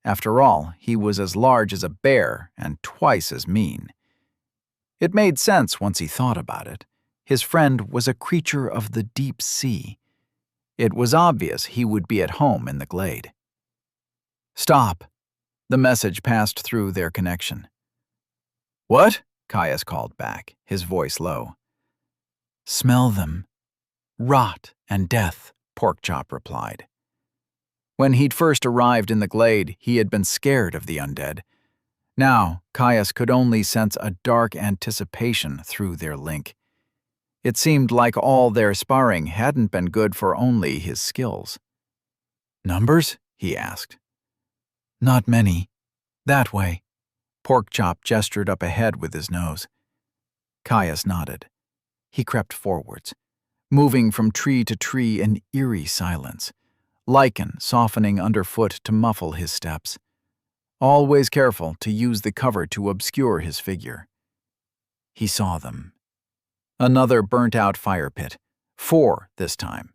After all, he was as large as a bear and twice as mean. It made sense once he thought about it. His friend was a creature of the deep sea. It was obvious he would be at home in the glade. "Stop!" The message passed through their connection. "What?" Caius called back, his voice low. "Smell them. Rot and death," Porkchop replied. When he'd first arrived in the glade, he had been scared of the undead. Now, Caius could only sense a dark anticipation through their link. It seemed like all their sparring hadn't been good for only his skills. "Numbers?" he asked. "Not many. That way." Porkchop gestured up ahead with his nose. Caius nodded. He crept forwards, moving from tree to tree in eerie silence, lichen softening underfoot to muffle his steps, always careful to use the cover to obscure his figure. He saw them. Another burnt-out fire pit, 4 this time,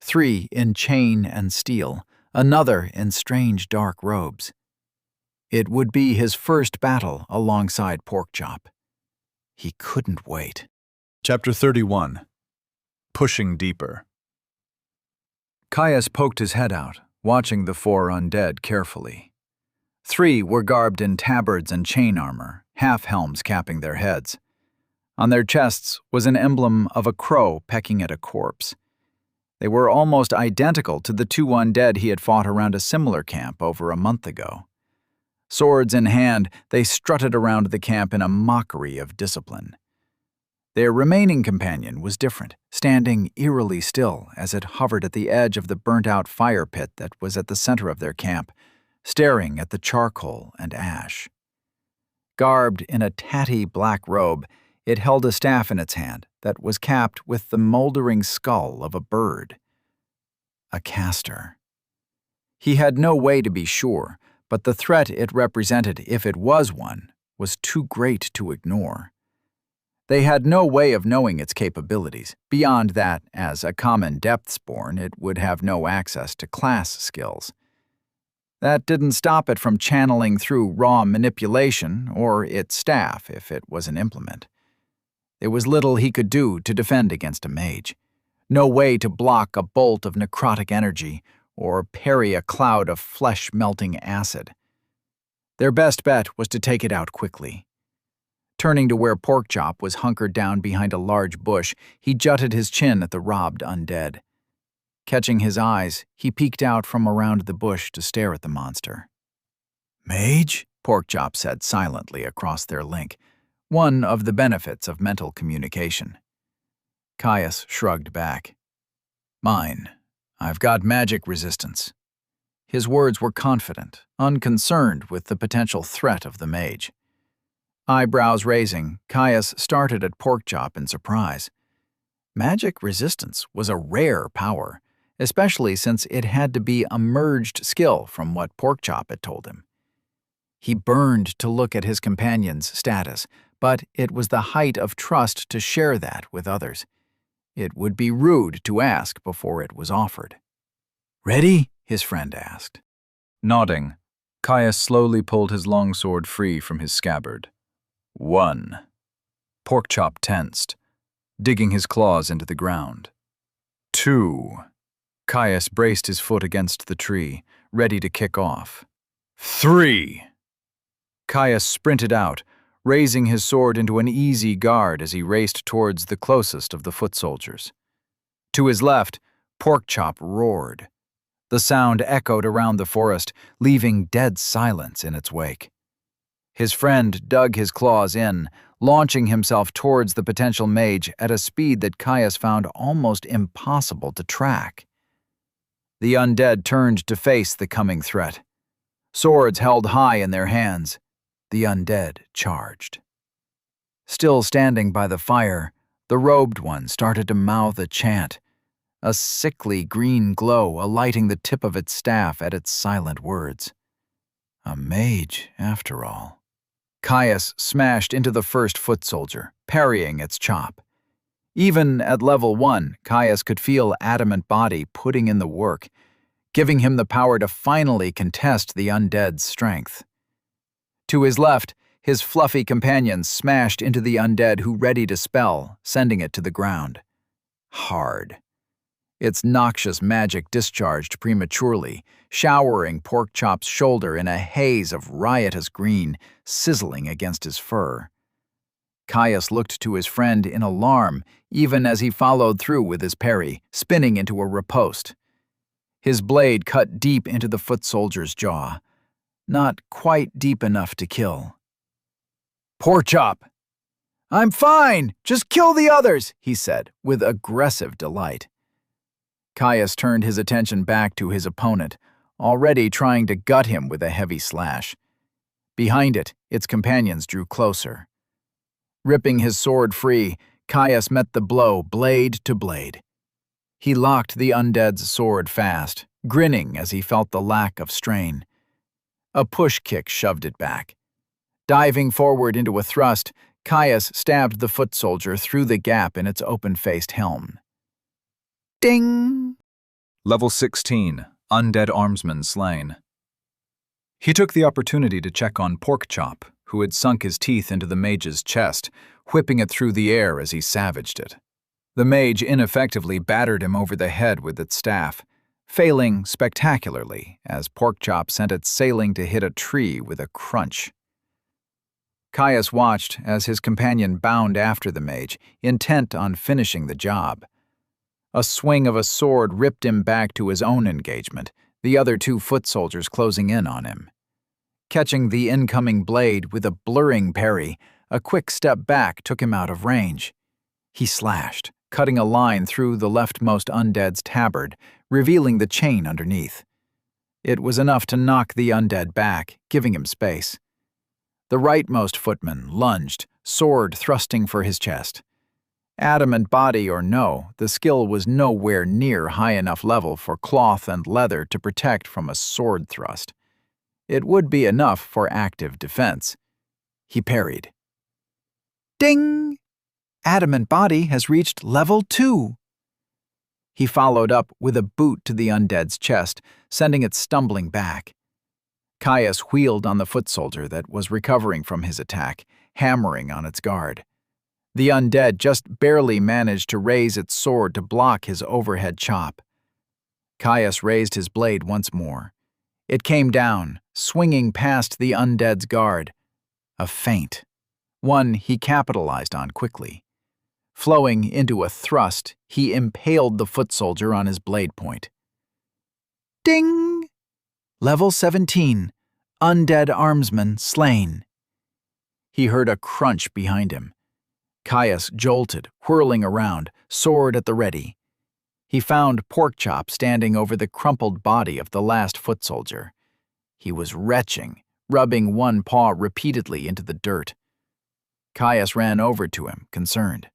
3 in chain and steel, another in strange dark robes. It would be his first battle alongside Porkchop. He couldn't wait. Chapter 31. Pushing Deeper. Caius poked his head out, watching the 4 undead carefully. 3 were garbed in tabards and chain armor, half-helms capping their heads. On their chests was an emblem of a crow pecking at a corpse. They were almost identical to the 2 undead he had fought around a similar camp over a month ago. Swords in hand, they strutted around the camp in a mockery of discipline. Their remaining companion was different, standing eerily still as it hovered at the edge of the burnt-out fire pit that was at the center of their camp, staring at the charcoal and ash. Garbed in a tatty black robe, it held a staff in its hand that was capped with the moldering skull of a bird. A caster. He had no way to be sure, but the threat it represented, if it was one, was too great to ignore. They had no way of knowing its capabilities, beyond that, as a common depthsborn, it would have no access to class skills. That didn't stop it from channeling through raw manipulation or its staff if it was an implement. There was little he could do to defend against a mage. No way to block a bolt of necrotic energy or parry a cloud of flesh-melting acid. Their best bet was to take it out quickly. Turning to where Porkchop was hunkered down behind a large bush, he jutted his chin at the robbed undead. Catching his eyes, he peeked out from around the bush to stare at the monster. "Mage?" Porkchop said silently across their link, one of the benefits of mental communication. Caius shrugged back. "Mine. I've got magic resistance." His words were confident, unconcerned with the potential threat of the mage. Eyebrows raising, Caius started at Porkchop in surprise. Magic resistance was a rare power, especially since it had to be a merged skill from what Porkchop had told him. He burned to look at his companion's status, but it was the height of trust to share that with others. It would be rude to ask before it was offered. "Ready?" his friend asked. Nodding, Caius slowly pulled his longsword free from his scabbard. 1. Porkchop tensed, digging his claws into the ground. 2. Caius braced his foot against the tree, ready to kick off. 3. Caius sprinted out, raising his sword into an easy guard as he raced towards the closest of the foot soldiers. To his left, Porkchop roared. The sound echoed around the forest, leaving dead silence in its wake. His friend dug his claws in, launching himself towards the potential mage at a speed that Caius found almost impossible to track. The undead turned to face the coming threat. Swords held high in their hands. The undead charged. Still standing by the fire, the robed one started to mouth a chant, a sickly green glow alighting the tip of its staff at its silent words. A mage, after all. Caius smashed into the first foot soldier, parrying its chop. Even at level 1, Caius could feel Adamant Body putting in the work, giving him the power to finally contest the undead's strength. To his left, his fluffy companion smashed into the undead who readied a spell, sending it to the ground. Hard. Its noxious magic discharged prematurely, showering Porkchop's shoulder in a haze of riotous green, sizzling against his fur. Caius looked to his friend in alarm, even as he followed through with his parry, spinning into a riposte. His blade cut deep into the foot soldier's jaw, not quite deep enough to kill. "Porkchop! I'm fine! Just kill the others," he said, with aggressive delight. Caius turned his attention back to his opponent, already trying to gut him with a heavy slash. Behind it, its companions drew closer. Ripping his sword free, Caius met the blow blade to blade. He locked the undead's sword fast, grinning as he felt the lack of strain. A push kick shoved it back. Diving forward into a thrust, Caius stabbed the foot soldier through the gap in its open-faced helm. Ding! Level 16, Undead Armsman slain. He took the opportunity to check on Porkchop, who had sunk his teeth into the mage's chest, whipping it through the air as he savaged it. The mage ineffectively battered him over the head with its staff, failing spectacularly as Porkchop sent it sailing to hit a tree with a crunch. Caius watched as his companion bound after the mage, intent on finishing the job. A swing of a sword ripped him back to his own engagement, the other two foot soldiers closing in on him. Catching the incoming blade with a blurring parry, a quick step back took him out of range. He slashed, cutting a line through the leftmost undead's tabard, revealing the chain underneath. It was enough to knock the undead back, giving him space. The rightmost footman lunged, sword thrusting for his chest. Adamant body or no, the skill was nowhere near high enough level for cloth and leather to protect from a sword thrust. It would be enough for active defense. He parried. Ding! Adamant body has reached level 2. He followed up with a boot to the undead's chest, sending it stumbling back. Caius wheeled on the foot soldier that was recovering from his attack, hammering on its guard. The undead just barely managed to raise its sword to block his overhead chop. Caius raised his blade once more. It came down, swinging past the undead's guard. A feint, one he capitalized on quickly. Flowing into a thrust, he impaled the foot soldier on his blade point. Ding! Level 17, Undead Armsman slain. He heard a crunch behind him. Caius jolted, whirling around, sword at the ready. He found Porkchop standing over the crumpled body of the last foot soldier. He was retching, rubbing one paw repeatedly into the dirt. Caius ran over to him, concerned.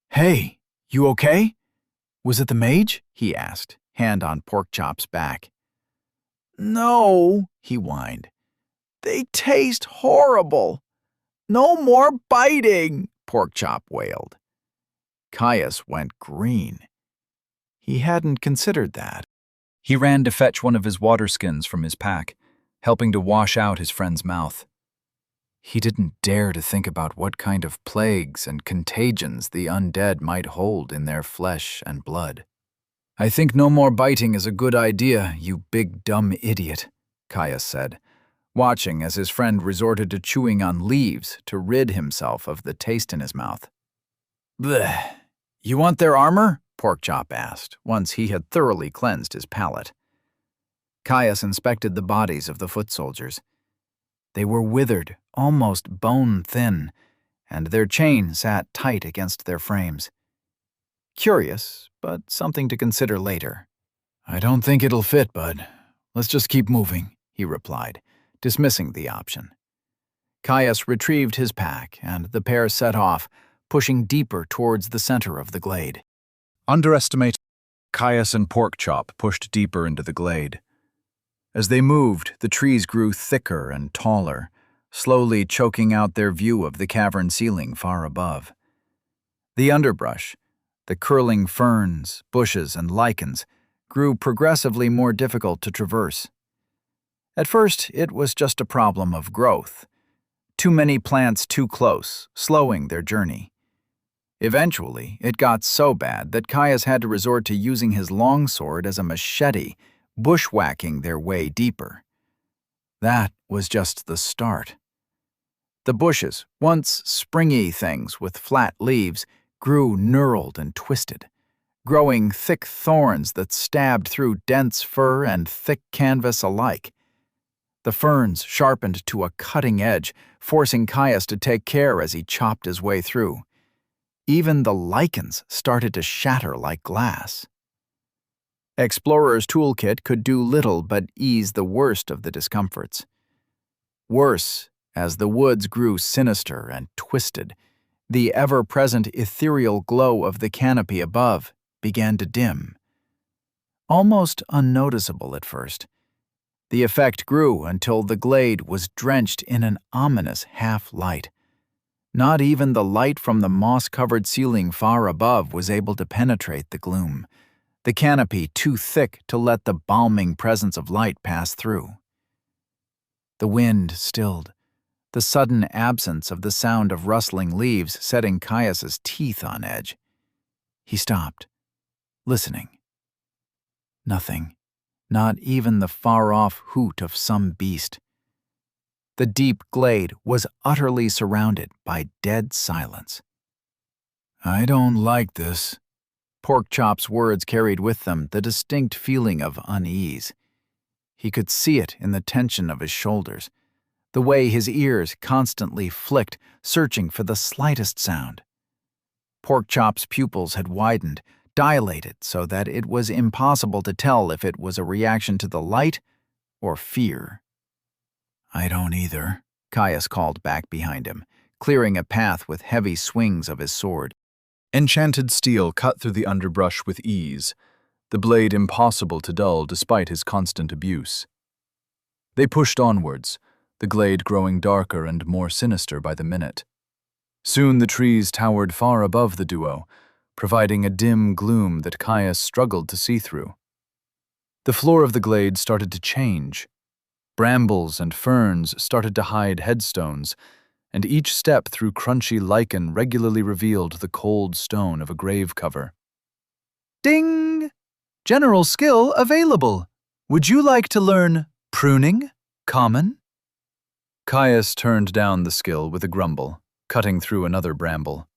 "Hey, you okay? Was it the mage?" he asked, hand on Porkchop's back. "No," he whined. "They taste horrible. No more biting," Porkchop wailed. Caius went green. He hadn't considered that. He ran to fetch one of his water skins from his pack, helping to wash out his friend's mouth. He didn't dare to think about what kind of plagues and contagions the undead might hold in their flesh and blood. "I think no more biting is a good idea, you big dumb idiot," Caius said, watching as his friend resorted to chewing on leaves to rid himself of the taste in his mouth. "Bleh. You want their armor?" Porkchop asked, once he had thoroughly cleansed his palate. Caius inspected the bodies of the foot soldiers. They were withered, almost bone-thin, and their chain sat tight against their frames. Curious, but something to consider later. "I don't think it'll fit, bud. Let's just keep moving," he replied, dismissing the option. Caius retrieved his pack, and the pair set off, pushing deeper towards the center of the glade. Underestimate. Caius and Porkchop pushed deeper into the glade. As they moved, the trees grew thicker and taller, slowly choking out their view of the cavern ceiling far above. The underbrush, the curling ferns, bushes, and lichens, grew progressively more difficult to traverse. At first, it was just a problem of growth. Too many plants too close, slowing their journey. Eventually, it got so bad that Caius had to resort to using his longsword as a machete, bushwhacking their way deeper. That was just the start. The bushes, once springy things with flat leaves, grew knurled and twisted, growing thick thorns that stabbed through dense fur and thick canvas alike. The ferns sharpened to a cutting edge, forcing Caius to take care as he chopped his way through. Even the lichens started to shatter like glass. Explorer's toolkit could do little but ease the worst of the discomforts. Worse, as the woods grew sinister and twisted, the ever-present ethereal glow of the canopy above began to dim. Almost unnoticeable at first, the effect grew until the glade was drenched in an ominous half-light. Not even the light from the moss-covered ceiling far above was able to penetrate the gloom, the canopy too thick to let the balming presence of light pass through. The wind stilled, the sudden absence of the sound of rustling leaves setting Caius's teeth on edge. He stopped, listening. Nothing, not even the far-off hoot of some beast. The deep glade was utterly surrounded by dead silence. "I don't like this." Porkchop's words carried with them the distinct feeling of unease. He could see it in the tension of his shoulders, the way his ears constantly flicked, searching for the slightest sound. Porkchop's pupils had widened, dilated so that it was impossible to tell if it was a reaction to the light or fear. "I don't either," Caius called back behind him, clearing a path with heavy swings of his sword. Enchanted steel cut through the underbrush with ease, the blade impossible to dull despite his constant abuse. They pushed onwards, the glade growing darker and more sinister by the minute. Soon the trees towered far above the duo, providing a dim gloom that Caius struggled to see through. The floor of the glade started to change. Brambles and ferns started to hide headstones, and each step through crunchy lichen regularly revealed the cold stone of a grave cover. "Ding! General skill available. Would you like to learn pruning? Common?" Caius turned down the skill with a grumble, cutting through another bramble.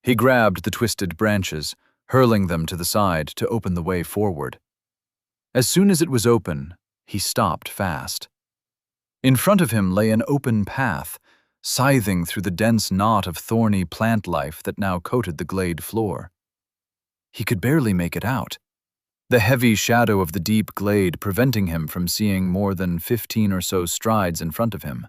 He grabbed the twisted branches, hurling them to the side to open the way forward. As soon as it was open, he stopped fast. In front of him lay an open path, scything through the dense knot of thorny plant life that now coated the glade floor. He could barely make it out, the heavy shadow of the deep glade preventing him from seeing more than 15 or so strides in front of him.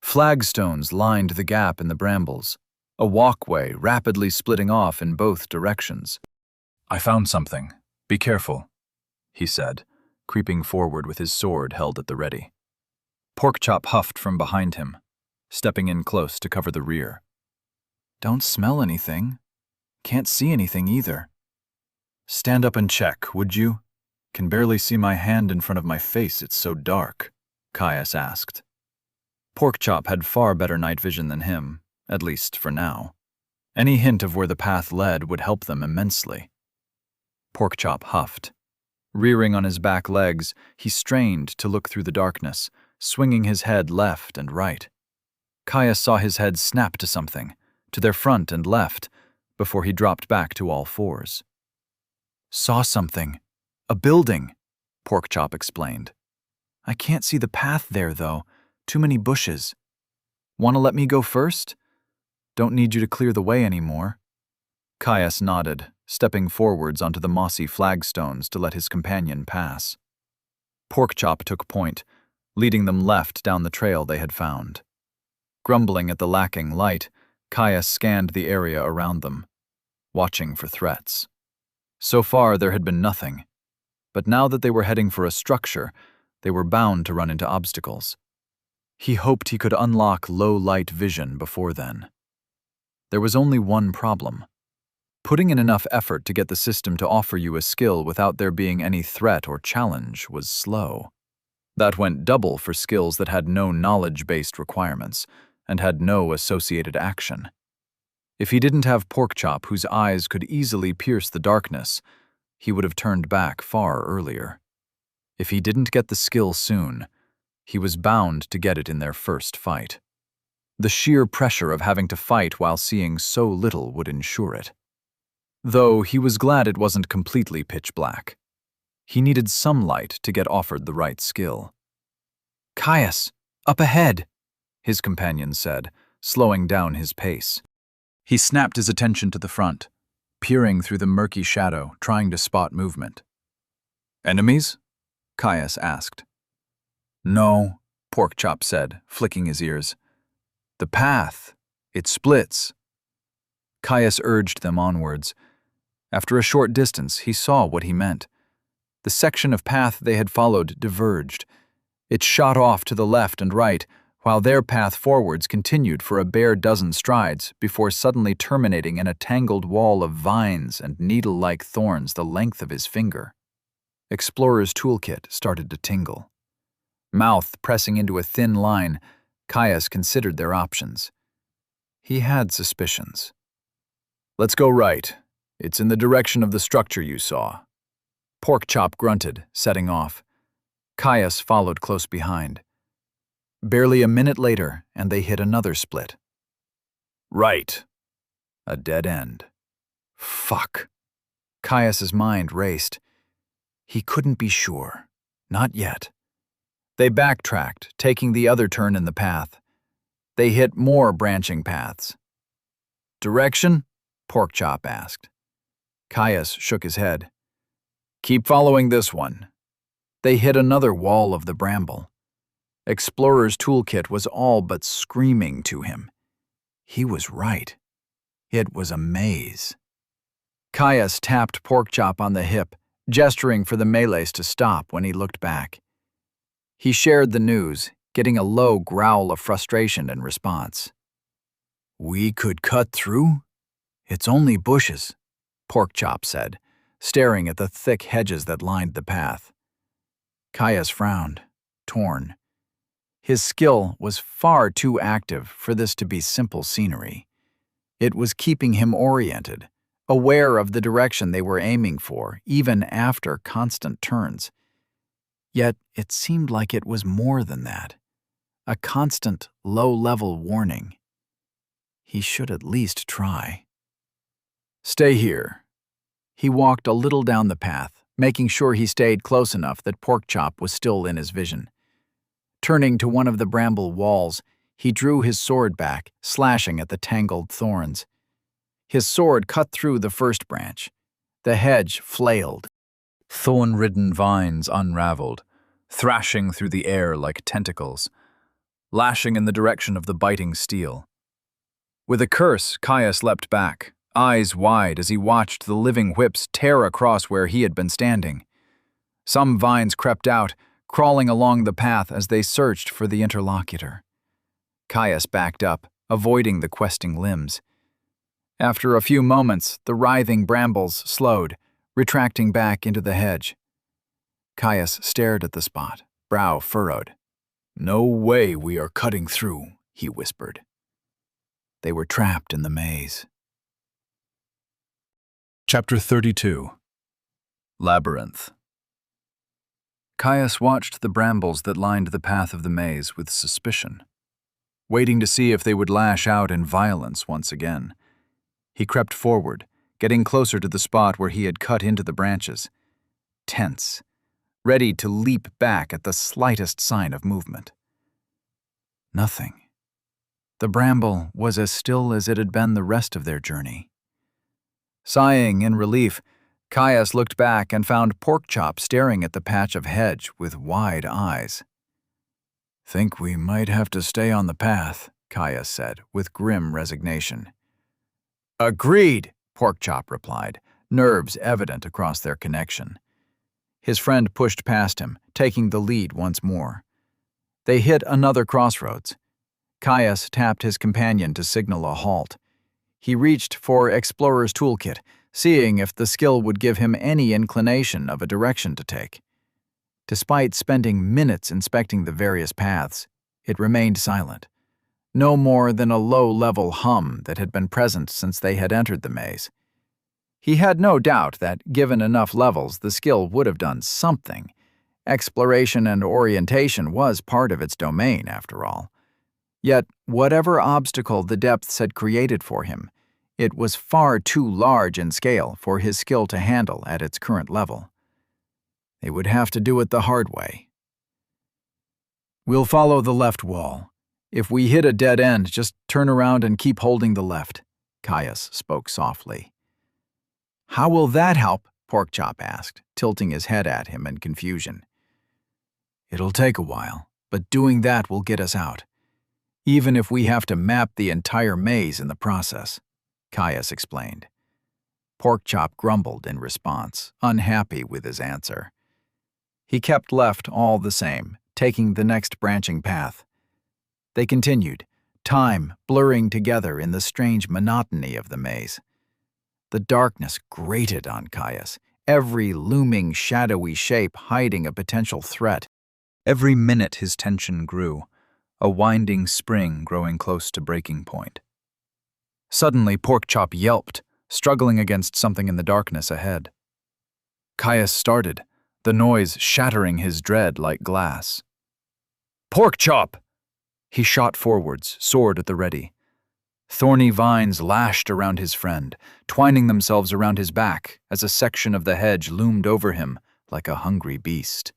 Flagstones lined the gap in the brambles, a walkway rapidly splitting off in both directions. "I found something. Be careful," he said, creeping forward with his sword held at the ready. Porkchop huffed from behind him, stepping in close to cover the rear. "Don't smell anything. Can't see anything either." "Stand up and check, would you? Can barely see my hand in front of my face, it's so dark," Caius asked. Porkchop had far better night vision than him, at least for now. Any hint of where the path led would help them immensely. Porkchop huffed. Rearing on his back legs, he strained to look through the darkness, swinging his head left and right. Caius saw his head snap to something, to their front and left, before he dropped back to all fours. "Saw something. A building," Porkchop explained. "I can't see the path there, though. Too many bushes. Want to let me go first? Don't need you to clear the way anymore." Caius nodded, stepping forwards onto the mossy flagstones to let his companion pass. Porkchop took point, leading them left down the trail they had found. Grumbling at the lacking light, Caius scanned the area around them, watching for threats. So far there had been nothing, but now that they were heading for a structure, they were bound to run into obstacles. He hoped he could unlock low-light vision before then. There was only one problem. Putting in enough effort to get the system to offer you a skill without there being any threat or challenge was slow. That went double for skills that had no knowledge-based requirements and had no associated action. If he didn't have Porkchop, whose eyes could easily pierce the darkness, he would have turned back far earlier. If he didn't get the skill soon, he was bound to get it in their first fight. The sheer pressure of having to fight while seeing so little would ensure it. Though he was glad it wasn't completely pitch black. He needed some light to get offered the right skill. "Caius, up ahead," his companion said, slowing down his pace. He snapped his attention to the front, peering through the murky shadow, trying to spot movement. "Enemies?" Caius asked. "No," Porkchop said, flicking his ears. "The path. It splits." Caius urged them onwards. After a short distance, he saw what he meant. The section of path they had followed diverged. It shot off to the left and right, while their path forwards continued for a bare dozen strides before suddenly terminating in a tangled wall of vines and needle-like thorns the length of his finger. Explorer's toolkit started to tingle. Mouth pressing into a thin line, Caius considered their options. He had suspicions. "Let's go right. It's in the direction of the structure you saw." Porkchop grunted, setting off. Caius followed close behind. Barely a minute later, and they hit another split. "Right." A dead end. Fuck. Caius's mind raced. He couldn't be sure. Not yet. They backtracked, taking the other turn in the path. They hit more branching paths. "Direction?" Porkchop asked. Caius shook his head. "Keep following this one." They hit another wall of the bramble. Explorer's toolkit was all but screaming to him. He was right. It was a maze. Caius tapped Porkchop on the hip, gesturing for the melees to stop when he looked back. He shared the news, getting a low growl of frustration in response. "We could cut through? It's only bushes," Porkchop said, staring at the thick hedges that lined the path. Caius frowned, torn. His skill was far too active for this to be simple scenery. It was keeping him oriented, aware of the direction they were aiming for, even after constant turns. Yet it seemed like it was more than that. A constant, low-level warning. He should at least try. "Stay here." He walked a little down the path, making sure he stayed close enough that Porkchop was still in his vision. Turning to one of the bramble walls, he drew his sword back, slashing at the tangled thorns. His sword cut through the first branch. The hedge flailed. Thorn-ridden vines unraveled, thrashing through the air like tentacles, lashing in the direction of the biting steel. With a curse, Caius leapt back, eyes wide as he watched the living whips tear across where he had been standing. Some vines crept out, crawling along the path as they searched for the interlocutor. Caius backed up, avoiding the questing limbs. After a few moments, the writhing brambles slowed, retracting back into the hedge. Caius stared at the spot, brow furrowed. "No way we are cutting through," he whispered. They were trapped in the maze. Chapter 32. Labyrinth. Caius watched the brambles that lined the path of the maze with suspicion, waiting to see if they would lash out in violence once again. He crept forward, getting closer to the spot where he had cut into the branches, tense, ready to leap back at the slightest sign of movement. Nothing. The bramble was as still as it had been the rest of their journey. Sighing in relief, Caius looked back and found Porkchop staring at the patch of hedge with wide eyes. "Think we might have to stay on the path," Caius said, with grim resignation. "Agreed," Porkchop replied, nerves evident across their connection. His friend pushed past him, taking the lead once more. They hit another crossroads. Caius tapped his companion to signal a halt. He reached for Explorer's toolkit, seeing if the skill would give him any inclination of a direction to take. Despite spending minutes inspecting the various paths, it remained silent. no more than a low-level hum that had been present since they had entered the maze. He had no doubt that, given enough levels, the skill would have done something. Exploration and orientation was part of its domain, after all. Yet, whatever obstacle the depths had created for him, it was far too large in scale for his skill to handle at its current level. They would have to do it the hard way. "We'll follow the left wall. If we hit a dead end, just turn around and keep holding the left," Caius spoke softly. "How will that help?" Porkchop asked, tilting his head at him in confusion. "It'll take a while, but doing that will get us out, even if we have to map the entire maze in the process," Caius explained. Porkchop grumbled in response, unhappy with his answer. He kept left all the same, taking the next branching path. They continued, time blurring together in the strange monotony of the maze. The darkness grated on Caius, every looming shadowy shape hiding a potential threat. Every minute his tension grew, a winding spring growing close to breaking point. Suddenly Porkchop yelped, struggling against something in the darkness ahead. Caius started, the noise shattering his dread like glass. "Porkchop!" He shot forwards, sword at the ready. Thorny vines lashed around his friend, twining themselves around his back as a section of the hedge loomed over him like a hungry beast.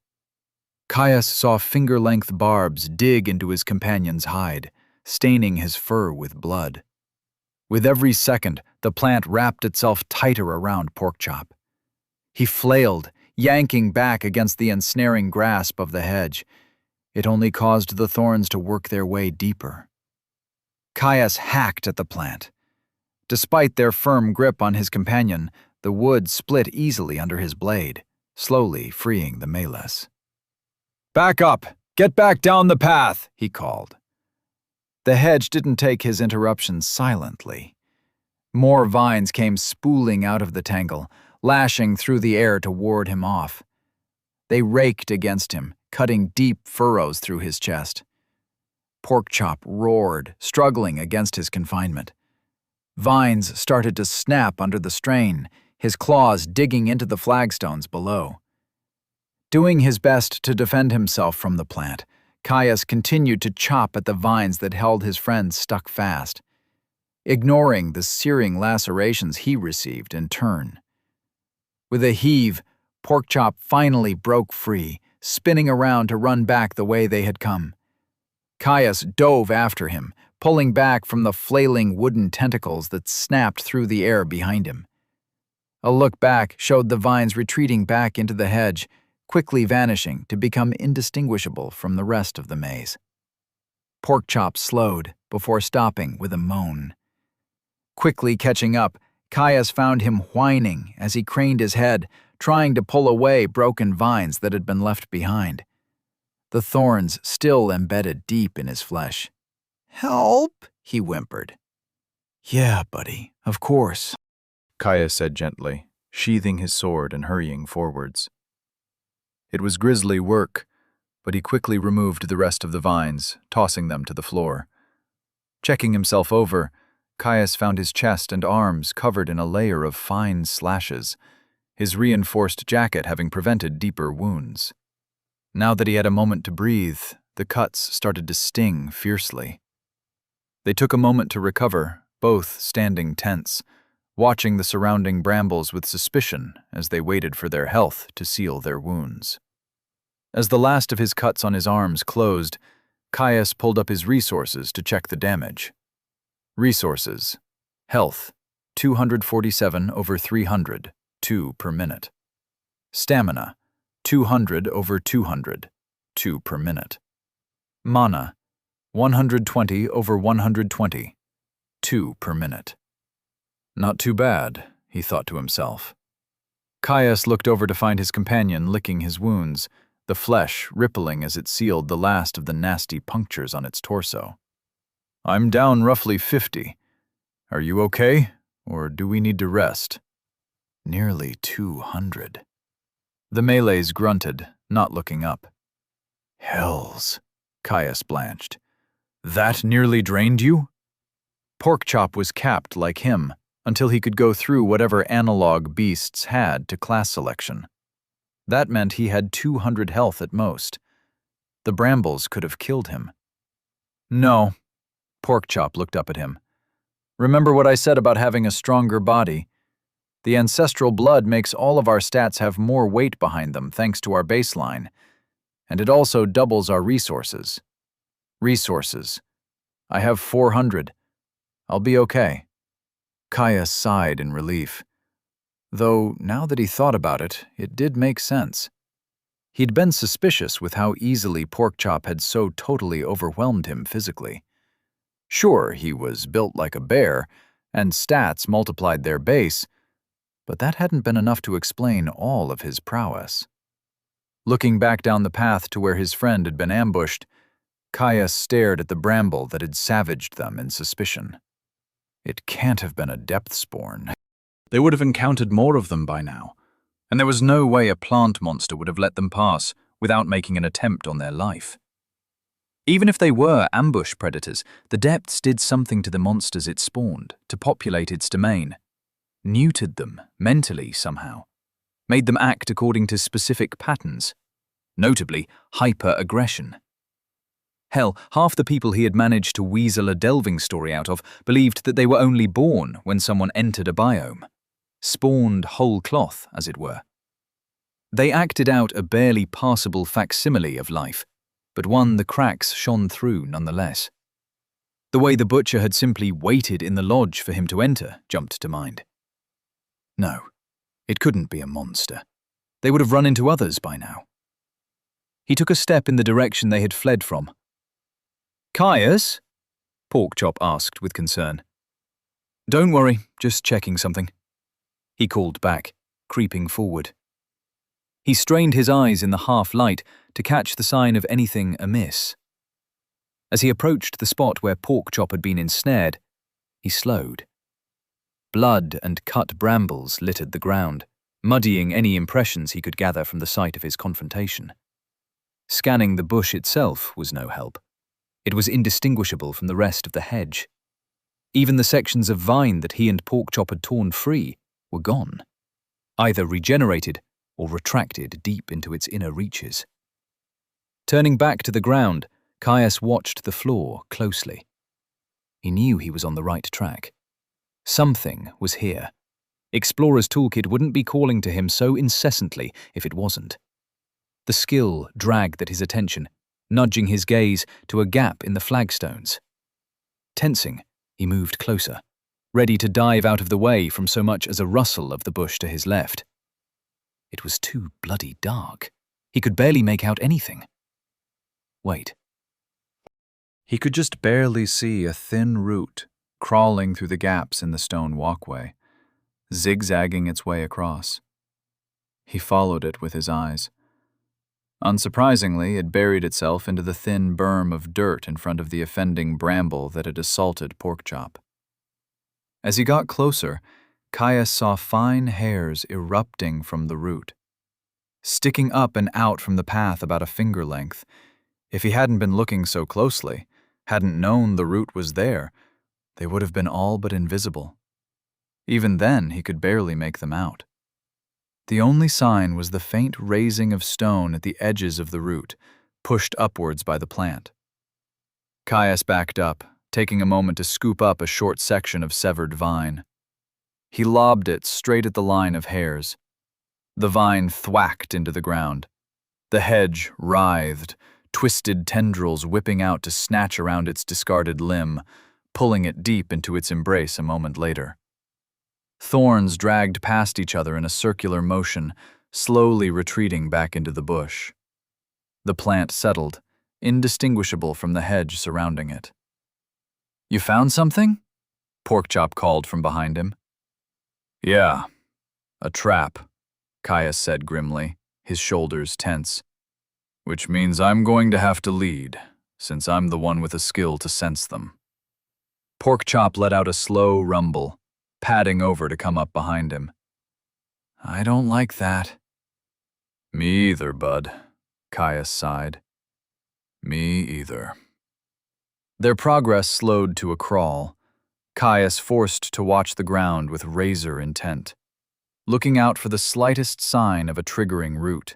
Caius saw finger-length barbs dig into his companion's hide, staining his fur with blood. With every second, the plant wrapped itself tighter around Porkchop. He flailed, yanking back against the ensnaring grasp of the hedge. It only caused the thorns to work their way deeper. Caius hacked at the plant. Despite their firm grip on his companion, the wood split easily under his blade, slowly freeing the malus. "Back up! Get back down the path!" he called. The hedge didn't take his interruptions silently. More vines came spooling out of the tangle, lashing through the air to ward him off. They raked against him, cutting deep furrows through his chest. Porkchop roared, struggling against his confinement. Vines started to snap under the strain, his claws digging into the flagstones below. Doing his best to defend himself from the plant, Caius continued to chop at the vines that held his friend stuck fast, ignoring the searing lacerations he received in turn. With a heave, Porkchop finally broke free, spinning around to run back the way they had come. Caius dove after him, pulling back from the flailing wooden tentacles that snapped through the air behind him. A look back showed the vines retreating back into the hedge, quickly vanishing to become indistinguishable from the rest of the maze. Porkchop slowed before stopping with a moan. Quickly catching up, Caius found him whining as he craned his head, trying to pull away broken vines that had been left behind. The thorns still embedded deep in his flesh. "Help!" he whimpered. "Yeah, buddy, of course," Caius said gently, sheathing his sword and hurrying forwards. It was grisly work, but he quickly removed the rest of the vines, tossing them to the floor. Checking himself over, Caius found his chest and arms covered in a layer of fine slashes, his reinforced jacket having prevented deeper wounds. Now that he had a moment to breathe, the cuts started to sting fiercely. They took a moment to recover, both standing tense, watching the surrounding brambles with suspicion as they waited for their health to seal their wounds. As the last of his cuts on his arms closed, Caius pulled up his resources to check the damage. Resources. Health, 247 over 300, 2 per minute. Stamina, 200 over 200, 2 per minute. Mana, 120 over 120, 2 per minute. Not too bad, he thought to himself. Caius looked over to find his companion licking his wounds, the flesh rippling as it sealed the last of the nasty punctures on its torso. "I'm down roughly 50. Are you okay, or do we need to rest?" "Nearly 200. The Malays grunted, not looking up. "Hells," Caius blanched. That nearly drained you? Porkchop was capped like him until he could go through whatever analog beasts had to class selection. That meant he had 200 health at most. The brambles could have killed him. No. Porkchop looked up at him. Remember what I said about having a stronger body? The ancestral blood makes all of our stats have more weight behind them thanks to our baseline, and it also doubles our resources. Resources. I have 400. I'll be okay. Caius sighed in relief. Though, now that he thought about it, it did make sense. He'd been suspicious with how easily Porkchop had so totally overwhelmed him physically. Sure, he was built like a bear, and stats multiplied their base, but that hadn't been enough to explain all of his prowess. Looking back down the path to where his friend had been ambushed, Caius stared at the bramble that had savaged them in suspicion. It can't have been a depth spawn. They would have encountered more of them by now, and there was no way a plant monster would have let them pass without making an attempt on their life. Even if they were ambush predators, the depths did something to the monsters it spawned to populate its domain, neutered them mentally somehow, made them act according to specific patterns, notably hyper-aggression. Hell, half the people he had managed to weasel a delving story out of believed that they were only born when someone entered a biome, spawned whole cloth, as it were. They acted out a barely passable facsimile of life, but one the cracks shone through nonetheless. The way the butcher had simply waited in the lodge for him to enter jumped to mind. No, it couldn't be a monster. They would have run into others by now. He took a step in the direction they had fled from. "Caius?" Porkchop asked with concern. "Don't worry, just checking something," he called back, creeping forward. He strained his eyes in the half-light to catch the sign of anything amiss. As he approached the spot where Porkchop had been ensnared, he slowed. Blood and cut brambles littered the ground, muddying any impressions he could gather from the site of his confrontation. Scanning the bush itself was no help. It was indistinguishable from the rest of the hedge. Even the sections of vine that he and Porkchop had torn free were gone, either regenerated or retracted deep into its inner reaches. Turning back to the ground, Caius watched the floor closely. He knew he was on the right track. Something was here. Explorer's Toolkit wouldn't be calling to him so incessantly if it wasn't. The skill dragged at his attention, nudging his gaze to a gap in the flagstones. Tensing, he moved closer, ready to dive out of the way from so much as a rustle of the bush to his left. It was too bloody dark. He could barely make out anything. Wait. He could just barely see a thin root crawling through the gaps in the stone walkway, zigzagging its way across. He followed it with his eyes. Unsurprisingly, it buried itself into the thin berm of dirt in front of the offending bramble that had assaulted Porkchop. As he got closer, Caius saw fine hairs erupting from the root, sticking up and out from the path about a finger length. If he hadn't been looking so closely, hadn't known the root was there, they would have been all but invisible. Even then, he could barely make them out. The only sign was the faint raising of stone at the edges of the root, pushed upwards by the plant. Caius backed up, taking a moment to scoop up a short section of severed vine. He lobbed it straight at the line of hairs. The vine thwacked into the ground. The hedge writhed, twisted tendrils whipping out to snatch around its discarded limb, pulling it deep into its embrace a moment later. Thorns dragged past each other in a circular motion, slowly retreating back into the bush. The plant settled, indistinguishable from the hedge surrounding it. "You found something?" Porkchop called from behind him. "Yeah, a trap," Caius said grimly, his shoulders tense. "Which means I'm going to have to lead, since I'm the one with the skill to sense them." Porkchop let out a slow rumble, padding over to come up behind him. "I don't like that." "Me either, bud," Caius sighed. "Me either." Their progress slowed to a crawl, Caius forced to watch the ground with razor intent, looking out for the slightest sign of a triggering root.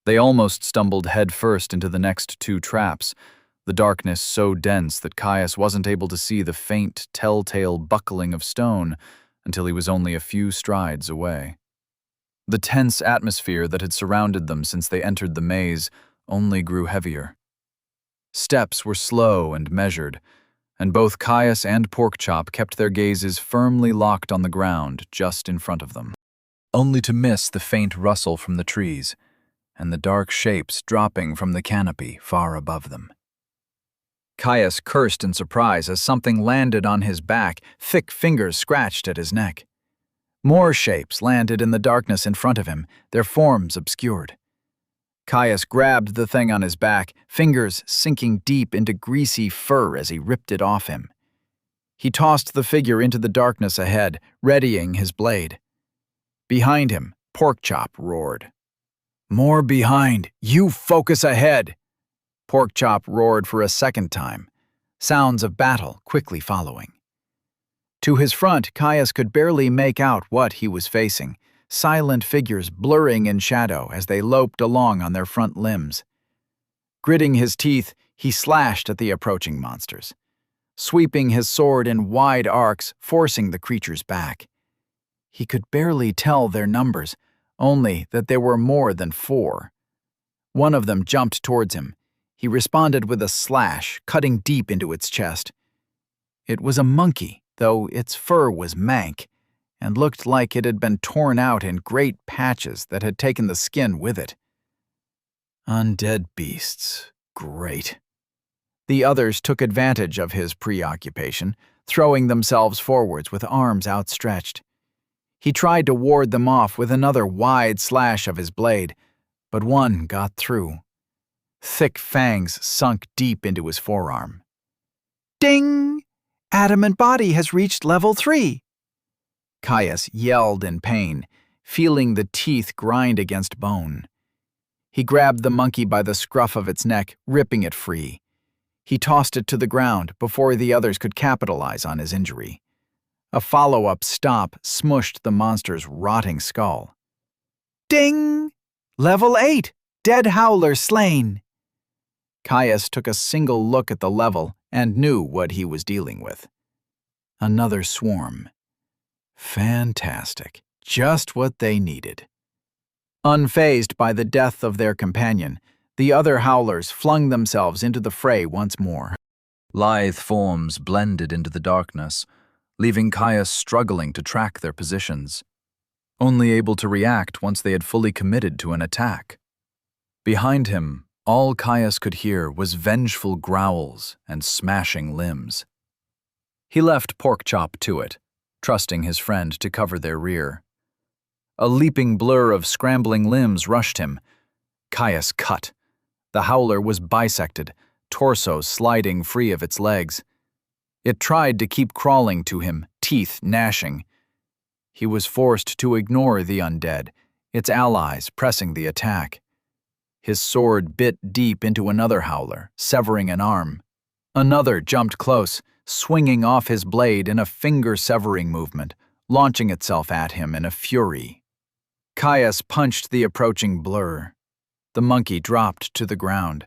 They almost stumbled headfirst into the next two traps, the darkness so dense that Caius wasn't able to see the faint, telltale buckling of stone until he was only a few strides away. The tense atmosphere that had surrounded them since they entered the maze only grew heavier. Steps were slow and measured, and both Caius and Porkchop kept their gazes firmly locked on the ground just in front of them, only to miss the faint rustle from the trees and the dark shapes dropping from the canopy far above them. Caius cursed in surprise as something landed on his back, thick fingers scratched at his neck. More shapes landed in the darkness in front of him, their forms obscured. Caius grabbed the thing on his back, fingers sinking deep into greasy fur as he ripped it off him. He tossed the figure into the darkness ahead, readying his blade. Behind him, Porkchop roared. "More behind! You focus ahead!" Porkchop roared for a second time, sounds of battle quickly following. To his front, Caius could barely make out what he was facing, silent figures blurring in shadow as they loped along on their front limbs. Gritting his teeth, he slashed at the approaching monsters, sweeping his sword in wide arcs, forcing the creatures back. He could barely tell their numbers, only that there were more than 4. One of them jumped towards him. He responded with a slash, cutting deep into its chest. It was a monkey, though its fur was mank, and looked like it had been torn out in great patches that had taken the skin with it. Undead beasts. Great. The others took advantage of his preoccupation, throwing themselves forwards with arms outstretched. He tried to ward them off with another wide slash of his blade, but one got through. Thick fangs sunk deep into his forearm. Ding! Adamant body has reached level 3. Caius yelled in pain, feeling the teeth grind against bone. He grabbed the monkey by the scruff of its neck, ripping it free. He tossed it to the ground before the others could capitalize on his injury. A follow-up stomp smushed the monster's rotting skull. Ding! Level 8! Dead howler slain! Caius took a single look at the level and knew what he was dealing with. Another swarm. Fantastic. Just what they needed. Unfazed by the death of their companion, the other howlers flung themselves into the fray once more. Lithe forms blended into the darkness, leaving Caius struggling to track their positions, only able to react once they had fully committed to an attack. Behind him, all Caius could hear was vengeful growls and smashing limbs. He left Porkchop to it, trusting his friend to cover their rear. A leaping blur of scrambling limbs rushed him. Caius cut. The howler was bisected, torso sliding free of its legs. It tried to keep crawling to him, teeth gnashing. He was forced to ignore the undead, its allies pressing the attack. His sword bit deep into another howler, severing an arm. Another jumped close, swinging off his blade in a finger-severing movement, launching itself at him in a fury. Caius punched the approaching blur. The monkey dropped to the ground,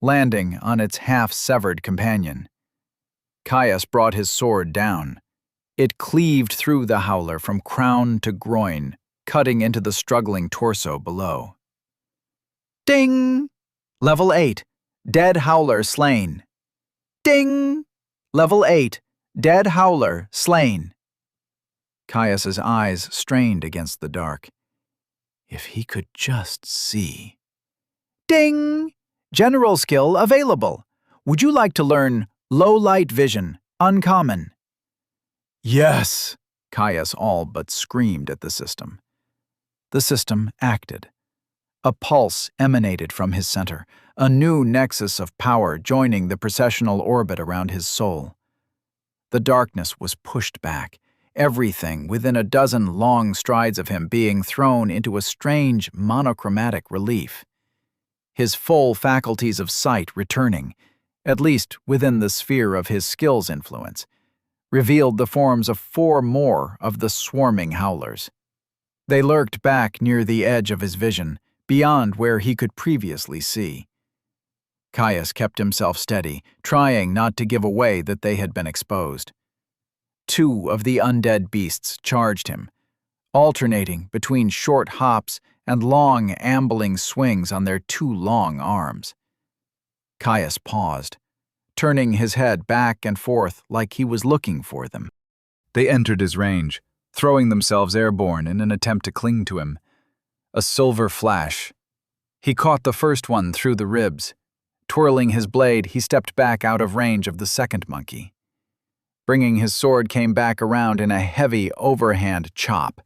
landing on its half-severed companion. Caius brought his sword down. It cleaved through the howler from crown to groin, cutting into the struggling torso below. Ding! Level 8. Dead howler slain. Ding! Level 8. Dead howler slain. Caius's eyes strained against the dark. If he could just see. Ding! General skill available. Would you like to learn low light vision, uncommon? Yes! Caius all but screamed at the system. The system acted. A pulse emanated from his center, a new nexus of power joining the processional orbit around his soul. The darkness was pushed back, everything within a dozen long strides of him being thrown into a strange monochromatic relief. His full faculties of sight returning, at least within the sphere of his skill's influence, revealed the forms of 4 more of the swarming howlers. They lurked back near the edge of his vision, beyond where he could previously see. Caius kept himself steady, trying not to give away that they had been exposed. 2 of the undead beasts charged him, alternating between short hops and long, ambling swings on their 2 long arms. Caius paused, turning his head back and forth like he was looking for them. They entered his range, throwing themselves airborne in an attempt to cling to him. A silver flash. He caught the first one through the ribs. Twirling his blade, he stepped back out of range of the second monkey. Bringing his sword came back around in a heavy overhand chop,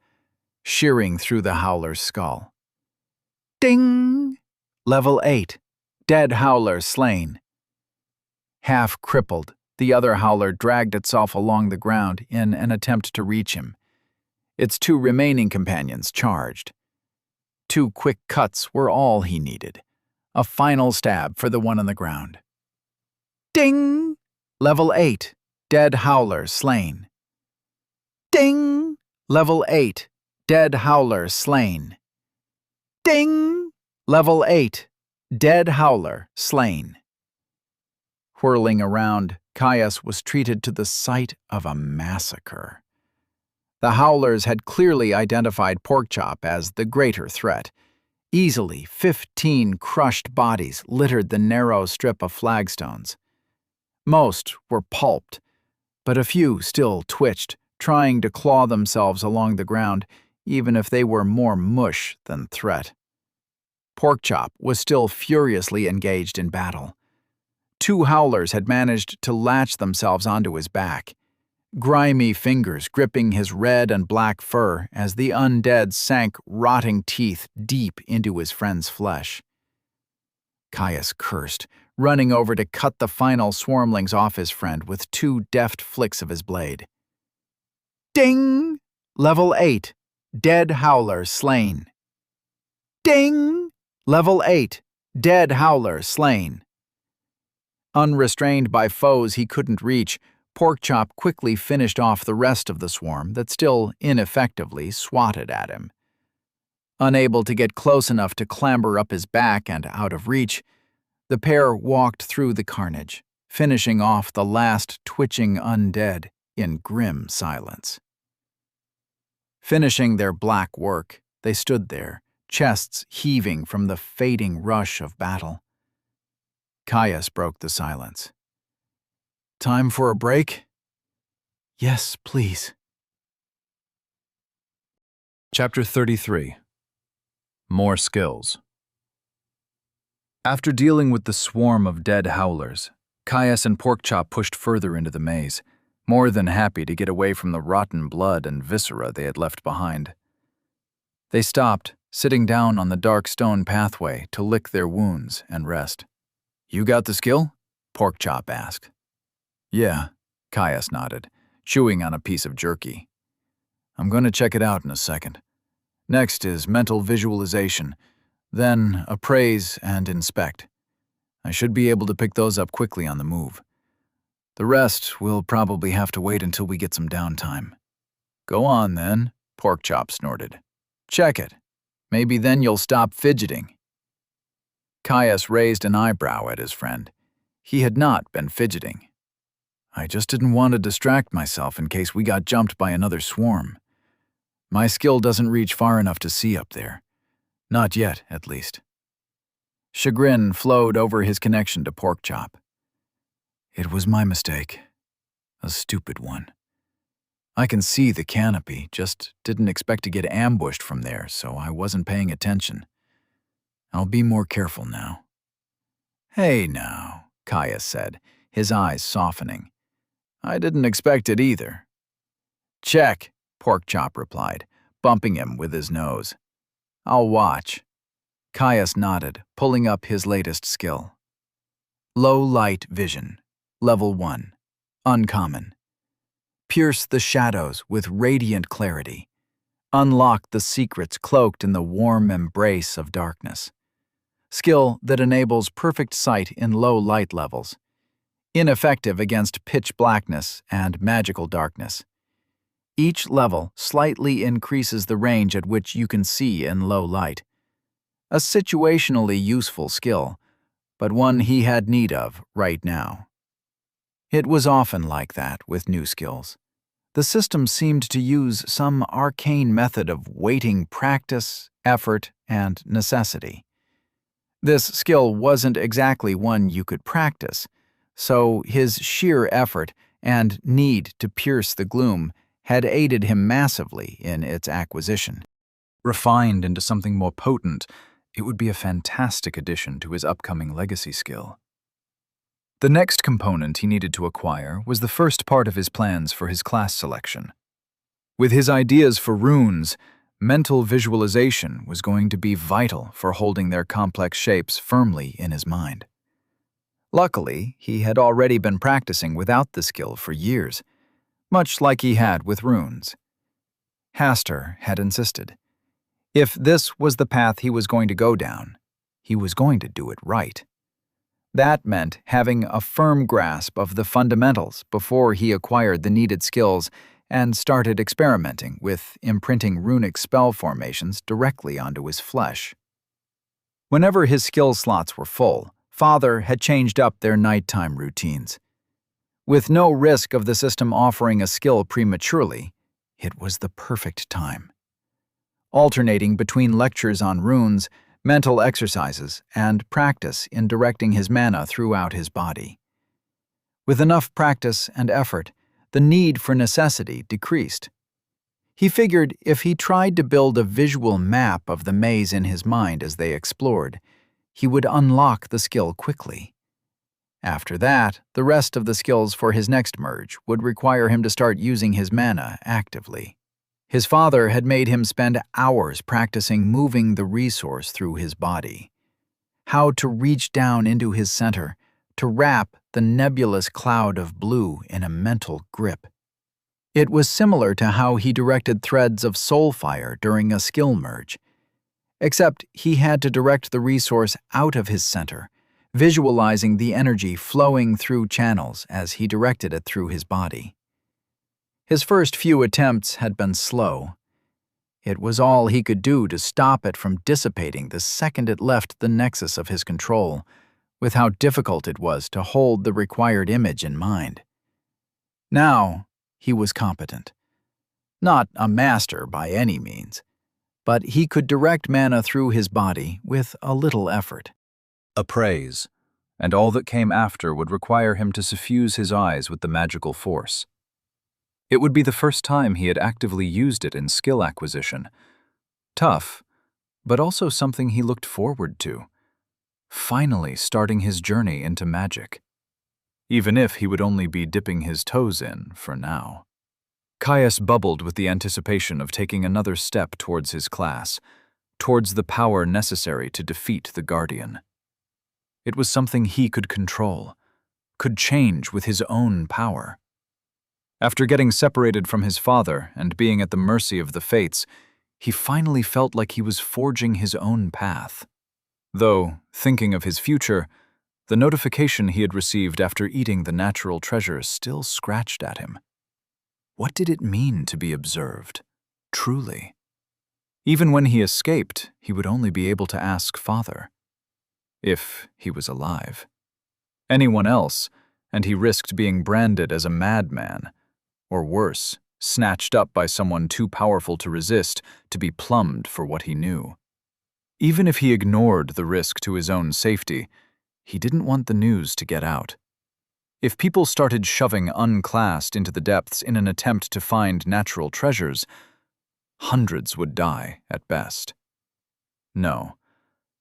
shearing through the howler's skull. Ding! Level 8. Dead howler slain. Half crippled, the other howler dragged itself along the ground in an attempt to reach him. Its 2 remaining companions charged. 2 quick cuts were all he needed. A final stab for the one on the ground. Ding! Level 8. Dead howler slain. Ding! Level 8. Dead howler slain. Ding! Level 8. Dead howler slain. Whirling around, Caius was treated to the sight of a massacre. The howlers had clearly identified Porkchop as the greater threat. Easily, 15 crushed bodies littered the narrow strip of flagstones. Most were pulped, but a few still twitched, trying to claw themselves along the ground, even if they were more mush than threat. Porkchop was still furiously engaged in battle. 2 howlers had managed to latch themselves onto his back, grimy fingers gripping his red and black fur as the undead sank rotting teeth deep into his friend's flesh. Caius cursed, running over to cut the final swarmlings off his friend with 2 deft flicks of his blade. Ding! Level 8. Dead howler slain. Ding! Level 8. Dead howler slain. Unrestrained by foes he couldn't reach, Porkchop quickly finished off the rest of the swarm that still ineffectively swatted at him. Unable to get close enough to clamber up his back and out of reach, the pair walked through the carnage, finishing off the last twitching undead in grim silence. Finishing their black work, they stood there, chests heaving from the fading rush of battle. Caius broke the silence. Time for a break? Yes, please. Chapter 33. More skills. After dealing with the swarm of dead howlers, Caius and Porkchop pushed further into the maze, more than happy to get away from the rotten blood and viscera they had left behind. They stopped, sitting down on the dark stone pathway to lick their wounds and rest. "You got the skill?" Porkchop asked. "Yeah," Caius nodded, chewing on a piece of jerky. "I'm going to check it out in a second. Next is mental visualization, then appraise and inspect. I should be able to pick those up quickly on the move. The rest will probably have to wait until we get some downtime." "Go on, then," Porkchop snorted. "Check it. Maybe then you'll stop fidgeting." Caius raised an eyebrow at his friend. He had not been fidgeting. "I just didn't want to distract myself in case we got jumped by another swarm. My skill doesn't reach far enough to see up there. Not yet, at least." Chagrin flowed over his connection to Porkchop. "It was my mistake. A stupid one. I can see the canopy, just didn't expect to get ambushed from there, so I wasn't paying attention. I'll be more careful now." "Hey now," Caius said, his eyes softening. "I didn't expect it either." "Check," Porkchop replied, bumping him with his nose. "I'll watch." Caius nodded, pulling up his latest skill. Low light vision, level 1, uncommon. Pierce the shadows with radiant clarity. Unlock the secrets cloaked in the warm embrace of darkness. Skill that enables perfect sight in low light levels. ineffective against pitch blackness and magical darkness. Each level slightly increases the range at which you can see in low light. A situationally useful skill, but one he had need of right now. It was often like that with new skills. The system seemed to use some arcane method of weighting practice, effort, and necessity. This skill wasn't exactly one you could practice, so his sheer effort and need to pierce the gloom had aided him massively in its acquisition. Refined into something more potent, it would be a fantastic addition to his upcoming legacy skill. The next component he needed to acquire was the first part of his plans for his class selection. With his ideas for runes, mental visualization was going to be vital for holding their complex shapes firmly in his mind. Luckily, he had already been practicing without the skill for years, much like he had with runes. Hastur had insisted. If this was the path he was going to go down, he was going to do it right. That meant having a firm grasp of the fundamentals before he acquired the needed skills and started experimenting with imprinting runic spell formations directly onto his flesh. Whenever his skill slots were full, Father had changed up their nighttime routines. With no risk of the system offering a skill prematurely, it was the perfect time. Alternating between lectures on runes, mental exercises, and practice in directing his mana throughout his body. With enough practice and effort, the need for necessity decreased. He figured if he tried to build a visual map of the maze in his mind as they explored, he would unlock the skill quickly. After that, the rest of the skills for his next merge would require him to start using his mana actively. His father had made him spend hours practicing moving the resource through his body. How to reach down into his center, to wrap the nebulous cloud of blue in a mental grip. It was similar to how he directed threads of soul fire during a skill merge, except he had to direct the resource out of his center, visualizing the energy flowing through channels as he directed it through his body. His first few attempts had been slow. It was all he could do to stop it from dissipating the second it left the nexus of his control, with how difficult it was to hold the required image in mind. Now, he was competent. Not a master by any means, but he could direct mana through his body with a little effort. Appraise, and all that came after would require him to suffuse his eyes with the magical force. It would be the first time he had actively used it in skill acquisition. Tough, but also something he looked forward to. Finally starting his journey into magic. Even if he would only be dipping his toes in for now. Caius bubbled with the anticipation of taking another step towards his class, towards the power necessary to defeat the Guardian. It was something he could control, could change with his own power. After getting separated from his father and being at the mercy of the fates, he finally felt like he was forging his own path. Though, thinking of his future, the notification he had received after eating the natural treasure still scratched at him. What did it mean to be observed, truly? Even when he escaped, he would only be able to ask Father. If he was alive. Anyone else, and he risked being branded as a madman, or worse, snatched up by someone too powerful to resist, to be plumbed for what he knew. Even if he ignored the risk to his own safety, he didn't want the news to get out. If people started shoving unclassed into the depths in an attempt to find natural treasures, hundreds would die at best. No.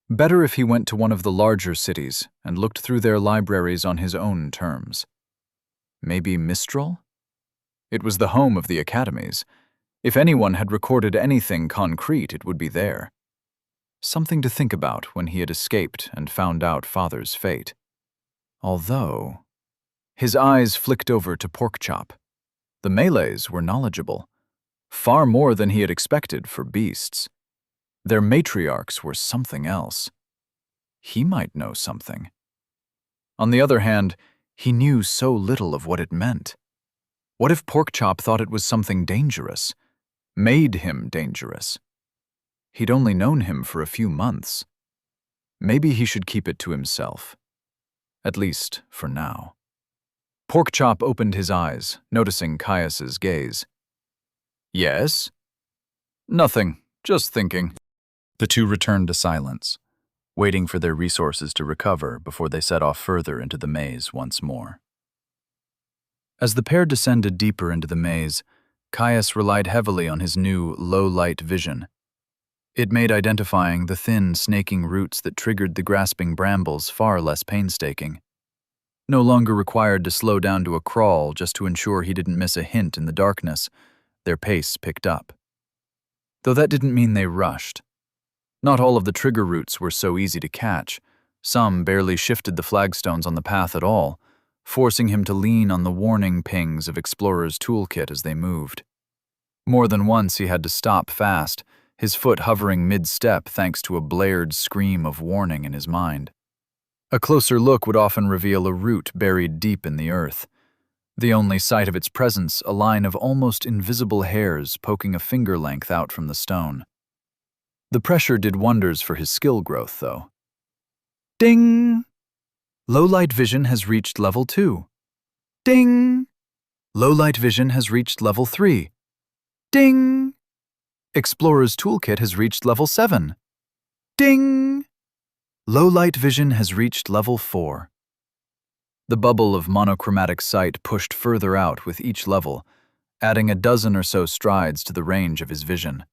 Better if he went to one of the larger cities and looked through their libraries on his own terms. Maybe Mistral? It was the home of the academies. If anyone had recorded anything concrete, it would be there. Something to think about when he had escaped and found out Father's fate. Although, his eyes flicked over to Porkchop. The Malays were knowledgeable, far more than he had expected for beasts. Their matriarchs were something else. He might know something. On the other hand, He knew so little of what it meant. What if Porkchop thought it was something dangerous? Made him dangerous? He'd only known him for a few months. Maybe he should keep it to himself. At least, for now. Porkchop opened his eyes, noticing Caius's gaze. Yes? Nothing, just thinking. The two returned to silence, waiting for their resources to recover before they set off further into the maze once more. As the pair descended deeper into the maze, Caius relied heavily on his new low-light vision. It made identifying the thin, snaking roots that triggered the grasping brambles far less painstaking. No longer required to slow down to a crawl just to ensure he didn't miss a hint in the darkness, their pace picked up. Though that didn't mean they rushed. Not all of the trigger roots were so easy to catch. Some barely shifted the flagstones on the path at all, forcing him to lean on the warning pings of Explorer's toolkit as they moved. More than once he had to stop fast, his foot hovering mid-step thanks to a blared scream of warning in his mind. A closer look would often reveal a root buried deep in the earth. The only sight of its presence, a line of almost invisible hairs poking a finger length out from the stone. The pressure did wonders for his skill growth, though. Ding! Low-light vision has reached level 2. Ding! Low-light vision has reached level 3. Ding! Explorer's toolkit has reached level 7. Ding! Low-light vision has reached level 4. The bubble of monochromatic sight pushed further out with each level, adding a dozen or so strides to the range of his vision.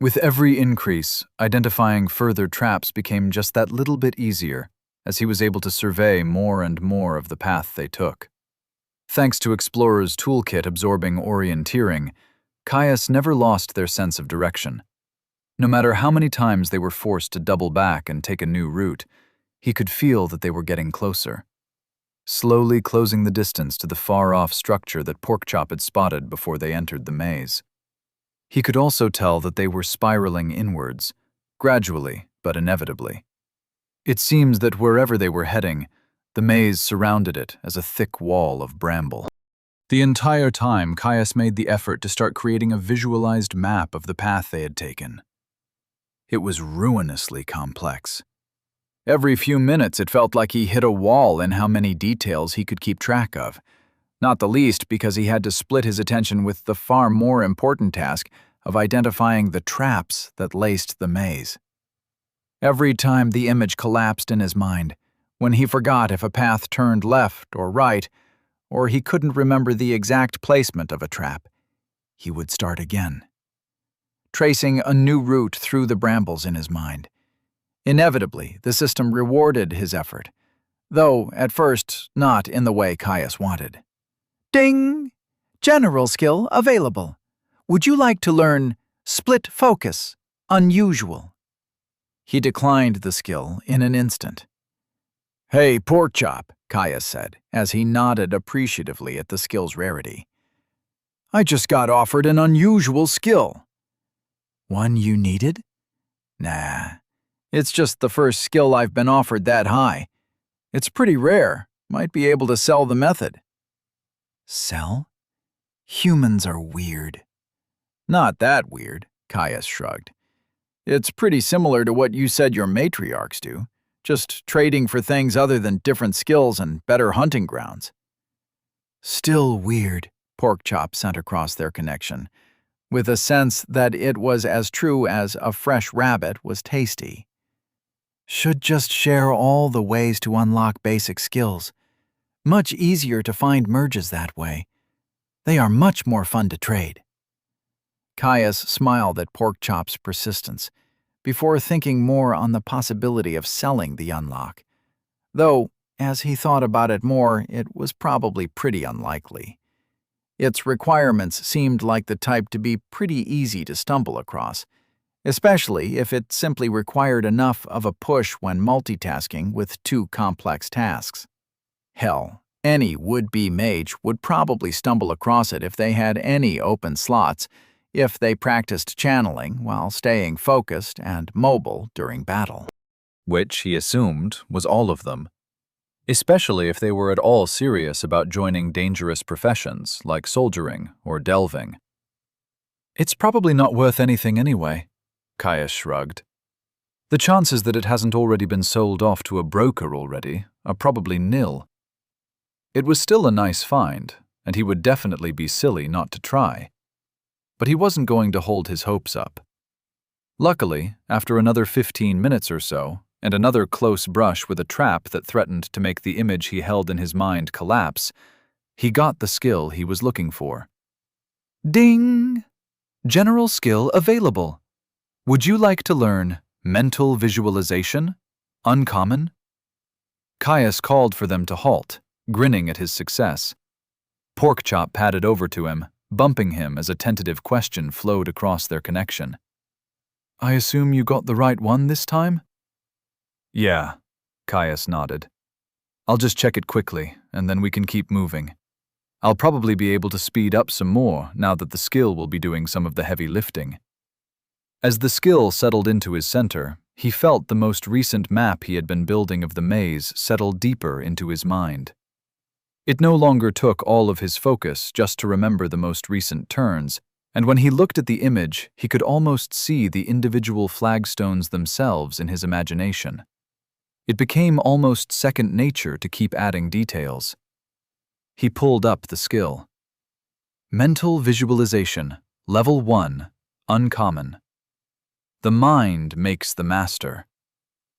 With every increase, identifying further traps became just that little bit easier, as he was able to survey more and more of the path they took. Thanks to Explorer's toolkit absorbing orienteering, Caius never lost their sense of direction. No matter how many times they were forced to double back and take a new route, he could feel that they were getting closer. Slowly closing the distance to the far-off structure that Porkchop had spotted before they entered the maze. He could also tell that they were spiraling inwards, gradually but inevitably. It seems that wherever they were heading, the maze surrounded it as a thick wall of bramble. The entire time, Caius made the effort to start creating a visualized map of the path they had taken. It was ruinously complex. Every few minutes it felt like he hit a wall in how many details he could keep track of, not the least because he had to split his attention with the far more important task of identifying the traps that laced the maze. Every time the image collapsed in his mind, when he forgot if a path turned left or right, or he couldn't remember the exact placement of a trap, he would start again, tracing a new route through the brambles in his mind. Inevitably, the system rewarded his effort, though at first not in the way Caius wanted. Ding! General skill available. Would you like to learn Split Focus, Unusual? He declined the skill in an instant. Hey, Porkchop, Caius said, as he nodded appreciatively at the skill's rarity. I just got offered an unusual skill. One you needed? Nah, it's just the first skill I've been offered that high. It's pretty rare. Might be able to sell the method. Sell? Humans are weird. Not that weird, Caius shrugged. It's pretty similar to what you said your matriarchs do, just trading for things other than different skills and better hunting grounds. Still weird, Porkchop sent across their connection, with a sense that it was as true as a fresh rabbit was tasty. Should just share all the ways to unlock basic skills. Much easier to find merges that way. They are much more fun to trade. Caius smiled at Porkchop's persistence, before thinking more on the possibility of selling the unlock. Though, as he thought about it more, it was probably pretty unlikely. Its requirements seemed like the type to be pretty easy to stumble across, especially if it simply required enough of a push when multitasking with two complex tasks. Hell, any would-be mage would probably stumble across it if they had any open slots, if they practiced channeling while staying focused and mobile during battle. Which, he assumed, was all of them. especially if they were at all serious about joining dangerous professions like soldiering or delving. It's probably not worth anything anyway, Caius shrugged. The chances that it hasn't already been sold off to a broker already are probably nil. It was still a nice find, and he would definitely be silly not to try. But he wasn't going to hold his hopes up. Luckily, after another 15 minutes or so, and another close brush with a trap that threatened to make the image he held in his mind collapse, he got the skill he was looking for. Ding! General skill available. Would you like to learn mental visualization? Uncommon? Caius called for them to halt, grinning at his success. Porkchop padded over to him, bumping him as a tentative question flowed across their connection. I assume you got the right one this time? Yeah, Caius nodded. I'll just check it quickly, and then we can keep moving. I'll probably be able to speed up some more now that the skill will be doing some of the heavy lifting. As the skill settled into his center, he felt the most recent map he had been building of the maze settle deeper into his mind. It no longer took all of his focus just to remember the most recent turns, and when he looked at the image, he could almost see the individual flagstones themselves in his imagination. It became almost second nature to keep adding details. He pulled up the skill. Mental Visualization, Level 1, Uncommon. The mind makes the master.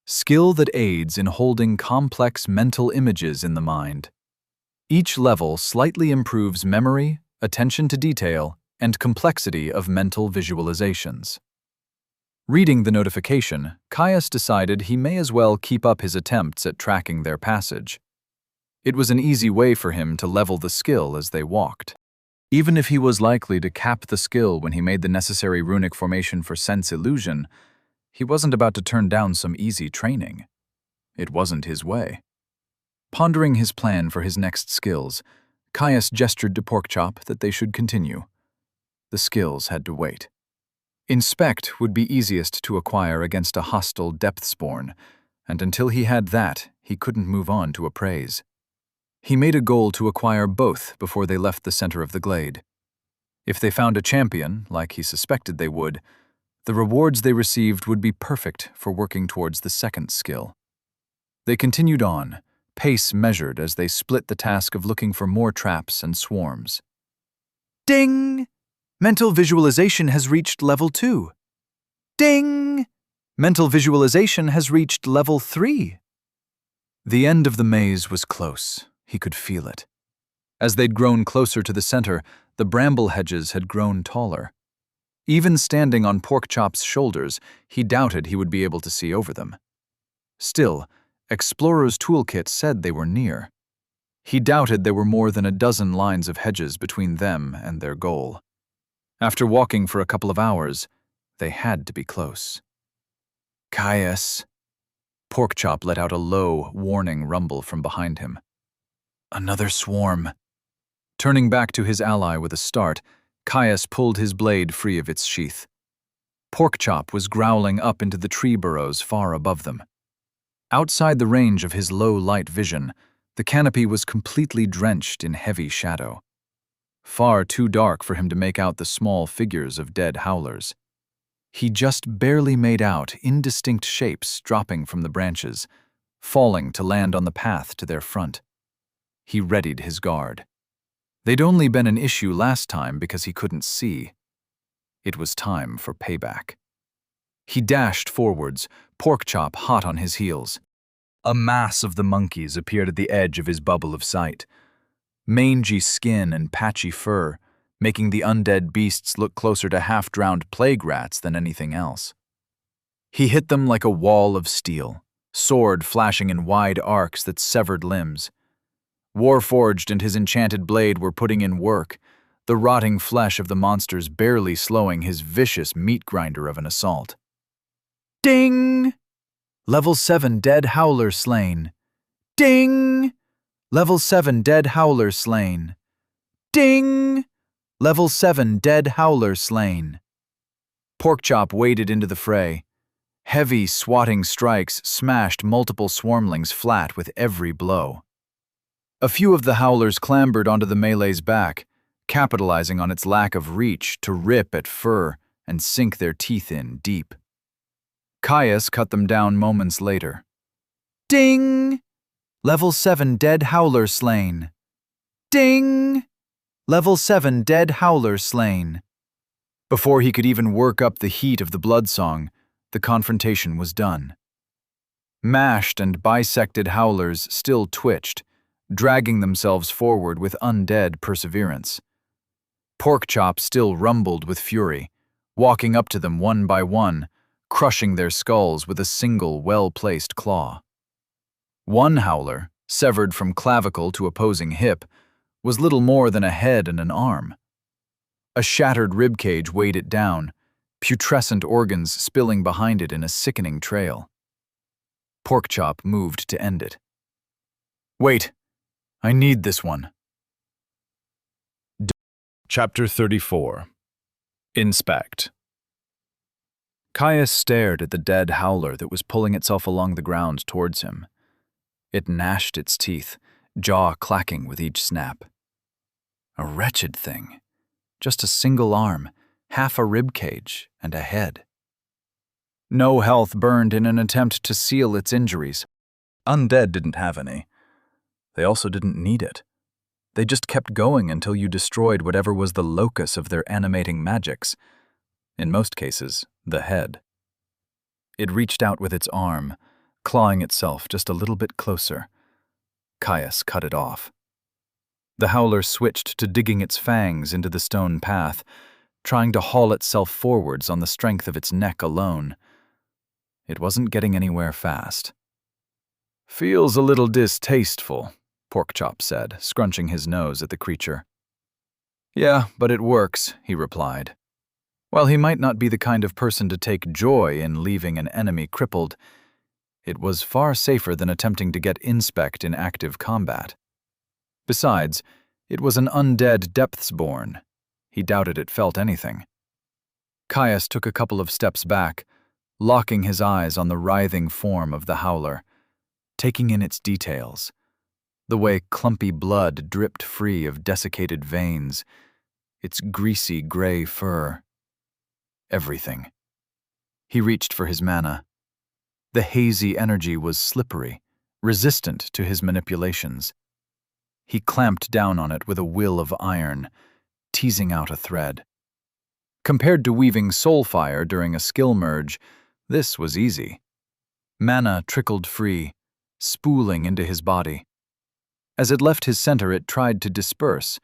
Skill that aids in holding complex mental images in the mind. Each level slightly improves memory, attention to detail, and complexity of mental visualizations. Reading the notification, Caius decided he may as well keep up his attempts at tracking their passage. It was an easy way for him to level the skill as they walked. Even if he was likely to cap the skill when he made the necessary runic formation for sense illusion, he wasn't about to turn down some easy training. It wasn't his way. Pondering his plan for his next skills, Caius gestured to Porkchop that they should continue. The skills had to wait. Inspect would be easiest to acquire against a hostile depthspawn, and until he had that, he couldn't move on to appraise. He made a goal to acquire both before they left the center of the glade. If they found a champion, like he suspected they would, the rewards they received would be perfect for working towards the second skill. They continued on, pace measured as they split the task of looking for more traps and swarms. Ding! Mental visualization has reached level 2. Ding! Mental visualization has reached level 3. The end of the maze was close. He could feel it. As they'd grown closer to the center, the bramble hedges had grown taller. Even standing on Porkchop's shoulders, he doubted he would be able to see over them. Still, Explorer's toolkit said they were near. He doubted there were more than a dozen lines of hedges between them and their goal. After walking for a couple of hours, they had to be close. Caius. Porkchop let out a low, warning rumble from behind him. Another swarm. Turning back to his ally with a start, Caius pulled his blade free of its sheath. Porkchop was growling up into the tree burrows far above them. Outside the range of his low light vision, the canopy was completely drenched in heavy shadow. Far too dark for him to make out the small figures of dead howlers. He just barely made out indistinct shapes dropping from the branches, falling to land on the path to their front. He readied his guard. They'd only been an issue last time because he couldn't see. It was time for payback. He dashed forwards, Porkchop hot on his heels. A mass of the monkeys appeared at the edge of his bubble of sight. Mangy skin and patchy fur, making the undead beasts look closer to half-drowned plague rats than anything else. He hit them like a wall of steel, sword flashing in wide arcs that severed limbs. Warforged and his enchanted blade were putting in work, the rotting flesh of the monsters barely slowing his vicious meat grinder of an assault. Ding! Level 7 dead howler slain. Ding! Level 7 dead howler slain. Ding! Level 7 dead howler slain. Porkchop waded into the fray. Heavy, swatting strikes smashed multiple swarmlings flat with every blow. A few of the howlers clambered onto the melee's back, capitalizing on its lack of reach to rip at fur and sink their teeth in deep. Caius cut them down moments later. Ding! Level 7 dead howler slain. Ding! Level 7 dead howler slain. Before he could even work up the heat of the bloodsong, the confrontation was done. Mashed and bisected howlers still twitched, dragging themselves forward with undead perseverance. Porkchop still rumbled with fury, walking up to them one by one, crushing their skulls with a single well-placed claw. One howler, severed from clavicle to opposing hip, was little more than a head and an arm. A shattered ribcage weighed it down, putrescent organs spilling behind it in a sickening trail. Porkchop moved to end it. Wait, I need this one. Chapter 34. Inspect. Caius stared at the dead howler that was pulling itself along the ground towards him. It gnashed its teeth, jaw clacking with each snap. A wretched thing. Just a single arm, half a rib cage, and a head. No health burned in an attempt to seal its injuries. Undead didn't have any. They also didn't need it. They just kept going until you destroyed whatever was the locus of their animating magics. In most cases, the head. It reached out with its arm, clawing itself just a little bit closer. Caius cut it off. The howler switched to digging its fangs into the stone path, trying to haul itself forwards on the strength of its neck alone. It wasn't getting anywhere fast. "Feels a little distasteful," Porkchop said, scrunching his nose at the creature. "Yeah, but it works," he replied. While he might not be the kind of person to take joy in leaving an enemy crippled, it was far safer than attempting to get Inspect in active combat. Besides, it was an undead depthsborn. He doubted it felt anything. Caius took a couple of steps back, locking his eyes on the writhing form of the howler, taking in its details. The way clumpy blood dripped free of desiccated veins, its greasy gray fur. Everything. He reached for his mana. The hazy energy was slippery, resistant to his manipulations. He clamped down on it with a will of iron, teasing out a thread. Compared to weaving soulfire during a skill merge, this was easy. Mana trickled free, spooling into his body. As it left his center, it tried to disperse,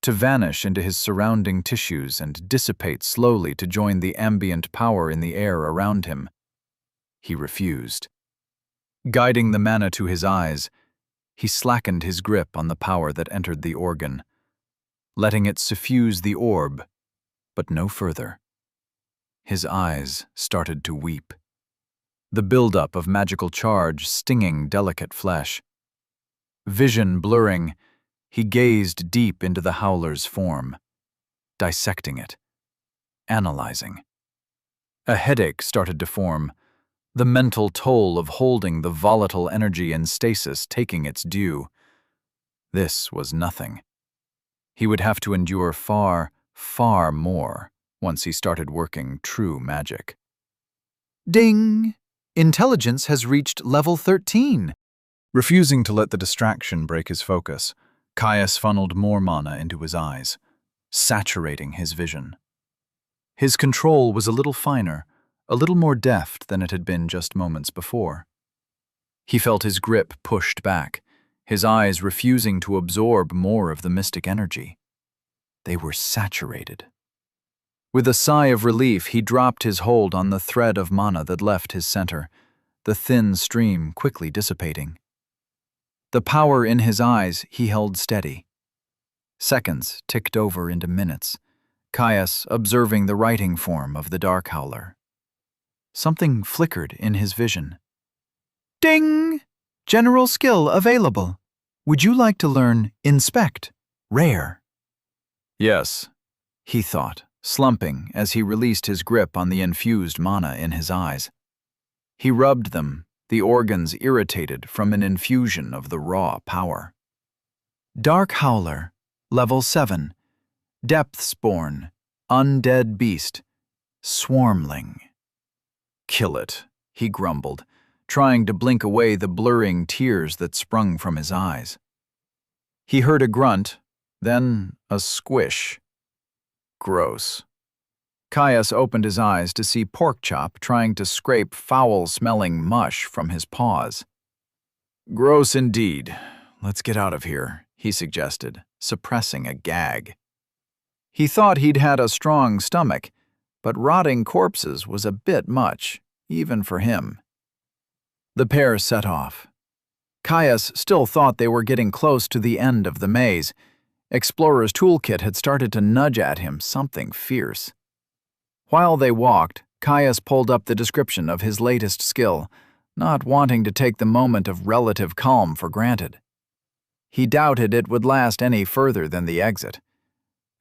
to vanish into his surrounding tissues and dissipate slowly to join the ambient power in the air around him. He refused. Guiding the mana to his eyes, he slackened his grip on the power that entered the organ, letting it suffuse the orb, but no further. His eyes started to weep. The buildup of magical charge stinging delicate flesh. Vision blurring, he gazed deep into the howler's form, dissecting it, analyzing. A headache started to form, the mental toll of holding the volatile energy in stasis taking its due. This was nothing. He would have to endure far, far more once he started working true magic. Ding! Intelligence has reached level 13. Refusing to let the distraction break his focus, Caius funneled more mana into his eyes, saturating his vision. His control was a little finer, a little more deft than it had been just moments before. He felt his grip pushed back, his eyes refusing to absorb more of the mystic energy. They were saturated. With a sigh of relief, he dropped his hold on the thread of mana that left his center, the thin stream quickly dissipating. The power in his eyes he held steady. Seconds ticked over into minutes, Caius observing the writing form of the dark howler. Something flickered in his vision. Ding! General skill available. Would you like to learn Inspect? Rare. Yes, he thought, slumping as he released his grip on the infused mana in his eyes. He rubbed them, the organs irritated from an infusion of the raw power. Dark Howler, Level 7. Depthsborn, Undead Beast, Swarmling. Kill it, he grumbled, trying to blink away the blurring tears that sprung from his eyes. He heard a grunt, then a squish. Gross. Caius opened his eyes to see Porkchop trying to scrape foul-smelling mush from his paws. Gross indeed. Let's get out of here, he suggested, suppressing a gag. He thought he'd had a strong stomach, but rotting corpses was a bit much, even for him. The pair set off. Caius still thought they were getting close to the end of the maze. Explorer's toolkit had started to nudge at him something fierce. While they walked, Caius pulled up the description of his latest skill, not wanting to take the moment of relative calm for granted. He doubted it would last any further than the exit.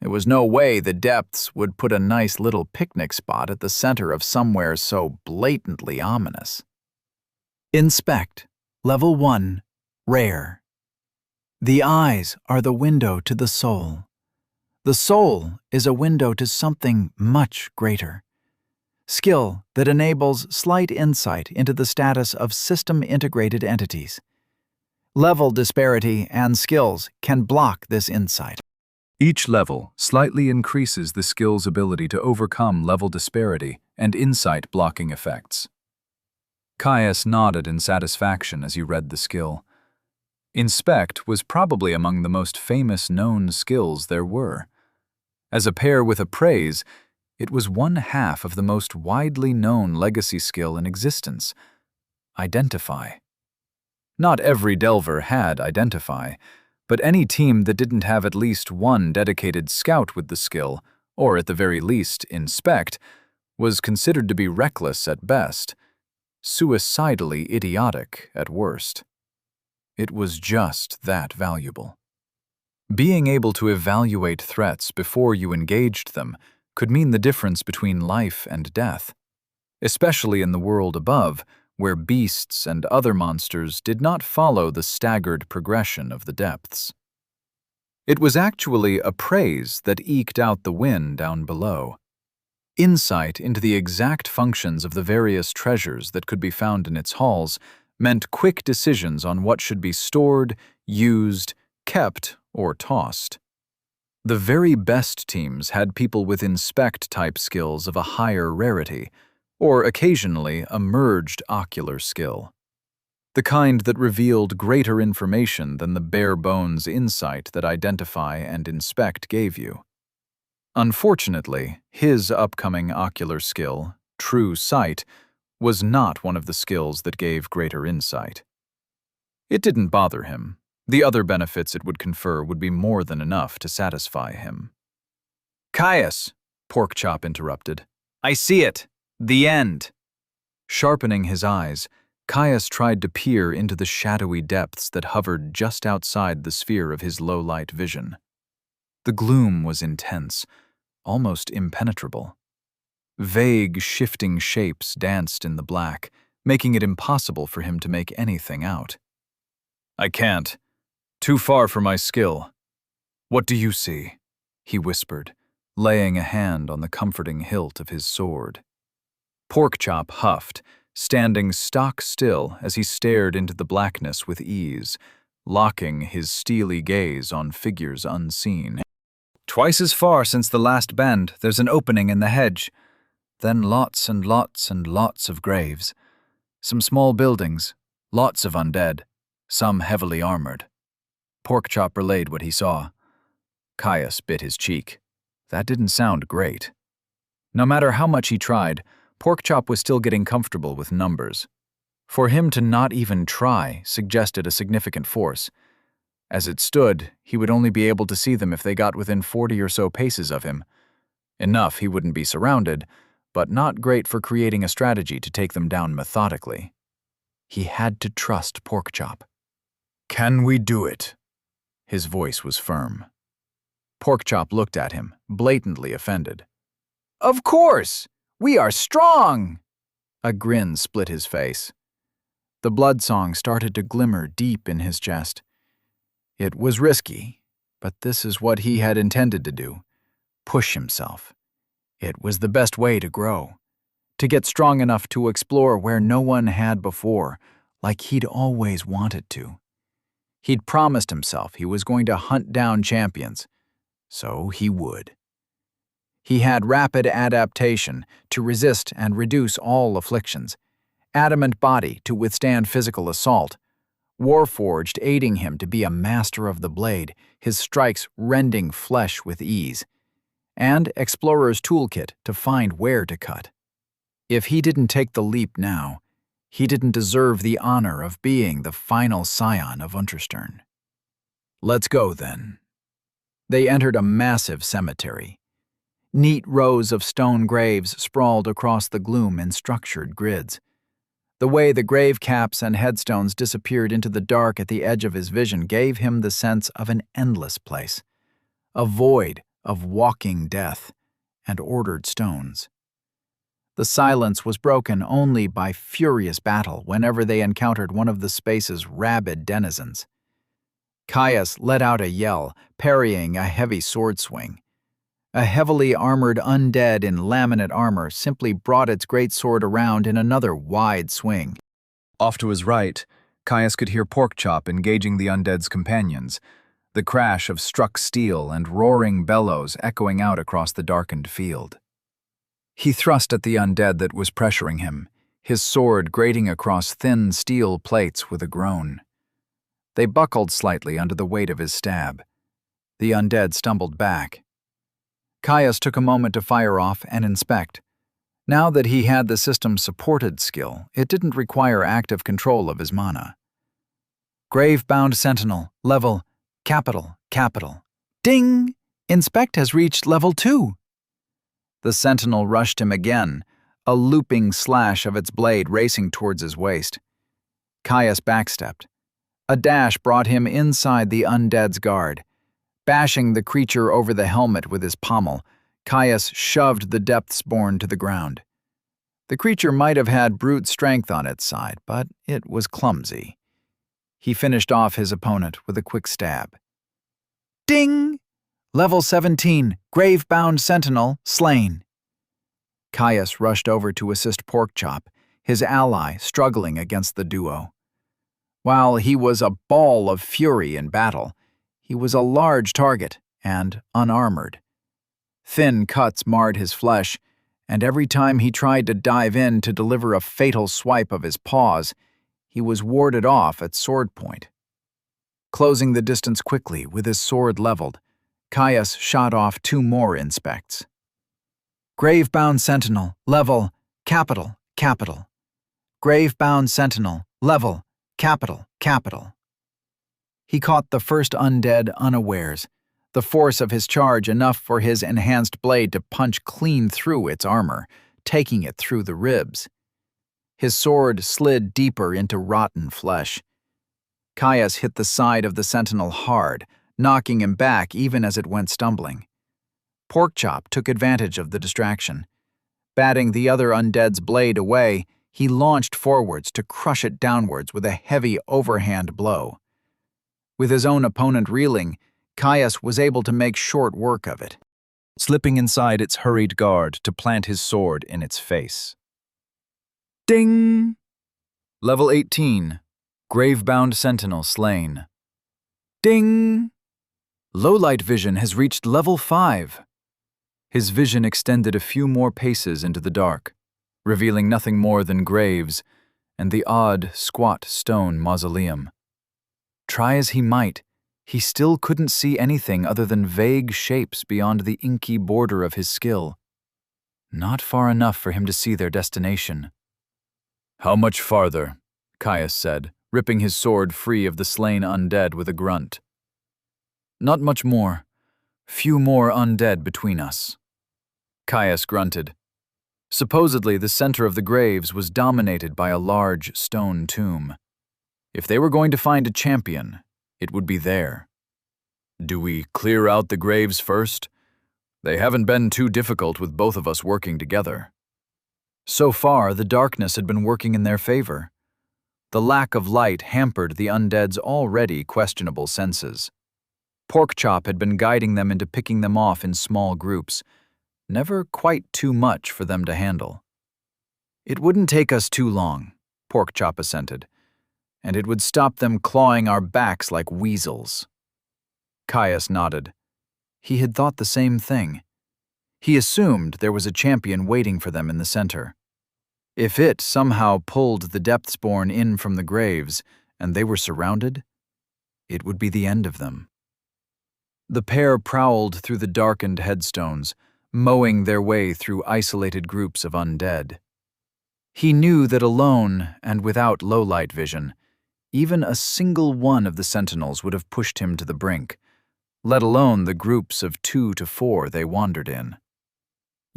There was no way the depths would put a nice little picnic spot at the center of somewhere so blatantly ominous. Inspect, Level 1, Rare. The eyes are the window to the soul. The soul is a window to something much greater. Skill that enables slight insight into the status of system-integrated entities. Level disparity and skills can block this insight. Each level slightly increases the skill's ability to overcome level disparity and insight blocking effects. Caius nodded in satisfaction as he read the skill. Inspect was probably among the most famous known skills there were. As a pair with Appraise, it was one half of the most widely known legacy skill in existence, Identify. Not every Delver had Identify, but any team that didn't have at least one dedicated scout with the skill, or at the very least Inspect, was considered to be reckless at best, suicidally idiotic at worst. It was just that valuable. Being able to evaluate threats before you engaged them could mean the difference between life and death, especially in the world above, where beasts and other monsters did not follow the staggered progression of the depths. It was actually Appraise that eked out the win down below. Insight into the exact functions of the various treasures that could be found in its halls meant quick decisions on what should be stored, used, kept, or tossed. The very best teams had people with Inspect-type skills of a higher rarity, or occasionally a merged ocular skill. The kind that revealed greater information than the bare-bones insight that Identify and Inspect gave you. Unfortunately, his upcoming ocular skill, True Sight, was not one of the skills that gave greater insight. It didn't bother him. The other benefits it would confer would be more than enough to satisfy him. "Caius," Porkchop interrupted. "I see it. The end." Sharpening his eyes, Caius tried to peer into the shadowy depths that hovered just outside the sphere of his low-light vision. The gloom was intense, almost impenetrable. Vague, shifting shapes danced in the black, making it impossible for him to make anything out. "I can't. Too far for my skill. What do you see?" he whispered, laying a hand on the comforting hilt of his sword. Porkchop huffed, standing stock still as he stared into the blackness with ease, locking his steely gaze on figures unseen. "Twice as far since the last bend, there's an opening in the hedge. Then lots and lots and lots of graves. Some small buildings, lots of undead, some heavily armored." Porkchop relayed what he saw. Caius bit his cheek. That didn't sound great. No matter how much he tried, Porkchop was still getting comfortable with numbers. For him to not even try suggested a significant force. As it stood, he would only be able to see them if they got within 40 or so paces of him. Enough he wouldn't be surrounded, but not great for creating a strategy to take them down methodically. He had to trust Porkchop. "Can we do it?" His voice was firm. Porkchop looked at him, blatantly offended. "Of course! We are strong!" A grin split his face. The blood-song started to glimmer deep in his chest. It was risky, but this is what he had intended to do. Push himself. It was the best way to grow. To get strong enough to explore where no one had before, like he'd always wanted to. He'd promised himself he was going to hunt down champions, so he would. He had rapid adaptation to resist and reduce all afflictions, adamant body to withstand physical assault, Warforged aiding him to be a master of the blade, his strikes rending flesh with ease, and Explorer's toolkit to find where to cut. If he didn't take the leap now, he didn't deserve the honor of being the final scion of Unterstern. Let's go, then. They entered a massive cemetery. Neat rows of stone graves sprawled across the gloom in structured grids. The way the grave caps and headstones disappeared into the dark at the edge of his vision gave him the sense of an endless place, a void of walking death and ordered stones. The silence was broken only by furious battle whenever they encountered one of the space's rabid denizens. Caius let out a yell, parrying a heavy sword swing. A heavily armored undead in laminate armor simply brought its greatsword around in another wide swing. Off to his right, Caius could hear Porkchop engaging the undead's companions, the crash of struck steel and roaring bellows echoing out across the darkened field. He thrust at the undead that was pressuring him, his sword grating across thin steel plates with a groan. They buckled slightly under the weight of his stab. The undead stumbled back. Caius took a moment to fire off and inspect. Now that he had the system-supported skill, it didn't require active control of his mana. Grave-bound sentinel, level, capital. Ding! Inspect has reached level 2. The sentinel rushed him again, a looping slash of its blade racing towards his waist. Caius backstepped. A dash brought him inside the undead's guard. Bashing the creature over the helmet with his pommel, Caius shoved the Depthsborn to the ground. The creature might have had brute strength on its side, but it was clumsy. He finished off his opponent with a quick stab. Ding! Level 17, Grave-bound Sentinel, slain. Caius rushed over to assist Porkchop, his ally struggling against the duo. While he was a ball of fury in battle, he was a large target and unarmored. Thin cuts marred his flesh, and every time he tried to dive in to deliver a fatal swipe of his paws, he was warded off at sword point. Closing the distance quickly with his sword leveled, Caius shot off 2 more inspects. Grave-bound Sentinel, level, capital. Grave-bound Sentinel, level, capital. He caught the first undead unawares, the force of his charge enough for his enhanced blade to punch clean through its armor, taking it through the ribs. His sword slid deeper into rotten flesh. Caius hit the side of the sentinel hard, knocking him back even as it went stumbling. Porkchop took advantage of the distraction. Batting the other undead's blade away, he launched forwards to crush it downwards with a heavy overhand blow. With his own opponent reeling, Caius was able to make short work of it, slipping inside its hurried guard to plant his sword in its face. Ding! Level 18, Grave-bound Sentinel slain. Ding! Low-light vision has reached level 5. His vision extended a few more paces into the dark, revealing nothing more than graves and the odd, squat stone mausoleum. Try as he might, he still couldn't see anything other than vague shapes beyond the inky border of his skill. Not far enough for him to see their destination. "How much farther?" Caius said, ripping his sword free of the slain undead with a grunt. "Not much more. Few more undead between us." Caius grunted. Supposedly, the center of the graves was dominated by a large stone tomb. If they were going to find a champion, it would be there. "Do we clear out the graves first? They haven't been too difficult with both of us working together." So far, the darkness had been working in their favor. The lack of light hampered the undead's already questionable senses. Porkchop had been guiding them into picking them off in small groups, never quite too much for them to handle. "It wouldn't take us too long," Porkchop assented, "and it would stop them clawing our backs like weasels." Caius nodded. He had thought the same thing. He assumed there was a champion waiting for them in the center. If it somehow pulled the Depthsborn in from the graves, and they were surrounded, it would be the end of them. The pair prowled through the darkened headstones, mowing their way through isolated groups of undead. He knew that alone and without low-light vision, even a single one of the sentinels would have pushed him to the brink, let alone the groups of 2 to 4 they wandered in.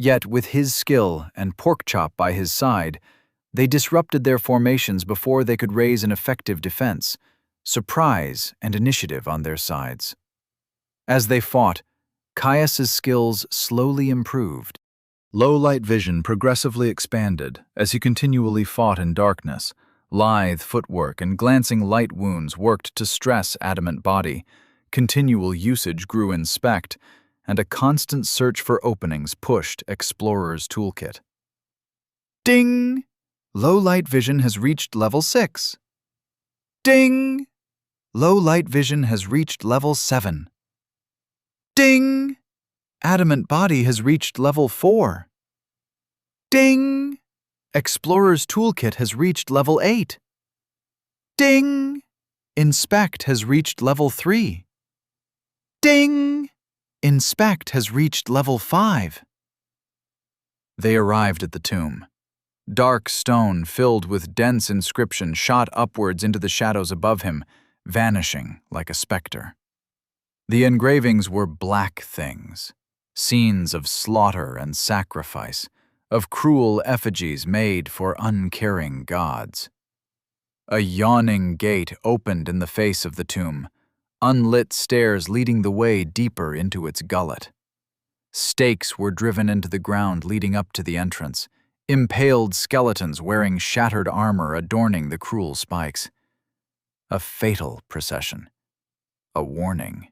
Yet with his skill and Porkchop by his side, they disrupted their formations before they could raise an effective defense, surprise and initiative on their sides. As they fought, Caius's skills slowly improved. Low-light vision progressively expanded as he continually fought in darkness. Lithe footwork and glancing light wounds worked to stress adamant body. Continual usage grew in spect, and a constant search for openings pushed Explorer's toolkit. Ding! Low-light vision has reached level 6. Ding! Low-light vision has reached level 7. Ding! Adamant body has reached level 4. Ding! Explorer's toolkit has reached level 8. Ding! Inspect has reached level 3. Ding! Inspect has reached level 5. They arrived at the tomb. Dark stone filled with dense inscription shot upwards into the shadows above him, vanishing like a specter. The engravings were black things, scenes of slaughter and sacrifice, of cruel effigies made for uncaring gods. A yawning gate opened in the face of the tomb, unlit stairs leading the way deeper into its gullet. Stakes were driven into the ground leading up to the entrance, impaled skeletons wearing shattered armor adorning the cruel spikes. A fatal procession. A warning.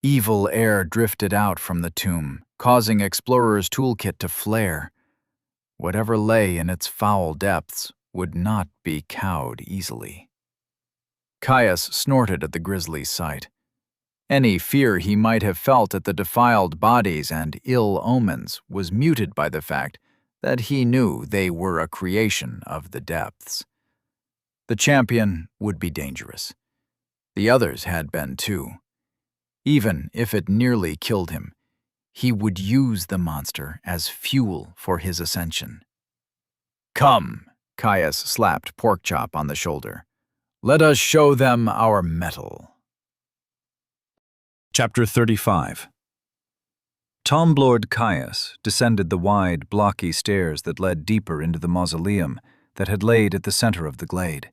Evil air drifted out from the tomb, causing Explorer's toolkit to flare. Whatever lay in its foul depths would not be cowed easily. Caius snorted at the grisly sight. Any fear he might have felt at the defiled bodies and ill omens was muted by the fact that he knew they were a creation of the depths. The champion would be dangerous. The others had been too. Even if it nearly killed him, he would use the monster as fuel for his ascension. "Come," Caius slapped Porkchop on the shoulder. "Let us show them our mettle." Chapter 35. Tomblord Caius descended the wide, blocky stairs that led deeper into the mausoleum that had laid at the center of the glade.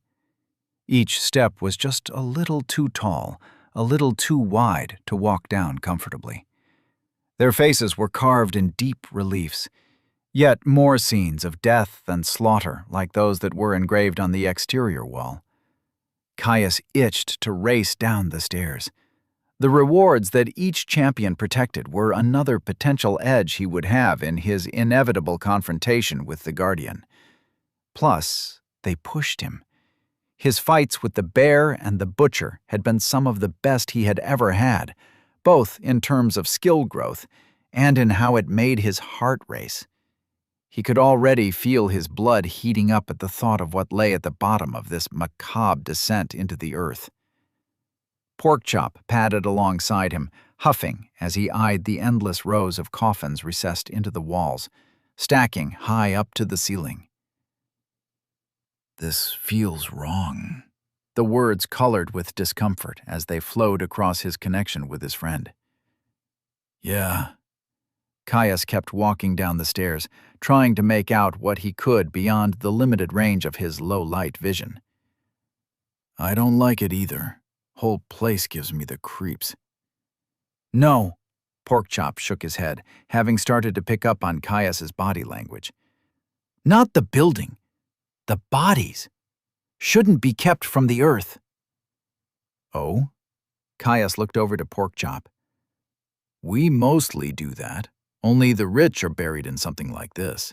Each step was just a little too tall, a little too wide to walk down comfortably. Their faces were carved in deep reliefs, yet more scenes of death and slaughter like those that were engraved on the exterior wall. Caius itched to race down the stairs. The rewards that each champion protected were another potential edge he would have in his inevitable confrontation with the Guardian. Plus, they pushed him. His fights with the Bear and the Butcher had been some of the best he had ever had, both in terms of skill growth and in how it made his heart race. He could already feel his blood heating up at the thought of what lay at the bottom of this macabre descent into the earth. Porkchop padded alongside him, huffing as he eyed the endless rows of coffins recessed into the walls, stacking high up to the ceiling. "This feels wrong." The words colored with discomfort as they flowed across his connection with his friend. "Yeah." Caius kept walking down the stairs, trying to make out what he could beyond the limited range of his low-light vision. "I don't like it either. Whole place gives me the creeps." "No." Porkchop shook his head, having started to pick up on Caius's body language. Not the building. The bodies. Shouldn't be kept from the earth. Oh? Caius looked over to Porkchop. We mostly do that. Only the rich are buried in something like this.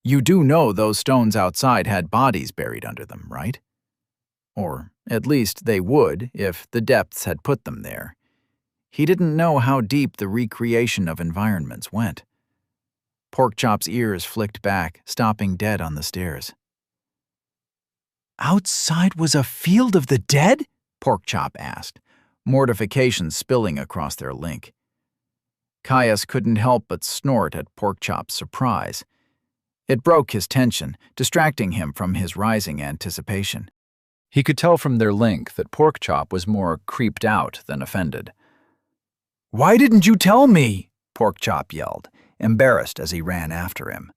You do know those stones outside had bodies buried under them, right? Or at least they would if the depths had put them there. He didn't know how deep the recreation of environments went. Porkchop's ears flicked back, stopping dead on the stairs. Outside was a field of the dead? Porkchop asked, mortification spilling across their link. Caius couldn't help but snort at Porkchop's surprise. It broke his tension, distracting him from his rising anticipation. He could tell from their link that Porkchop was more creeped out than offended. Why didn't you tell me? Porkchop yelled, embarrassed as he ran after him.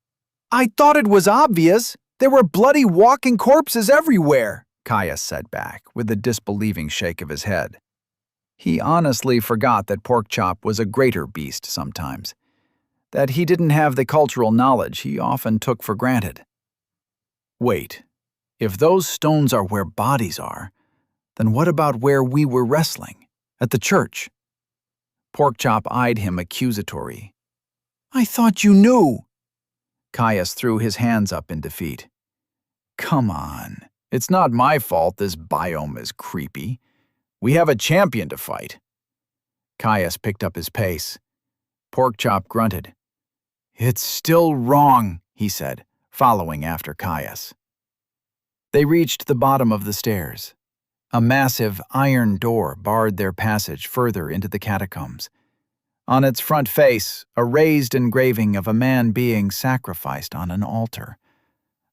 I thought it was obvious. There were bloody walking corpses everywhere, Caius said back, with a disbelieving shake of his head. He honestly forgot that Porkchop was a greater beast sometimes, that he didn't have the cultural knowledge he often took for granted. Wait, if those stones are where bodies are, then what about where we were wrestling? At the church? Porkchop eyed him accusatory. I thought you knew. Caius threw his hands up in defeat. Come on, it's not my fault this biome is creepy. We have a champion to fight. Caius picked up his pace. Porkchop grunted. It's still wrong, he said, following after Caius. They reached the bottom of the stairs. A massive iron door barred their passage further into the catacombs. On its front face, a raised engraving of a man being sacrificed on an altar.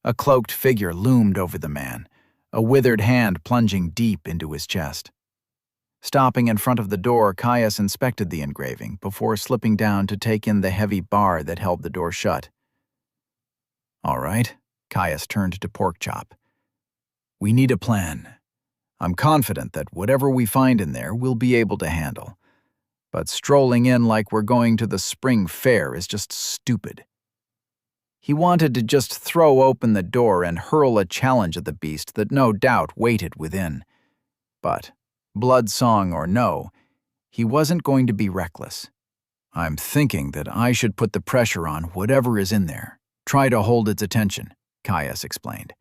A cloaked figure loomed over the man, a withered hand plunging deep into his chest. Stopping in front of the door, Caius inspected the engraving before slipping down to take in the heavy bar that held the door shut. All right, Caius turned to Porkchop. We need a plan. I'm confident that whatever we find in there we'll be able to handle. But strolling in like we're going to the spring fair is just stupid. He wanted to just throw open the door and hurl a challenge at the beast that no doubt waited within. But, blood song or no, he wasn't going to be reckless. I'm thinking that I should put the pressure on whatever is in there. Try to hold its attention, Caius explained.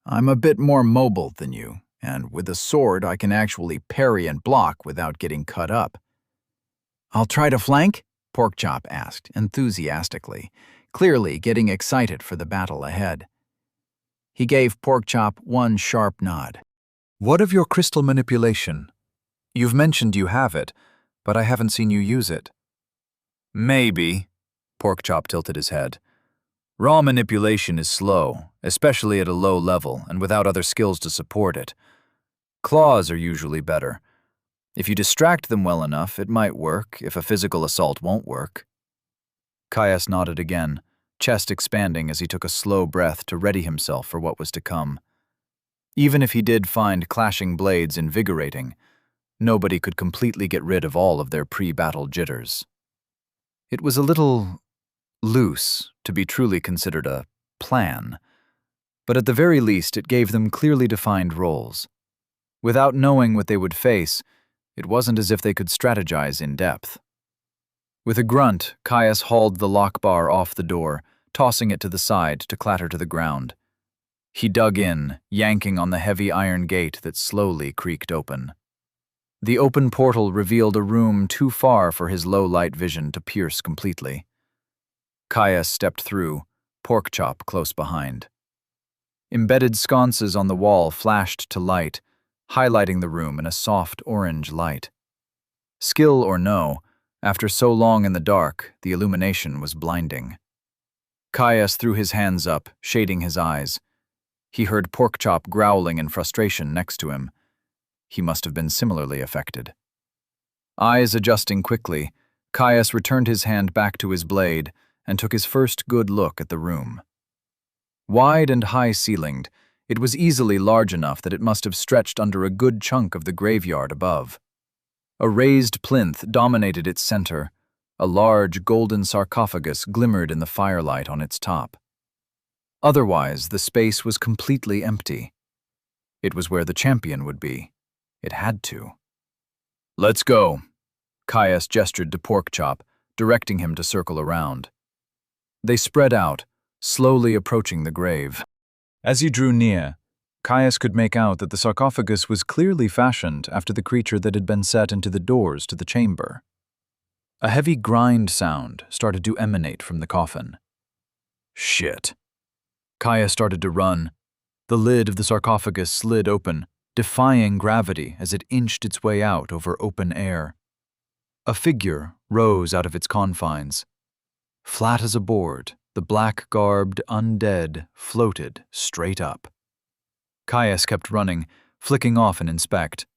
I'm a bit more mobile than you, and with a sword I can actually parry and block without getting cut up. I'll try to flank? Porkchop asked, enthusiastically, clearly getting excited for the battle ahead. He gave Porkchop one sharp nod. What of your crystal manipulation? You've mentioned you have it, but I haven't seen you use it. Maybe, Porkchop tilted his head. Raw manipulation is slow, especially at a low level and without other skills to support it. Claws are usually better. If you distract them well enough, it might work if a physical assault won't work. Caius nodded again, chest expanding as he took a slow breath to ready himself for what was to come. Even if he did find clashing blades invigorating, nobody could completely get rid of all of their pre-battle jitters. It was a little loose to be truly considered a plan, but at the very least it gave them clearly defined roles. Without knowing what they would face, it wasn't as if they could strategize in depth. With a grunt, Caius hauled the lock bar off the door, tossing it to the side to clatter to the ground. He dug in, yanking on the heavy iron gate that slowly creaked open. The open portal revealed a room too far for his low-light vision to pierce completely. Caius stepped through, Porkchop close behind. Embedded sconces on the wall flashed to light, highlighting the room in a soft orange light. Skill or no, after so long in the dark, the illumination was blinding. Caius threw his hands up, shading his eyes. He heard Porkchop growling in frustration next to him. He must have been similarly affected. Eyes adjusting quickly, Caius returned his hand back to his blade and took his first good look at the room. Wide and high-ceilinged, it was easily large enough that it must have stretched under a good chunk of the graveyard above. A raised plinth dominated its center. A large golden sarcophagus glimmered in the firelight on its top. Otherwise, the space was completely empty. It was where the champion would be. It had to. "Let's go," Caius gestured to Porkchop, directing him to circle around. They spread out, slowly approaching the grave. As he drew near, Caius could make out that the sarcophagus was clearly fashioned after the creature that had been set into the doors to the chamber. A heavy grind sound started to emanate from the coffin. Shit. Caius started to run. The lid of the sarcophagus slid open, defying gravity as it inched its way out over open air. A figure rose out of its confines. Flat as a board, the black-garbed undead floated straight up. Caius kept running, flicking off and inspect.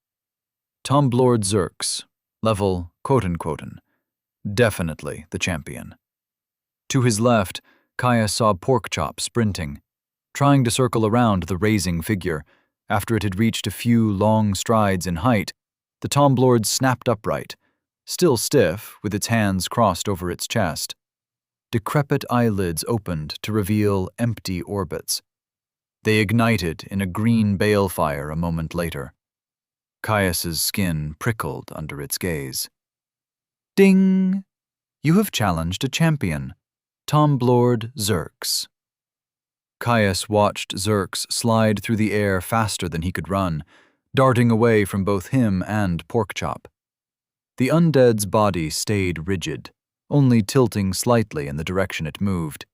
Tomblord Zerks, level quote-unquote, definitely the champion. To his left, Caius saw Porkchop sprinting, trying to circle around the raising figure. After it had reached a few long strides in height, the Tomblord snapped upright, still stiff with its hands crossed over its chest. Decrepit eyelids opened to reveal empty orbits. They ignited in a green balefire a moment later. Caius's skin prickled under its gaze. Ding! You have challenged a champion, Tomblord Zerks. Caius watched Zerks slide through the air faster than he could run, darting away from both him and Porkchop. The undead's body stayed rigid, only tilting slightly in the direction it moved.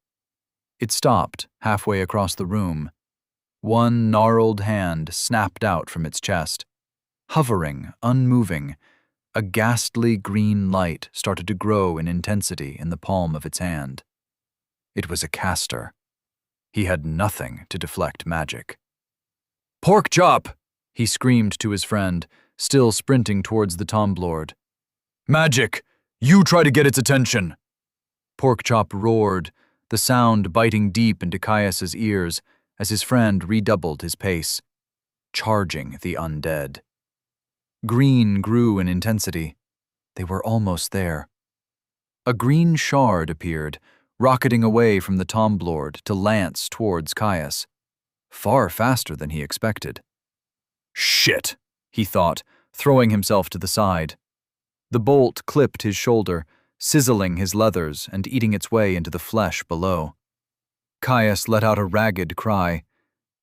It stopped halfway across the room. One gnarled hand snapped out from its chest. Hovering, unmoving, a ghastly green light started to grow in intensity in the palm of its hand. It was a caster. He had nothing to deflect magic. "Porkchop!" he screamed to his friend, still sprinting towards the Tomblord. "Magic! You try to get its attention!" Porkchop roared, the sound biting deep into Caius's ears as his friend redoubled his pace, charging the undead. Green grew in intensity. They were almost there. A green shard appeared, rocketing away from the Tomblord to lance towards Caius, far faster than he expected. "Shit," he thought, throwing himself to the side. The bolt clipped his shoulder, sizzling his leathers and eating its way into the flesh below. Caius let out a ragged cry.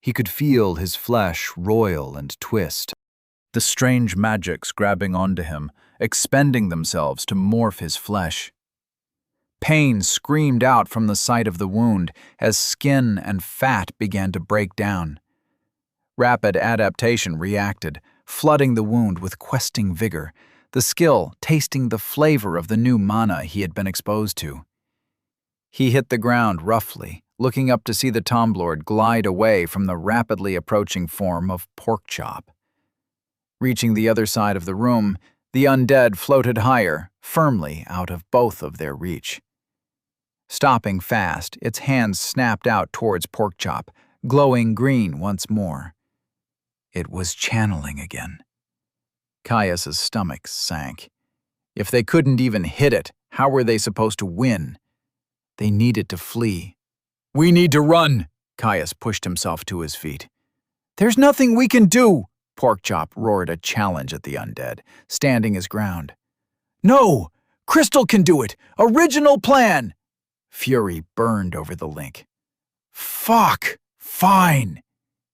He could feel his flesh roil and twist, the strange magics grabbing onto him, expending themselves to morph his flesh. Pain screamed out from the site of the wound as skin and fat began to break down. Rapid adaptation reacted, flooding the wound with questing vigor, the skill tasting the flavor of the new mana he had been exposed to. He hit the ground roughly, looking up to see the Tomblord glide away from the rapidly approaching form of Porkchop. Reaching the other side of the room, the undead floated higher, firmly out of both of their reach. Stopping fast, its hands snapped out towards Porkchop, glowing green once more. It was channeling again. Caius's stomach sank. If they couldn't even hit it, how were they supposed to win? They needed to flee. "We need to run!" Caius pushed himself to his feet. "There's nothing we can do!" Porkchop roared a challenge at the undead, standing his ground. "No! Crystal can do it! Original plan!" Fury burned over the link. "Fuck! Fine!"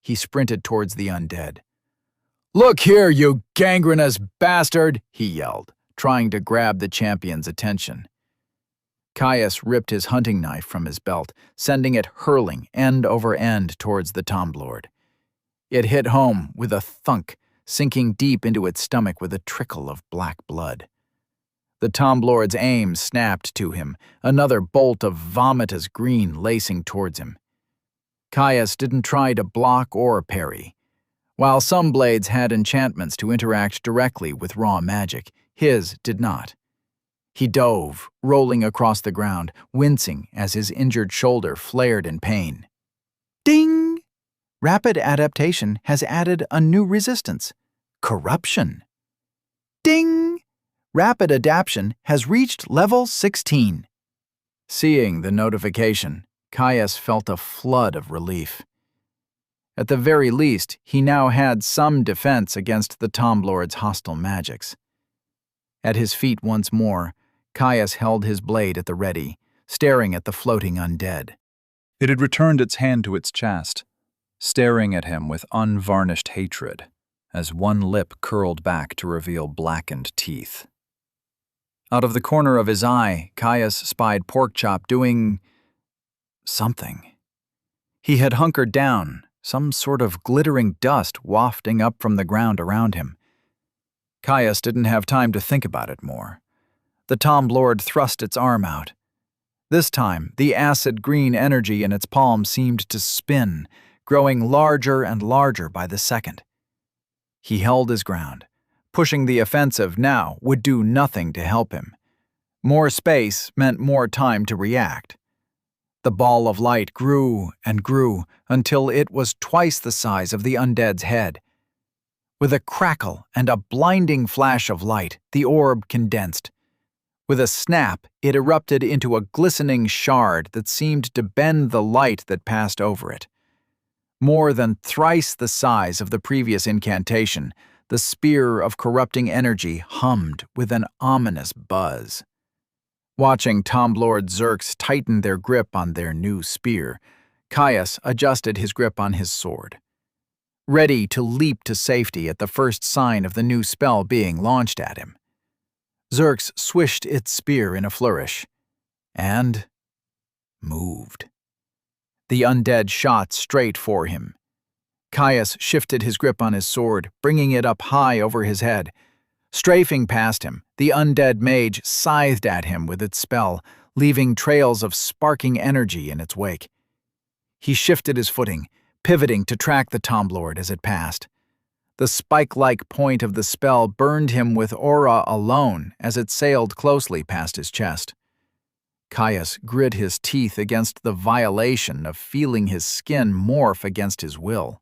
He sprinted towards the undead. "Look here, you gangrenous bastard!" he yelled, trying to grab the champion's attention. Caius ripped his hunting knife from his belt, sending it hurling end over end towards the Tomblord. It hit home with a thunk, sinking deep into its stomach with a trickle of black blood. The Tomblord's aim snapped to him, another bolt of vomitous green lacing towards him. Caius didn't try to block or parry. While some blades had enchantments to interact directly with raw magic, his did not. He dove, rolling across the ground, wincing as his injured shoulder flared in pain. Ding! Rapid adaptation has added a new resistance: corruption. Ding! Rapid adaptation has reached level 16. Seeing the notification, Caius felt a flood of relief. At the very least, he now had some defense against the Tom Lord's hostile magics. At his feet once more, Caius held his blade at the ready, staring at the floating undead. It had returned its hand to its chest, staring at him with unvarnished hatred, as one lip curled back to reveal blackened teeth. Out of the corner of his eye, Caius spied Porkchop doing something. He had hunkered down, some sort of glittering dust wafting up from the ground around him. Caius didn't have time to think about it more. The Tom Lord thrust its arm out. This time, the acid green energy in its palm seemed to spin, growing larger and larger by the second. He held his ground. Pushing the offensive now would do nothing to help him. More space meant more time to react. The ball of light grew and grew until it was twice the size of the undead's head. With a crackle and a blinding flash of light, the orb condensed. With a snap, it erupted into a glistening shard that seemed to bend the light that passed over it. More than thrice the size of the previous incantation, the spear of corrupting energy hummed with an ominous buzz. Watching Tom Lord Zerks tighten their grip on their new spear, Caius adjusted his grip on his sword. Ready to leap to safety at the first sign of the new spell being launched at him. Zerks swished its spear in a flourish, and moved. The undead shot straight for him. Caius shifted his grip on his sword, bringing it up high over his head. Strafing past him, the undead mage scythed at him with its spell, leaving trails of sparking energy in its wake. He shifted his footing, pivoting to track the Tom Lord as it passed. The spike-like point of the spell burned him with aura alone as it sailed closely past his chest. Caius grit his teeth against the violation of feeling his skin morph against his will.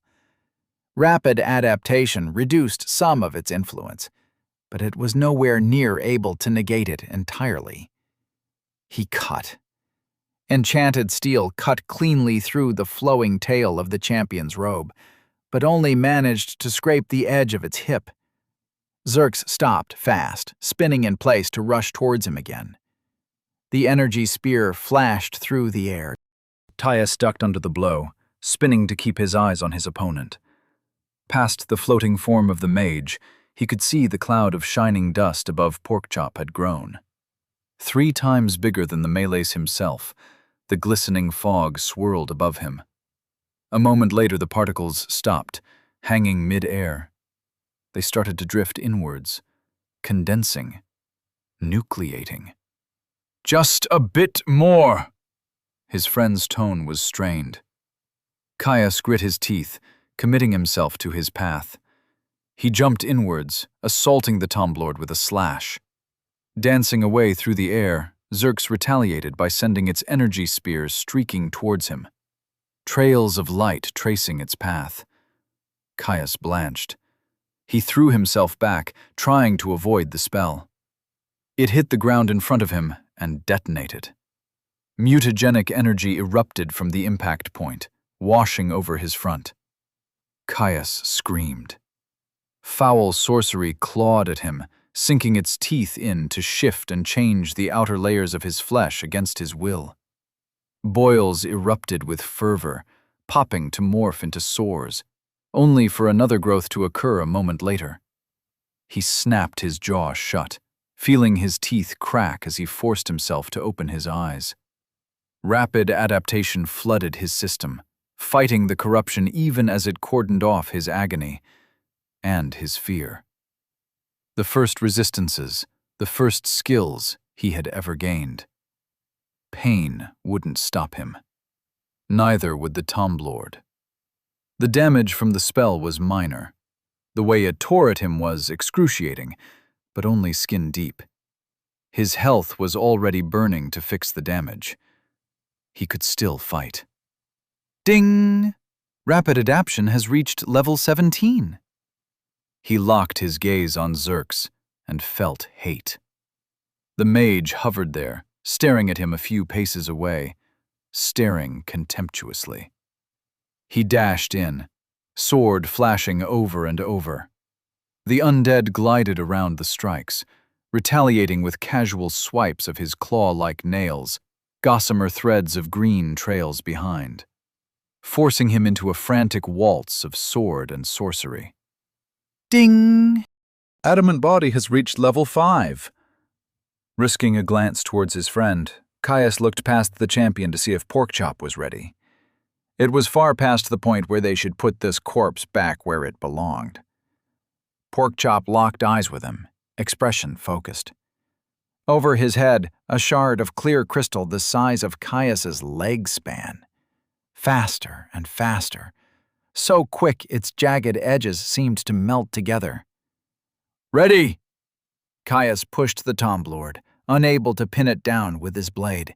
Rapid adaptation reduced some of its influence, but it was nowhere near able to negate it entirely. He cut. Enchanted steel cut cleanly through the flowing tail of the champion's robe, but only managed to scrape the edge of its hip. Zerks stopped fast, spinning in place to rush towards him again. The energy spear flashed through the air. Caius ducked under the blow, spinning to keep his eyes on his opponent. Past the floating form of the mage, he could see the cloud of shining dust above Porkchop had grown. 3 times bigger than the Malays himself, the glistening fog swirled above him. A moment later the particles stopped, hanging mid-air. They started to drift inwards, condensing, nucleating. "Just a bit more!" His friend's tone was strained. Caius grit his teeth, committing himself to his path. He jumped inwards, assaulting the Tom Lord with a slash. Dancing away through the air, Zerks retaliated by sending its energy spears streaking towards him. Trails of light tracing its path. Caius blanched. He threw himself back, trying to avoid the spell. It hit the ground in front of him and detonated. Mutagenic energy erupted from the impact point, washing over his front. Caius screamed. Foul sorcery clawed at him, sinking its teeth in to shift and change the outer layers of his flesh against his will. Boils erupted with fervor, popping to morph into sores, only for another growth to occur a moment later. He snapped his jaw shut, feeling his teeth crack as he forced himself to open his eyes. Rapid adaptation flooded his system, fighting the corruption even as it cordoned off his agony and his fear. The first resistances, the first skills he had ever gained. Pain wouldn't stop him. Neither would the Tom Lord. The damage from the spell was minor. The way it tore at him was excruciating, but only skin deep. His health was already burning to fix the damage. He could still fight. Ding! Rapid adaptation has reached level 17. He locked his gaze on Zerks and felt hate. The mage hovered there, staring at him a few paces away, staring contemptuously. He dashed in, sword flashing over and over. The undead glided around the strikes, retaliating with casual swipes of his claw-like nails, gossamer threads of green trails behind, forcing him into a frantic waltz of sword and sorcery. Ding! Adamant Body has reached level 5. Risking a glance towards his friend, Caius looked past the champion to see if Porkchop was ready. It was far past the point where they should put this corpse back where it belonged. Porkchop locked eyes with him, expression focused. Over his head, a shard of clear crystal the size of Caius's leg span. Faster and faster, so quick its jagged edges seemed to melt together. "Ready!" Caius pushed the tomblord, unable to pin it down with his blade.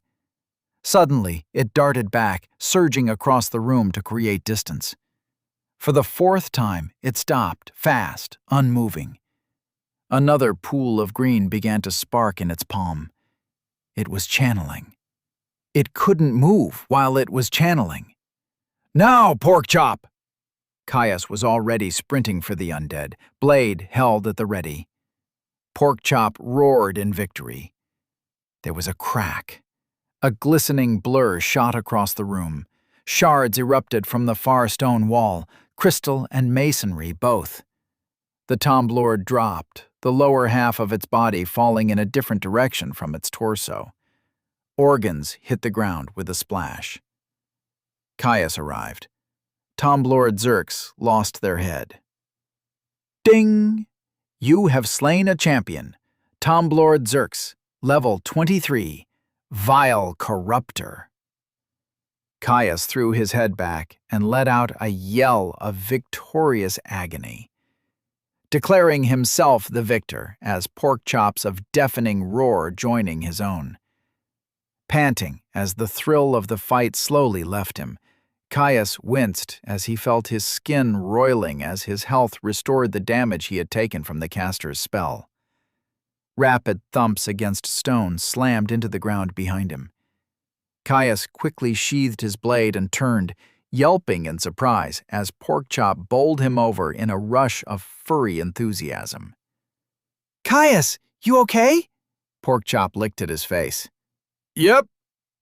Suddenly, it darted back, surging across the room to create distance. For the 4th time, it stopped, fast, unmoving. Another pool of green began to spark in its palm. It was channeling. It couldn't move while it was channeling. "Now, Porkchop!" Caius was already sprinting for the undead, blade held at the ready. Porkchop roared in victory. There was a crack. A glistening blur shot across the room. Shards erupted from the far stone wall, crystal and masonry both. The tomblord dropped, the lower half of its body falling in a different direction from its torso. Organs hit the ground with a splash. Caius arrived. Tomblord Zerks lost their head. Ding! You have slain a champion. Tomblord Zerks, level 23, Vile Corruptor. Caius threw his head back and let out a yell of victorious agony, declaring himself the victor as Porkchop's of deafening roar joining his own. Panting as the thrill of the fight slowly left him, Caius winced as he felt his skin roiling as his health restored the damage he had taken from the caster's spell. Rapid thumps against stone slammed into the ground behind him. Caius quickly sheathed his blade and turned, yelping in surprise as Porkchop bowled him over in a rush of furry enthusiasm. "Caius, you okay?" Porkchop licked at his face. "Yep."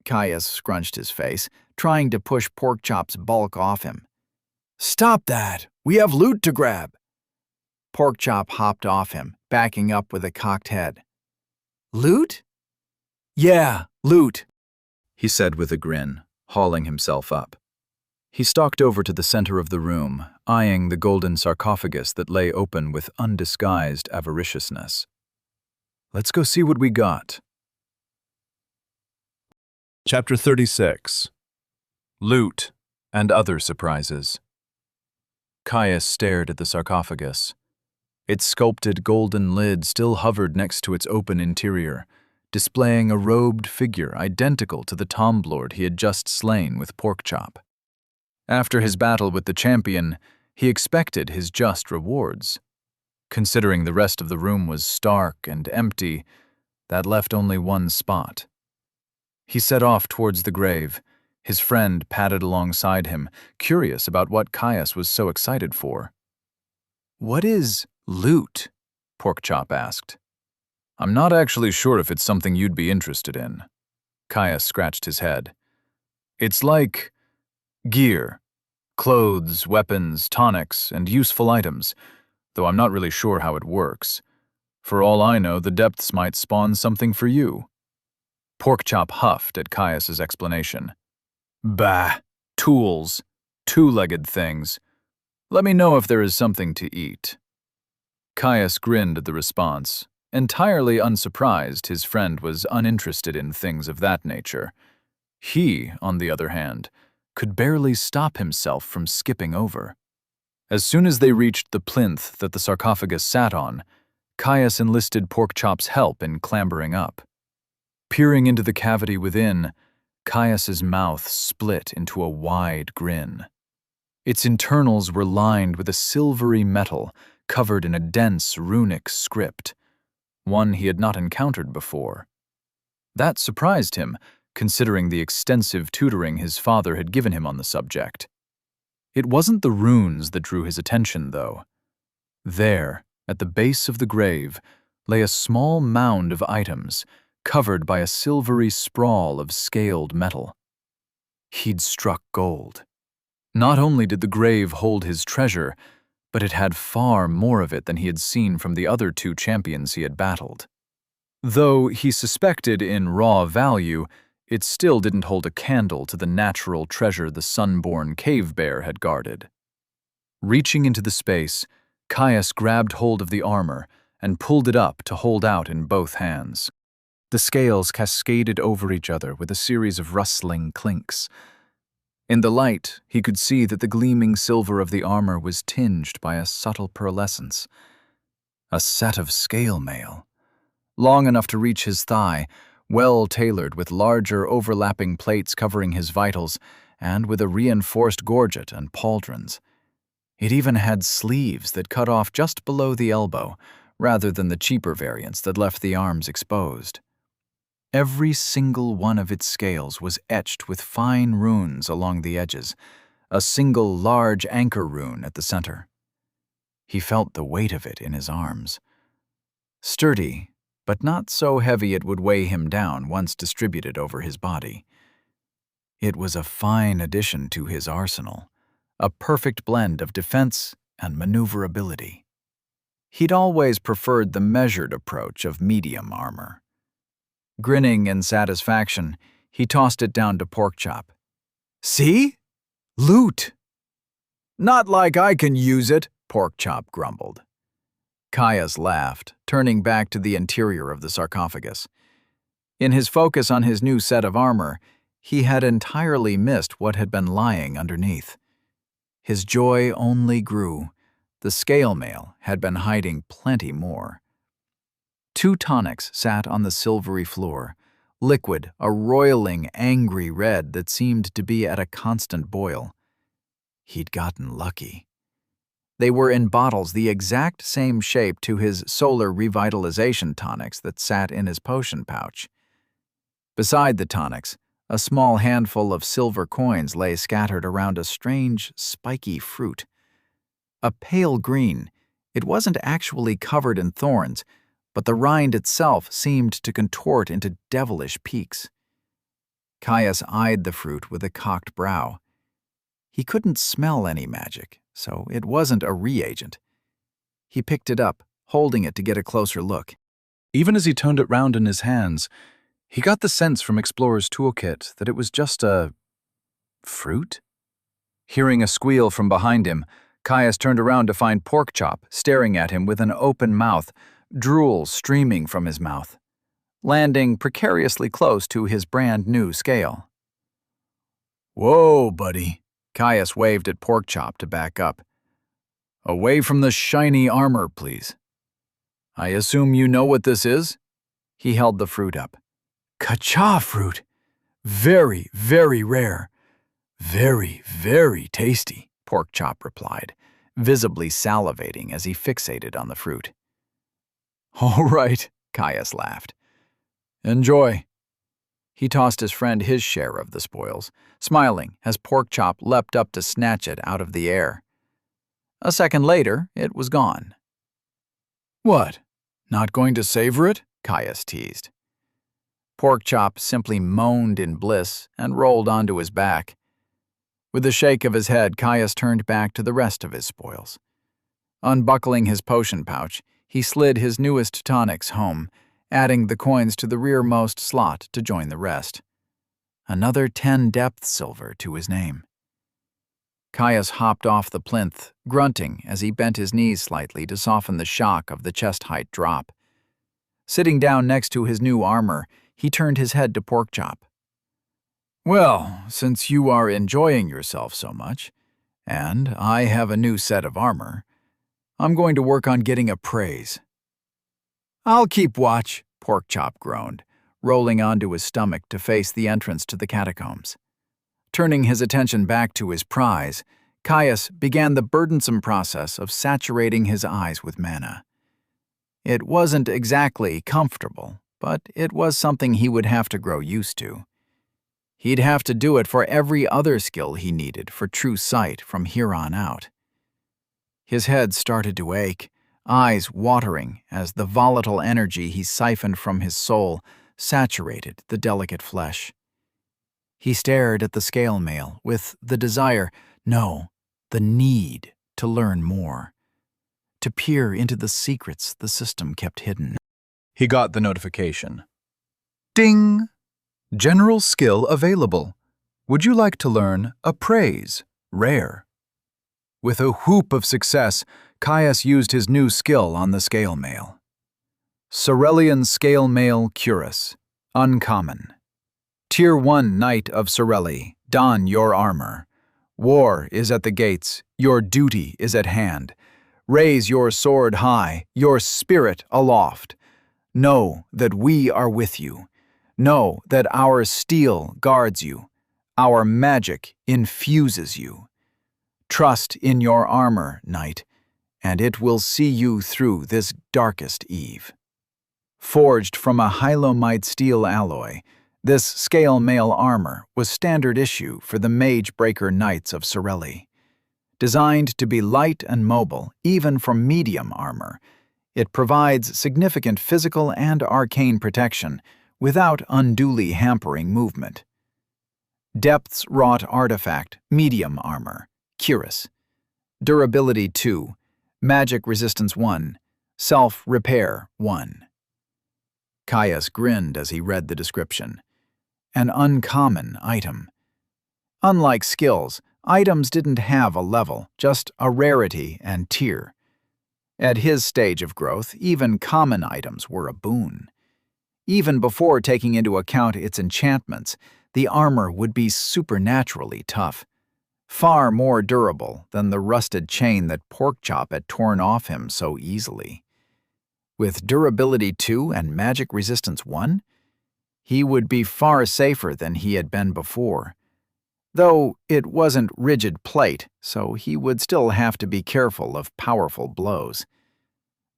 Caius scrunched his face, trying to push Porkchop's bulk off him. "Stop that! We have loot to grab!" Porkchop hopped off him, backing up with a cocked head. "Loot?" "Yeah, loot," he said with a grin, hauling himself up. He stalked over to the center of the room, eyeing the golden sarcophagus that lay open with undisguised avariciousness. "Let's go see what we got." Chapter 36. Loot and other surprises. Caius stared at the sarcophagus. Its sculpted golden lid still hovered next to its open interior, displaying a robed figure identical to the tomblord he had just slain with Porkchop. After his battle with the champion, he expected his just rewards. Considering the rest of the room was stark and empty, that left only one spot. He set off towards the grave. His friend padded alongside him, curious about what Caius was so excited for. "What is loot?" Porkchop asked. "I'm not actually sure if it's something you'd be interested in." Caius scratched his head. "It's like gear, clothes, weapons, tonics, and useful items, though I'm not really sure how it works. For all I know, the depths might spawn something for you." Porkchop huffed at Caius's explanation. "Bah, tools, two-legged things. Let me know if there is something to eat." Caius grinned at the response, entirely unsurprised his friend was uninterested in things of that nature. He, on the other hand, could barely stop himself from skipping over. As soon as they reached the plinth that the sarcophagus sat on, Caius enlisted Porkchop's help in clambering up. Peering into the cavity within, Caius's mouth split into a wide grin. Its internals were lined with a silvery metal covered in a dense runic script, one he had not encountered before. That surprised him, considering the extensive tutoring his father had given him on the subject. It wasn't the runes that drew his attention, though. There, at the base of the grave, lay a small mound of items, covered by a silvery sprawl of scaled metal. He'd struck gold. Not only did the grave hold his treasure, but it had far more of it than he had seen from the other two champions he had battled. Though he suspected in raw value, it still didn't hold a candle to the natural treasure the sun-born cave bear had guarded. Reaching into the space, Caius grabbed hold of the armor and pulled it up to hold out in both hands. The scales cascaded over each other with a series of rustling clinks. In the light, he could see that the gleaming silver of the armor was tinged by a subtle pearlescence. A set of scale mail, long enough to reach his thigh, well-tailored with larger overlapping plates covering his vitals, and with a reinforced gorget and pauldrons. It even had sleeves that cut off just below the elbow, rather than the cheaper variants that left the arms exposed. Every single one of its scales was etched with fine runes along the edges, a single large anchor rune at the center. He felt the weight of it in his arms. Sturdy, but not so heavy it would weigh him down once distributed over his body. It was a fine addition to his arsenal, a perfect blend of defense and maneuverability. He'd always preferred the measured approach of medium armor. Grinning in satisfaction, he tossed it down to Porkchop. "See? Loot!" "Not like I can use it," Porkchop grumbled. Caius laughed, turning back to the interior of the sarcophagus. In his focus on his new set of armor, he had entirely missed what had been lying underneath. His joy only grew. The scale mail had been hiding plenty more. 2 tonics sat on the silvery floor, liquid, a roiling, angry red that seemed to be at a constant boil. He'd gotten lucky. They were in bottles the exact same shape to his solar revitalization tonics that sat in his potion pouch. Beside the tonics, a small handful of silver coins lay scattered around a strange, spiky fruit. A pale green, it wasn't actually covered in thorns, but the rind itself seemed to contort into devilish peaks. Caius eyed the fruit with a cocked brow. He couldn't smell any magic, so it wasn't a reagent. He picked it up, holding it to get a closer look. Even as he turned it round in his hands, he got the sense from Explorer's toolkit that it was just a fruit? Hearing a squeal from behind him, Caius turned around to find Porkchop staring at him with an open mouth, drool streaming from his mouth, landing precariously close to his brand-new scale. "Whoa, buddy," Caius waved at Porkchop to back up. "Away from the shiny armor, please. I assume you know what this is?" He held the fruit up. "Kacha fruit. Very, very rare. Very, very tasty," Porkchop replied, visibly salivating as he fixated on the fruit. "All right," Caius laughed. "Enjoy." He tossed his friend his share of the spoils, smiling as Porkchop leapt up to snatch it out of the air. A second later, it was gone. "What, not going to savor it?" Caius teased. Porkchop simply moaned in bliss and rolled onto his back. With a shake of his head, Caius turned back to the rest of his spoils. Unbuckling his potion pouch, he slid his newest tonics home, adding the coins to the rearmost slot to join the rest. Another 10 depth silver to his name. Caius hopped off the plinth, grunting as he bent his knees slightly to soften the shock of the chest-height drop. Sitting down next to his new armor, he turned his head to Porkchop. "Well, since you are enjoying yourself so much, and I have a new set of armor, I'm going to work on getting a praise." "I'll keep watch," Porkchop groaned, rolling onto his stomach to face the entrance to the catacombs. Turning his attention back to his prize, Caius began the burdensome process of saturating his eyes with mana. It wasn't exactly comfortable, but it was something he would have to grow used to. He'd have to do it for every other skill he needed for true sight from here on out. His head started to ache, eyes watering as the volatile energy he siphoned from his soul saturated the delicate flesh. He stared at the scale mail with the desire, no, the need to learn more, to peer into the secrets the system kept hidden. He got the notification. Ding! General skill available. Would you like to learn Appraise, Rare? With a whoop of success, Caius used his new skill on the scale mail. Cerellian Scale Mail Cuirass, Uncommon. Tier 1 Knight of Cerelli, don your armor. War is at the gates, your duty is at hand. Raise your sword high, your spirit aloft. Know that we are with you. Know that our steel guards you. Our magic infuses you. Trust in your armor, knight, and it will see you through this darkest eve. Forged from a hylomite steel alloy, this scale mail armor was standard issue for the Mage Breaker Knights of Cerelli. Designed to be light and mobile, even for medium armor, it provides significant physical and arcane protection without unduly hampering movement. Depths Wrought Artifact, Medium Armor, Cuirass. Durability 2, Magic Resistance 1, Self-Repair 1. Caius grinned as he read the description. An uncommon item. Unlike skills, items didn't have a level, just a rarity and tier. At his stage of growth, even common items were a boon. Even before taking into account its enchantments, the armor would be supernaturally tough, far more durable than the rusted chain that Porkchop had torn off him so easily. With durability 2 and magic resistance 1, he would be far safer than he had been before. Though it wasn't rigid plate, so he would still have to be careful of powerful blows.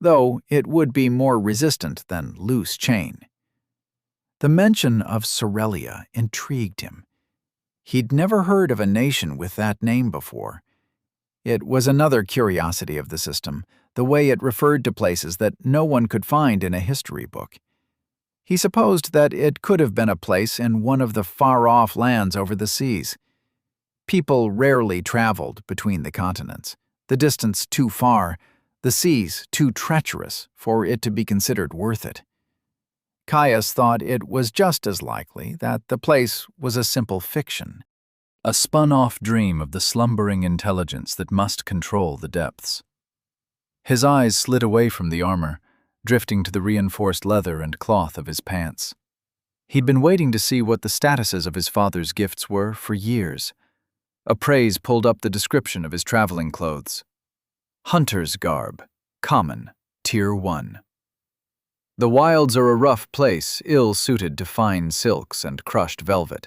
Though it would be more resistant than loose chain. The mention of Cerelia intrigued him. He'd never heard of a nation with that name before. It was another curiosity of the system, the way it referred to places that no one could find in a history book. He supposed that it could have been a place in one of the far-off lands over the seas. People rarely traveled between the continents, the distance too far, the seas too treacherous for it to be considered worth it. Caius thought it was just as likely that the place was a simple fiction, a spun-off dream of the slumbering intelligence that must control the depths. His eyes slid away from the armor, drifting to the reinforced leather and cloth of his pants. He'd been waiting to see what the statuses of his father's gifts were for years. Appraise pulled up the description of his traveling clothes. Hunter's garb, common, tier 1. The wilds are a rough place, ill-suited to fine silks and crushed velvet.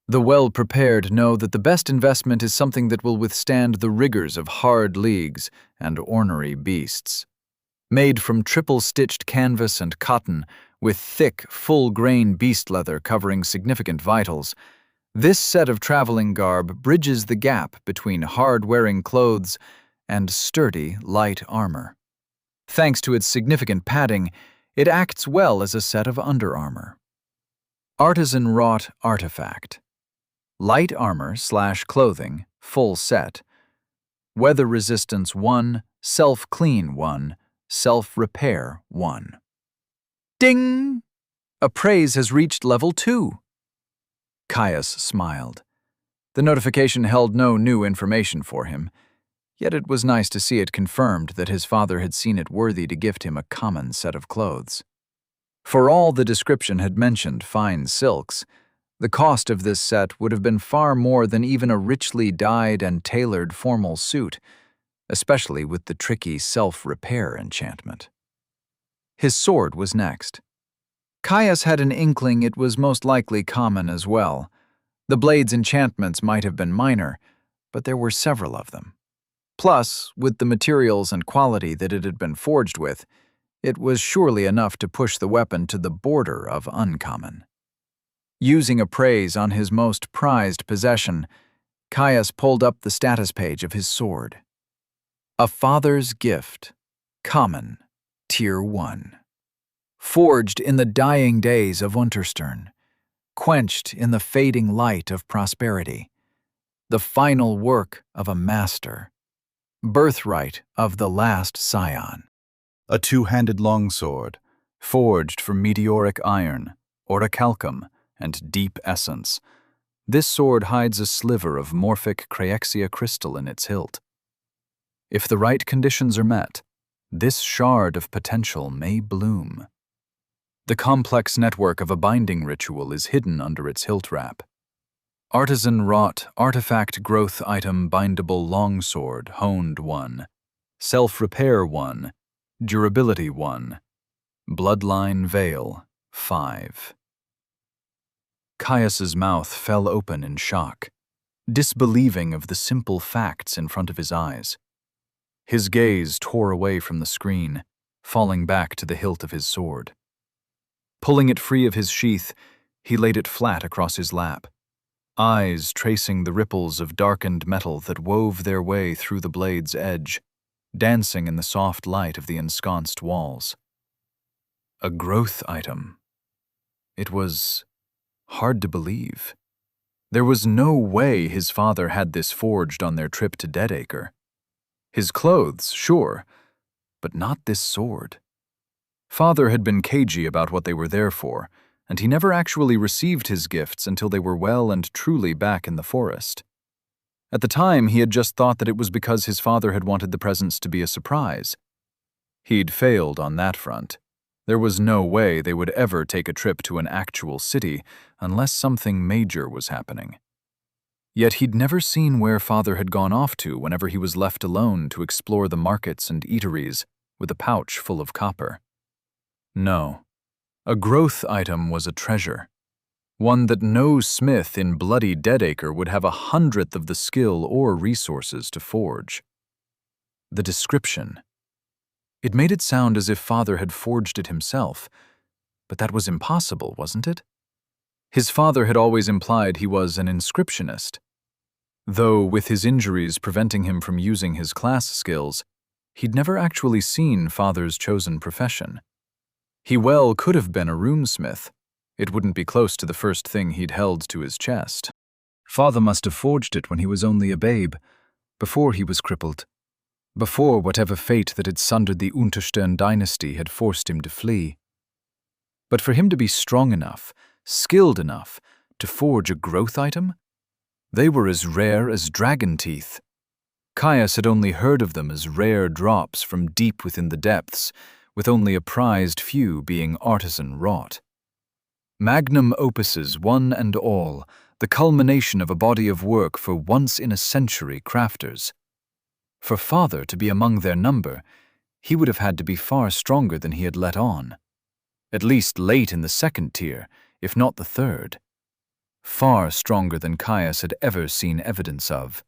The well-prepared know that the best investment is something that will withstand the rigors of hard leagues and ornery beasts. Made from triple-stitched canvas and cotton, with thick, full-grain beast leather covering significant vitals, this set of traveling garb bridges the gap between hard-wearing clothes and sturdy, light armor. Thanks to its significant padding, it acts well as a set of underarmor. Artisan-wrought artifact. Light armor/clothing, full set. Weather resistance 1, self-clean 1, self-repair 1. Ding! Appraise has reached level 2. Caius smiled. The notification held no new information for him, yet it was nice to see it confirmed that his father had seen it worthy to gift him a common set of clothes. For all the description had mentioned fine silks, the cost of this set would have been far more than even a richly dyed and tailored formal suit, especially with the tricky self-repair enchantment. His sword was next. Caius had an inkling it was most likely common as well. The blade's enchantments might have been minor, but there were several of them. Plus, with the materials and quality that it had been forged with, it was surely enough to push the weapon to the border of uncommon. Using appraise on his most prized possession, Caius pulled up the status page of his sword. A father's gift, common, Tier 1. Forged in the dying days of Unterstern, quenched in the fading light of prosperity, the final work of a master, birthright of the last scion. A two-handed longsword, forged from meteoric iron, orichalcum, and deep essence. This sword hides a sliver of morphic Cryexia crystal in its hilt. If the right conditions are met, this shard of potential may bloom. The complex network of a binding ritual is hidden under its hilt wrap. Artisan-wrought, artifact growth item bindable longsword, honed 1. Self-repair 1. Durability 1. Bloodline veil 5. Caius's mouth fell open in shock, disbelieving of the simple facts in front of his eyes. His gaze tore away from the screen, falling back to the hilt of his sword. Pulling it free of his sheath, he laid it flat across his lap, eyes tracing the ripples of darkened metal that wove their way through the blade's edge, dancing in the soft light of the ensconced walls. A growth item. It was hard to believe. There was no way his father had this forged on their trip to Deadacre. His clothes, sure, but not this sword. Father had been cagey about what they were there for, and he never actually received his gifts until they were well and truly back in the forest. At the time, he had just thought that it was because his father had wanted the presents to be a surprise. He'd failed on that front. There was no way they would ever take a trip to an actual city unless something major was happening. Yet he'd never seen where Father had gone off to whenever he was left alone to explore the markets and eateries with a pouch full of copper. No, a growth item was a treasure, one that no smith in bloody Deadacre would have 100th of the skill or resources to forge. The description. It made it sound as if Father had forged it himself, but that was impossible, wasn't it? His father had always implied he was an inscriptionist. Though, with his injuries preventing him from using his class skills, he'd never actually seen Father's chosen profession. He well could have been a runesmith. It wouldn't be close to the first thing he'd held to his chest. Father must have forged it when he was only a babe, before he was crippled, before whatever fate that had sundered the Unterstern dynasty had forced him to flee. But for him to be strong enough, skilled enough, to forge a growth item? They were as rare as dragon teeth. Caius had only heard of them as rare drops from deep within the depths, with only a prized few being artisan-wrought. Magnum opuses, one and all, the culmination of a body of work for once-in-a-century crafters. For Father to be among their number, he would have had to be far stronger than he had let on. At least late in the second tier, if not the third. Far stronger than Caius had ever seen evidence of.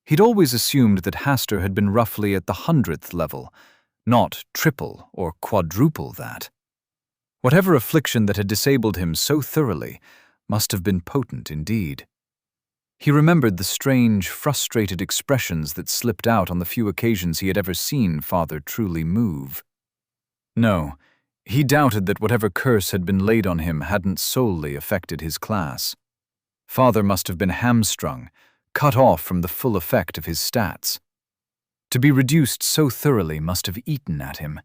He'd always assumed that Hastur had been roughly at the 100th level, not triple or quadruple that. Whatever affliction that had disabled him so thoroughly must have been potent indeed. He remembered the strange, frustrated expressions that slipped out on the few occasions he had ever seen Father truly move. No, he doubted that whatever curse had been laid on him hadn't solely affected his class. Father must have been hamstrung, cut off from the full effect of his stats. To be reduced so thoroughly must have eaten at him.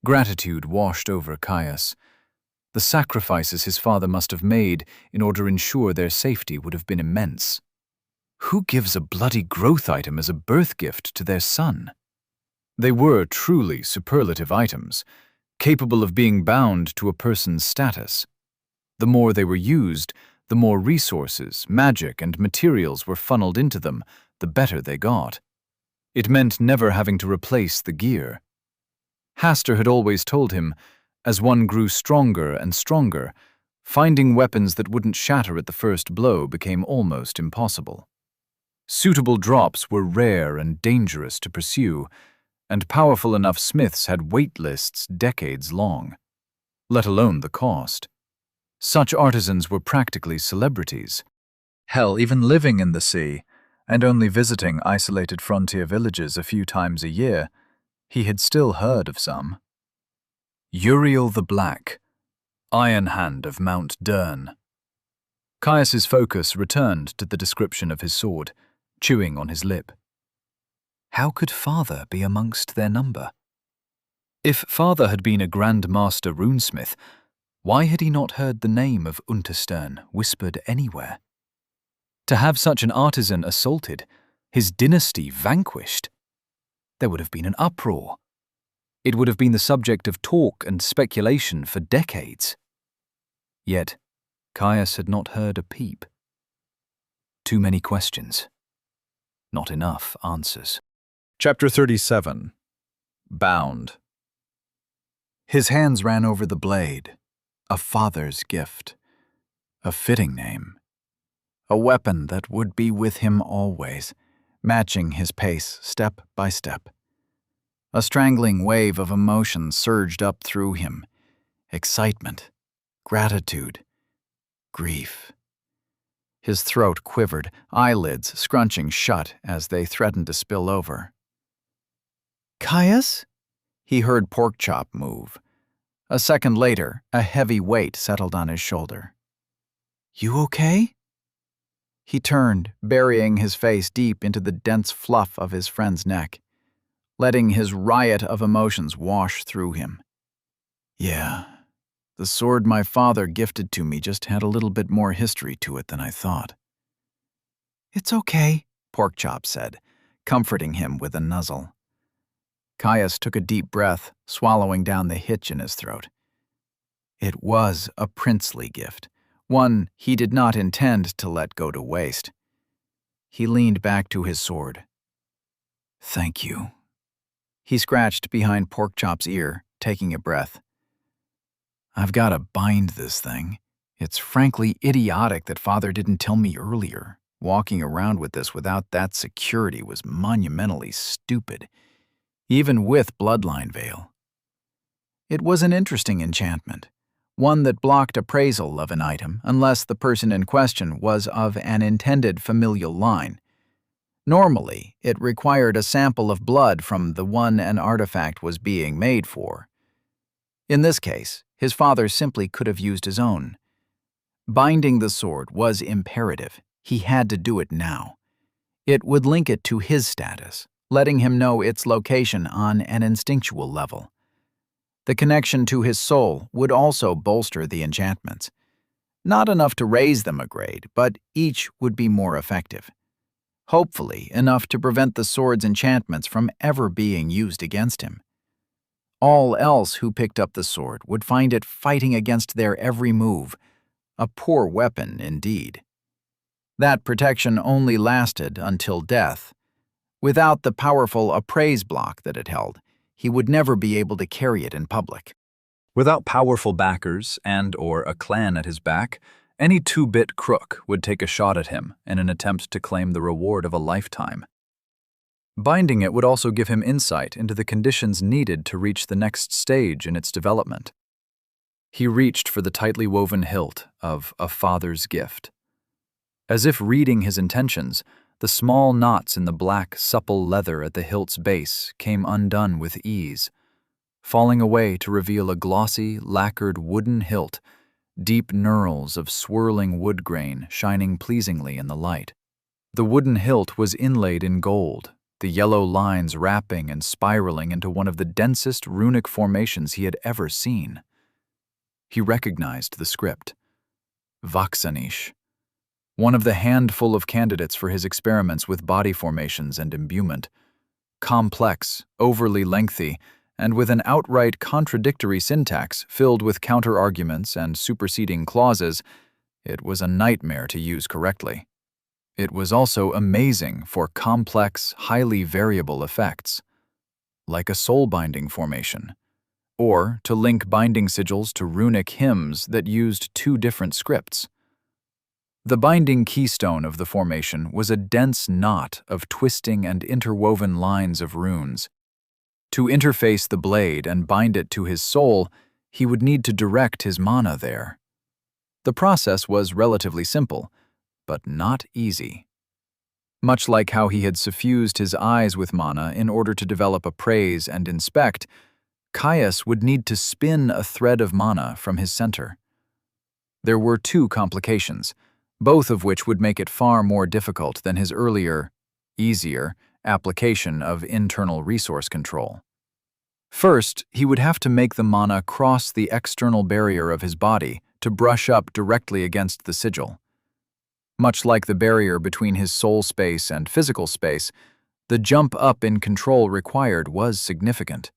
Gratitude washed over Caius. The sacrifices his father must have made in order to ensure their safety would have been immense. Who gives a bloody growth item as a birth gift to their son? They were truly superlative items, capable of being bound to a person's status. The more they were used, the more resources, magic, and materials were funneled into them, the better they got. It meant never having to replace the gear. Hastur had always told him, as one grew stronger and stronger, finding weapons that wouldn't shatter at the first blow became almost impossible. Suitable drops were rare and dangerous to pursue, and powerful enough smiths had wait lists decades long, let alone the cost. Such artisans were practically celebrities. Hell, even living in the sea, and only visiting isolated frontier villages a few times a year, he had still heard of some. Uriel the Black, Iron Hand of Mount Dern. Caius's focus returned to the description of his sword, chewing on his lip. How could Father be amongst their number? If Father had been a Grand Master runesmith, why had he not heard the name of Unterstern whispered anywhere? To have such an artisan assaulted, his dynasty vanquished, there would have been an uproar. It would have been the subject of talk and speculation for decades. Yet, Caius had not heard a peep. Too many questions. Not enough answers. Chapter 37. Bound. His hands ran over the blade. A father's gift. A fitting name. A weapon that would be with him always, matching his pace step by step. A strangling wave of emotion surged up through him. Excitement, gratitude, grief. His throat quivered, eyelids scrunching shut as they threatened to spill over. "Caius?" He heard Porkchop move. A second later, a heavy weight settled on his shoulder. "You okay?" He turned, burying his face deep into the dense fluff of his friend's neck, letting his riot of emotions wash through him. "Yeah, the sword my father gifted to me just had a little bit more history to it than I thought." "It's okay," Porkchop said, comforting him with a nuzzle. Caius took a deep breath, swallowing down the hitch in his throat. It was a princely gift, one he did not intend to let go to waste. He leaned back to his sword. "Thank you." He scratched behind Porkchop's ear, taking a breath. "I've got to bind this thing. It's frankly idiotic that Father didn't tell me earlier. Walking around with this without that security was monumentally stupid, even with Bloodline Veil. It was an interesting enchantment, one that blocked appraisal of an item unless the person in question was of an intended familial line. Normally, it required a sample of blood from the one an artifact was being made for. In this case, his father simply could have used his own. Binding the sword was imperative. He had to do it now. It would link it to his status, letting him know its location on an instinctual level. The connection to his soul would also bolster the enchantments. Not enough to raise them a grade, but each would be more effective. Hopefully enough to prevent the sword's enchantments from ever being used against him. All else who picked up the sword would find it fighting against their every move, a poor weapon indeed. That protection only lasted until death. Without the powerful appraise block that it held, he would never be able to carry it in public. Without powerful backers and/or a clan at his back, any two-bit crook would take a shot at him in an attempt to claim the reward of a lifetime. Binding it would also give him insight into the conditions needed to reach the next stage in its development. He reached for the tightly woven hilt of a father's gift. As if reading his intentions, the small knots in the black, supple leather at the hilt's base came undone with ease, falling away to reveal a glossy, lacquered wooden hilt, deep knurls of swirling wood grain shining pleasingly in the light. The wooden hilt was inlaid in gold, the yellow lines wrapping and spiraling into one of the densest runic formations he had ever seen. He recognized the script. Vaxanish, one of the handful of candidates for his experiments with body formations and imbuement. Complex, overly lengthy, and with an outright contradictory syntax filled with counter-arguments and superseding clauses, it was a nightmare to use correctly. It was also amazing for complex, highly variable effects, like a soul-binding formation, or to link binding sigils to runic hymns that used two different scripts. The binding keystone of the formation was a dense knot of twisting and interwoven lines of runes. To interface the blade and bind it to his soul, he would need to direct his mana there. The process was relatively simple, but not easy. Much like how he had suffused his eyes with mana in order to develop appraise and inspect, Caius would need to spin a thread of mana from his center. There were two complications, both of which would make it far more difficult than his earlier, easier, application of internal resource control. First, he would have to make the mana cross the external barrier of his body to brush up directly against the sigil. Much like the barrier between his soul space and physical space, the jump up in control required was significant.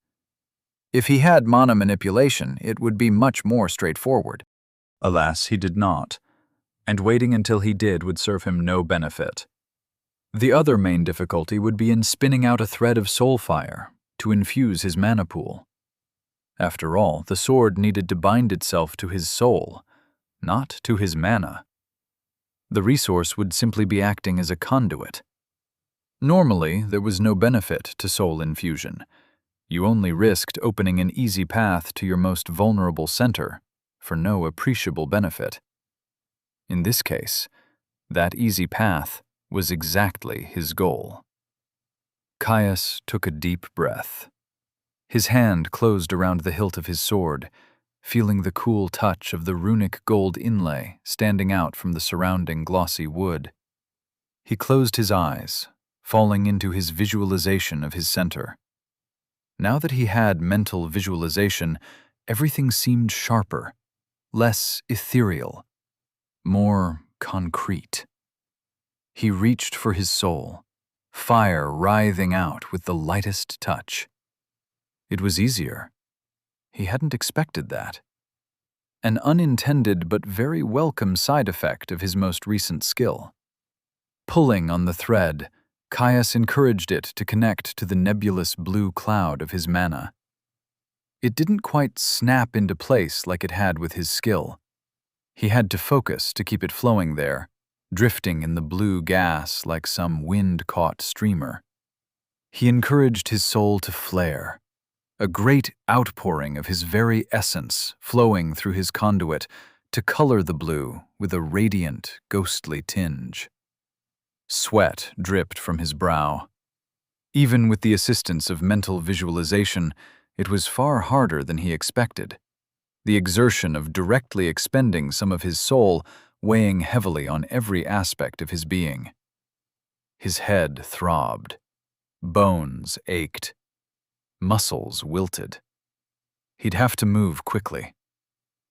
If he had mana manipulation, it would be much more straightforward. Alas, he did not, and waiting until he did would serve him no benefit. The other main difficulty would be in spinning out a thread of soul fire to infuse his mana pool. After all, the sword needed to bind itself to his soul, not to his mana. The resource would simply be acting as a conduit. Normally, there was no benefit to soul infusion. You only risked opening an easy path to your most vulnerable center for no appreciable benefit. In this case, that easy path was exactly his goal. Caius took a deep breath. His hand closed around the hilt of his sword, feeling the cool touch of the runic gold inlay standing out from the surrounding glossy wood. He closed his eyes, falling into his visualization of his center. Now that he had mental visualization, everything seemed sharper, less ethereal, more concrete. He reached for his soul, fire writhing out with the lightest touch. It was easier. He hadn't expected that. An unintended but very welcome side effect of his most recent skill. Pulling on the thread, Caius encouraged it to connect to the nebulous blue cloud of his mana. It didn't quite snap into place like it had with his skill. He had to focus to keep it flowing there, drifting in the blue gas like some wind-caught streamer. He encouraged his soul to flare, a great outpouring of his very essence flowing through his conduit to color the blue with a radiant, ghostly tinge. Sweat dripped from his brow. Even with the assistance of mental visualization, it was far harder than he expected. The exertion of directly expending some of his soul weighing heavily on every aspect of his being. His head throbbed. Bones ached. Muscles wilted. He'd have to move quickly.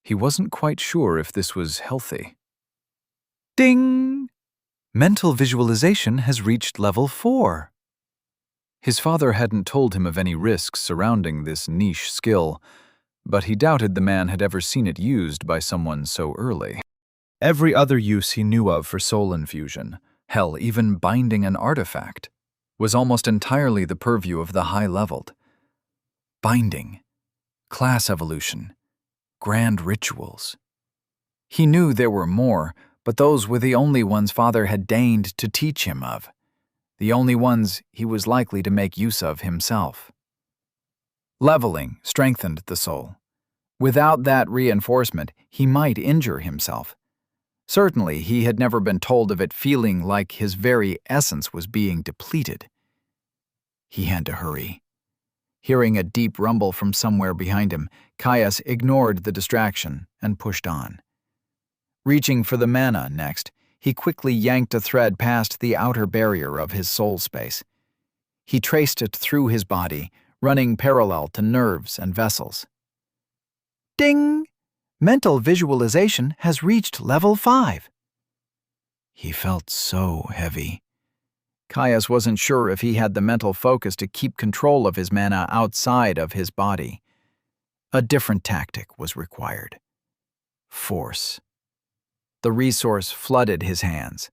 He wasn't quite sure if this was healthy. Ding! Mental visualization has reached level 4. His father hadn't told him of any risks surrounding this niche skill, but he doubted the man had ever seen it used by someone so early. Every other use he knew of for soul infusion, hell, even binding an artifact, was almost entirely the purview of the high-leveled. Binding, class evolution, grand rituals. He knew there were more, but those were the only ones Father had deigned to teach him of, the only ones he was likely to make use of himself. Leveling strengthened the soul. Without that reinforcement, he might injure himself. Certainly, he had never been told of it feeling like his very essence was being depleted. He had to hurry. Hearing a deep rumble from somewhere behind him, Caius ignored the distraction and pushed on. Reaching for the mana next, he quickly yanked a thread past the outer barrier of his soul space. He traced it through his body, running parallel to nerves and vessels. Ding! Mental visualization has reached level 5. He felt so heavy. Caius wasn't sure if he had the mental focus to keep control of his mana outside of his body. A different tactic was required. Force. The resource flooded his hands.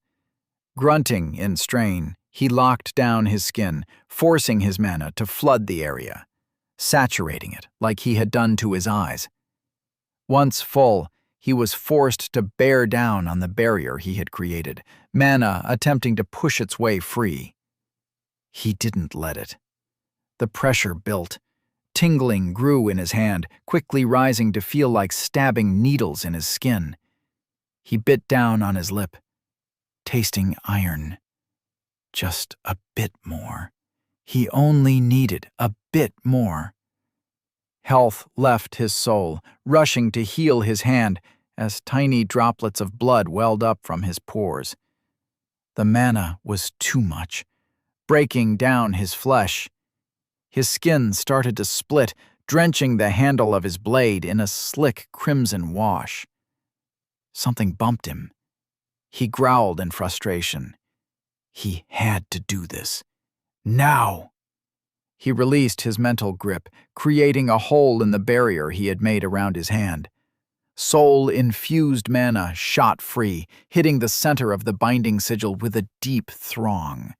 Grunting in strain, he locked down his skin, forcing his mana to flood the area, saturating it like he had done to his eyes. Once full, he was forced to bear down on the barrier he had created, mana attempting to push its way free. He didn't let it. The pressure built. Tingling grew in his hand, quickly rising to feel like stabbing needles in his skin. He bit down on his lip, tasting iron. Just a bit more. He only needed a bit more. Health left his soul, rushing to heal his hand as tiny droplets of blood welled up from his pores. The mana was too much, breaking down his flesh. His skin started to split, drenching the handle of his blade in a slick crimson wash. Something bumped him. He growled in frustration. He had to do this. Now! He released his mental grip, creating a hole in the barrier he had made around his hand. Soul-infused mana shot free, hitting the center of the binding sigil with a deep throng.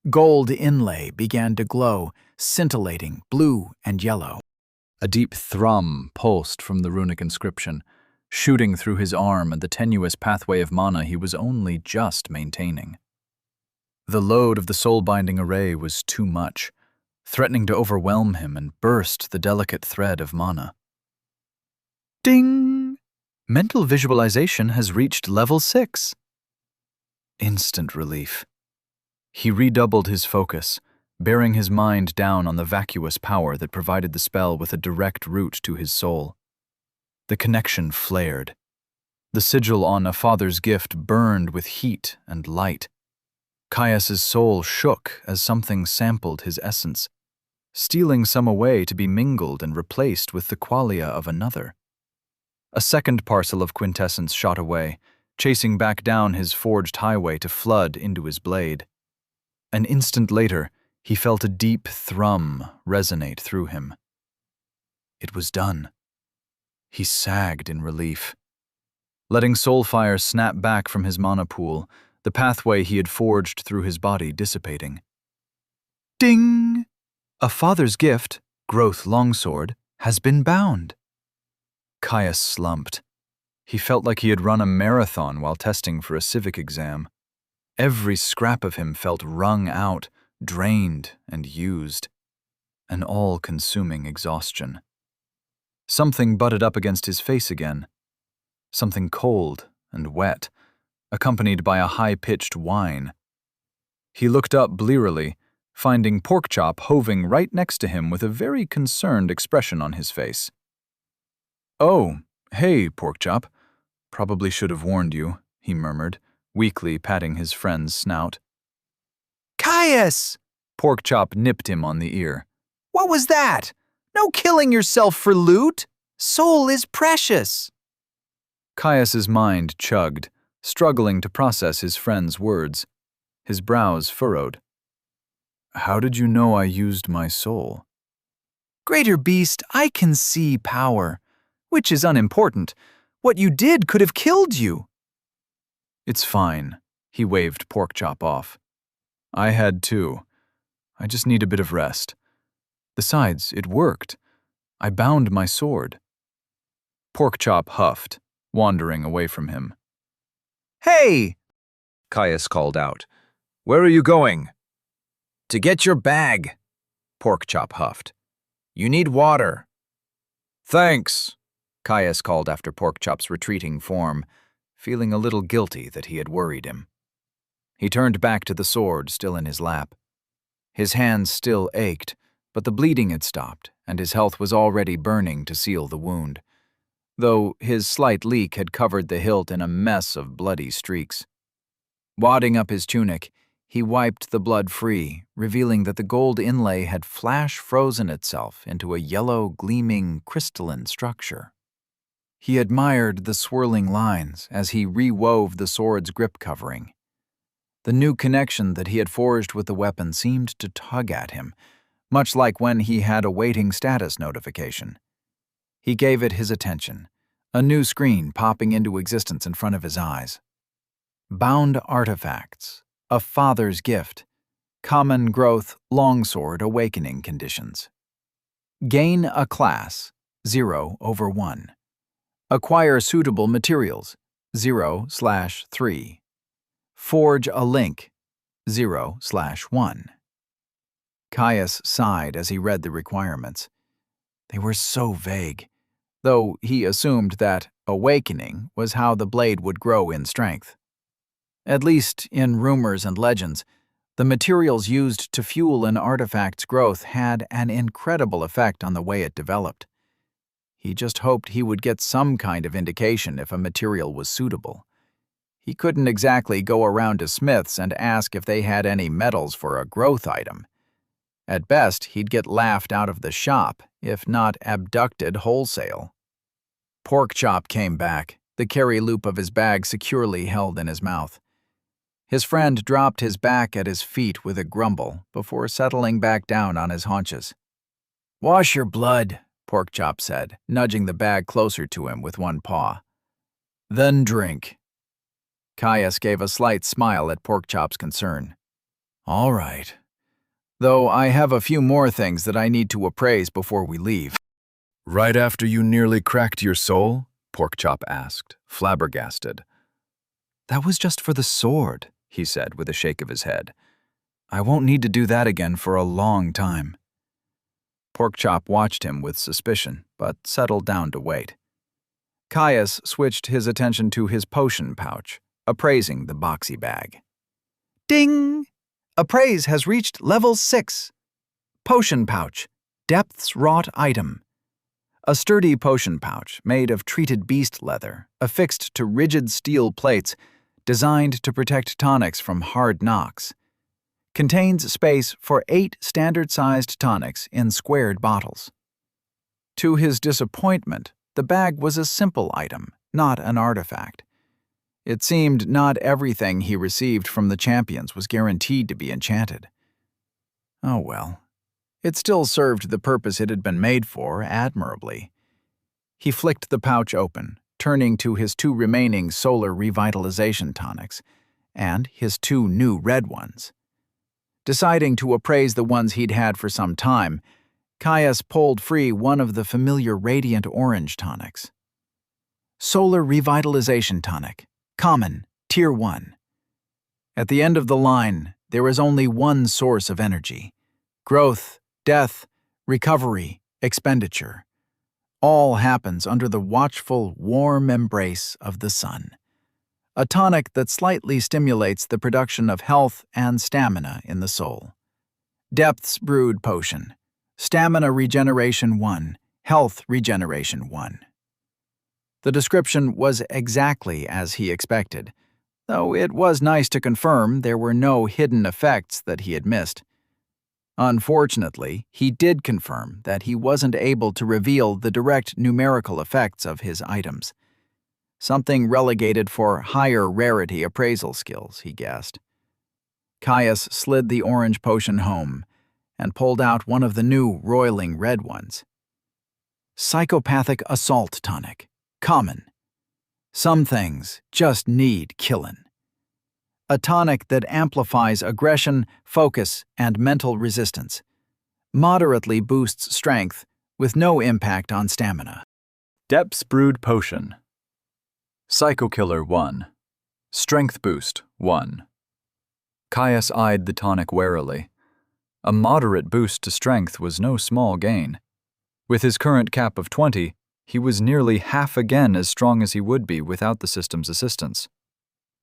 Gold inlay began to glow, scintillating blue and yellow. A deep thrum pulsed from the runic inscription, shooting through his arm and the tenuous pathway of mana he was only just maintaining. The load of the soul-binding array was too much, threatening to overwhelm him and burst the delicate thread of mana. Ding! Mental visualization has reached level 6. Instant relief. He redoubled his focus, bearing his mind down on the vacuous power that provided the spell with a direct route to his soul. The connection flared. The sigil on a father's gift burned with heat and light. Caius's soul shook as something sampled his essence, stealing some away to be mingled and replaced with the qualia of another. A second parcel of quintessence shot away, chasing back down his forged highway to flood into his blade. An instant later, he felt a deep thrum resonate through him. It was done. He sagged in relief. Letting soulfire snap back from his mana pool, the pathway he had forged through his body dissipating. Ding! A father's gift, Growth Longsword, has been bound. Caius slumped. He felt like he had run a marathon while testing for a civic exam. Every scrap of him felt wrung out, drained, and used. An all-consuming exhaustion. Something butted up against his face again. Something cold and wet, accompanied by a high-pitched whine. He looked up blearily, finding Porkchop hoving right next to him with a very concerned expression on his face. "Oh, hey, Porkchop. Probably should have warned you," he murmured, weakly patting his friend's snout. Caius! Porkchop nipped him on the ear. What was that? No killing yourself for loot! Soul is precious! Caius's mind chugged, struggling to process his friend's words. His brows furrowed. "How did you know I used my soul?" Greater beast, I can see power, which is unimportant. What you did could have killed you. "It's fine," he waved Porkchop off. "I had too. I just need a bit of rest. Besides, it worked. I bound my sword." Porkchop huffed, wandering away from him. Hey! Caius called out. "Where are you going?" To get your bag, Porkchop huffed. You need water. "Thanks," Caius called after Porkchop's retreating form, feeling a little guilty that he had worried him. He turned back to the sword still in his lap. His hands still ached, but the bleeding had stopped, and his health was already burning to seal the wound, though his slight leak had covered the hilt in a mess of bloody streaks. Wadding up his tunic, he wiped the blood free, revealing that the gold inlay had flash-frozen itself into a yellow, gleaming, crystalline structure. He admired the swirling lines as he re-wove the sword's grip covering. The new connection that he had forged with the weapon seemed to tug at him, much like when he had a waiting status notification. He gave it his attention, a new screen popping into existence in front of his eyes. Bound artifacts. A father's gift. Common growth longsword awakening conditions. Gain a class 0/1. Acquire suitable materials 0/3. Forge a link 0/1. Caius sighed as he read the requirements. They were so vague, though he assumed that, Awakening was how the blade would grow in strength. At least in rumors and legends, the materials used to fuel an artifact's growth had an incredible effect on the way it developed. He just hoped he would get some kind of indication if a material was suitable. He couldn't exactly go around to smiths and ask if they had any metals for a growth item. At best, he'd get laughed out of the shop, if not abducted wholesale. Porkchop came back, the carry loop of his bag securely held in his mouth. His friend dropped his back at his feet with a grumble before settling back down on his haunches. "Wash your blood," Porkchop said, nudging the bag closer to him with one paw. "Then drink." Caius gave a slight smile at Porkchop's concern. "All right. Though I have a few more things that I need to appraise before we leave." Right after you nearly cracked your soul? Porkchop asked, flabbergasted. That was just for the sword, he said with a shake of his head. I won't need to do that again for a long time. Porkchop watched him with suspicion, but settled down to wait. Caius switched his attention to his potion pouch, appraising the boxy bag. Ding! Appraise has reached level 6. Potion pouch, depths wrought item. A sturdy potion pouch made of treated beast leather, affixed to rigid steel plates, designed to protect tonics from hard knocks. Contains space for 8 standard-sized tonics in squared bottles. To his disappointment, the bag was a simple item, not an artifact. It seemed not everything he received from the champions was guaranteed to be enchanted. Oh well. It still served the purpose it had been made for admirably. He flicked the pouch open, turning to his 2 remaining solar revitalization tonics, and his 2 new red ones. Deciding to appraise the ones he'd had for some time, Caius pulled free one of the familiar radiant orange tonics. Solar Revitalization Tonic, Common, Tier 1. At the end of the line, there is only one source of energy. Growth, death, recovery, expenditure. All happens under the watchful, warm embrace of the sun. A tonic that slightly stimulates the production of health and stamina in the soul. Depths Brewed Potion. Stamina Regeneration 1, Health Regeneration 1. The description was exactly as he expected, though it was nice to confirm there were no hidden effects that he had missed. Unfortunately, he did confirm that he wasn't able to reveal the direct numerical effects of his items. Something relegated for higher rarity appraisal skills, he guessed. Caius slid the orange potion home and pulled out one of the new roiling red ones. Psychopathic Assault Tonic. Common. Some things just need killin'. A tonic that amplifies aggression, focus, and mental resistance. Moderately boosts strength with no impact on stamina. Depths Brewed Potion. Psycho Killer 1. Strength Boost 1. Caius eyed the tonic warily. A moderate boost to strength was no small gain. With his current cap of 20, he was nearly half again as strong as he would be without the system's assistance.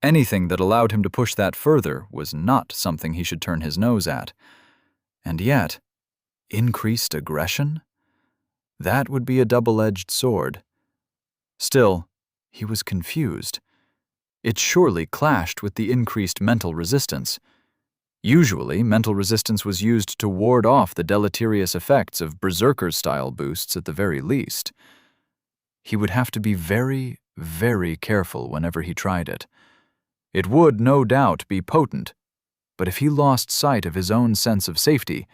Anything that allowed him to push that further was not something he should turn his nose at. And yet, increased aggression? That would be a double-edged sword. Still, he was confused. It surely clashed with the increased mental resistance. Usually, mental resistance was used to ward off the deleterious effects of berserker-style boosts at the very least. He would have to be very, very careful whenever he tried it. It would, no doubt, be potent, but if he lost sight of his own sense of safety,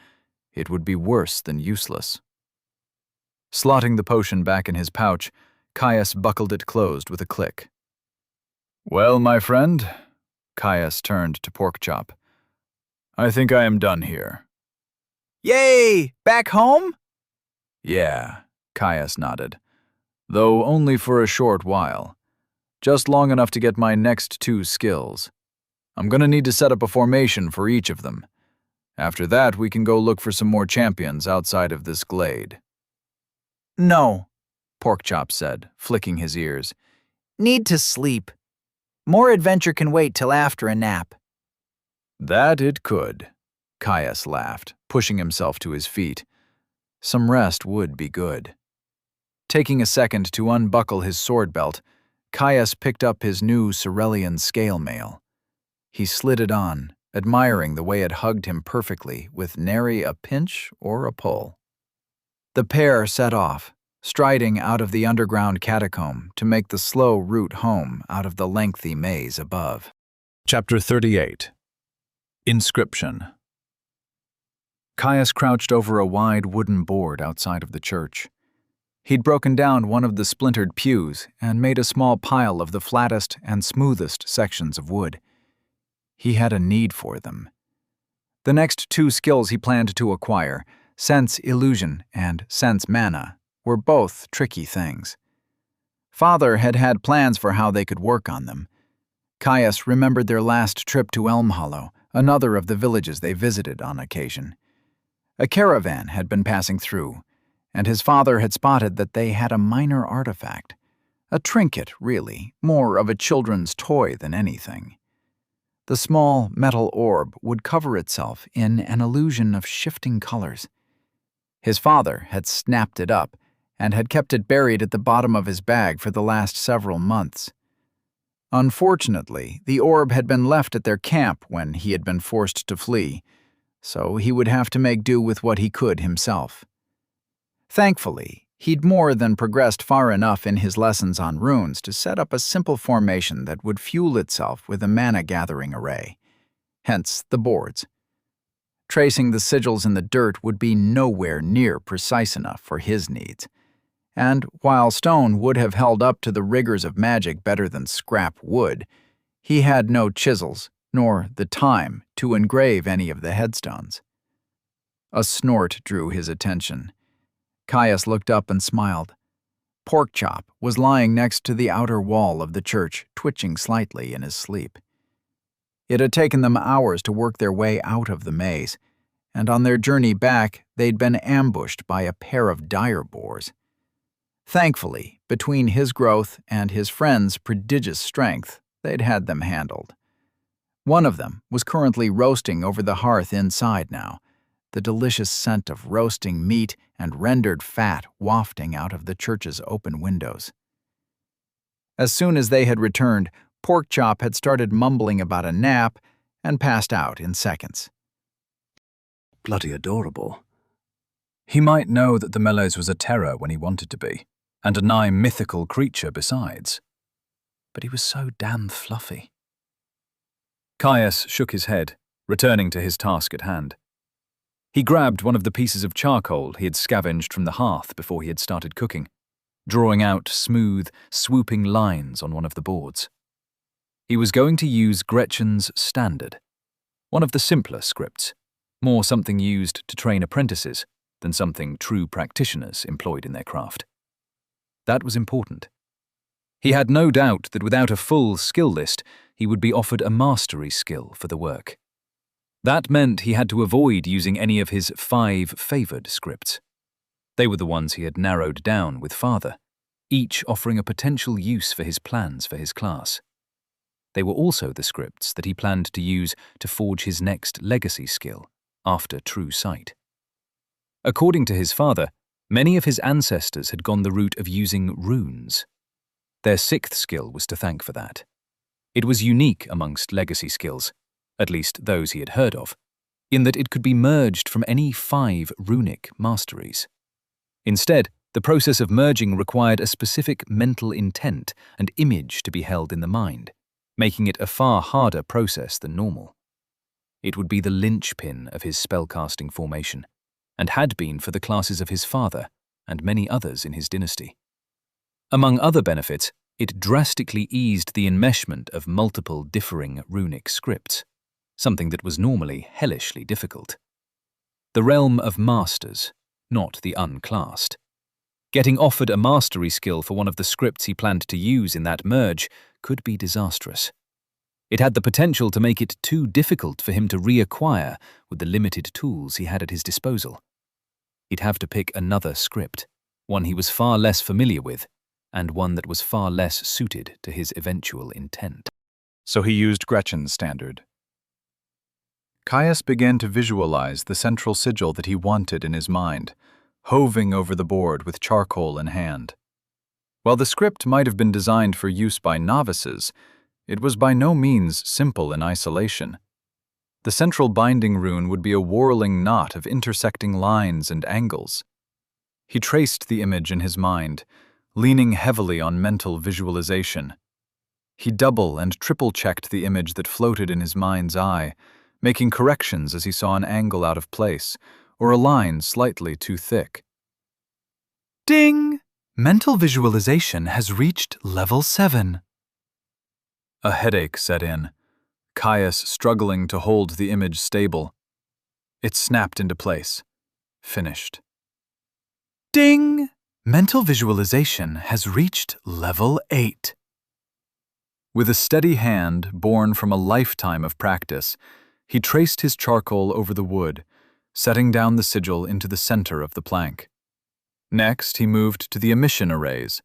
it would be worse than useless. Slotting the potion back in his pouch, Caius buckled it closed with a click. "Well, my friend," Caius turned to Porkchop, "I think I am done here." Yay! Back home? "Yeah," Caius nodded, "though only for a short while. Just long enough to get my next 2 skills. I'm gonna need to set up a formation for each of them. After that, we can go look for some more champions outside of this glade." No, Porkchop said, flicking his ears. Need to sleep. More adventure can wait till after a nap. That it could, Caius laughed, pushing himself to his feet. Some rest would be good. Taking a second to unbuckle his sword belt, Caius picked up his new Cerulean scale mail. He slid it on, admiring the way it hugged him perfectly with nary a pinch or a pull. The pair set off, striding out of the underground catacomb to make the slow route home out of the lengthy maze above. Chapter 38. Inscription. Caius crouched over a wide wooden board outside of the church. He'd broken down one of the splintered pews and made a small pile of the flattest and smoothest sections of wood. He had a need for them. The next two skills he planned to acquire, Sense Illusion and Sense Mana, were both tricky things. Father had had plans for how they could work on them. Caius remembered their last trip to Elm Hollow, another of the villages they visited on occasion. A caravan had been passing through, and his father had spotted that they had a minor artifact. A trinket, really, more of a children's toy than anything. The small metal orb would cover itself in an illusion of shifting colors. His father had snapped it up and had kept it buried at the bottom of his bag for the last several months. Unfortunately, the orb had been left at their camp when he had been forced to flee, so he would have to make do with what he could himself. Thankfully, he'd more than progressed far enough in his lessons on runes to set up a simple formation that would fuel itself with a mana-gathering array, hence the boards. Tracing the sigils in the dirt would be nowhere near precise enough for his needs, and while stone would have held up to the rigors of magic better than scrap wood, he had no chisels nor the time to engrave any of the headstones. A snort drew his attention. Caius looked up and smiled. Porkchop was lying next to the outer wall of the church, twitching slightly in his sleep. It had taken them hours to work their way out of the maze, and on their journey back they'd been ambushed by a pair of dire boars. Thankfully, between his growth and his friend's prodigious strength, they'd had them handled. One of them was currently roasting over the hearth inside now, the delicious scent of roasting meat and rendered fat wafting out of the church's open windows. As soon as they had returned, Porkchop had started mumbling about a nap and passed out in seconds. Bloody adorable. He might know that the Mellows was a terror when he wanted to be, and a nigh mythical creature besides. But he was so damn fluffy. Caius shook his head, returning to his task at hand. He grabbed one of the pieces of charcoal he had scavenged from the hearth before he had started cooking, drawing out smooth, swooping lines on one of the boards. He was going to use Gretchen's Standard, one of the simpler scripts, more something used to train apprentices than something true practitioners employed in their craft. That was important. He had no doubt that without a full skill list, he would be offered a mastery skill for the work. That meant he had to avoid using any of his 5 favoured scripts. They were the ones he had narrowed down with Father, each offering a potential use for his plans for his class. They were also the scripts that he planned to use to forge his next legacy skill, after True Sight. According to his father, many of his ancestors had gone the route of using runes. Their 6th skill was to thank for that. It was unique amongst legacy skills, at least those he had heard of, in that it could be merged from any 5 runic masteries. Instead, the process of merging required a specific mental intent and image to be held in the mind, making it a far harder process than normal. It would be the linchpin of his spellcasting formation, and had been for the classes of his father and many others in his dynasty. Among other benefits, it drastically eased the enmeshment of multiple differing runic scripts, something that was normally hellishly difficult. The realm of masters, not the unclassed. Getting offered a mastery skill for one of the scripts he planned to use in that merge could be disastrous. It had the potential to make it too difficult for him to reacquire with the limited tools he had at his disposal. He'd have to pick another script, one he was far less familiar with, and one that was far less suited to his eventual intent. So he used Gretchen's standard. Caius began to visualize the central sigil that he wanted in his mind, hoving over the board with charcoal in hand. While the script might have been designed for use by novices, it was by no means simple in isolation. The central binding rune would be a whirling knot of intersecting lines and angles. He traced the image in his mind, leaning heavily on mental visualization. He double and triple-checked the image that floated in his mind's eye, making corrections as he saw an angle out of place or a line slightly too thick. Ding! Mental visualization has reached level 7. A headache set in, Caius struggling to hold the image stable. It snapped into place. Finished. Ding! Mental visualization has reached level 8. With a steady hand born from a lifetime of practice, he traced his charcoal over the wood, setting down the sigil into the center of the plank. Next, he moved to the emission arrays,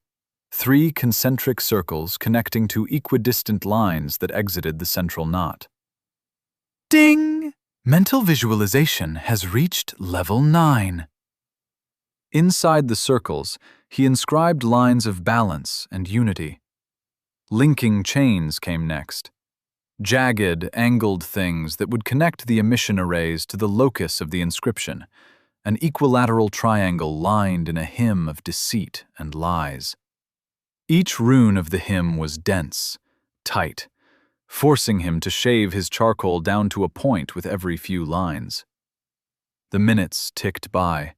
3 concentric circles connecting to equidistant lines that exited the central knot. Ding! Mental visualization has reached level 9. Inside the circles, he inscribed lines of balance and unity. Linking chains came next. Jagged, angled things that would connect the emission arrays to the locus of the inscription, an equilateral triangle lined in a hymn of deceit and lies. Each rune of the hymn was dense, tight, forcing him to shave his charcoal down to a point with every few lines. The minutes ticked by,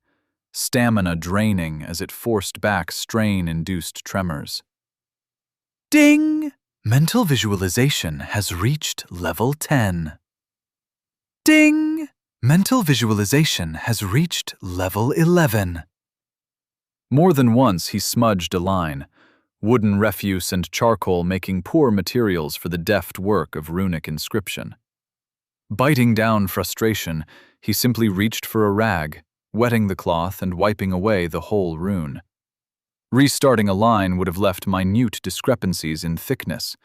stamina draining as it forced back strain-induced tremors. Ding! Mental visualization has reached level 10. Ding! Mental visualization has reached level 11. More than once he smudged a line, wooden refuse and charcoal making poor materials for the deft work of runic inscription. Biting down frustration, he simply reached for a rag, wetting the cloth and wiping away the whole rune. Restarting a line would have left minute discrepancies in thickness,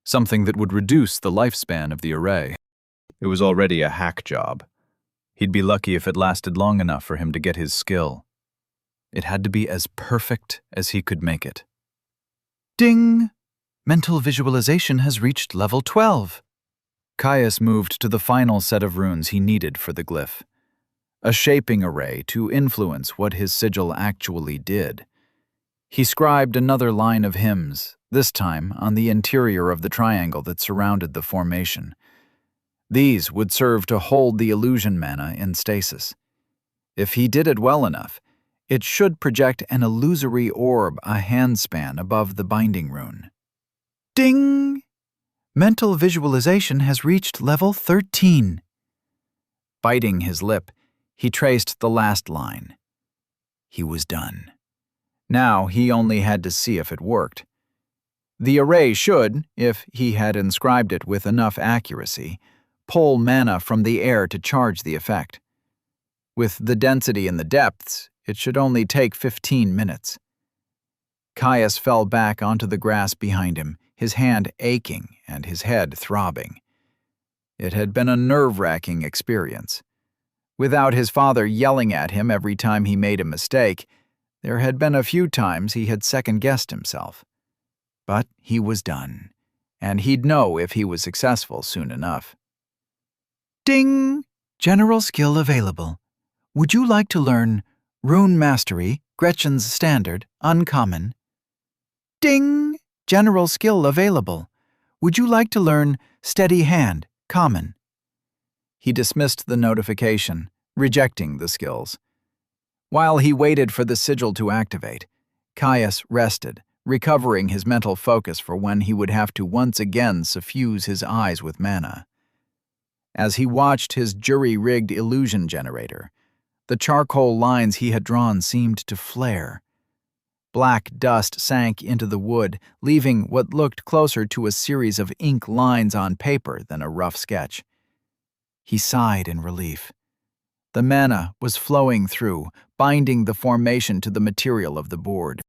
something that would reduce the lifespan of the array. It was already a hack job. He'd be lucky if it lasted long enough for him to get his skill. It had to be as perfect as he could make it. Ding! Mental visualization has reached level 12. Caius moved to the final set of runes he needed for the glyph, a shaping array to influence what his sigil actually did. He scribed another line of hymns, this time on the interior of the triangle that surrounded the formation. These would serve to hold the illusion mana in stasis. If he did it well enough, it should project an illusory orb a handspan above the binding rune. Ding! Mental visualization has reached level 13. Biting his lip, he traced the last line. He was done. Now he only had to see if it worked. The array should, if he had inscribed it with enough accuracy, pull mana from the air to charge the effect. With the density in the depths, it should only take 15 minutes. Caius fell back onto the grass behind him, his hand aching and his head throbbing. It had been a nerve-wracking experience. Without his father yelling at him every time he made a mistake, there had been a few times he had second-guessed himself. But he was done, and he'd know if he was successful soon enough. Ding! General skill available. Would you like to learn Rune Mastery, Gretchen's Standard, Uncommon? Ding! General skill available. Would you like to learn Steady Hand, Common? He dismissed the notification, rejecting the skills. While he waited for the sigil to activate, Caius rested, recovering his mental focus for when he would have to once again suffuse his eyes with mana. As he watched his jury-rigged illusion generator, the charcoal lines he had drawn seemed to flare. Black dust sank into the wood, leaving what looked closer to a series of ink lines on paper than a rough sketch. He sighed in relief. The mana was flowing through, binding the formation to the material of the board.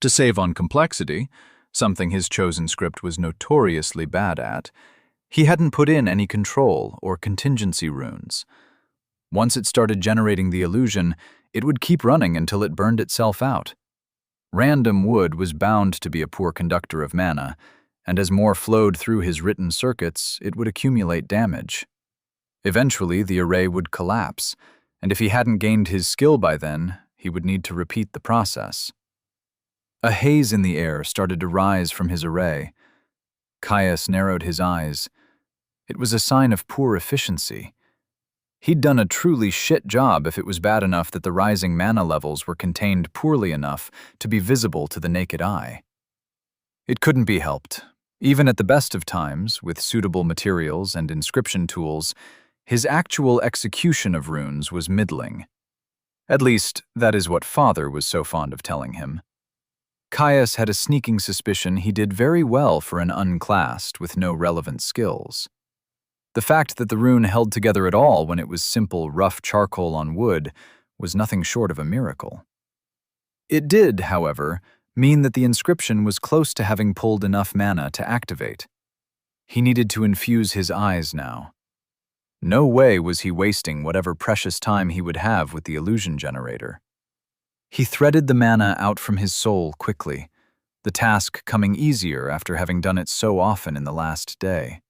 To save on complexity, something his chosen script was notoriously bad at, he hadn't put in any control or contingency runes. Once it started generating the illusion, it would keep running until it burned itself out. Random wood was bound to be a poor conductor of mana, and as more flowed through his written circuits, it would accumulate damage. Eventually, the array would collapse, and if he hadn't gained his skill by then, he would need to repeat the process. A haze in the air started to rise from his array. Caius narrowed his eyes. It was a sign of poor efficiency. He'd done a truly shit job if it was bad enough that the rising mana levels were contained poorly enough to be visible to the naked eye. It couldn't be helped. Even at the best of times, with suitable materials and inscription tools, his actual execution of runes was middling. At least, that is what Father was so fond of telling him. Caius had a sneaking suspicion he did very well for an unclassed with no relevant skills. The fact that the rune held together at all when it was simple, rough charcoal on wood was nothing short of a miracle. It did, however, mean that the inscription was close to having pulled enough mana to activate. He needed to infuse his eyes now. No way was he wasting whatever precious time he would have with the illusion generator. He threaded the mana out from his soul quickly, the task coming easier after having done it so often in the last day.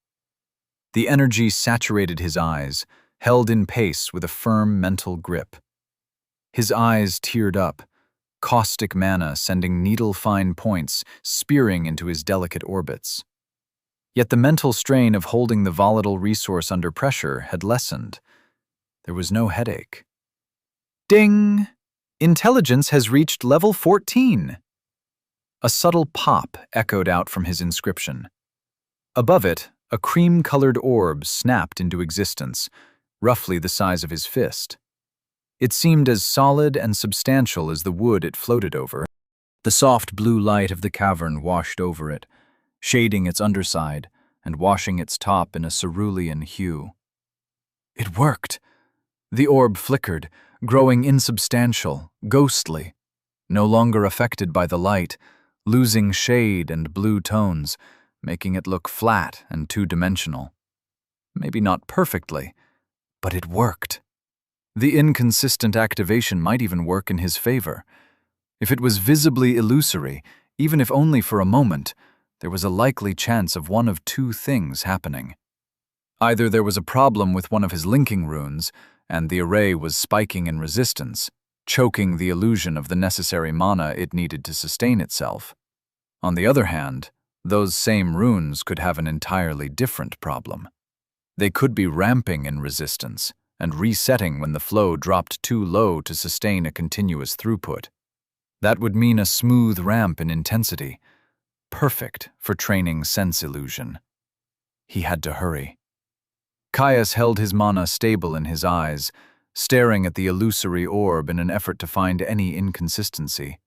The energy saturated his eyes, held in pace with a firm mental grip. His eyes teared up, caustic mana sending needle-fine points spearing into his delicate orbits. Yet the mental strain of holding the volatile resource under pressure had lessened. There was no headache. Ding! Intelligence has reached level 14. A subtle pop echoed out from his inscription. Above it, a cream-colored orb snapped into existence, roughly the size of his fist. It seemed as solid and substantial as the wood it floated over. The soft blue light of the cavern washed over it, shading its underside and washing its top in a cerulean hue. It worked! The orb flickered, growing insubstantial, ghostly, no longer affected by the light, losing shade and blue tones, making it look flat and two-dimensional. Maybe not perfectly, but it worked. The inconsistent activation might even work in his favor. If it was visibly illusory, even if only for a moment, there was a likely chance of one of two things happening. Either there was a problem with one of his linking runes, and the array was spiking in resistance, choking the illusion of the necessary mana it needed to sustain itself. On the other hand, those same runes could have an entirely different problem. They could be ramping in resistance and resetting when the flow dropped too low to sustain a continuous throughput. That would mean a smooth ramp in intensity, perfect for training sense illusion. He had to hurry. Caius held his mana stable in his eyes, staring at the illusory orb in an effort to find any inconsistency.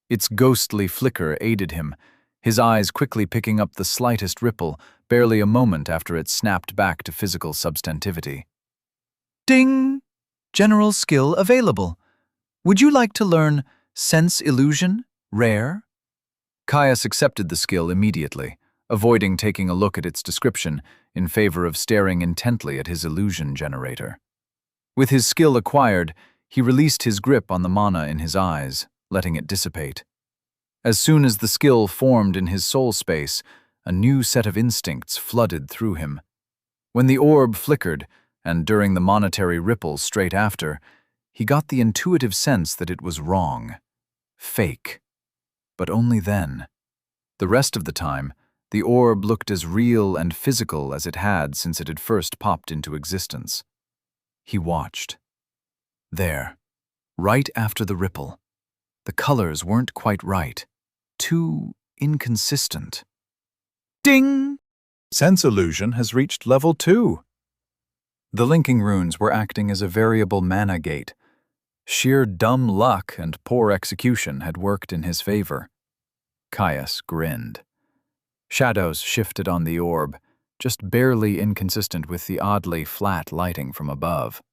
Its ghostly flicker aided him, his eyes quickly picking up the slightest ripple, barely a moment after it snapped back to physical substantivity. Ding! General skill available. Would you like to learn Sense Illusion, Rare? Caius accepted the skill immediately, avoiding taking a look at its description in favor of staring intently at his illusion generator. With his skill acquired, he released his grip on the mana in his eyes, letting it dissipate. As soon as the skill formed in his soul space, a new set of instincts flooded through him. When the orb flickered, and during the monetary ripple straight after, he got the intuitive sense that it was wrong. Fake. But only then. The rest of the time, the orb looked as real and physical as it had since it had first popped into existence. He watched. There, right after the ripple. The colors weren't quite right. Too inconsistent. Ding! Sense Illusion has reached level 2. The linking runes were acting as a variable mana gate. Sheer dumb luck and poor execution had worked in his favor. Caius grinned. Shadows shifted on the orb, just barely inconsistent with the oddly flat lighting from above.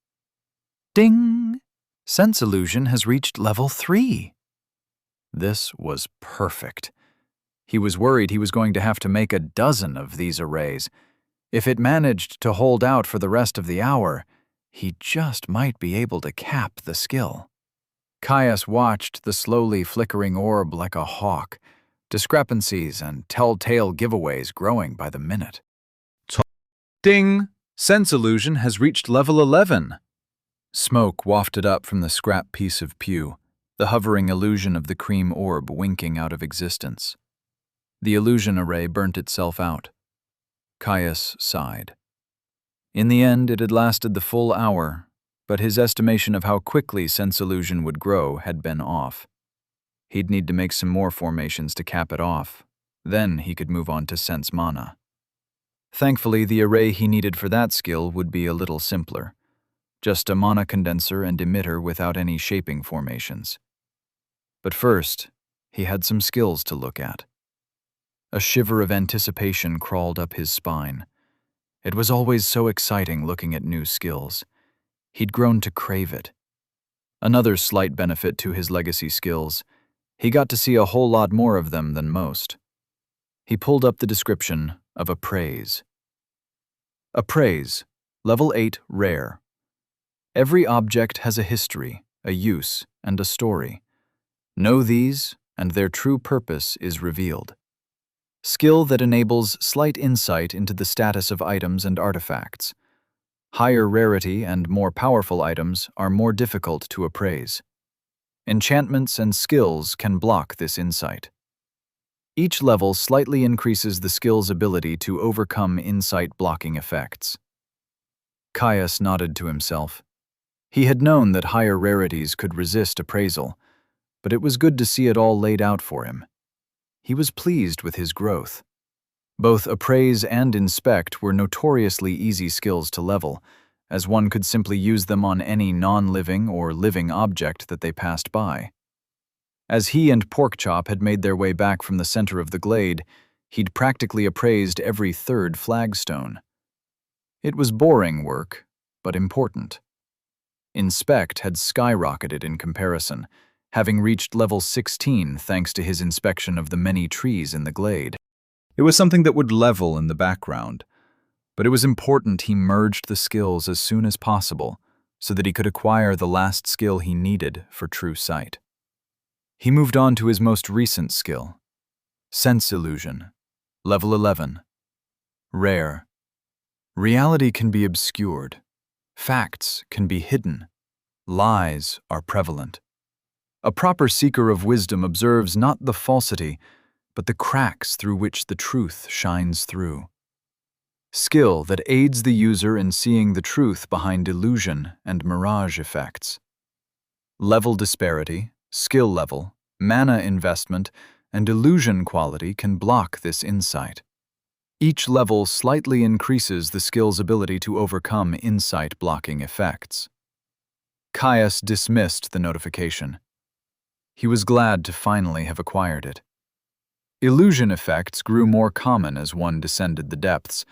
Ding! Sense Illusion has reached level 3. This was perfect. He was worried he was going to have to make a dozen of these arrays. If it managed to hold out for the rest of the hour, he just might be able to cap the skill. Caius watched the slowly flickering orb like a hawk, discrepancies and telltale giveaways growing by the minute. Ding! Sense illusion has reached level 11. Smoke wafted up from the scrap piece of pew, the hovering illusion of the cream orb winking out of existence. The illusion array burnt itself out. Caius sighed. In the end, it had lasted the full hour, but his estimation of how quickly sense illusion would grow had been off. He'd need to make some more formations to cap it off. Then he could move on to sense mana. Thankfully, the array he needed for that skill would be a little simpler. Just a mana condenser and emitter without any shaping formations. But first, he had some skills to look at. A shiver of anticipation crawled up his spine. It was always so exciting looking at new skills. He'd grown to crave it. Another slight benefit to his legacy skills, he got to see a whole lot more of them than most. He pulled up the description of Appraise. Appraise, level 8 rare. Every object has a history, a use, and a story. Know these, and their true purpose is revealed. Skill that enables slight insight into the status of items and artifacts. Higher rarity and more powerful items are more difficult to appraise. Enchantments and skills can block this insight. Each level slightly increases the skill's ability to overcome insight blocking effects. Caius nodded to himself. He had known that higher rarities could resist appraisal, but it was good to see it all laid out for him. He was pleased with his growth. Both Appraise and Inspect were notoriously easy skills to level, as one could simply use them on any non-living or living object that they passed by. As he and Porkchop had made their way back from the center of the glade, he'd practically appraised every third flagstone. It was boring work, but important. Inspect had skyrocketed in comparison, having reached level 16 thanks to his inspection of the many trees in the glade. It was something that would level in the background, but it was important he merged the skills as soon as possible so that he could acquire the last skill he needed for true sight. He moved on to his most recent skill, Sense Illusion, level 11. Rare. Reality can be obscured. Facts can be hidden. Lies are prevalent. A proper seeker of wisdom observes not the falsity, but the cracks through which the truth shines through. Skill that aids the user in seeing the truth behind illusion and mirage effects. Level disparity, skill level, mana investment, and illusion quality can block this insight. Each level slightly increases the skill's ability to overcome insight blocking effects. Caius dismissed the notification. He was glad to finally have acquired it. Illusion effects grew more common as one descended the depths,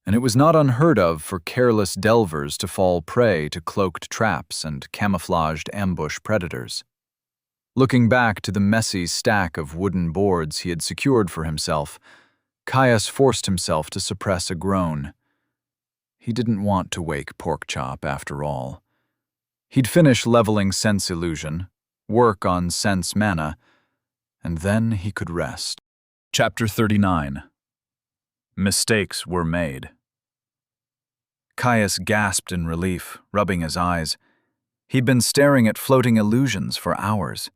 and it was not unheard of for careless delvers to fall prey to cloaked traps and camouflaged ambush predators. Looking back to the messy stack of wooden boards he had secured for himself, Caius forced himself to suppress a groan. He didn't want to wake Porkchop after all. He'd finish leveling Sense Illusion, work on Sense Mana, and then he could rest. Chapter 39. Mistakes were made. Caius gasped in relief, rubbing his eyes. He'd been staring at floating illusions for hours,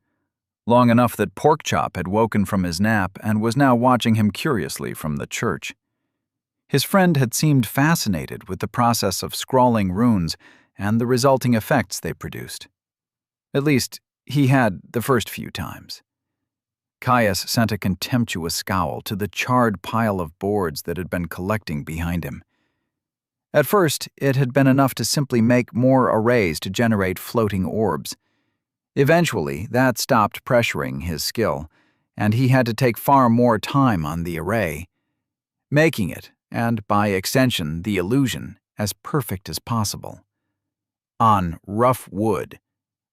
long enough that Porkchop had woken from his nap and was now watching him curiously from the church. His friend had seemed fascinated with the process of scrawling runes and the resulting effects they produced. At least, he had the first few times. Caius sent a contemptuous scowl to the charred pile of boards that had been collecting behind him. At first, it had been enough to simply make more arrays to generate floating orbs. Eventually, that stopped pressuring his skill, and he had to take far more time on the array, making it, and by extension the illusion, as perfect as possible. On rough wood,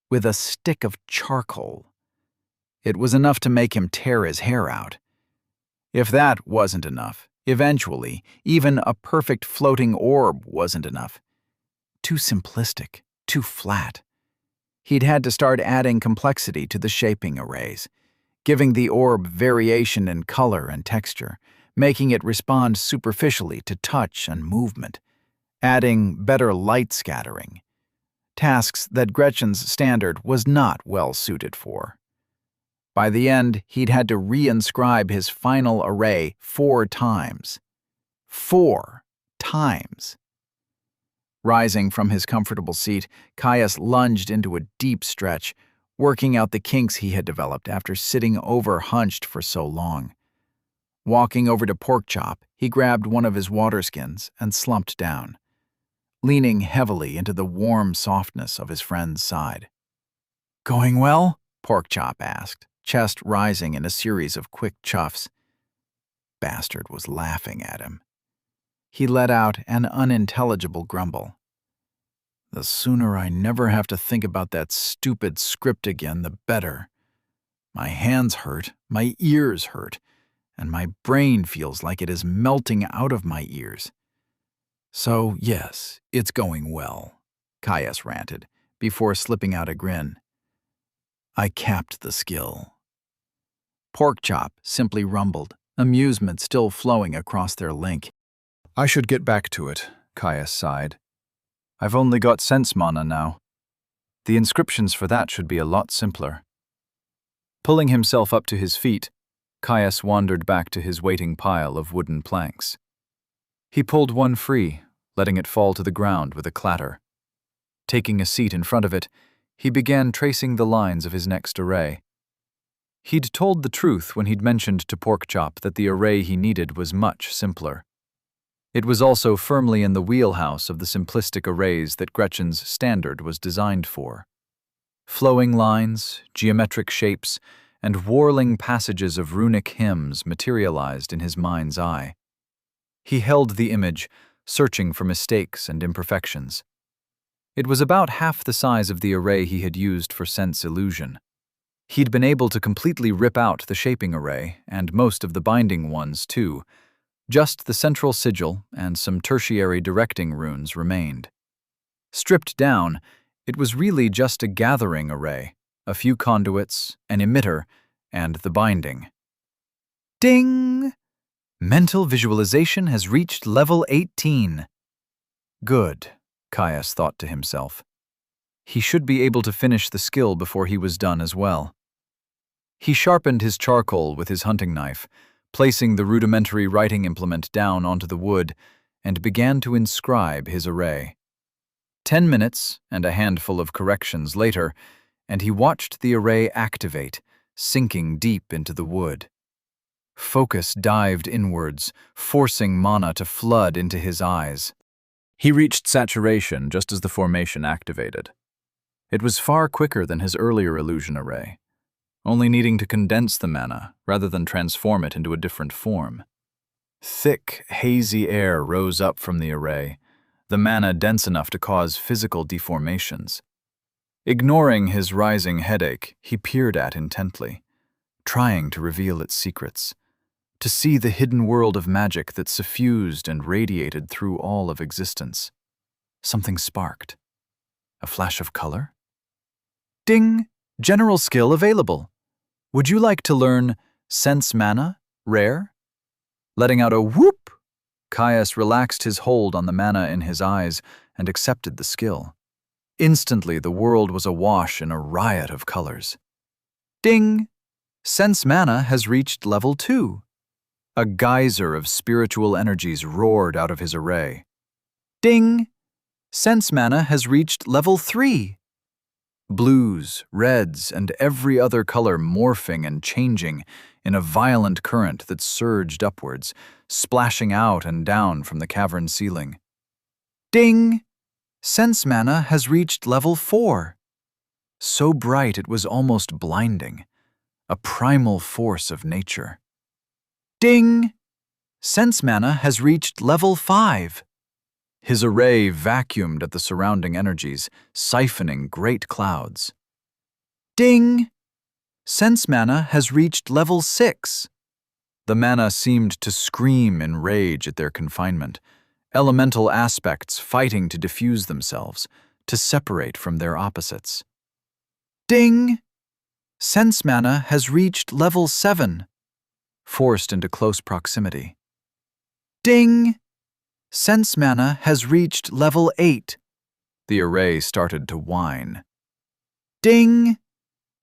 with a stick of charcoal. It was enough to make him tear his hair out. If that wasn't enough, eventually, even a perfect floating orb wasn't enough. Too simplistic, too flat. He'd had to start adding complexity to the shaping arrays, giving the orb variation in color and texture, making it respond superficially to touch and movement, adding better light scattering. Tasks that Gretchen's standard was not well suited for. By the end, he'd had to reinscribe his final array 4 times. 4 times. Rising from his comfortable seat, Caius lunged into a deep stretch, working out the kinks he had developed after sitting over-hunched for so long. Walking over to Porkchop, he grabbed one of his water skins and slumped down, leaning heavily into the warm softness of his friend's side. "Going well?" Porkchop asked, chest rising in a series of quick chuffs. Bastard was laughing at him. He let out an unintelligible grumble. "The sooner I never have to think about that stupid script again, the better. My hands hurt, my ears hurt, and my brain feels like it is melting out of my ears." "So, yes, it's going well," Caius ranted, before slipping out a grin. "I capped the skill." Porkchop simply rumbled, amusement still flowing across their link. I should get back to it, Caius sighed. I've only got sense mana now. The inscriptions for that should be a lot simpler. Pulling himself up to his feet, Caius wandered back to his waiting pile of wooden planks. He pulled one free, letting it fall to the ground with a clatter. Taking a seat in front of it, he began tracing the lines of his next array. He'd told the truth when he'd mentioned to Porkchop that the array he needed was much simpler. It was also firmly in the wheelhouse of the simplistic arrays that Gretchen's standard was designed for. Flowing lines, geometric shapes, and whirling passages of runic hymns materialized in his mind's eye. He held the image, searching for mistakes and imperfections. It was about half the size of the array he had used for sense illusion. He'd been able to completely rip out the shaping array, and most of the binding ones too. Just the central sigil and some tertiary directing runes remained. Stripped down, it was really just a gathering array, a few conduits, an emitter, and the binding. Ding! Mental visualization has reached level 18. Good, Caius thought to himself. He should be able to finish the skill before he was done as well. He sharpened his charcoal with his hunting knife, placing the rudimentary writing implement down onto the wood, and began to inscribe his array. 10 minutes and a handful of corrections later, and he watched the array activate, sinking deep into the wood. Focus dived inwards, forcing mana to flood into his eyes. He reached saturation just as the formation activated. It was far quicker than his earlier illusion array, only needing to condense the mana rather than transform it into a different form. Thick, hazy air rose up from the array, the mana dense enough to cause physical deformations. Ignoring his rising headache, he peered at intently, trying to reveal its secrets, to see the hidden world of magic that suffused and radiated through all of existence. Something sparked. A flash of color? Ding! General skill available. Would you like to learn Sense Mana, Rare? Letting out a whoop, Caius relaxed his hold on the mana in his eyes and accepted the skill. Instantly, the world was awash in a riot of colors. Ding! Sense Mana has reached level 2. A geyser of spiritual energies roared out of his array. Ding! Sense Mana has reached level 3. Blues, reds, and every other color morphing and changing in a violent current that surged upwards, splashing out and down from the cavern ceiling. Ding! Sense Mana has reached level 4. So bright it was almost blinding, a primal force of nature. Ding! Sense Mana has reached level 5. His array vacuumed at the surrounding energies, siphoning great clouds. Ding! sense mana has reached level 6. The mana seemed to scream in rage at their confinement, elemental aspects fighting to diffuse themselves, to separate from their opposites. Ding! Sense mana has reached level 7. Forced into close proximity. Ding! Sense mana has reached level 8. The array started to whine. Ding!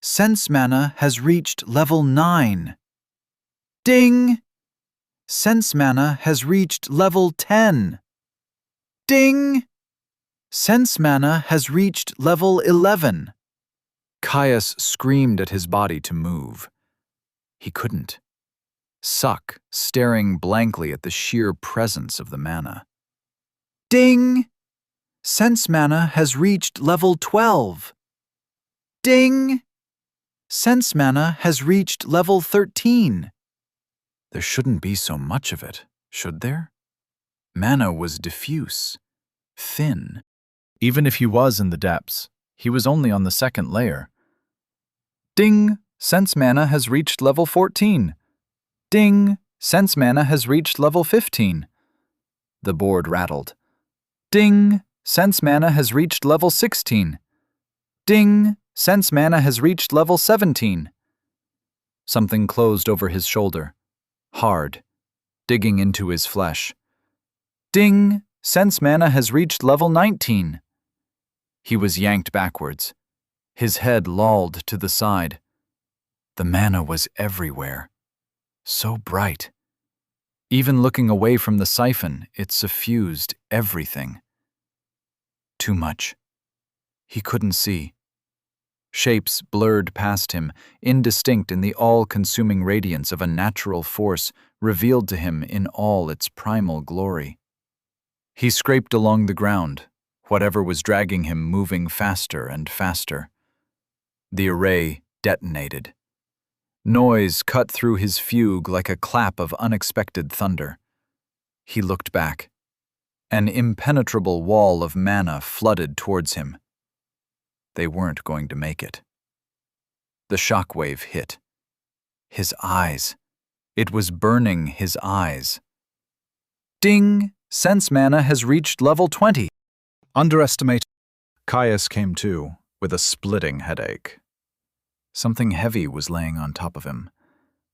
Sense mana has reached level 9. Ding! Sense mana has reached level 10. Ding! Sense mana has reached level 11. Caius screamed at his body to move. He couldn't. Suck, staring blankly at the sheer presence of the mana. Ding! Sense mana has reached level 12. Ding! Sense mana has reached level 13. There shouldn't be so much of it, should there? Mana was diffuse, thin. Even if he was in the depths, he was only on the second layer. Ding! Sense mana has reached level 14. Ding! Sense mana has reached level 15. The board rattled. Ding! Sense mana has reached level 16. Ding! Sense mana has reached level 17. Something closed over his shoulder, hard, digging into his flesh. Ding! Sense mana has reached level 19. He was yanked backwards. His head lolled to the side. The mana was everywhere. So bright. Even looking away from the siphon, it suffused everything. Too much. He couldn't see. Shapes blurred past him, indistinct in the all-consuming radiance of a natural force revealed to him in all its primal glory. He scraped along the ground, whatever was dragging him moving faster and faster. The array detonated. Noise cut through his fugue like a clap of unexpected thunder. He looked back. An impenetrable wall of mana flooded towards him. They weren't going to make it. The shockwave hit. His eyes. It was burning his eyes. Ding! Sense mana has reached level 20. Underestimate. Caius came to, with a splitting headache. Something heavy was laying on top of him.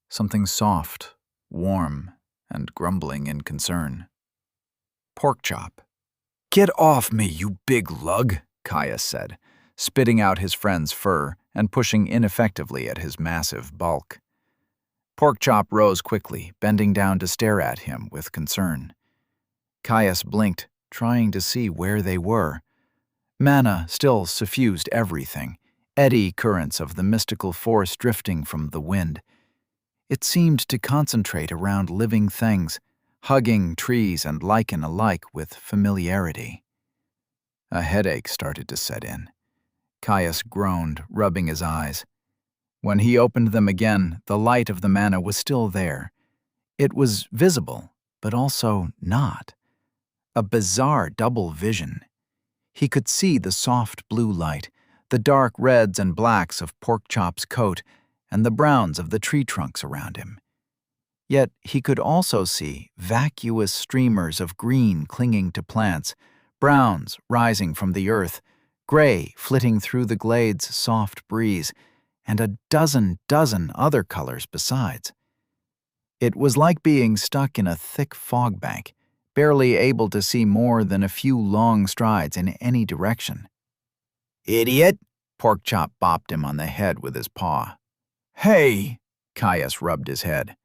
Something soft, warm, and grumbling in concern. Porkchop. Get off me, you big lug, Caius said, spitting out his friend's fur and pushing ineffectively at his massive bulk. Porkchop rose quickly, bending down to stare at him with concern. Caius blinked, trying to see where they were. Mana still suffused everything, eddy currents of the mystical force drifting from the wind. It seemed to concentrate around living things, hugging trees and lichen alike with familiarity. A headache started to set in. Caius groaned, rubbing his eyes. When he opened them again, the light of the mana was still there. It was visible, but also not. A bizarre double vision. He could see the soft blue light, the dark reds and blacks of Porkchop's coat, and the browns of the tree trunks around him. Yet he could also see vacuous streamers of green clinging to plants, browns rising from the earth, gray flitting through the glade's soft breeze, and a dozen other colors besides. It was like being stuck in a thick fog bank, barely able to see more than a few long strides in any direction. "Idiot!" Porkchop bopped him on the head with his paw. "Hey!" Caius rubbed his head.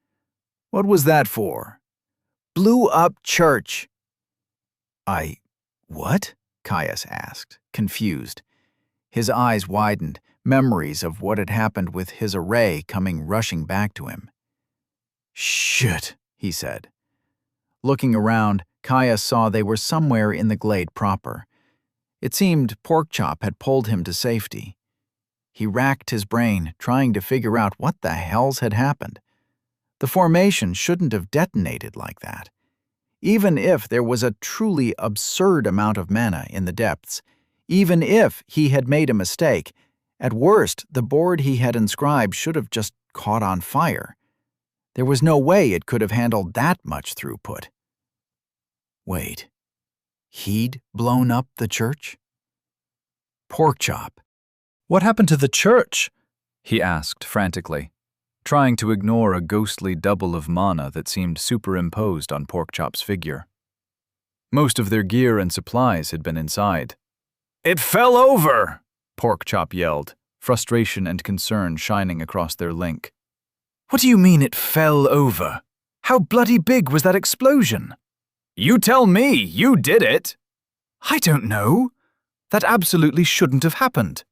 "What was that for?" "Blew up church." What?" Caius asked, confused. His eyes widened, memories of what had happened with his array coming rushing back to him. "Shit," he said. Looking around, Caius saw they were somewhere in the glade proper. It seemed Porkchop had pulled him to safety. He racked his brain, trying to figure out what the hells had happened. The formation shouldn't have detonated like that. Even if there was a truly absurd amount of mana in the depths, even if he had made a mistake, At worst, the board he had inscribed should have just caught on fire. There was no way it could have handled that much throughput. Wait, he'd blown up the church? Porkchop. What happened to the church? He asked frantically, trying to ignore a ghostly double of mana that seemed superimposed on Porkchop's figure. Most of their gear and supplies had been inside. "It fell over!" Porkchop yelled, frustration and concern shining across their link. "What do you mean it fell over? How bloody big was that explosion?" "You tell me! You did it!" "I don't know. That absolutely shouldn't have happened.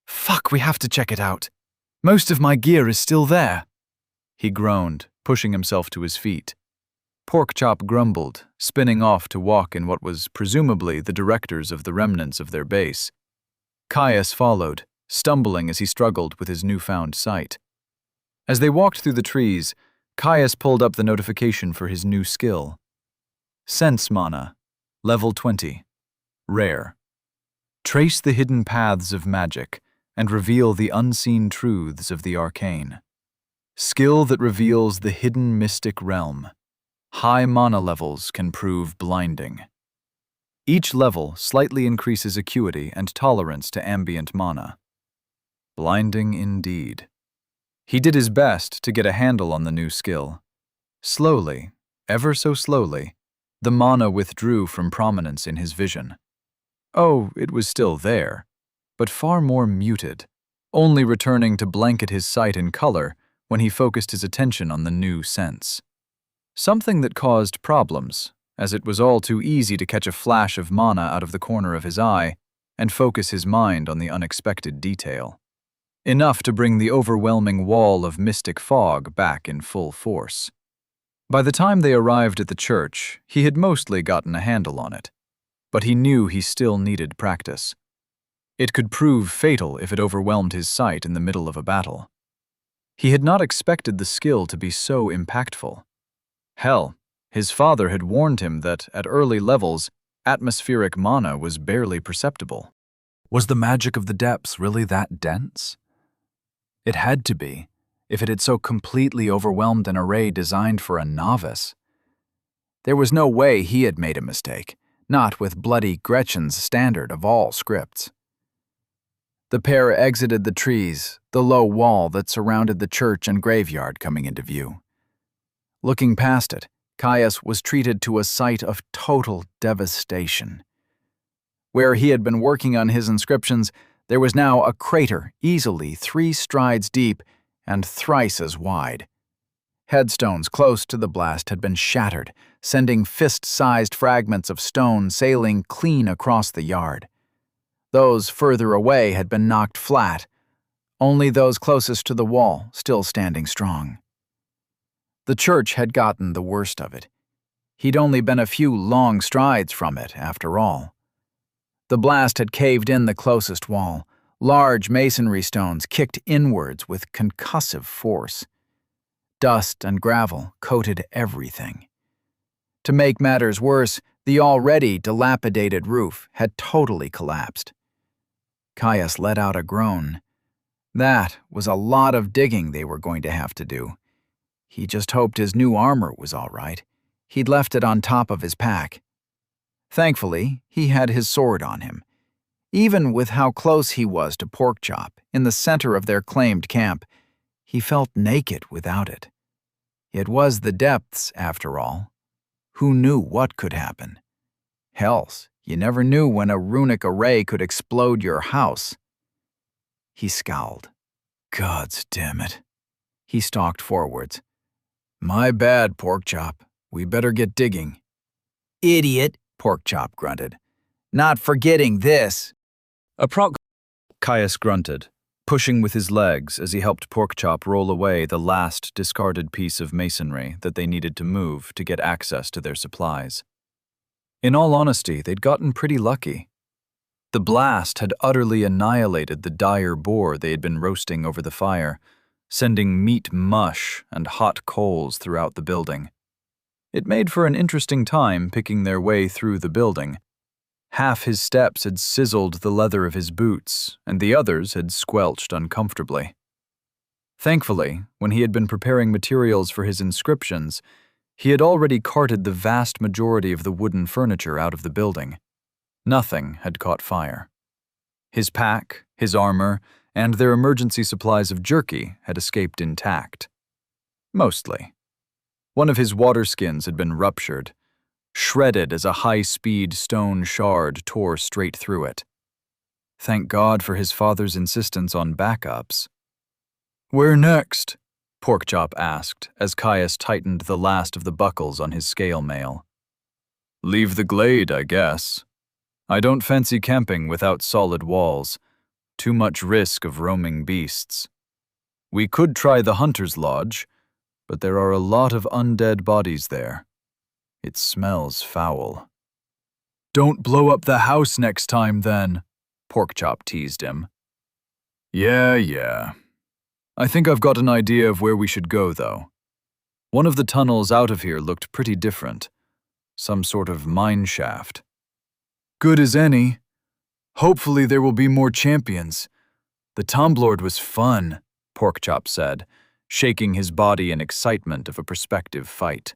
Fuck, we have to check it out. Most of my gear is still there." He groaned, pushing himself to his feet. Porkchop grumbled, spinning off to walk in what was presumably the directors of the remnants of their base. Caius followed, stumbling as he struggled with his newfound sight. As they walked through the trees, Caius pulled up the notification for his new skill. Sense Mana, Level 20. Rare. Trace the hidden paths of magic and reveal the unseen truths of the arcane. Skill that reveals the hidden mystic realm. High mana levels can prove blinding. Each level slightly increases acuity and tolerance to ambient mana. Blinding indeed. He did his best to get a handle on the new skill. Slowly, ever so slowly, the mana withdrew from prominence in his vision. Oh, it was still there, but far more muted, only returning to blanket his sight in color when he focused his attention on the new sense. Something that caused problems, as it was all too easy to catch a flash of mana out of the corner of his eye and focus his mind on the unexpected detail. Enough to bring the overwhelming wall of mystic fog back in full force. By the time they arrived at the church, he had mostly gotten a handle on it, but he knew he still needed practice. It could prove fatal if it overwhelmed his sight in the middle of a battle. He had not expected the skill to be so impactful. Hell, his father had warned him that, at early levels, atmospheric mana was barely perceptible. Was the magic of the depths really that dense? It had to be, if it had so completely overwhelmed an array designed for a novice. There was no way he had made a mistake, not with bloody Gretchen's standard of all scripts. The pair exited the trees, the low wall that surrounded the church and graveyard coming into view. Looking past it, Caius was treated to a sight of total devastation. Where he had been working on his inscriptions, there was now a crater easily 3 strides deep and thrice as wide. Headstones close to the blast had been shattered, sending fist-sized fragments of stone sailing clean across the yard. Those further away had been knocked flat, only those closest to the wall still standing strong. The church had gotten the worst of it. He'd only been a few long strides from it, after all. The blast had caved in the closest wall. Large masonry stones kicked inwards with concussive force. Dust and gravel coated everything. To make matters worse, the already dilapidated roof had totally collapsed. Caius let out a groan. That was a lot of digging they were going to have to do. He just hoped his new armor was all right. He'd left it on top of his pack. Thankfully, he had his sword on him. Even with how close he was to Porkchop, in the center of their claimed camp, he felt naked without it. It was the depths, after all. Who knew what could happen? Hells, you never knew when a runic array could explode your house. He scowled. Gods damn it. He stalked forwards. My bad, Porkchop. We better get digging. Idiot, Porkchop grunted. Not forgetting this. Caius grunted, pushing with his legs as he helped Porkchop roll away the last discarded piece of masonry that they needed to move to get access to their supplies. In all honesty, they'd gotten pretty lucky. The blast had utterly annihilated the dire boar they had been roasting over the fire, sending meat mush and hot coals throughout the building. It made for an interesting time picking their way through the building. Half his steps had sizzled the leather of his boots, and the others had squelched uncomfortably. Thankfully, when he had been preparing materials for his inscriptions, he had already carted the vast majority of the wooden furniture out of the building. Nothing had caught fire. His pack, his armor, and their emergency supplies of jerky had escaped intact. Mostly. One of his water skins had been ruptured, shredded as a high-speed stone shard tore straight through it. Thank God for his father's insistence on backups. "Where next?" Porkchop asked as Caius tightened the last of the buckles on his scale mail. "Leave the glade, I guess. I don't fancy camping without solid walls. Too much risk of roaming beasts. We could try the Hunter's Lodge, but there are a lot of undead bodies there. It smells foul." "Don't blow up the house next time, then," Porkchop teased him. Yeah. I think I've got an idea of where we should go, though. One of the tunnels out of here looked pretty different. Some sort of mine shaft. "Good as any. Hopefully there will be more champions. The Tomblord was fun," Porkchop said, shaking his body in excitement of a prospective fight.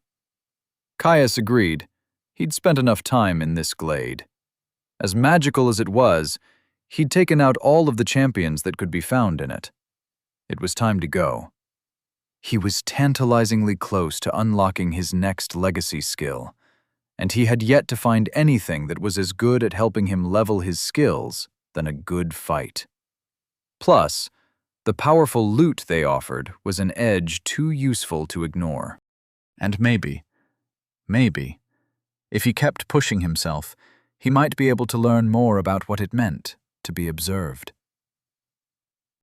Caius agreed. He'd spent enough time in this glade. As magical as it was, he'd taken out all of the champions that could be found in it. It was time to go. He was tantalizingly close to unlocking his next legacy skill, and he had yet to find anything that was as good at helping him level his skills than a good fight. Plus, the powerful loot they offered was an edge too useful to ignore. And maybe, if he kept pushing himself, he might be able to learn more about what it meant to be observed.